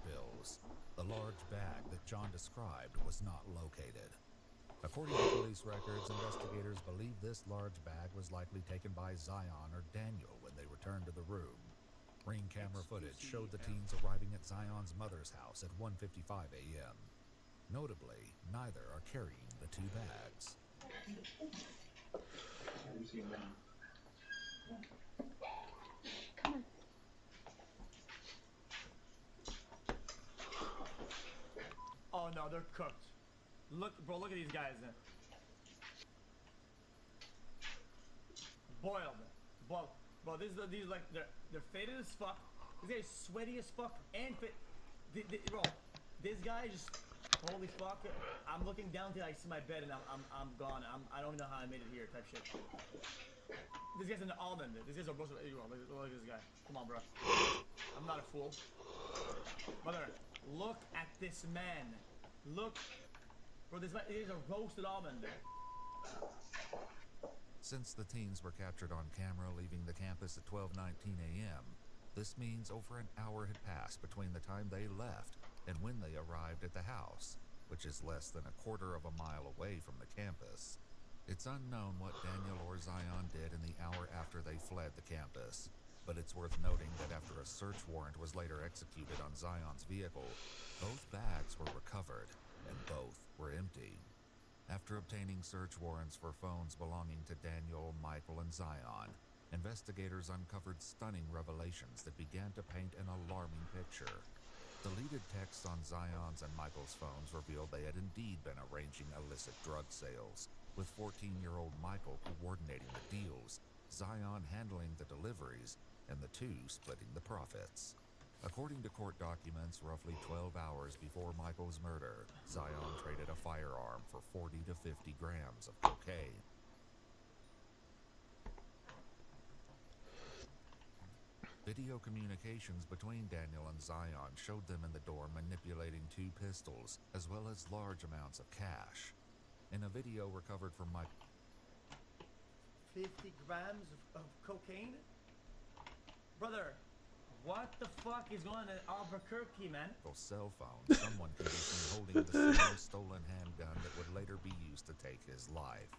bills. The large bag that John described was not located. According to police records, investigators believe this large bag was likely taken by Zion or Daniel when they returned to the room. Ring camera footage showed the teens arriving at Zion's mother's house at 1:55 a.m. Notably, neither are carrying the 2 bags. Come on. Oh no, they're cooked. Look, bro, look at these guys. Boiled. Bro, these like they're faded as fuck. This guy's sweaty as fuck and fit. Bro, this guy just holy fuck. I'm looking down till I see my bed and I'm gone. I don't know how I made it here type shit. This guy's an almond. This guy's a roast. Look at this guy. Come on, bro. I'm not a fool. Mother, look at this man. Look. Bro, this man is a roasted almond. Since the teens were captured on camera leaving the campus at 12:19 a.m., this means over an hour had passed between the time they left and when they arrived at the house, which is less than a quarter of a mile away from the campus. It's unknown what Daniel or Zion did in the hour after they fled the campus, but it's worth noting that after a search warrant was later executed on Zion's vehicle, both bags were recovered and both were empty. After obtaining search warrants for phones belonging to Daniel, Michael, and Zion, investigators uncovered stunning revelations that began to paint an alarming picture. Deleted texts on Zion's and Michael's phones revealed they had indeed been arranging illicit drug sales, with 14-year-old Michael coordinating the deals, Zion handling the deliveries, and the two splitting the profits. According to court documents, roughly 12 hours before Michael's murder, Zion traded a firearm for 40 to 50 grams of cocaine. Video communications between Daniel and Zion showed them in the dorm manipulating 2 pistols, as well as large amounts of cash. In a video recovered from 50 grams of cocaine? Brother, what the fuck is going on in Albuquerque, man? Cell phone, someone could be seen holding the same stolen handgun that would later be used to take his life.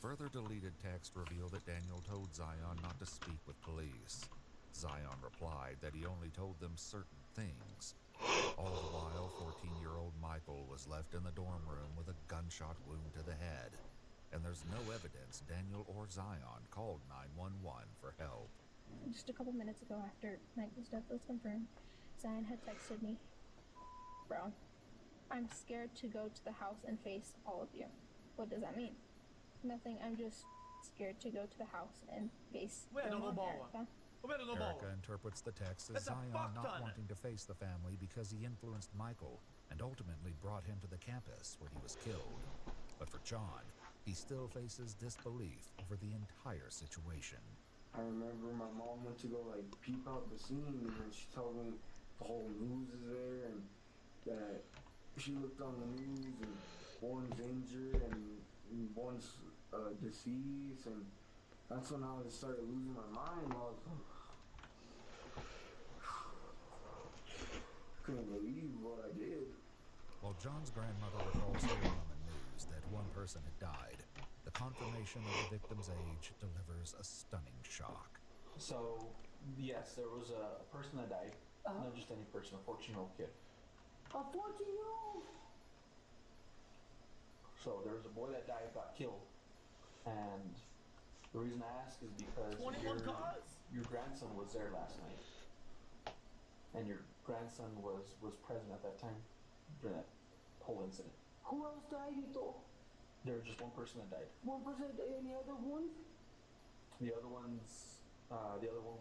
Further deleted text revealed that Daniel told Zion not to speak with police. Zion replied that he only told them certain things. All the while, 14-year-old Michael was left in the dorm room with a gunshot wound to the head. And there's no evidence Daniel or Zion called 911 for help. Just a couple minutes ago, after Michael's death was confirmed, Zion had texted me, "Bro, I'm scared to go to the house and face all of you." What does that mean? Nothing, I'm just scared to go to the house and face Grandma Erica. Erica interprets the text as Zion not wanting to face the family because he influenced Michael and ultimately brought him to the campus where he was killed. But for John, he still faces disbelief over the entire situation. I remember my mom went to go like peep out the scene and then she told me the whole news is there and that she looked on the news and one's injured and one's deceased, and that's when I just started losing my mind. I was couldn't believe what I did. While John's grandmother recalls hearing on the news that one person had died, the confirmation of the victim's age delivers a stunning shock. So, yes, there was a person that died. Not just any person, a 14-year-old kid. A 14-year-old? So, there was a boy that died, got killed. And the reason I ask is because your grandson was there last night. And your grandson was present at that time during that whole incident. Who else died, Ito? There was just one person that died. One person, any other ones? The other one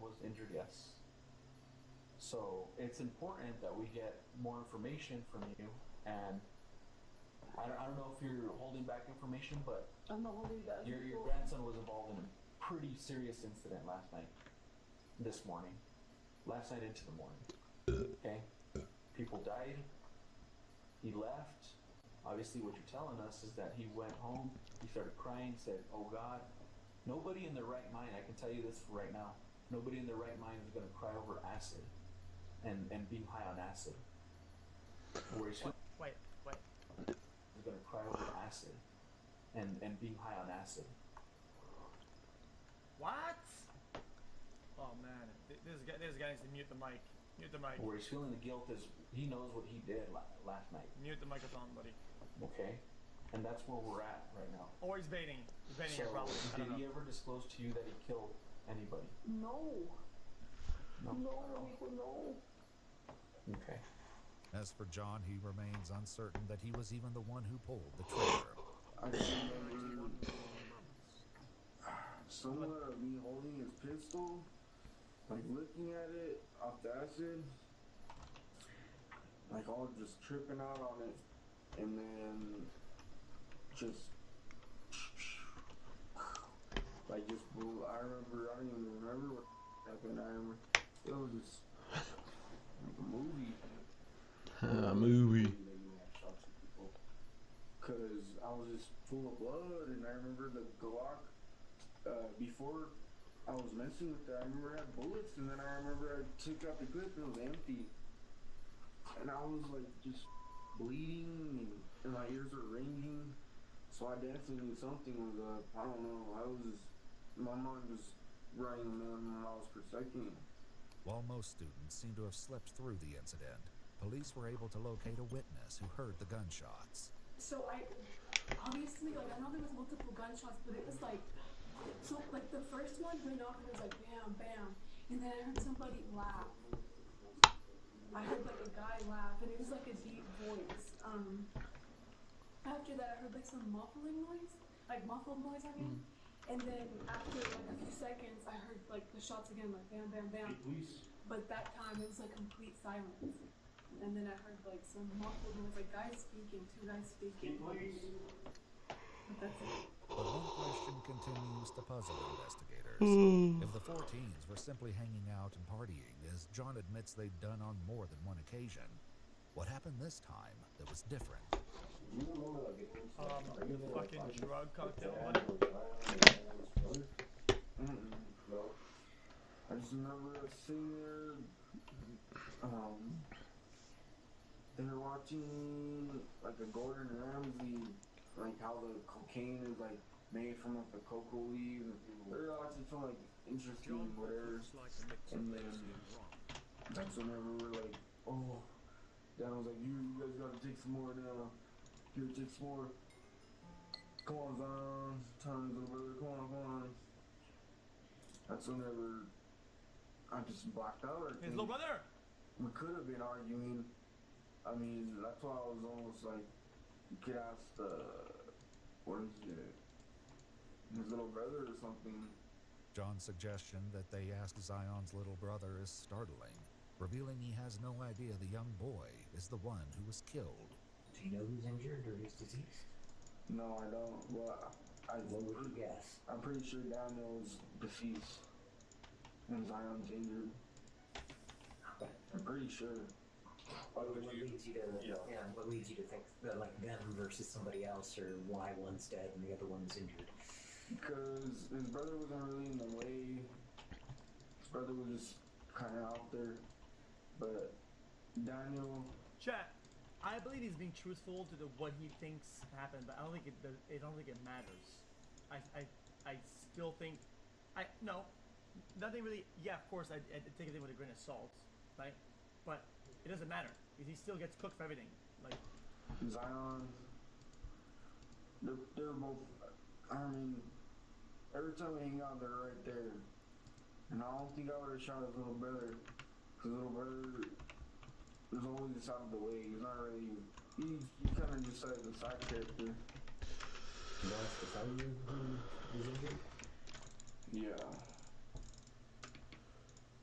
was injured, yes. So it's important that we get more information from you, and I don't know if you're holding back information, but I'm not holding back. Your grandson was involved in a pretty serious incident last night into the morning. Okay? People died. He left. Obviously what you're telling us is that he went home, he started crying, said, "Oh God." Nobody in their right mind, I can tell you this right now, Nobody in their right mind is gonna cry over acid and being high on acid. Where he's Wait. is gonna cry over acid and being high on acid. What? Oh man, this guy needs to mute the mic. Mute the mic. Where he's feeling the guilt is he knows what he did last night. Mute the microphone, buddy. Okay, and that's where we're at right now. Or he's baiting. He's baiting So, your problem. I did don't he know. ever disclose to you that he killed anybody? No. No. No. Okay. As for John, he remains uncertain that he was even the one who pulled the trigger. I just remember somewhere of me holding his pistol, like looking at it off the acid, like all just tripping out on it, and then just like just blew. I don't even remember what happened. I remember it was just like a movie. Movie. Cause I was just full of blood, and I remember the Glock. Before I was messing with that, I remember it had bullets, and then I remember I took out the clip and it was empty, and I was like just bleeding, and my ears were ringing. So I definitely knew something was up. I don't know. My mind was running a million when I was protecting him. While most students seem to have slipped through the incident, police were able to locate a witness who heard the gunshots. So obviously, like, I know there was multiple gunshots, but it was like, so like the first one went off and it was like bam, bam, and then I heard somebody laugh. I heard like a guy laugh, and it was like a deep voice. After that, I heard like some muffling noise, like muffled noise, I mean. And then after like a few seconds, I heard like the shots again, like bam, bam, bam. But that time it was like complete silence. And then I heard like some muffled noise, like guys speaking, two guys speaking. But that's it. But one question continues to puzzle investigators. If the four teens were simply hanging out and partying, as John admits they'd done on more than one occasion, what happened this time that was different? Fucking drug cocktail. No. I just remember sitting there, they were watching like a Gordon Ramsay, like how the cocaine is like made from like the cocoa leaves. They were watching some like interesting whatever, and then that's whenever we're like, oh, Dan was like, you guys gotta take some more now. Here, take some more. Come on, Zion. Time, little brother. Come on. That's whenever I just blacked out. His little brother! We could have been arguing. I mean, that's why I was almost like, you could ask what is it? His little brother or something. John's suggestion that they ask Zion's little brother is startling, revealing he has no idea the young boy is the one who was killed. Do you know who's injured or who's deceased? No, I don't. Well, what would you guess? I'm pretty sure Daniel's deceased and Zion's injured. I'm pretty sure. What leads you to what leads you to think that like them versus somebody else, or why one's dead and the other one's injured? Because his brother wasn't really in the way. His brother was just kind of out there. But Daniel. Chat. I believe he's being truthful to what he thinks happened, but I don't think it matters. I still think nothing really. Yeah, of course, I take it with a grain of salt, right? But it doesn't matter because he still gets cooked for everything. Like Zion, they're both. I mean, every time we hang out, they're right there, and I don't think I would have shot his little brother. His little brother was always just out of the way. He's not really. He kind of just like a side character. You know, to tell you who was injured? Yeah.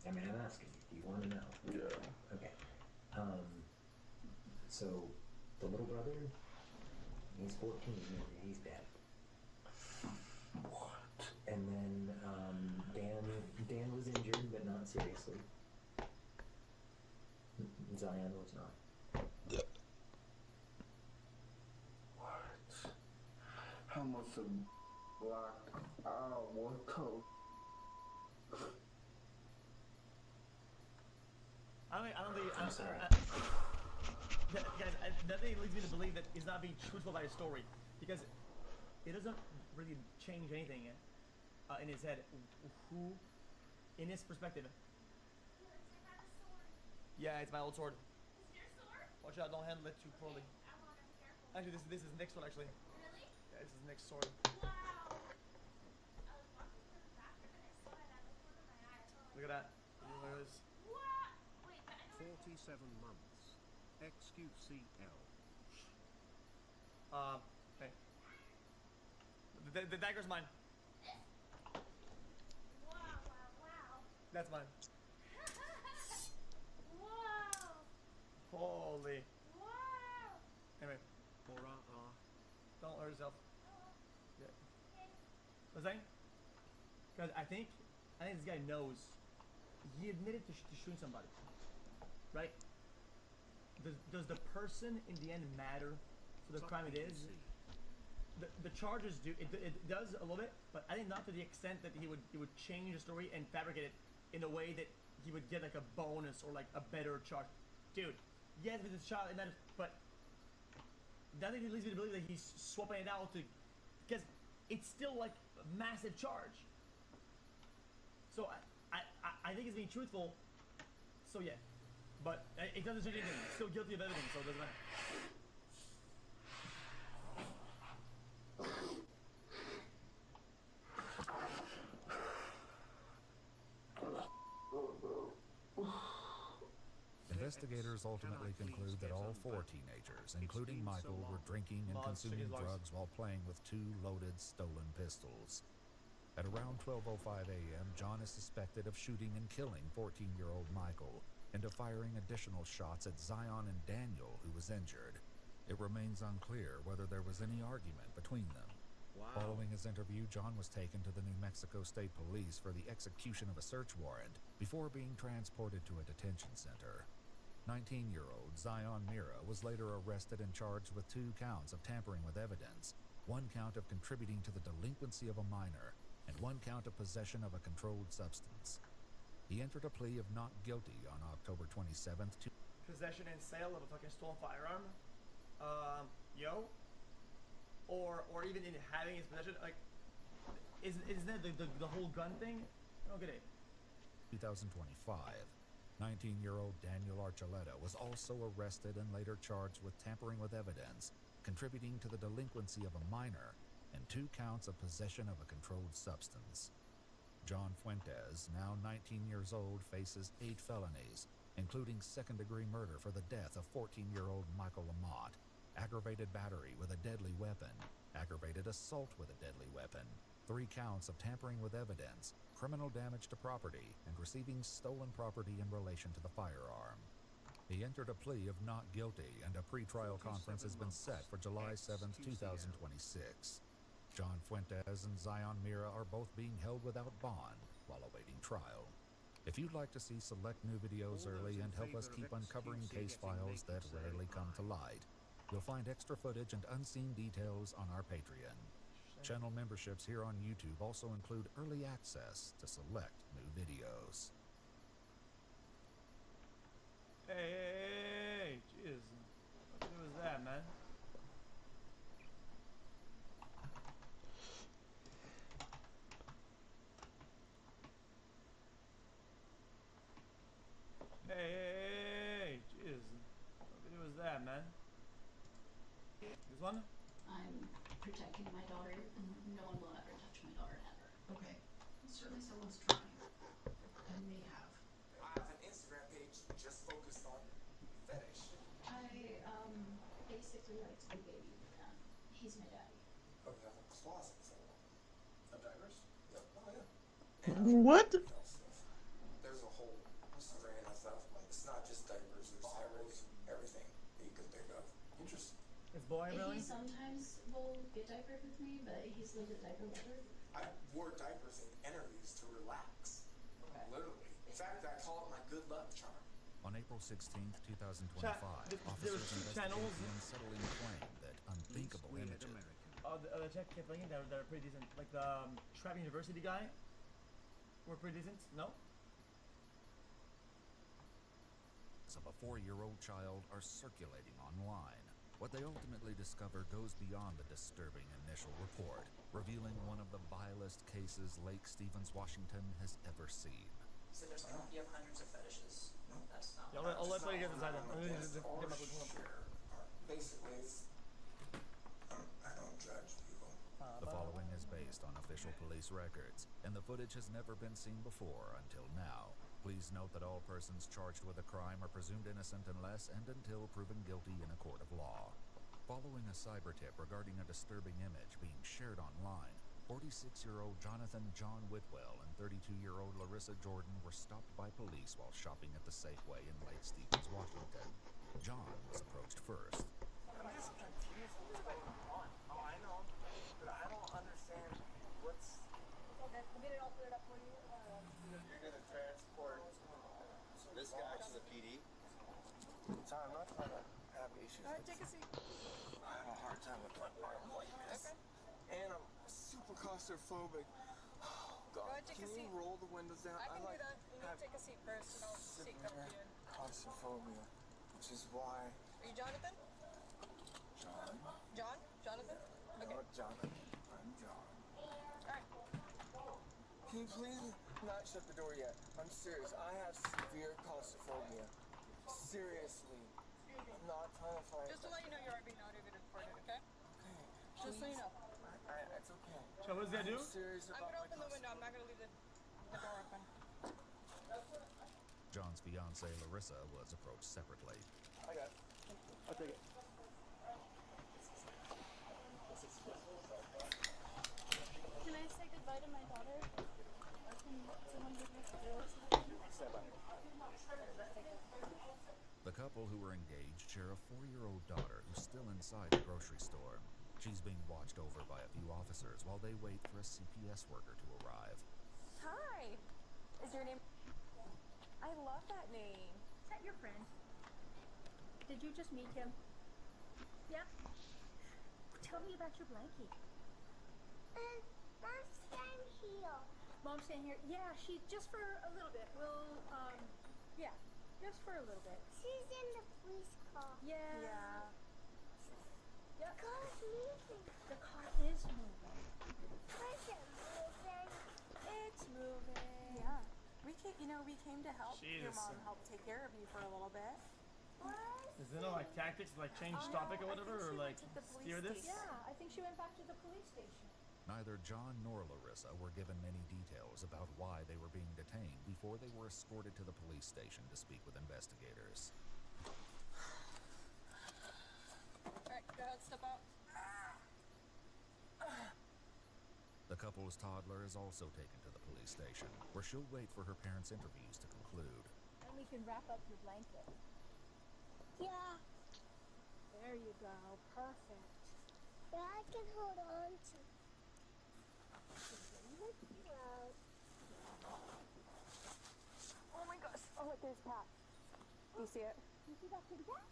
I mean, I'm asking you. Do you want to know? Yeah. Okay. So the little brother, he's 14 and he's dead. What? And then Dan was injured, but not seriously. Zion was not. What? How must have blacked out? What the? Guys, that thing leads me to believe that he's not being truthful about his story, because it doesn't really change anything in his head. Who, in his perspective? Yeah, it's my old sword. Watch out! Don't handle it too poorly. Actually, this is Nick's sword. Actually. Really? Yeah, this is Nick's sword. Wow. Look at that. Look at this. 47 months. XQCL. Hey. The dagger's mine. Wow. That's mine. Wow. Holy. Wow. Anyway. Don't hurt yourself. Yeah. What's that? Because I think this guy knows. He admitted to shooting somebody. Right? Does the person in the end matter for the crime it is? The charges do. It does a little bit, but I think not to the extent that he would change the story and fabricate it in a way that he would get like a bonus or like a better charge. Dude, yes, with his child, but that thing leads me to believe that he's swapping it out to, because it's still like a massive charge. So I think he's being truthful. So yeah, but it doesn't change anything. He's still guilty of everything, so it doesn't matter. Investigators ultimately conclude that all four teenagers, including Michael, were drinking and consuming drugs while playing with two loaded stolen pistols. At around 12:05 a.m., John is suspected of shooting and killing 14-year-old Michael and of firing additional shots at Zion and Daniel, who was injured. It remains unclear whether there was any argument between them. Following his interview, John was taken to the New Mexico State Police for the execution of a search warrant before being transported to a detention center. 19-year-old Zion Mira was later arrested and charged with 2 counts of tampering with evidence, 1 count of contributing to the delinquency of a minor, and 1 count of possession of a controlled substance. He entered a plea of not guilty on October 27th to possession and sale of a fucking stolen firearm. Or even in having his possession, like, isn't that the whole gun thing? I don't get it. 2025. 19-year-old Daniel Archuleta was also arrested and later charged with tampering with evidence, contributing to the delinquency of a minor, and 2 counts of possession of a controlled substance. John Fuentes, now 19 years old, faces 8 felonies, including second-degree murder for the death of 14-year-old Michael Lamont, aggravated battery with a deadly weapon, aggravated assault with a deadly weapon, 3 counts of tampering with evidence, criminal damage to property, and receiving stolen property in relation to the firearm. He entered a plea of not guilty, and a pretrial conference has been set for July 7th, 2026. John Fuentes and Zion Mira are both being held without bond while awaiting trial. If you'd like to see select new videos early and help us keep uncovering case files that rarely come to light, you'll find extra footage and unseen details on our Patreon. Channel memberships here on YouTube also include early access to select new videos. Hey, jeez. What was that, man? Hey, jeez. What was that, man? This one? I'm protecting my daughter, and no one will ever touch my daughter ever. Okay. Certainly someone's trying. And may have. I have an Instagram page just focused on fetish. I basically like to be baby, and he's my daddy. Oh, you have a closet full of diapers? Yep. Oh, yeah. What? There's a whole string of stuff. Like, it's not just diapers, there's bottles, everything that you could think of. Interesting. It's boy, really? He sometimes will get diapered with me, but he's like a diaper lover. I wore diapers in interviews to relax. Okay. Literally. In fact, I call it my good luck charm. On April 16th, 2025, officers investigated the unsettling claim that unthinkable images. The check kept thinking they're pretty decent. Like the Trap University guy were pretty decent. No? of a 4-year-old child are circulating online. What they ultimately discover goes beyond the disturbing initial report, revealing one of the vilest cases Lake Stevens, Washington has ever seen. So you have hundreds of fetishes. That's not. Yeah, I'll let you get inside then. Basically, I don't judge people. The following is based on official police records, and the footage has never been seen before until now. Please note that all persons charged with a crime are presumed innocent unless and until proven guilty in a court of law. Following a cyber tip regarding a disturbing image being shared online, 46-year-old Jonathan John Whitwell and 32-year-old Larissa Jordan were stopped by police while shopping at the Safeway in Lake Stevens, Washington. John was approached first. I'm just confused what's going on. Oh, I know, but I don't understand what's... Okay, we'll get it all cleared up for you. You're gonna transport this guy to the PD? Sorry, I'm not trying to have issues. Alright, take a seat. I have a hard time with my arm like this. Okay. And I'm super claustrophobic. Oh, God. Go ahead, take Can a you seat. roll the windows down? I can do like that. You need to take a seat first, and I'll seat cover you in. claustrophobia, which is why... Are you Jonathan? John? John? Jonathan? Okay. No, Jonathan. I'm John. Alright. Can you please not shut the door yet? I'm serious. I have severe claustrophobia. Seriously. I'm not trying to fight. Just to let you know, you are being audio recorded, okay? Okay. Just so you know. It's okay. So what does that do? I'm serious I'm about gonna open the window. I'm not gonna leave the door open. John's fiancée Larissa was approached separately. I got it. I'll take it. Can I say goodbye to my daughter? Or can someone give me a Stand by. The couple who were engaged share a 4-year-old daughter who's still inside the grocery store. She's being watched over by a few officers while they wait for a CPS worker to arrive. Hi! Is your name... I love that name. Is that your friend? Did you just meet him? Yep. Tell me about your blankie. Mom's staying here. Mom's staying here? Yeah, she... just for a little bit. We'll, yeah. Just for a little bit. She's in the police car. Yeah. Yeah. Yep. The car's moving. The car is moving. Where's it moving? It's moving. Yeah. We came to help your Jesus. mom help take care of you for a little bit. Is there no like tactics to like change topic or whatever, or like steer this? Yeah, I think she went back to the police station. Neither John nor Larissa were given many details about why they were being detained before they were escorted to the police station to speak with investigators. Alright, go ahead, step out. The couple's toddler is also taken to the police station, where she'll wait for her parents' interviews to conclude. And we can wrap up your blanket. Yeah. There you go. Perfect. Yeah, I can hold on to. Oh my gosh. Oh, look, there's Pat. Do you see it? Do you see that kitty cat?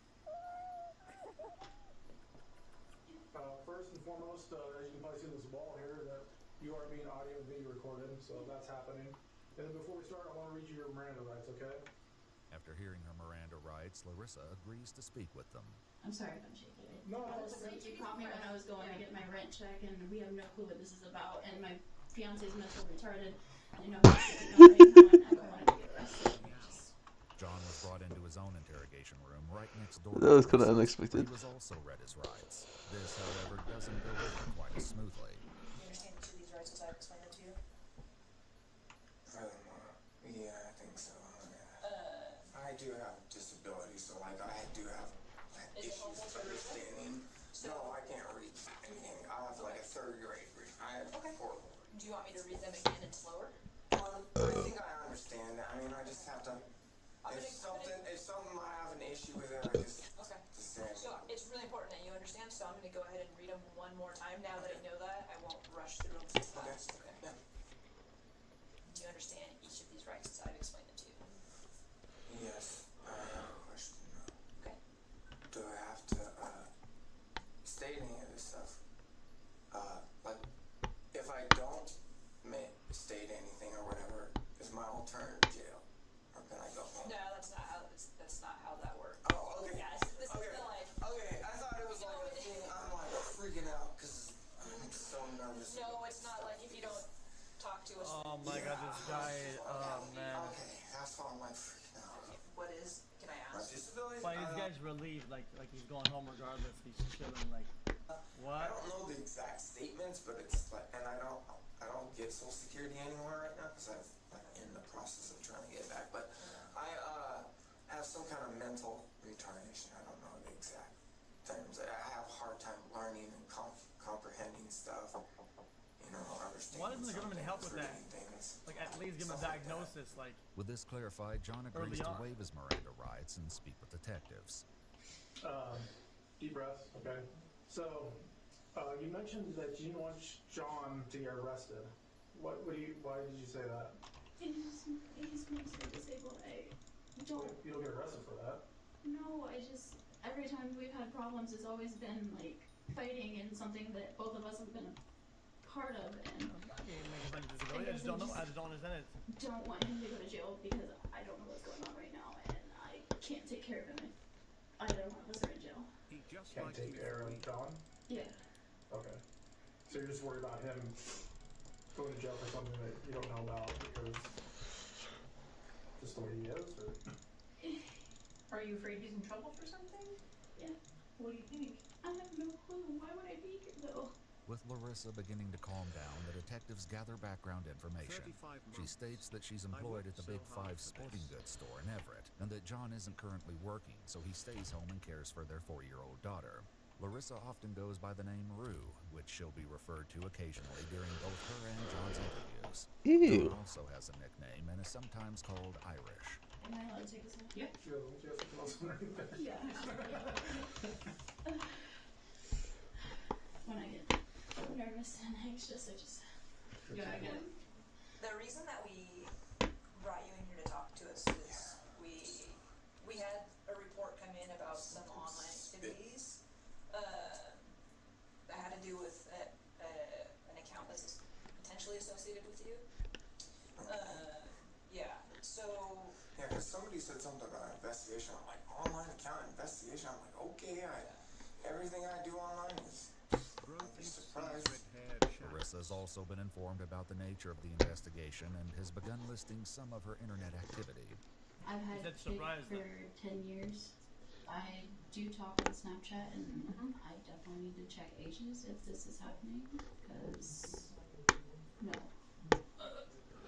First and foremost, as you can probably see on this wall here, that you are being audio and video recorded, so that's happening. And then before we start, I want to read you your Miranda rights, okay? After hearing her Miranda rights, Larissa agrees to speak with them. I'm sorry if I'm shaking it. No, You caught me when I was going to get my rent check, and we have no clue what this is about. And my fiance's mental retarded. I know how to I don't want to get arrested. John was brought into his own interrogation room right next door. That was kind of unexpected. He was also read his rights. This, however, doesn't go over quite as smoothly. You understand each of these rights as I've explained them to you? Yeah, I think so. I do have disabilities, so like I do have issues understanding. No, I can't read anything. I have like a third grade reading. I have horrible. Do you want me to read them again and slower? I think I understand that. I mean, I just have to. If something I have an issue with it, I just. Okay. Just say. So it's really important that you understand, so I'm going to go ahead and read them one more time. Now that I know that, I won't rush through them too fast. Okay. Yeah. Do you understand each of these rights as I've explained them to you? Yes. I have a question. Okay. Do I have to state any of this stuff? Like, if I don't state anything or whatever, is my alternative jail, or can I go home? No, that's not how Oh my god, this guy, oh man. Okay, that's why I'm like freaking out. What is? Can I My ask? disability? Like this guy's relieved, like he's going home regardless. He's chilling, like I what? don't know the exact statements, but it's like, and I don't get Social Security anymore right now because I'm like in the process of trying to get back. But I have some kind of mental retardation. I don't know the exact terms. I have a hard time learning and comprehending stuff. You know, understanding. Why doesn't the government help with that? Like at least give him a diagnosis, like. With this clarified, John agrees to waive his Miranda rights and speak with detectives. Deep breath, okay. So, you mentioned that you didn't want John to get arrested. Why did you say that? He's mentally disabled. I don't. You don't get arrested for that. No, every time we've had problems, it's always been like fighting and something that both of us have been a part of. And I just don't know. I just don't understand it. Don't want him to go to jail because I don't know what's going on right now, and I can't take care of him if either one of us are in jail. Can't take care of John? Yeah. Okay. So you're just worried about him going to jail for something that you don't know about because just the way he is, or? Are you afraid he's in trouble for something? Yeah. What do you think? I have no clue. Why would I be here though? With Larissa beginning to calm down, the detectives gather background information. She states that she's employed at the Big Five sporting goods store in Everett, and that John isn't currently working, so he stays home and cares for their 4-year-old daughter. Larissa often goes by the name Rue, which she'll be referred to occasionally during both her and John's interviews. Ew. John also has a nickname and is sometimes called Irish. Am I allowed to take this one? Yeah. Sure, Yeah. When I get nervous and anxious, I just. Yeah, I get it. The reason that we brought you in here to talk to us is we had a report come in about some online activities that had to do with an account that's potentially associated with you. Yeah. So. Yeah, because somebody said something about investigation. I'm like, online account investigation. I'm like, okay, everything I do online is. Larissa's also been informed about the nature of the investigation and has begun listing some of her internet activity. I've had it for 10 years. I do talk on Snapchat, and I definitely need to check ages if this is happening, because no.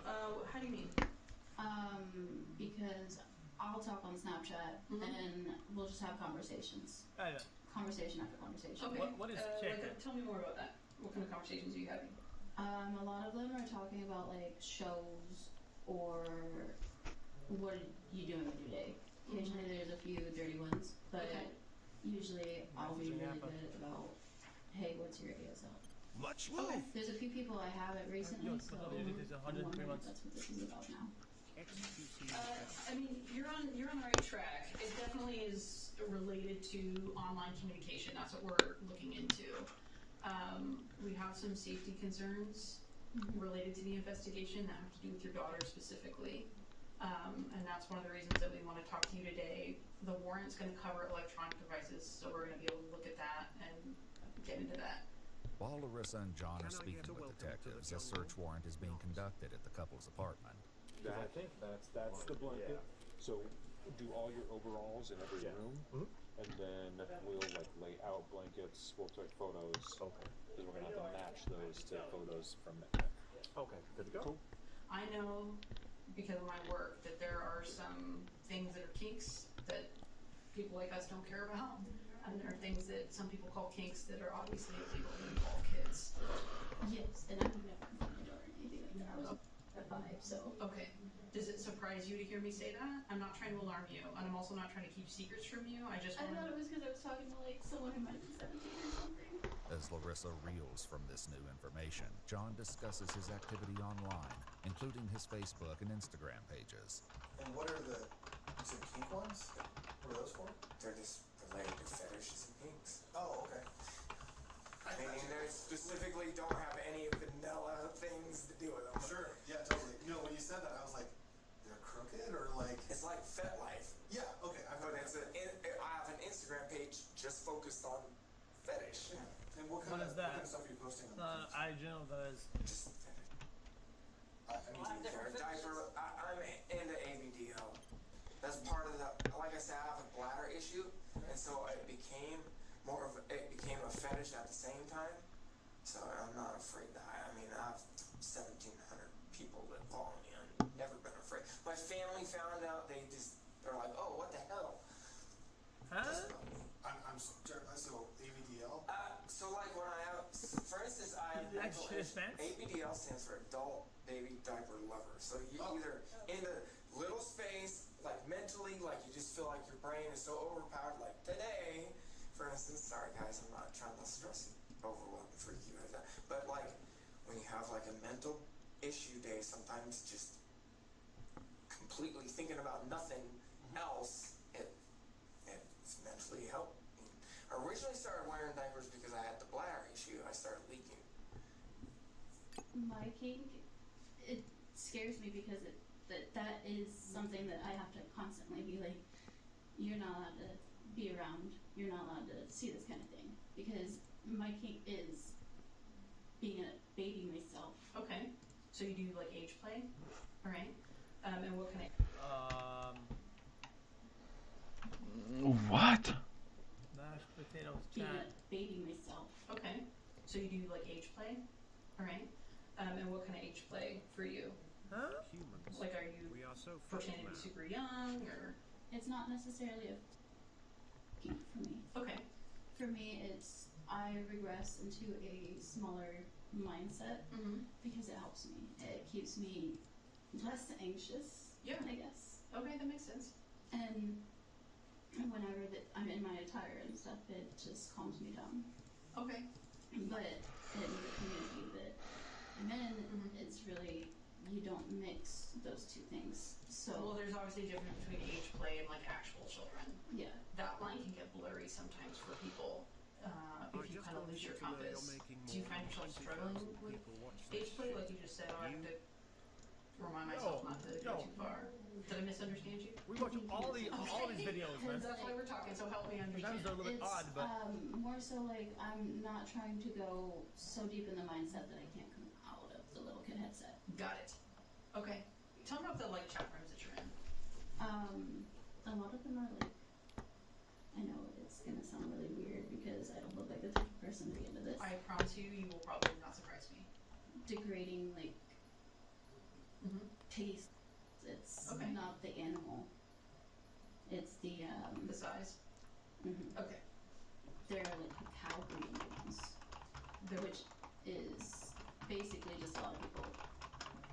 How do you mean? Because I'll talk on Snapchat, and we'll just have conversations. Conversation after conversation. Okay. What is check? Tell me more about that. What kind of conversations are you having? A lot of them are talking about like shows or what are you doing with your day. Occasionally there's a few dirty ones, but usually I'll be really good about, hey, what's your ASL? Much love. Okay. There's a few people I haven't recently, so I'm wondering if that's what this is about now. I mean, you're on the right track. It definitely is related to online communication. That's what we're looking into. We have some safety concerns related to the investigation that have to do with your daughter specifically. And that's one of the reasons that we want to talk to you today. The warrant's going to cover electronic devices, so we're going to be able to look at that and get into that. While Larissa and John are speaking with detectives, a search warrant is being conducted at the couple's apartment. I think that's the blanket. So do all your overalls in every room, and then we'll like lay out blankets. We'll take photos. Okay. Because we're gonna have to match those to photos from Nick. Okay, good to go. Cool. I know because of my work that there are some things that are kinks that people like us don't care about, and there are things that some people call kinks that are obviously illegal to involve kids. Yes, and I've never confronted or anything like that. I was at 5, so. Okay. Does it surprise you to hear me say that? I'm not trying to alarm you, and I'm also not trying to keep secrets from you. I thought it was because I was talking to like someone who might be 17 or something. As Larissa reels from this new information, John discusses his activity online, including his Facebook and Instagram pages. And what are the kink ones? What are those for? They're just related to fetishes and kinks. Oh, okay. I mean, they specifically don't have any vanilla things to do with them. Sure, yeah, totally. You know, when you said that, I was like, they're crooked or like... It's like FetLife. Yeah, okay. I have an Instagram page just focused on fetish. Yeah. And what kind of stuff are you posting on? I know that is. Just fetish. I mean, diaper. I'm into ABDL. That's part of the. Like I said, I have a bladder issue, and so it became a fetish at the same time. So I'm not afraid to hide. I mean, I have 1,700 people that follow me. I've never been afraid. My family found out. They're like, oh, what the hell? Huh? I'm so ABDL. So like when I have, for instance, I have ABDL stands for Adult Baby Diaper Lover. So you either in the little space, like mentally, like you just feel like your brain is so overpowered. Like today, for instance, sorry guys, I'm not trying to stress you, overwhelm, freak you guys out. But like when you have like a mental issue day, sometimes just completely thinking about nothing else, it's mentally helped. I originally started wearing diapers because I had the bladder issue. I started leaking. My kink, it scares me because that is something that I have to constantly be like, you're not allowed to be around, you're not allowed to see this kind of thing. Because my kink is being a baby myself. Okay. So you do like age play? Alright. And what kind of What? Mashed potatoes. Being a baby myself. Okay. So you do like age play? Alright. And what kind of age play for you? Huh? Humans. Like, are you pretending to be super young, or? It's not necessarily a kink for me. Okay. For me, it's I regress into a smaller mindset because it helps me. It keeps me less anxious, I guess. Okay, that makes sense. And whenever I'm in my attire and stuff, it just calms me down. Okay. But in the community that I'm in, it's really, you don't mix those two things. So well, there's obviously a difference between age play and like actual children. Yeah. That line can get blurry sometimes for people if you kind of lose your compass. Do you find yourself struggling with age play, like you just said? Oh, I have to remind myself not to go too far. Did I misunderstand you? We watch all these videos, man. That's why we're talking, so help me understand. Sometimes they're a little bit odd, but more so like I'm not trying to go so deep in the mindset that I can't come out of the little kid headset. Got it. Okay. Tell me about the like chat rooms that you're in. A lot of them are like, I know it's gonna sound really weird because I don't look like the type of person to be into this. I promise you, you will probably not surprise me. Degrading like taste. It's not the animal. It's the size. Okay. They're like the cow breeding ones, which is basically just a lot of people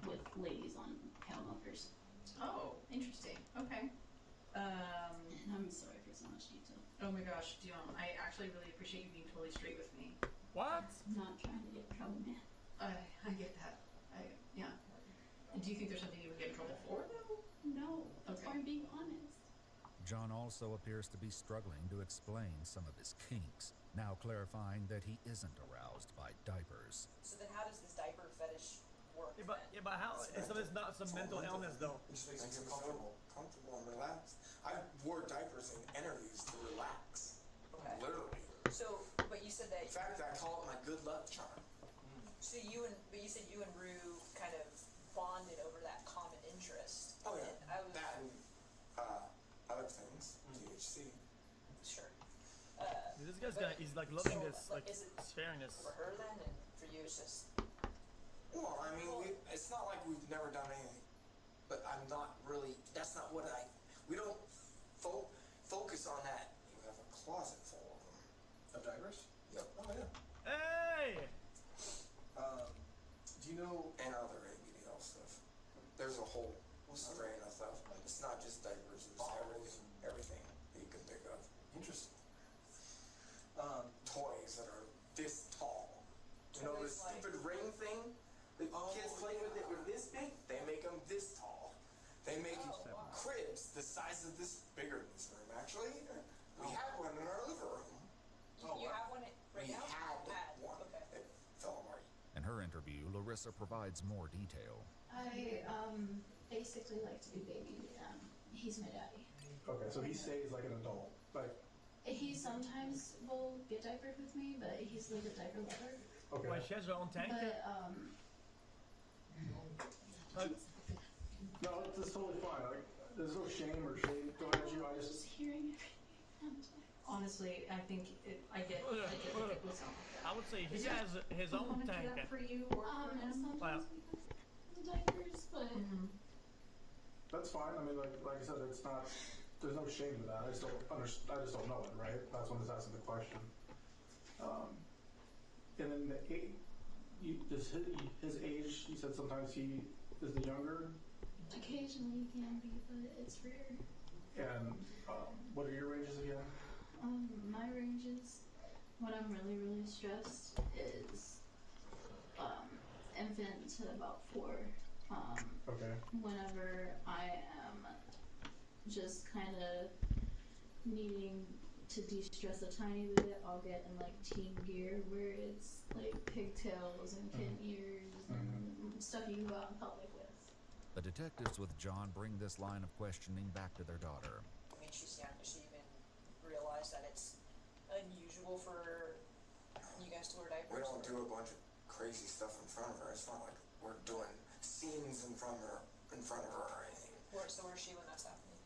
with ladies on cow milkers. Oh, interesting. Okay. And I'm sorry for so much detail. Oh my gosh, Dion, I actually really appreciate you being totally straight with me. What? I'm not trying to get in trouble, man. I get that. Yeah. And do you think there's something you would get in trouble for, though? No, that's why I'm being honest. John also appears to be struggling to explain some of his kinks, now clarifying that he isn't aroused by diapers. So then how does this diaper fetish work? Yeah, but how? So there's not some mental illness, though. It just makes you comfortable and relaxed. I wore diapers in interviews to relax. Okay. Literally. So, but you said that. In fact, I call it my good luck charm. So you said you and Rue kind of bonded over that common interest. Oh yeah. And I was that and other things. THC. Sure. This guy's he's like loving this, like is it sharing this. for her then, and for you it's just. Well, I mean, it's not like we've never done anything, but I'm not really. That's not what we don't focus on that. You have a closet full of them. Of diapers? Yep. Oh yeah. Hey. Do you know? And other ABDL stuff. There's a whole strain of stuff. It's not just diapers. It's everything you can think of. Interesting. Toys that are this tall. You know the stupid ring thing? The kids play with it were this big? They make them this tall. They make cribs the size of this, bigger than this room actually. We had one in our living room. You have one right now? We had one. Okay. It fell apart. In her interview, Larissa provides more detail. I basically like to be baby. He's my daddy. Okay, so he stays like an adult. Like he sometimes will get diapered with me, but he's like a diaper lover. Okay. Well, she has her own tank. But No, it's totally fine. Like, there's no shame or shame towards you. I just hearing Honestly, I think I get it with some. I would say he has his own tank. Do that for you or for him? sometimes because of the diapers, but that's fine. I mean, like I said, it's not. There's no shame to that. I just don't know it, right? That's when I was asking the question. And then his age. You said sometimes he is the younger. occasionally he can be, but it's rare. And what are your ranges again? My ranges, when I'm really, really stressed, is infant to about 4. Okay. Whenever I am just kind of needing to de-stress a tiny bit, I'll get in like teen gear where it's like pigtails and kitten ears and stuff you go out in public with. The detectives with John bring this line of questioning back to their daughter. I mean, she's young. Does she even realize that it's unusual for you guys to wear diapers? We don't do a bunch of crazy stuff in front of her. It's not like we're doing scenes in front of her or anything. So where's she when that's happening?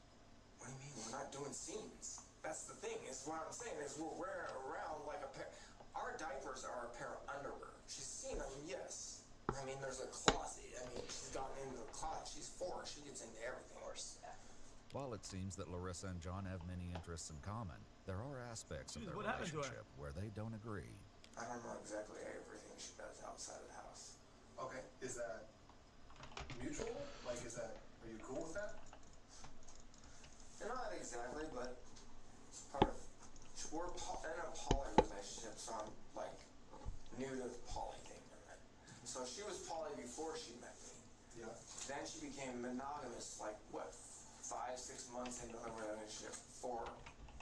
What do you mean? We're not doing scenes. That's the thing. Is what I'm saying is we're wearing around like a pair. Our diapers are a pair of underwear. She's seen them, yes. I mean, there's a closet. I mean, she's gotten into the closet. She's 4. She gets into everything. While it seems that Larissa and John have many interests in common, there are aspects of their relationship where they don't agree. I don't know exactly everything she does outside of the house. Okay, is that mutual? Like, are you cool with that? Not exactly, but it's part of. We're in a poly relationship, so I'm like new to the poly thing. So she was poly before she met me. Yeah. Then she became monogamous, like what, 5-6 months into the relationship for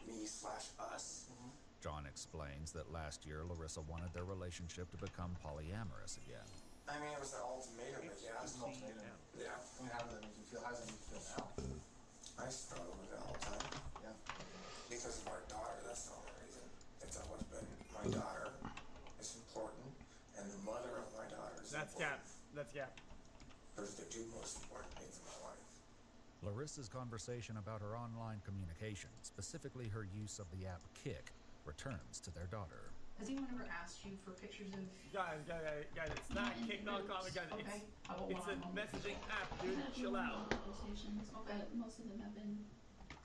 me/us. John explains that last year Larissa wanted their relationship to become polyamorous again. I mean, it was an ultimatum, but yeah. It was an ultimatum. Yeah. I mean, how does that make you feel? How does that make you feel now? I struggle with it all the time. Yeah. Because of our daughter, that's the only reason. It's always been my daughter is important, and the mother of my daughter is important. That's Cap. Those are the 2 most important things in my life. Larissa's conversation about her online communication, specifically her use of the app Kik, returns to their daughter. Has anyone ever asked you for pictures of... Guys, it's not Kik.com, guys. Okay. It's a messaging app, dude. Chill out. Conversations, but most of them have been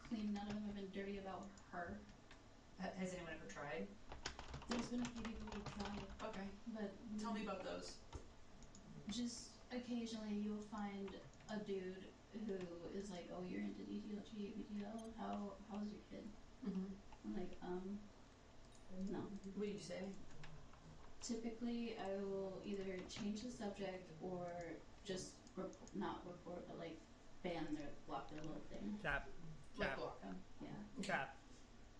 clean. None of them have been dirty about her. Has anyone ever tried? There's been a few people who tried. Okay. But tell me about those. Just occasionally you'll find a dude who is like, oh, you're into DTLG, BTL, how's your kid? I'm like, no. What do you say? Typically, I will either change the subject or just not report, but like block their little thing. Cap. Like block them. Yeah. Cap.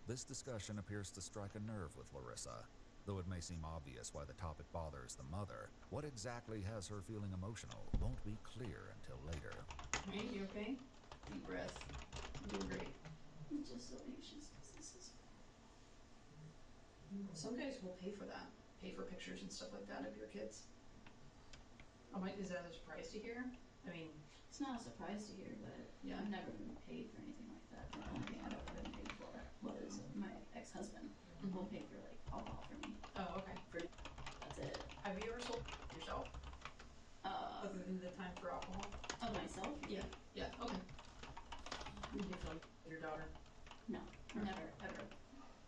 This discussion appears to strike a nerve with Larissa. Though it may seem obvious why the topic bothers the mother, what exactly has her feeling emotional won't be clear until later. Hey, you okay? Deep breath. You're doing great. I'm just so anxious because this is... Some guys will pay for that. Pay for pictures and stuff like that of your kids. Is that a surprise to hear? I mean... It's not a surprise to hear, but yeah, I've never been paid for anything like that. The only thing I've ever been paid for was my ex-husband will pay for like alcohol for me. Oh, okay. That's it. Have you ever sold yourself? Other than the time for alcohol? Of myself? Yeah. Yeah. Okay. Did you film your daughter? No. Never, ever.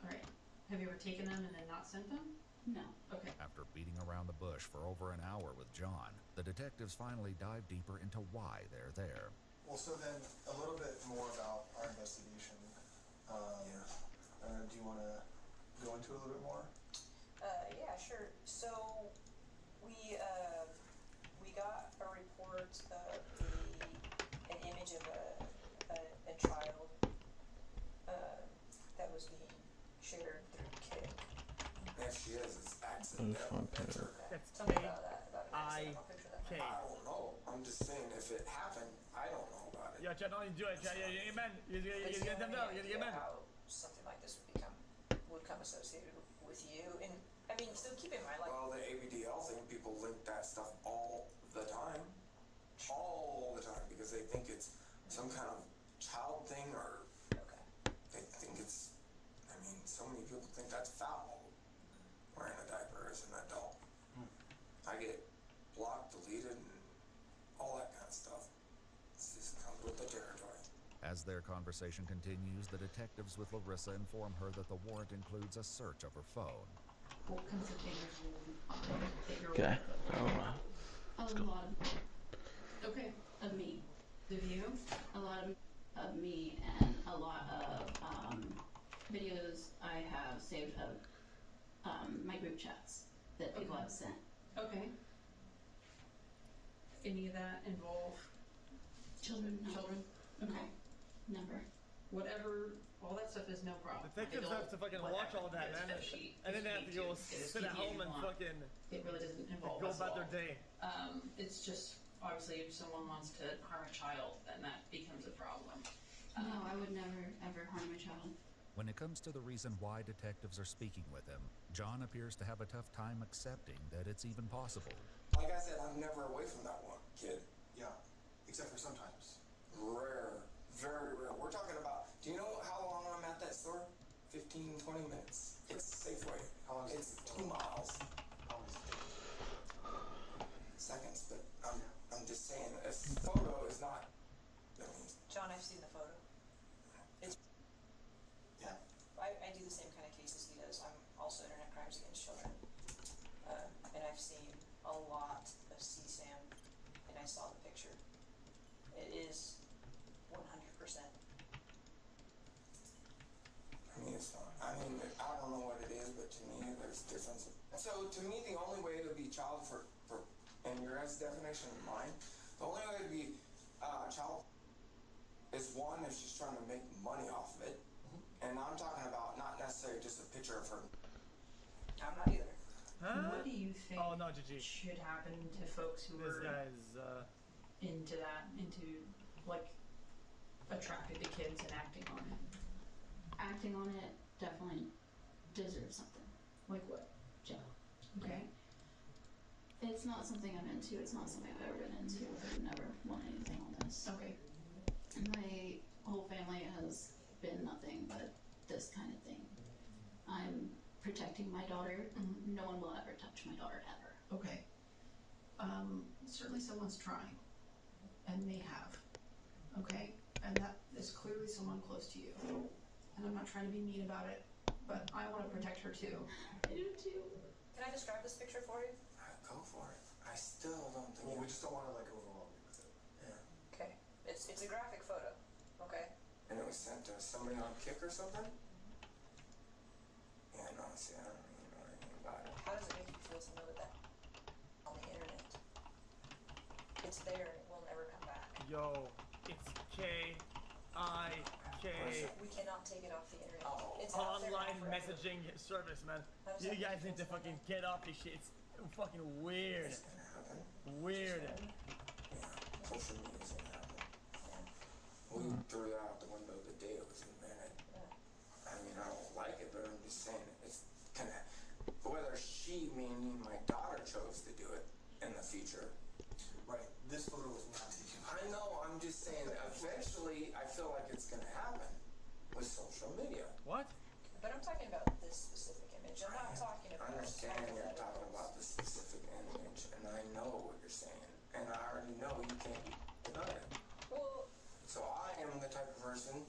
All right. Have you ever taken them and then not sent them? No. Okay. After beating around the bush for over an hour with John, the detectives finally dive deeper into why they're there. Well, so then a little bit more about our investigation. Do you want to go into it a little bit more? Yeah, sure. So we got a report of an image of a child that was being shared through Kik. If she is, it's accidental. Tell me about that. I don't know. I'm just saying, if it happened, I don't know about it. Yeah, Chad, don't do it. Chad, you get men. You get them down. You get men. How something like this would come associated with you, and I mean, still keep in mind, like. Well, the ABDL thing, people link that stuff all the time. all the time because they think it's some kind of child thing or they think it's, I mean, so many people think that's foul, wearing a diaper as an adult. I get blocked, deleted, and all that kind of stuff. It just comes with the territory. As their conversation continues, the detectives with Larissa inform her that the warrant includes a search of her phone. What kinds of things that you're Okay. A lot of me. Of you? A lot of me and a lot of videos I have saved of my group chats that people have sent. Okay. Any of that involve children? No. Children? Okay. Never. Whatever, all that stuff is no problem. Detectives have to fucking watch all that, man. And then they have to go sit at home and fucking it really doesn't involve go us about at their all. day. It's just, obviously, if someone wants to harm a child, then that becomes a problem. No, I would never, ever harm a child. When it comes to the reason why detectives are speaking with him, John appears to have a tough time accepting that it's even possible. Like I said, I'm never away from that one kid. Yeah, except for sometimes. Rare, very rare. We're talking about, do you know how long I'm at that store? 15, 20 minutes. It's Safeway. How long is It's 2 miles. How long is it? Seconds, but I'm just saying, a photo is not, I mean, John, I've seen the photo. It's. Yeah. I do the same kind of cases he does. I'm also internet crimes against children. And I've seen a lot of CSAM, and I saw the picture. It is 100%. I mean, it's not. I mean, I don't know what it is, but to me, there's difference. So, to me, the only way to be child for and your guys' definition of mine, the only way to be child is one, if she's trying to make money off of it. And I'm talking about not necessarily just a picture of her. I'm not either. What do you think should happen to folks who This are guy's into that, like attracted to kids and acting on it? Acting on it definitely deserves something. Like what? Jail. Okay. It's not something I'm into. It's not something I've ever been into. I would never want anything on this. Okay. My whole family has been nothing but this kind of thing. I'm protecting my daughter. No one will ever touch my daughter ever. Okay. Certainly someone's trying, and may have. Okay? And that is clearly someone close to you. And I'm not trying to be mean about it, but I want to protect her too. I do too. Can I describe this picture for you? Go for it. I still don't think. Well, we just don't want to like overwhelm you with it. Yeah. Okay. It's a graphic photo. Okay. And it was sent to somebody on Kick or something? Yeah, no, see, I don't really know anything about it. How does it make you feel to know that on the internet? It's there and it will never come back. yo, it's K-I-K. We cannot take it off the internet. It's Online messaging service, man. You guys need to fucking get off this shit. It's fucking weird. Weird. Social media's gonna happen. We threw that out the window the day it was invented. I mean, I don't like it, but I'm just saying it's gonna. Whether she, meaning my daughter, chose to do it in the future. Right. This photo was not taken. I know. I'm just saying. Eventually, I feel like it's gonna happen with social media. What? But I'm talking about this specific image. I'm not talking about. I understand you're talking about the specific image, and I know what you're saying, and I already know you can't deny it. Well, so I am the type of person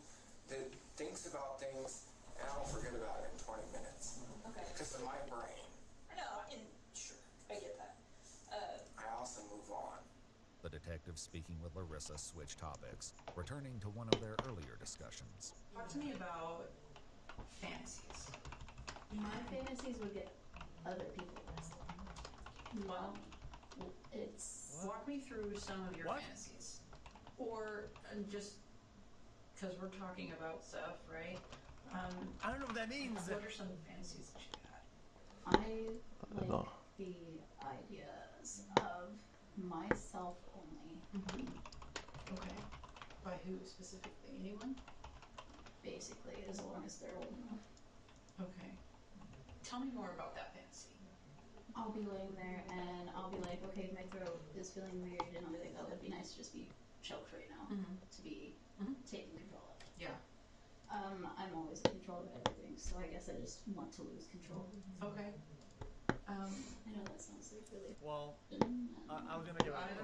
that thinks about things and I'll forget about it in 20 minutes. Okay. Because of my brain. No, sure, I get that. I also move on. The detectives speaking with Larissa switch topics, returning to one of their earlier discussions. Talk to me about fantasies. My fantasies would get other people arrested. Well, it's... Walk me through some of your fantasies. Or just because we're talking about stuff, right? I don't know what that means. What are some of the fantasies that you had? I like the ideas of myself only. Okay. By who specifically? Anyone? Basically, as long as they're old enough. Okay. Tell me more about that fantasy. I'll I'll be laying there and I'll be like, okay, my throat is feeling weird, and I'll be like, oh, it'd be nice to just be choked right now, to be taken control of. Yeah. I'm always in control of everything, so I guess I just want to lose control. Okay. I know that sounds like really. Well, I was gonna give a mean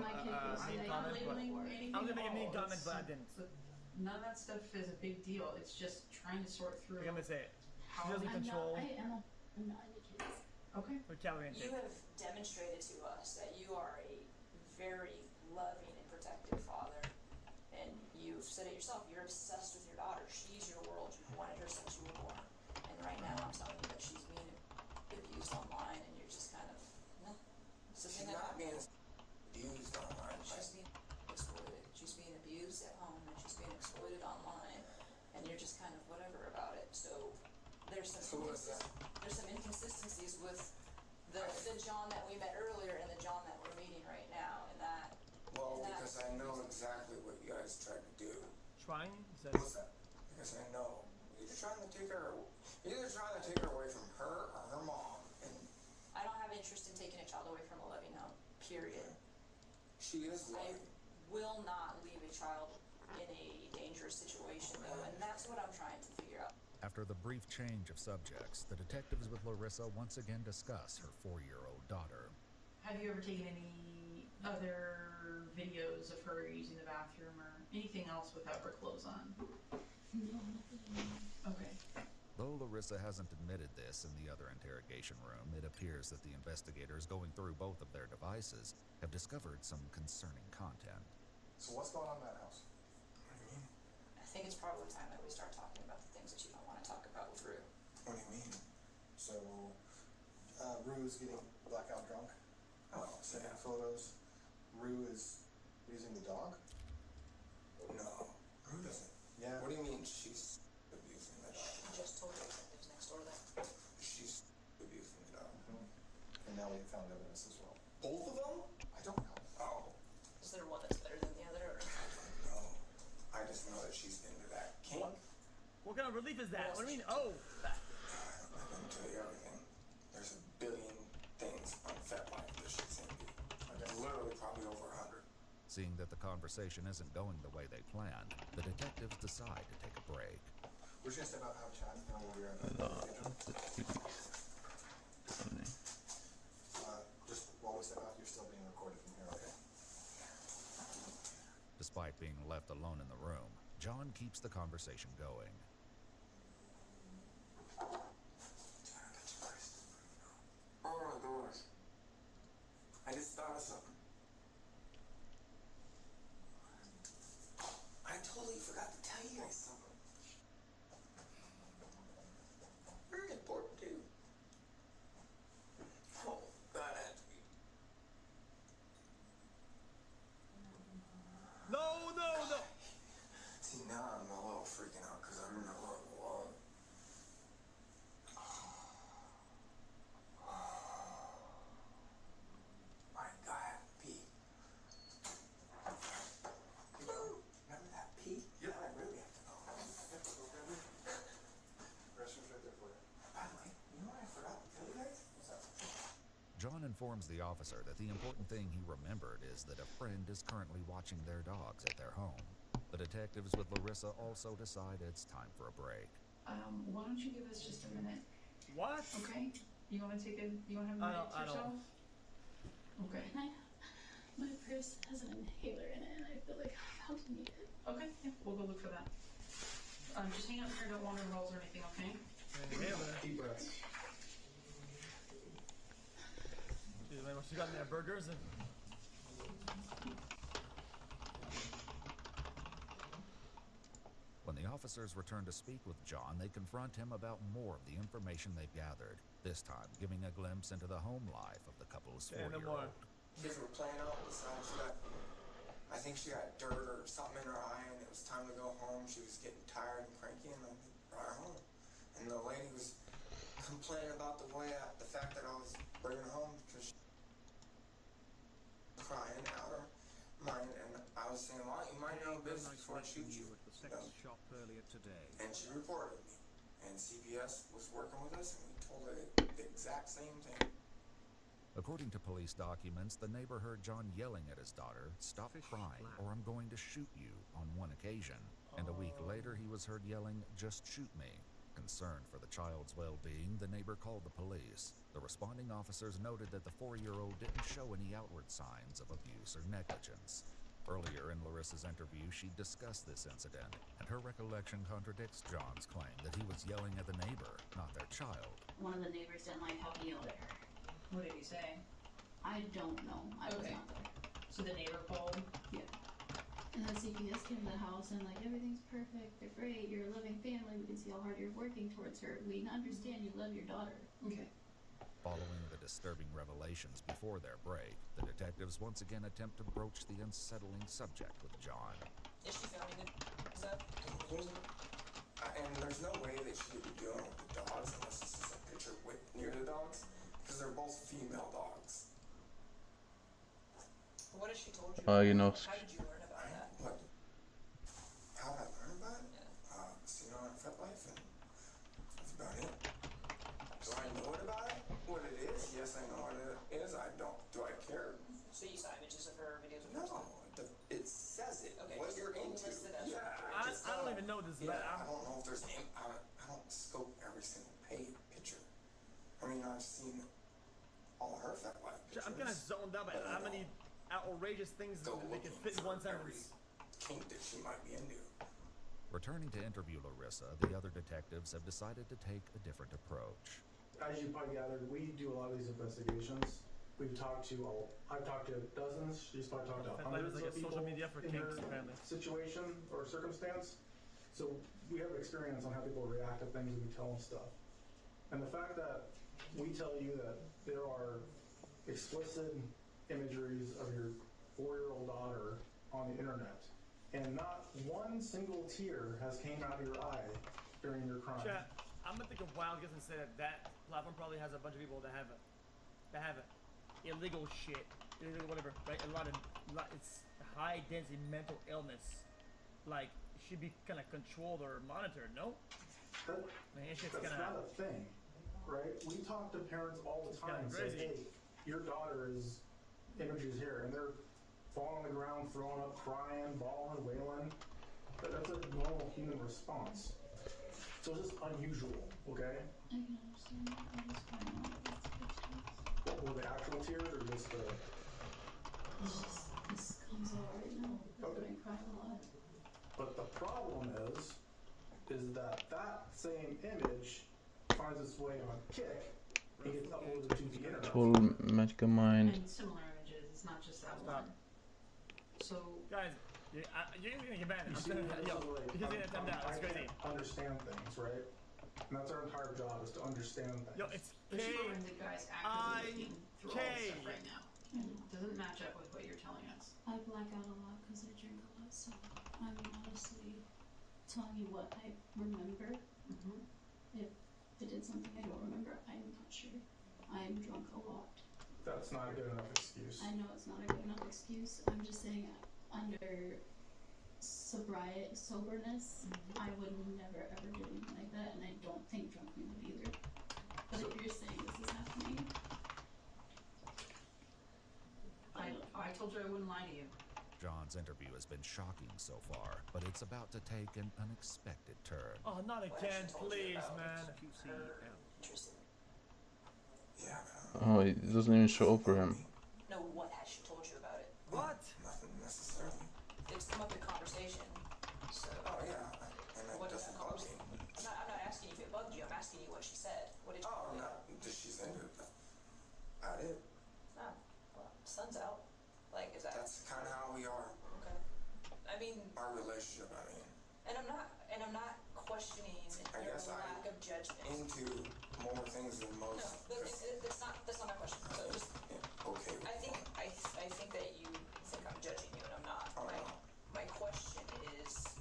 comment, but I was gonna give a mean comment, but I didn't. None of that stuff is a big deal. It's just trying to sort through. I'm gonna say it. She How doesn't control. I'm not into kids. Okay. Her calorie intake. You have demonstrated to us that you are a very loving and protective father, and you've said it yourself. You're obsessed with your daughter. She's your world. You've wanted her since you were born, and right now I'm telling you that she's being abused online, and you're just kind of no. She's not being abused online. She's being exploited. She's being abused at home, and she's being exploited online, and you're just kind of whatever about it. So there's some inconsistencies with the John that we met earlier and the John that we're meeting right now, and that. Well, because I know exactly what you guys tried to do. Trying? What's that? Because I know. You're trying to take her. You're either trying to take her away from her or her mom, and I don't have interest in taking a child away from a loving home. Period. She is loving. I will not leave a child in a dangerous situation, though, and that's what I'm trying to figure out. After the brief change of subjects, the detectives with Larissa once again discuss her 4-year-old daughter. Have you ever taken any other videos of her using the bathroom or anything else without her clothes on? No. Okay. Though Larissa hasn't admitted this in the other interrogation room, it appears that the investigators going through both of their devices have discovered some concerning content. So what's going on in that house? What do you mean? I think it's probably time that we start talking about the things that you don't want to talk about with Rue. What do you mean? So, Rue is getting blackout drunk. Oh, Sending photos. Rue is using the dog. No, Rue doesn't. Yeah. What do you mean she's abusing the dog? I just told you that lives next door to that. She's abusing the dog. And now we found evidence as well. Both of them? I don't know. Oh, Is there one that's better than the other? Or? no. I just know that she's into that kink. What kind of relief is that? What do you mean? Oh. I can tell you everything. There's a billion things on FetLife that she's into. Literally probably over 100. Seeing that the conversation isn't going the way they planned, the detectives decide to take a break. We're just gonna step out and have a chat. And we'll be right back. Just while we step out, you're still being recorded from here, okay? Despite being left alone in the room, John keeps the conversation going. Oh my gosh. I just thought of something. I totally forgot to tell you guys something. Very important too. Oh, that had to be. No. See, now I'm a little freaking out because I'm in a little alone. My God, I have to pee. Remember that pee? Yeah. I really have to go. Restroom's right there for you. By the way, you know what I forgot to tell you guys? What's up? John informs the officer that the important thing he remembered is that a friend is currently watching their dogs at their home. The detectives with Larissa also decide it's time for a break. Why don't you give us just a minute? What? Okay. You want to have a minute to yourself? Okay. My purse has an inhaler in it, and I feel like I'm about to need it. Okay. Yeah, we'll go look for that. Just hang out here. Don't wander rolls or anything. Okay. Deep breaths. Jeez, man, what you got in there? Burgers and. When the officers return to speak with John, they confront him about more of the information they've gathered, this time giving a glimpse into the home life of the couple's 4-year-old. Kids were playing out outside. I think she got dirt or something in her eye, and it was time to go home. She was getting tired and cranky, and I brought her home. And the lady was complaining about the fact that I was bringing her home because she was crying out her mind, and I was saying, well, you might know business before I shoot you. Shop earlier today. And she reported me. And CPS was working with us, and we told her the exact same thing. According to police documents, the neighbor heard John yelling at his daughter, "Stop crying or I'm going to shoot you," on one occasion. And a week later, he was heard yelling, "Just shoot me." Concerned for the child's well-being, the neighbor called the police. The responding officers noted that the 4-year-old didn't show any outward signs of abuse or negligence. Earlier in Larissa's interview, she discussed this incident, and her recollection contradicts John's claim that he was yelling at the neighbor, not their child. One of the neighbors didn't like how he yelled at her. What did he say? I don't know. I was not there. So the neighbor called? Yeah. And then CPS came to the house and like, everything's perfect, they're great, you're a loving family, we can see how hard you're working towards her. We understand you love your daughter. Okay. Following the disturbing revelations before their break, the detectives once again attempt to broach the unsettling subject with John. Is she filming the stuff? And there's no way that she could be doing it with the dogs unless this is a picture with near the dogs, because they're both female dogs. What has she told you? You know. How did you learn about that? What? How did I learn about it? Seen it on FetLife, and that's about it. Do I know it about it? What it is? Yes, I know what it is. I don't. Do I care? So you saw images of her videos of her? No, it says it. Okay, What you're into. Yeah, I don't even know this. Yeah, I don't know if there's any. I don't scope every single picture. I mean, I've seen all her FetLife pictures. I'm kind of zoned out by how many outrageous things that they can fit in one sentence. Kink that she might be into. Returning to interview Larissa, the other detectives have decided to take a different approach. As you probably gathered, we do a lot of these investigations. I've talked to dozens. She's probably talked to hundreds like of people social media for in kinks, her apparently. situation or circumstance. So we have experience on how people react to things when we tell them stuff. And the fact that we tell you that there are explicit imageries of your 4-year-old daughter on the internet, and not one single tear has came out of your eye during your crime. Chat, I'm gonna take a wild guess and say that platform probably has a bunch of people that have illegal shit, illegal whatever, right? It's high density mental illness. Like, should be kind of controlled or monitored, no? That's not a thing, right? We talk to parents all the time and say, hey, your daughter is images here, and they're falling on the ground, throwing up, crying, bawling, wailing. But that's a normal human response. So it's just unusual, okay? I can understand that. I just want to know what this What were the actual tears or just the... This comes out right now. Okay. I cried a lot. But the problem is that same image finds its way on Kick and gets uploaded to the internet. Total Magic Mind. And similar images, it's not just that one. So, guys, you're gonna get mad. Because you're gonna come down. It's crazy. Understand things, right? And that's our entire job, is to understand things. Yo, it's the forensic guy's actively looking through all this stuff right now. Doesn't match up with what you're telling us. I black out a lot because I drink a lot, so I'm honestly telling you what I remember. If I did something I don't remember, I'm not sure. I'm drunk a lot. That's not a good enough excuse. I know it's not a good enough excuse. I'm just saying, under soberness, I would never ever do anything like that, and I don't think drunken would either. But if you're saying this is happening, I told you I wouldn't lie to you. John's interview has been shocking so far, but it's about to take an unexpected turn. Oh, not again, please, man. Oh, it doesn't even show up for him. No, what has she told you about it? What? Nothing necessarily. It's come up in conversation. So. Oh yeah, and it doesn't bug me. I'm not asking you if it bugged you. I'm asking you what she said. What did you? Oh, no, she's into it. About it. Oh, well, sun's out. Like, is that? That's kind of how we are. Okay. I mean. Our relationship. I mean. And I'm not questioning your lack of judgment. Into more things than most. No, that's not my question. So just. Yeah, okay. I think that you think I'm judging you, and I'm not. Oh, my question is,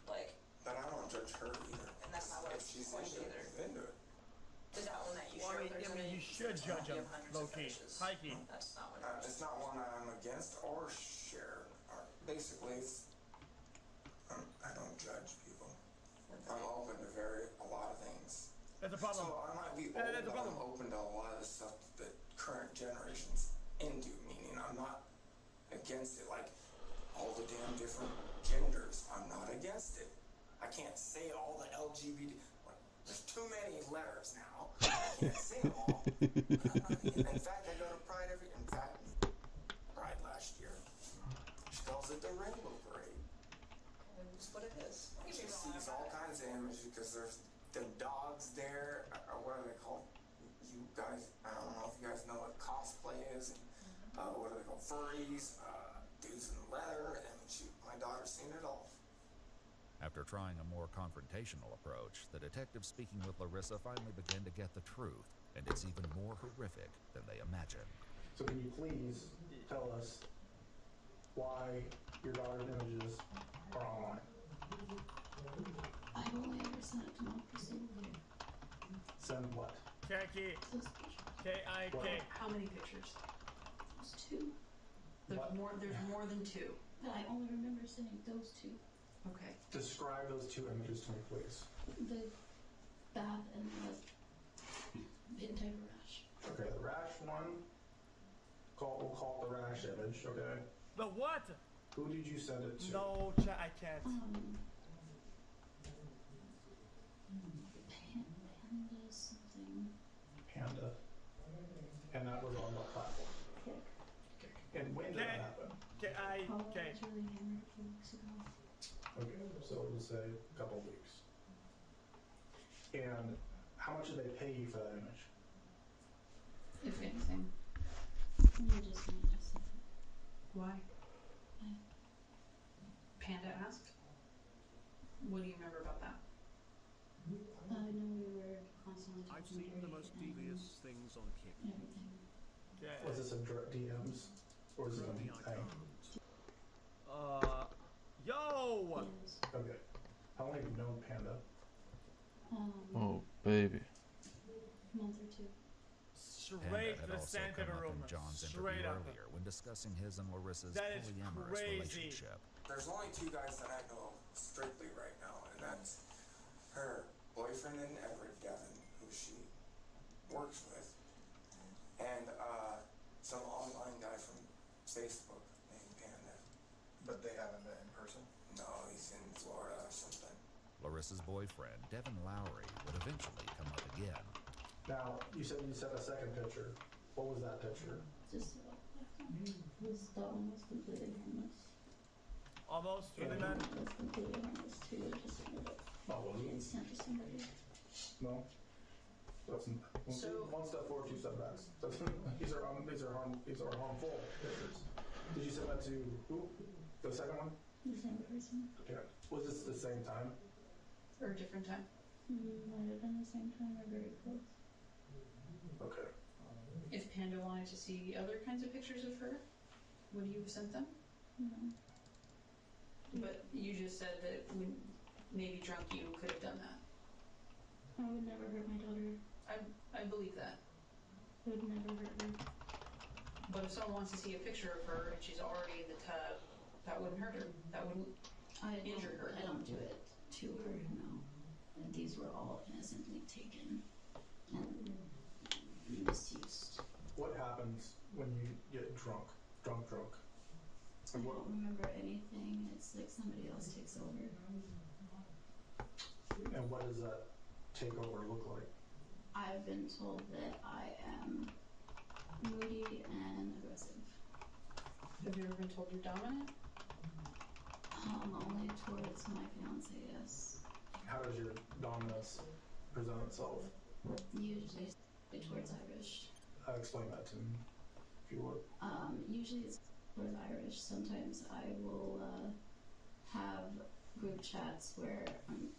like. But I don't judge her either. And that's not what if she's question into either. Into it. Is that one that you well, share? I mean, you should judge him, low-key. High-key. That's not one. It's not one I'm against or share. Basically, it's, I don't judge people. I'm open to a lot of things. That's a problem. So I might be open to a lot of stuff that current generations into, meaning I'm not against it, like all the damn different genders, I'm not against it. I can't say all the LGBT, there's too many letters now, I can't say them all. In fact, I go to Pride Pride last year. She calls it the Rainbow Parade. It's what it is. She sees all kinds of images because there's the dogs there, or what are they called? You guys, I don't know if you guys know what cosplay is, and what are they called? Furries, dudes in leather, and my daughter's seen it all. After trying a more confrontational approach, the detective speaking with Larissa finally began to get the truth, and it's even more horrific than they imagined. So can you please tell us why your daughter's images are online? I've only ever sent it to my person. Send what? K-I-K. How many pictures? There's two. There's more than two. But I only remember sending those two. Okay. Describe those two images to me, please. The bath and the pin type of rash. Okay, the rash one, we'll call it the rash image, okay? The what? Who did you send it to? No, I can't. Panda something. Panda. And that was on what platform? Kick. And when did that happen? Probably was really hammered a few weeks ago. Okay, so we'll say a couple of weeks. And how much did they pay you for that image? If anything. I just wanted to see it. Why? Panda asked? What do you remember about that? I know we were constantly talking. I've seen the most devious things on Kick. Everything. Was this a direct DMs? Or is it a thing? Yo! Yes. Okay. How long have you known Panda? Oh, baby. Month or two. Straight Panda to had the also center come of a up room. in John's Straight interview up. earlier when discussing his and Larissa's That is polyamorous crazy. relationship. There's only two guys that I know strictly right now, and that's her boyfriend in Everett, Devin, who she works with, and some online guy from Facebook named Panda. But they haven't met in person? No, he's in Florida or something. Larissa's boyfriend, Devin Lowry, would eventually come up again. Now, you said you sent a second picture. What was that picture? Just that one was completely harmless. Almost, really, man? It was completely harmless too. Just sent to somebody. No. One step forward, two step back. These are harmful pictures. Did you send that to who? The second one? The same person. Okay. Was this the same time? Or a different time? Might have been the same time or very close. Okay. If Panda wanted to see other kinds of pictures of her, would you have sent them? No. But you just said that when maybe drunk you could have done that. I would never hurt my daughter. I believe that. I would never hurt her. But if someone wants to see a picture of her and she's already in the tub, that wouldn't hurt her. That wouldn't injure her. I don't do it to her, no. And these were all innocently taken and misused. What happens when you get drunk? Drunk. I don't remember anything. It's like somebody else takes over. And what does that takeover look like? I've been told that I am moody and aggressive. Have you ever been told you're dominant? Only towards my fiance, yes. How does your dominance present itself? Usually towards Irish. Explain that to me, if you would. Usually it's towards Irish. Sometimes I will have group chats where I'm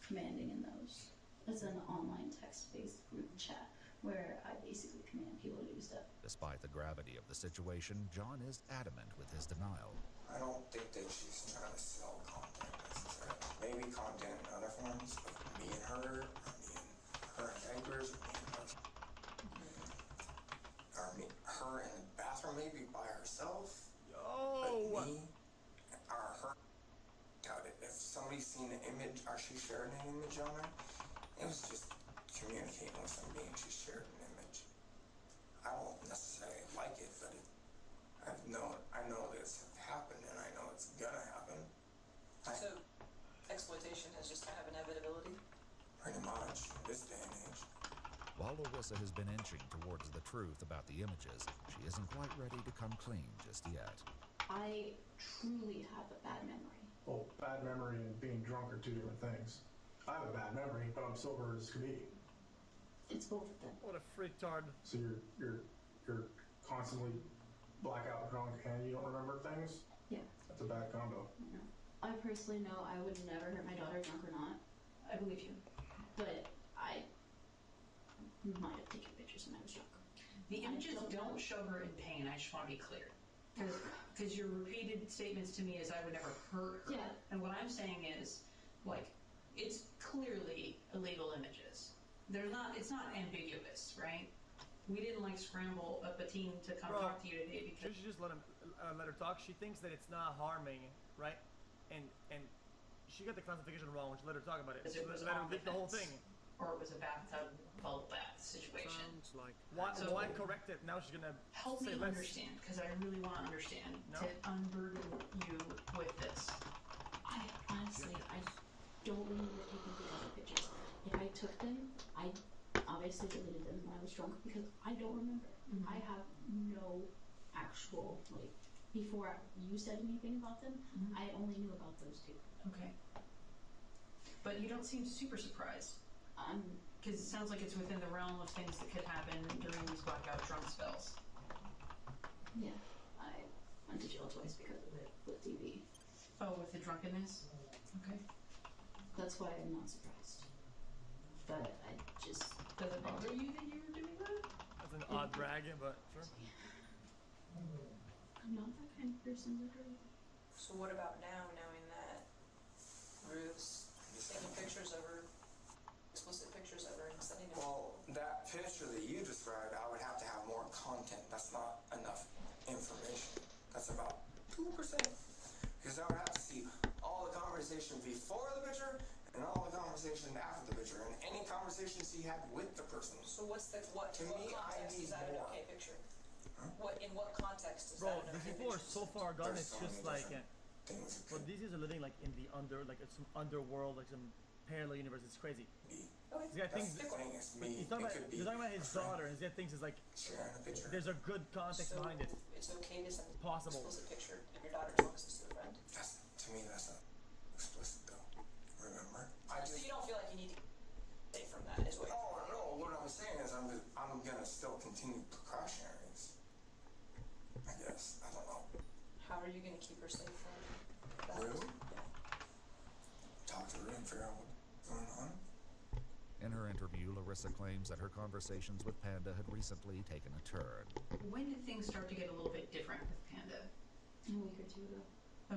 commanding in those. It's an online text-based group chat where I basically command people to do stuff. Despite the gravity of the situation, John is adamant with his denial. I don't think that she's trying to sell content necessarily. Maybe content in other forms of me and her, or me and her in diapers, or her in the bathroom maybe by herself. Yo! But me or her, doubt it. If somebody's seen an image or she shared an image on her, it was just communicating with somebody and she shared an image. I I don't necessarily like it, but I know this happened, and I know it's gonna happen. So, exploitation is just kind of inevitability? Pretty much, this day and age. While Larissa has been inching towards the truth about the images, she isn't quite ready to come clean just yet. I truly have a bad memory. Well, bad memory and being drunk are two different things. I have a bad memory, but I'm sober as can be. It's both of them. What a freaktard. So you're constantly blackout drunk and you don't remember things? Yeah. That's a bad combo. No. I personally know I would never hurt my daughter, drunk or not. I believe you. But I might have taken pictures when I was drunk. The images don't show her in pain, I just want to be clear. Because your repeated statements to me is I would never hurt her. Yeah. And what I'm saying is, like, it's clearly illegal images. It's not ambiguous, right? We didn't like scramble up a team to come talk to you today because You should just let her talk. She thinks that it's not harming, right? And she got the classification wrong when she let her talk about it. Because it was let her on leak the whole thing. or it was a bathtub bubble bath situation. Sounds like Why correct it? Now she's gonna help say me less. understand, because I really want to understand No? to unburden you with this. I honestly, I don't remember taking the pictures. If I took them, I obviously deleted them when I was drunk because I don't remember. Mhm. I have no actual, like, before you said anything about them, I only knew about those two. Okay. But you don't seem super surprised. Because it sounds like it's within the realm of things that could happen during these blackout drunk spells. Yeah, I went to jail twice because of it with DV. Oh, with the drunkenness? Okay. That's why I'm not surprised. But I just... Does it bother you that you were doing that? That's an odd brag, but sure. I'm not that kind of person, literally. So what about now, knowing that Ruth's taking pictures of her, explicit pictures of her and sending them? Well, that picture that you described, I would have to have more content. That's not enough information. That's about 2%. Because I would have to see all the conversation before the picture and all the conversation after the picture and any conversations he had with the person. So what's the, what To me, I context need is that an more. okay picture? In what context is Bro, that an these okay people are picture? so far gone. There's It's so just many like, different things. well, these are living like in the some underworld, like some parallel universe. It's crazy. Okay. This guy thinks That's the thing, it's me. he's talking It about, could be he's talking about a his friend. daughter, and this guy thinks it's like Sharing a picture. there's a good context So behind it. it's okay to send Possible. an explicit picture of your daughter as long as it's to a friend. To me, that's not explicit though. Remember? So you don't feel like you need to say from that is what you're Oh no, what I'm saying is I'm gonna still continue precautionaries. I guess. I don't know. How are you going to keep her safe from that? Rue? Yeah. Talk to her and figure out what's going on. In her interview, Larissa claims that her conversations with Panda had recently taken a turn. When did things start to get a little bit different with Panda? A week or two ago.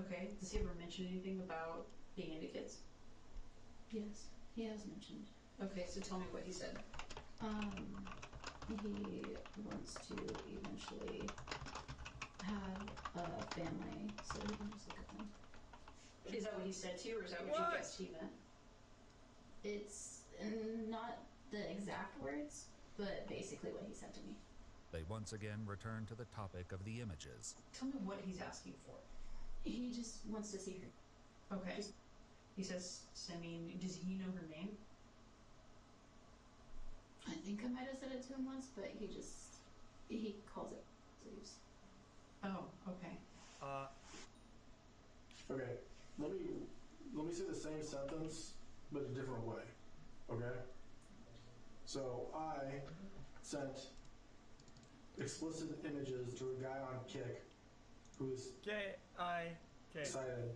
Okay. Does he ever mention anything about being into kids? Yes, he has mentioned. Okay, so tell me what he said. He wants to eventually have a family so he can just look at them. Is that what he said to you, or is that what you guessed he meant? It's not the exact words, but basically what he said to me. They once again return to the topic of the images. Tell me what he's asking for. He just wants to see her. Okay. He says, does he know her name? I think I might have said it to him once, but he calls it sleeves. Oh, okay. Okay, let me say the same sentence, but a different way. Okay? So I sent explicit images to a guy on Kick who's excited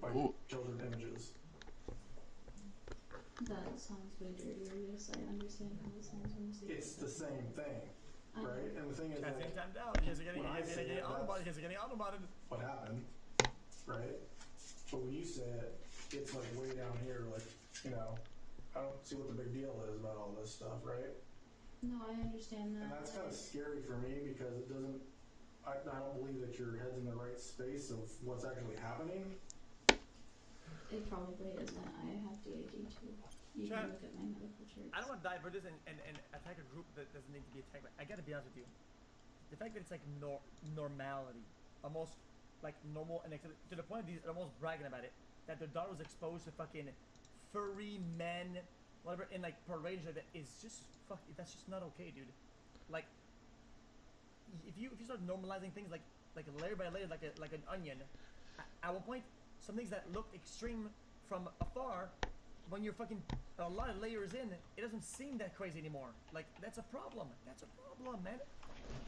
by children images. That sounds way dirtier. Yes, I understand how it sounds when you say It's the same thing, right? And the thing is, Can't like, say timed out. He hasn't getting automated. what happened, right? But when you say it, it's like way down here, like, you know, I don't see what the big deal is about all this stuff, right? No, I understand that. And that's kind of scary for me because it doesn't, I don't believe that your head's in the right space of what's actually happening. It probably isn't. I have DAD too. You Chat, can look at my medical charts. I don't want to divert this and attack a group that doesn't need to be attacked. But I gotta be honest with you. The fact that it's like normality, almost like normal and to the point of these almost bragging about it, that their daughter was exposed to fucking furry men, whatever, in like parades like that is just that's just not okay, dude. Like, if you start normalizing things like layer by layer, like an onion, at one point, some things that looked extreme from afar, when you're fucking a lot of layers in, it doesn't seem that crazy anymore. Like, that's a problem. That's a problem, man.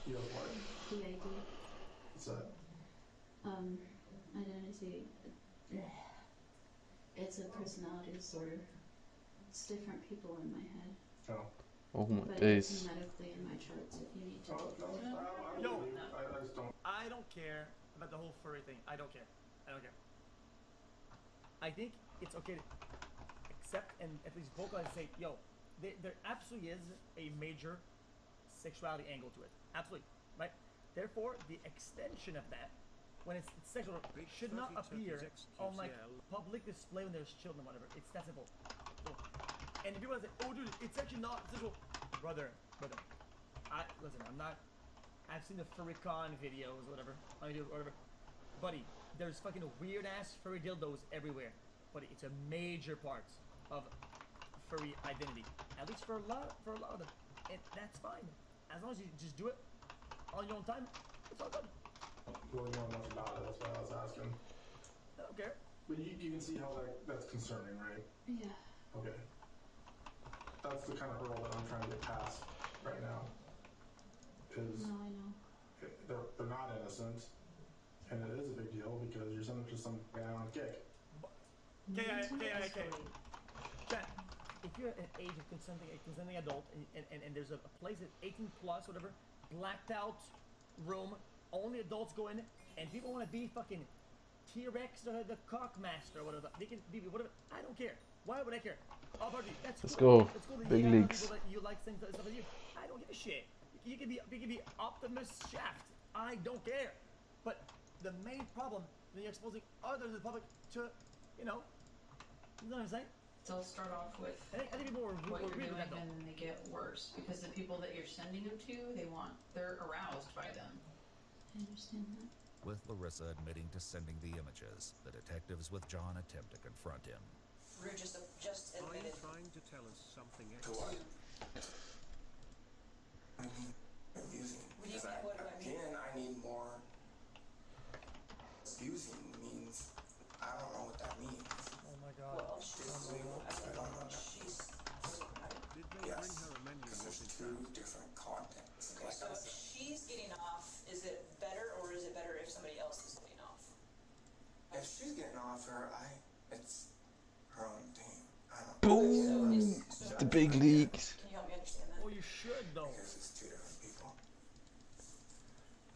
PID. What's that? Identity. It's a personality disorder. It's different people in my head. Oh. Oh my but days. it's medically in my charts if you need to. Yo, I don't care about the whole furry thing. I don't care. I think it's okay to accept and at least vocalize and say, yo, there absolutely is a major sexuality angle to it. Absolutely, right? Therefore, the extension of that, when it's sexual, should not appear on like public display when there's children, whatever. It's that simple. So, and if people say, oh dude, it's actually not sexual. Brother. Listen, I've seen the furrycon videos, whatever, on YouTube, whatever. Buddy, there's fucking weird ass furry dildos everywhere. Buddy, it's a major part of furry identity. At least for a lot of them. And that's fine. As long as you just do it on your own time, it's all good. Really know much about it, that's why I was asking. I don't care. But you can see how that's concerning, right? Yeah. Okay. That's the kind of hurdle that I'm trying to get past right now. Because no, I know. They're not innocent, and it is a big deal because you're sending them to some guy on a kick. Okay. Chat, if you're at an age of consenting adult and there's a place at 18 plus, whatever, blacked out room, only adults go in, and people want to be fucking T-Rex or the Cockmaster or whatever, they can be whatever, I don't care. Why would I care? Oh, party, that's Let's cool. go. It's cool that Big you leagues. people that you like things stuff as you. I don't give a shit. You can be Optimus Shaft. I don't care. But the main problem when you're exposing others to the public to, you know what I'm saying? They'll start off with I think people were what you're reading doing, that though. and then they get worse because the people that you're sending them to, they're aroused by them. I understand that. With Larissa admitting to sending the images, the detectives with John attempt to confront him. Rue just Are you admitted. trying to tell us something else? Abusing. What do you mean? What do I mean? Again, I need more. Abusing means, I don't know what that means. Oh my god. Well, she's Did they Yes, bring her a menu? because there's two different contexts. okay, Like so I if said, she's getting off, is it better or is it better if somebody else is getting off? if she's getting off it's her own thing. I don't Boom! The big leagues. Can you help me understand that? Well, you should though. Because it's two different people.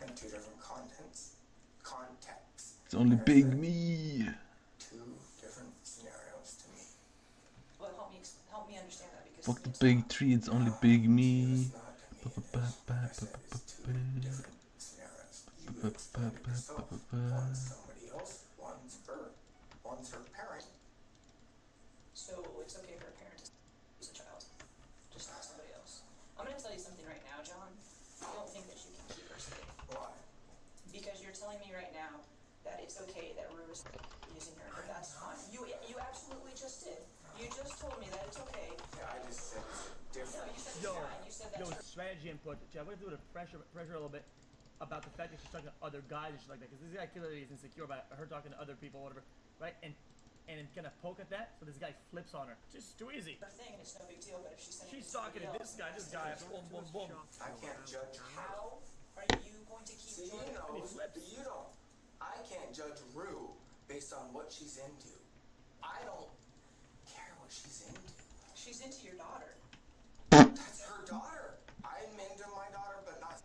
And two different contexts. It's only big me. Two different scenarios to me. Well, help me understand that because Fuck the big tree, it's only big me. One's somebody else, one's her parent. so it's okay for a parent to use a child, just not somebody else. I'm gonna tell you something right now, John. I don't think that you can keep her safe. Why? Because you're telling me right now that it's okay that Rue is using her, but that's fine. You absolutely just did. You just told me that it's okay. Yeah, I just said it's different. No, you said it's fine. You said that's her. Strategy input. I want to do the pressure a little bit about the fact that she's talking to other guys and shit like that, because this guy clearly is insecure about her talking to other people, whatever, right? And kind of poke at that, so this guy flips on her. Just too easy. Her thing, and it's no big deal. But if she's sending She's talking to this guy, boom, boom, boom. I can't judge How are you going to keep See, doing it? you don't. I can't judge Rue based on what she's into. I don't care what she's into. She's into your daughter. That's her daughter. I'm into my daughter, but not.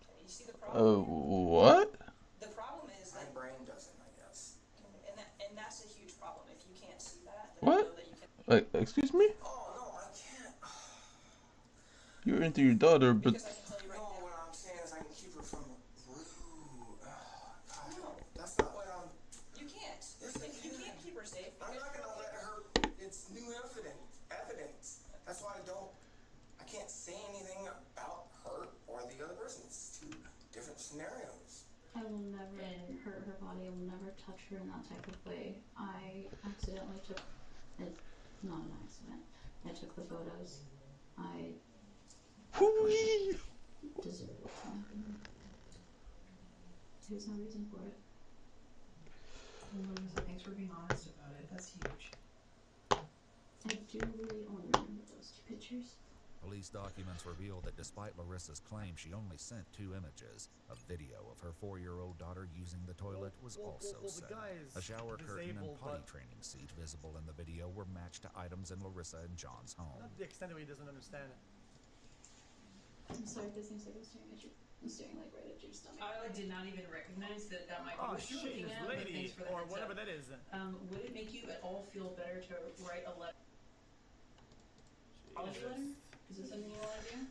Okay, you see the problem? What? The problem is My that, brain doesn't, I guess. and that's a huge problem. If you can't see that, then What? I know that you can. Excuse me? Oh, no, I can't. You're into your daughter, but Because I can tell you right now. What I'm saying is I can keep her from Rue. God, No. that's not what You can't. Yes, I You can. can't keep her safe. I'm Because not gonna let her. It's new evidence. can't say anything about her or the other person. It's two different scenarios. I will never hurt her body. I will never touch her in that type of way. I accidentally took it. Not an accident. I took the photos. I deserve what happened. There's no reason for it. Thanks for being honest about it. That's huge. I do really only remember those two pictures. Police documents reveal that despite Larissa's claim she only sent 2 images, a video of her 4-year-old daughter using the toilet was also sent. A shower curtain and potty training seat visible in the video were matched to items in Larissa and John's home. Not the extent that he doesn't understand it. I'm sorry if it seems like I'm staring at you. I'm staring like right at your stomach. I did not even recognize that might be what you're looking at, but thanks for the or heads whatever up. that is. Would it make you at all feel better to write a letter? Apology letter? Is it something you want to do?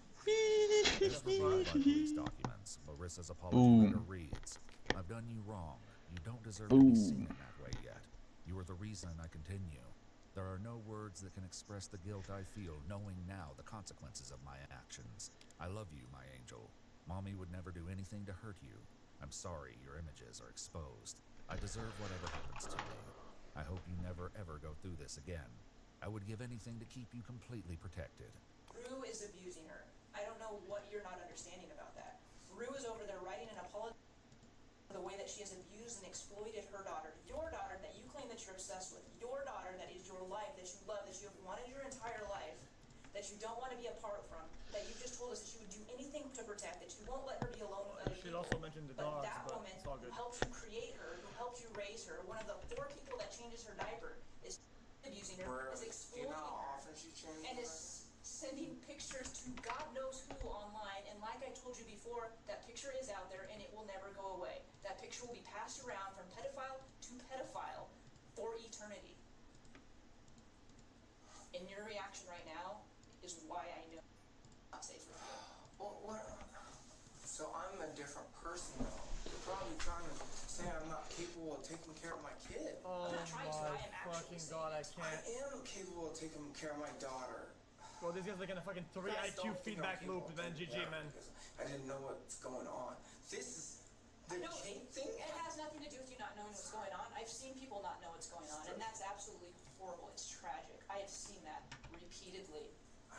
As revealed by police documents, Larissa's apology letter reads, "I've done you wrong. You don't deserve to be seen in that way yet. You are the reason I continue. There are no words that can express the guilt I feel knowing now the consequences of my actions. I love you, my angel. Mommy would never do anything to hurt you. I'm sorry your images are exposed. I deserve whatever happens to me. I hope you never ever go through this again. I would give anything to keep you completely protected." Rue is abusing her. I don't know what you're not understanding about that. Rue is over there writing an apology for the way that she has abused and exploited her daughter. Your daughter that you claim that you're obsessed with. Your daughter that is your life, that you love, that you have wanted your entire life, that you don't want to be apart from, that you just told us that you would do anything to protect, that you won't let her be alone with other You should people. also mention the dogs, that but woman it's all good. who helped you create her, who helped you raise her, one of the 4 people that changes her diaper, is abusing her, is exploiting her, and is sending pictures to God knows who online. And like I told you before, that picture is out there and it will never go away. That picture will be passed around from pedophile to pedophile for eternity. And your reaction right now is why I know I'm not safe with you. Well, what? So I'm a different person though. You're probably trying to say I'm not capable of taking care of my kid. Oh my fucking god, I can't. I am capable of taking care of my daughter. Bro, this guy's like in a fucking 3 IQ feedback loop, man. GG, man. I didn't know what's going on. This is the Kate thing. It has nothing to do with you not knowing what's going on. I've seen people not know what's going on, and that's absolutely horrible. It's tragic. I have seen that repeatedly,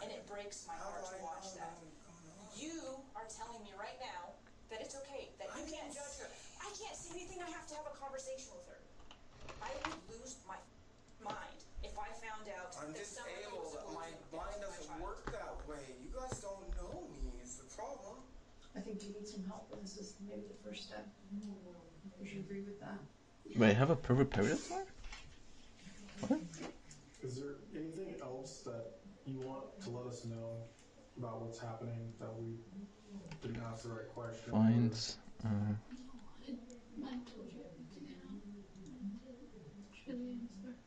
and it breaks my heart to watch that. You are telling me right now that it's okay, that you can't judge her. I can't see anything. I have to have a conversation with her. I would lose my mind if I found out I'm that someone was disabled. My mind doesn't work that way. You guys don't know me is the problem. I think you need some help, and this is maybe the first step. Would you agree with that? Wait, have a perfect predator? What? Is there anything else that you want to let us know about what's happening that we didn't ask the right question? Finds. I told you everything. Truly, I'm sorry.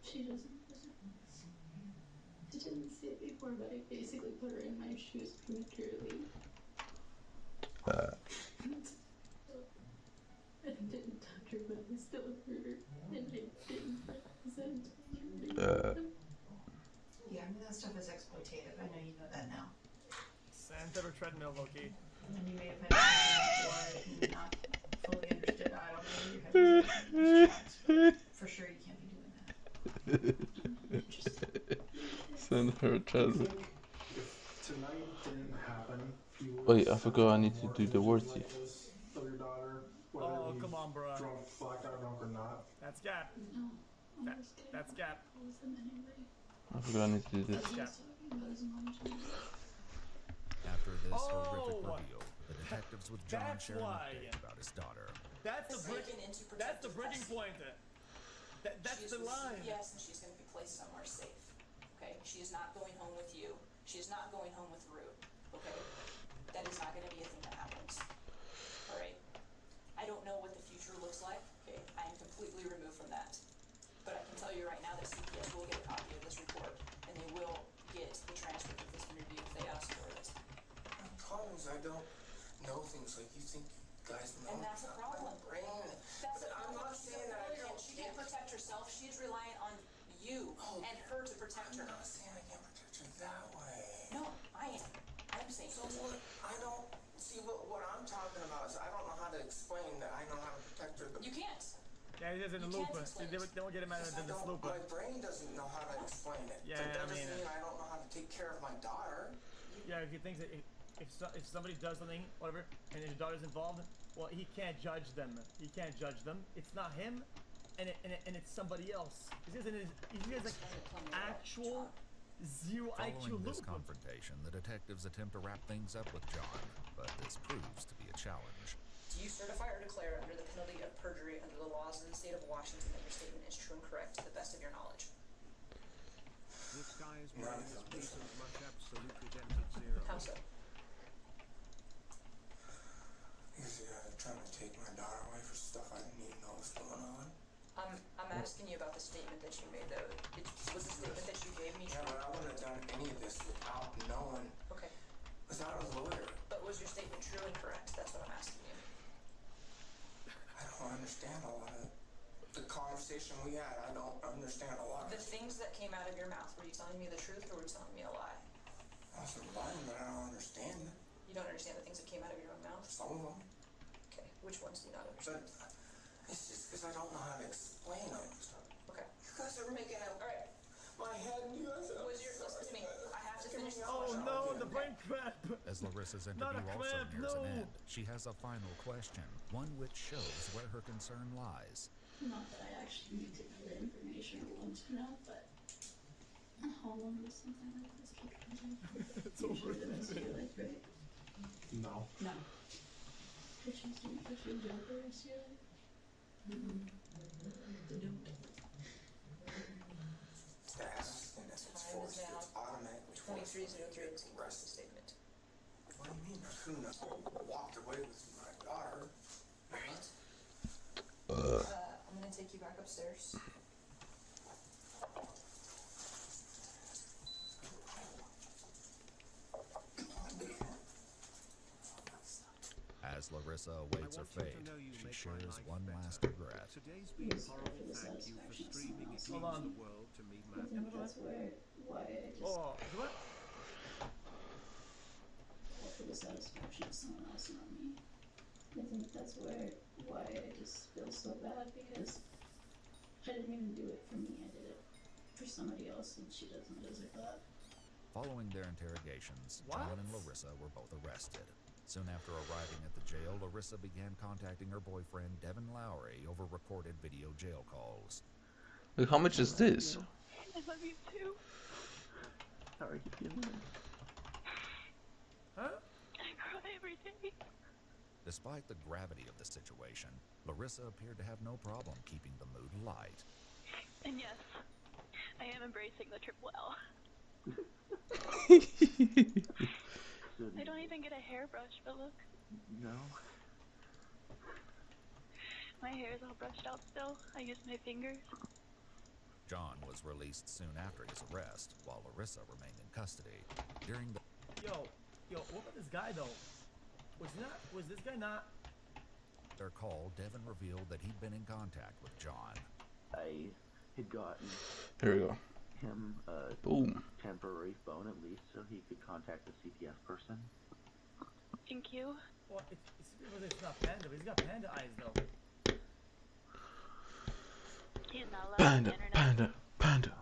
She doesn't listen. I didn't see it before, but I basically put her in my shoes prematurely. I didn't touch her, but I still hurt her, and I didn't represent her. Yeah, I mean, that stuff is exploitative. I know you know that now. Santa or treadmill, Loki. And you may have had something before and not fully understood. I don't know your head was for sure you can't be doing that. Send her a treadmill. Tonight didn't happen. Wait, I forgot I need to do the wordsy. Oh, come on, bro. Drunk, blacked out, drunk or not. That's Gap. No, That's Gap. I forgot I need to do this. After this horrific reveal, the detectives with John share an update about his daughter. That's the breaking point. That's the line. Yes, and she's going to be placed somewhere safe. Okay? She is not going home with you. She is not going home with Rue. Okay? That is not going to be a thing that happens. Alright? I don't know what the future looks like. Okay? I am completely removed from that. But I can tell you right now that CPS will get a copy of this report, and they will get the transcript of this interview if they ask for it. The problem is I don't know things like you think you guys know. And that's a problem. That's a problem. I'm not saying that I can't. She can't protect herself. She is relying on you and her to protect her. I'm not saying I can't protect her that way. No, I'm saying. So what? I don't see what I'm talking about. Is I don't know how to explain that I know how to protect her. You can't. Yeah, he doesn't loop it. They won't get him out of the loop. My brain doesn't know how to explain it. Yeah, but that I mean, doesn't mean I don't know how to take care of my daughter. Yeah, if he thinks that if somebody does something, whatever, and his daughter's involved, well, he can't judge them. He can't judge them. It's not him, and it's somebody else. He has like actual zero IQ Following this loop. confrontation, the detectives attempt to wrap things up with John, but this proves to be a challenge. Do you certify or declare under the penalty of perjury under the laws of the state of Washington that your statement is true and correct to the best of your knowledge? This guy is wearing his piece of much absolutely dented zero. How so? Because they're trying to take my daughter away for stuff I didn't even know was going on. I'm asking you about the statement that you made, though. Was the statement that you gave me true? Yeah, but I wouldn't have done any of this without knowing. Okay. Without a lawyer. But was your statement true and correct? That's what I'm asking you. I don't understand a lot of the conversation we had. I don't understand a lot. The things that came out of your mouth, were you telling me the truth or were you telling me a lie? I was lying, but I don't understand them. You don't understand the things that came out of your own mouth? Some of them. Okay, which ones do you not understand? But it's just because I don't know how to explain them. Okay. You guys are making it. Alright. My head, you guys are. Listen to me. I have to finish this Oh question. no, the brain cramp! As Larissa's Not interview a also cramp, nears no. an end, she has a final question, one which shows where her concern lies. Not that I actually need to know the information or want to know, but how long does something like this keep happening? It's over. The rest of your life, right? No. No. Could you do for jail for the rest of your life? And that's what's Time is forced. now It's automatically 23:03 to rest the statement. What do you mean? I couldn't have walked away with my daughter. Alright. I'm gonna take you back upstairs. As Larissa awaits her fate, she shares one last regret. Today's been horrible. Thank you for streaming. It means the world to me, I man. think that's why I just Oh, what? for the satisfaction of someone else, not me. I think that's why I just feel so bad, because I didn't even do it for me, I did it for somebody else, and she doesn't deserve that. Following their interrogations, What? John and Larissa were both arrested. Soon after arriving at the jail, Larissa began contacting her boyfriend, Devin Lowry, over recorded video jail calls. Wait, how much is this? I love you too. How are you feeling? Huh? I cry every day. Despite the gravity of the situation, Larissa appeared to have no problem keeping the mood light. And yes, I am embracing the triple L. I don't even get a hairbrush, but look. No. My hair is all brushed out still. I use my fingers. John was released soon after his arrest, while Larissa remained in custody. During the Yo, what about this guy though? Was this guy not? their call, Devin revealed that he'd been in contact with John. I had gotten Here we go. him a Boom. temporary phone at least so he could contact the CPS person. Thank you. Well, it's not panda, but he's got panda eyes though. He's not allowed on Panda, the internet. panda, panda.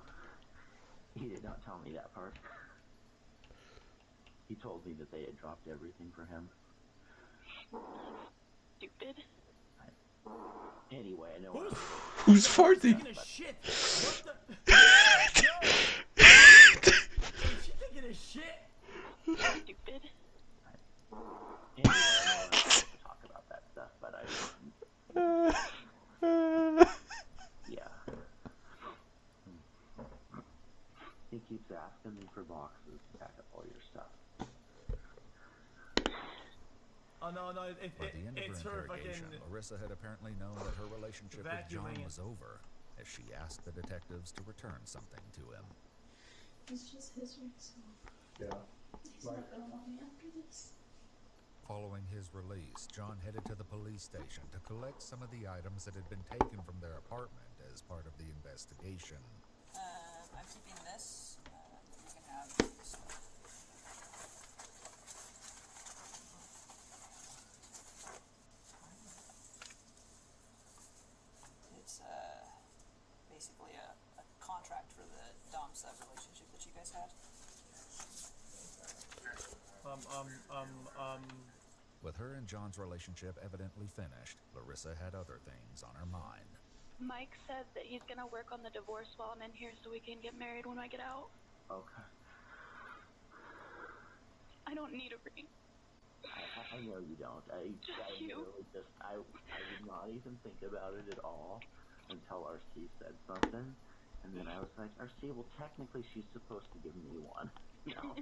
He did not tell me that part. He told me that they had dropped everything for him. Stupid. Anyway, I know. Who's farting? Taking a shit. What the? Is she taking a shit? Stupid. Anyway, I know I'm not supposed to talk about that stuff, but yeah. He keeps asking me for boxes to pack up all your stuff. Oh no, At the end of it's her her interrogation, fucking. Larissa had apparently known that her relationship with John Vacuuming. was over, as she asked the detectives to return something to him. It's just his way, so Yeah. he's not gonna want me after this. Following his release, John headed to the police station to collect some of the items that had been taken from their apartment as part of the investigation. I'm keeping this. You can have this. was that relationship that you guys had? With her and John's relationship evidently finished, Larissa had other things on her mind. Mike said that he's gonna work on the divorce while I'm in here so we can get married when I get out. Okay. I don't need a ring. I know you don't. I did not even think about it at all until RC said something. And then I was like, RC, well, technically she's supposed to give me one. No.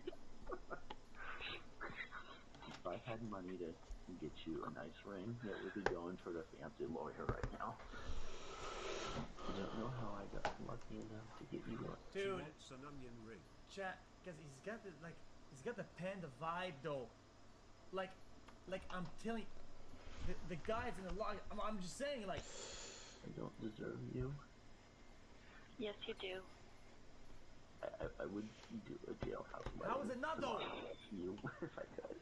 If I had money to get you a nice ring, that would be going toward a fancy lawyer right now. I don't know how I got lucky enough to get you one. Dude, It's an onion ring. chat, because he's got the pen, the vibe though. Like I'm telling you, the guys in the log. I'm just saying, like. I don't deserve you. Yes, you do. I would do a jailhouse. How is it not though? You, if I could.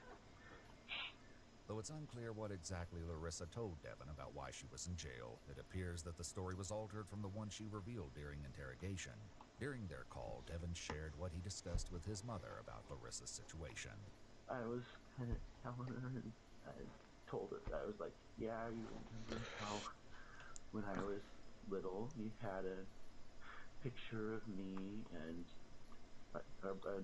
Though it's unclear what exactly Larissa told Devin about why she was in jail, it appears that the story was altered from the one she revealed during interrogation. During their call, Devin shared what he discussed with his mother about Larissa's situation. I was kind of telling her, and I told her, I was like, yeah, you remember how when I was little, you had a picture of me and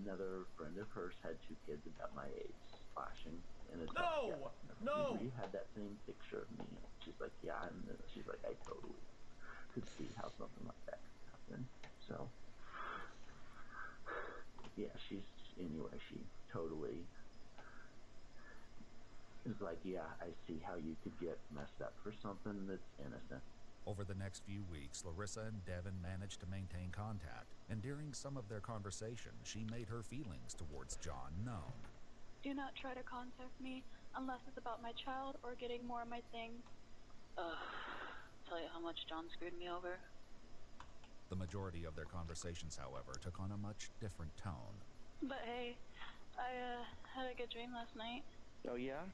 another friend of hers had 2 kids about my age, splashing in a tub. No! You had that same picture of me. She's like, yeah, and then she's like, I totally could see how something like that could happen. So, yeah, she totally is like, yeah, I see how you could get messed up for something that's innocent. Over the next few weeks, Larissa and Devin managed to maintain contact, and during some of their conversation, she made her feelings towards John known. Do not try to contact me unless it's about my child or getting more of my things. Tell you how much John screwed me over. The majority of their conversations, however, took on a much different tone. But hey, I had a good dream last night. Oh, yeah?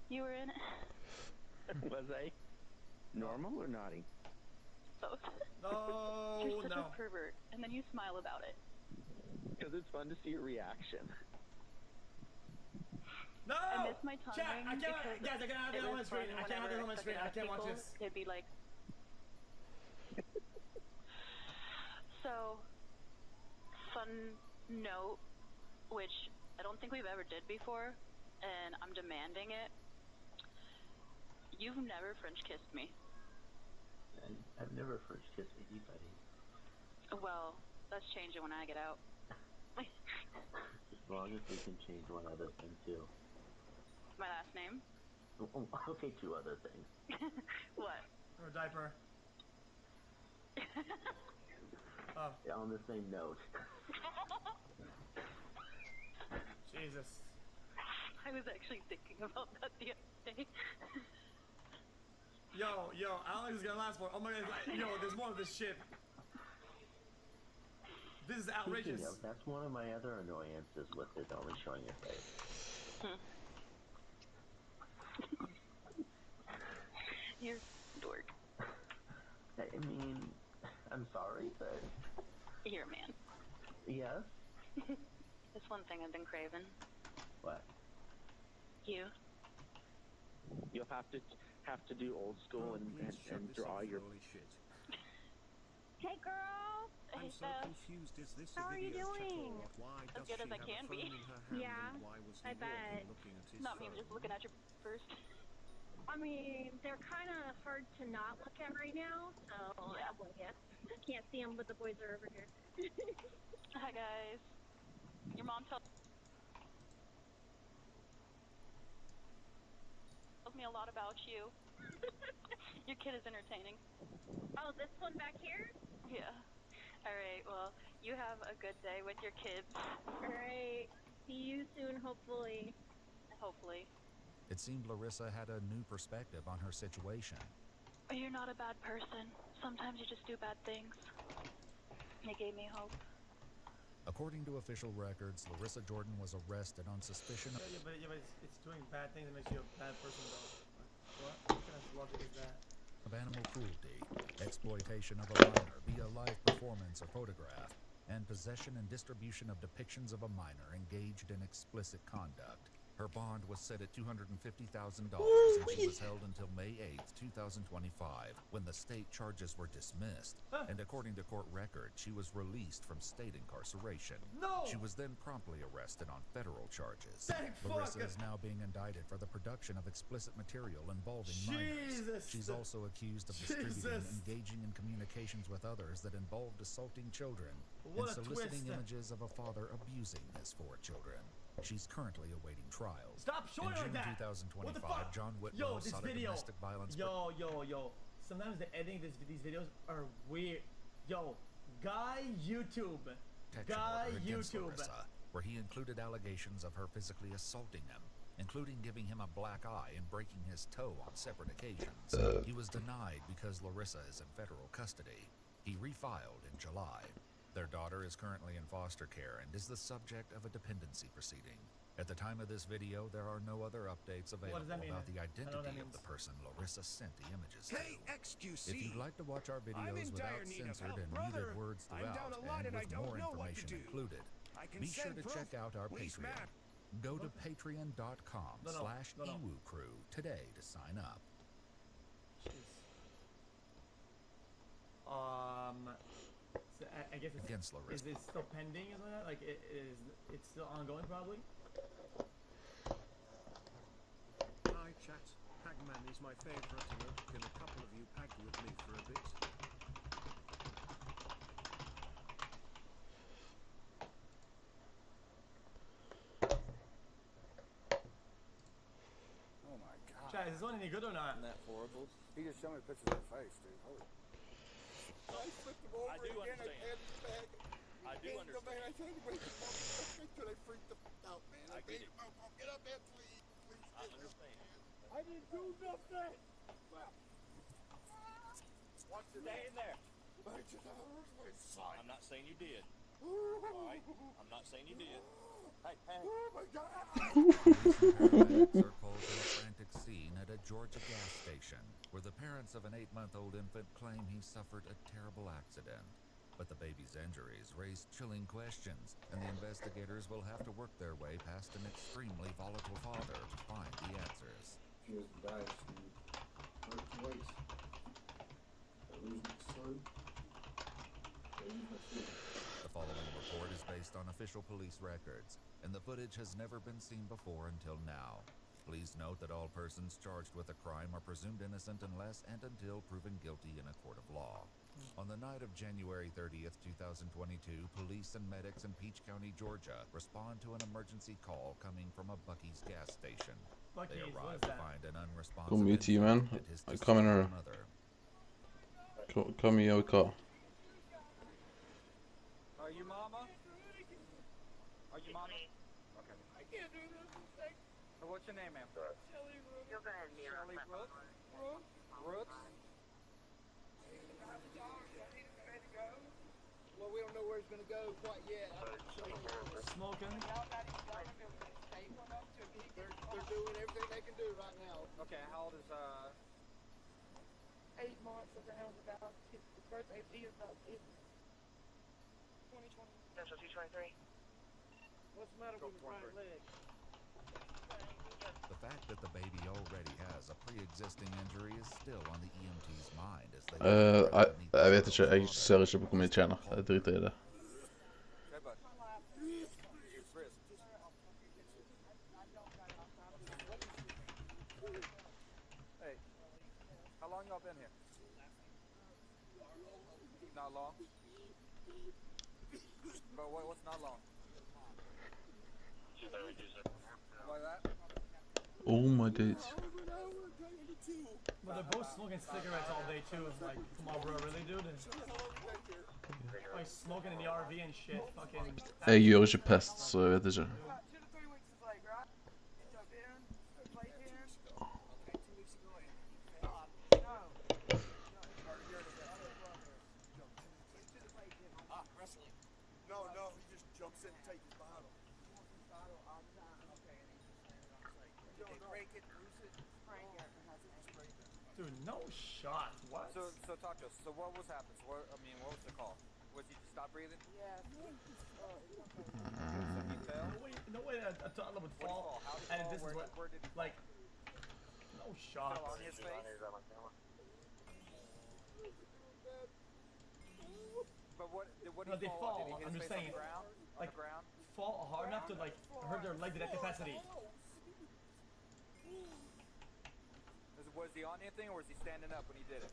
You were in it. Was I? Normal or naughty? Both. No, You're such no. a pervert, and then you smile about it. Because it's fun to see your reaction. No! I miss my tongue Chat, ring I can't, because guys, I can't have it this on my was screen. fun I can't have this on my whenever screen. I can't watch people, this. It'd be like. So, fun note, which I don't think we've ever did before, and I'm demanding it. You've never French kissed me. I've never French kissed anybody. Well, that's changing when I get out. As long as we can change one other thing too. My last name? Oh, okay, 2 other things. What? Or a diaper. Yeah, on the same note. Jesus. I was actually thinking about that the other day. Yo, Alex is gonna last for. Oh my god, yo, there's more of this shit. This is outrageous. Speaking of, that's one of my other annoyances with it only showing your face. You're a dork. I mean, I'm sorry, but... You're a man. Yes? There's one thing I've been craving. What? You. You'll have to do old school and draw your... Hey, girl. Hey, I'm so confused. Is this How a are you video chat doing? or what? Why As does good she as I have can a phone be. in her hand Yeah, and why was he I bet. looking at his Not phone? me just looking at your first. I mean, they're kind of hard to not look at right now, so Yeah. I blame you. Can't see them, but the boys are over here. Hi, guys. Your mom tells me a lot about you. Your kid is entertaining. Oh, this one back here? Yeah. All right, well, you have a good day with your kids. All right. See you soon, hopefully. Hopefully. It seemed Larissa had a new perspective on her situation. You're not a bad person. Sometimes you just do bad things. It gave me hope. According to official records, Larissa Jordan was arrested on suspicion of... Yeah, but it's doing bad things that makes you a bad person, though. What kind of logic is that? of animal cruelty, exploitation of a minor via live performance or photograph, and possession and distribution of depictions of a minor engaged in explicit conduct. Her bond was set at $250,000 and she was held until May 8, 2025, when the state charges were dismissed. And according to court records, she was released from state incarceration. No! She was then promptly arrested on federal charges. Thank Larissa fuck. is now being indicted for the production of explicit material involving Jesus. minors. She's also accused of distributing, engaging in communications with others that involved assaulting children What and a soliciting twist. images of a father abusing his 4 children. She's currently awaiting trial. Stop showing In like June that. 2025, What the fuck? John Whitlow Yo, this sought a video. domestic violence. Yo. Sometimes the editing these videos are weird. Yo, guy YouTube. Guy YouTube. Larissa, where he included allegations of her physically assaulting him, including giving him a black eye and breaking his toe on separate occasions. He was denied because Larissa is in federal custody. He refiled in July. Their daughter is currently in foster care and is the subject of a dependency proceeding. At the time of this video, there are no other updates available about the identity of the person Larissa sent the images to. If you'd like to watch our videos without censored and muted words throughout, and with more information included, be sure to check out our Patreon. Go to patreon.com/EwooCrew today to sign up. So I guess it's, Against Larissa. is it still pending? Is that like it's still ongoing probably? Hi chat, Pac-Man is my favorite and can a couple of you pack with me for a bit? Oh my god. Chat, is this one any good or not? Isn't that horrible? He just showed me pictures of her face, dude. Holy. I flipped him over again. I had his bag. I do understand. Man, I tried to break his picture. They freaked the fuck out, man. I made him up. Get up there, please. Please. I understand. I didn't do nothing. Watch your day in there. I'm not saying you did. Alright? I'm not saying you did. Hey, hey. Oh my god. Paramedics are called to a frantic scene at a Georgia gas station, where the parents of an 8-month-old infant claim he suffered a terrible accident. But the baby's injuries raise chilling questions, and the investigators will have to work their way past an extremely volatile father to find the answers. She was bad. She hurt her waist. I lose my son. I lose my food. The following report is based on official police records, and the footage has never been seen before until now. Please note that all persons charged with a crime are presumed innocent unless and until proven guilty in a court of law. On the night of January 30th, 2022, police and medics in Peach County, Georgia, respond to an emergency call coming from a Buc-ee's gas station. They arrive to find an unresponsive Kom hit hier man. Ik kom in er. Kom hier ook al. Are you mama? Are you mama? Okay. I can't do this. So what's your name, ma'am? Shelly Brooks. You're gonna have me Shelly Brooks? Brooks? Well, we don't know where he's going to go quite yet. Smoking. They're doing everything they can do right now. Okay, how old is 8 months around about. His birthday is about 2020. Central 223? What's the matter with his right leg? The fact that the baby already has a pre-existing injury is still on the EMT's mind as they Jeg vet ikke, jeg ser ikke på hvor mye tjener. Jeg driter i det. Hey, how long y'all been here? Not long? But what's not long? Like that? Oh my days. But they're both smoking cigarettes all day too. It's like, come on, bro, really, dude? Like smoking in the RV and shit. Fucking. Jeg gjør ikke pest, så jeg vet ikke. No, he just jumps in and takes his bottle. Break it, loose it, spray it. To Dude, no shot. What? So talk to us. So what was happening? So what was the call? Was he just stop breathing? Yeah. So he fell? No way a toddler would fall. How did he And fall? this is Where did he fall? like, no shot. Fell on his face? But what did he fall? Did he hit his face on the ground? Like, fall hard enough to like hurt their leg to that capacity. Was he on anything, or was he standing up when he did it?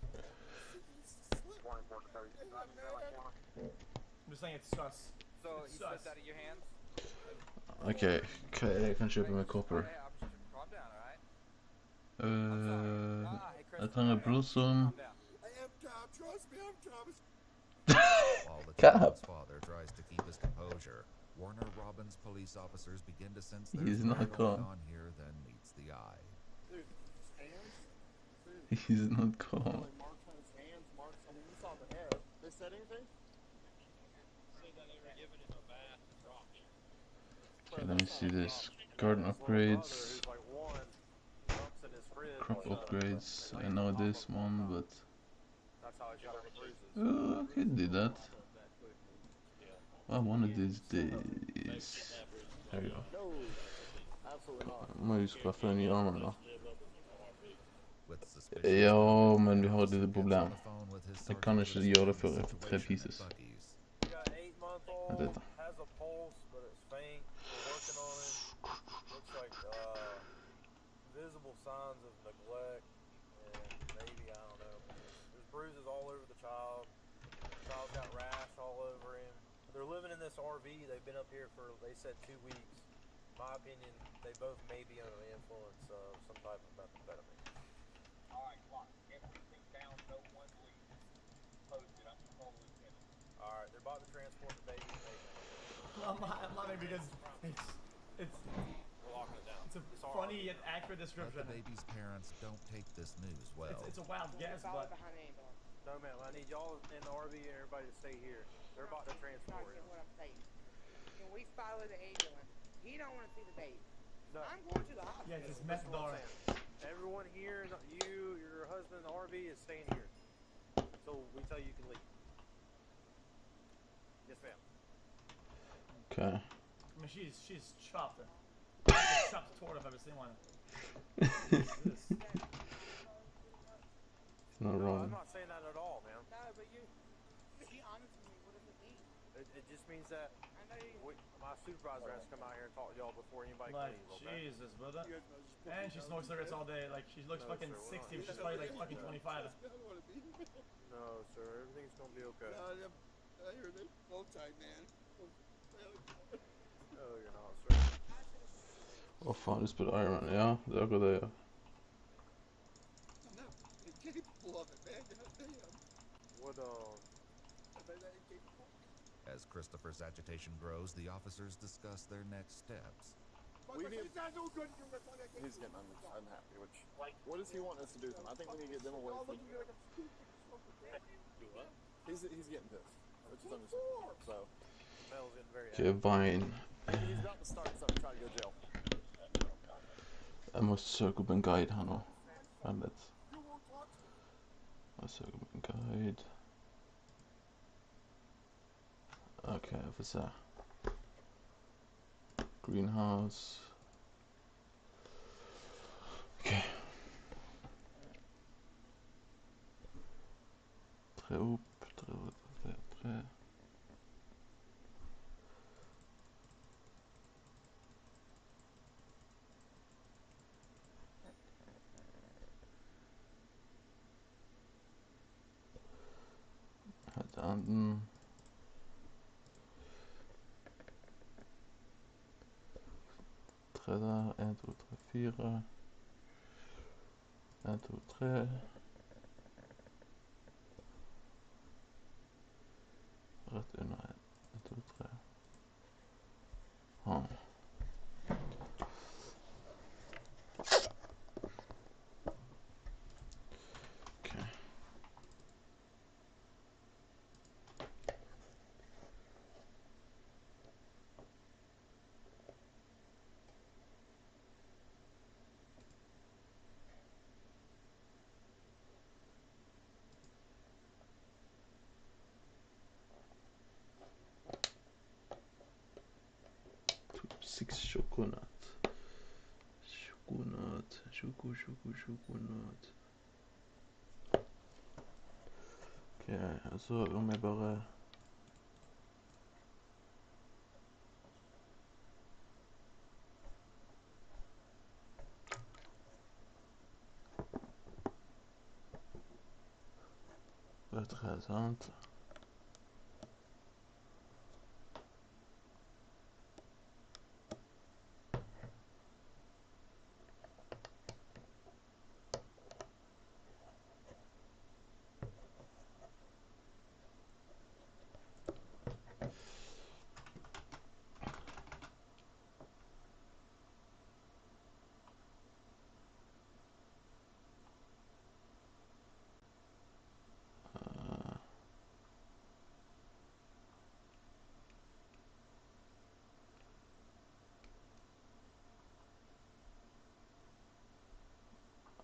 I'm just saying it's sus. So he slipped out of your hands? Okej, jag kan köpa med copper. Att han är Blossom. While the child's father tries to keep his composure, Warner Robins police officers begin to sense there's more going on here than meets the eye. He's not calm. They said anything? Okay, let me see this. Garden upgrades. Crop upgrades. I know this one, but... I could do that. I wanna do this. There you go. Man ju skaffa en ny armor då. Ja, men vi har ett litet problem. Jag kan inte göra det för 3 pieces. Vänta. Visible signs of neglect and maybe, I don't know, there's bruises all over the child. The child's got rash all over him. They're living in this RV. They've been up here for, they said, 2 weeks. In my opinion, they both may be under the influence of some type of methamphetamine. Alright, come on. Everything down, no one leave. Posted, I'm gonna call the lieutenant. Alright, they're about to transport the baby. I'm laughing because it's a funny yet accurate description. But the baby's parents don't take this news well. It's a wild guess, but... No, ma'am, I need y'all in the RV and everybody to stay here. They're about to transport him. What I'm saying. Can we follow the ambulance? He don't want to see the baby. No. I'm going to the hospital. Yeah, just mess door. Everyone here, you, your husband, the RV is staying here. So we tell you can leave. Yes, ma'am. Okay. I mean, she's chopped. Chopped toward if I've ever seen one. It's not wrong. I'm not saying that at all, man. No, but you be honest with me. What does it mean? It just means that my supervisor has to come out here and talk to y'all before anybody can leave, okay? Jesus, brother. And she smokes cigarettes all day. Like, she looks fucking 60, but she's probably like fucking 25. No, sir. Everything's gonna be okay. I heard it. Multi, man. No, you're not, sir. Åh fan, du spelar Ironman. Ja, det är det jag. As Christopher's agitation grows, the officers discuss their next steps. He's getting unhappy, which, what does he want us to do to him? I think we need to get them away from him. He's getting pissed, which is understandable, so. Okay, Vine. He's about to start something, try to go to jail. Jag måste söka upp en guide här nu. Väldigt. Jag söker upp en guide. Okej, jag får se. Greenhouse. Okej. Trä upp, trä. Anden. Tre der. 1, 2, 3, 4. 1, 2, 3. Rett under 1, 2, 3. Ha. 6 choconut. Chokonat. Ok, så om jeg bare Rødt, sant?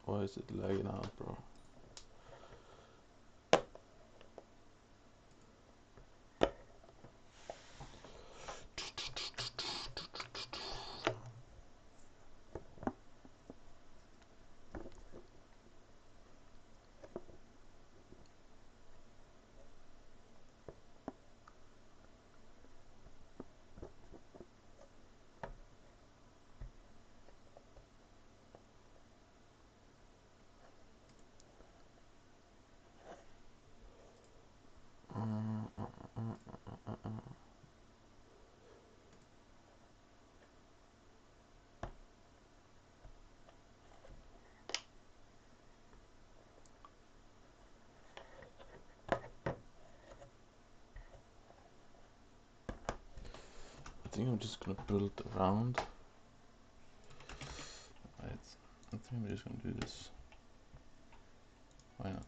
Why is it lagging out, bro? I think I'm just gonna build around. Right. I think I'm just gonna do this. Why not?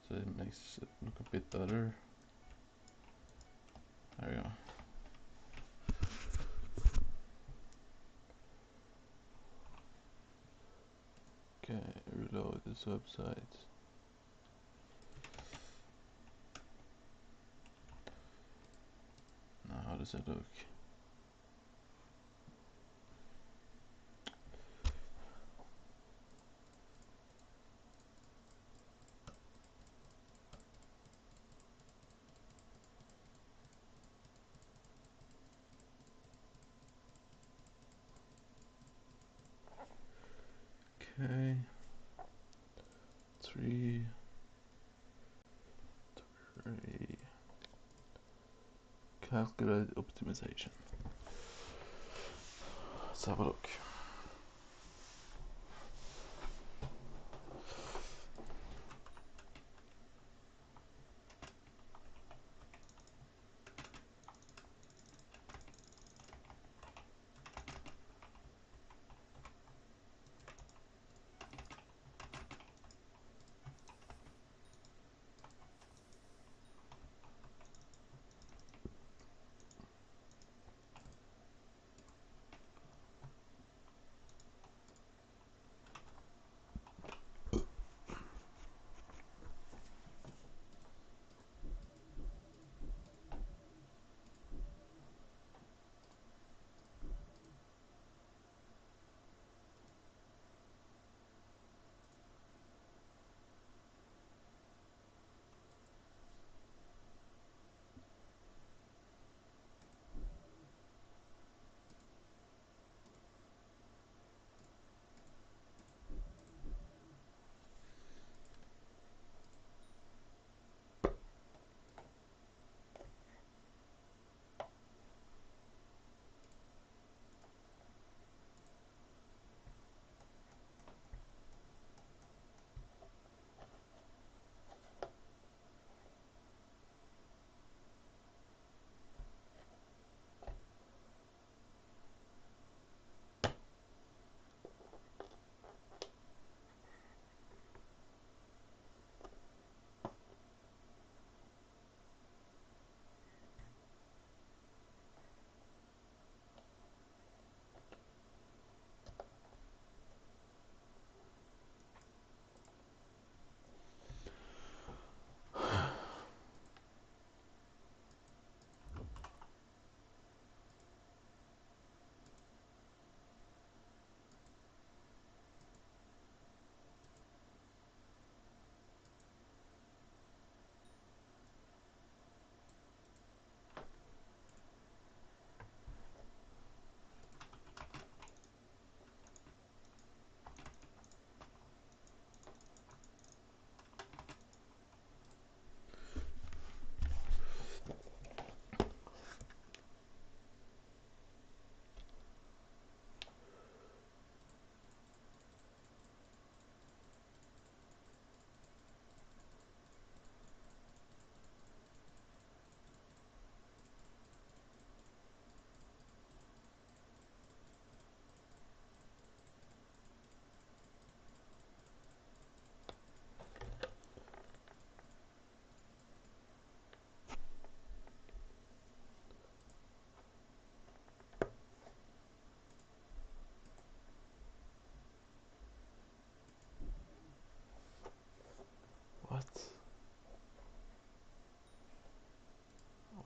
So it makes it look a bit better. There we go. Okay, reload this website. Now how does it look? Okay. 3. Calculate optimization. Let's have a look.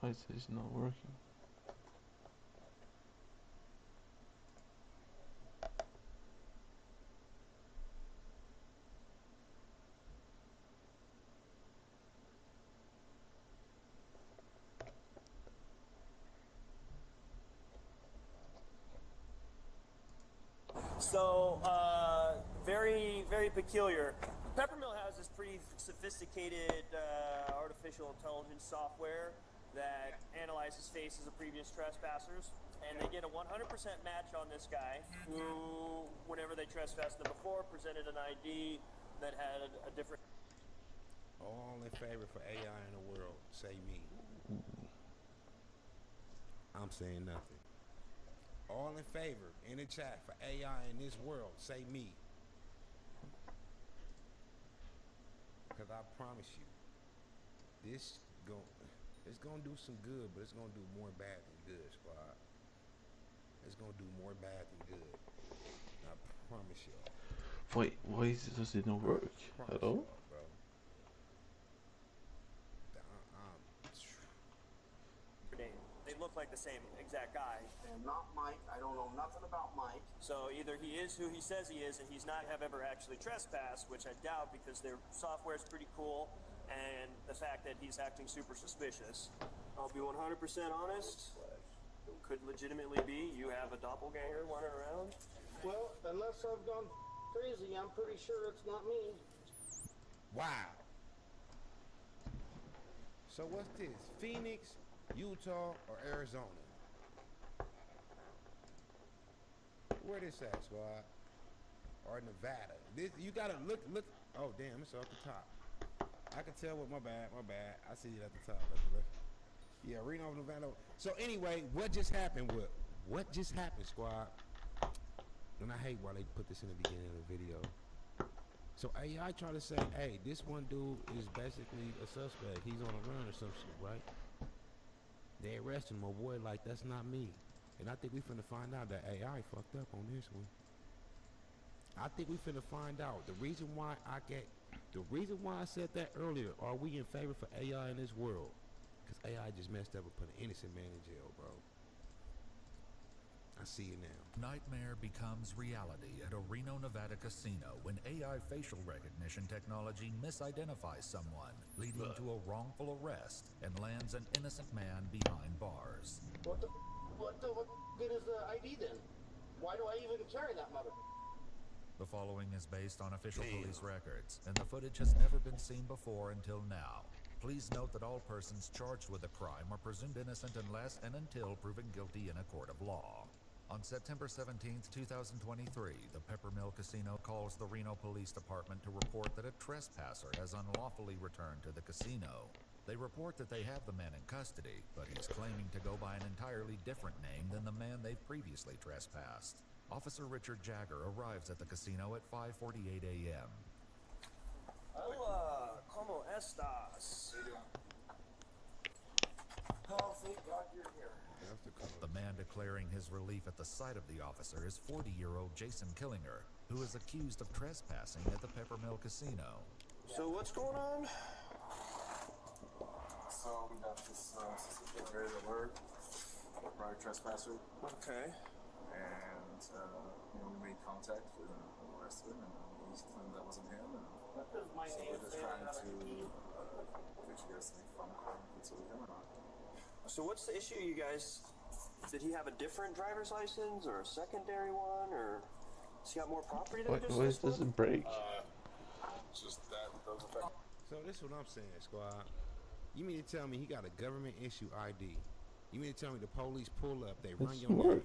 Why is this not working? So, very, very peculiar. Peppermill has this pretty sophisticated artificial intelligence software that analyzes faces of previous trespassers, and they get a 100% match on this guy who, whenever they trespassed them before, presented an ID that had a different... All in favor for AI in the world, say me. I'm saying nothing. All in favor in the chat for AI in this world, say me. Because I promise you, it's gonna do some good, but it's gonna do more bad than good, squad. It's gonna do more bad than good. I promise y'all. Wait, why does it not work at all? Bro. They look like the same exact guy. I'm not Mike. I don't know nothing about Mike. So either he is who he says he is, and he's not ever actually trespassed, which I doubt because their software is pretty cool, and the fact that he's acting super suspicious. I'll be 100% honest. Could legitimately be you have a doppelganger running around. Well, unless I've gone crazy, I'm pretty sure it's not me. Wow. So what's this? Phoenix, Utah, or Arizona? Where this at, squad? Or Nevada? This you gotta look. Oh damn, it's off the top. I can tell what my bad. I see it at the top. Yeah, Reno, Nevada. So anyway, what just happened? What just happened, squad? And I hate why they put this in the beginning of the video. So AI try to say, hey, this one dude is basically a suspect. He's on a run or some shit, right? They arrested my boy like that's not me. And I think we finna find out that AI fucked up on this one. I think we finna find out. The reason why I said that earlier, are we in favor for AI in this world? Because AI just messed up and put an innocent man in jail, bro. I see you now. Nightmare becomes reality at a Reno, Nevada casino when AI facial recognition technology misidentifies someone, leading to a wrongful arrest and lands an innocent man behind bars. What good is the ID then? Why do I even carry that mother? The following is based on official police records, and the footage has never been seen before until now. Please note that all persons charged with a crime are presumed innocent unless and until proven guilty in a court of law. On September 17th, 2023, the Peppermill Casino calls the Reno Police Department to report that a trespasser has unlawfully returned to the casino. They report that they have the man in custody, but he's claiming to go by an entirely different name than the man they've previously trespassed. Officer Richard Jagger arrives at the casino at 5:48 a.m. Hola, ¿cómo estás? Oh, thank God you're here. The man declaring his relief at the sight of the officer is 40-year-old Jason Killinger, who is accused of trespassing at the Peppermill Casino. So what's going on? So we got this suspicious alert, prior trespasser. Okay. And we made contact with him, arrested him, and he claimed that wasn't him. And so we're just trying to get you guys to make a phone call if it's with him or not. So what's the issue, you guys? Did he have a different driver's license or a secondary one, or has he got more property than just Why does it break? Just that those effects. So this is what I'm saying, squad. You mean to tell me he got a government issue ID? You mean to tell me the police pull up, they run your name?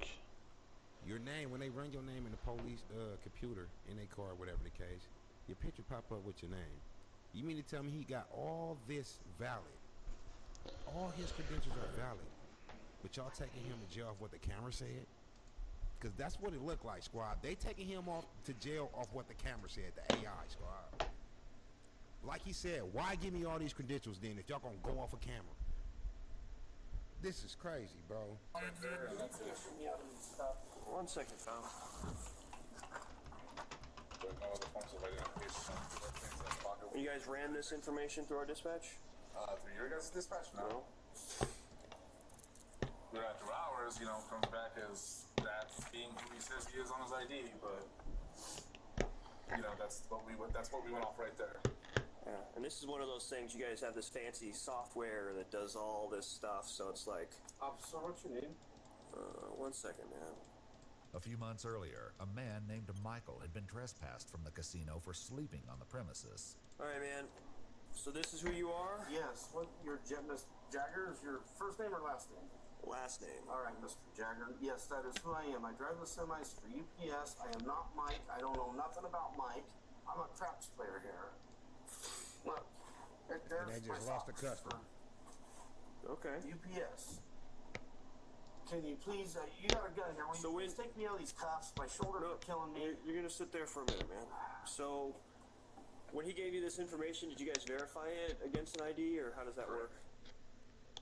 Your name, when they run your name in the police computer in their car, whatever the case, your picture pop up with your name. You mean to tell me he got all this valid? All his credentials are valid, but y'all taking him to jail off what the camera said? Because that's what it looked like, squad. They taking him off to jail off what the camera said, the AI, squad. Like he said, why give me all these credentials then if y'all gonna go off a camera? This is crazy, bro. One second, pal. You guys ran this information through our dispatch? Through your guys' dispatch? No. But after hours, you know, comes back as that's being who he says he is on his ID. But you know, that's what we went off right there. Yeah, and this is one of those things. You guys have this fancy software that does all this stuff, so it's like. Officer, what's your name? 1 second, man. A few months earlier, a man named Michael had been trespassed from the casino for sleeping on the premises. All right, man. So this is who you are? Yes. What your Miss Jagger is your first name or last name? Last name. All right, Mr. Jagger. Yes, that is who I am. I drive the semis for UPS. I am not Mike. I don't know nothing about Mike. I'm a craps player here. Look, there's they just lost a customer. Okay. UPS. Can you please? You got a gun here. Will you please take me out of these cuffs? My shoulders are killing me. You're gonna sit there for a minute, man. So, when he gave you this information, did you guys verify it against an ID, or how does that work?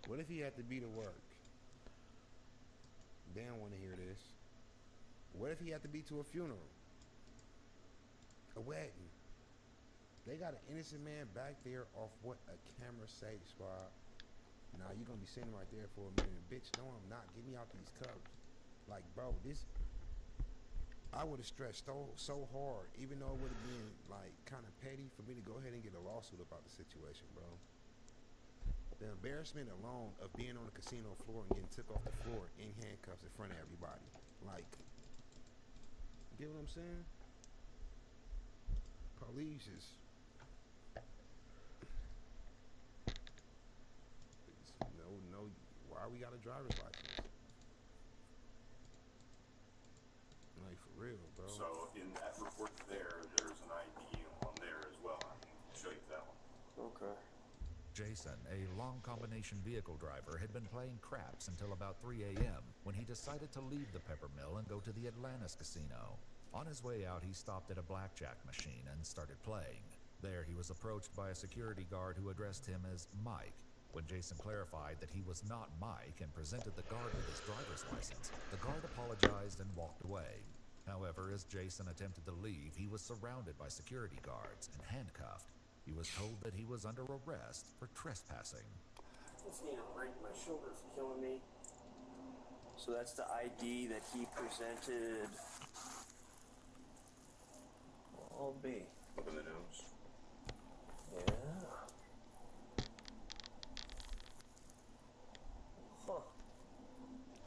What if he had to be to work? They don't want to hear this. What if he had to be to a funeral? A wedding? They got an innocent man back there off what a camera say, squad. Nah, you gonna be sitting right there for a minute. Bitch, no, I'm not. Get me out these cups. Like, bro, this... I would have stressed so hard, even though it would have been, like, kind of petty for me to go ahead and get a lawsuit about the situation, bro. The embarrassment alone of being on the casino floor and getting took off the floor in handcuffs in front of everybody. Like, get what I'm saying? Police is... No, why we got a driver's license? Like, for real, bro. So, in that report there's an ID on there as well. I can show you that one. Okay. Jason, a long combination vehicle driver, had been playing craps until about 3 a.m. when he decided to leave the Pepper Mill and go to the Atlantis Casino. On his way out, he stopped at a blackjack machine and started playing. There, he was approached by a security guard who addressed him as Mike. When Jason clarified that he was not Mike and presented the guard with his driver's license, the guard apologized and walked away. However, as Jason attempted to leave, he was surrounded by security guards and handcuffed. He was told that he was under arrest for trespassing. I just need a break. My shoulders are killing me. So that's the ID that he presented. I'll be. Look in the news. Yeah.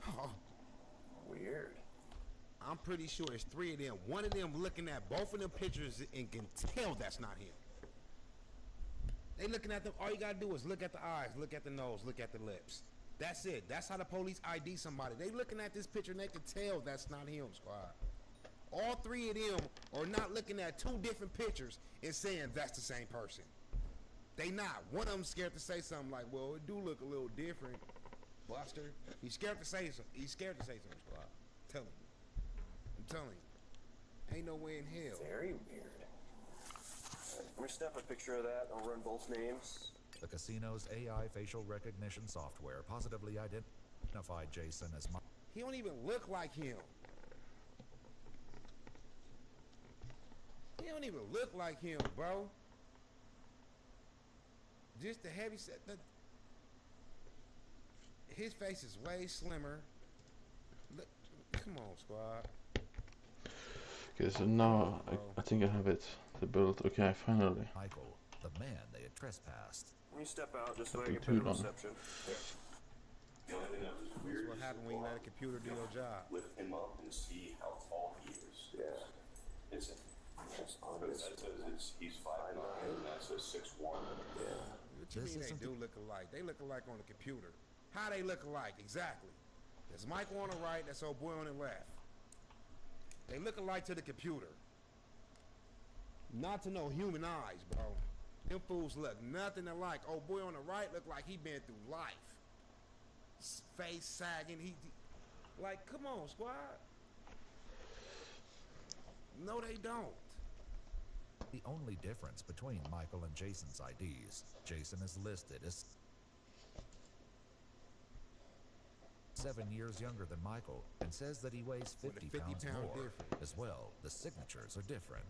Huh. Weird. I'm pretty sure it's 3 of them. One of them looking at both of them pictures and can tell that's not him. They looking at them. All you gotta do is look at the eyes, look at the nose, look at the lips. That's it. That's how the police ID somebody. They looking at this picture and they can tell that's not him, squad. All 3 of them are not looking at 2 different pictures and saying that's the same person. They not. One of them scared to say something like, well, it do look a little different. Buster. He's scared to say something. He's scared to say something, squad. I'm telling you. I'm telling you. Ain't no way in hell. Very weird. Let me snap a picture of that. I'll run both names. The casino's AI facial recognition software positively identified Jason as Mike. He don't even look like him. He don't even look like him, bro. Just the heavy set. His face is way slimmer. Look, come on, squad. Okay, so now I think I have it. The build. Okay, finally. Michael, the man they had trespassed. Let me step out just so I Took can too put long. reception. The only thing that was That's weird what is happened when you let a computer do your job. lift him up and see how tall he is. Yeah. It's because that says he's 5'9", and that says 6'1". Yeah. What you mean they do look alike? They look alike on the computer. How they look alike? Exactly. There's Michael on the right, that's old boy on the left. They look alike to the computer. Not to no human eyes, bro. Them fools look nothing alike. Old boy on the right look like he been through life. Face sagging, he like, come on, squad. No, they don't. The only difference between Michael and Jason's IDs, Jason is listed as 7 years younger than Michael and says that he weighs 50 pounds more. As well, the signatures are different.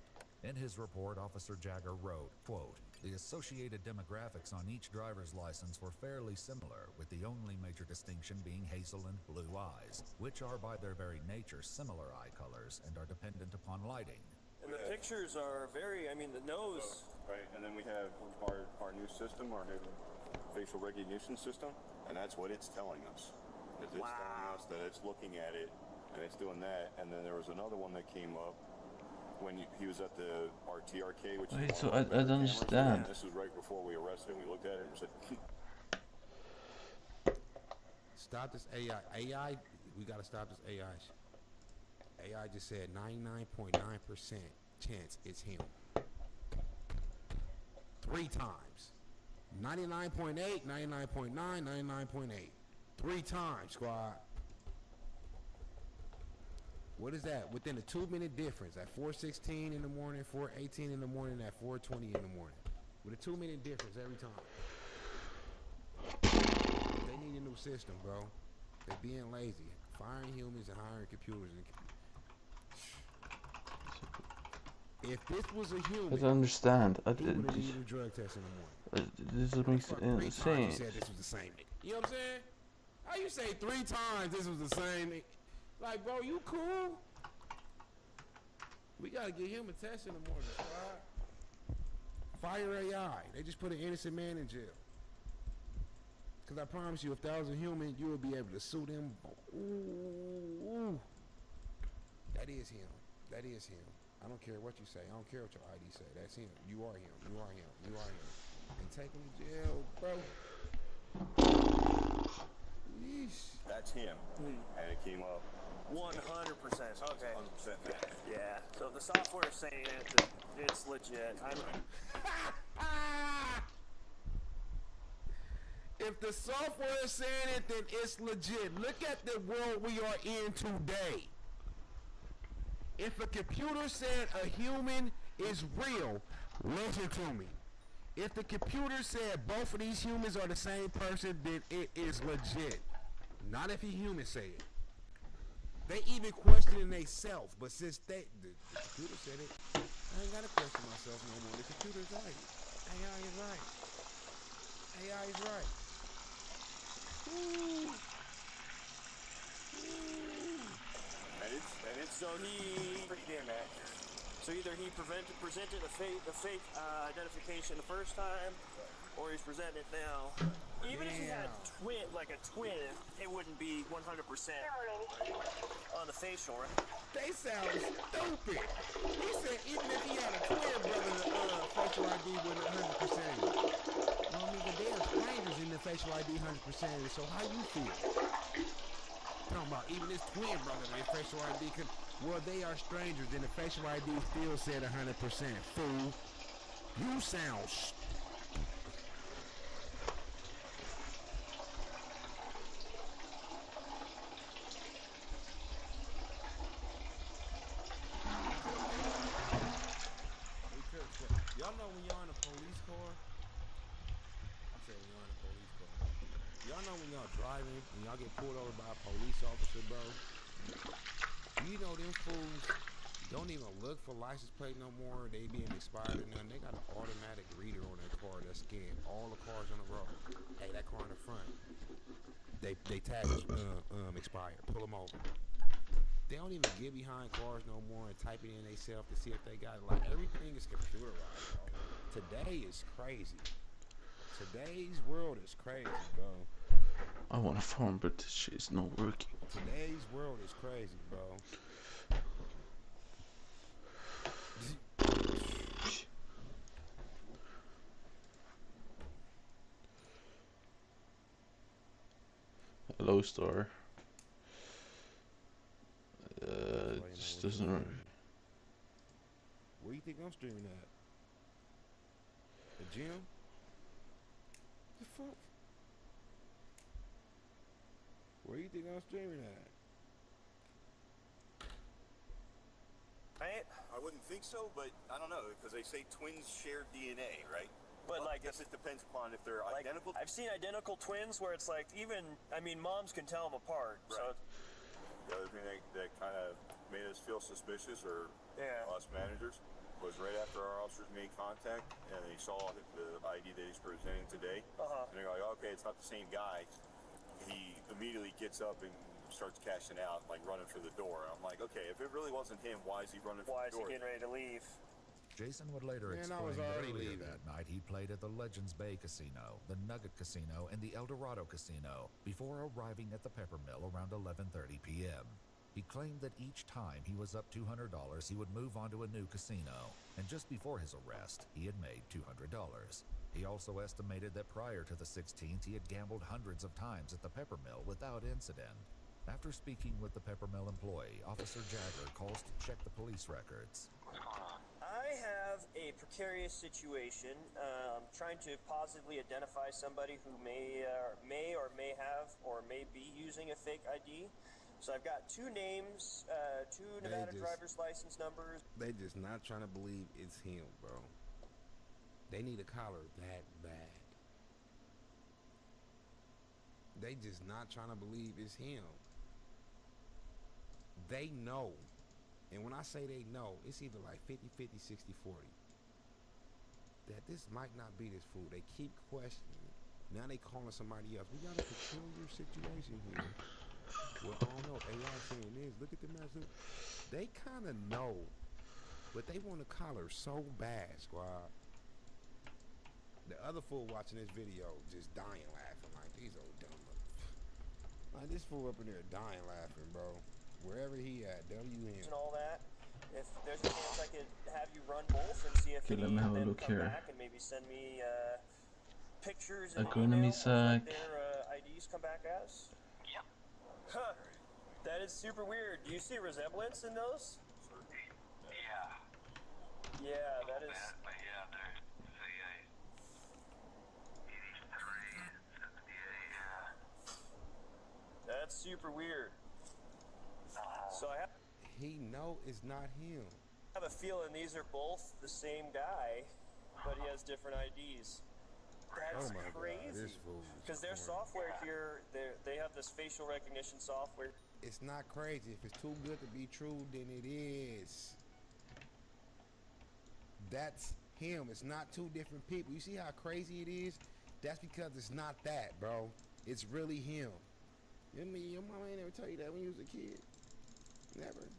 In his report, Officer Jagger wrote, quote, "The associated demographics on each driver's license were fairly similar, with the only major distinction being hazel and blue eyes, which are by their very nature similar eye colors and are dependent upon lighting." And the pictures are very, I mean, the nose. Right, and then we have our new system, our new facial recognition system, and that's what it's telling us. It's telling us that it's looking at it, and it's doing that, and then there was another one that came up when he was at our TRK, which Wait, is so one of I our don't cameras. understand. And this was right before we arrested him. We looked at it and said, Stop this AI. AI, we got to stop this AI. AI just said 99.9% chance it's him. 3 times. 99.8, 99.9, 99.8. 3 times, squad. What is that? Within a 2-minute difference. At 4:16 in the morning, 4:18 in the morning, at 4:20 in the morning. With a 2-minute difference every time. They need a new system, bro. They're being lazy. Firing humans and hiring computers. If this was a human, I don't understand. he wouldn't need a drug test in the morning. This makes Three sense. times you said this was the same nigga. You know what I'm saying? How you say 3 times this was the same nigga? Like, bro, you cool? We gotta get him a test in the morning, squad. Fire AI. They just put an innocent man in jail. Cause I promise you, if that was a human, you would be able to sue them. Ooh. That is him. That is him. I don't care what you say. I don't care what your ID say. That's him. You are him. You are him. You are him. And take him to jail, bro. Yeesh. that's him. And it came up 100%. Okay. 100% that. Yeah. So if the software is saying it, then it's legit. If the software is saying it, then it's legit. Look at the world we are in today. If a computer said a human is real, listen to me. If the computer said both of these humans are the same person, then it is legit. Not if a human say it. They even questioning themselves, but since the computer said it, I ain't gotta question myself no more. The computer's right. AI is right. AI is right. Ooh. And it's So he pretty damn accurate. So either he presented a fake identification the first time, or he's presenting it now. Even if he had a twin, it wouldn't be 100% on the facial, right? They sound stupid. He said even if he had a twin brother, the facial ID wouldn't 100%. Well, nigga, they're strangers in the facial ID 100%. So how you feel? Talking about even his twin brother, their facial ID could. Well, they are strangers, and the facial ID still said 100%. Fool, you sound. Y'all know when y'all in a police car? I said when y'all in a police car. Y'all know when y'all driving and y'all get pulled over by a police officer, bro? You know them fools don't even look for license plate no more. They being expired and nothing. They got an automatic reader on their car that scan all the cars on the road. Hey, that car in the front. They tag expired. Pull them over. They don't even get behind cars no more and type it in themselves to see if they got it. Like, everything is computerized, bro. Today is crazy. Today's world is crazy, bro. I want to farm, but this shit is not working. Today's world is crazy, bro. Hello, Star. It just doesn't. Where do you think I'm streaming at? The gym? The fuck? Where do you think I'm streaming at? I wouldn't think so, but I don't know, because they say twins share DNA, right? But well, like, I guess it depends upon if they're identical. I've seen identical twins where it's like moms can tell them apart. Right. So the other thing that kind of made us feel suspicious, or us managers, was right contact and they saw the ID that he's presenting today, and they're like, okay, it's not the same guy. He immediately gets up and starts cashing out, like running for the door. I'm like, okay, if it really wasn't him, why is he running for the door? Why is he getting ready to leave? Jason would later explain that earlier that night he played at the Legends Bay Casino, the Nugget Casino, and the El Dorado Casino before arriving at the Peppermill around 11:30 p.m. He claimed that each time he was up $200, he would move on to a new casino, and just before his arrest, he had made $200. He also estimated that prior to the 16th, he had gambled hundreds of times at the Peppermill without incident. After speaking with the Peppermill employee, Officer Jagger calls to check the police records. I have a precarious situation. Trying to positively identify somebody who may or may have or may be using a fake ID. So I've got 2 names, 2 Nevada driver's license numbers. They just not trying to believe it's him, bro. They need a collar that bad. They just not trying to believe it's him. They know. And when I say they know, it's either like 50-50, 60-40. That this might not be this fool. They keep questioning it. Now they calling somebody else. We got a peculiar situation here. Well, I don't know. AI saying this. Look at the message. They kind of know, but they want a collar so bad, squad. The other fool watching this video just dying laughing like these old dumb motherfuckers. Like this fool up in there dying laughing, bro. Wherever he at, WM. And all that. If there's a chance I could have you run both and see if Okay, any let me of have a them look come here. back and maybe send me pictures and Agronomy email of sack. what their IDs come back as. Yep. Huh. That is super weird. Do you see resemblance in those? Yeah. Yeah, that is. That's super weird. So I he know it's not him. have a feeling these are both the same guy, but he has different IDs. That's Oh my crazy. God, this fool is Because their corny. software here, they have this facial recognition software. It's not crazy. If it's too good to be true, then it is. That's him. It's not 2 different people. You see how crazy it is? That's because it's not that, bro. It's really him. You know what I mean? Your mama ain't never tell you that when you was a kid. Never.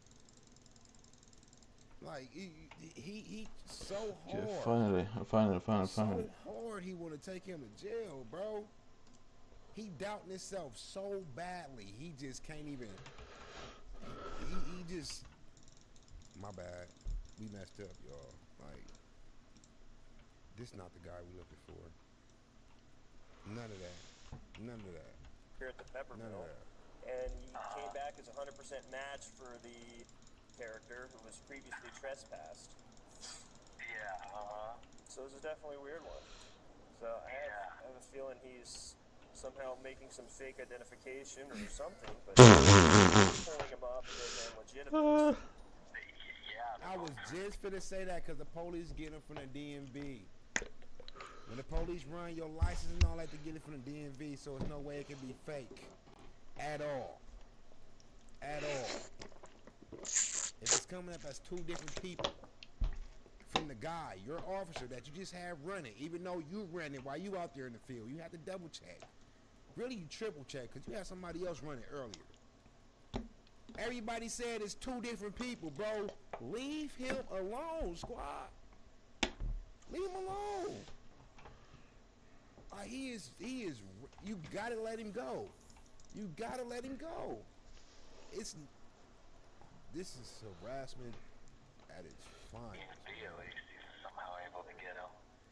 Like he so hard. Okay, finally. So hard he want to take him to jail, bro. He doubting himself so badly. He just can't even. He just. My bad. We messed up, y'all. Like, this not the guy we looking for. None of that. None of that. Here at the Peppermill. None of that. And he came back as a 100% match for the character who was previously trespassed. Yeah. So this is definitely a weird one. So I have a feeling he's somehow making some fake identification or something, but pulling him up and then legitimate. I was just finna say that because the police get him from the DMV. When the police run your license and all that, to get it from the DMV, so there's no way it can be fake. At all. At all. If it's coming up as 2 different people from the guy, your officer that you just had running, even though you ran it while you out there in the field, you have to double check. Really, you triple check because you had somebody else running earlier. Everybody said it's 2 different people, bro. Leave him alone, squad. Leave him alone. He is, you gotta let him go. You gotta let him go. This is harassment at its finest.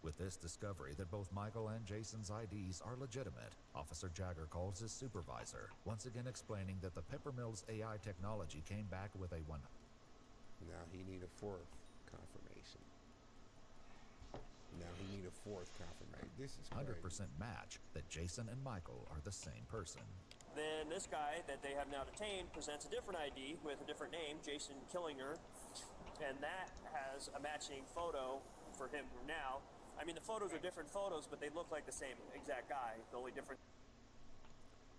With this discovery that both Michael and Jason's IDs are legitimate, Officer Jagger calls his supervisor, once again explaining that the Peppermill's AI technology came back with a 1. Now he need a 4th confirmation. This is 100% match that Jason and Michael are the same person. Then this guy that they have now detained presents a different ID with a different name, Jason Killinger, and that has a matching photo for him now. I mean, the photos are different photos, but they look like the same exact guy. The only difference.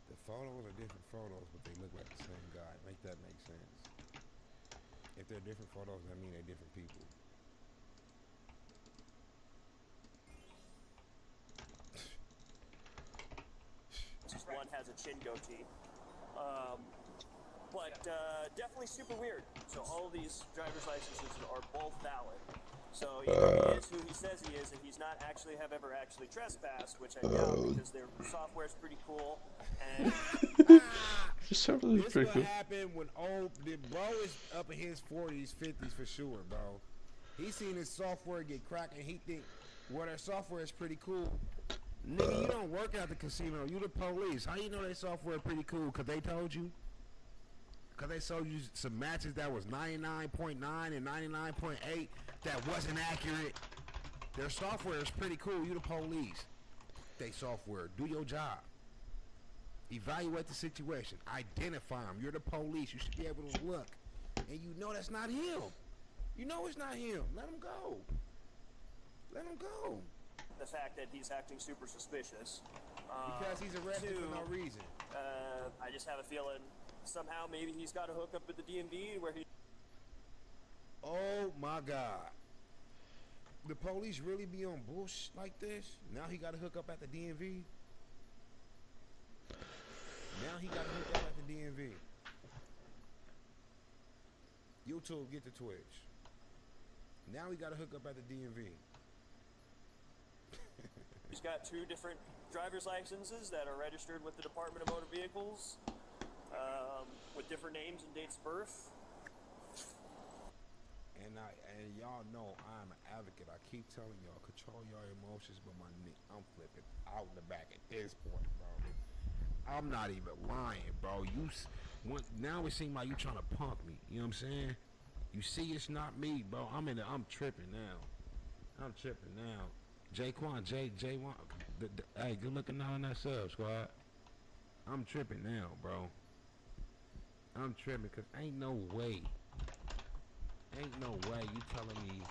The photos are different photos, but they look like the same guy. Make that make sense. If they're different photos, that mean they're different people. has a chin goatee. But definitely super weird. So all of these driver's licenses are both valid. So he is who he says he is, and he's not actually ever actually trespassed, which I doubt because their software's pretty cool. And This server is This pretty what cool. happened when the bro is up in his 40s, 50s for sure, bro. He seen his software get cracked, and he think, well, their software is pretty cool. Nigga, you don't work at the casino. You the police. How you know their software pretty cool? Because they told you? Because they sold you some matches that was 99.9 and 99.8 that wasn't accurate. Their software is pretty cool. You the police. They software. Do your job. Evaluate the situation. Identify them. You're the police. You should be able to look. And you know that's not him. You know it's not him. Let him go. Let him go. the fact that he's acting super suspicious. Because he's arrested for no reason. I just have a feeling somehow maybe he's got a hook up at the DMV where he... Oh my God. The police really be on bullshit like this? Now he got to hook up at the DMV? Now he got to hook up at the DMV. YouTube, get the Twitch. Now he got to hook up at the DMV. He's got 2 different driver's licenses that are registered with the Department of Motor Vehicles with different names and dates of birth. And y'all know I'm an advocate. I keep telling y'all, control your emotions, but I'm flipping out the back at this point, bro. I'm not even lying, bro. Now it seems like you trying to punk me. You know what I'm saying? You see, it's not me, bro. I'm tripping now. I'm tripping now. Jaquan, J1, hey, good looking out on that sub, squad. I'm tripping now, bro. I'm tripping because ain't no way you telling me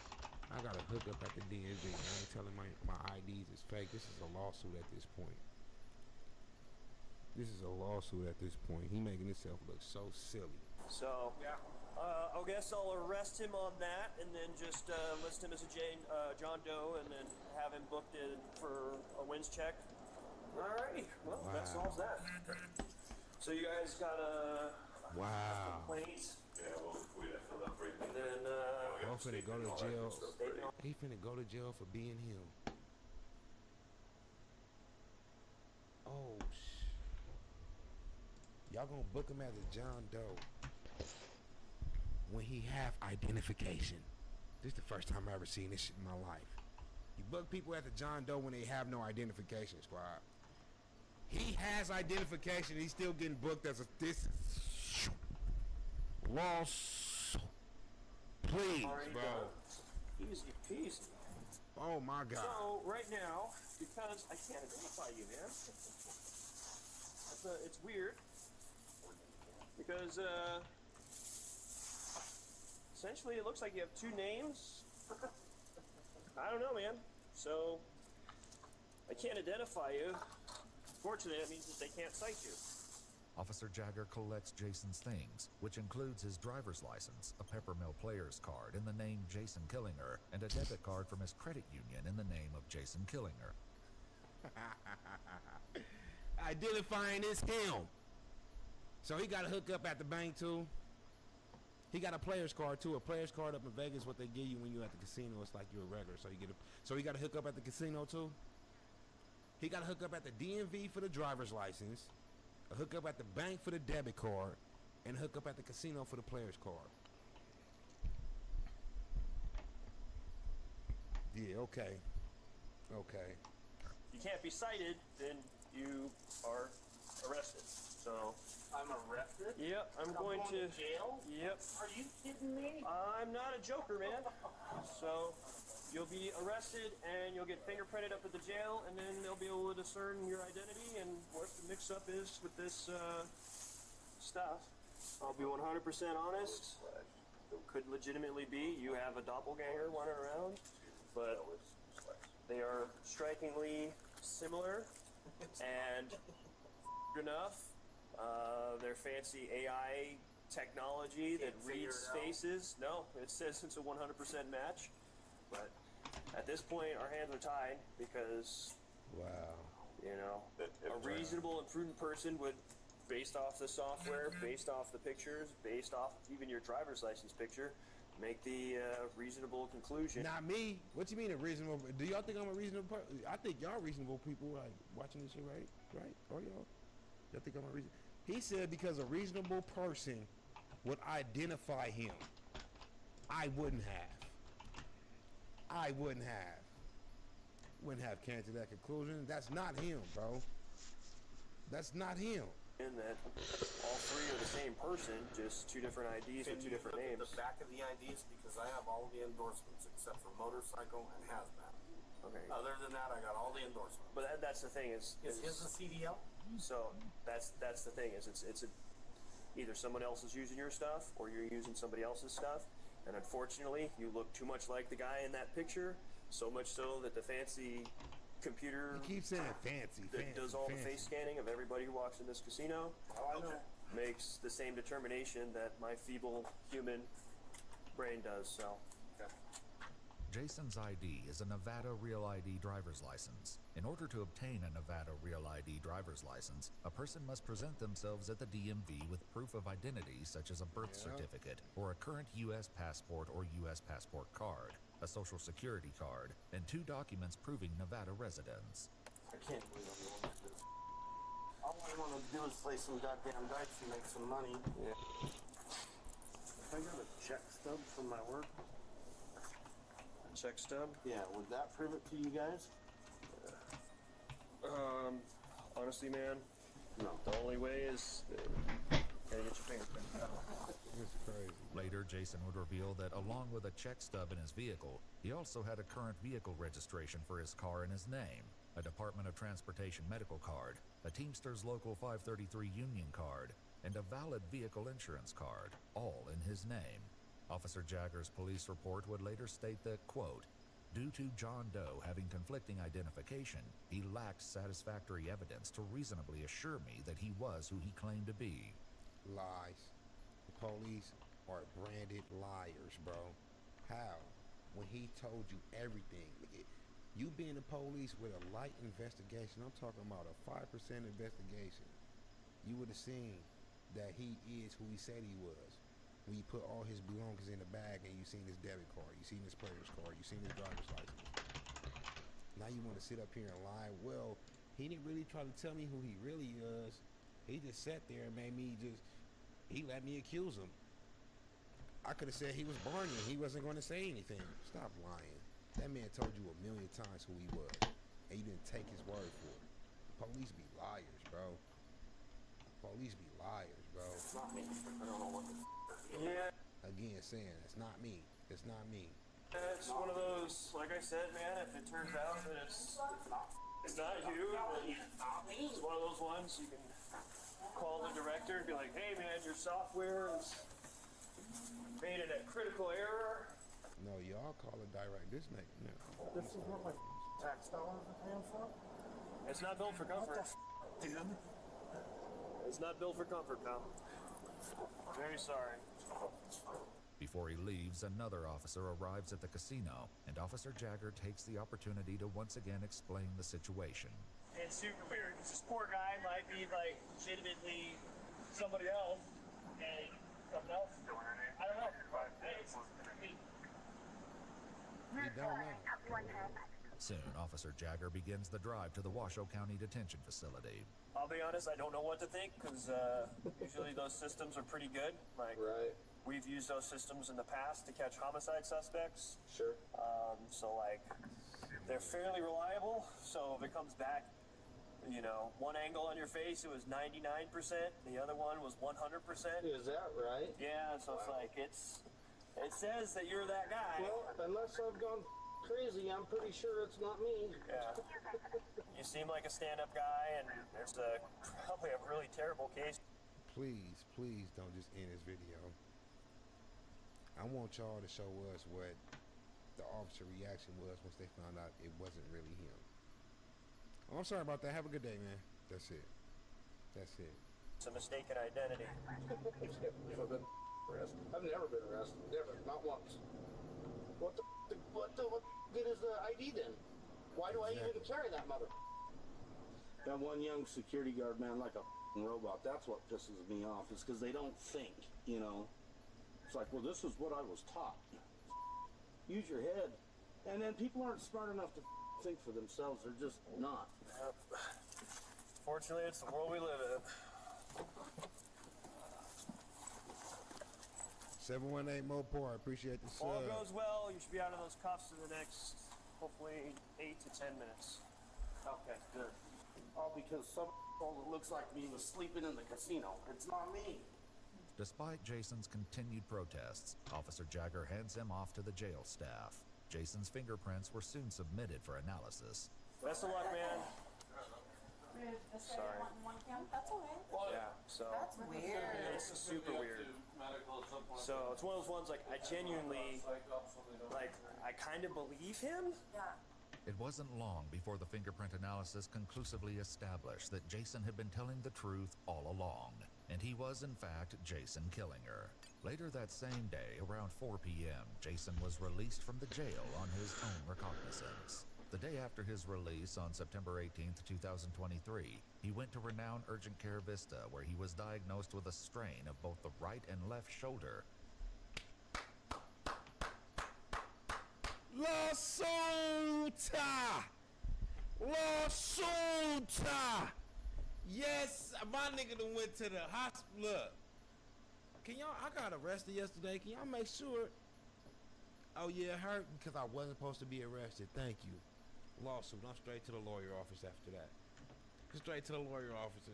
I gotta hook up at the DMV. I ain't telling my IDs is fake. This is a lawsuit at this point. This is a lawsuit at this point. He making himself look so silly. So, I guess I'll arrest him on that and then just list him as a John Doe and then have him booked in for a wins check. Alrighty, well, that solves that. So you guys got a complaint? Yeah, well, we left for that break. And then, I'm finna go to jail. He finna go to jail for being him. Oh, y'all gonna book him as a John Doe when he have identification. This is the first time I ever seen this shit in my life. You book people as a John Doe when they have no identification, squad. He has identification. He's still getting booked as this loss. Please, bro. Easy peasy. Oh my God. So right now, because I can't identify you, man, it's weird. Because essentially it looks like you have 2 names. I don't know, man. So I can't identify you. Fortunately, that means that they can't cite you. Officer Jagger collects Jason's things, which includes his driver's license, a Peppermill player's card in the name Jason Killinger, and a debit card from his credit union in the name of Jason Killinger. Identifying is him. So he got to hook up at the bank too. He got a player's card too. A player's card up in Vegas, what they give you when you're at the casino, it's like you're a regular. So he got to hook up at the casino too. He got to hook up at the DMV for the driver's license, a hook up at the bank for the debit card, and hook up at the casino for the player's card. Yeah, okay. Okay. If you can't be cited, then you are arrested. So I'm arrested? Yep, I'm going to jail? Yep. Are you kidding me? I'm not a joker, man. So you'll be arrested and you'll get fingerprinted up at the jail, and then they'll be able to discern your identity and what the mix-up is with this stuff. I'll be 100% honest. It could legitimately be you have a doppelganger running around, but they are strikingly similar and enough. Their fancy AI technology that reads faces. No, it says it's a 100% match. But at this point, our hands are tied because... Wow. You know, a reasonable and prudent person would, based off the software, based off the pictures, based off even your driver's license picture, make the reasonable conclusion. Not me. What you mean a reasonable? Do y'all think I'm a reasonable person? I think y'all reasonable people like watching this shit, right? Right? Or y'all think I'm a reasonable? He said because a reasonable person would identify him. I wouldn't have. Wouldn't have came to that conclusion. That's not him, bro. That's not him. And that all three are the same person, just two different IDs with two different names. The back of the IDs, because I have all the endorsements except for motorcycle and hazmat. Okay. Other than that, I got all the endorsements. But that's the thing is his a CDL? So that's the thing is it's either someone else is using your stuff or you're using somebody else's stuff, and unfortunately you look too much like the guy in that picture, so much so that the fancy computer You keep saying fancy. that does all the face scanning of everybody who walks in this casino makes the same determination that my feeble human brain does. So. Jason's ID is a Nevada Real ID driver's license. In order to obtain a Nevada Real ID driver's license, a person must present themselves at the DMV with proof of identity such as a birth certificate or a current U.S. passport or U.S. passport card, a social security card, and 2 documents proving Nevada residence. I can't believe I'm going to this. All I want to do is play some goddamn dice and make some money. Yeah. If I got a check stub from my work. Check stub? Yeah, would that prove it to you guys? Honestly, man, no. The only way is gotta get your fingerprint. It's crazy. Later, Jason would reveal that along with a check stub in his vehicle, he also had a current vehicle registration for his car in his name, a Department of Transportation medical card, a Teamsters Local 533 union card, and a valid vehicle insurance card, all in his name. Officer Jagger's police report would later state that, quote, due to John Doe having conflicting identification, he lacked satisfactory evidence to reasonably assure me that he was who he claimed to be. Lies. The police are branded liars, bro. How? When he told you everything. You being the police with a light investigation, I'm talking about a 5% investigation, you would have seen that he is who he said he was. When you put all his belongings in the bag and you seen his debit card, you seen his player's card, you seen his driver's license. Now you want to sit up here and lie. Well, he didn't really try to tell me who he really is. He just sat there and made me he let me accuse him. I could have said he was Barney and he wasn't going to say anything. Stop lying. That man told you a million times who he was, and you didn't take his word for it. Police be liars, bro. Police be liars, bro. It's not me. I don't know what the Yeah. Again, saying it's not me. It's not me. It's one of those, like I said, man, if it turns out that it's not you, it's one of those ones you can call the director and be like, hey man, your software is made it a critical error. No, y'all call it direct. This make no. This is what my tax dollars are paying for? It's not built for comfort. Dude. It's not built for comfort, pal. Very sorry. Before he leaves, another officer arrives at the casino, and Officer Jagger takes the opportunity to once again explain the situation. It's super weird. This poor guy might be like legitimately somebody else, and something else. I don't know. You don't know. Soon, Officer Jagger begins the drive to the Washoe County Detention Facility. I'll be honest, I don't know what to think, because usually those systems are pretty good. Like, we've used those systems in the past to catch homicide suspects. Sure. So, like, they're fairly reliable. So if it comes back, you know, one angle on your face, it was 99%. The other one was 100%. Is that right? Yeah, so it's like, it says that you're that guy. Well, unless I've gone crazy, I'm pretty sure it's not me. Yeah. You seem like a stand-up guy, and there's probably a really terrible case. Please, please don't just end this video. I want y'all to show us what the officer reaction was once they found out it wasn't really him. Oh, I'm sorry about that. Have a good day, man. That's it. That's it. It's a mistaken identity. I've never been arrested. Never. Not once. What good is the ID then? Why do I even carry that mother? That one young security guard, man, like a robot. That's what pisses me off, is because they don't think, you know. It's like, well, this is what I was taught. Use your head. And then people aren't smart enough to think for themselves. They're just not. Yep. Fortunately, it's the world we live in. 718 Mopar, I appreciate the sub. All goes well, you should be out of those cuffs in the next, hopefully, 8 to 10 minutes. Okay, good. All because some that looks like me was sleeping in the casino. It's not me. Despite Jason's continued protests, Officer Jagger hands him off to the jail staff. Jason's fingerprints were soon submitted for analysis. Best of luck, man. Sorry. That's okay. Yeah, so That's weird. it's super weird. So it's one of those ones, like, I genuinely, like, I kind of believe him. Yeah. It wasn't long before the fingerprint analysis conclusively established that Jason had been telling the truth all along, and he was in fact Jason Killinger. Later that same day, around 4 p.m., Jason was released from the jail on his own recognizance. The day after his release on September 18th, 2023, he went to renowned urgent care Vista, where he was diagnosed with a strain of both the right and left shoulder. Lawsuita! Lawsuita! Yes, my nigga done went to the hospital. Can y'all, I got arrested yesterday. Can y'all make sure? Oh yeah, it hurt because I wasn't supposed to be arrested. Thank you. Lawsuit. I'm straight to the lawyer office after that. Straight to the lawyer office.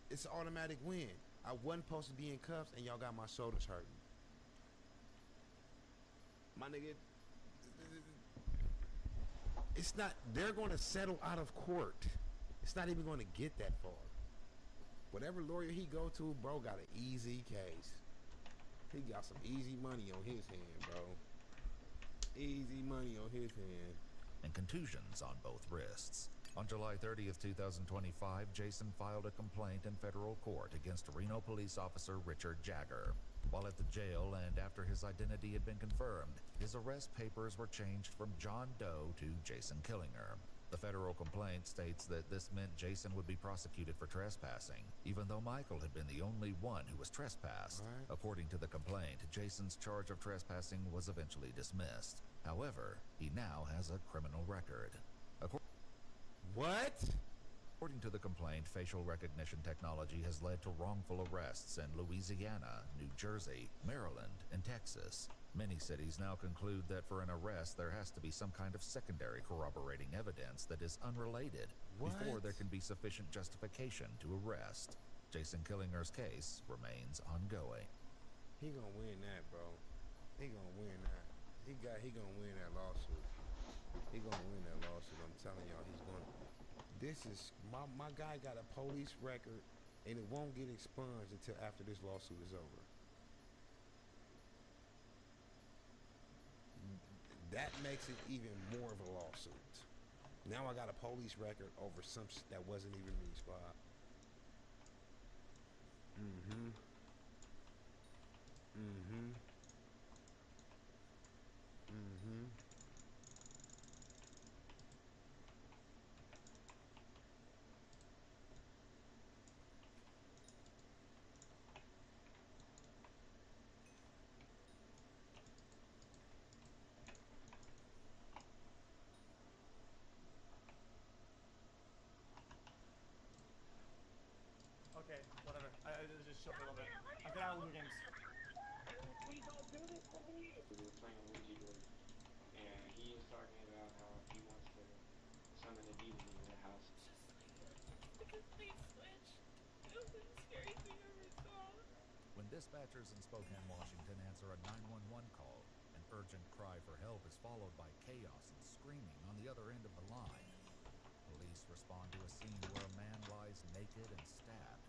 It's an automatic win. I wasn't supposed to be in cuffs and y'all got my shoulders hurting. My nigga, it's not, they're going to settle out of court. It's not even going to get that far. Whatever lawyer he go to, bro, got an easy case. He got some easy money on his hand, bro. Easy money on his hand. And contusions on both wrists. On July 30th, 2025, Jason filed a complaint in federal court against Reno police officer Richard Jagger. While at the jail and after his identity had been confirmed, his arrest papers were changed from John Doe to Jason Killinger. The federal complaint states that this meant Jason would be prosecuted for trespassing, even though Michael had been the only one who was trespassed. Right. According to the complaint, Jason's charge of trespassing was eventually dismissed. However, he now has a criminal record. What? According to the complaint, facial recognition technology has led to wrongful arrests in Louisiana, New Jersey, Maryland, and Texas. Many cities now conclude that for an arrest there has to be some kind of secondary corroborating evidence that is unrelated before there can be sufficient justification to arrest. Jason Killinger's case remains ongoing. He gonna win that, bro. He gonna win that. He gonna win that lawsuit. He gonna win that lawsuit. I'm telling y'all, he's gonna. This is my guy got a police record, and it won't get expunged until after this lawsuit is over. That makes it even more of a lawsuit. Now I got a police record over some shit that wasn't even me, Spot. Mm-hmm. Mm-hmm. Mm-hmm. Okay, whatever. I just shut a little bit. I got out of the games. We don't do this to me. We were playing Ouija board, and he is talking about how he wants to summon a demon in the house. The complete switch. It was the scariest thing I ever saw. When dispatchers in Spokane, Washington answer a 911 call, an urgent cry for help is followed by chaos and screaming on the other end of the line. Police respond to a scene where a man lies naked and stabbed.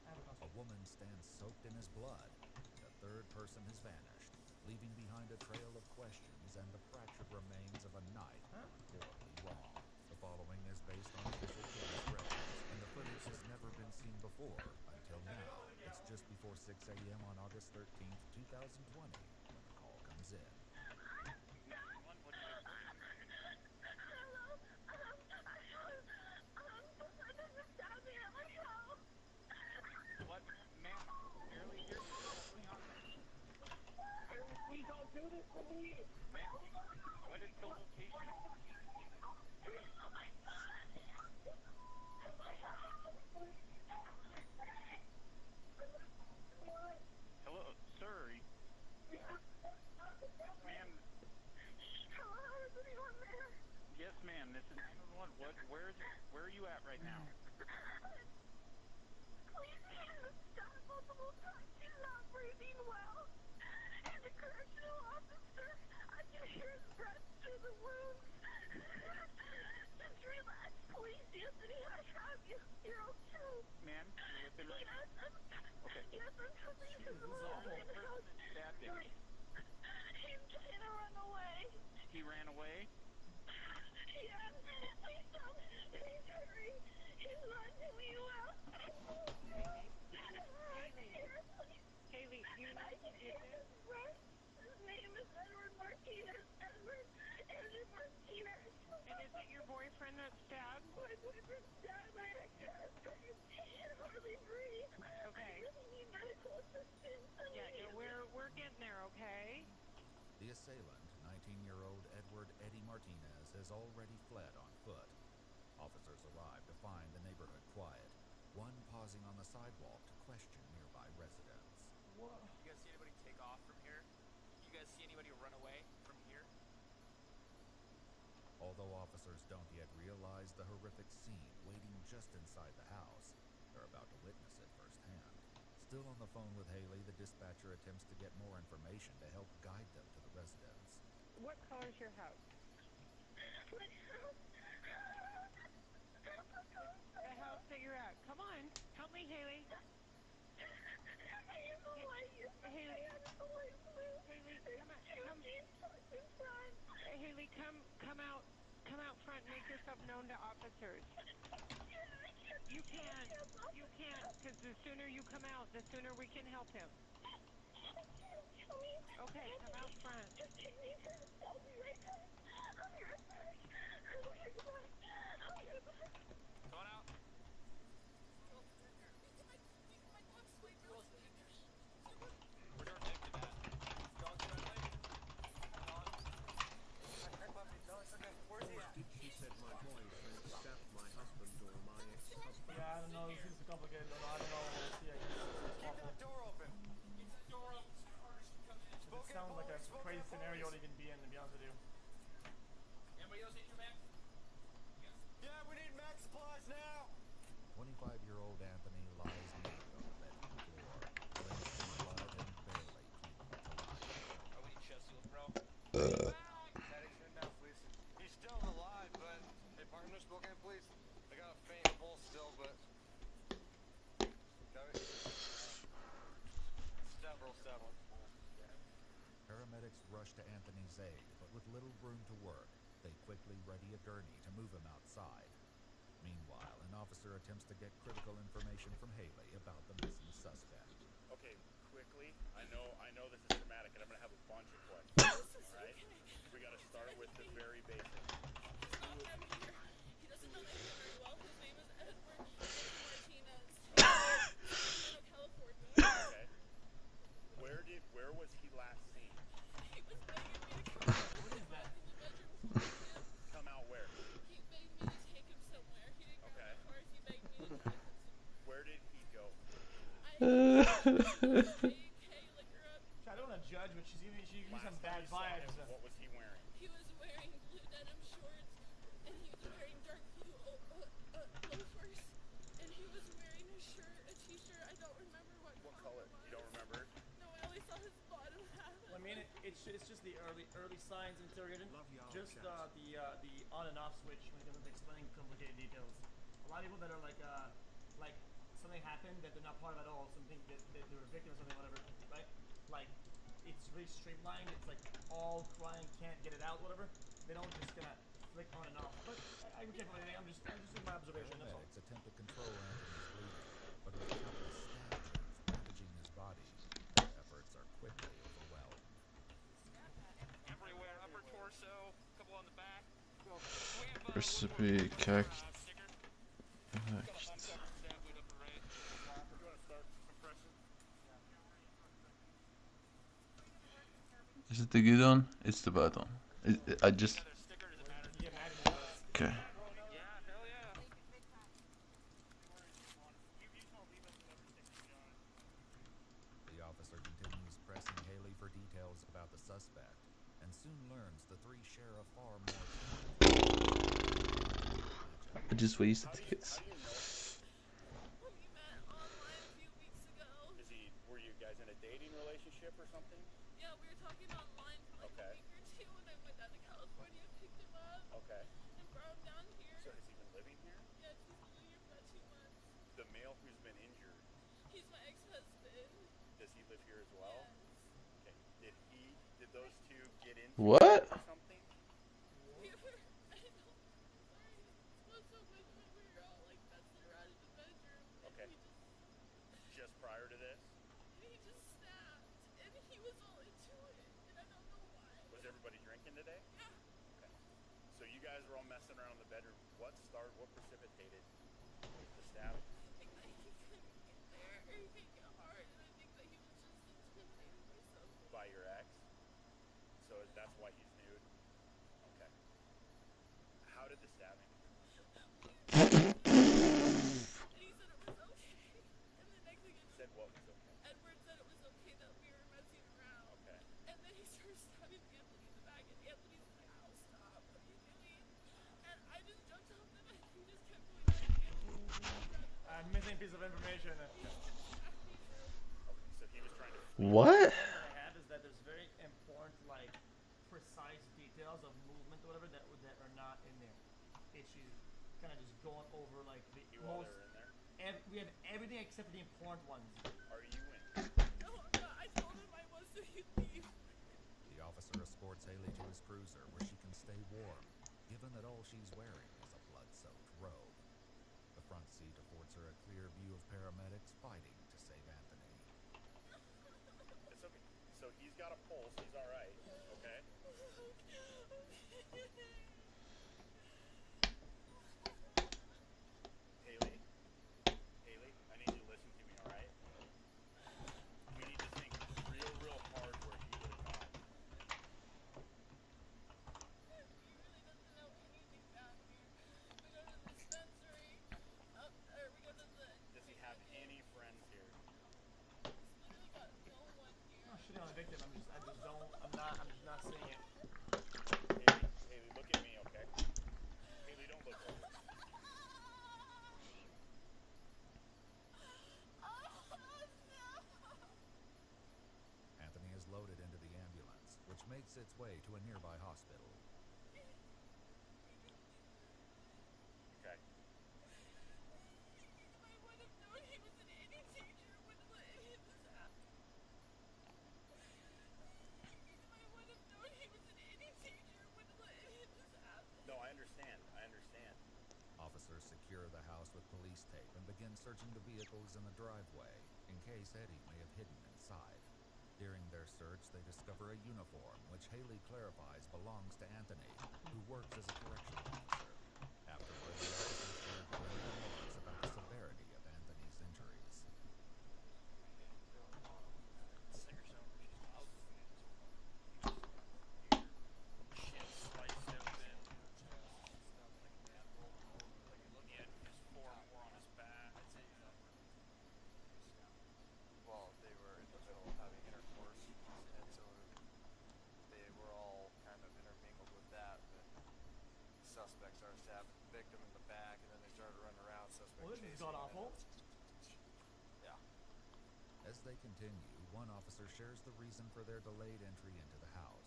A woman stands soaked in his blood, and a third person has vanished, leaving behind a trail of questions and the fractured remains of a night horribly wrong. The following is based on official police records, and the footage has never been seen before until now. It's just before 6 a.m. on August 13th, 2020, when the call comes in. Hello? ma'am, this is 911. Where are you at right now? Please stop multiple times. She's not breathing well. And the correctional officer, I can hear his breath through the wounds. Just relax, please, Anthony. I have you. You're okay. Ma'am, you're with him right now? Okay. Yes, I'm coming to the house. Stabbed him. He's trying to run away. He ran away? Yes. Please stop. Please hurry. He's not doing well. Haley, do you know who did this? His name is Edward Martinez. Edward Martinez. And is it your boyfriend that stabbed? My boyfriend stabbed my ex-husband. He can hardly breathe. Okay. I really need medical assistance. Yeah, we're getting there, okay? The assailant, 19-year-old Edward Eddie Martinez, has already fled on foot. Officers arrive to find the neighborhood quiet, one pausing on the sidewalk to question nearby residents. You guys see anybody take off from here? You guys see anybody run away from here? Although officers don't yet realize the horrific scene waiting just inside the house, they're about to witness it firsthand. Still on the phone with Haley, the dispatcher attempts to get more information to help guide them to the residence. What color's your house? The house that you're at. Come on. Help me, Haley. Haley, come out front and make yourself known to officers. You can't, because the sooner you come out, the sooner we can help him. Okay, come out front. Come on out. Where's our victim at? Dog's red light? Where's he at? She said my boyfriend stabbed my husband or my ex-husband. Yeah, I don't know. This is complicated. I don't know. Yeah, it's Keep awful. that door open. Keep that door open. It sounds like a crazy scenario to even be in, to be honest with you. Anybody else need your Mac? Yeah, we need Mac supplies now. 25-year-old Anthony lies naked on the bedroom floor, drenched in blood and barely clinging to life. Oh, we need chest seals, bro. Medics in now, please. He's still alive, but hey, partner, Spokane police. I got a faint pulse still, but got it. Several. Paramedics rush to Anthony's aid, but with little room to work, they quickly ready a gurney to move him outside. Meanwhile, an officer attempts to get critical information from Haley about the missing suspect. Okay, quickly. I know this is traumatic, and I'm gonna have a bunch of questions. All right? We gotta start with the very basics. He doesn't know the area very well. His name is Edward Martinez. California. Okay. Where was he last seen? He was begging me to come out. What is that? In the bedroom with him. Come out where? He begged me to take him somewhere. He didn't go to the cars. He begged me to drive him somewhere. Where did he go? I don't want to judge, but she's giving me some bad vibes. What was he wearing? He was wearing blue denim shorts, and he was wearing dark blue loafers, and he was wearing a shirt, a t-shirt. I don't remember what color. You don't remember? No, I only saw his bottom half. I mean, it's just the early signs of interrogation. Just the on and off switch when it comes to explaining complicated details. A lot of people that are like something happened that they're not part of at all, something that they were a victim or something, whatever, right? Like it's really streamlined. It's like all crying, can't get it out, whatever. They don't just gonna flick on and off. But I can't believe anything. I'm just doing my observation. That's all. Paramedics attempt to control Anthony's bleeding, but with countless stab wounds ravaging his body, their efforts are quickly overwhelmed. Everywhere, upper torso, couple on the back. Recipe cactus. Is it the good one? It's the bad one. I just. Okay. The officer continues pressing Haley for details about the suspect, and soon learns the three share a far more just wasted tickets. Were you guys in a dating relationship or something? Yeah, we were talking online for like a week or two, and I went down to California and picked him up. Okay. And brought him down here. So has he been living here? Yeah, he's been living here for about 2 months. The male who's been injured, He's my ex-husband. does he live here as well? Yes. Okay. Did those two get into What? it or something? We were, I know, sorry, it was so much when we were all like messing around in the bedroom. Okay. Just prior to this? And he just snapped, and he was all into it, and I don't know why. Was everybody drinking today? Yeah. Okay. So you guys were all messing around in the bedroom. What precipitated the stabbing? I think that he couldn't get there, or he couldn't get hard, and I think that he was just intimidated by something. By your ex? So that's why he's nude? Okay. How did the stabbing? And he said it was okay. And the next thing Said what was okay? Edward said it was okay that we were messing around. Okay. And then he started stabbing Anthony in the back, and Anthony's like, "Ow, stop, what are you doing?" And I just jumped off him, and he just kept going at Anthony. I'm missing a piece of information. So he was trying to... What? What I have is that there's very important, like, precise details of movement or whatever that are not in there. It's just kind of just going over, like, the While most... they were in there? We have everything except for the important ones. Are you in? No, I'm not. I told him I was, so he'd leave. The officer escorts Haley to his cruiser where she can stay warm, given that all she's wearing is a blood-soaked robe. The front seat affords her a clear view of paramedics fighting to save Anthony. It's okay. So he's got a pulse. He's all right. Okay? Haley, I need you to listen to me, all right? We need to think real hard where he would have gone. He really doesn't know anything down here. We go to the dispensary, or we go to the... Does he have any friends here? He's literally got no one here. I'm not shitting on the victim. I'm just not seeing it. Haley, look at me, okay? Haley, don't look over. Anthony is loaded into the ambulance, which makes its way to a nearby hospital. Okay. I would have known he was an any teacher would let him this happen. I would have known he was an any teacher would let him this happen. No, I understand. Officers secure the house with police tape and begin searching the vehicles in the driveway, in case Eddie may have hidden inside. During their search, they discover a uniform, which Haley clarifies belongs to Anthony, who works as a correctional officer. Afterward, the officers share grave remarks about the severity of Anthony's injuries. Well, they were in the middle of having intercourse, and so they were all kind of intermingled with that. But the suspect started stabbing the victim in the back, and then they started running around. Suspect Well, this chasing is god him, awful. Yeah. As they continue, one officer shares the reason for their delayed entry into the house.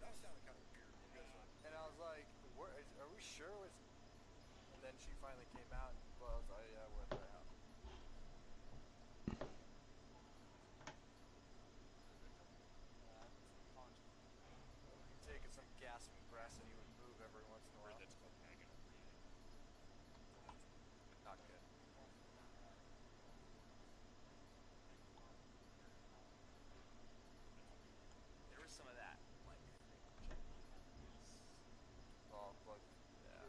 That sounded kind of weird. And I was like, are we sure it's... And then she finally came out, and I was like, yeah, we're at their house. Taking some gasping breaths, and he would move every once in a while. Not good. There was some of that, like... Oh, look, yeah.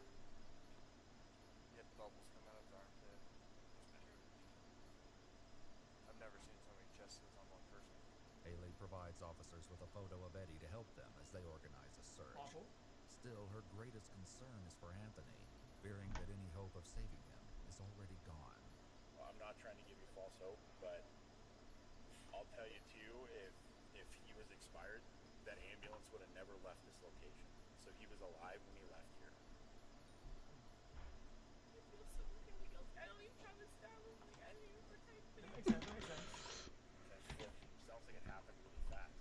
He had bubbles coming out of his armpit. I've never seen so many justices on one person. Haley provides officers with a photo of Eddie to help them as they organize a search. Awful. Still, her greatest concern is for Anthony, fearing that any hope of saving him is already gone. Well, I'm not trying to give you false hope, but I'll tell you too, if he was expired, that ambulance would have never left this location. So he was alive when he left here. I feel so really guilty. I don't even have a stab wound. Like, I didn't even protect him. That makes sense, that makes sense. Sounds like it happened really fast.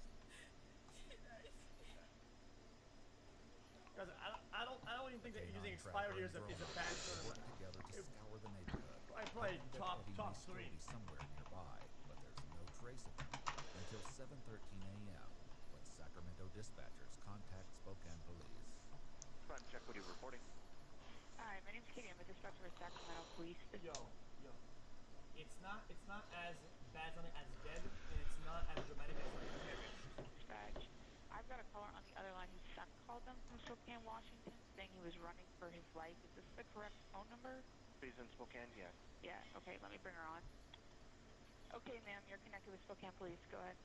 Guys, I don't even think that using expired here is a bad term. Together to scour the neighborhood. I probably top Eddie may 3. still be somewhere nearby, but there's no trace of him until 7:13 a.m. when Sacramento dispatchers contact Spokane police. Front check, what are you reporting? Hi, my name's Katie. I'm a dispatcher with Sacramento Police. Yo. It's not as bad as dead, and it's not as dramatic as like perished. Dispatch. I've got a caller on the other line whose son called them from Spokane, Washington, saying he was running for his life. Is this the correct phone number? She's in Spokane, yes. Yeah, okay, let me bring her on. Okay, ma'am, you're connected with Spokane Police. Go ahead.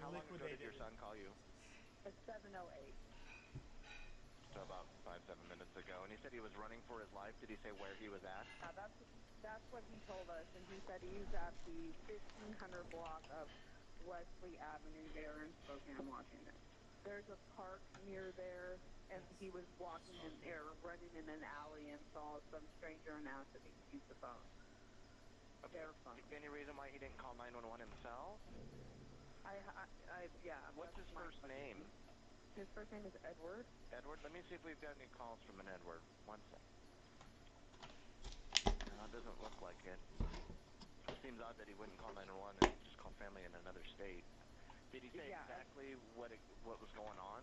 How long ago did your son call you? It's 7:08. So about 5-7 minutes ago. And he said he was running for his life. Did he say where he was at? That's what he told us, and he said he was at the 1500 block of Wesley Avenue there in Spokane, Washington. There's a park near there, and he was walking in there, running in an alley, and saw some stranger and asked if he could use the phone. Okay. Any reason why he didn't call 911 himself? Yeah. What's his first name? His first name is Edward. Edward? Let me see if we've got any calls from an Edward. One sec. No, it doesn't look like it. It seems odd that he wouldn't call 911 and just call family in another state. Did he say exactly what was going on?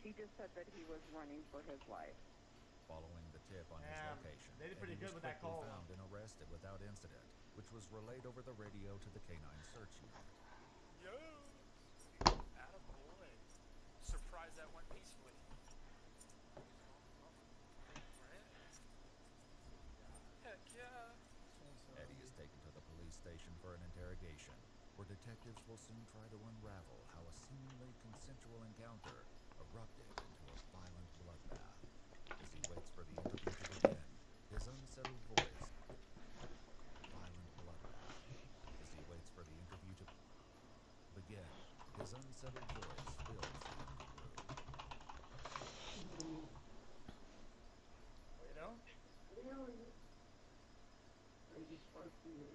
He just said that he was running for his life. Following the tip on his location, they did pretty Eddie good was with that quickly call. found and arrested without incident, which was relayed over the radio to the K-9 search unit. Yo! Attaboy. Surprised that went peacefully. Heck yeah. Eddie is taken to the police station for an interrogation, where detectives will soon try to unravel how a seemingly consensual encounter erupted into a violent bloodbath. As he waits for the interview to begin, his unsettled voice... Violent bloodbath. As he waits for the interview to begin, his unsettled voice fills the empty room. You know? I just want to see you.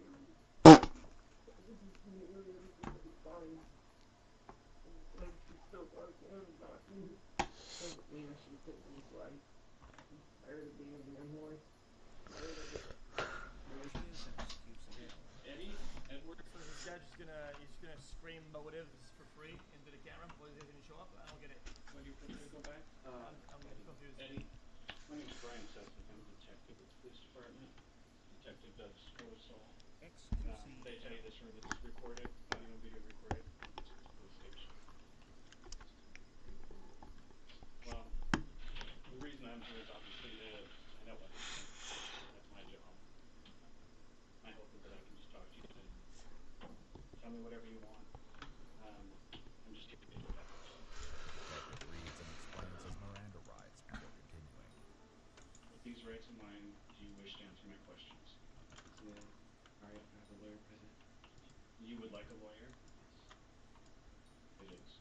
Like she's still working about me. Doesn't mean I should take his life. I'm tired of being a landlord. Tired of it. Eddie? Edward? So this guy's just gonna scream motives for free into the camera. What is he gonna show up? I don't get it. When do you prefer to go back? I'm confused. Eddie, my name's Brian Sessions. I'm a detective with the police department. Detective Doug Scorsol. They tell you this room is recorded, audio and video recorded. It's a police station. Well, the reason I'm here is obviously I know what that's my job. My hope is that I can just talk to you and tell me whatever you want. I'm just here to do that. Detective reads and explains his Miranda rights before continuing. With these rights in mind, do you wish to answer my questions? Yeah. All right, I have a lawyer present. You would like a lawyer? It is.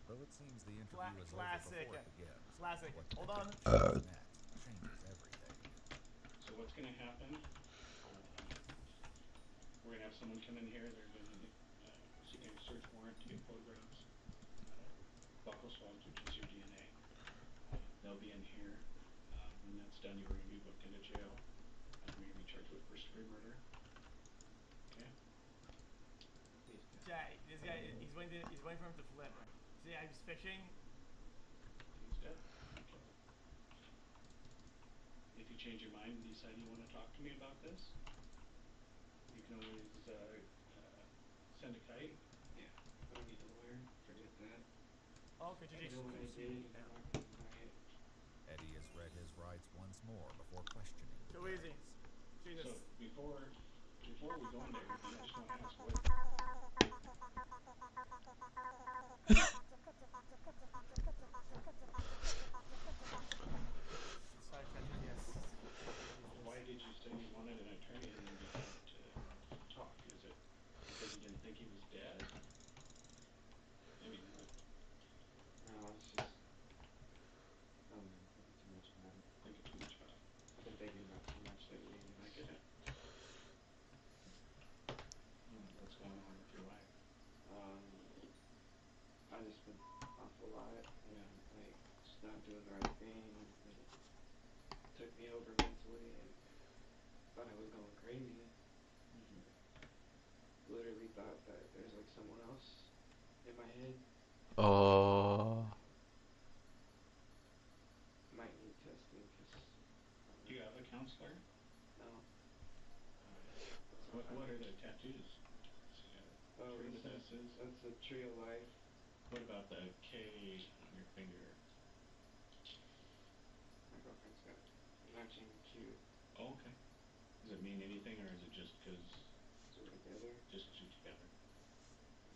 Though it seems the interview is over before it begins, Classic. what Hold on. detective chooses next changes everything. So what's going to happen? We're going to have someone come in here. They're going to seek a search warrant to get photographs, buccal swabs, which is your DNA. They'll be in here. When that's done, you're going to be booked into jail. You're going to be charged with first-degree murder. Okay? Jay, this guy, he's waiting for him to flip. See, I'm just fishing. He's dead. Okay. If you change your mind and decide you want to talk to me about this, you can always send a kite. Yeah, I don't need a lawyer. Forget that. Oh, could you just... Eddie has read his rights once more before questioning. Too easy. Jesus. So before we go in there, I just want to ask what... Sorry, Patrick, yes. Why did you say you wanted an attorney and then decide to talk? Is it because you didn't think he was dead? Maybe not. No, I was just been off a lot and like just not doing the right thing, and it took me over mentally and thought I was going crazy. Literally thought that there's like someone else in my head. Oh. Might need testing because. Do you have a counselor? No. What are the tattoos? Oh, Tree with S's? That's a tree of life. What about the K on your finger? My girlfriend's got matching Q. Oh, okay. Does it mean anything, or is it just because we're together? Just because you're together.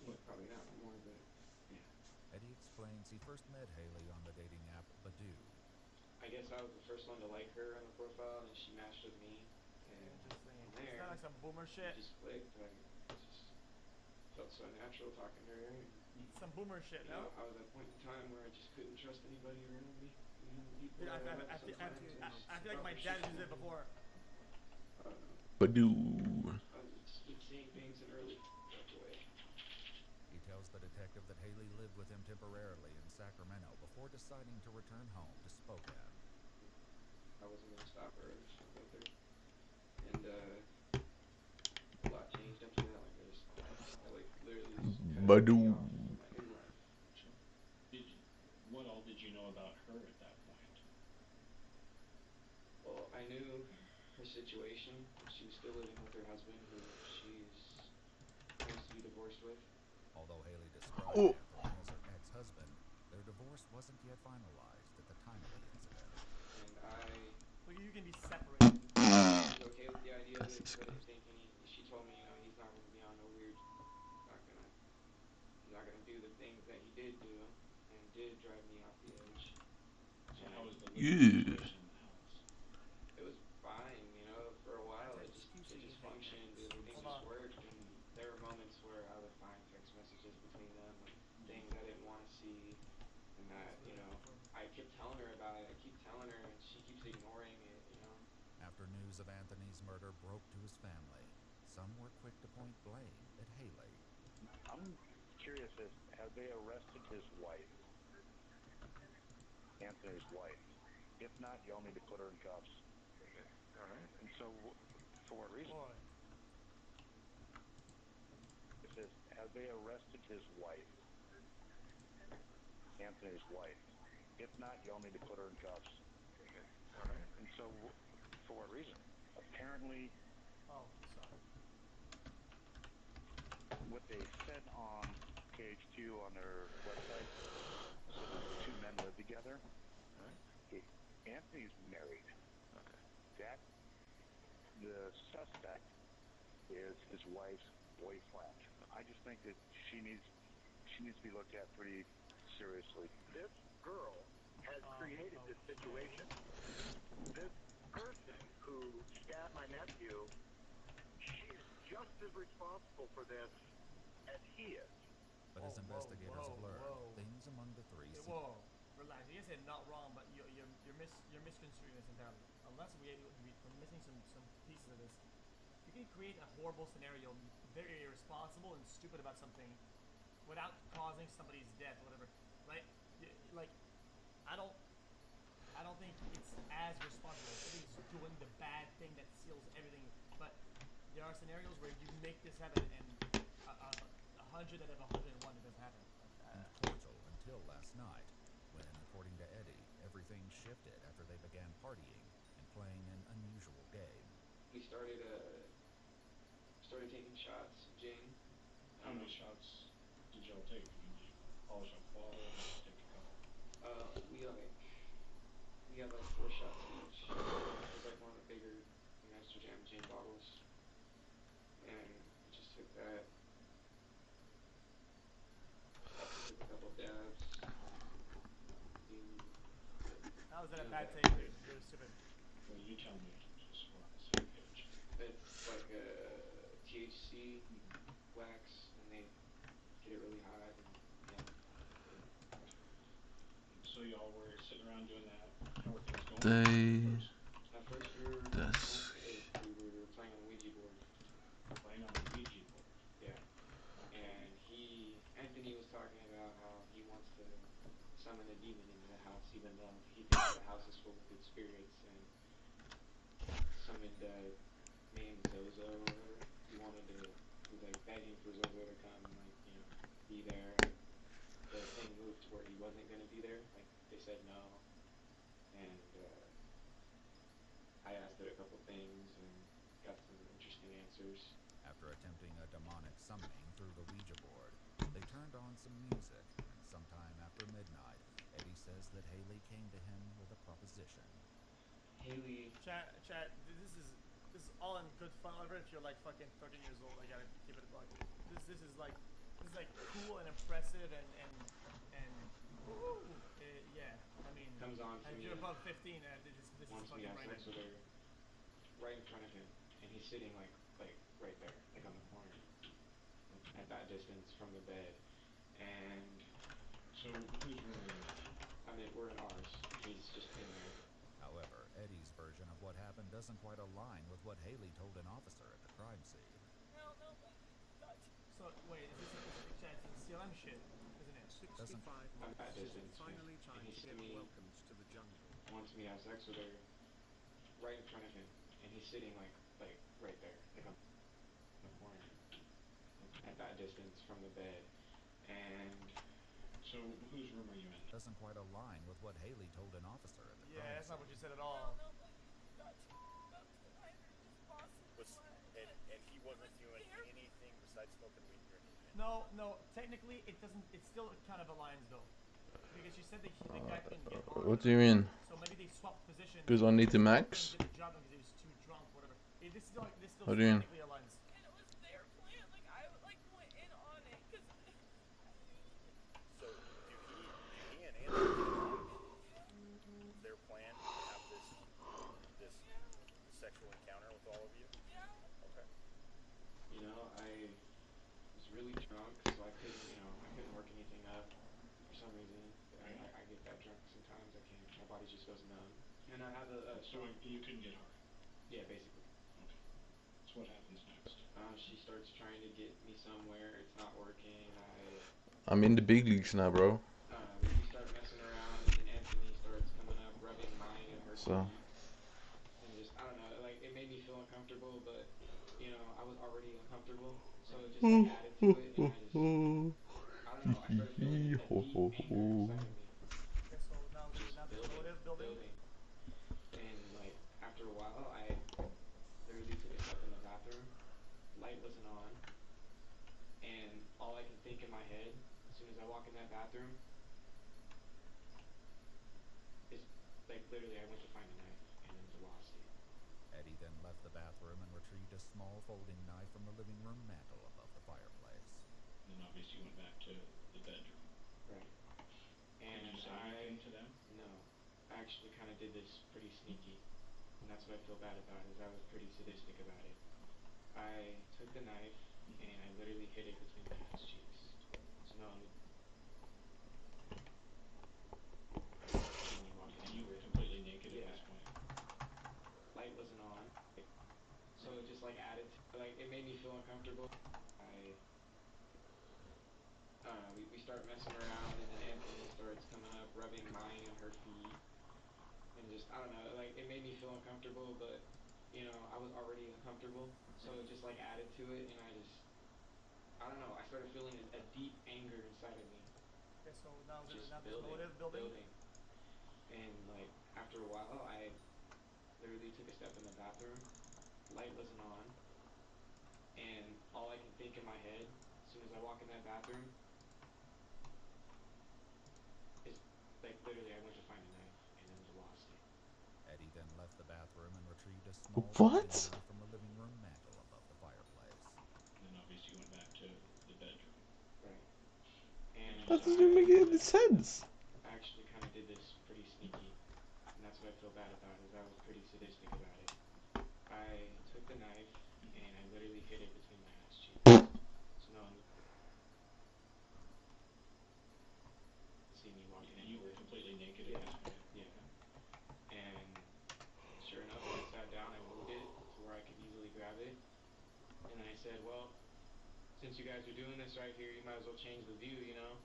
Well, probably not no more, but yeah. Eddie explains he first met Haley on the dating app Badoo. I guess I was the first one to like her on the profile, and she matched with me. And Interesting. from there, It's not like some boomer shit. It just clicked. Like, it just felt so natural talking to her. And, some boomer shit, you know, I was at a point in time where I just couldn't trust anybody around me. You know, people I feel like my dad used it before. Badoo. I was seeing things in early way. He tells the detective that Haley lived with him temporarily in Sacramento before deciding to return home to Spokane. I wasn't going to stop her or stop with her. And a lot changed after that. Like, I like literally just cut Badoo. off in my life. Sure. What all did you know about her at that point? Well, I knew her situation. She was still living with her husband, who she's supposed to be divorced with. Although Haley described Anthony as her ex-husband, their divorce wasn't yet finalized at the time of the incident. And Well, you can be separated. I was okay with the idea of it, because I didn't think she told me, you know, he's not going to be on no weird, he's not gonna do the things that he did do, and did drive me off the edge. So how was the living situation in the house? It was fine, you know, for a while. It just functioned, everything just worked, and there were moments where I would find text messages between them, like things I didn't want to see, and that, you know, I kept telling her about it, I keep telling her, and she keeps ignoring it, you know. After news of Anthony's murder broke to his family, some were quick to point blame at Haley. I'm curious, have they arrested his wife? Anthony's wife? If not, y'all need to put her in cuffs. All right. And so, for what reason? It says, have they arrested his wife? Anthony's wife? If not, y'all need to put her in cuffs. All right. And so, for what reason? Apparently, what they said on KHQ on their website, so the two men live together. Anthony's married. Okay. The suspect is his wife's boyfriend. I just think that she needs to be looked at pretty seriously. This girl has created this situation. This person who stabbed my nephew, she's just as responsible for this as he is. But as investigators have learned, things among the three. Whoa, relax. You said not wrong, but you're misconstruing this entirely. Unless we're missing some pieces of this. You can create a horrible scenario, very irresponsible and stupid about something, without causing somebody's death, or whatever, right? Like, I don't think it's as responsible. Somebody's doing the bad thing that seals everything, but there are scenarios where you make this happen, and 100 out of 101 it doesn't happen. Cordial until last night, when, according to Eddie, everything shifted after they began partying and playing an unusual game. We started taking shots, gin. How many shots did y'all take? Did you polish off the bottle, or just take a couple? We had like 4 shots each. It was like one of the bigger Master Jam gin bottles, and we just took that. Took a couple dabs. How is that a bad take? You're stupid. Well, you tell me, just we're on the same page. It's like a THC wax, and they get it really hot, and yeah. So y'all were sitting around doing that. How were things going? At first we were playing on the Ouija board. Playing on the Ouija board? Yeah. And Anthony was talking about how he wanted summon a demon into the house, even though he thinks the house is full of good spirits, and summoned a named Zozo or whatever. He wanted to, he was like begging for Zozo to come and like, you know, be there. And the thing moved to where he wasn't going to be there. Like they said no. And I asked it a couple things and got some interesting answers. After attempting a demonic summoning through the Ouija board, they turned on some music, and sometime after midnight, Eddie says that Haley came to him with a proposition. Haley. Chat, this is all in good fun. However, if you're like fucking 13 years old, I gotta give it a buck. This is like cool and impressive and yeah. I mean, comes on to if me, you're above 15, this is wants me fucking to have right. sex with her right in front of him, and he's sitting like right there, like on the corner, at that distance from the bed. And so whose room are you in? I mean, we're in ours. He's just in there. However, Eddie's version of what happened doesn't quite align with what Haley told an officer at the crime scene. So wait, is this CLM shit, isn't it? 65 I'm at distance, Finally and time he's to to get me, welcomed to the jungle. wants me to have sex with her right in front of him, and he's sitting like right there, like on the corner, at that distance from the bed. And so whose room are you in? Doesn't quite align with what Haley told an officer at the crime Yeah, that's scene. not what you said at all. And he wasn't doing anything besides smoking weed or anything. No, technically it doesn't. It still kind of aligns though, because you said the guy couldn't get on. What do you mean? So maybe they swapped positions. Because I need the max? Did the job because he was too drunk, whatever. This still What do you mean? technically aligns. And it was their plan. Like I went in on it because. So do he and Anthony their plan to have this sexual encounter with all of you? Yeah. Okay. you know, I was really drunk, so I couldn't work anything up for some reason. I get that drunk sometimes. I can't. My body just goes numb. And I have a So you couldn't get hard. yeah, basically. Okay. So what happens next? She starts trying to get me somewhere. It's not working. I'm in the big leagues now, bro. We start messing around, and then Anthony starts coming up, rubbing mine and her feet. And just, I don't know, like, it made me feel uncomfortable, but, you know, I was already uncomfortable. So it just, like, added to it, and I don't know, I started feeling a deep anger inside of me. Okay, so now the motive building. And, like, after a while, I literally took a step in the bathroom. Light wasn't on. And all I can think in my head, as soon as I walk in that bathroom, is, like, literally I went to find a knife and then lost it. Eddie then left the bathroom and retrieved a small folding knife from the living room mantel above the fireplace. And then obviously you went back to the bedroom. Right. And did you say anything to them? No. I actually kind of did this pretty sneaky. And that's what I feel bad about, is I was pretty sadistic about it. I took the knife and I literally hid it between my ass cheeks. So no one would. And you were completely naked at this point. Light wasn't on. So it just like added to, like, it made me feel uncomfortable. We start messing around, and then Anthony starts coming up, rubbing mine and her feet. And just, I don't know, like, it made me feel uncomfortable, but, you know, I was already uncomfortable. So it just, like, added to it, and I don't know, I started feeling a deep anger inside of me. Okay, so now Just the motive building. And, like, after a while, I literally took a step in the bathroom. Light wasn't on. And all I can think in my head, as soon as I walk in that bathroom, is, like, literally I went to find a knife and then lost it. Eddie then left the bathroom and retrieved a small What? folding knife from the living room mantel above the fireplace. And then obviously you went back to the bedroom. Right. And That doesn't make any sense. I actually kind of did this pretty sneaky. And that's what I feel bad about, is I was pretty sadistic about it. I took the knife and I literally hid it between my ass cheeks. So no one would see me walking in. You were completely naked at this point. Yeah. And sure enough, when I sat down, I moved it to where I could easily grab it. And then I said, well, since you guys are doing this right here, you might as well change the view, you know?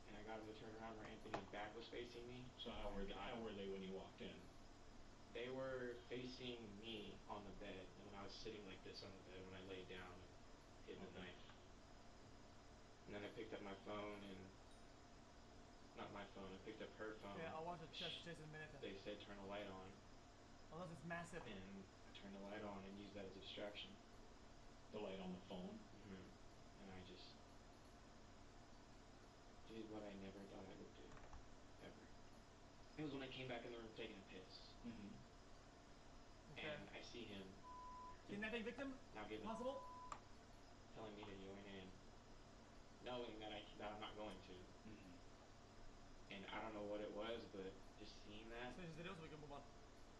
And I got him to turn around where Anthony back was facing me. So how were they when you walked in? They were facing me on the bed, and then I was sitting like this on the bed when I laid down and hid the knife. And then I picked up my phone and not my phone. I picked up her phone. Yeah, I watched the chest chase in a minute. They said turn the light on. Unless it's massive. And I turned the light on and used that as a distraction. The light on the phone? Mm-hmm. And I just did what I never thought I would do. Ever. It was when I came back in the room taking a piss. Mm-hmm. Okay. And I see him. Kidnapping victim? Now given. Possible? Telling me to join in. Knowing that I'm not going to. Mm-hmm. And I don't know what it was, but just seeing that. Finish the video so we can move on.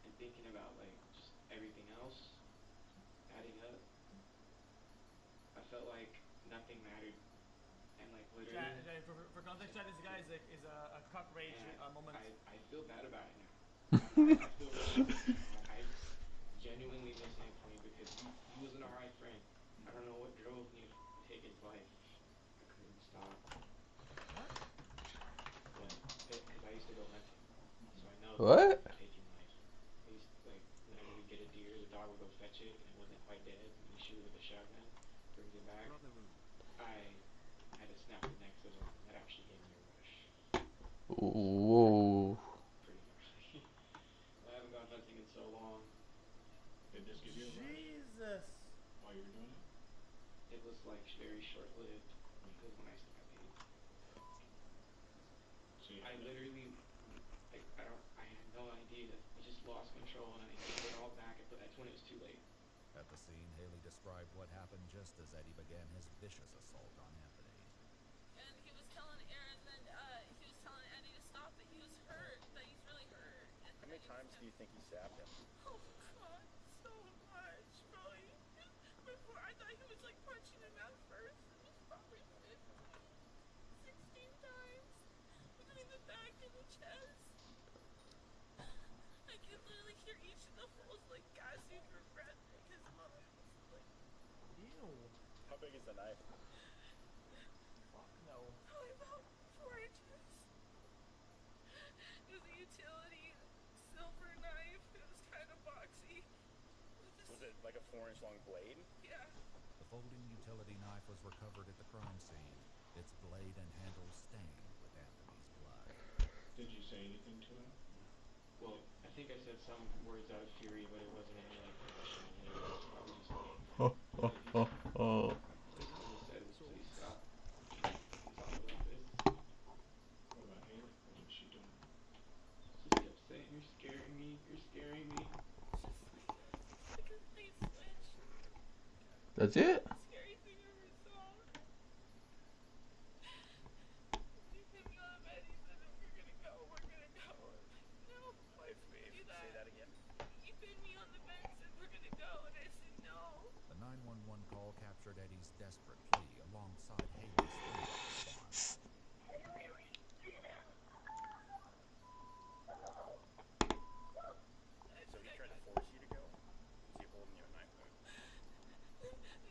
And thinking about like just everything else adding up. I felt like nothing mattered. And like literally for context, chat, this guy is a cock rage moment. I feel bad about it now. I feel bad. I genuinely miss Anthony because he was an alright friend. I don't know what drove me to take his life. I couldn't stop. Because I used to go hunting. So I know What? taking life. I used to, like, whenever we get a deer, the dog would go fetch it and it wasn't quite dead. And we shoot it with a shotgun, brings it back. I had to snap the neck so that actually gave me a rush. Whoa. Pretty gnarly. I haven't gone hunting in so long. Did this give you a rush? Jesus. While you were doing it? It was like very short-lived. It was when I still got paid. So I literally, like, I had no idea. I just lost control and I gave it all back. That's when it was too late. At the scene, Haley described what happened just as Eddie began his vicious assault on Anthony. And he was telling Aaron that he was telling Eddie to stop, that he was hurt, that he's really hurt. And How many times do you think he stabbed him? oh God, so much, really. Before I thought he was like punching him at first. It was probably 15, 16 times between the back and the chest. I could literally hear each of the holes like gasping for breath because it was like. Ew. How big is the knife? Fuck no. Probably about 4 inches. It was a utility silver knife. It was kind of boxy. Was it like a 4-inch long blade? Yeah. The folding utility knife was recovered at the crime scene, its blade and handle stained with Anthony's blood. Did you say anything to him? Well, I think I said some words out of fury, but it wasn't any like passion. It was probably just like. All he said was, "Please stop." He's all like this. What about Haley? What did she do? She kept saying, "You're scaring me. You're scaring me." Like a light switch. That's it? Scary thing I ever saw. He hit me on the bed. He said, "We're gonna go. We're gonna go." I'm like, no, why would you do that? Say that again. He pinned me on the bed and said, "We're gonna go," and I said, "No." The 911 call captured Eddie's desperate plea alongside Haley's response. So he tried to force you to go? Was he holding you at knife point?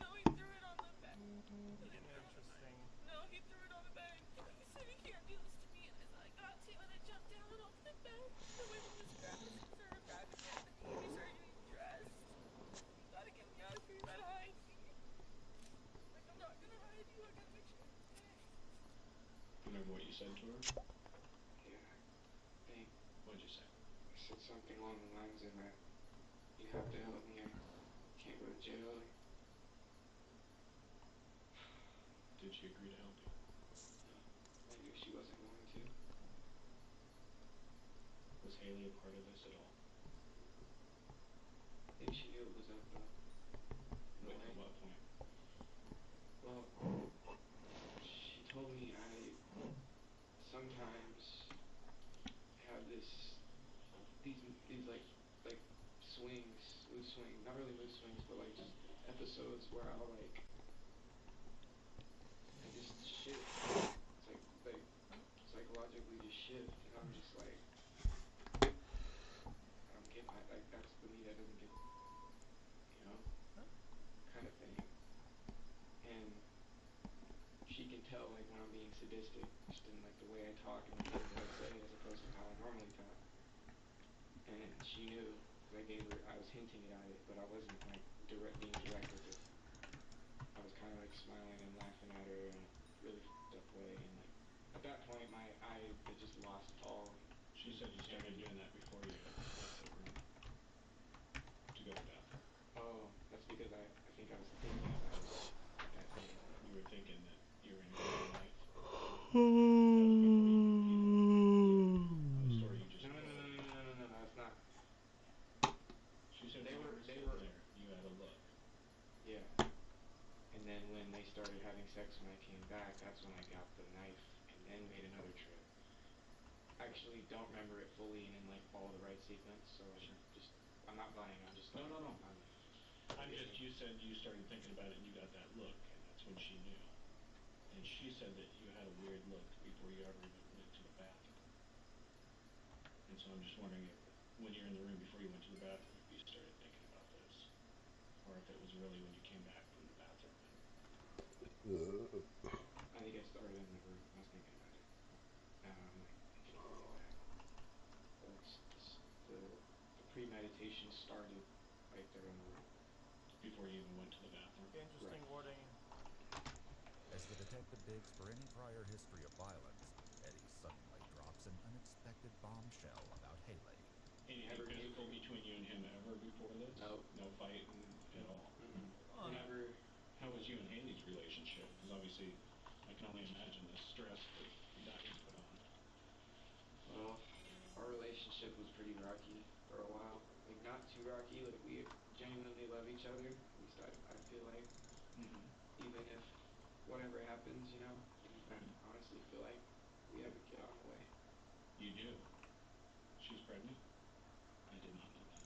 No, he threw it on the bed. Interesting. No, he threw it on the bed. He said, "You can't do this to me." And I said, "I got to." And I jumped down off the bed. The way he was grabbing me, started grabbing Anthony. And he started getting dressed. You gotta get me out of here. You gotta hide me. Like, I'm not gonna hide you. I gotta make sure you're okay. Remember what you said to her? Yeah. Thank. What'd you say? I said something along the lines of, "You have to help me. I can't go to jail." Did she agree to help you? I knew she wasn't going to. Was Haley a part of this at all? I think she knew it was up though. At what point? Well, she told me I sometimes have these like swings, mood swings, not really mood swings, but like just episodes where I'll like, I just shift. It's like psychologically just shift, and I'm just like, I don't get like that's the me that doesn't get, you know, kind of thing. And she can tell like when I'm being sadistic, just in like the way I talk and the things that I say. and she knew because I gave her. I was hinting it at it, but I wasn't like being direct with her. I was kind of like smiling and laughing at her in a really f***ed up way, and like at that point, I had just lost all. She said you started doing that before you left the room to go to the bathroom. Oh, that's because I think I was thinking about it at that point. You were thinking that you were in your own life. No, that's not. She said when you were sitting there, you had a look. Yeah. And then when they started having sex when I came back, that's when I got the knife and then made another trip. I actually don't remember it fully and in like all the right sequence, so I'm not lying. I'm just No. You said you started thinking about it and you got that look, and that's when she knew. And she said that you had a weird look before you ever even went to the bathroom. And so I'm just wondering if, when you're in the room before you went to the bathroom, if you started thinking about this, or if it was really when you came back from the bathroom. I think I started in the room. I was thinking about it. I'm like thinking of the way back. But the premeditation started right there in the room. Before you even went to the bathroom. Interesting wording. As the detective digs for any prior history of violence, Eddie suddenly drops an unexpected bombshell about Haley. Anything physical between you and him ever before this? No. No fighting at all? Never. How was you and Haley's relationship? Because obviously, I can only imagine the stress that would put on. Well, our relationship was pretty rocky for a while. Like, not too rocky. Like, we genuinely love each other. At least I feel like. Even if whatever happens, you know, I honestly feel like we have a kid on the way. You do? She's pregnant? I did not know that.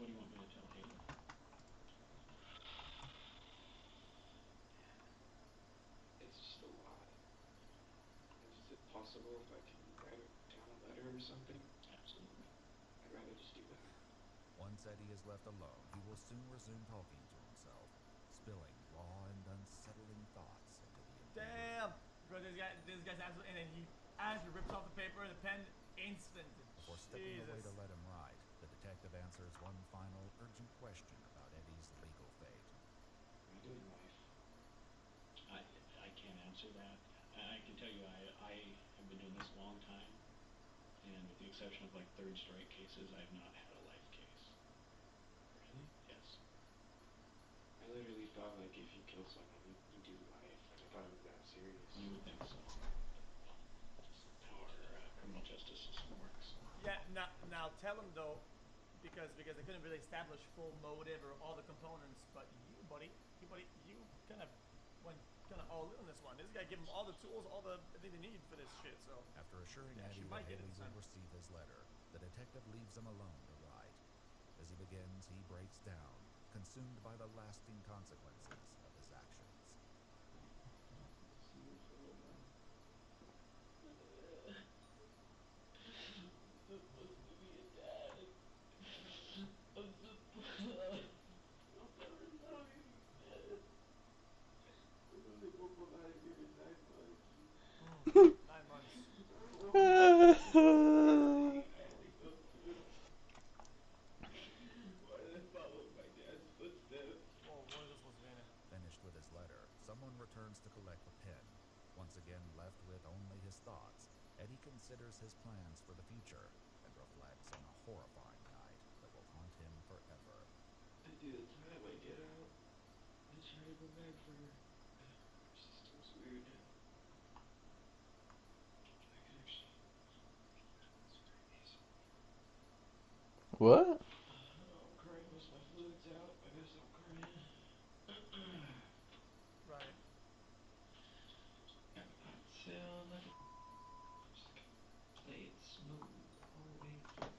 What do you want me to tell Haley? It's just a lot. Is it possible if I can write down a letter or something? Absolutely. I'd rather just do that. Once Eddie is left alone, he will soon resume talking to himself, spilling raw and unsettling thoughts into the Damn! Bro, this guy's absolutely. And then he actually rips off the paper, the pen, instant. Before stepping away to let him write, the detective answers one final urgent question about Eddie's legal fate. What are you doing, life? I can't answer that. I can tell you I have been doing this a long time, and with the exception of like third strike cases, I have not had a life case. Really? Yes. I literally thought like if you kill someone, you do life. Like I thought it was that serious. You would think so. How our criminal justice system works. Yeah. Now tell him though, because they couldn't really establish full motive or all the components. But you, buddy, you kind of went kind of all in on this one. This guy gave him all the tools, all the everything they need for this shit. So after assuring Eddie that Haley will receive his letter, the detective leaves him alone to write. As he begins, he breaks down, consumed by the lasting consequences of his actions. Finished with his letter, someone returns to collect the pen. Once again left with only his thoughts, Eddie considers his plans for the future and reflects on a horrifying night that will haunt him forever. I do the time I get out. I try to go back for her. Her system's weird now. I can actually. What? I'm crying most of my fluids out. I gotta stop crying. right. I'm not sound like a. Just gotta play it smooth all the way through.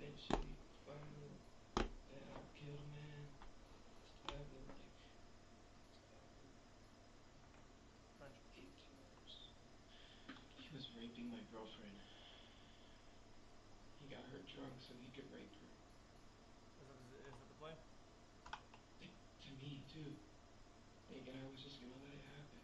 Eventually, find out that I killed a man. Still have no life. Still have 8 times. He was raping my girlfriend. He got her drunk so he could rape her. Is that the play? To me, too. Thinking I was just gonna let it happen.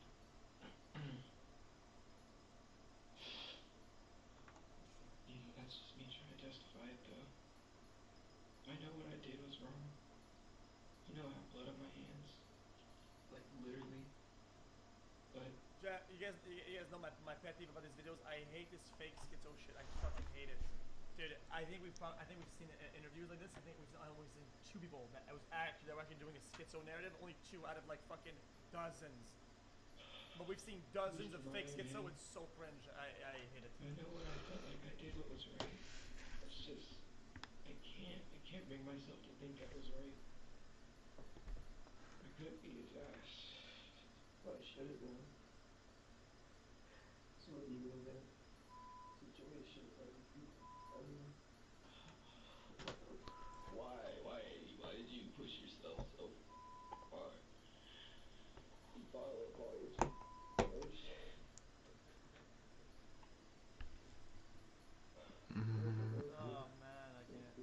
You guys know my pet peeve about these videos. I hate this fake schizo shit. I fucking hate it, dude. I think we've seen interviews like this. I think we've only seen 2 people that were actually doing a schizo narrative. Only 2 out of like fucking dozens. But we've seen dozens of fake schizo. It's so cringe. I hate it. I know what I felt like I did what was right. It's just I can't bring myself to think that was right. I couldn't beat his ass. What I should have done. So even in that situation, why did you push yourself so far? You follow up all your orders. Oh man, I can't.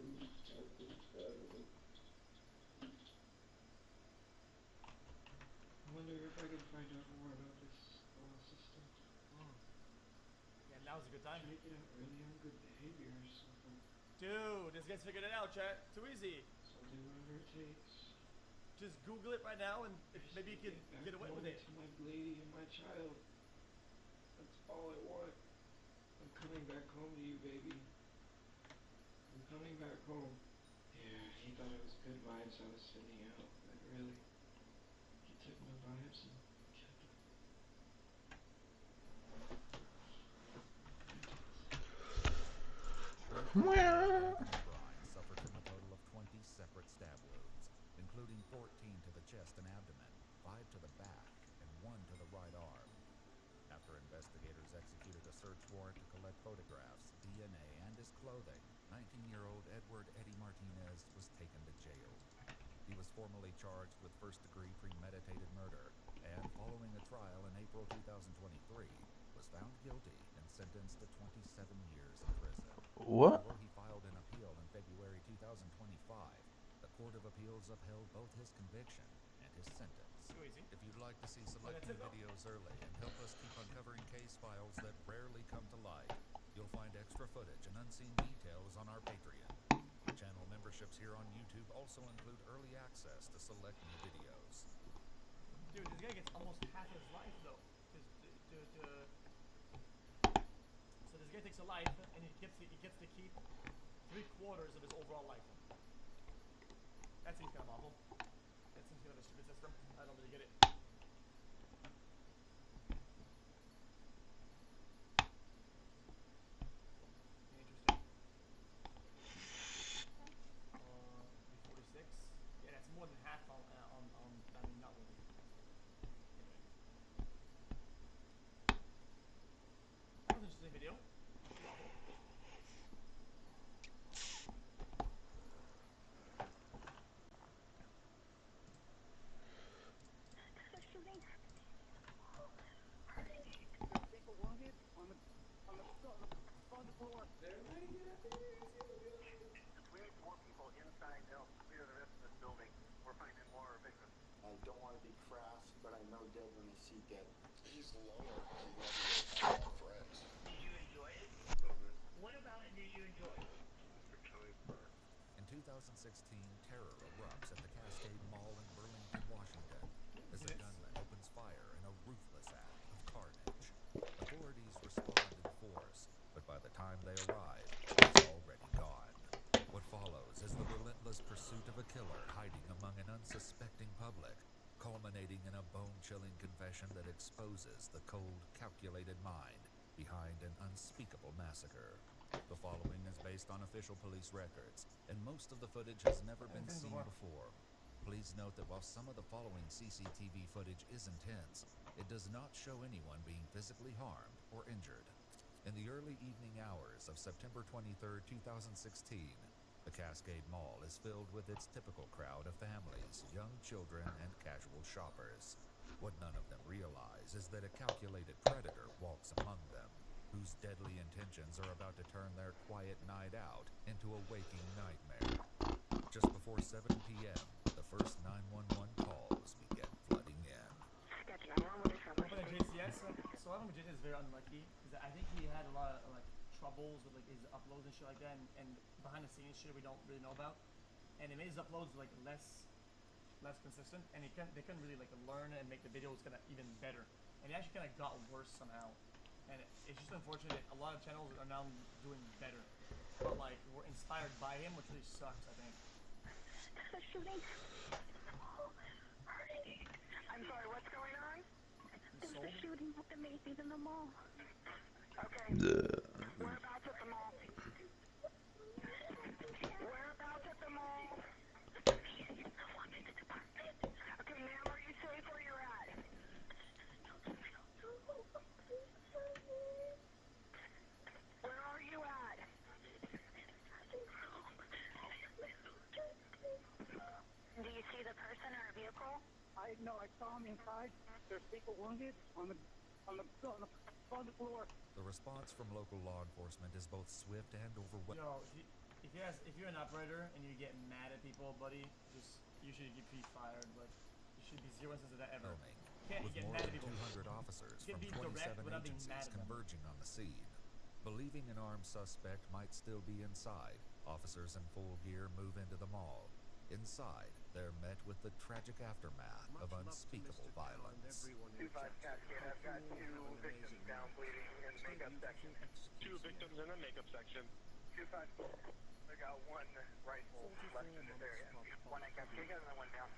I wonder if I can find out more about this whole system. Yeah, now's a good time. Try to get him early on good behavior or something. Dude, this guy's figured it out, chat. Too easy. So I'll do whatever it takes. Just Google it right now, and maybe you can get away with it. To my lady and my child. That's all I want. I'm coming back home to you, baby. I'm coming back home. Yeah, he thought it was good vibes I was sending out, but really, he took my vibes and kept them. Brian suffered from a total of 20 separate stab wounds, including 14 to the chest and abdomen, 5 to the back, and 1 to the right arm. After investigators executed a search warrant to collect photographs, DNA, and his clothing, 19-year-old Edward Eddie Martinez was taken to jail. He was formally charged with first-degree premeditated murder, and following a trial in April 2023, was found guilty and sentenced to 27 years in prison. What? Although he filed an appeal in February 2025, the Court of Appeals upheld both his conviction and his sentence. If you'd like to see select new videos early and help us keep uncovering case files that rarely come to light, you'll find extra footage and unseen details on our Patreon. Channel memberships here on YouTube also include early access to select new videos. Dude, this guy gets almost half his life though. So this guy takes a life and he gets to keep 3/4 of his overall life. That seems kind of awful. That seems kind of a stupid system. I don't really get it. Interesting. 346. Yeah, that's more than half on I mean, not really. That was an interesting video. People wanted on the floor. Everybody get up here. We need more people inside to help clear the rest of this building. We're finding more victims. I don't want to be crass, but I know dead when I see dead. He's lower. He loves to have friends. Did you enjoy it? What about it did you enjoy? In 2016, terror erupts at the Cascade Mall in Burlington, Washington, as a gunman opens fire in a ruthless act of carnage. Authorities respond in force, but by the time they arrive, he's already gone. What follows is the relentless pursuit of a killer hiding among an unsuspecting public, culminating in a bone-chilling confession that exposes the cold, calculated mind behind an unspeakable massacre. The following is based on official police records, and most of the footage has never been seen before. Please note that while some of the following CCTV footage is intense, it does not show anyone being physically harmed or injured. In the early evening hours of September 23, 2016, the Cascade Mall is filled with its typical crowd of families, young children, and casual shoppers. What none of them realize is that a calculated predator walks among them, whose deadly intentions are about to turn their quiet night out into a waking nightmare. Just before 7 p.m., the first 911 calls begin flooding in. Open at JCS. So what happened with JCS is very unlucky, because I think he had a lot of like troubles with like his uploads and shit like that, and behind the scenes shit we don't really know about. And it made his uploads like less consistent, and they couldn't really like learn and make the videos kind of even better. and it actually kind of got worse somehow. And it's just unfortunate that a lot of channels are now doing better, but like we're inspired by him, which really sucks, I think. There's a shooting. I'm sorry, what's going on? There's a shooting at the Macy's in the mall. Okay. Whereabouts at the mall? Whereabouts at the mall? Okay, ma'am, are you safe where you're at? Where are you at? Do you see the person or a vehicle? No, I saw him inside. There's people wounded on the floor. The response from local law enforcement is both swift and overwhelming. Yo, if you're an operator and you get mad at people, buddy, you should get fired. But you should be zero instances of that ever. Can't With get more mad than at people. 200 officers You from can be direct 27 without being mad agencies at them. converging on the scene. Believing an armed suspect might still be inside, officers in full gear move into the mall. Inside, they're met with the tragic aftermath of unspeakable violence. 2-5 Cascade, I've got 2 victims down bleeding in the makeup section. 2 victims in the makeup section. 2-5, I got 1 rifle left in this area. 1 at Cascade, and then 1 down.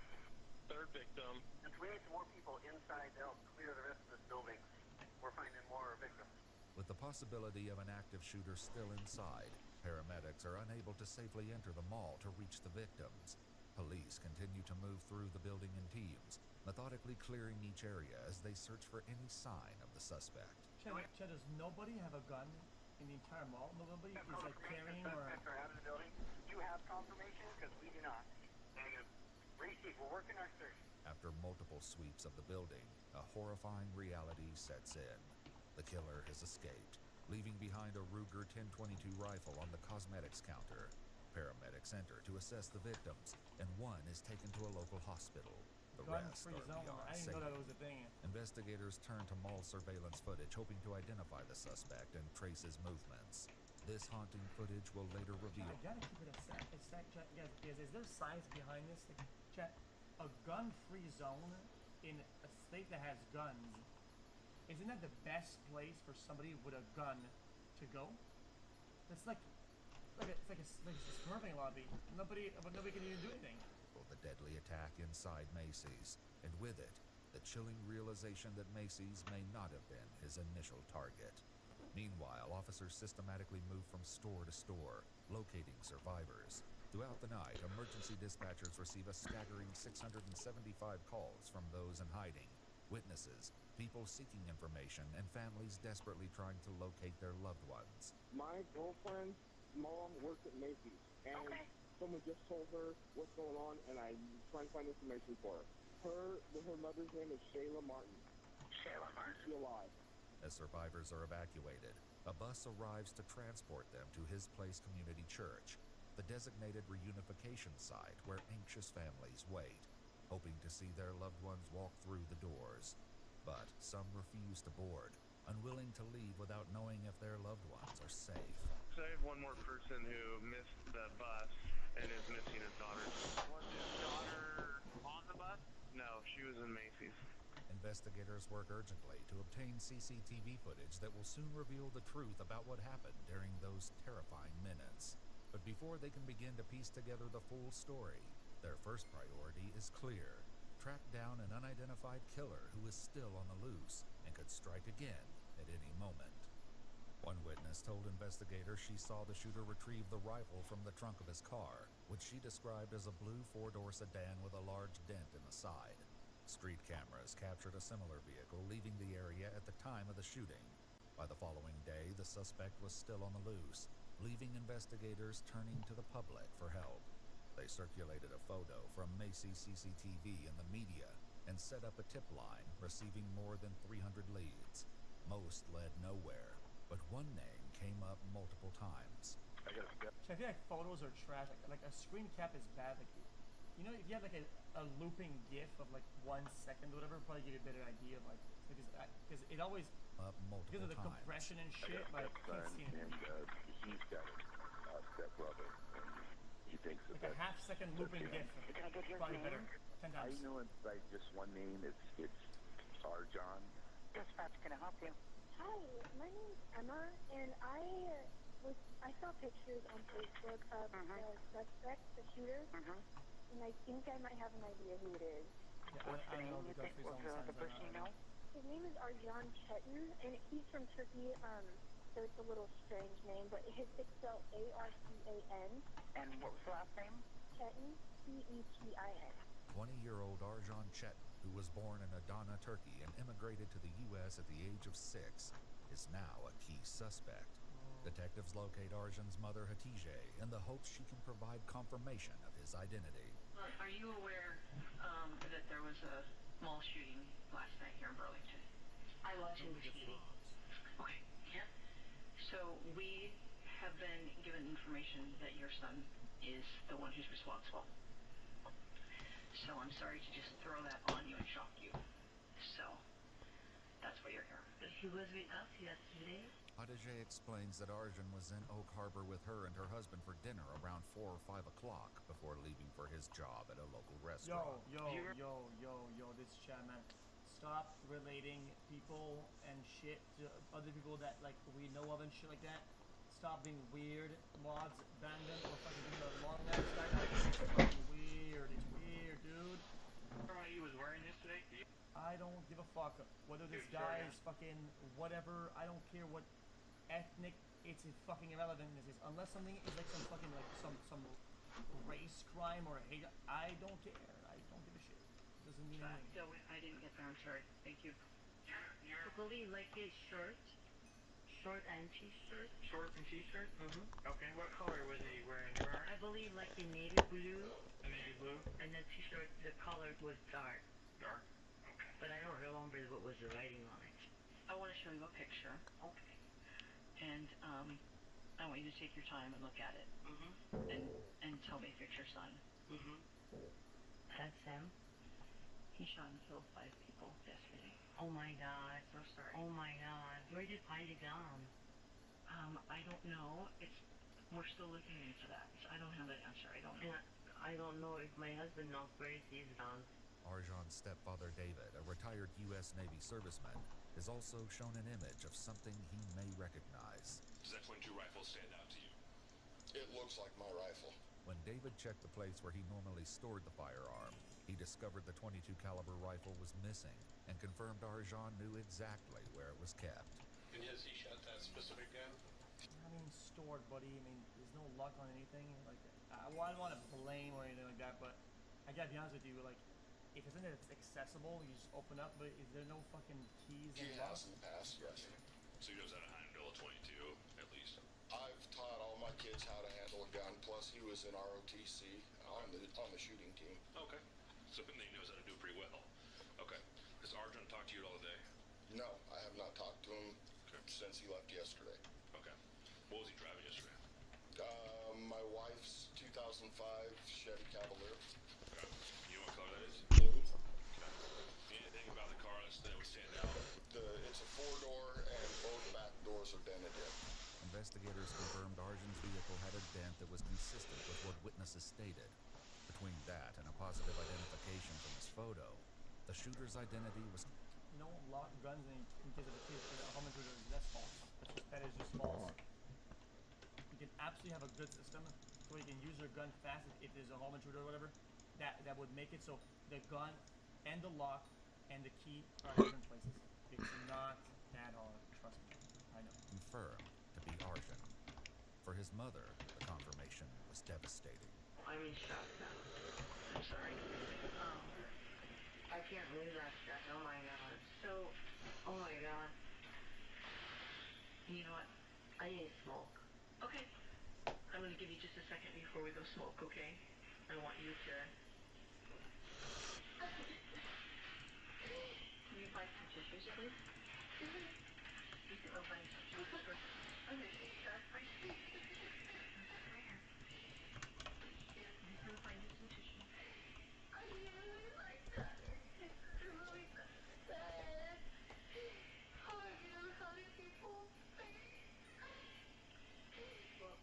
3rd victim. Since we need some more people inside to help clear the rest of this building, we're finding more victims. With the possibility of an active shooter still inside, paramedics are unable to safely enter the mall to reach the victims. Police continue to move through the building in teams, methodically clearing each area as they search for any sign of the suspect. Chad, does nobody have a gun in the entire mall? Nobody is like carrying or... Suspects are out of the building. Do you have confirmation? Because we do not. Negative. Receive. We're working our search. After multiple sweeps of the building, a horrifying reality sets in. The killer has escaped, leaving behind a Ruger 1022 rifle on the cosmetics counter. Paramedics enter to assess the victims, and 1 is taken to a local hospital. The rest are beyond I didn't know that was a thing. Investigators turn to mall surveillance footage, hoping to identify the suspect and trace his movements. This haunting footage will later reveal. I gotta keep it a sec, Chat, guys, is there science behind this? Like, Chat, a gun-free zone in a state that has guns, isn't that the best place for somebody with a gun to go? It's like a smurfing lobby. Nobody can even do anything. The deadly attack inside Macy's, and with it, the chilling realization that Macy's may not have been his initial target. Meanwhile, officers systematically move from store to store, locating survivors. Throughout the night, emergency dispatchers receive a staggering 675 calls from those in hiding, witnesses, people seeking information, and families desperately trying to locate their loved ones. My girlfriend's mom works at Macy's, and someone just told her what's going on, and I'm trying to find information for her. Her mother's name is Shayla Martin. Shayla Martin. Is she alive? As survivors are evacuated, a bus arrives to transport them to His Place Community Church, the designated reunification site where anxious families wait, hoping to see their loved ones walk through the doors. But some refuse to board, unwilling to leave without knowing if their loved ones are safe. So I have 1 more person who missed the bus and is missing his daughter. Was his daughter on the bus? No, she was in Macy's. Investigators work urgently to obtain CCTV footage that will soon reveal the truth about what happened during those terrifying minutes. But before they can begin to piece together the full story, their first priority is clear: track down an unidentified killer who is still on the loose and could strike again at any moment. One witness told investigators she saw the shooter retrieve the rifle from the trunk of his car, which she described as a blue 4-door sedan with a large dent in the side. Street cameras captured a similar vehicle leaving the area at the time of the shooting. By the following day, the suspect was still on the loose, leaving investigators turning to the public for help. They circulated a photo from Macy's CCTV in the media and set up a tip line, receiving more than 300 leads. Most led nowhere, but one name came up multiple times. I feel like photos are trash. Like a screen cap is bad. Like, you know, if you have like a looping GIF of like 1 second or whatever, probably give you a better idea of like, because it always because of the compression and shit. Like, I can't see it. And he's got a stepbrother, and he thinks like a half-second looping GIF. Probably better. 10 times. I know it's like just one name. It's Arjan. Yes, I help you? Hi, my name's Emma, and I saw pictures on Facebook of the suspect, the shooter, and I think I might have an idea who it is. What's the name you think was the person you know? His name is Arjan Chetin, and he's from Turkey, so it's a little strange name, but it's spelled Arcan. And what was the last name? Chetin, Cetin. 20-year-old Arjan Chetin, who was born in Adana, Turkey, and immigrated to the U.S. at the age of 6, is now a key suspect. Detectives locate Arjan's mother, Hatice, in the hopes she can provide confirmation of his identity. Are you aware that there was a mall shooting last night here in Burlington? I was investigating. Okay, yeah. So we have been given information that your son is the one who's responsible. So I'm sorry to just throw that on you and shock you. So that's why you're here. But he was with us yesterday. Hatice explains that Arjan was in Oak Harbor with her and her husband for dinner around 4 or 5 o'clock before leaving for his job at a local restaurant. Yo, this is Chad, man. Stop relating people and shit to other people that, like, we know of and shit like that. Stop being weird. Mods, ban them, or fucking give me a long ass skydive. It's fucking weird. It's weird, dude. What he was wearing yesterday? I don't give a fuck whether this guy is fucking whatever. I don't care what ethnic. It's fucking irrelevant in this case. Unless something is like some fucking like some race crime or hate. I don't care. I don't give a shit. Doesn't mean anything. I didn't get there. I'm sorry. Thank you. I believe like his short and t-shirt. Short and t-shirt? Okay, what color was he wearing? I believe like the navy blue. A navy blue? And the t-shirt, the color was dark. Dark? Okay. But I don't remember what was the writing on it. I want to show you a picture. Okay. And I want you to take your time and look at it. And tell me if it's your son. That's him? He shot and killed 5 people yesterday. Oh my god. So sorry. Oh my god. Where did you find the gun? I don't know. We're still looking into that. So I don't have that answer. I don't know. And I don't know if my husband knows where he sees guns. Arjan's stepfather David, a retired U.S. Navy serviceman, is also shown an image of something he may recognize. Does that .22 rifle stand out to you? It looks like my rifle. When David checked the place where he normally stored the firearm, he discovered the .22 caliber rifle was missing and confirmed Arjan knew exactly where it was kept. And has he shot that specific gun? I mean, stored, buddy. I mean, there's no luck on anything. Like, I don't want to blame or anything like that, but I gotta be honest with you. Like, if it's something that's accessible, you just open up. But is there no fucking keys He and has locks? in the past, yes. So he knows how to handle a .22, at least. I've taught all my kids how to handle a gun. Plus, he was in ROTC on the shooting team. Okay. So then he knows how to do it pretty well. Okay. Has Arjan talked to you at all today? No, I have not talked to him since he left yesterday. Okay. What was he driving yesterday? My wife's 2005 Chevy Cavalier. Okay. You know what color that is? Blue. Okay. Anything about the car that would stand out? It's a 4-door and both back doors are dented in. Investigators confirmed Arjan's vehicle had a dent that was consistent with what witnesses stated. Between that and a positive identification from his photo, the shooter's identity was... You don't lock guns in case of a kid. A home intruder, that's false. That is just false. You can absolutely have a good system where you can use your gun fast if there's a home intruder or whatever. That would make it so the gun and the lock and the key are in different places. It's not that hard, trust me. I know. confirmed to be Arjan. For his mother, the confirmation was devastating. I'm in shock now. I'm sorry. I can't believe that shit. Oh my god. So, oh my god. You know what? I need smoke. Okay. I'm gonna give you just a second before we go smoke, okay? I want you to... Can you find some tissues, please? You can go find some tissues first. I'm gonna take that. I see. He's gonna find you some tissue. I really like that. It's really sad. How do people think? Well,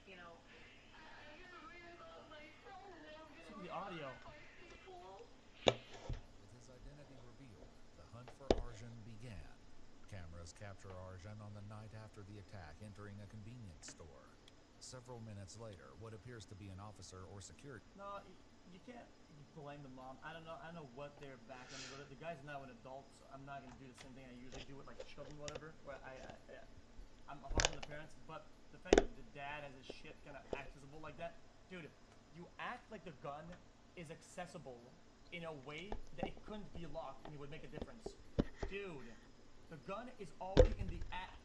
you know... I'm gonna read about my son and I'm Listen to gonna the audio. people. With his identity revealed, the hunt for Arjan began. cameras capture Arjun on the night after the attack entering a convenience store. Several minutes later, what appears to be an officer or security... No, you can't blame the mom. I don't know what they're back on. The guy's now an adult, so I'm not gonna do the same thing I usually do with like children, whatever. Where I'm hard on the parents, but the fact that the dad has his shit kind of accessible like that, dude, you act like the gun is accessible in a way that it couldn't be locked and it would make a difference. Dude, the gun is already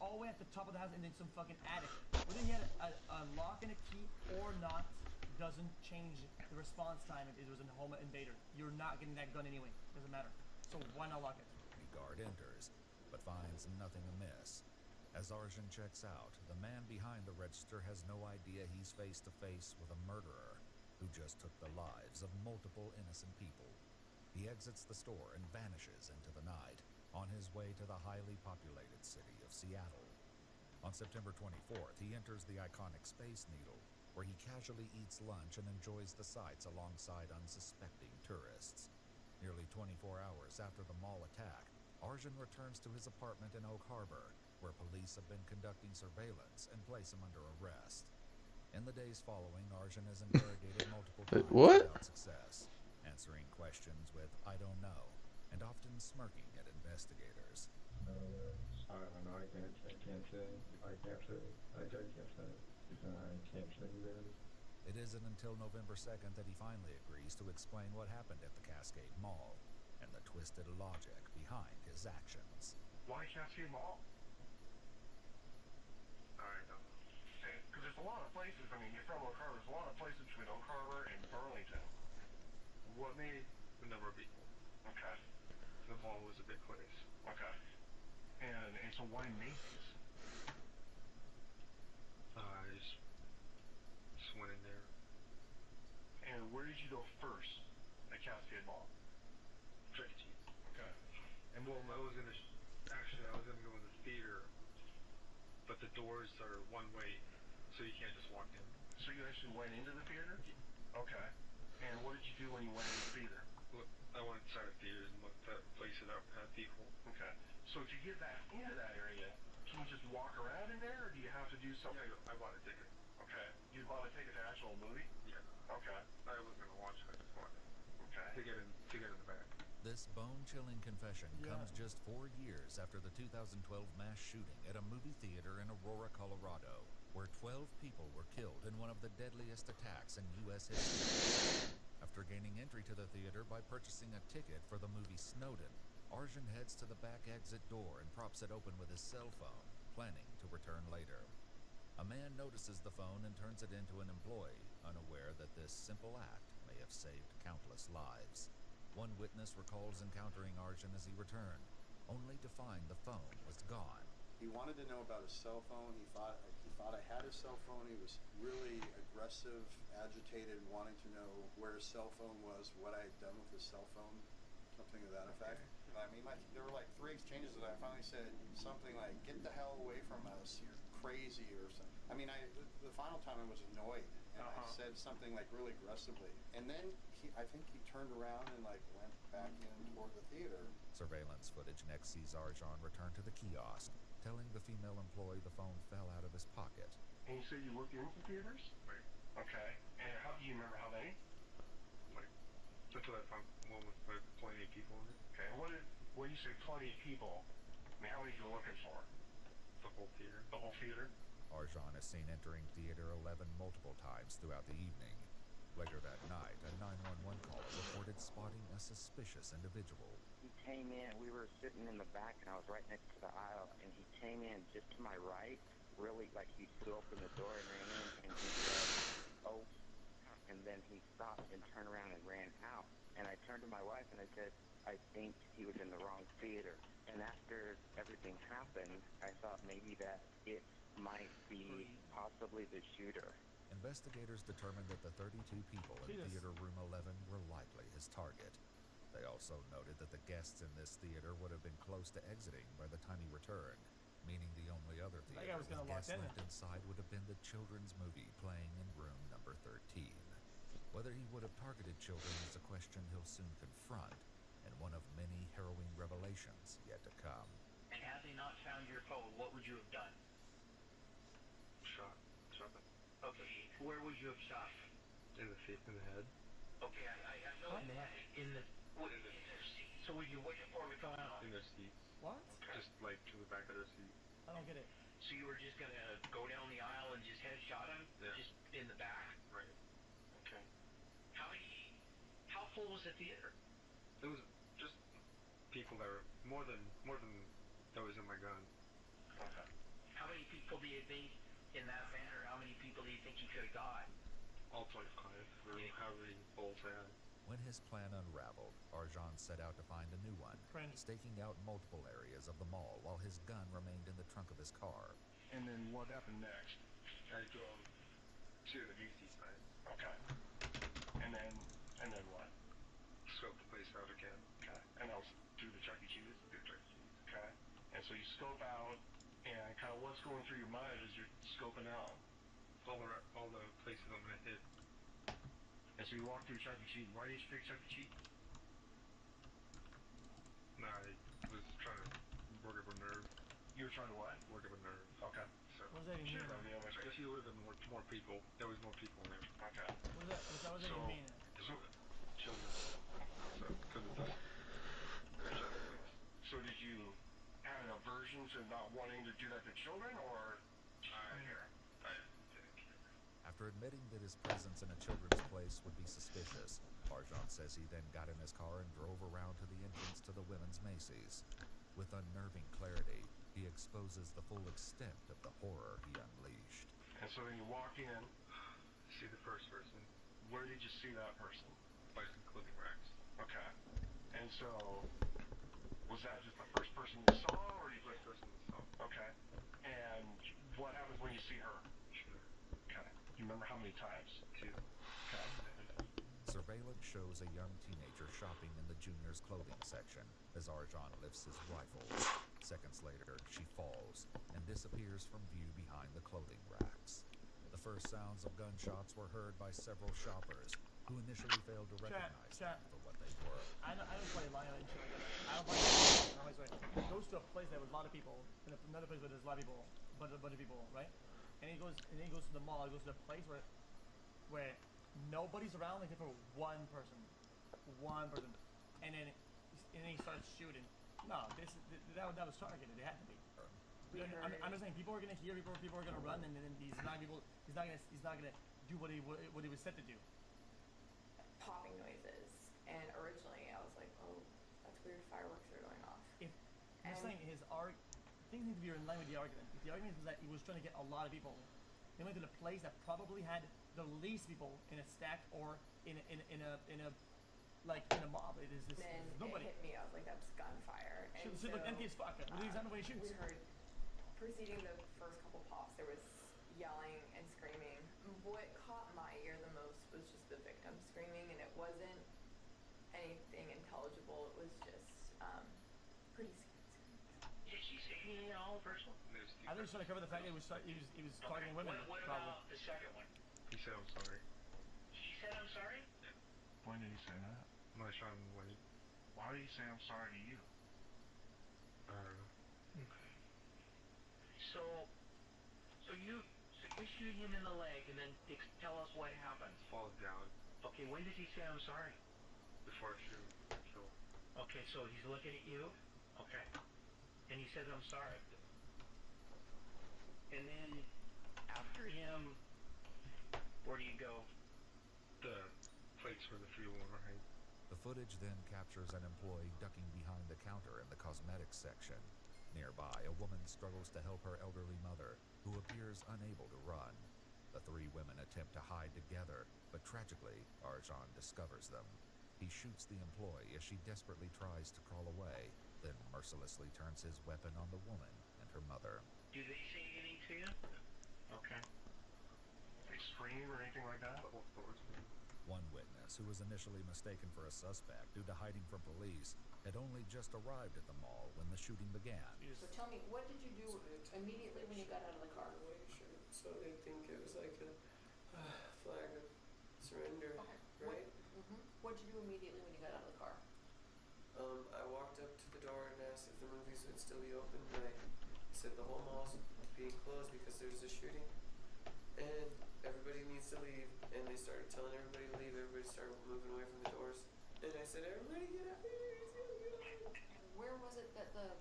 all the way at the top of the house and in some fucking attic. Whether he had a lock and a key or not doesn't change the response time if it was a home invader. You're not getting that gun anyway. Doesn't matter. So why not lock it? The guard enters, but finds nothing amiss. As Arjun checks out, the man behind the register has no idea he's face to face with a murderer who just took the lives of multiple innocent people. He exits the store and vanishes into the night, on his way to the highly populated city of Seattle. On September 24th, he enters the iconic Space Needle, where he casually eats lunch and enjoys the sights alongside unsuspecting tourists. Nearly 24 hours after the mall attack, Arjun returns to his apartment in Oak Harbor, where police have been conducting surveillance and place him under arrest. In the days following, Arjun is interrogated multiple times without success, answering questions with "I don't know," and often smirking at investigators. I don't know. I can't say. I can't say. I can't say. I can't say that. It isn't until November 2nd that he finally agrees to explain what happened at the Cascade Mall and the twisted logic behind his actions. Why Cascade Mall? I don't know. Because there's a lot of places. I mean, you're from Oak Harbor. There's a lot of places between Oak Harbor and Burlington. What made The number of people. Okay. The mall was a big place. Okay. And so why Macy's? I just went in there. And where did you go first at Cascade Mall? Chuck E. Cheese. Okay. And well, I was gonna go in the theater, but the doors are one way, so you can't just walk in. So you actually went into the theater? Okay. And what did you do when you went into the theater? Look, I went inside the theater and looked at places that had people. Okay. So to get back into that area, can you just walk around in there, or do you have to do something? Yeah, I bought a ticket. Okay. You bought a ticket to actual movie? Yeah. Okay. I wasn't gonna watch it. I just wanted to get in the back. This bone-chilling confession comes just 4 years after the 2012 mass shooting at a movie theater in Aurora, Colorado, where 12 people were killed in one of the deadliest attacks in U.S. history. After gaining entry to the theater by purchasing a ticket for the movie Snowden, Arjun heads to the back exit door and props it open with his cell phone, planning to return later. A man notices the phone and turns it into an employee, unaware that this simple act may have saved countless lives. One witness recalls encountering Arjun as he returned, only to find the phone was gone. He wanted to know about his cell phone. He thought I had his cell phone. He was really aggressive, agitated, wanting to know where his cell phone was, what I had done with his cell phone, something to that effect. I mean, there were like 3 exchanges that I finally said something like, "Get the hell away from us, you're crazy," or something. I mean, the final time I was annoyed, and I said something like really aggressively. And then I think he turned around and like went back in toward the theater. Surveillance footage next sees Arjun return to the kiosk, telling the female employee the phone fell out of his pocket. And you said you worked in theaters? Right. Okay. And how do you remember how many? Like, until I found one with like plenty of people in it. Okay. And when you say plenty of people, I mean, how many are you looking for? The whole theater. The whole theater? Arjun is seen entering Theater 11 multiple times throughout the evening. Later that night, a 911 caller reported spotting a suspicious individual. He came in, we were sitting in the back, and I was right next to the aisle, and he came in just to my right, really, like he flew open the door and ran in, and he said, "Oh," and then he stopped and turned around and ran out. And I turned to my wife and I said, "I think he was in the wrong theater." And after everything happened, I thought maybe that it might be possibly the shooter. Investigators determined that the 32 people in Theater Room 11 were likely his target. They also noted that the guests in this theater would have been close to exiting by the time he returned, meaning the only other theater with guests left inside would have been the children's movie playing in room number 13. Whether he would have targeted children is a question he'll soon confront, and one of many harrowing revelations yet to come. And has he not found your would you have done? Shot them Okay, where would you have shot? in the feet, in the head. Okay, I know in the head. In their seat. So would you wait for them to come out? In their seats. What? Just like to the back of their seat. I don't get it. So you were just gonna go down the aisle and just headshot him? Yeah. Just in the back? Right. Okay. How full was the theater? It was just people that were more than that was in my gun. Okay. How many people do you think in that banner, how many people do you think you could have got? All 25, or however many bullets I had. When his plan unraveled, Arjan set out to find a new one, staking out multiple areas of the mall while his gun remained in the trunk of his car. And then what happened next? I drove to the Macy's side. Okay. And then what? Scope the place out again. Okay. And that was through the Chuck E. Cheese? Through Chuck E. Cheese. Okay. And so you scope out, and kind of what's going through your mind as you're scoping out? All the places I'm gonna hit. And so you walk through Chuck E. Cheese. Why did you pick Chuck E. Cheese? No, I was trying to work up a nerve. You were trying to what? Work up a nerve. Okay. So. What does that even mean? If you would have been more people, there was more people in there. Okay. What does that even mean? Children. So, because of this. So did you have an aversion to not wanting to do that to children, or? After admitting that his presence in a children's place would be suspicious, Arjan says he then got in his car and drove around to the entrance to the women's Macy's. With unnerving clarity, he exposes the full extent of the horror he unleashed. And so then you walk in. See the first person. Where did you see that person? By some clothing racks. Okay. And so, was that just the first person you saw, or you first person you saw? Okay. And what happens when you see her? Sure. Okay. Do you remember how many times? 2. Okay. Surveillance shows a young teenager shopping in the juniors' clothing section as Arjan lifts his rifle. Seconds later, she falls and disappears from view behind the clothing racks. The first sounds of gunshots were heard by several shoppers, who initially failed to recognize them for what they were. I don't play line and shit like that. I don't play. He goes to a place that with a lot of people, and another place where there's a lot of people, a bunch of people, right? And he goes to the mall. He goes to the place where nobody's around except for one person, and then he starts shooting. No, that was targeted. It had to be. I'm just saying, people are gonna hear, people are gonna run, and then he's not gonna do what he was set to do. Popping noises, and originally I was like, oh, that's weird, fireworks are going off. I'm saying things need to be in line with the argument. If the argument was that he was trying to get a lot of people, they went to the place that probably had the least people in a stack or in a mob. There's nobody. It hit me. I was like, that's gunfire. And Should look empty as fuck. What do you when he shoots? We heard, preceding the first couple pops, there was yelling and screaming. What caught my ear the most was just the victim screaming, and it wasn't anything intelligible. It was just pretty scary. Did she say anything at all, first one? I think he's trying to cover the fact that he was targeting women. What about the second one? He said I'm sorry. She said I'm sorry? Yeah. When did he say that? When I shot him in the leg. Why did he say I'm sorry to you? I don't know. Okay. So you shoot him in the leg, and then tell us what happens. Falls down. Okay, when did he say I'm sorry? Before I shoot him. Kill. Okay, so he's looking at you? Okay. And he says I'm sorry. And then, after him, where do you go? The place where the 3 women were hanging. The footage then captures an employee ducking behind the counter in the cosmetics section. Nearby, a woman struggles to help her elderly mother, who appears unable to run. The 3 women attempt to hide together, but tragically, Arjan discovers them. He shoots the employee as she desperately tries to crawl away, then mercilessly turns his weapon on the woman and her mother. Do they say anything to you? Okay. They scream or anything like that? One witness, who was initially mistaken for a suspect due to hiding from police, had only just arrived at the mall when the shooting began. So tell me, what did you do immediately when you got out of the car? So they think it was like a flag of surrender, Okay. right? What did you do immediately when you got out of the car? I walked up to the door and asked if the movies would still be open, and I said the whole mall's being closed because there's a shooting, and everybody needs to leave. And they started telling everybody to leave. Everybody started moving away from the doors. And I said, everybody get out of here. He's gonna get out. Where was it that the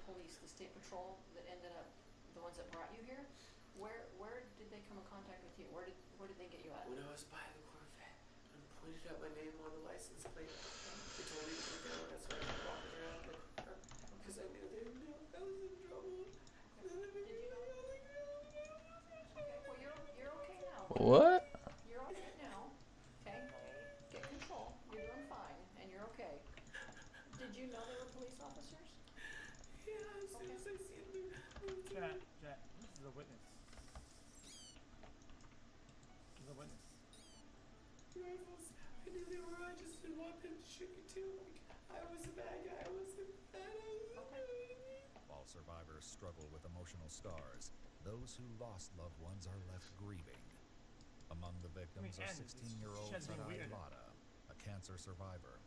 police, the state patrol that ended up, the ones that brought you here, where did they come in contact with you? Where did they get you at? When I was by the Corvette and pointed out my name on the license plate, they told me to get down. That's why I was walking around the car because I knew they knew I was in trouble. Did you know? Okay, well you're okay now. What? You're all right now. Okay, get control. You're doing fine, and you're okay. Did you know they were police officers? Yeah, as soon as I see them move through. Jack, this is a witness. This is a witness. Rifles. I knew they were. I just didn't want them to shoot me too. Like, I was a bad guy. I wasn't bad. While survivors struggle with emotional scars, those who lost loved ones are left grieving. Among the victims are 16-year-old Sarai Lada, a cancer survivor,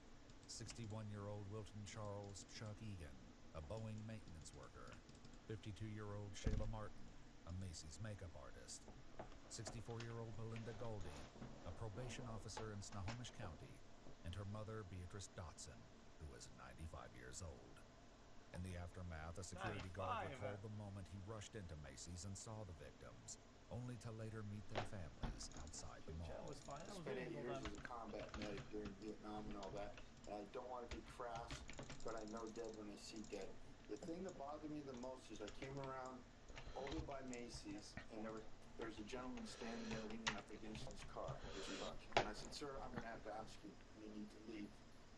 61-year-old Wilton Charles Chuck Egan, a Boeing maintenance worker, 52-year-old Shayla Martin, a Macy's makeup artist, 64-year-old Belinda Goldie, a probation officer in Snohomish County, and her mother Beatrice Dotson, who is 95 years old. In the aftermath, a security guard recalled the moment he rushed into Macy's and saw the victims, only to later meet their families outside the mall. I spent 8 years as a combat medic during Vietnam and all that. And I don't want to be crass, but I know dead when I see dead. The thing that bothered me the most is I came around over by Macy's, and there was a gentleman standing there leaning up against his car, his truck. And I said, sir, I'm going to have to ask you, you need to leave.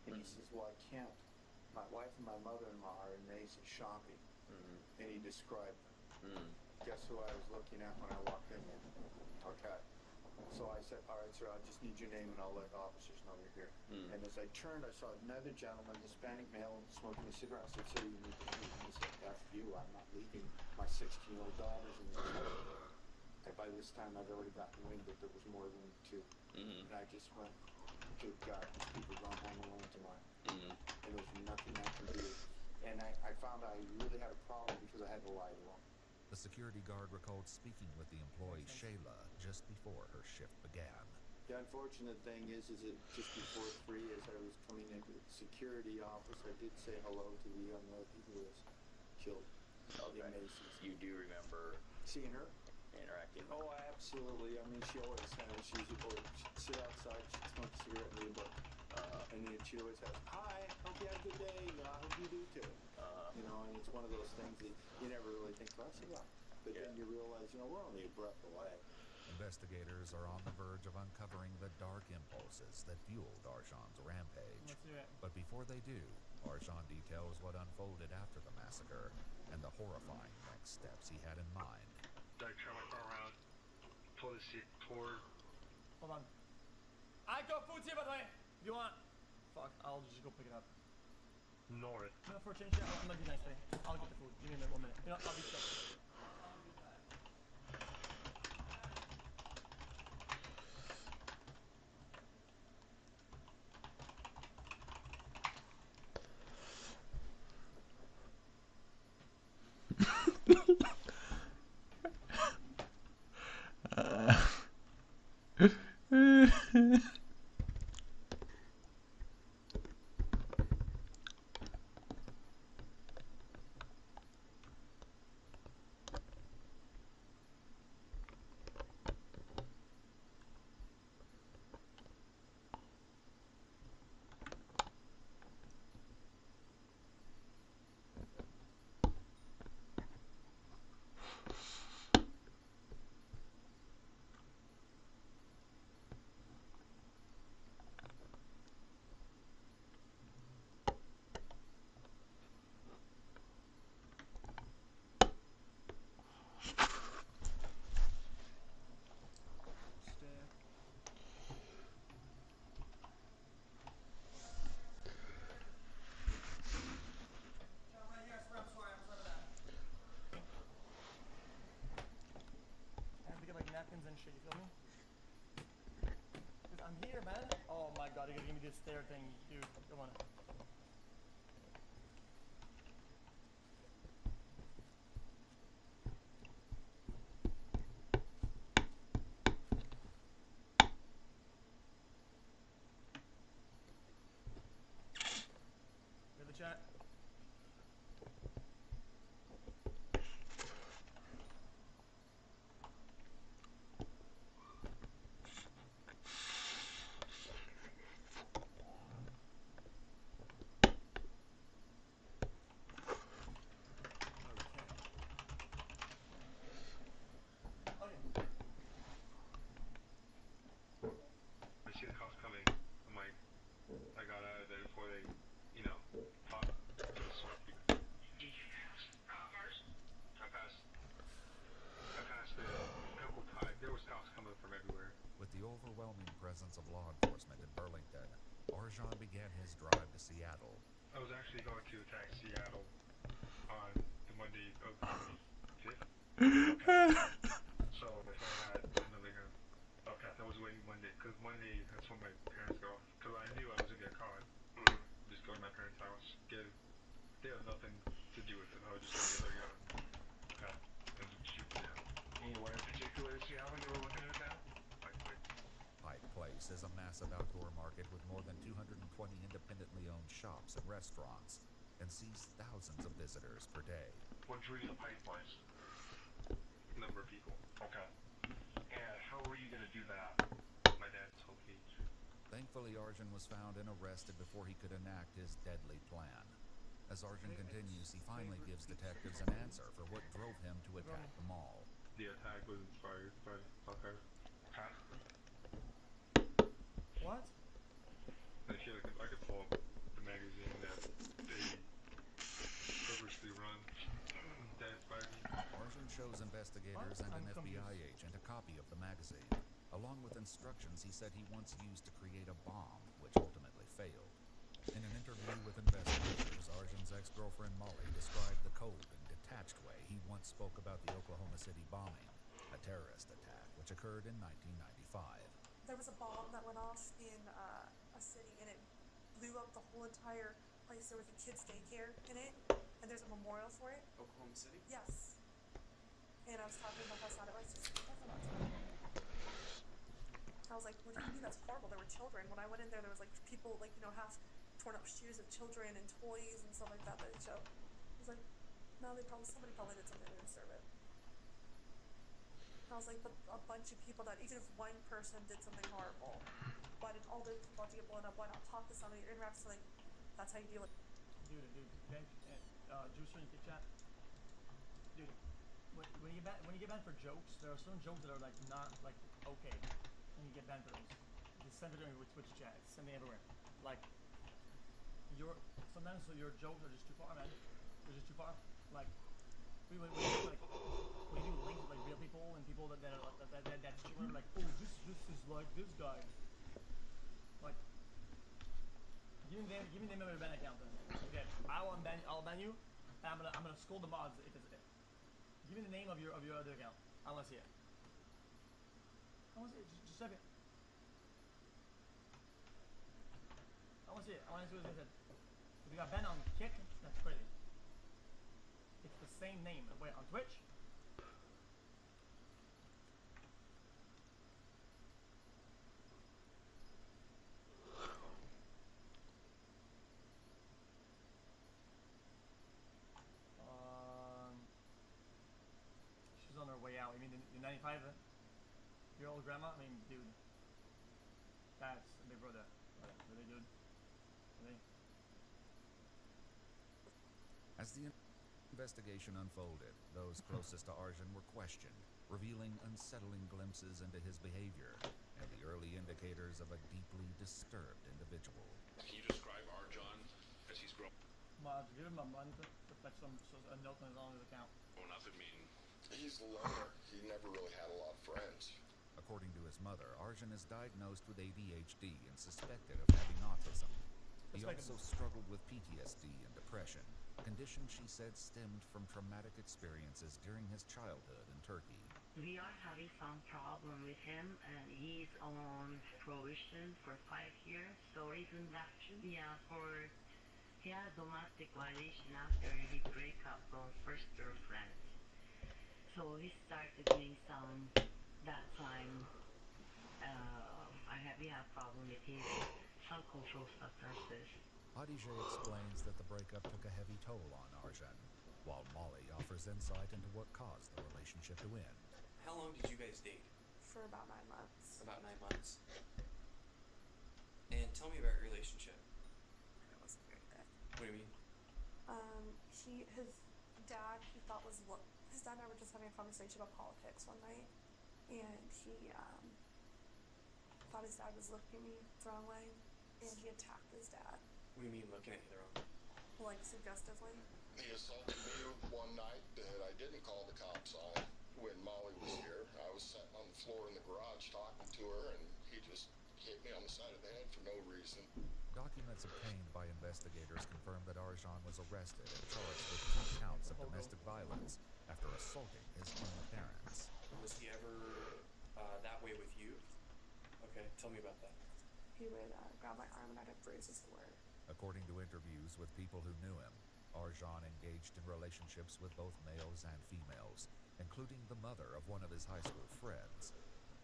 And he says, well, I can't. My wife and my mother-in-law are in Macy's shopping. And he described them. Guess who I was looking at when I walked in there? Okay. So I said, all right, sir, I just need your name and I'll let officers know you're here. And as I turned, I saw another gentleman, Hispanic male, smoking a cigarette. I said, sir, you need to leave. And he said, F you, I'm not leaving. My 16-year-old daughter's in the car. And by this time, I'd already gotten wind that there was more than two. And I just went, good God, these people gone home alone tonight. And there was nothing I could do. And I found I really had a problem because I had to lie to them. The security guard recalled speaking with the employee Shayla just before her shift began. The unfortunate thing is that just before 3, as I was coming into the security office, I did say hello to the young lady who was killed in Macy's. You do remember seeing her? Interacting? Oh, absolutely. I mean, she always she'd sit outside, she'd smoke a cigarette and read a book. And then she always has, hi, hope you have a good day, I hope you do too. You know, and it's one of those things that you never really think about. But then you realize, you know, we're only a breath away. Investigators are on the verge of uncovering the dark impulses that fueled Arjan's rampage. But before they do, Arjan details what unfolded after the massacre and the horrifying next steps he had in mind. I turn my car around, pull the seat toward. Hold on. I got food here, by the way. If you want. Fuck, I'll just go pick it up. North. No, for a change, yeah, I'm gonna be nice today. I'll get the food. Give me a 1 minute. You know, I'll be chill. Napkins and shit, you feel me? Cause I'm here, man. Oh my god, you're gonna give me this stare thing, dude. Come on. Seattle. I was actually going to attack Seattle on the Monday of the 5th. Okay. So if I had another gun, okay, that was waiting Monday, because Monday, that's when my parents go off, because I knew I was going to get caught. Just go to my parents' house, they have nothing to do with it, I was just going to get their gun. Okay, and shoot Seattle. Anywhere in particular in Seattle you were looking at that? Pike Place is a massive outdoor market with more than 220 independently owned shops and restaurants and sees thousands of visitors per day. What drew you to Pike Place? Number of people. Okay. And how were you going to do that? My dad told me. Thankfully, Arjun was found and arrested before he could enact his deadly plan. As Arjun continues, he finally gives detectives an answer for what drove him to attack the mall. The attack was inspired by soccer. Huh? What? And if you like, I could pull up the magazine that they purposely run. That inspired me. Arjun shows investigators and an FBI agent a copy of the magazine. Along with instructions he said he once used to create a bomb, which ultimately failed. In an interview with investigators, Arjun's ex-girlfriend Molly described the cold and detached way he once spoke about the Oklahoma City bombing, a terrorist attack which occurred in 1995. There was a bomb that went off in a city, and it blew up the whole entire place. There was a kids' daycare in it, and there's a memorial for it. Oklahoma City? Yes. And I was talking about how sad it was. I was like, what do you mean that's horrible? There were children. When I went in there, there was like people, like, you know, half torn up shoes of children and toys and stuff like that they showed. I was like, no, somebody probably did something to deserve it. And I was like, but a bunch of people that, even if one person did something horrible, why did all those people have to get blown up? Why not talk to somebody or interact with something? That's how you deal with it. Dude, okay? Juicer in the chat. Dude, when you get banned for jokes, there are certain jokes that are like not like okay, and you get banned for those. Just send it to me with Twitch chat. Send me everywhere. Like sometimes your jokes are just too far, man. They're just too far. Like when you do links with like real people and people that stream like, oh, this is like this guy. Like, give me the name of your ban account then. Okay, I'll ban you, and I'm gonna scold the mods if it's it. Give me the name of your other account. I wanna see it. I wanna see it. Just check it. I wanna see it. I wanna see what it said. If you got banned on Kick, that's crazy. It's the same name. Wait, on Twitch? She's on her way out. You mean the 95-year-old grandma? I mean, dude. That's a big brother. Really, dude? Really? As the investigation unfolded, those closest to Arjun were questioned, revealing unsettling glimpses into his behavior and the early indicators of a deeply disturbed individual. Can you describe Arjun as he's grown Mods, give him a month to fetch a note on his account. up? I mean, he's a loner. He never really had a lot of friends. According to his mother, Arjun is diagnosed with ADHD and suspected of having autism. He also struggled with PTSD and depression, a condition she said stemmed from traumatic experiences during his childhood in Turkey. We are having some problem with him, and he's on probation for 5 years. So even that, he had domestic violation after he break up from first girlfriend. So we started doing some that time. We have problem with his some control substances. Hadijeh explains that the breakup took a heavy toll on Arjun, while Molly offers insight into what caused the relationship to end. How long did you guys date? For about 9 months. About 9 months. And tell me about your relationship. It wasn't very good. What do you mean? His dad, he thought his dad and I were just having a conversation about politics one night, and he thought his dad was looking at me the wrong way, and he attacked his dad. What do you mean looking at you the wrong way? Like, suggestively. He assaulted me one night that I didn't call the cops on when Molly was here. I was sitting on the floor in the garage talking to her, and he just hit me on the side of the head for no reason. Documents obtained by investigators confirmed that Arjan was arrested and charged with 2 counts of domestic violence after assaulting his own parents. Was he ever that way with you? Okay, tell me about that. He would grab my arm and I'd have bruises to wear. According to interviews with people who knew him, Arjan engaged in relationships with both males and females, including the mother of one of his high school friends.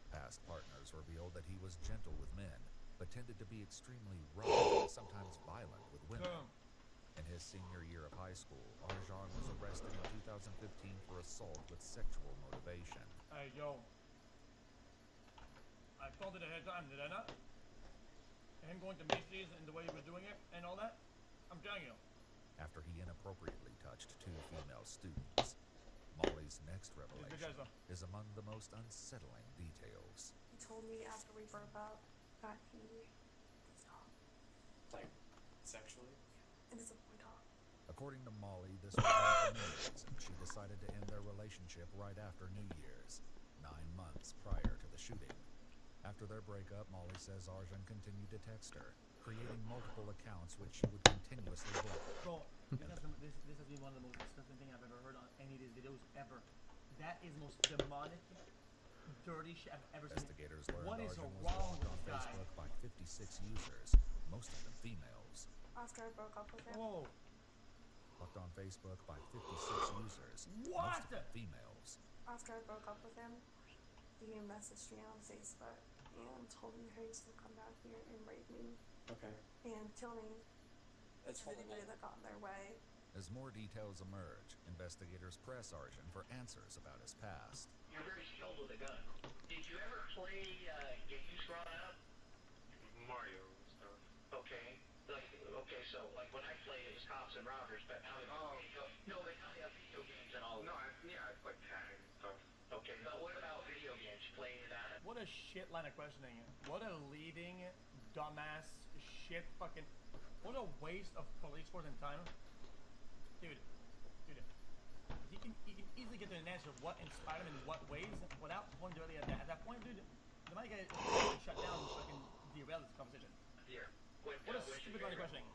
Past partners revealed that he was gentle with men, but tended to be extremely rough and sometimes violent with women. In his senior year of high school, Arjan was arrested in 2015 for assault with sexual motivation. Hey, yo. I told it ahead of time, did I not? Him going to Macy's and the way he was doing it and all that? I'm telling you. After he inappropriately touched 2 female students, Molly's next revelation is among the most unsettling details. He told me after we broke up that he stopped. Like, sexually? And it's a boy talk. According to Molly, this was one of the main reasons she decided to end their relationship right after New Year's, 9 months prior to the shooting. After their breakup, Molly says Arjan continued to text her, creating multiple accounts which she would continuously block. Bro, this has been one of the most disgusting things I've ever heard on any of these videos ever. That is the most demonic, dirty shit I've ever seen. Investigators learned What is Arjan was wrong blocked on with this guy? Facebook by 56 users, most of them females. After I broke up with him. Whoa. Blocked on Facebook by 56 users, What? most of them females. After I broke up with him, he messaged me on Facebook and told me he was gonna come down here and rape me. Okay. And kill me. That's to anybody that got in their way. As more details emerge, investigators press Arjan for answers about his past. You're very skilled with a gun. Did you ever play games growing up? Mario and stuff. Okay. Okay, so like when I played it was cops and robbers, but now they no, they now have video games and all. No, I play tag and stuff. Okay, but what about video games? You play any of that? What a shit line of questioning. What a leading, dumbass, shit fucking... What a waste of police force and time. Dude. He can easily get to an answer of what inspired him in what ways without going directly at that. At that point, dude, the might get shut down and fucking derail this conversation. Yeah. What a stupid line of questioning.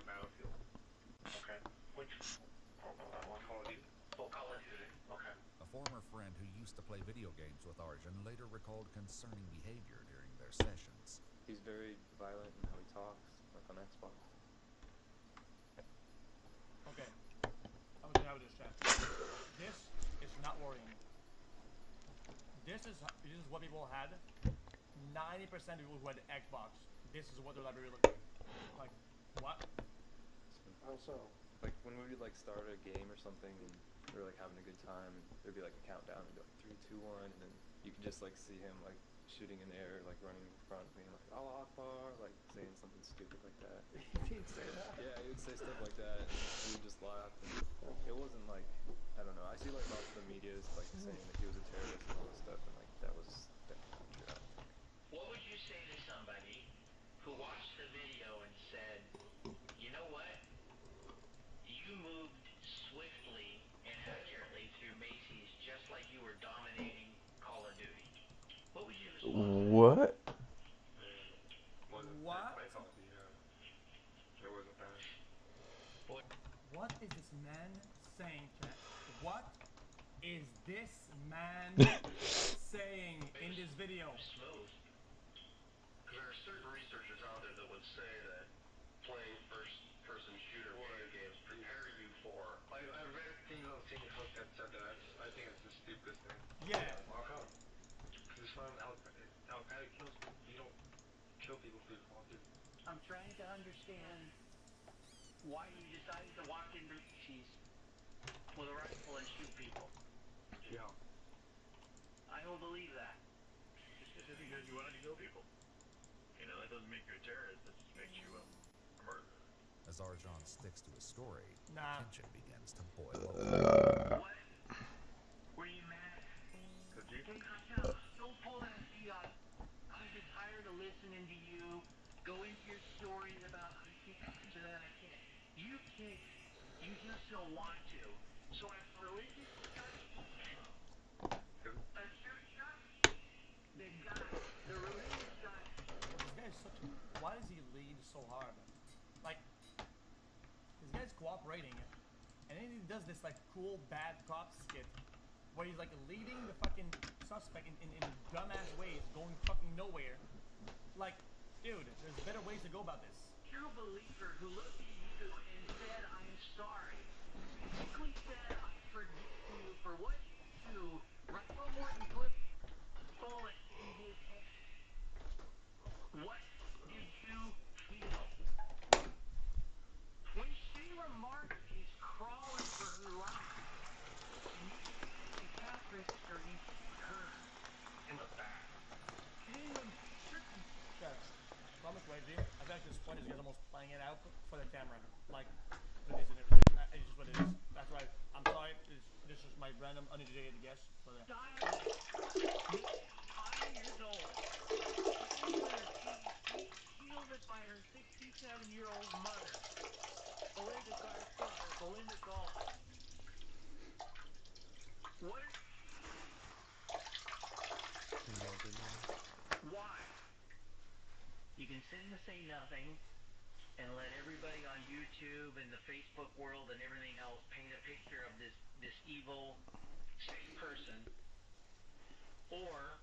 Battlefield. Okay. Which? Call of Duty. Oh, Call of Duty. Okay. A former friend who used to play video games with Arjan later recalled concerning behavior during their sessions. He's very violent in how he talks, like on Xbox. Okay. I'm gonna have this chat. This is not worrying. This is what people had. 90% of people who had Xbox. This is what their library looked like. Like, what? Also, like when we would like start a game or something and we were like having a good time, and there'd be like a countdown, and be like 3, 2, 1, and then you could just like see him like shooting in the air, like running in front of me, like Allah Akbar, like saying something stupid like that. He'd say that? Yeah, he would say stuff like that, and we would just laugh. And it wasn't like, I don't know. I see like lots of the media is like saying that he was a terrorist and all this stuff, and like that was definitely not true. What would you say to somebody who watched the video and said, you know what? You moved swiftly and accurately through Macy's just like you were dominating Call of Duty. What would you respond? What? What? It wasn't bad. What is this man saying, chat? What is this man saying in this video? Smooth. There are certain researchers out there that would say that playing first-person shooter video games prepare you for. I read a thing on TikTok that said that. I think it's the stupidest thing. Yeah. How come? Because it's not Al-Qaeda kills people. You don't kill people for your fault, dude. I'm trying to understand why you decided to walk into Macy's with a rifle and shoot people. Yeah. I don't believe that. Just because you wanted to kill people. You know, that doesn't make you a terrorist. That just makes you a murderer. As Arjan sticks to his story, tension begins to boil What over. were you mad at? Could you? Don't pull that shot. I'm just tired of listening to you go into your stories about I can't answer that, I can't. You can't. You just don't want to. So after religious discussion, a church, the religious guy. This guy is such a... Why does he lead so hard. Like, this guy's cooperating, and then he does this like cool bad cop skit where he's like leading the fucking suspect in dumbass ways, going fucking nowhere. Like, dude, there's better ways to go about this. True believer who looked at you and said, I'm sorry. Basically said, I forgive you for what you do, right before you put a bullet in his head. What did you feel? When Sheila Martin is crawling for her life, and you stand at the cash register and shoot her in the back. Shut up. Promise, right, Jim? I feel like this point is guys almost playing it out for the camera. Like, for this interview. It's just what it is. That's right. I'm sorry. This is my random, uneducated guess. But, 5 years old. Shielded by her 67-year-old mother. Belinda Garcia, Belinda Gall. What? Why? You can sit and say nothing and let everybody on YouTube and the Facebook world and everything else paint a picture of this evil, sick person, or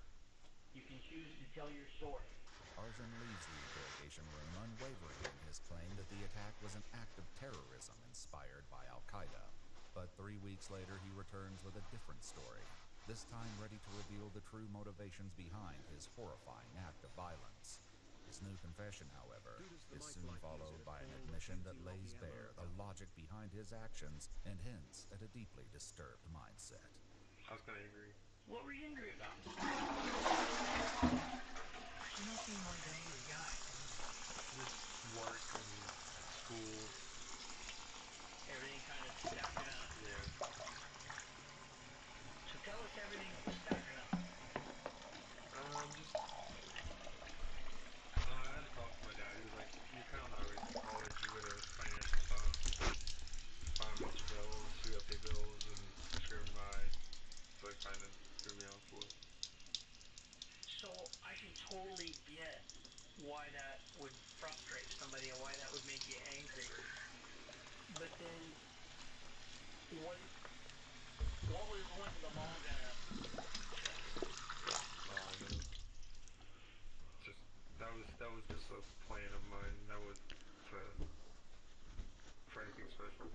you can choose to tell your story. Arjan leaves the interrogation room unwavering in his claim that the attack was an act of terrorism inspired by Al-Qaeda. But 3 weeks later, he returns with a different story, this time ready to reveal the true motivations behind his horrifying act of violence. His new confession, however, is soon followed by an admission that lays bare the logic behind his actions and hints at a deeply disturbed mindset. I was kind of angry. What were you angry about? You don't seem like an angry guy. Just work and school. Everything kind of stacking up. Yeah. So tell us everything that's stacking up. I had to talk to my dad. He was like, you're kind of not ready for college. You go to financial stuff. Find a bunch of bills, you gotta pay bills, and I screwed my eye. So it kind of threw me off for it. So I can totally get why that would frustrate somebody and why that would make you angry. But then, what was going to the mall gonna... That was just a plan of mine. That was for anything special.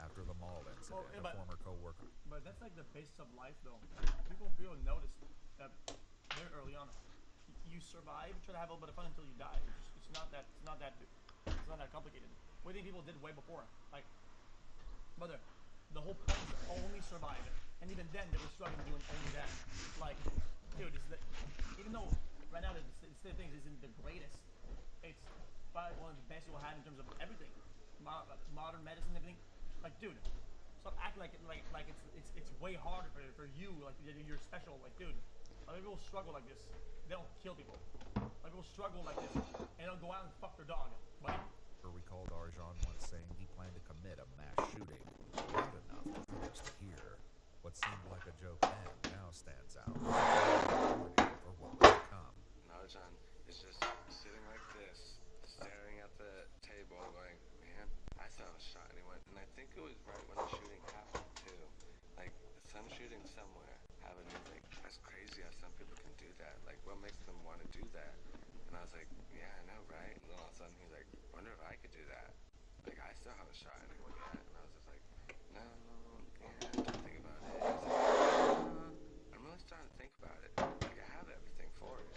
After the mall incident, a former co-worker... But that's like the basis of life, though. People notice that very early on. You survive, try to have a little bit of fun until you die. It's not that complicated. What do you think people did way before? Like, brother, the whole point is to only survive, and even then they were struggling doing only that. Like, dude, even though right now the state of things isn't the greatest, it's probably one of the best you'll have in terms of everything, modern medicine, and everything. Like, dude, stop acting like it's way harder for you. Like you're special. Like, dude, other people struggle like this. They don't kill people. Other people struggle like this, and they'll go out and fuck their dog. But recalled Arjan once saying he planned to commit a mass shooting, loud enough for police to hear. What seemed like a joke then now stands out as a warning for what was to come. Arjan is just sitting like this, staring at the table, going, man, I saw a shot, and he went, and I think it was right when the shooting happened too. Like, some shooting somewhere happened. He's like, that's crazy how some people can do that. Like, what makes them want to do that? And I was like, yeah, I know, right? And then all of a sudden he's like, wonder if I could do that. Like, I still haven't shot anyone yet. And I was just like, no, yeah, don't think about it. He's like, I'm really starting to think about it. Like, I have everything for it.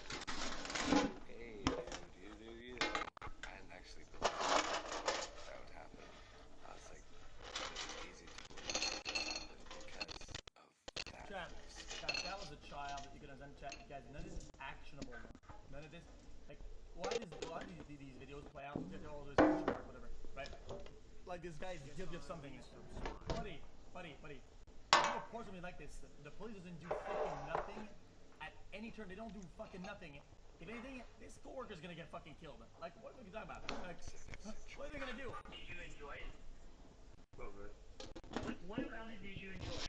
Hey, dude, you do you. I didn't actually believe that would happen. I was like, but it was easy to believe that would happen because of that. Chat, that was a child that you can understand. Chat, guys, none of this is actionable. None of this, like, why does these videos play out? They're all this or whatever, right? Like, this guy's guilty of something. Buddy. You report something like this, the police doesn't do fucking nothing at any turn. They don't do fucking nothing. If anything, this coworker's gonna get fucking killed. Like, what are you talking about? Like, what are they gonna do? Did you enjoy it? A little bit. What about it did you enjoy?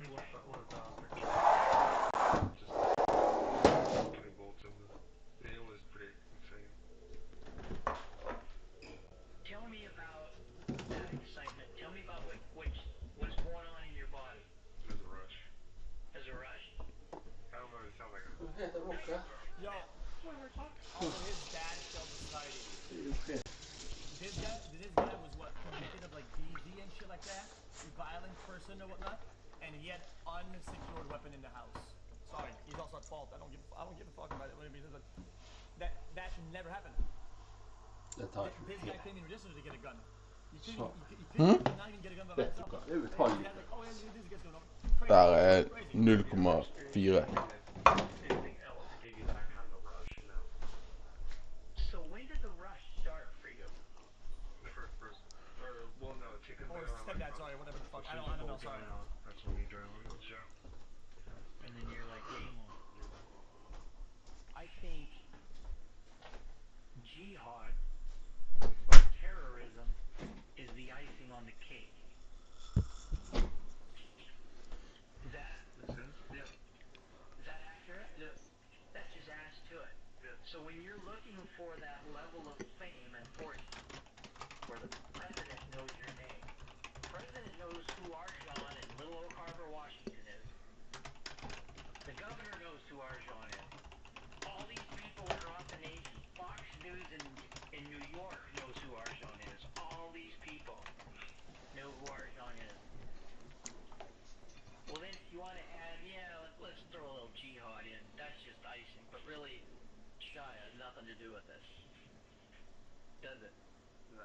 What about just putting bolts in the video was pretty exciting. Yo, also his dad failed society. This guy was what, convicted of like DV and shit like that, violent person or whatnot, and he had unsecured weapon in the house. Sorry, he's also at fault. I don't give a fuck about it. But that never happened. This guy couldn't even register to get a gun. You could not even get a gun by himself. Der er 0,4. So when did the rush start for you? The first person. Or, well, no, chicken. Or stepdad, sorry, whatever the fuck. I don't know, sorry. That's when you join the show. And then you're like, game on. I think jihad or terrorism is the icing on the cake. Is that accurate? Yeah. That just adds to it. Yeah. So when you're looking for that level of fame and fortune, where the president knows your name, the president knows who Arjan in Little Oak Harbor, Washington is. The governor knows who Arjan is. All these people across the nation, Fox News in New York knows who Arjan is. All these people know who Arjan is. Well, then if you want to add, let's throw a little jihad in. That's just icing, but really, Shia has nothing to do with this. Does it? No.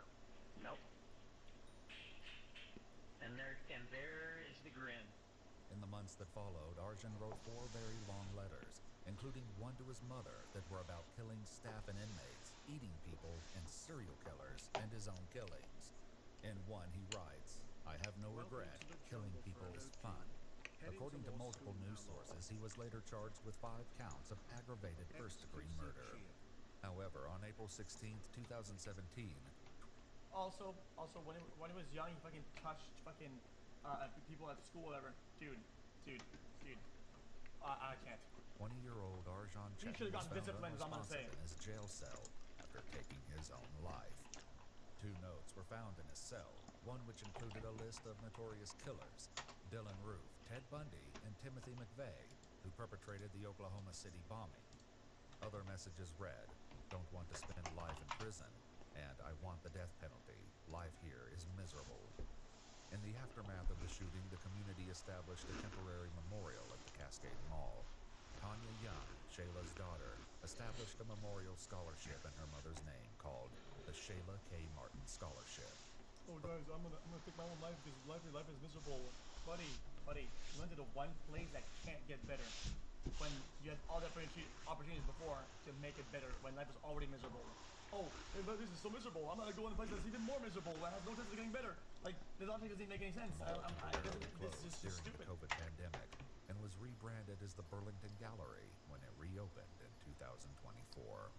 Nope. And there is the grin. In the months that followed, Arjan wrote 4 very long letters, including one to his mother that were about killing staff and inmates, eating people, and serial killers, and his own killings. In one he writes, "I have no regret. Killing people is fun." According to multiple news sources, he was later charged with 5 counts of aggravated first-degree murder. However, on April 16th, 2017... Also, when he was young, he fucking touched fucking people at school or whatever. Dude. I can't. 20-year-old Arjan He Chetty should have was gotten found disciplined, is what I'm gonna say. unresponsive in his jail cell after taking his own life. 2 notes were found in his cell, one which included a list of notorious killers, Dylan Roof, Ted Bundy, and Timothy McVeigh, who perpetrated the Oklahoma City bombing. Other messages read, "Don't want to spend life in prison," and "I want the death penalty. Life here is miserable." In the aftermath of the shooting, the community established a temporary memorial at the Cascade Mall. Tanya Young, Shayla's daughter, established a memorial scholarship in her mother's name called the Shayla K. Martin Scholarship. Oh guys, I'm gonna take my own life because life is miserable. Buddy, you went to the one place that can't get better. When you had all the opportunities before to make it better, when life is already miserable. Oh, but this is so miserable. I'm gonna go in a place that's even more miserable. That has no chance of getting better. Like, this obviously doesn't make any sense. This is just during stupid. the COVID pandemic and was rebranded as the Burlington Gallery when it reopened in 2024.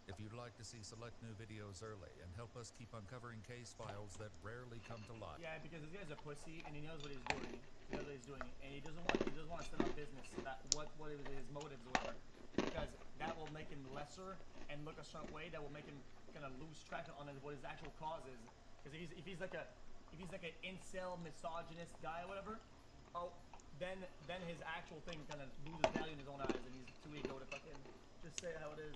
If you'd like to see select new videos early and help us keep uncovering case files that rarely come to light. Yeah, because this guy's a pussy and he knows what he's doing. And he doesn't want to stand on business. What is his motives or whatever. Because that will make him lesser and look a certain way. That will make him kind of lose track on what his actual cause is. Because if he's like an incel misogynist guy or whatever, then his actual thing kind of loses value in his own eyes, and he's too ego to fucking just say it how it is.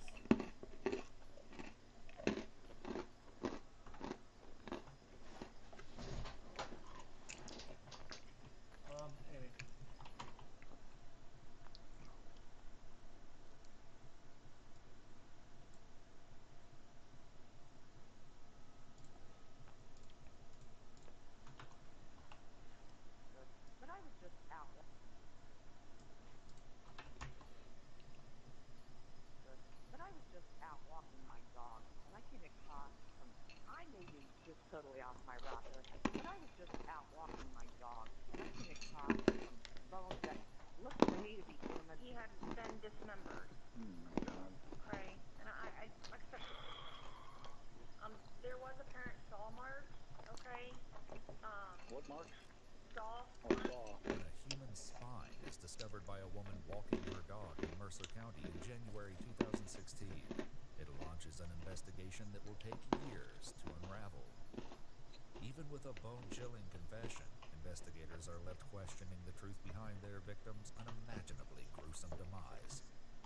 Anyway. But I was just out. Walking my dog, and I came across I may be just totally off my rocker, but I was just out walking my dog, and I came across some bones that looked to me to be human. He had been dismembered. Okay, and I expect. There was apparent saw marks. Okay. What marks? Saw. Oh, saw. When a human spine is discovered by a woman walking her dog in Mercer County in January 2016, it launches an investigation that will take years to unravel. Even with a bone-chilling confession, investigators are left questioning the truth behind their victim's unimaginably gruesome demise.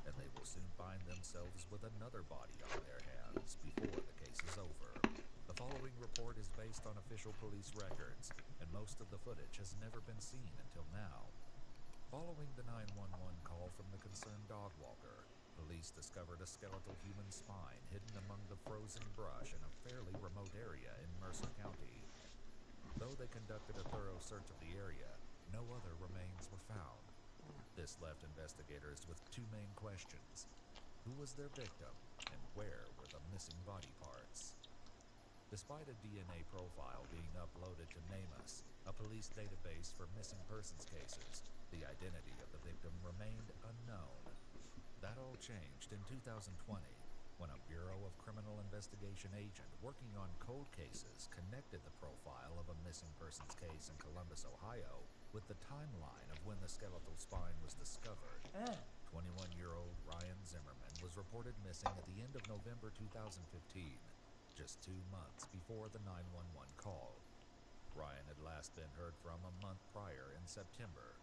and they will soon find themselves with another body on their hands before the case is over. The following report is based on official police records, and most of the footage has never been seen until now. Following the 911 call from the concerned dog walker, police discovered a skeletal human spine hidden among the frozen brush in a fairly remote area in Mercer County. Though they conducted a thorough search of the area, no other remains were found. This left investigators with two main questions. Who was their victim, and where were the missing body parts? Despite a DNA profile being uploaded to NamUs, a police database for missing persons cases, the identity of the victim remained unknown. That all changed in 2020, when a Bureau of Criminal Investigation agent working on cold cases connected the profile of a missing persons case in Columbus, Ohio, with the timeline of when the skeletal spine was discovered. 21-year-old Ryan Zimmerman was reported missing at the end of November 2015, just 2 months before the 911 call. Ryan had last been heard from a month prior in September.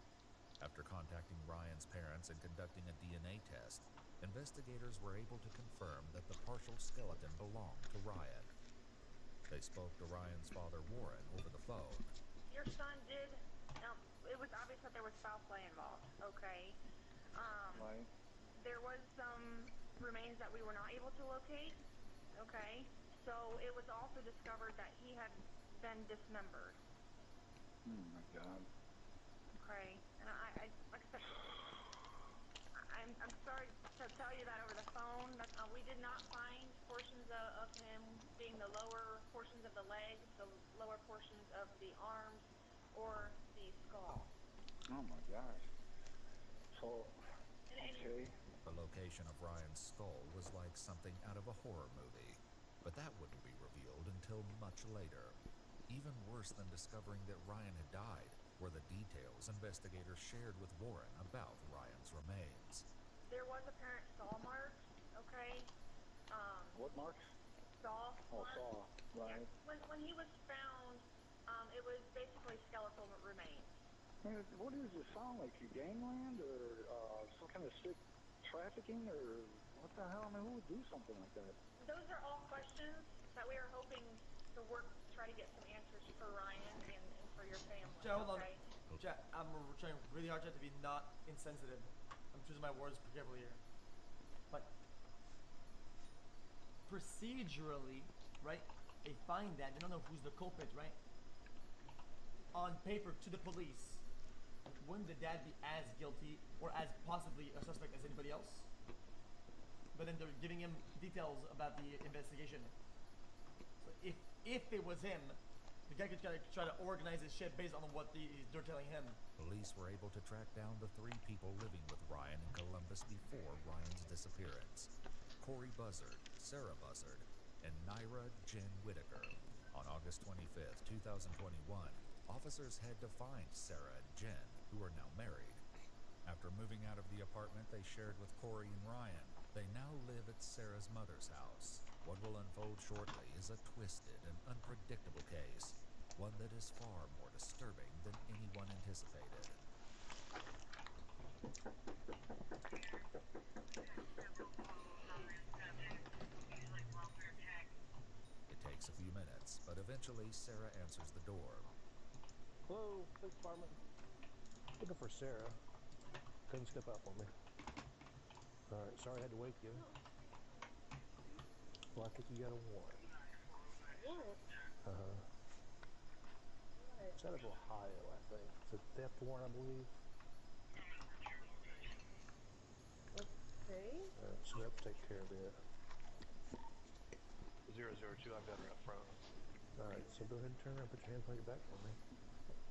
After contacting Ryan's parents and conducting a DNA test, investigators were able to confirm that the partial skeleton belonged to Ryan. They spoke to Ryan's father, Warren, over the phone. Your son did, it was obvious that there was foul play involved, okay? Right. There was some remains that we were not able to locate, okay? So it was also discovered that he had been dismembered. Oh my God. Okay, and I like I said, I'm sorry to tell you that over the phone. We did not find portions of him being the lower portions of the legs, the lower portions of the arms, or the skull. Oh my gosh. So, okay. The location of Ryan's skull was like something out of a horror movie, but that wouldn't be revealed until much later. Even worse than discovering that Ryan had died were the details investigators shared with Warren about Ryan's remains. There was apparent saw marks, okay? What marks? Saw marks. Saw, right. Yeah. When he was found, it was basically skeletal remains. What does it sound like? Gangland or some kind of sick trafficking or what the hell? I mean, who would do something like that? Those are all questions that we are hoping to work to try to get some answers for Ryan and for your family. Jack, hold okay? on. Jack, I'm trying really hard to be not insensitive. I'm choosing my words carefully here. But procedurally, right? They find that, they don't know who's the culprit, right? On paper to the police, wouldn't the dad be as guilty or as possibly a suspect as anybody else? But then they're giving him details about the investigation. So if it was him, the guy could try to organize his shit based on what they're telling him. Police were able to track down the 3 people living with Ryan in Columbus before Ryan's disappearance: Corey Buzzard, Sarah Buzzard, and Naira Jen Whitaker. On August 25th, 2021, officers had to find Sarah and Jen, who are now married. After moving out of the apartment they shared with Corey and Ryan, they now live at Sarah's mother's house. What will unfold shortly is a twisted and unpredictable case, one that is far more disturbing than anyone anticipated. It takes a few minutes, but eventually Sarah answers the door. Hello, police department. Looking for Sarah. Couldn't step out for me. Alright, sorry I had to wake you. Well, I think you got a warrant. What? Uh-huh. It's out of Ohio, I think. It's a theft warrant, I believe. Okay. Alright, so that take care of it. 002, I've got her up front. Alright, so go ahead and turn around and put your hands on your back for me.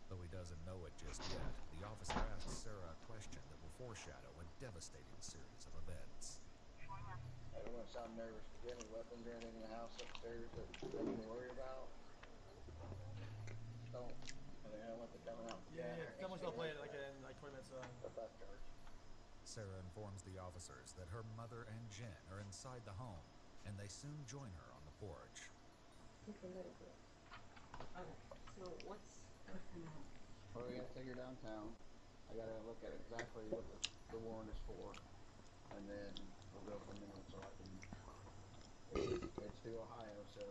Though he doesn't know it just yet, the officer asks Sarah a question that will foreshadow a devastating series of events. I don't want to sound nervous. Do you have any weapons or anything in the house upstairs that you need to worry about? Don't. I mean, I don't want them coming out. Yeah. Someone's gonna play it like in like 20 minutes. The theft charge. Sarah informs the officers that her mother and Jen are inside the home, and they soon join her on the porch. Okay, let it go. Okay, so what's going on? Well, we gotta take her downtown. I gotta look at exactly what the warrant is for. and then we'll go from there. So I can. It's to Ohio, so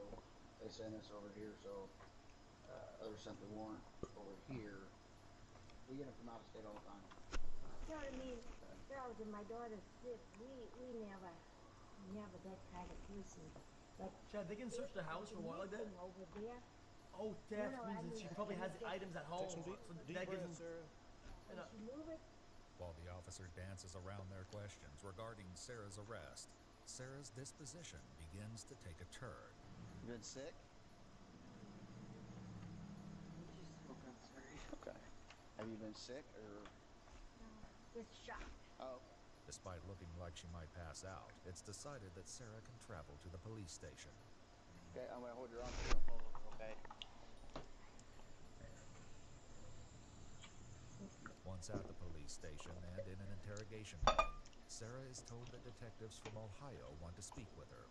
they sent us over here. So others sent the warrant over here. We get them from out of state all the time. You know what I mean? Girls and my daughter's sick. We never that kind of person. But Chad, they can search the house for what like that? over there. Oh, theft means that she probably has the items at home. Take some So deep that gives breaths, them. Sarah. She move it. While the officer dances around their questions regarding Sarah's arrest, Sarah's disposition begins to take a turn. You been sick? Okay. Have you been sick or? Just shocked. Oh. Despite looking like she might pass out, it's decided that Sarah can travel to the police station. Okay, I'm gonna hold your arm so you don't fall over, okay? Once at the police station and in an interrogation room, Sarah is told that detectives from Ohio want to speak with her.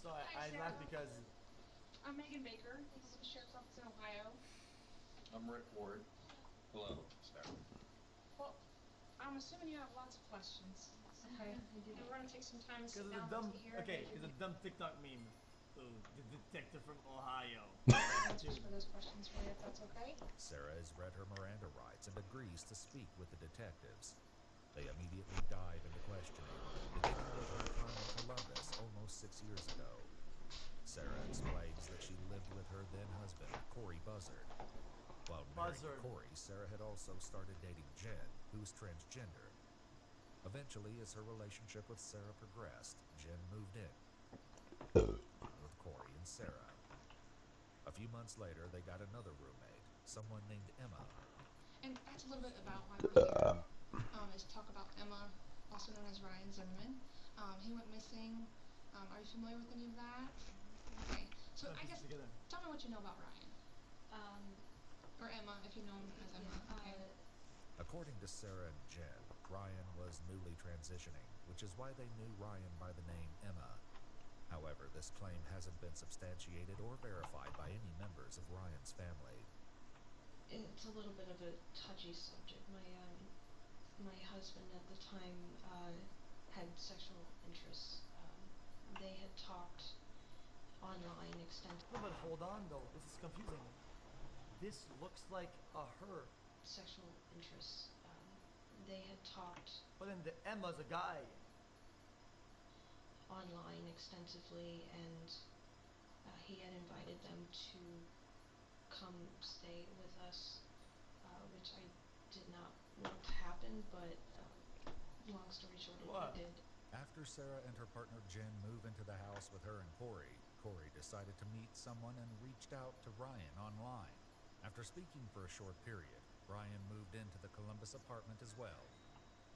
So I laughed because. I'm Megan Baker. This is the Sheriff's Office in Ohio. I'm Rick Ward. Hello, Sarah. Well, I'm assuming you have lots of questions. Okay. And we're going to take some time to sit down with you here. Okay, because a dumb TikTok meme. Ooh, the detective from Ohio. Answers for those questions for you, if that's okay. Sarah has read her Miranda rights and agrees to speak with the detectives. They immediately dive into questioning, beginning with her time in Columbus almost 6 years ago. Sarah explains that she lived with her then-husband, Corey Buzzard. While married to Corey, Sarah had also started dating Jen, who was transgender. Eventually, as her relationship with Sarah progressed, Jen moved in with Corey and Sarah. A few months later, they got another roommate, someone named Emma. And that's a little bit about why we're here. Is to talk about Emma, also known as Ryan Zimmerman. He went missing. Are you familiar with any of that? Okay. So I guess tell me what you know about Ryan. Or Emma, if you know him as Emma. Okay. According to Sarah and Jen, Ryan was newly transitioning, which is why they knew Ryan by the name Emma. However, this claim hasn't been substantiated or verified by any members of Ryan's family. It's a little bit of a touchy subject. My husband at the time had sexual interests. They had talked online extensively. But hold on though, this is confusing. This looks like a her. Sexual interests. They had talked. But then the Emma's a guy. Online extensively, and he had invited them to come stay with us, which I did not want to happen, but long story short, it did. After Sarah and her partner Jen move into the house with her and Corey, Corey decided to meet someone and reached out to Ryan online. After speaking for a short period, Ryan moved into the Columbus apartment as well.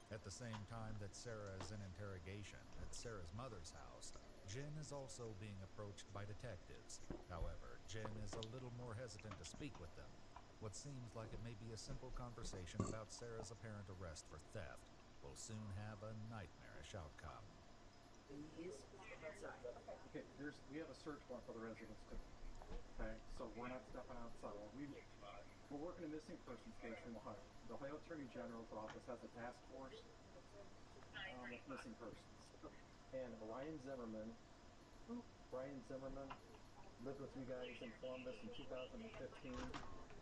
At the same time that Sarah is in interrogation at Sarah's mother's house, Jen is also being approached by detectives. However, Jen is a little more hesitant to speak with them. What seems like it may be a simple conversation about Sarah's apparent arrest for theft will soon have a nightmarish outcome. Okay, we have a search warrant for the residence too. Okay, so we're not stepping outside. We're working a missing persons case from Ohio. The Ohio Attorney General's office has a task force with missing persons. And Ryan Zimmerman lived with you guys in Columbus in 2015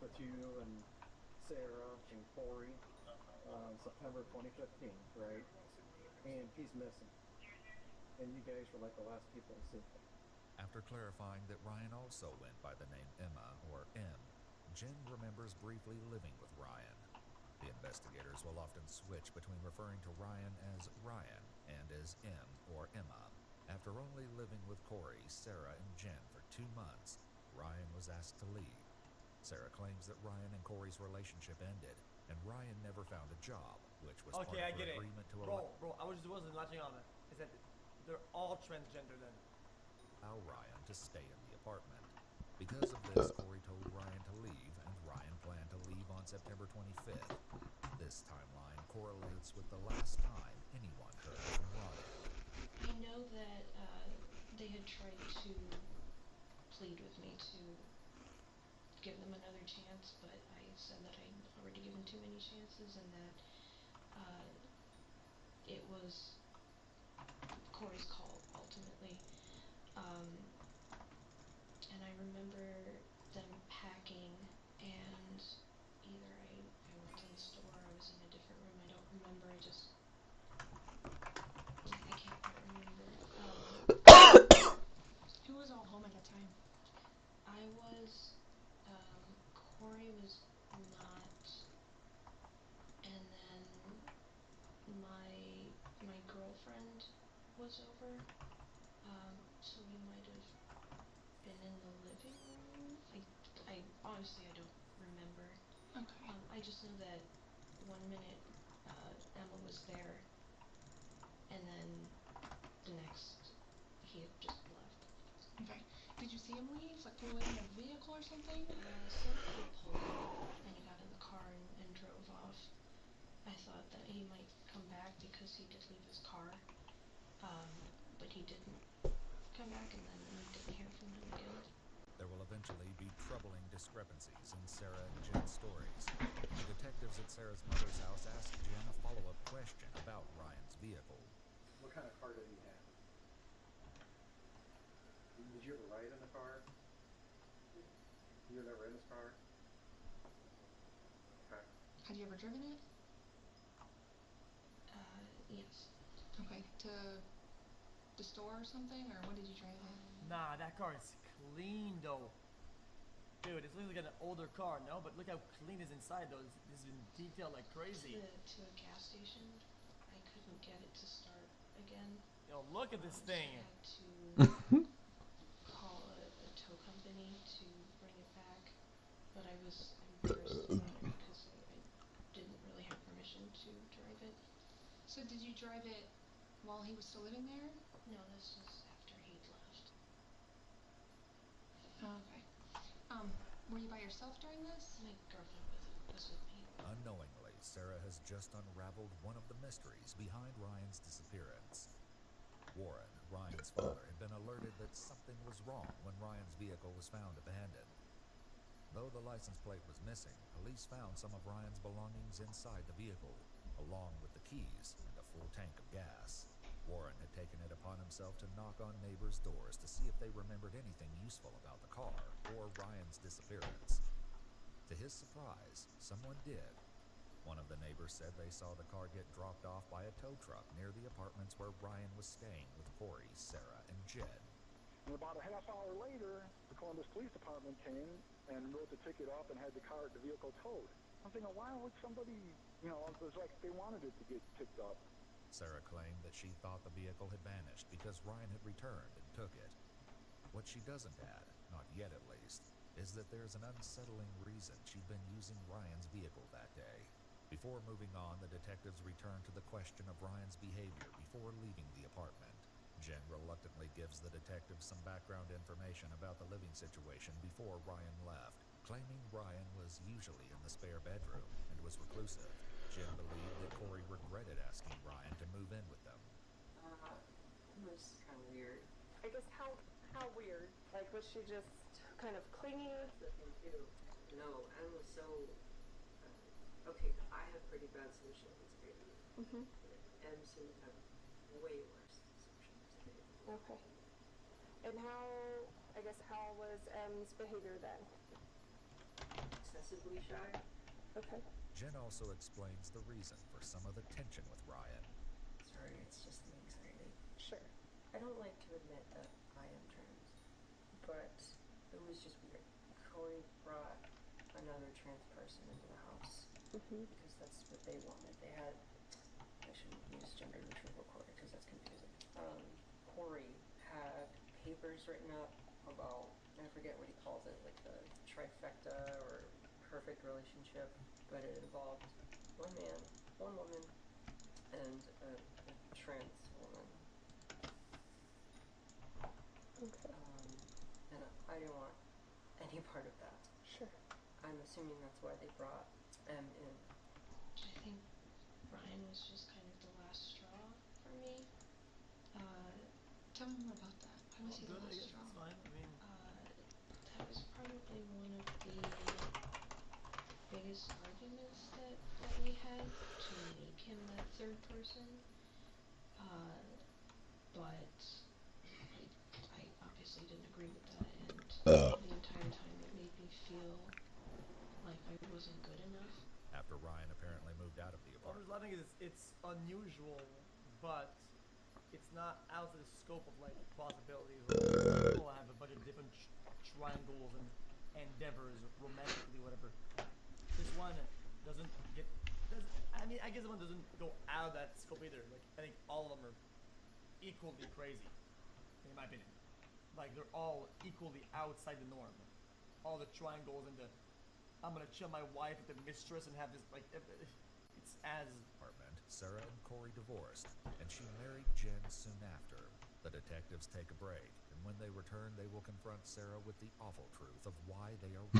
with you and Sarah and Corey, September 2015, right? And he's missing. And you guys were like the last people to see him. After clarifying that Ryan also went by the name Emma, or M, Jen remembers briefly living with Ryan. The investigators will often switch between referring to Ryan as Ryan and as M or Emma. After only living with Corey, Sarah, and Jen for 2 months, Ryan was asked to leave. Sarah claims that Ryan and Corey's relationship ended, and Ryan never found a job, which was part of her agreement to allow. Bro, I wasn't latching on that. Is that they're all transgender then? Allow Ryan to stay in the apartment. Because of this, Corey told Ryan to leave, and Ryan planned to leave on September 25th. This timeline correlates with the last time anyone heard from Ryan. I know that they had tried to plead with me to give them another chance, but I said that I'd already given too many chances and that it was Corey's call ultimately. And I remember them packing, and either I went to the store, I was in a different room, I don't remember, I can't quite remember. Who was all home at that time? I was, Corey was not, and then my girlfriend was over, so we might have been in the living room. I honestly, I don't remember. Okay. I just know that one minute Emma was there, and then the next he had just left. Okay. Did you see him leave? Like pull away in a vehicle or something? Something had pulled up, and he got in the car and drove off. I thought that he might come back because he did leave his car, but he didn't come back, and then we didn't hear from him again. There will eventually be troubling discrepancies in Sarah and Jen's stories. The detectives at Sarah's mother's house asked Jen a follow-up question about Ryan's vehicle. What kind of car did he have? Did you ever ride in the car? You were never in his car? Okay. Had you ever driven it? Yes. Okay. To the store or something, or when did you drive it? Nah, that car is clean though. Dude, it looks like an older car, no? But look how clean it's inside though. It's been detailed like crazy. To a gas station. I couldn't get it to start again. Yo, look at this thing. I had to call a tow company to bring it back, but I was embarrassed about it because I didn't really have permission to drive it. So did you drive it while he was still living there? No, this was after he'd left. Okay. Were you by yourself during this? My girlfriend was with me. Unknowingly, Sarah has just unraveled one of the mysteries behind Ryan's disappearance. Warren, Ryan's father, had been alerted that something was wrong when Ryan's vehicle was found abandoned. Though the license plate was missing, police found some of Ryan's belongings inside the vehicle, along with the keys and a full tank of gas. Warren had taken it upon himself to knock on neighbors' doors to see if they remembered anything useful about the car or Ryan's disappearance. To his surprise, someone did. One of the neighbors said they saw the car get dropped off by a tow truck near the apartments where Ryan was staying with Corey, Sarah, and Jed. And about a half hour later, the Columbus Police Department came and wrote the ticket up and had the vehicle towed. I'm thinking, why would somebody, it was like they wanted it to get picked up. Sarah claimed that she thought the vehicle had vanished because Ryan had returned and took it. What she doesn't add, not yet at least, is that there's an unsettling reason she'd been using Ryan's vehicle that day. Before moving on, the detectives returned to the question of Ryan's behavior before leaving the apartment. Jen reluctantly gives the detectives some background information about the living situation before Ryan left, claiming Ryan was usually in the spare bedroom and was reclusive. Jen believed that Corey regretted asking Ryan to move in with them. It was kind of weird. I guess how weird? Like, was she just kind of clingy? That's the thing too. No, Anne was so. Okay, I have pretty bad social anxiety. Em seemed to have way worse social anxiety. Okay. And how was M's behavior then? Excessively shy. Okay. Jen also explains the reason for some of the tension with Ryan. Sorry, it's just the anxiety. Sure. I don't like to admit that I am trans, but it was just weird. Corey brought another trans person into the house because that's what they wanted. They had, I shouldn't use gender neutral Corey because that's confusing. Corey had papers written up about, I forget what he calls it, like the trifecta or perfect relationship, but it involved one man, one woman, and a trans woman. Okay. And I didn't want any part of that. Sure. I'm assuming that's why they brought Em in. I think Ryan was just kind of the last straw for me. Tell me more about that. Why was he the last straw? That's fine. I mean, that was probably one of the biggest arguments that we had, to make him that third person. But I obviously didn't agree with that, and the entire time it made me feel like I wasn't good enough. After Ryan apparently moved out of the What I was apartment. laughing is it's unusual, but it's not out of the scope of like possibilities. People have a bunch of different triangles and endeavors, romantically, whatever. This one doesn't get. I mean, I guess the one doesn't go out of that scope either. Like, I think all of them are equally crazy, in my opinion. Like, they're all equally outside the norm. All the triangles and the I'm gonna chill my wife with the mistress and have this like it's as Apartment. Sarah and Corey divorced, and she married Jen soon after. The detectives take a break, and when they return, they will confront Sarah with the awful truth of why they are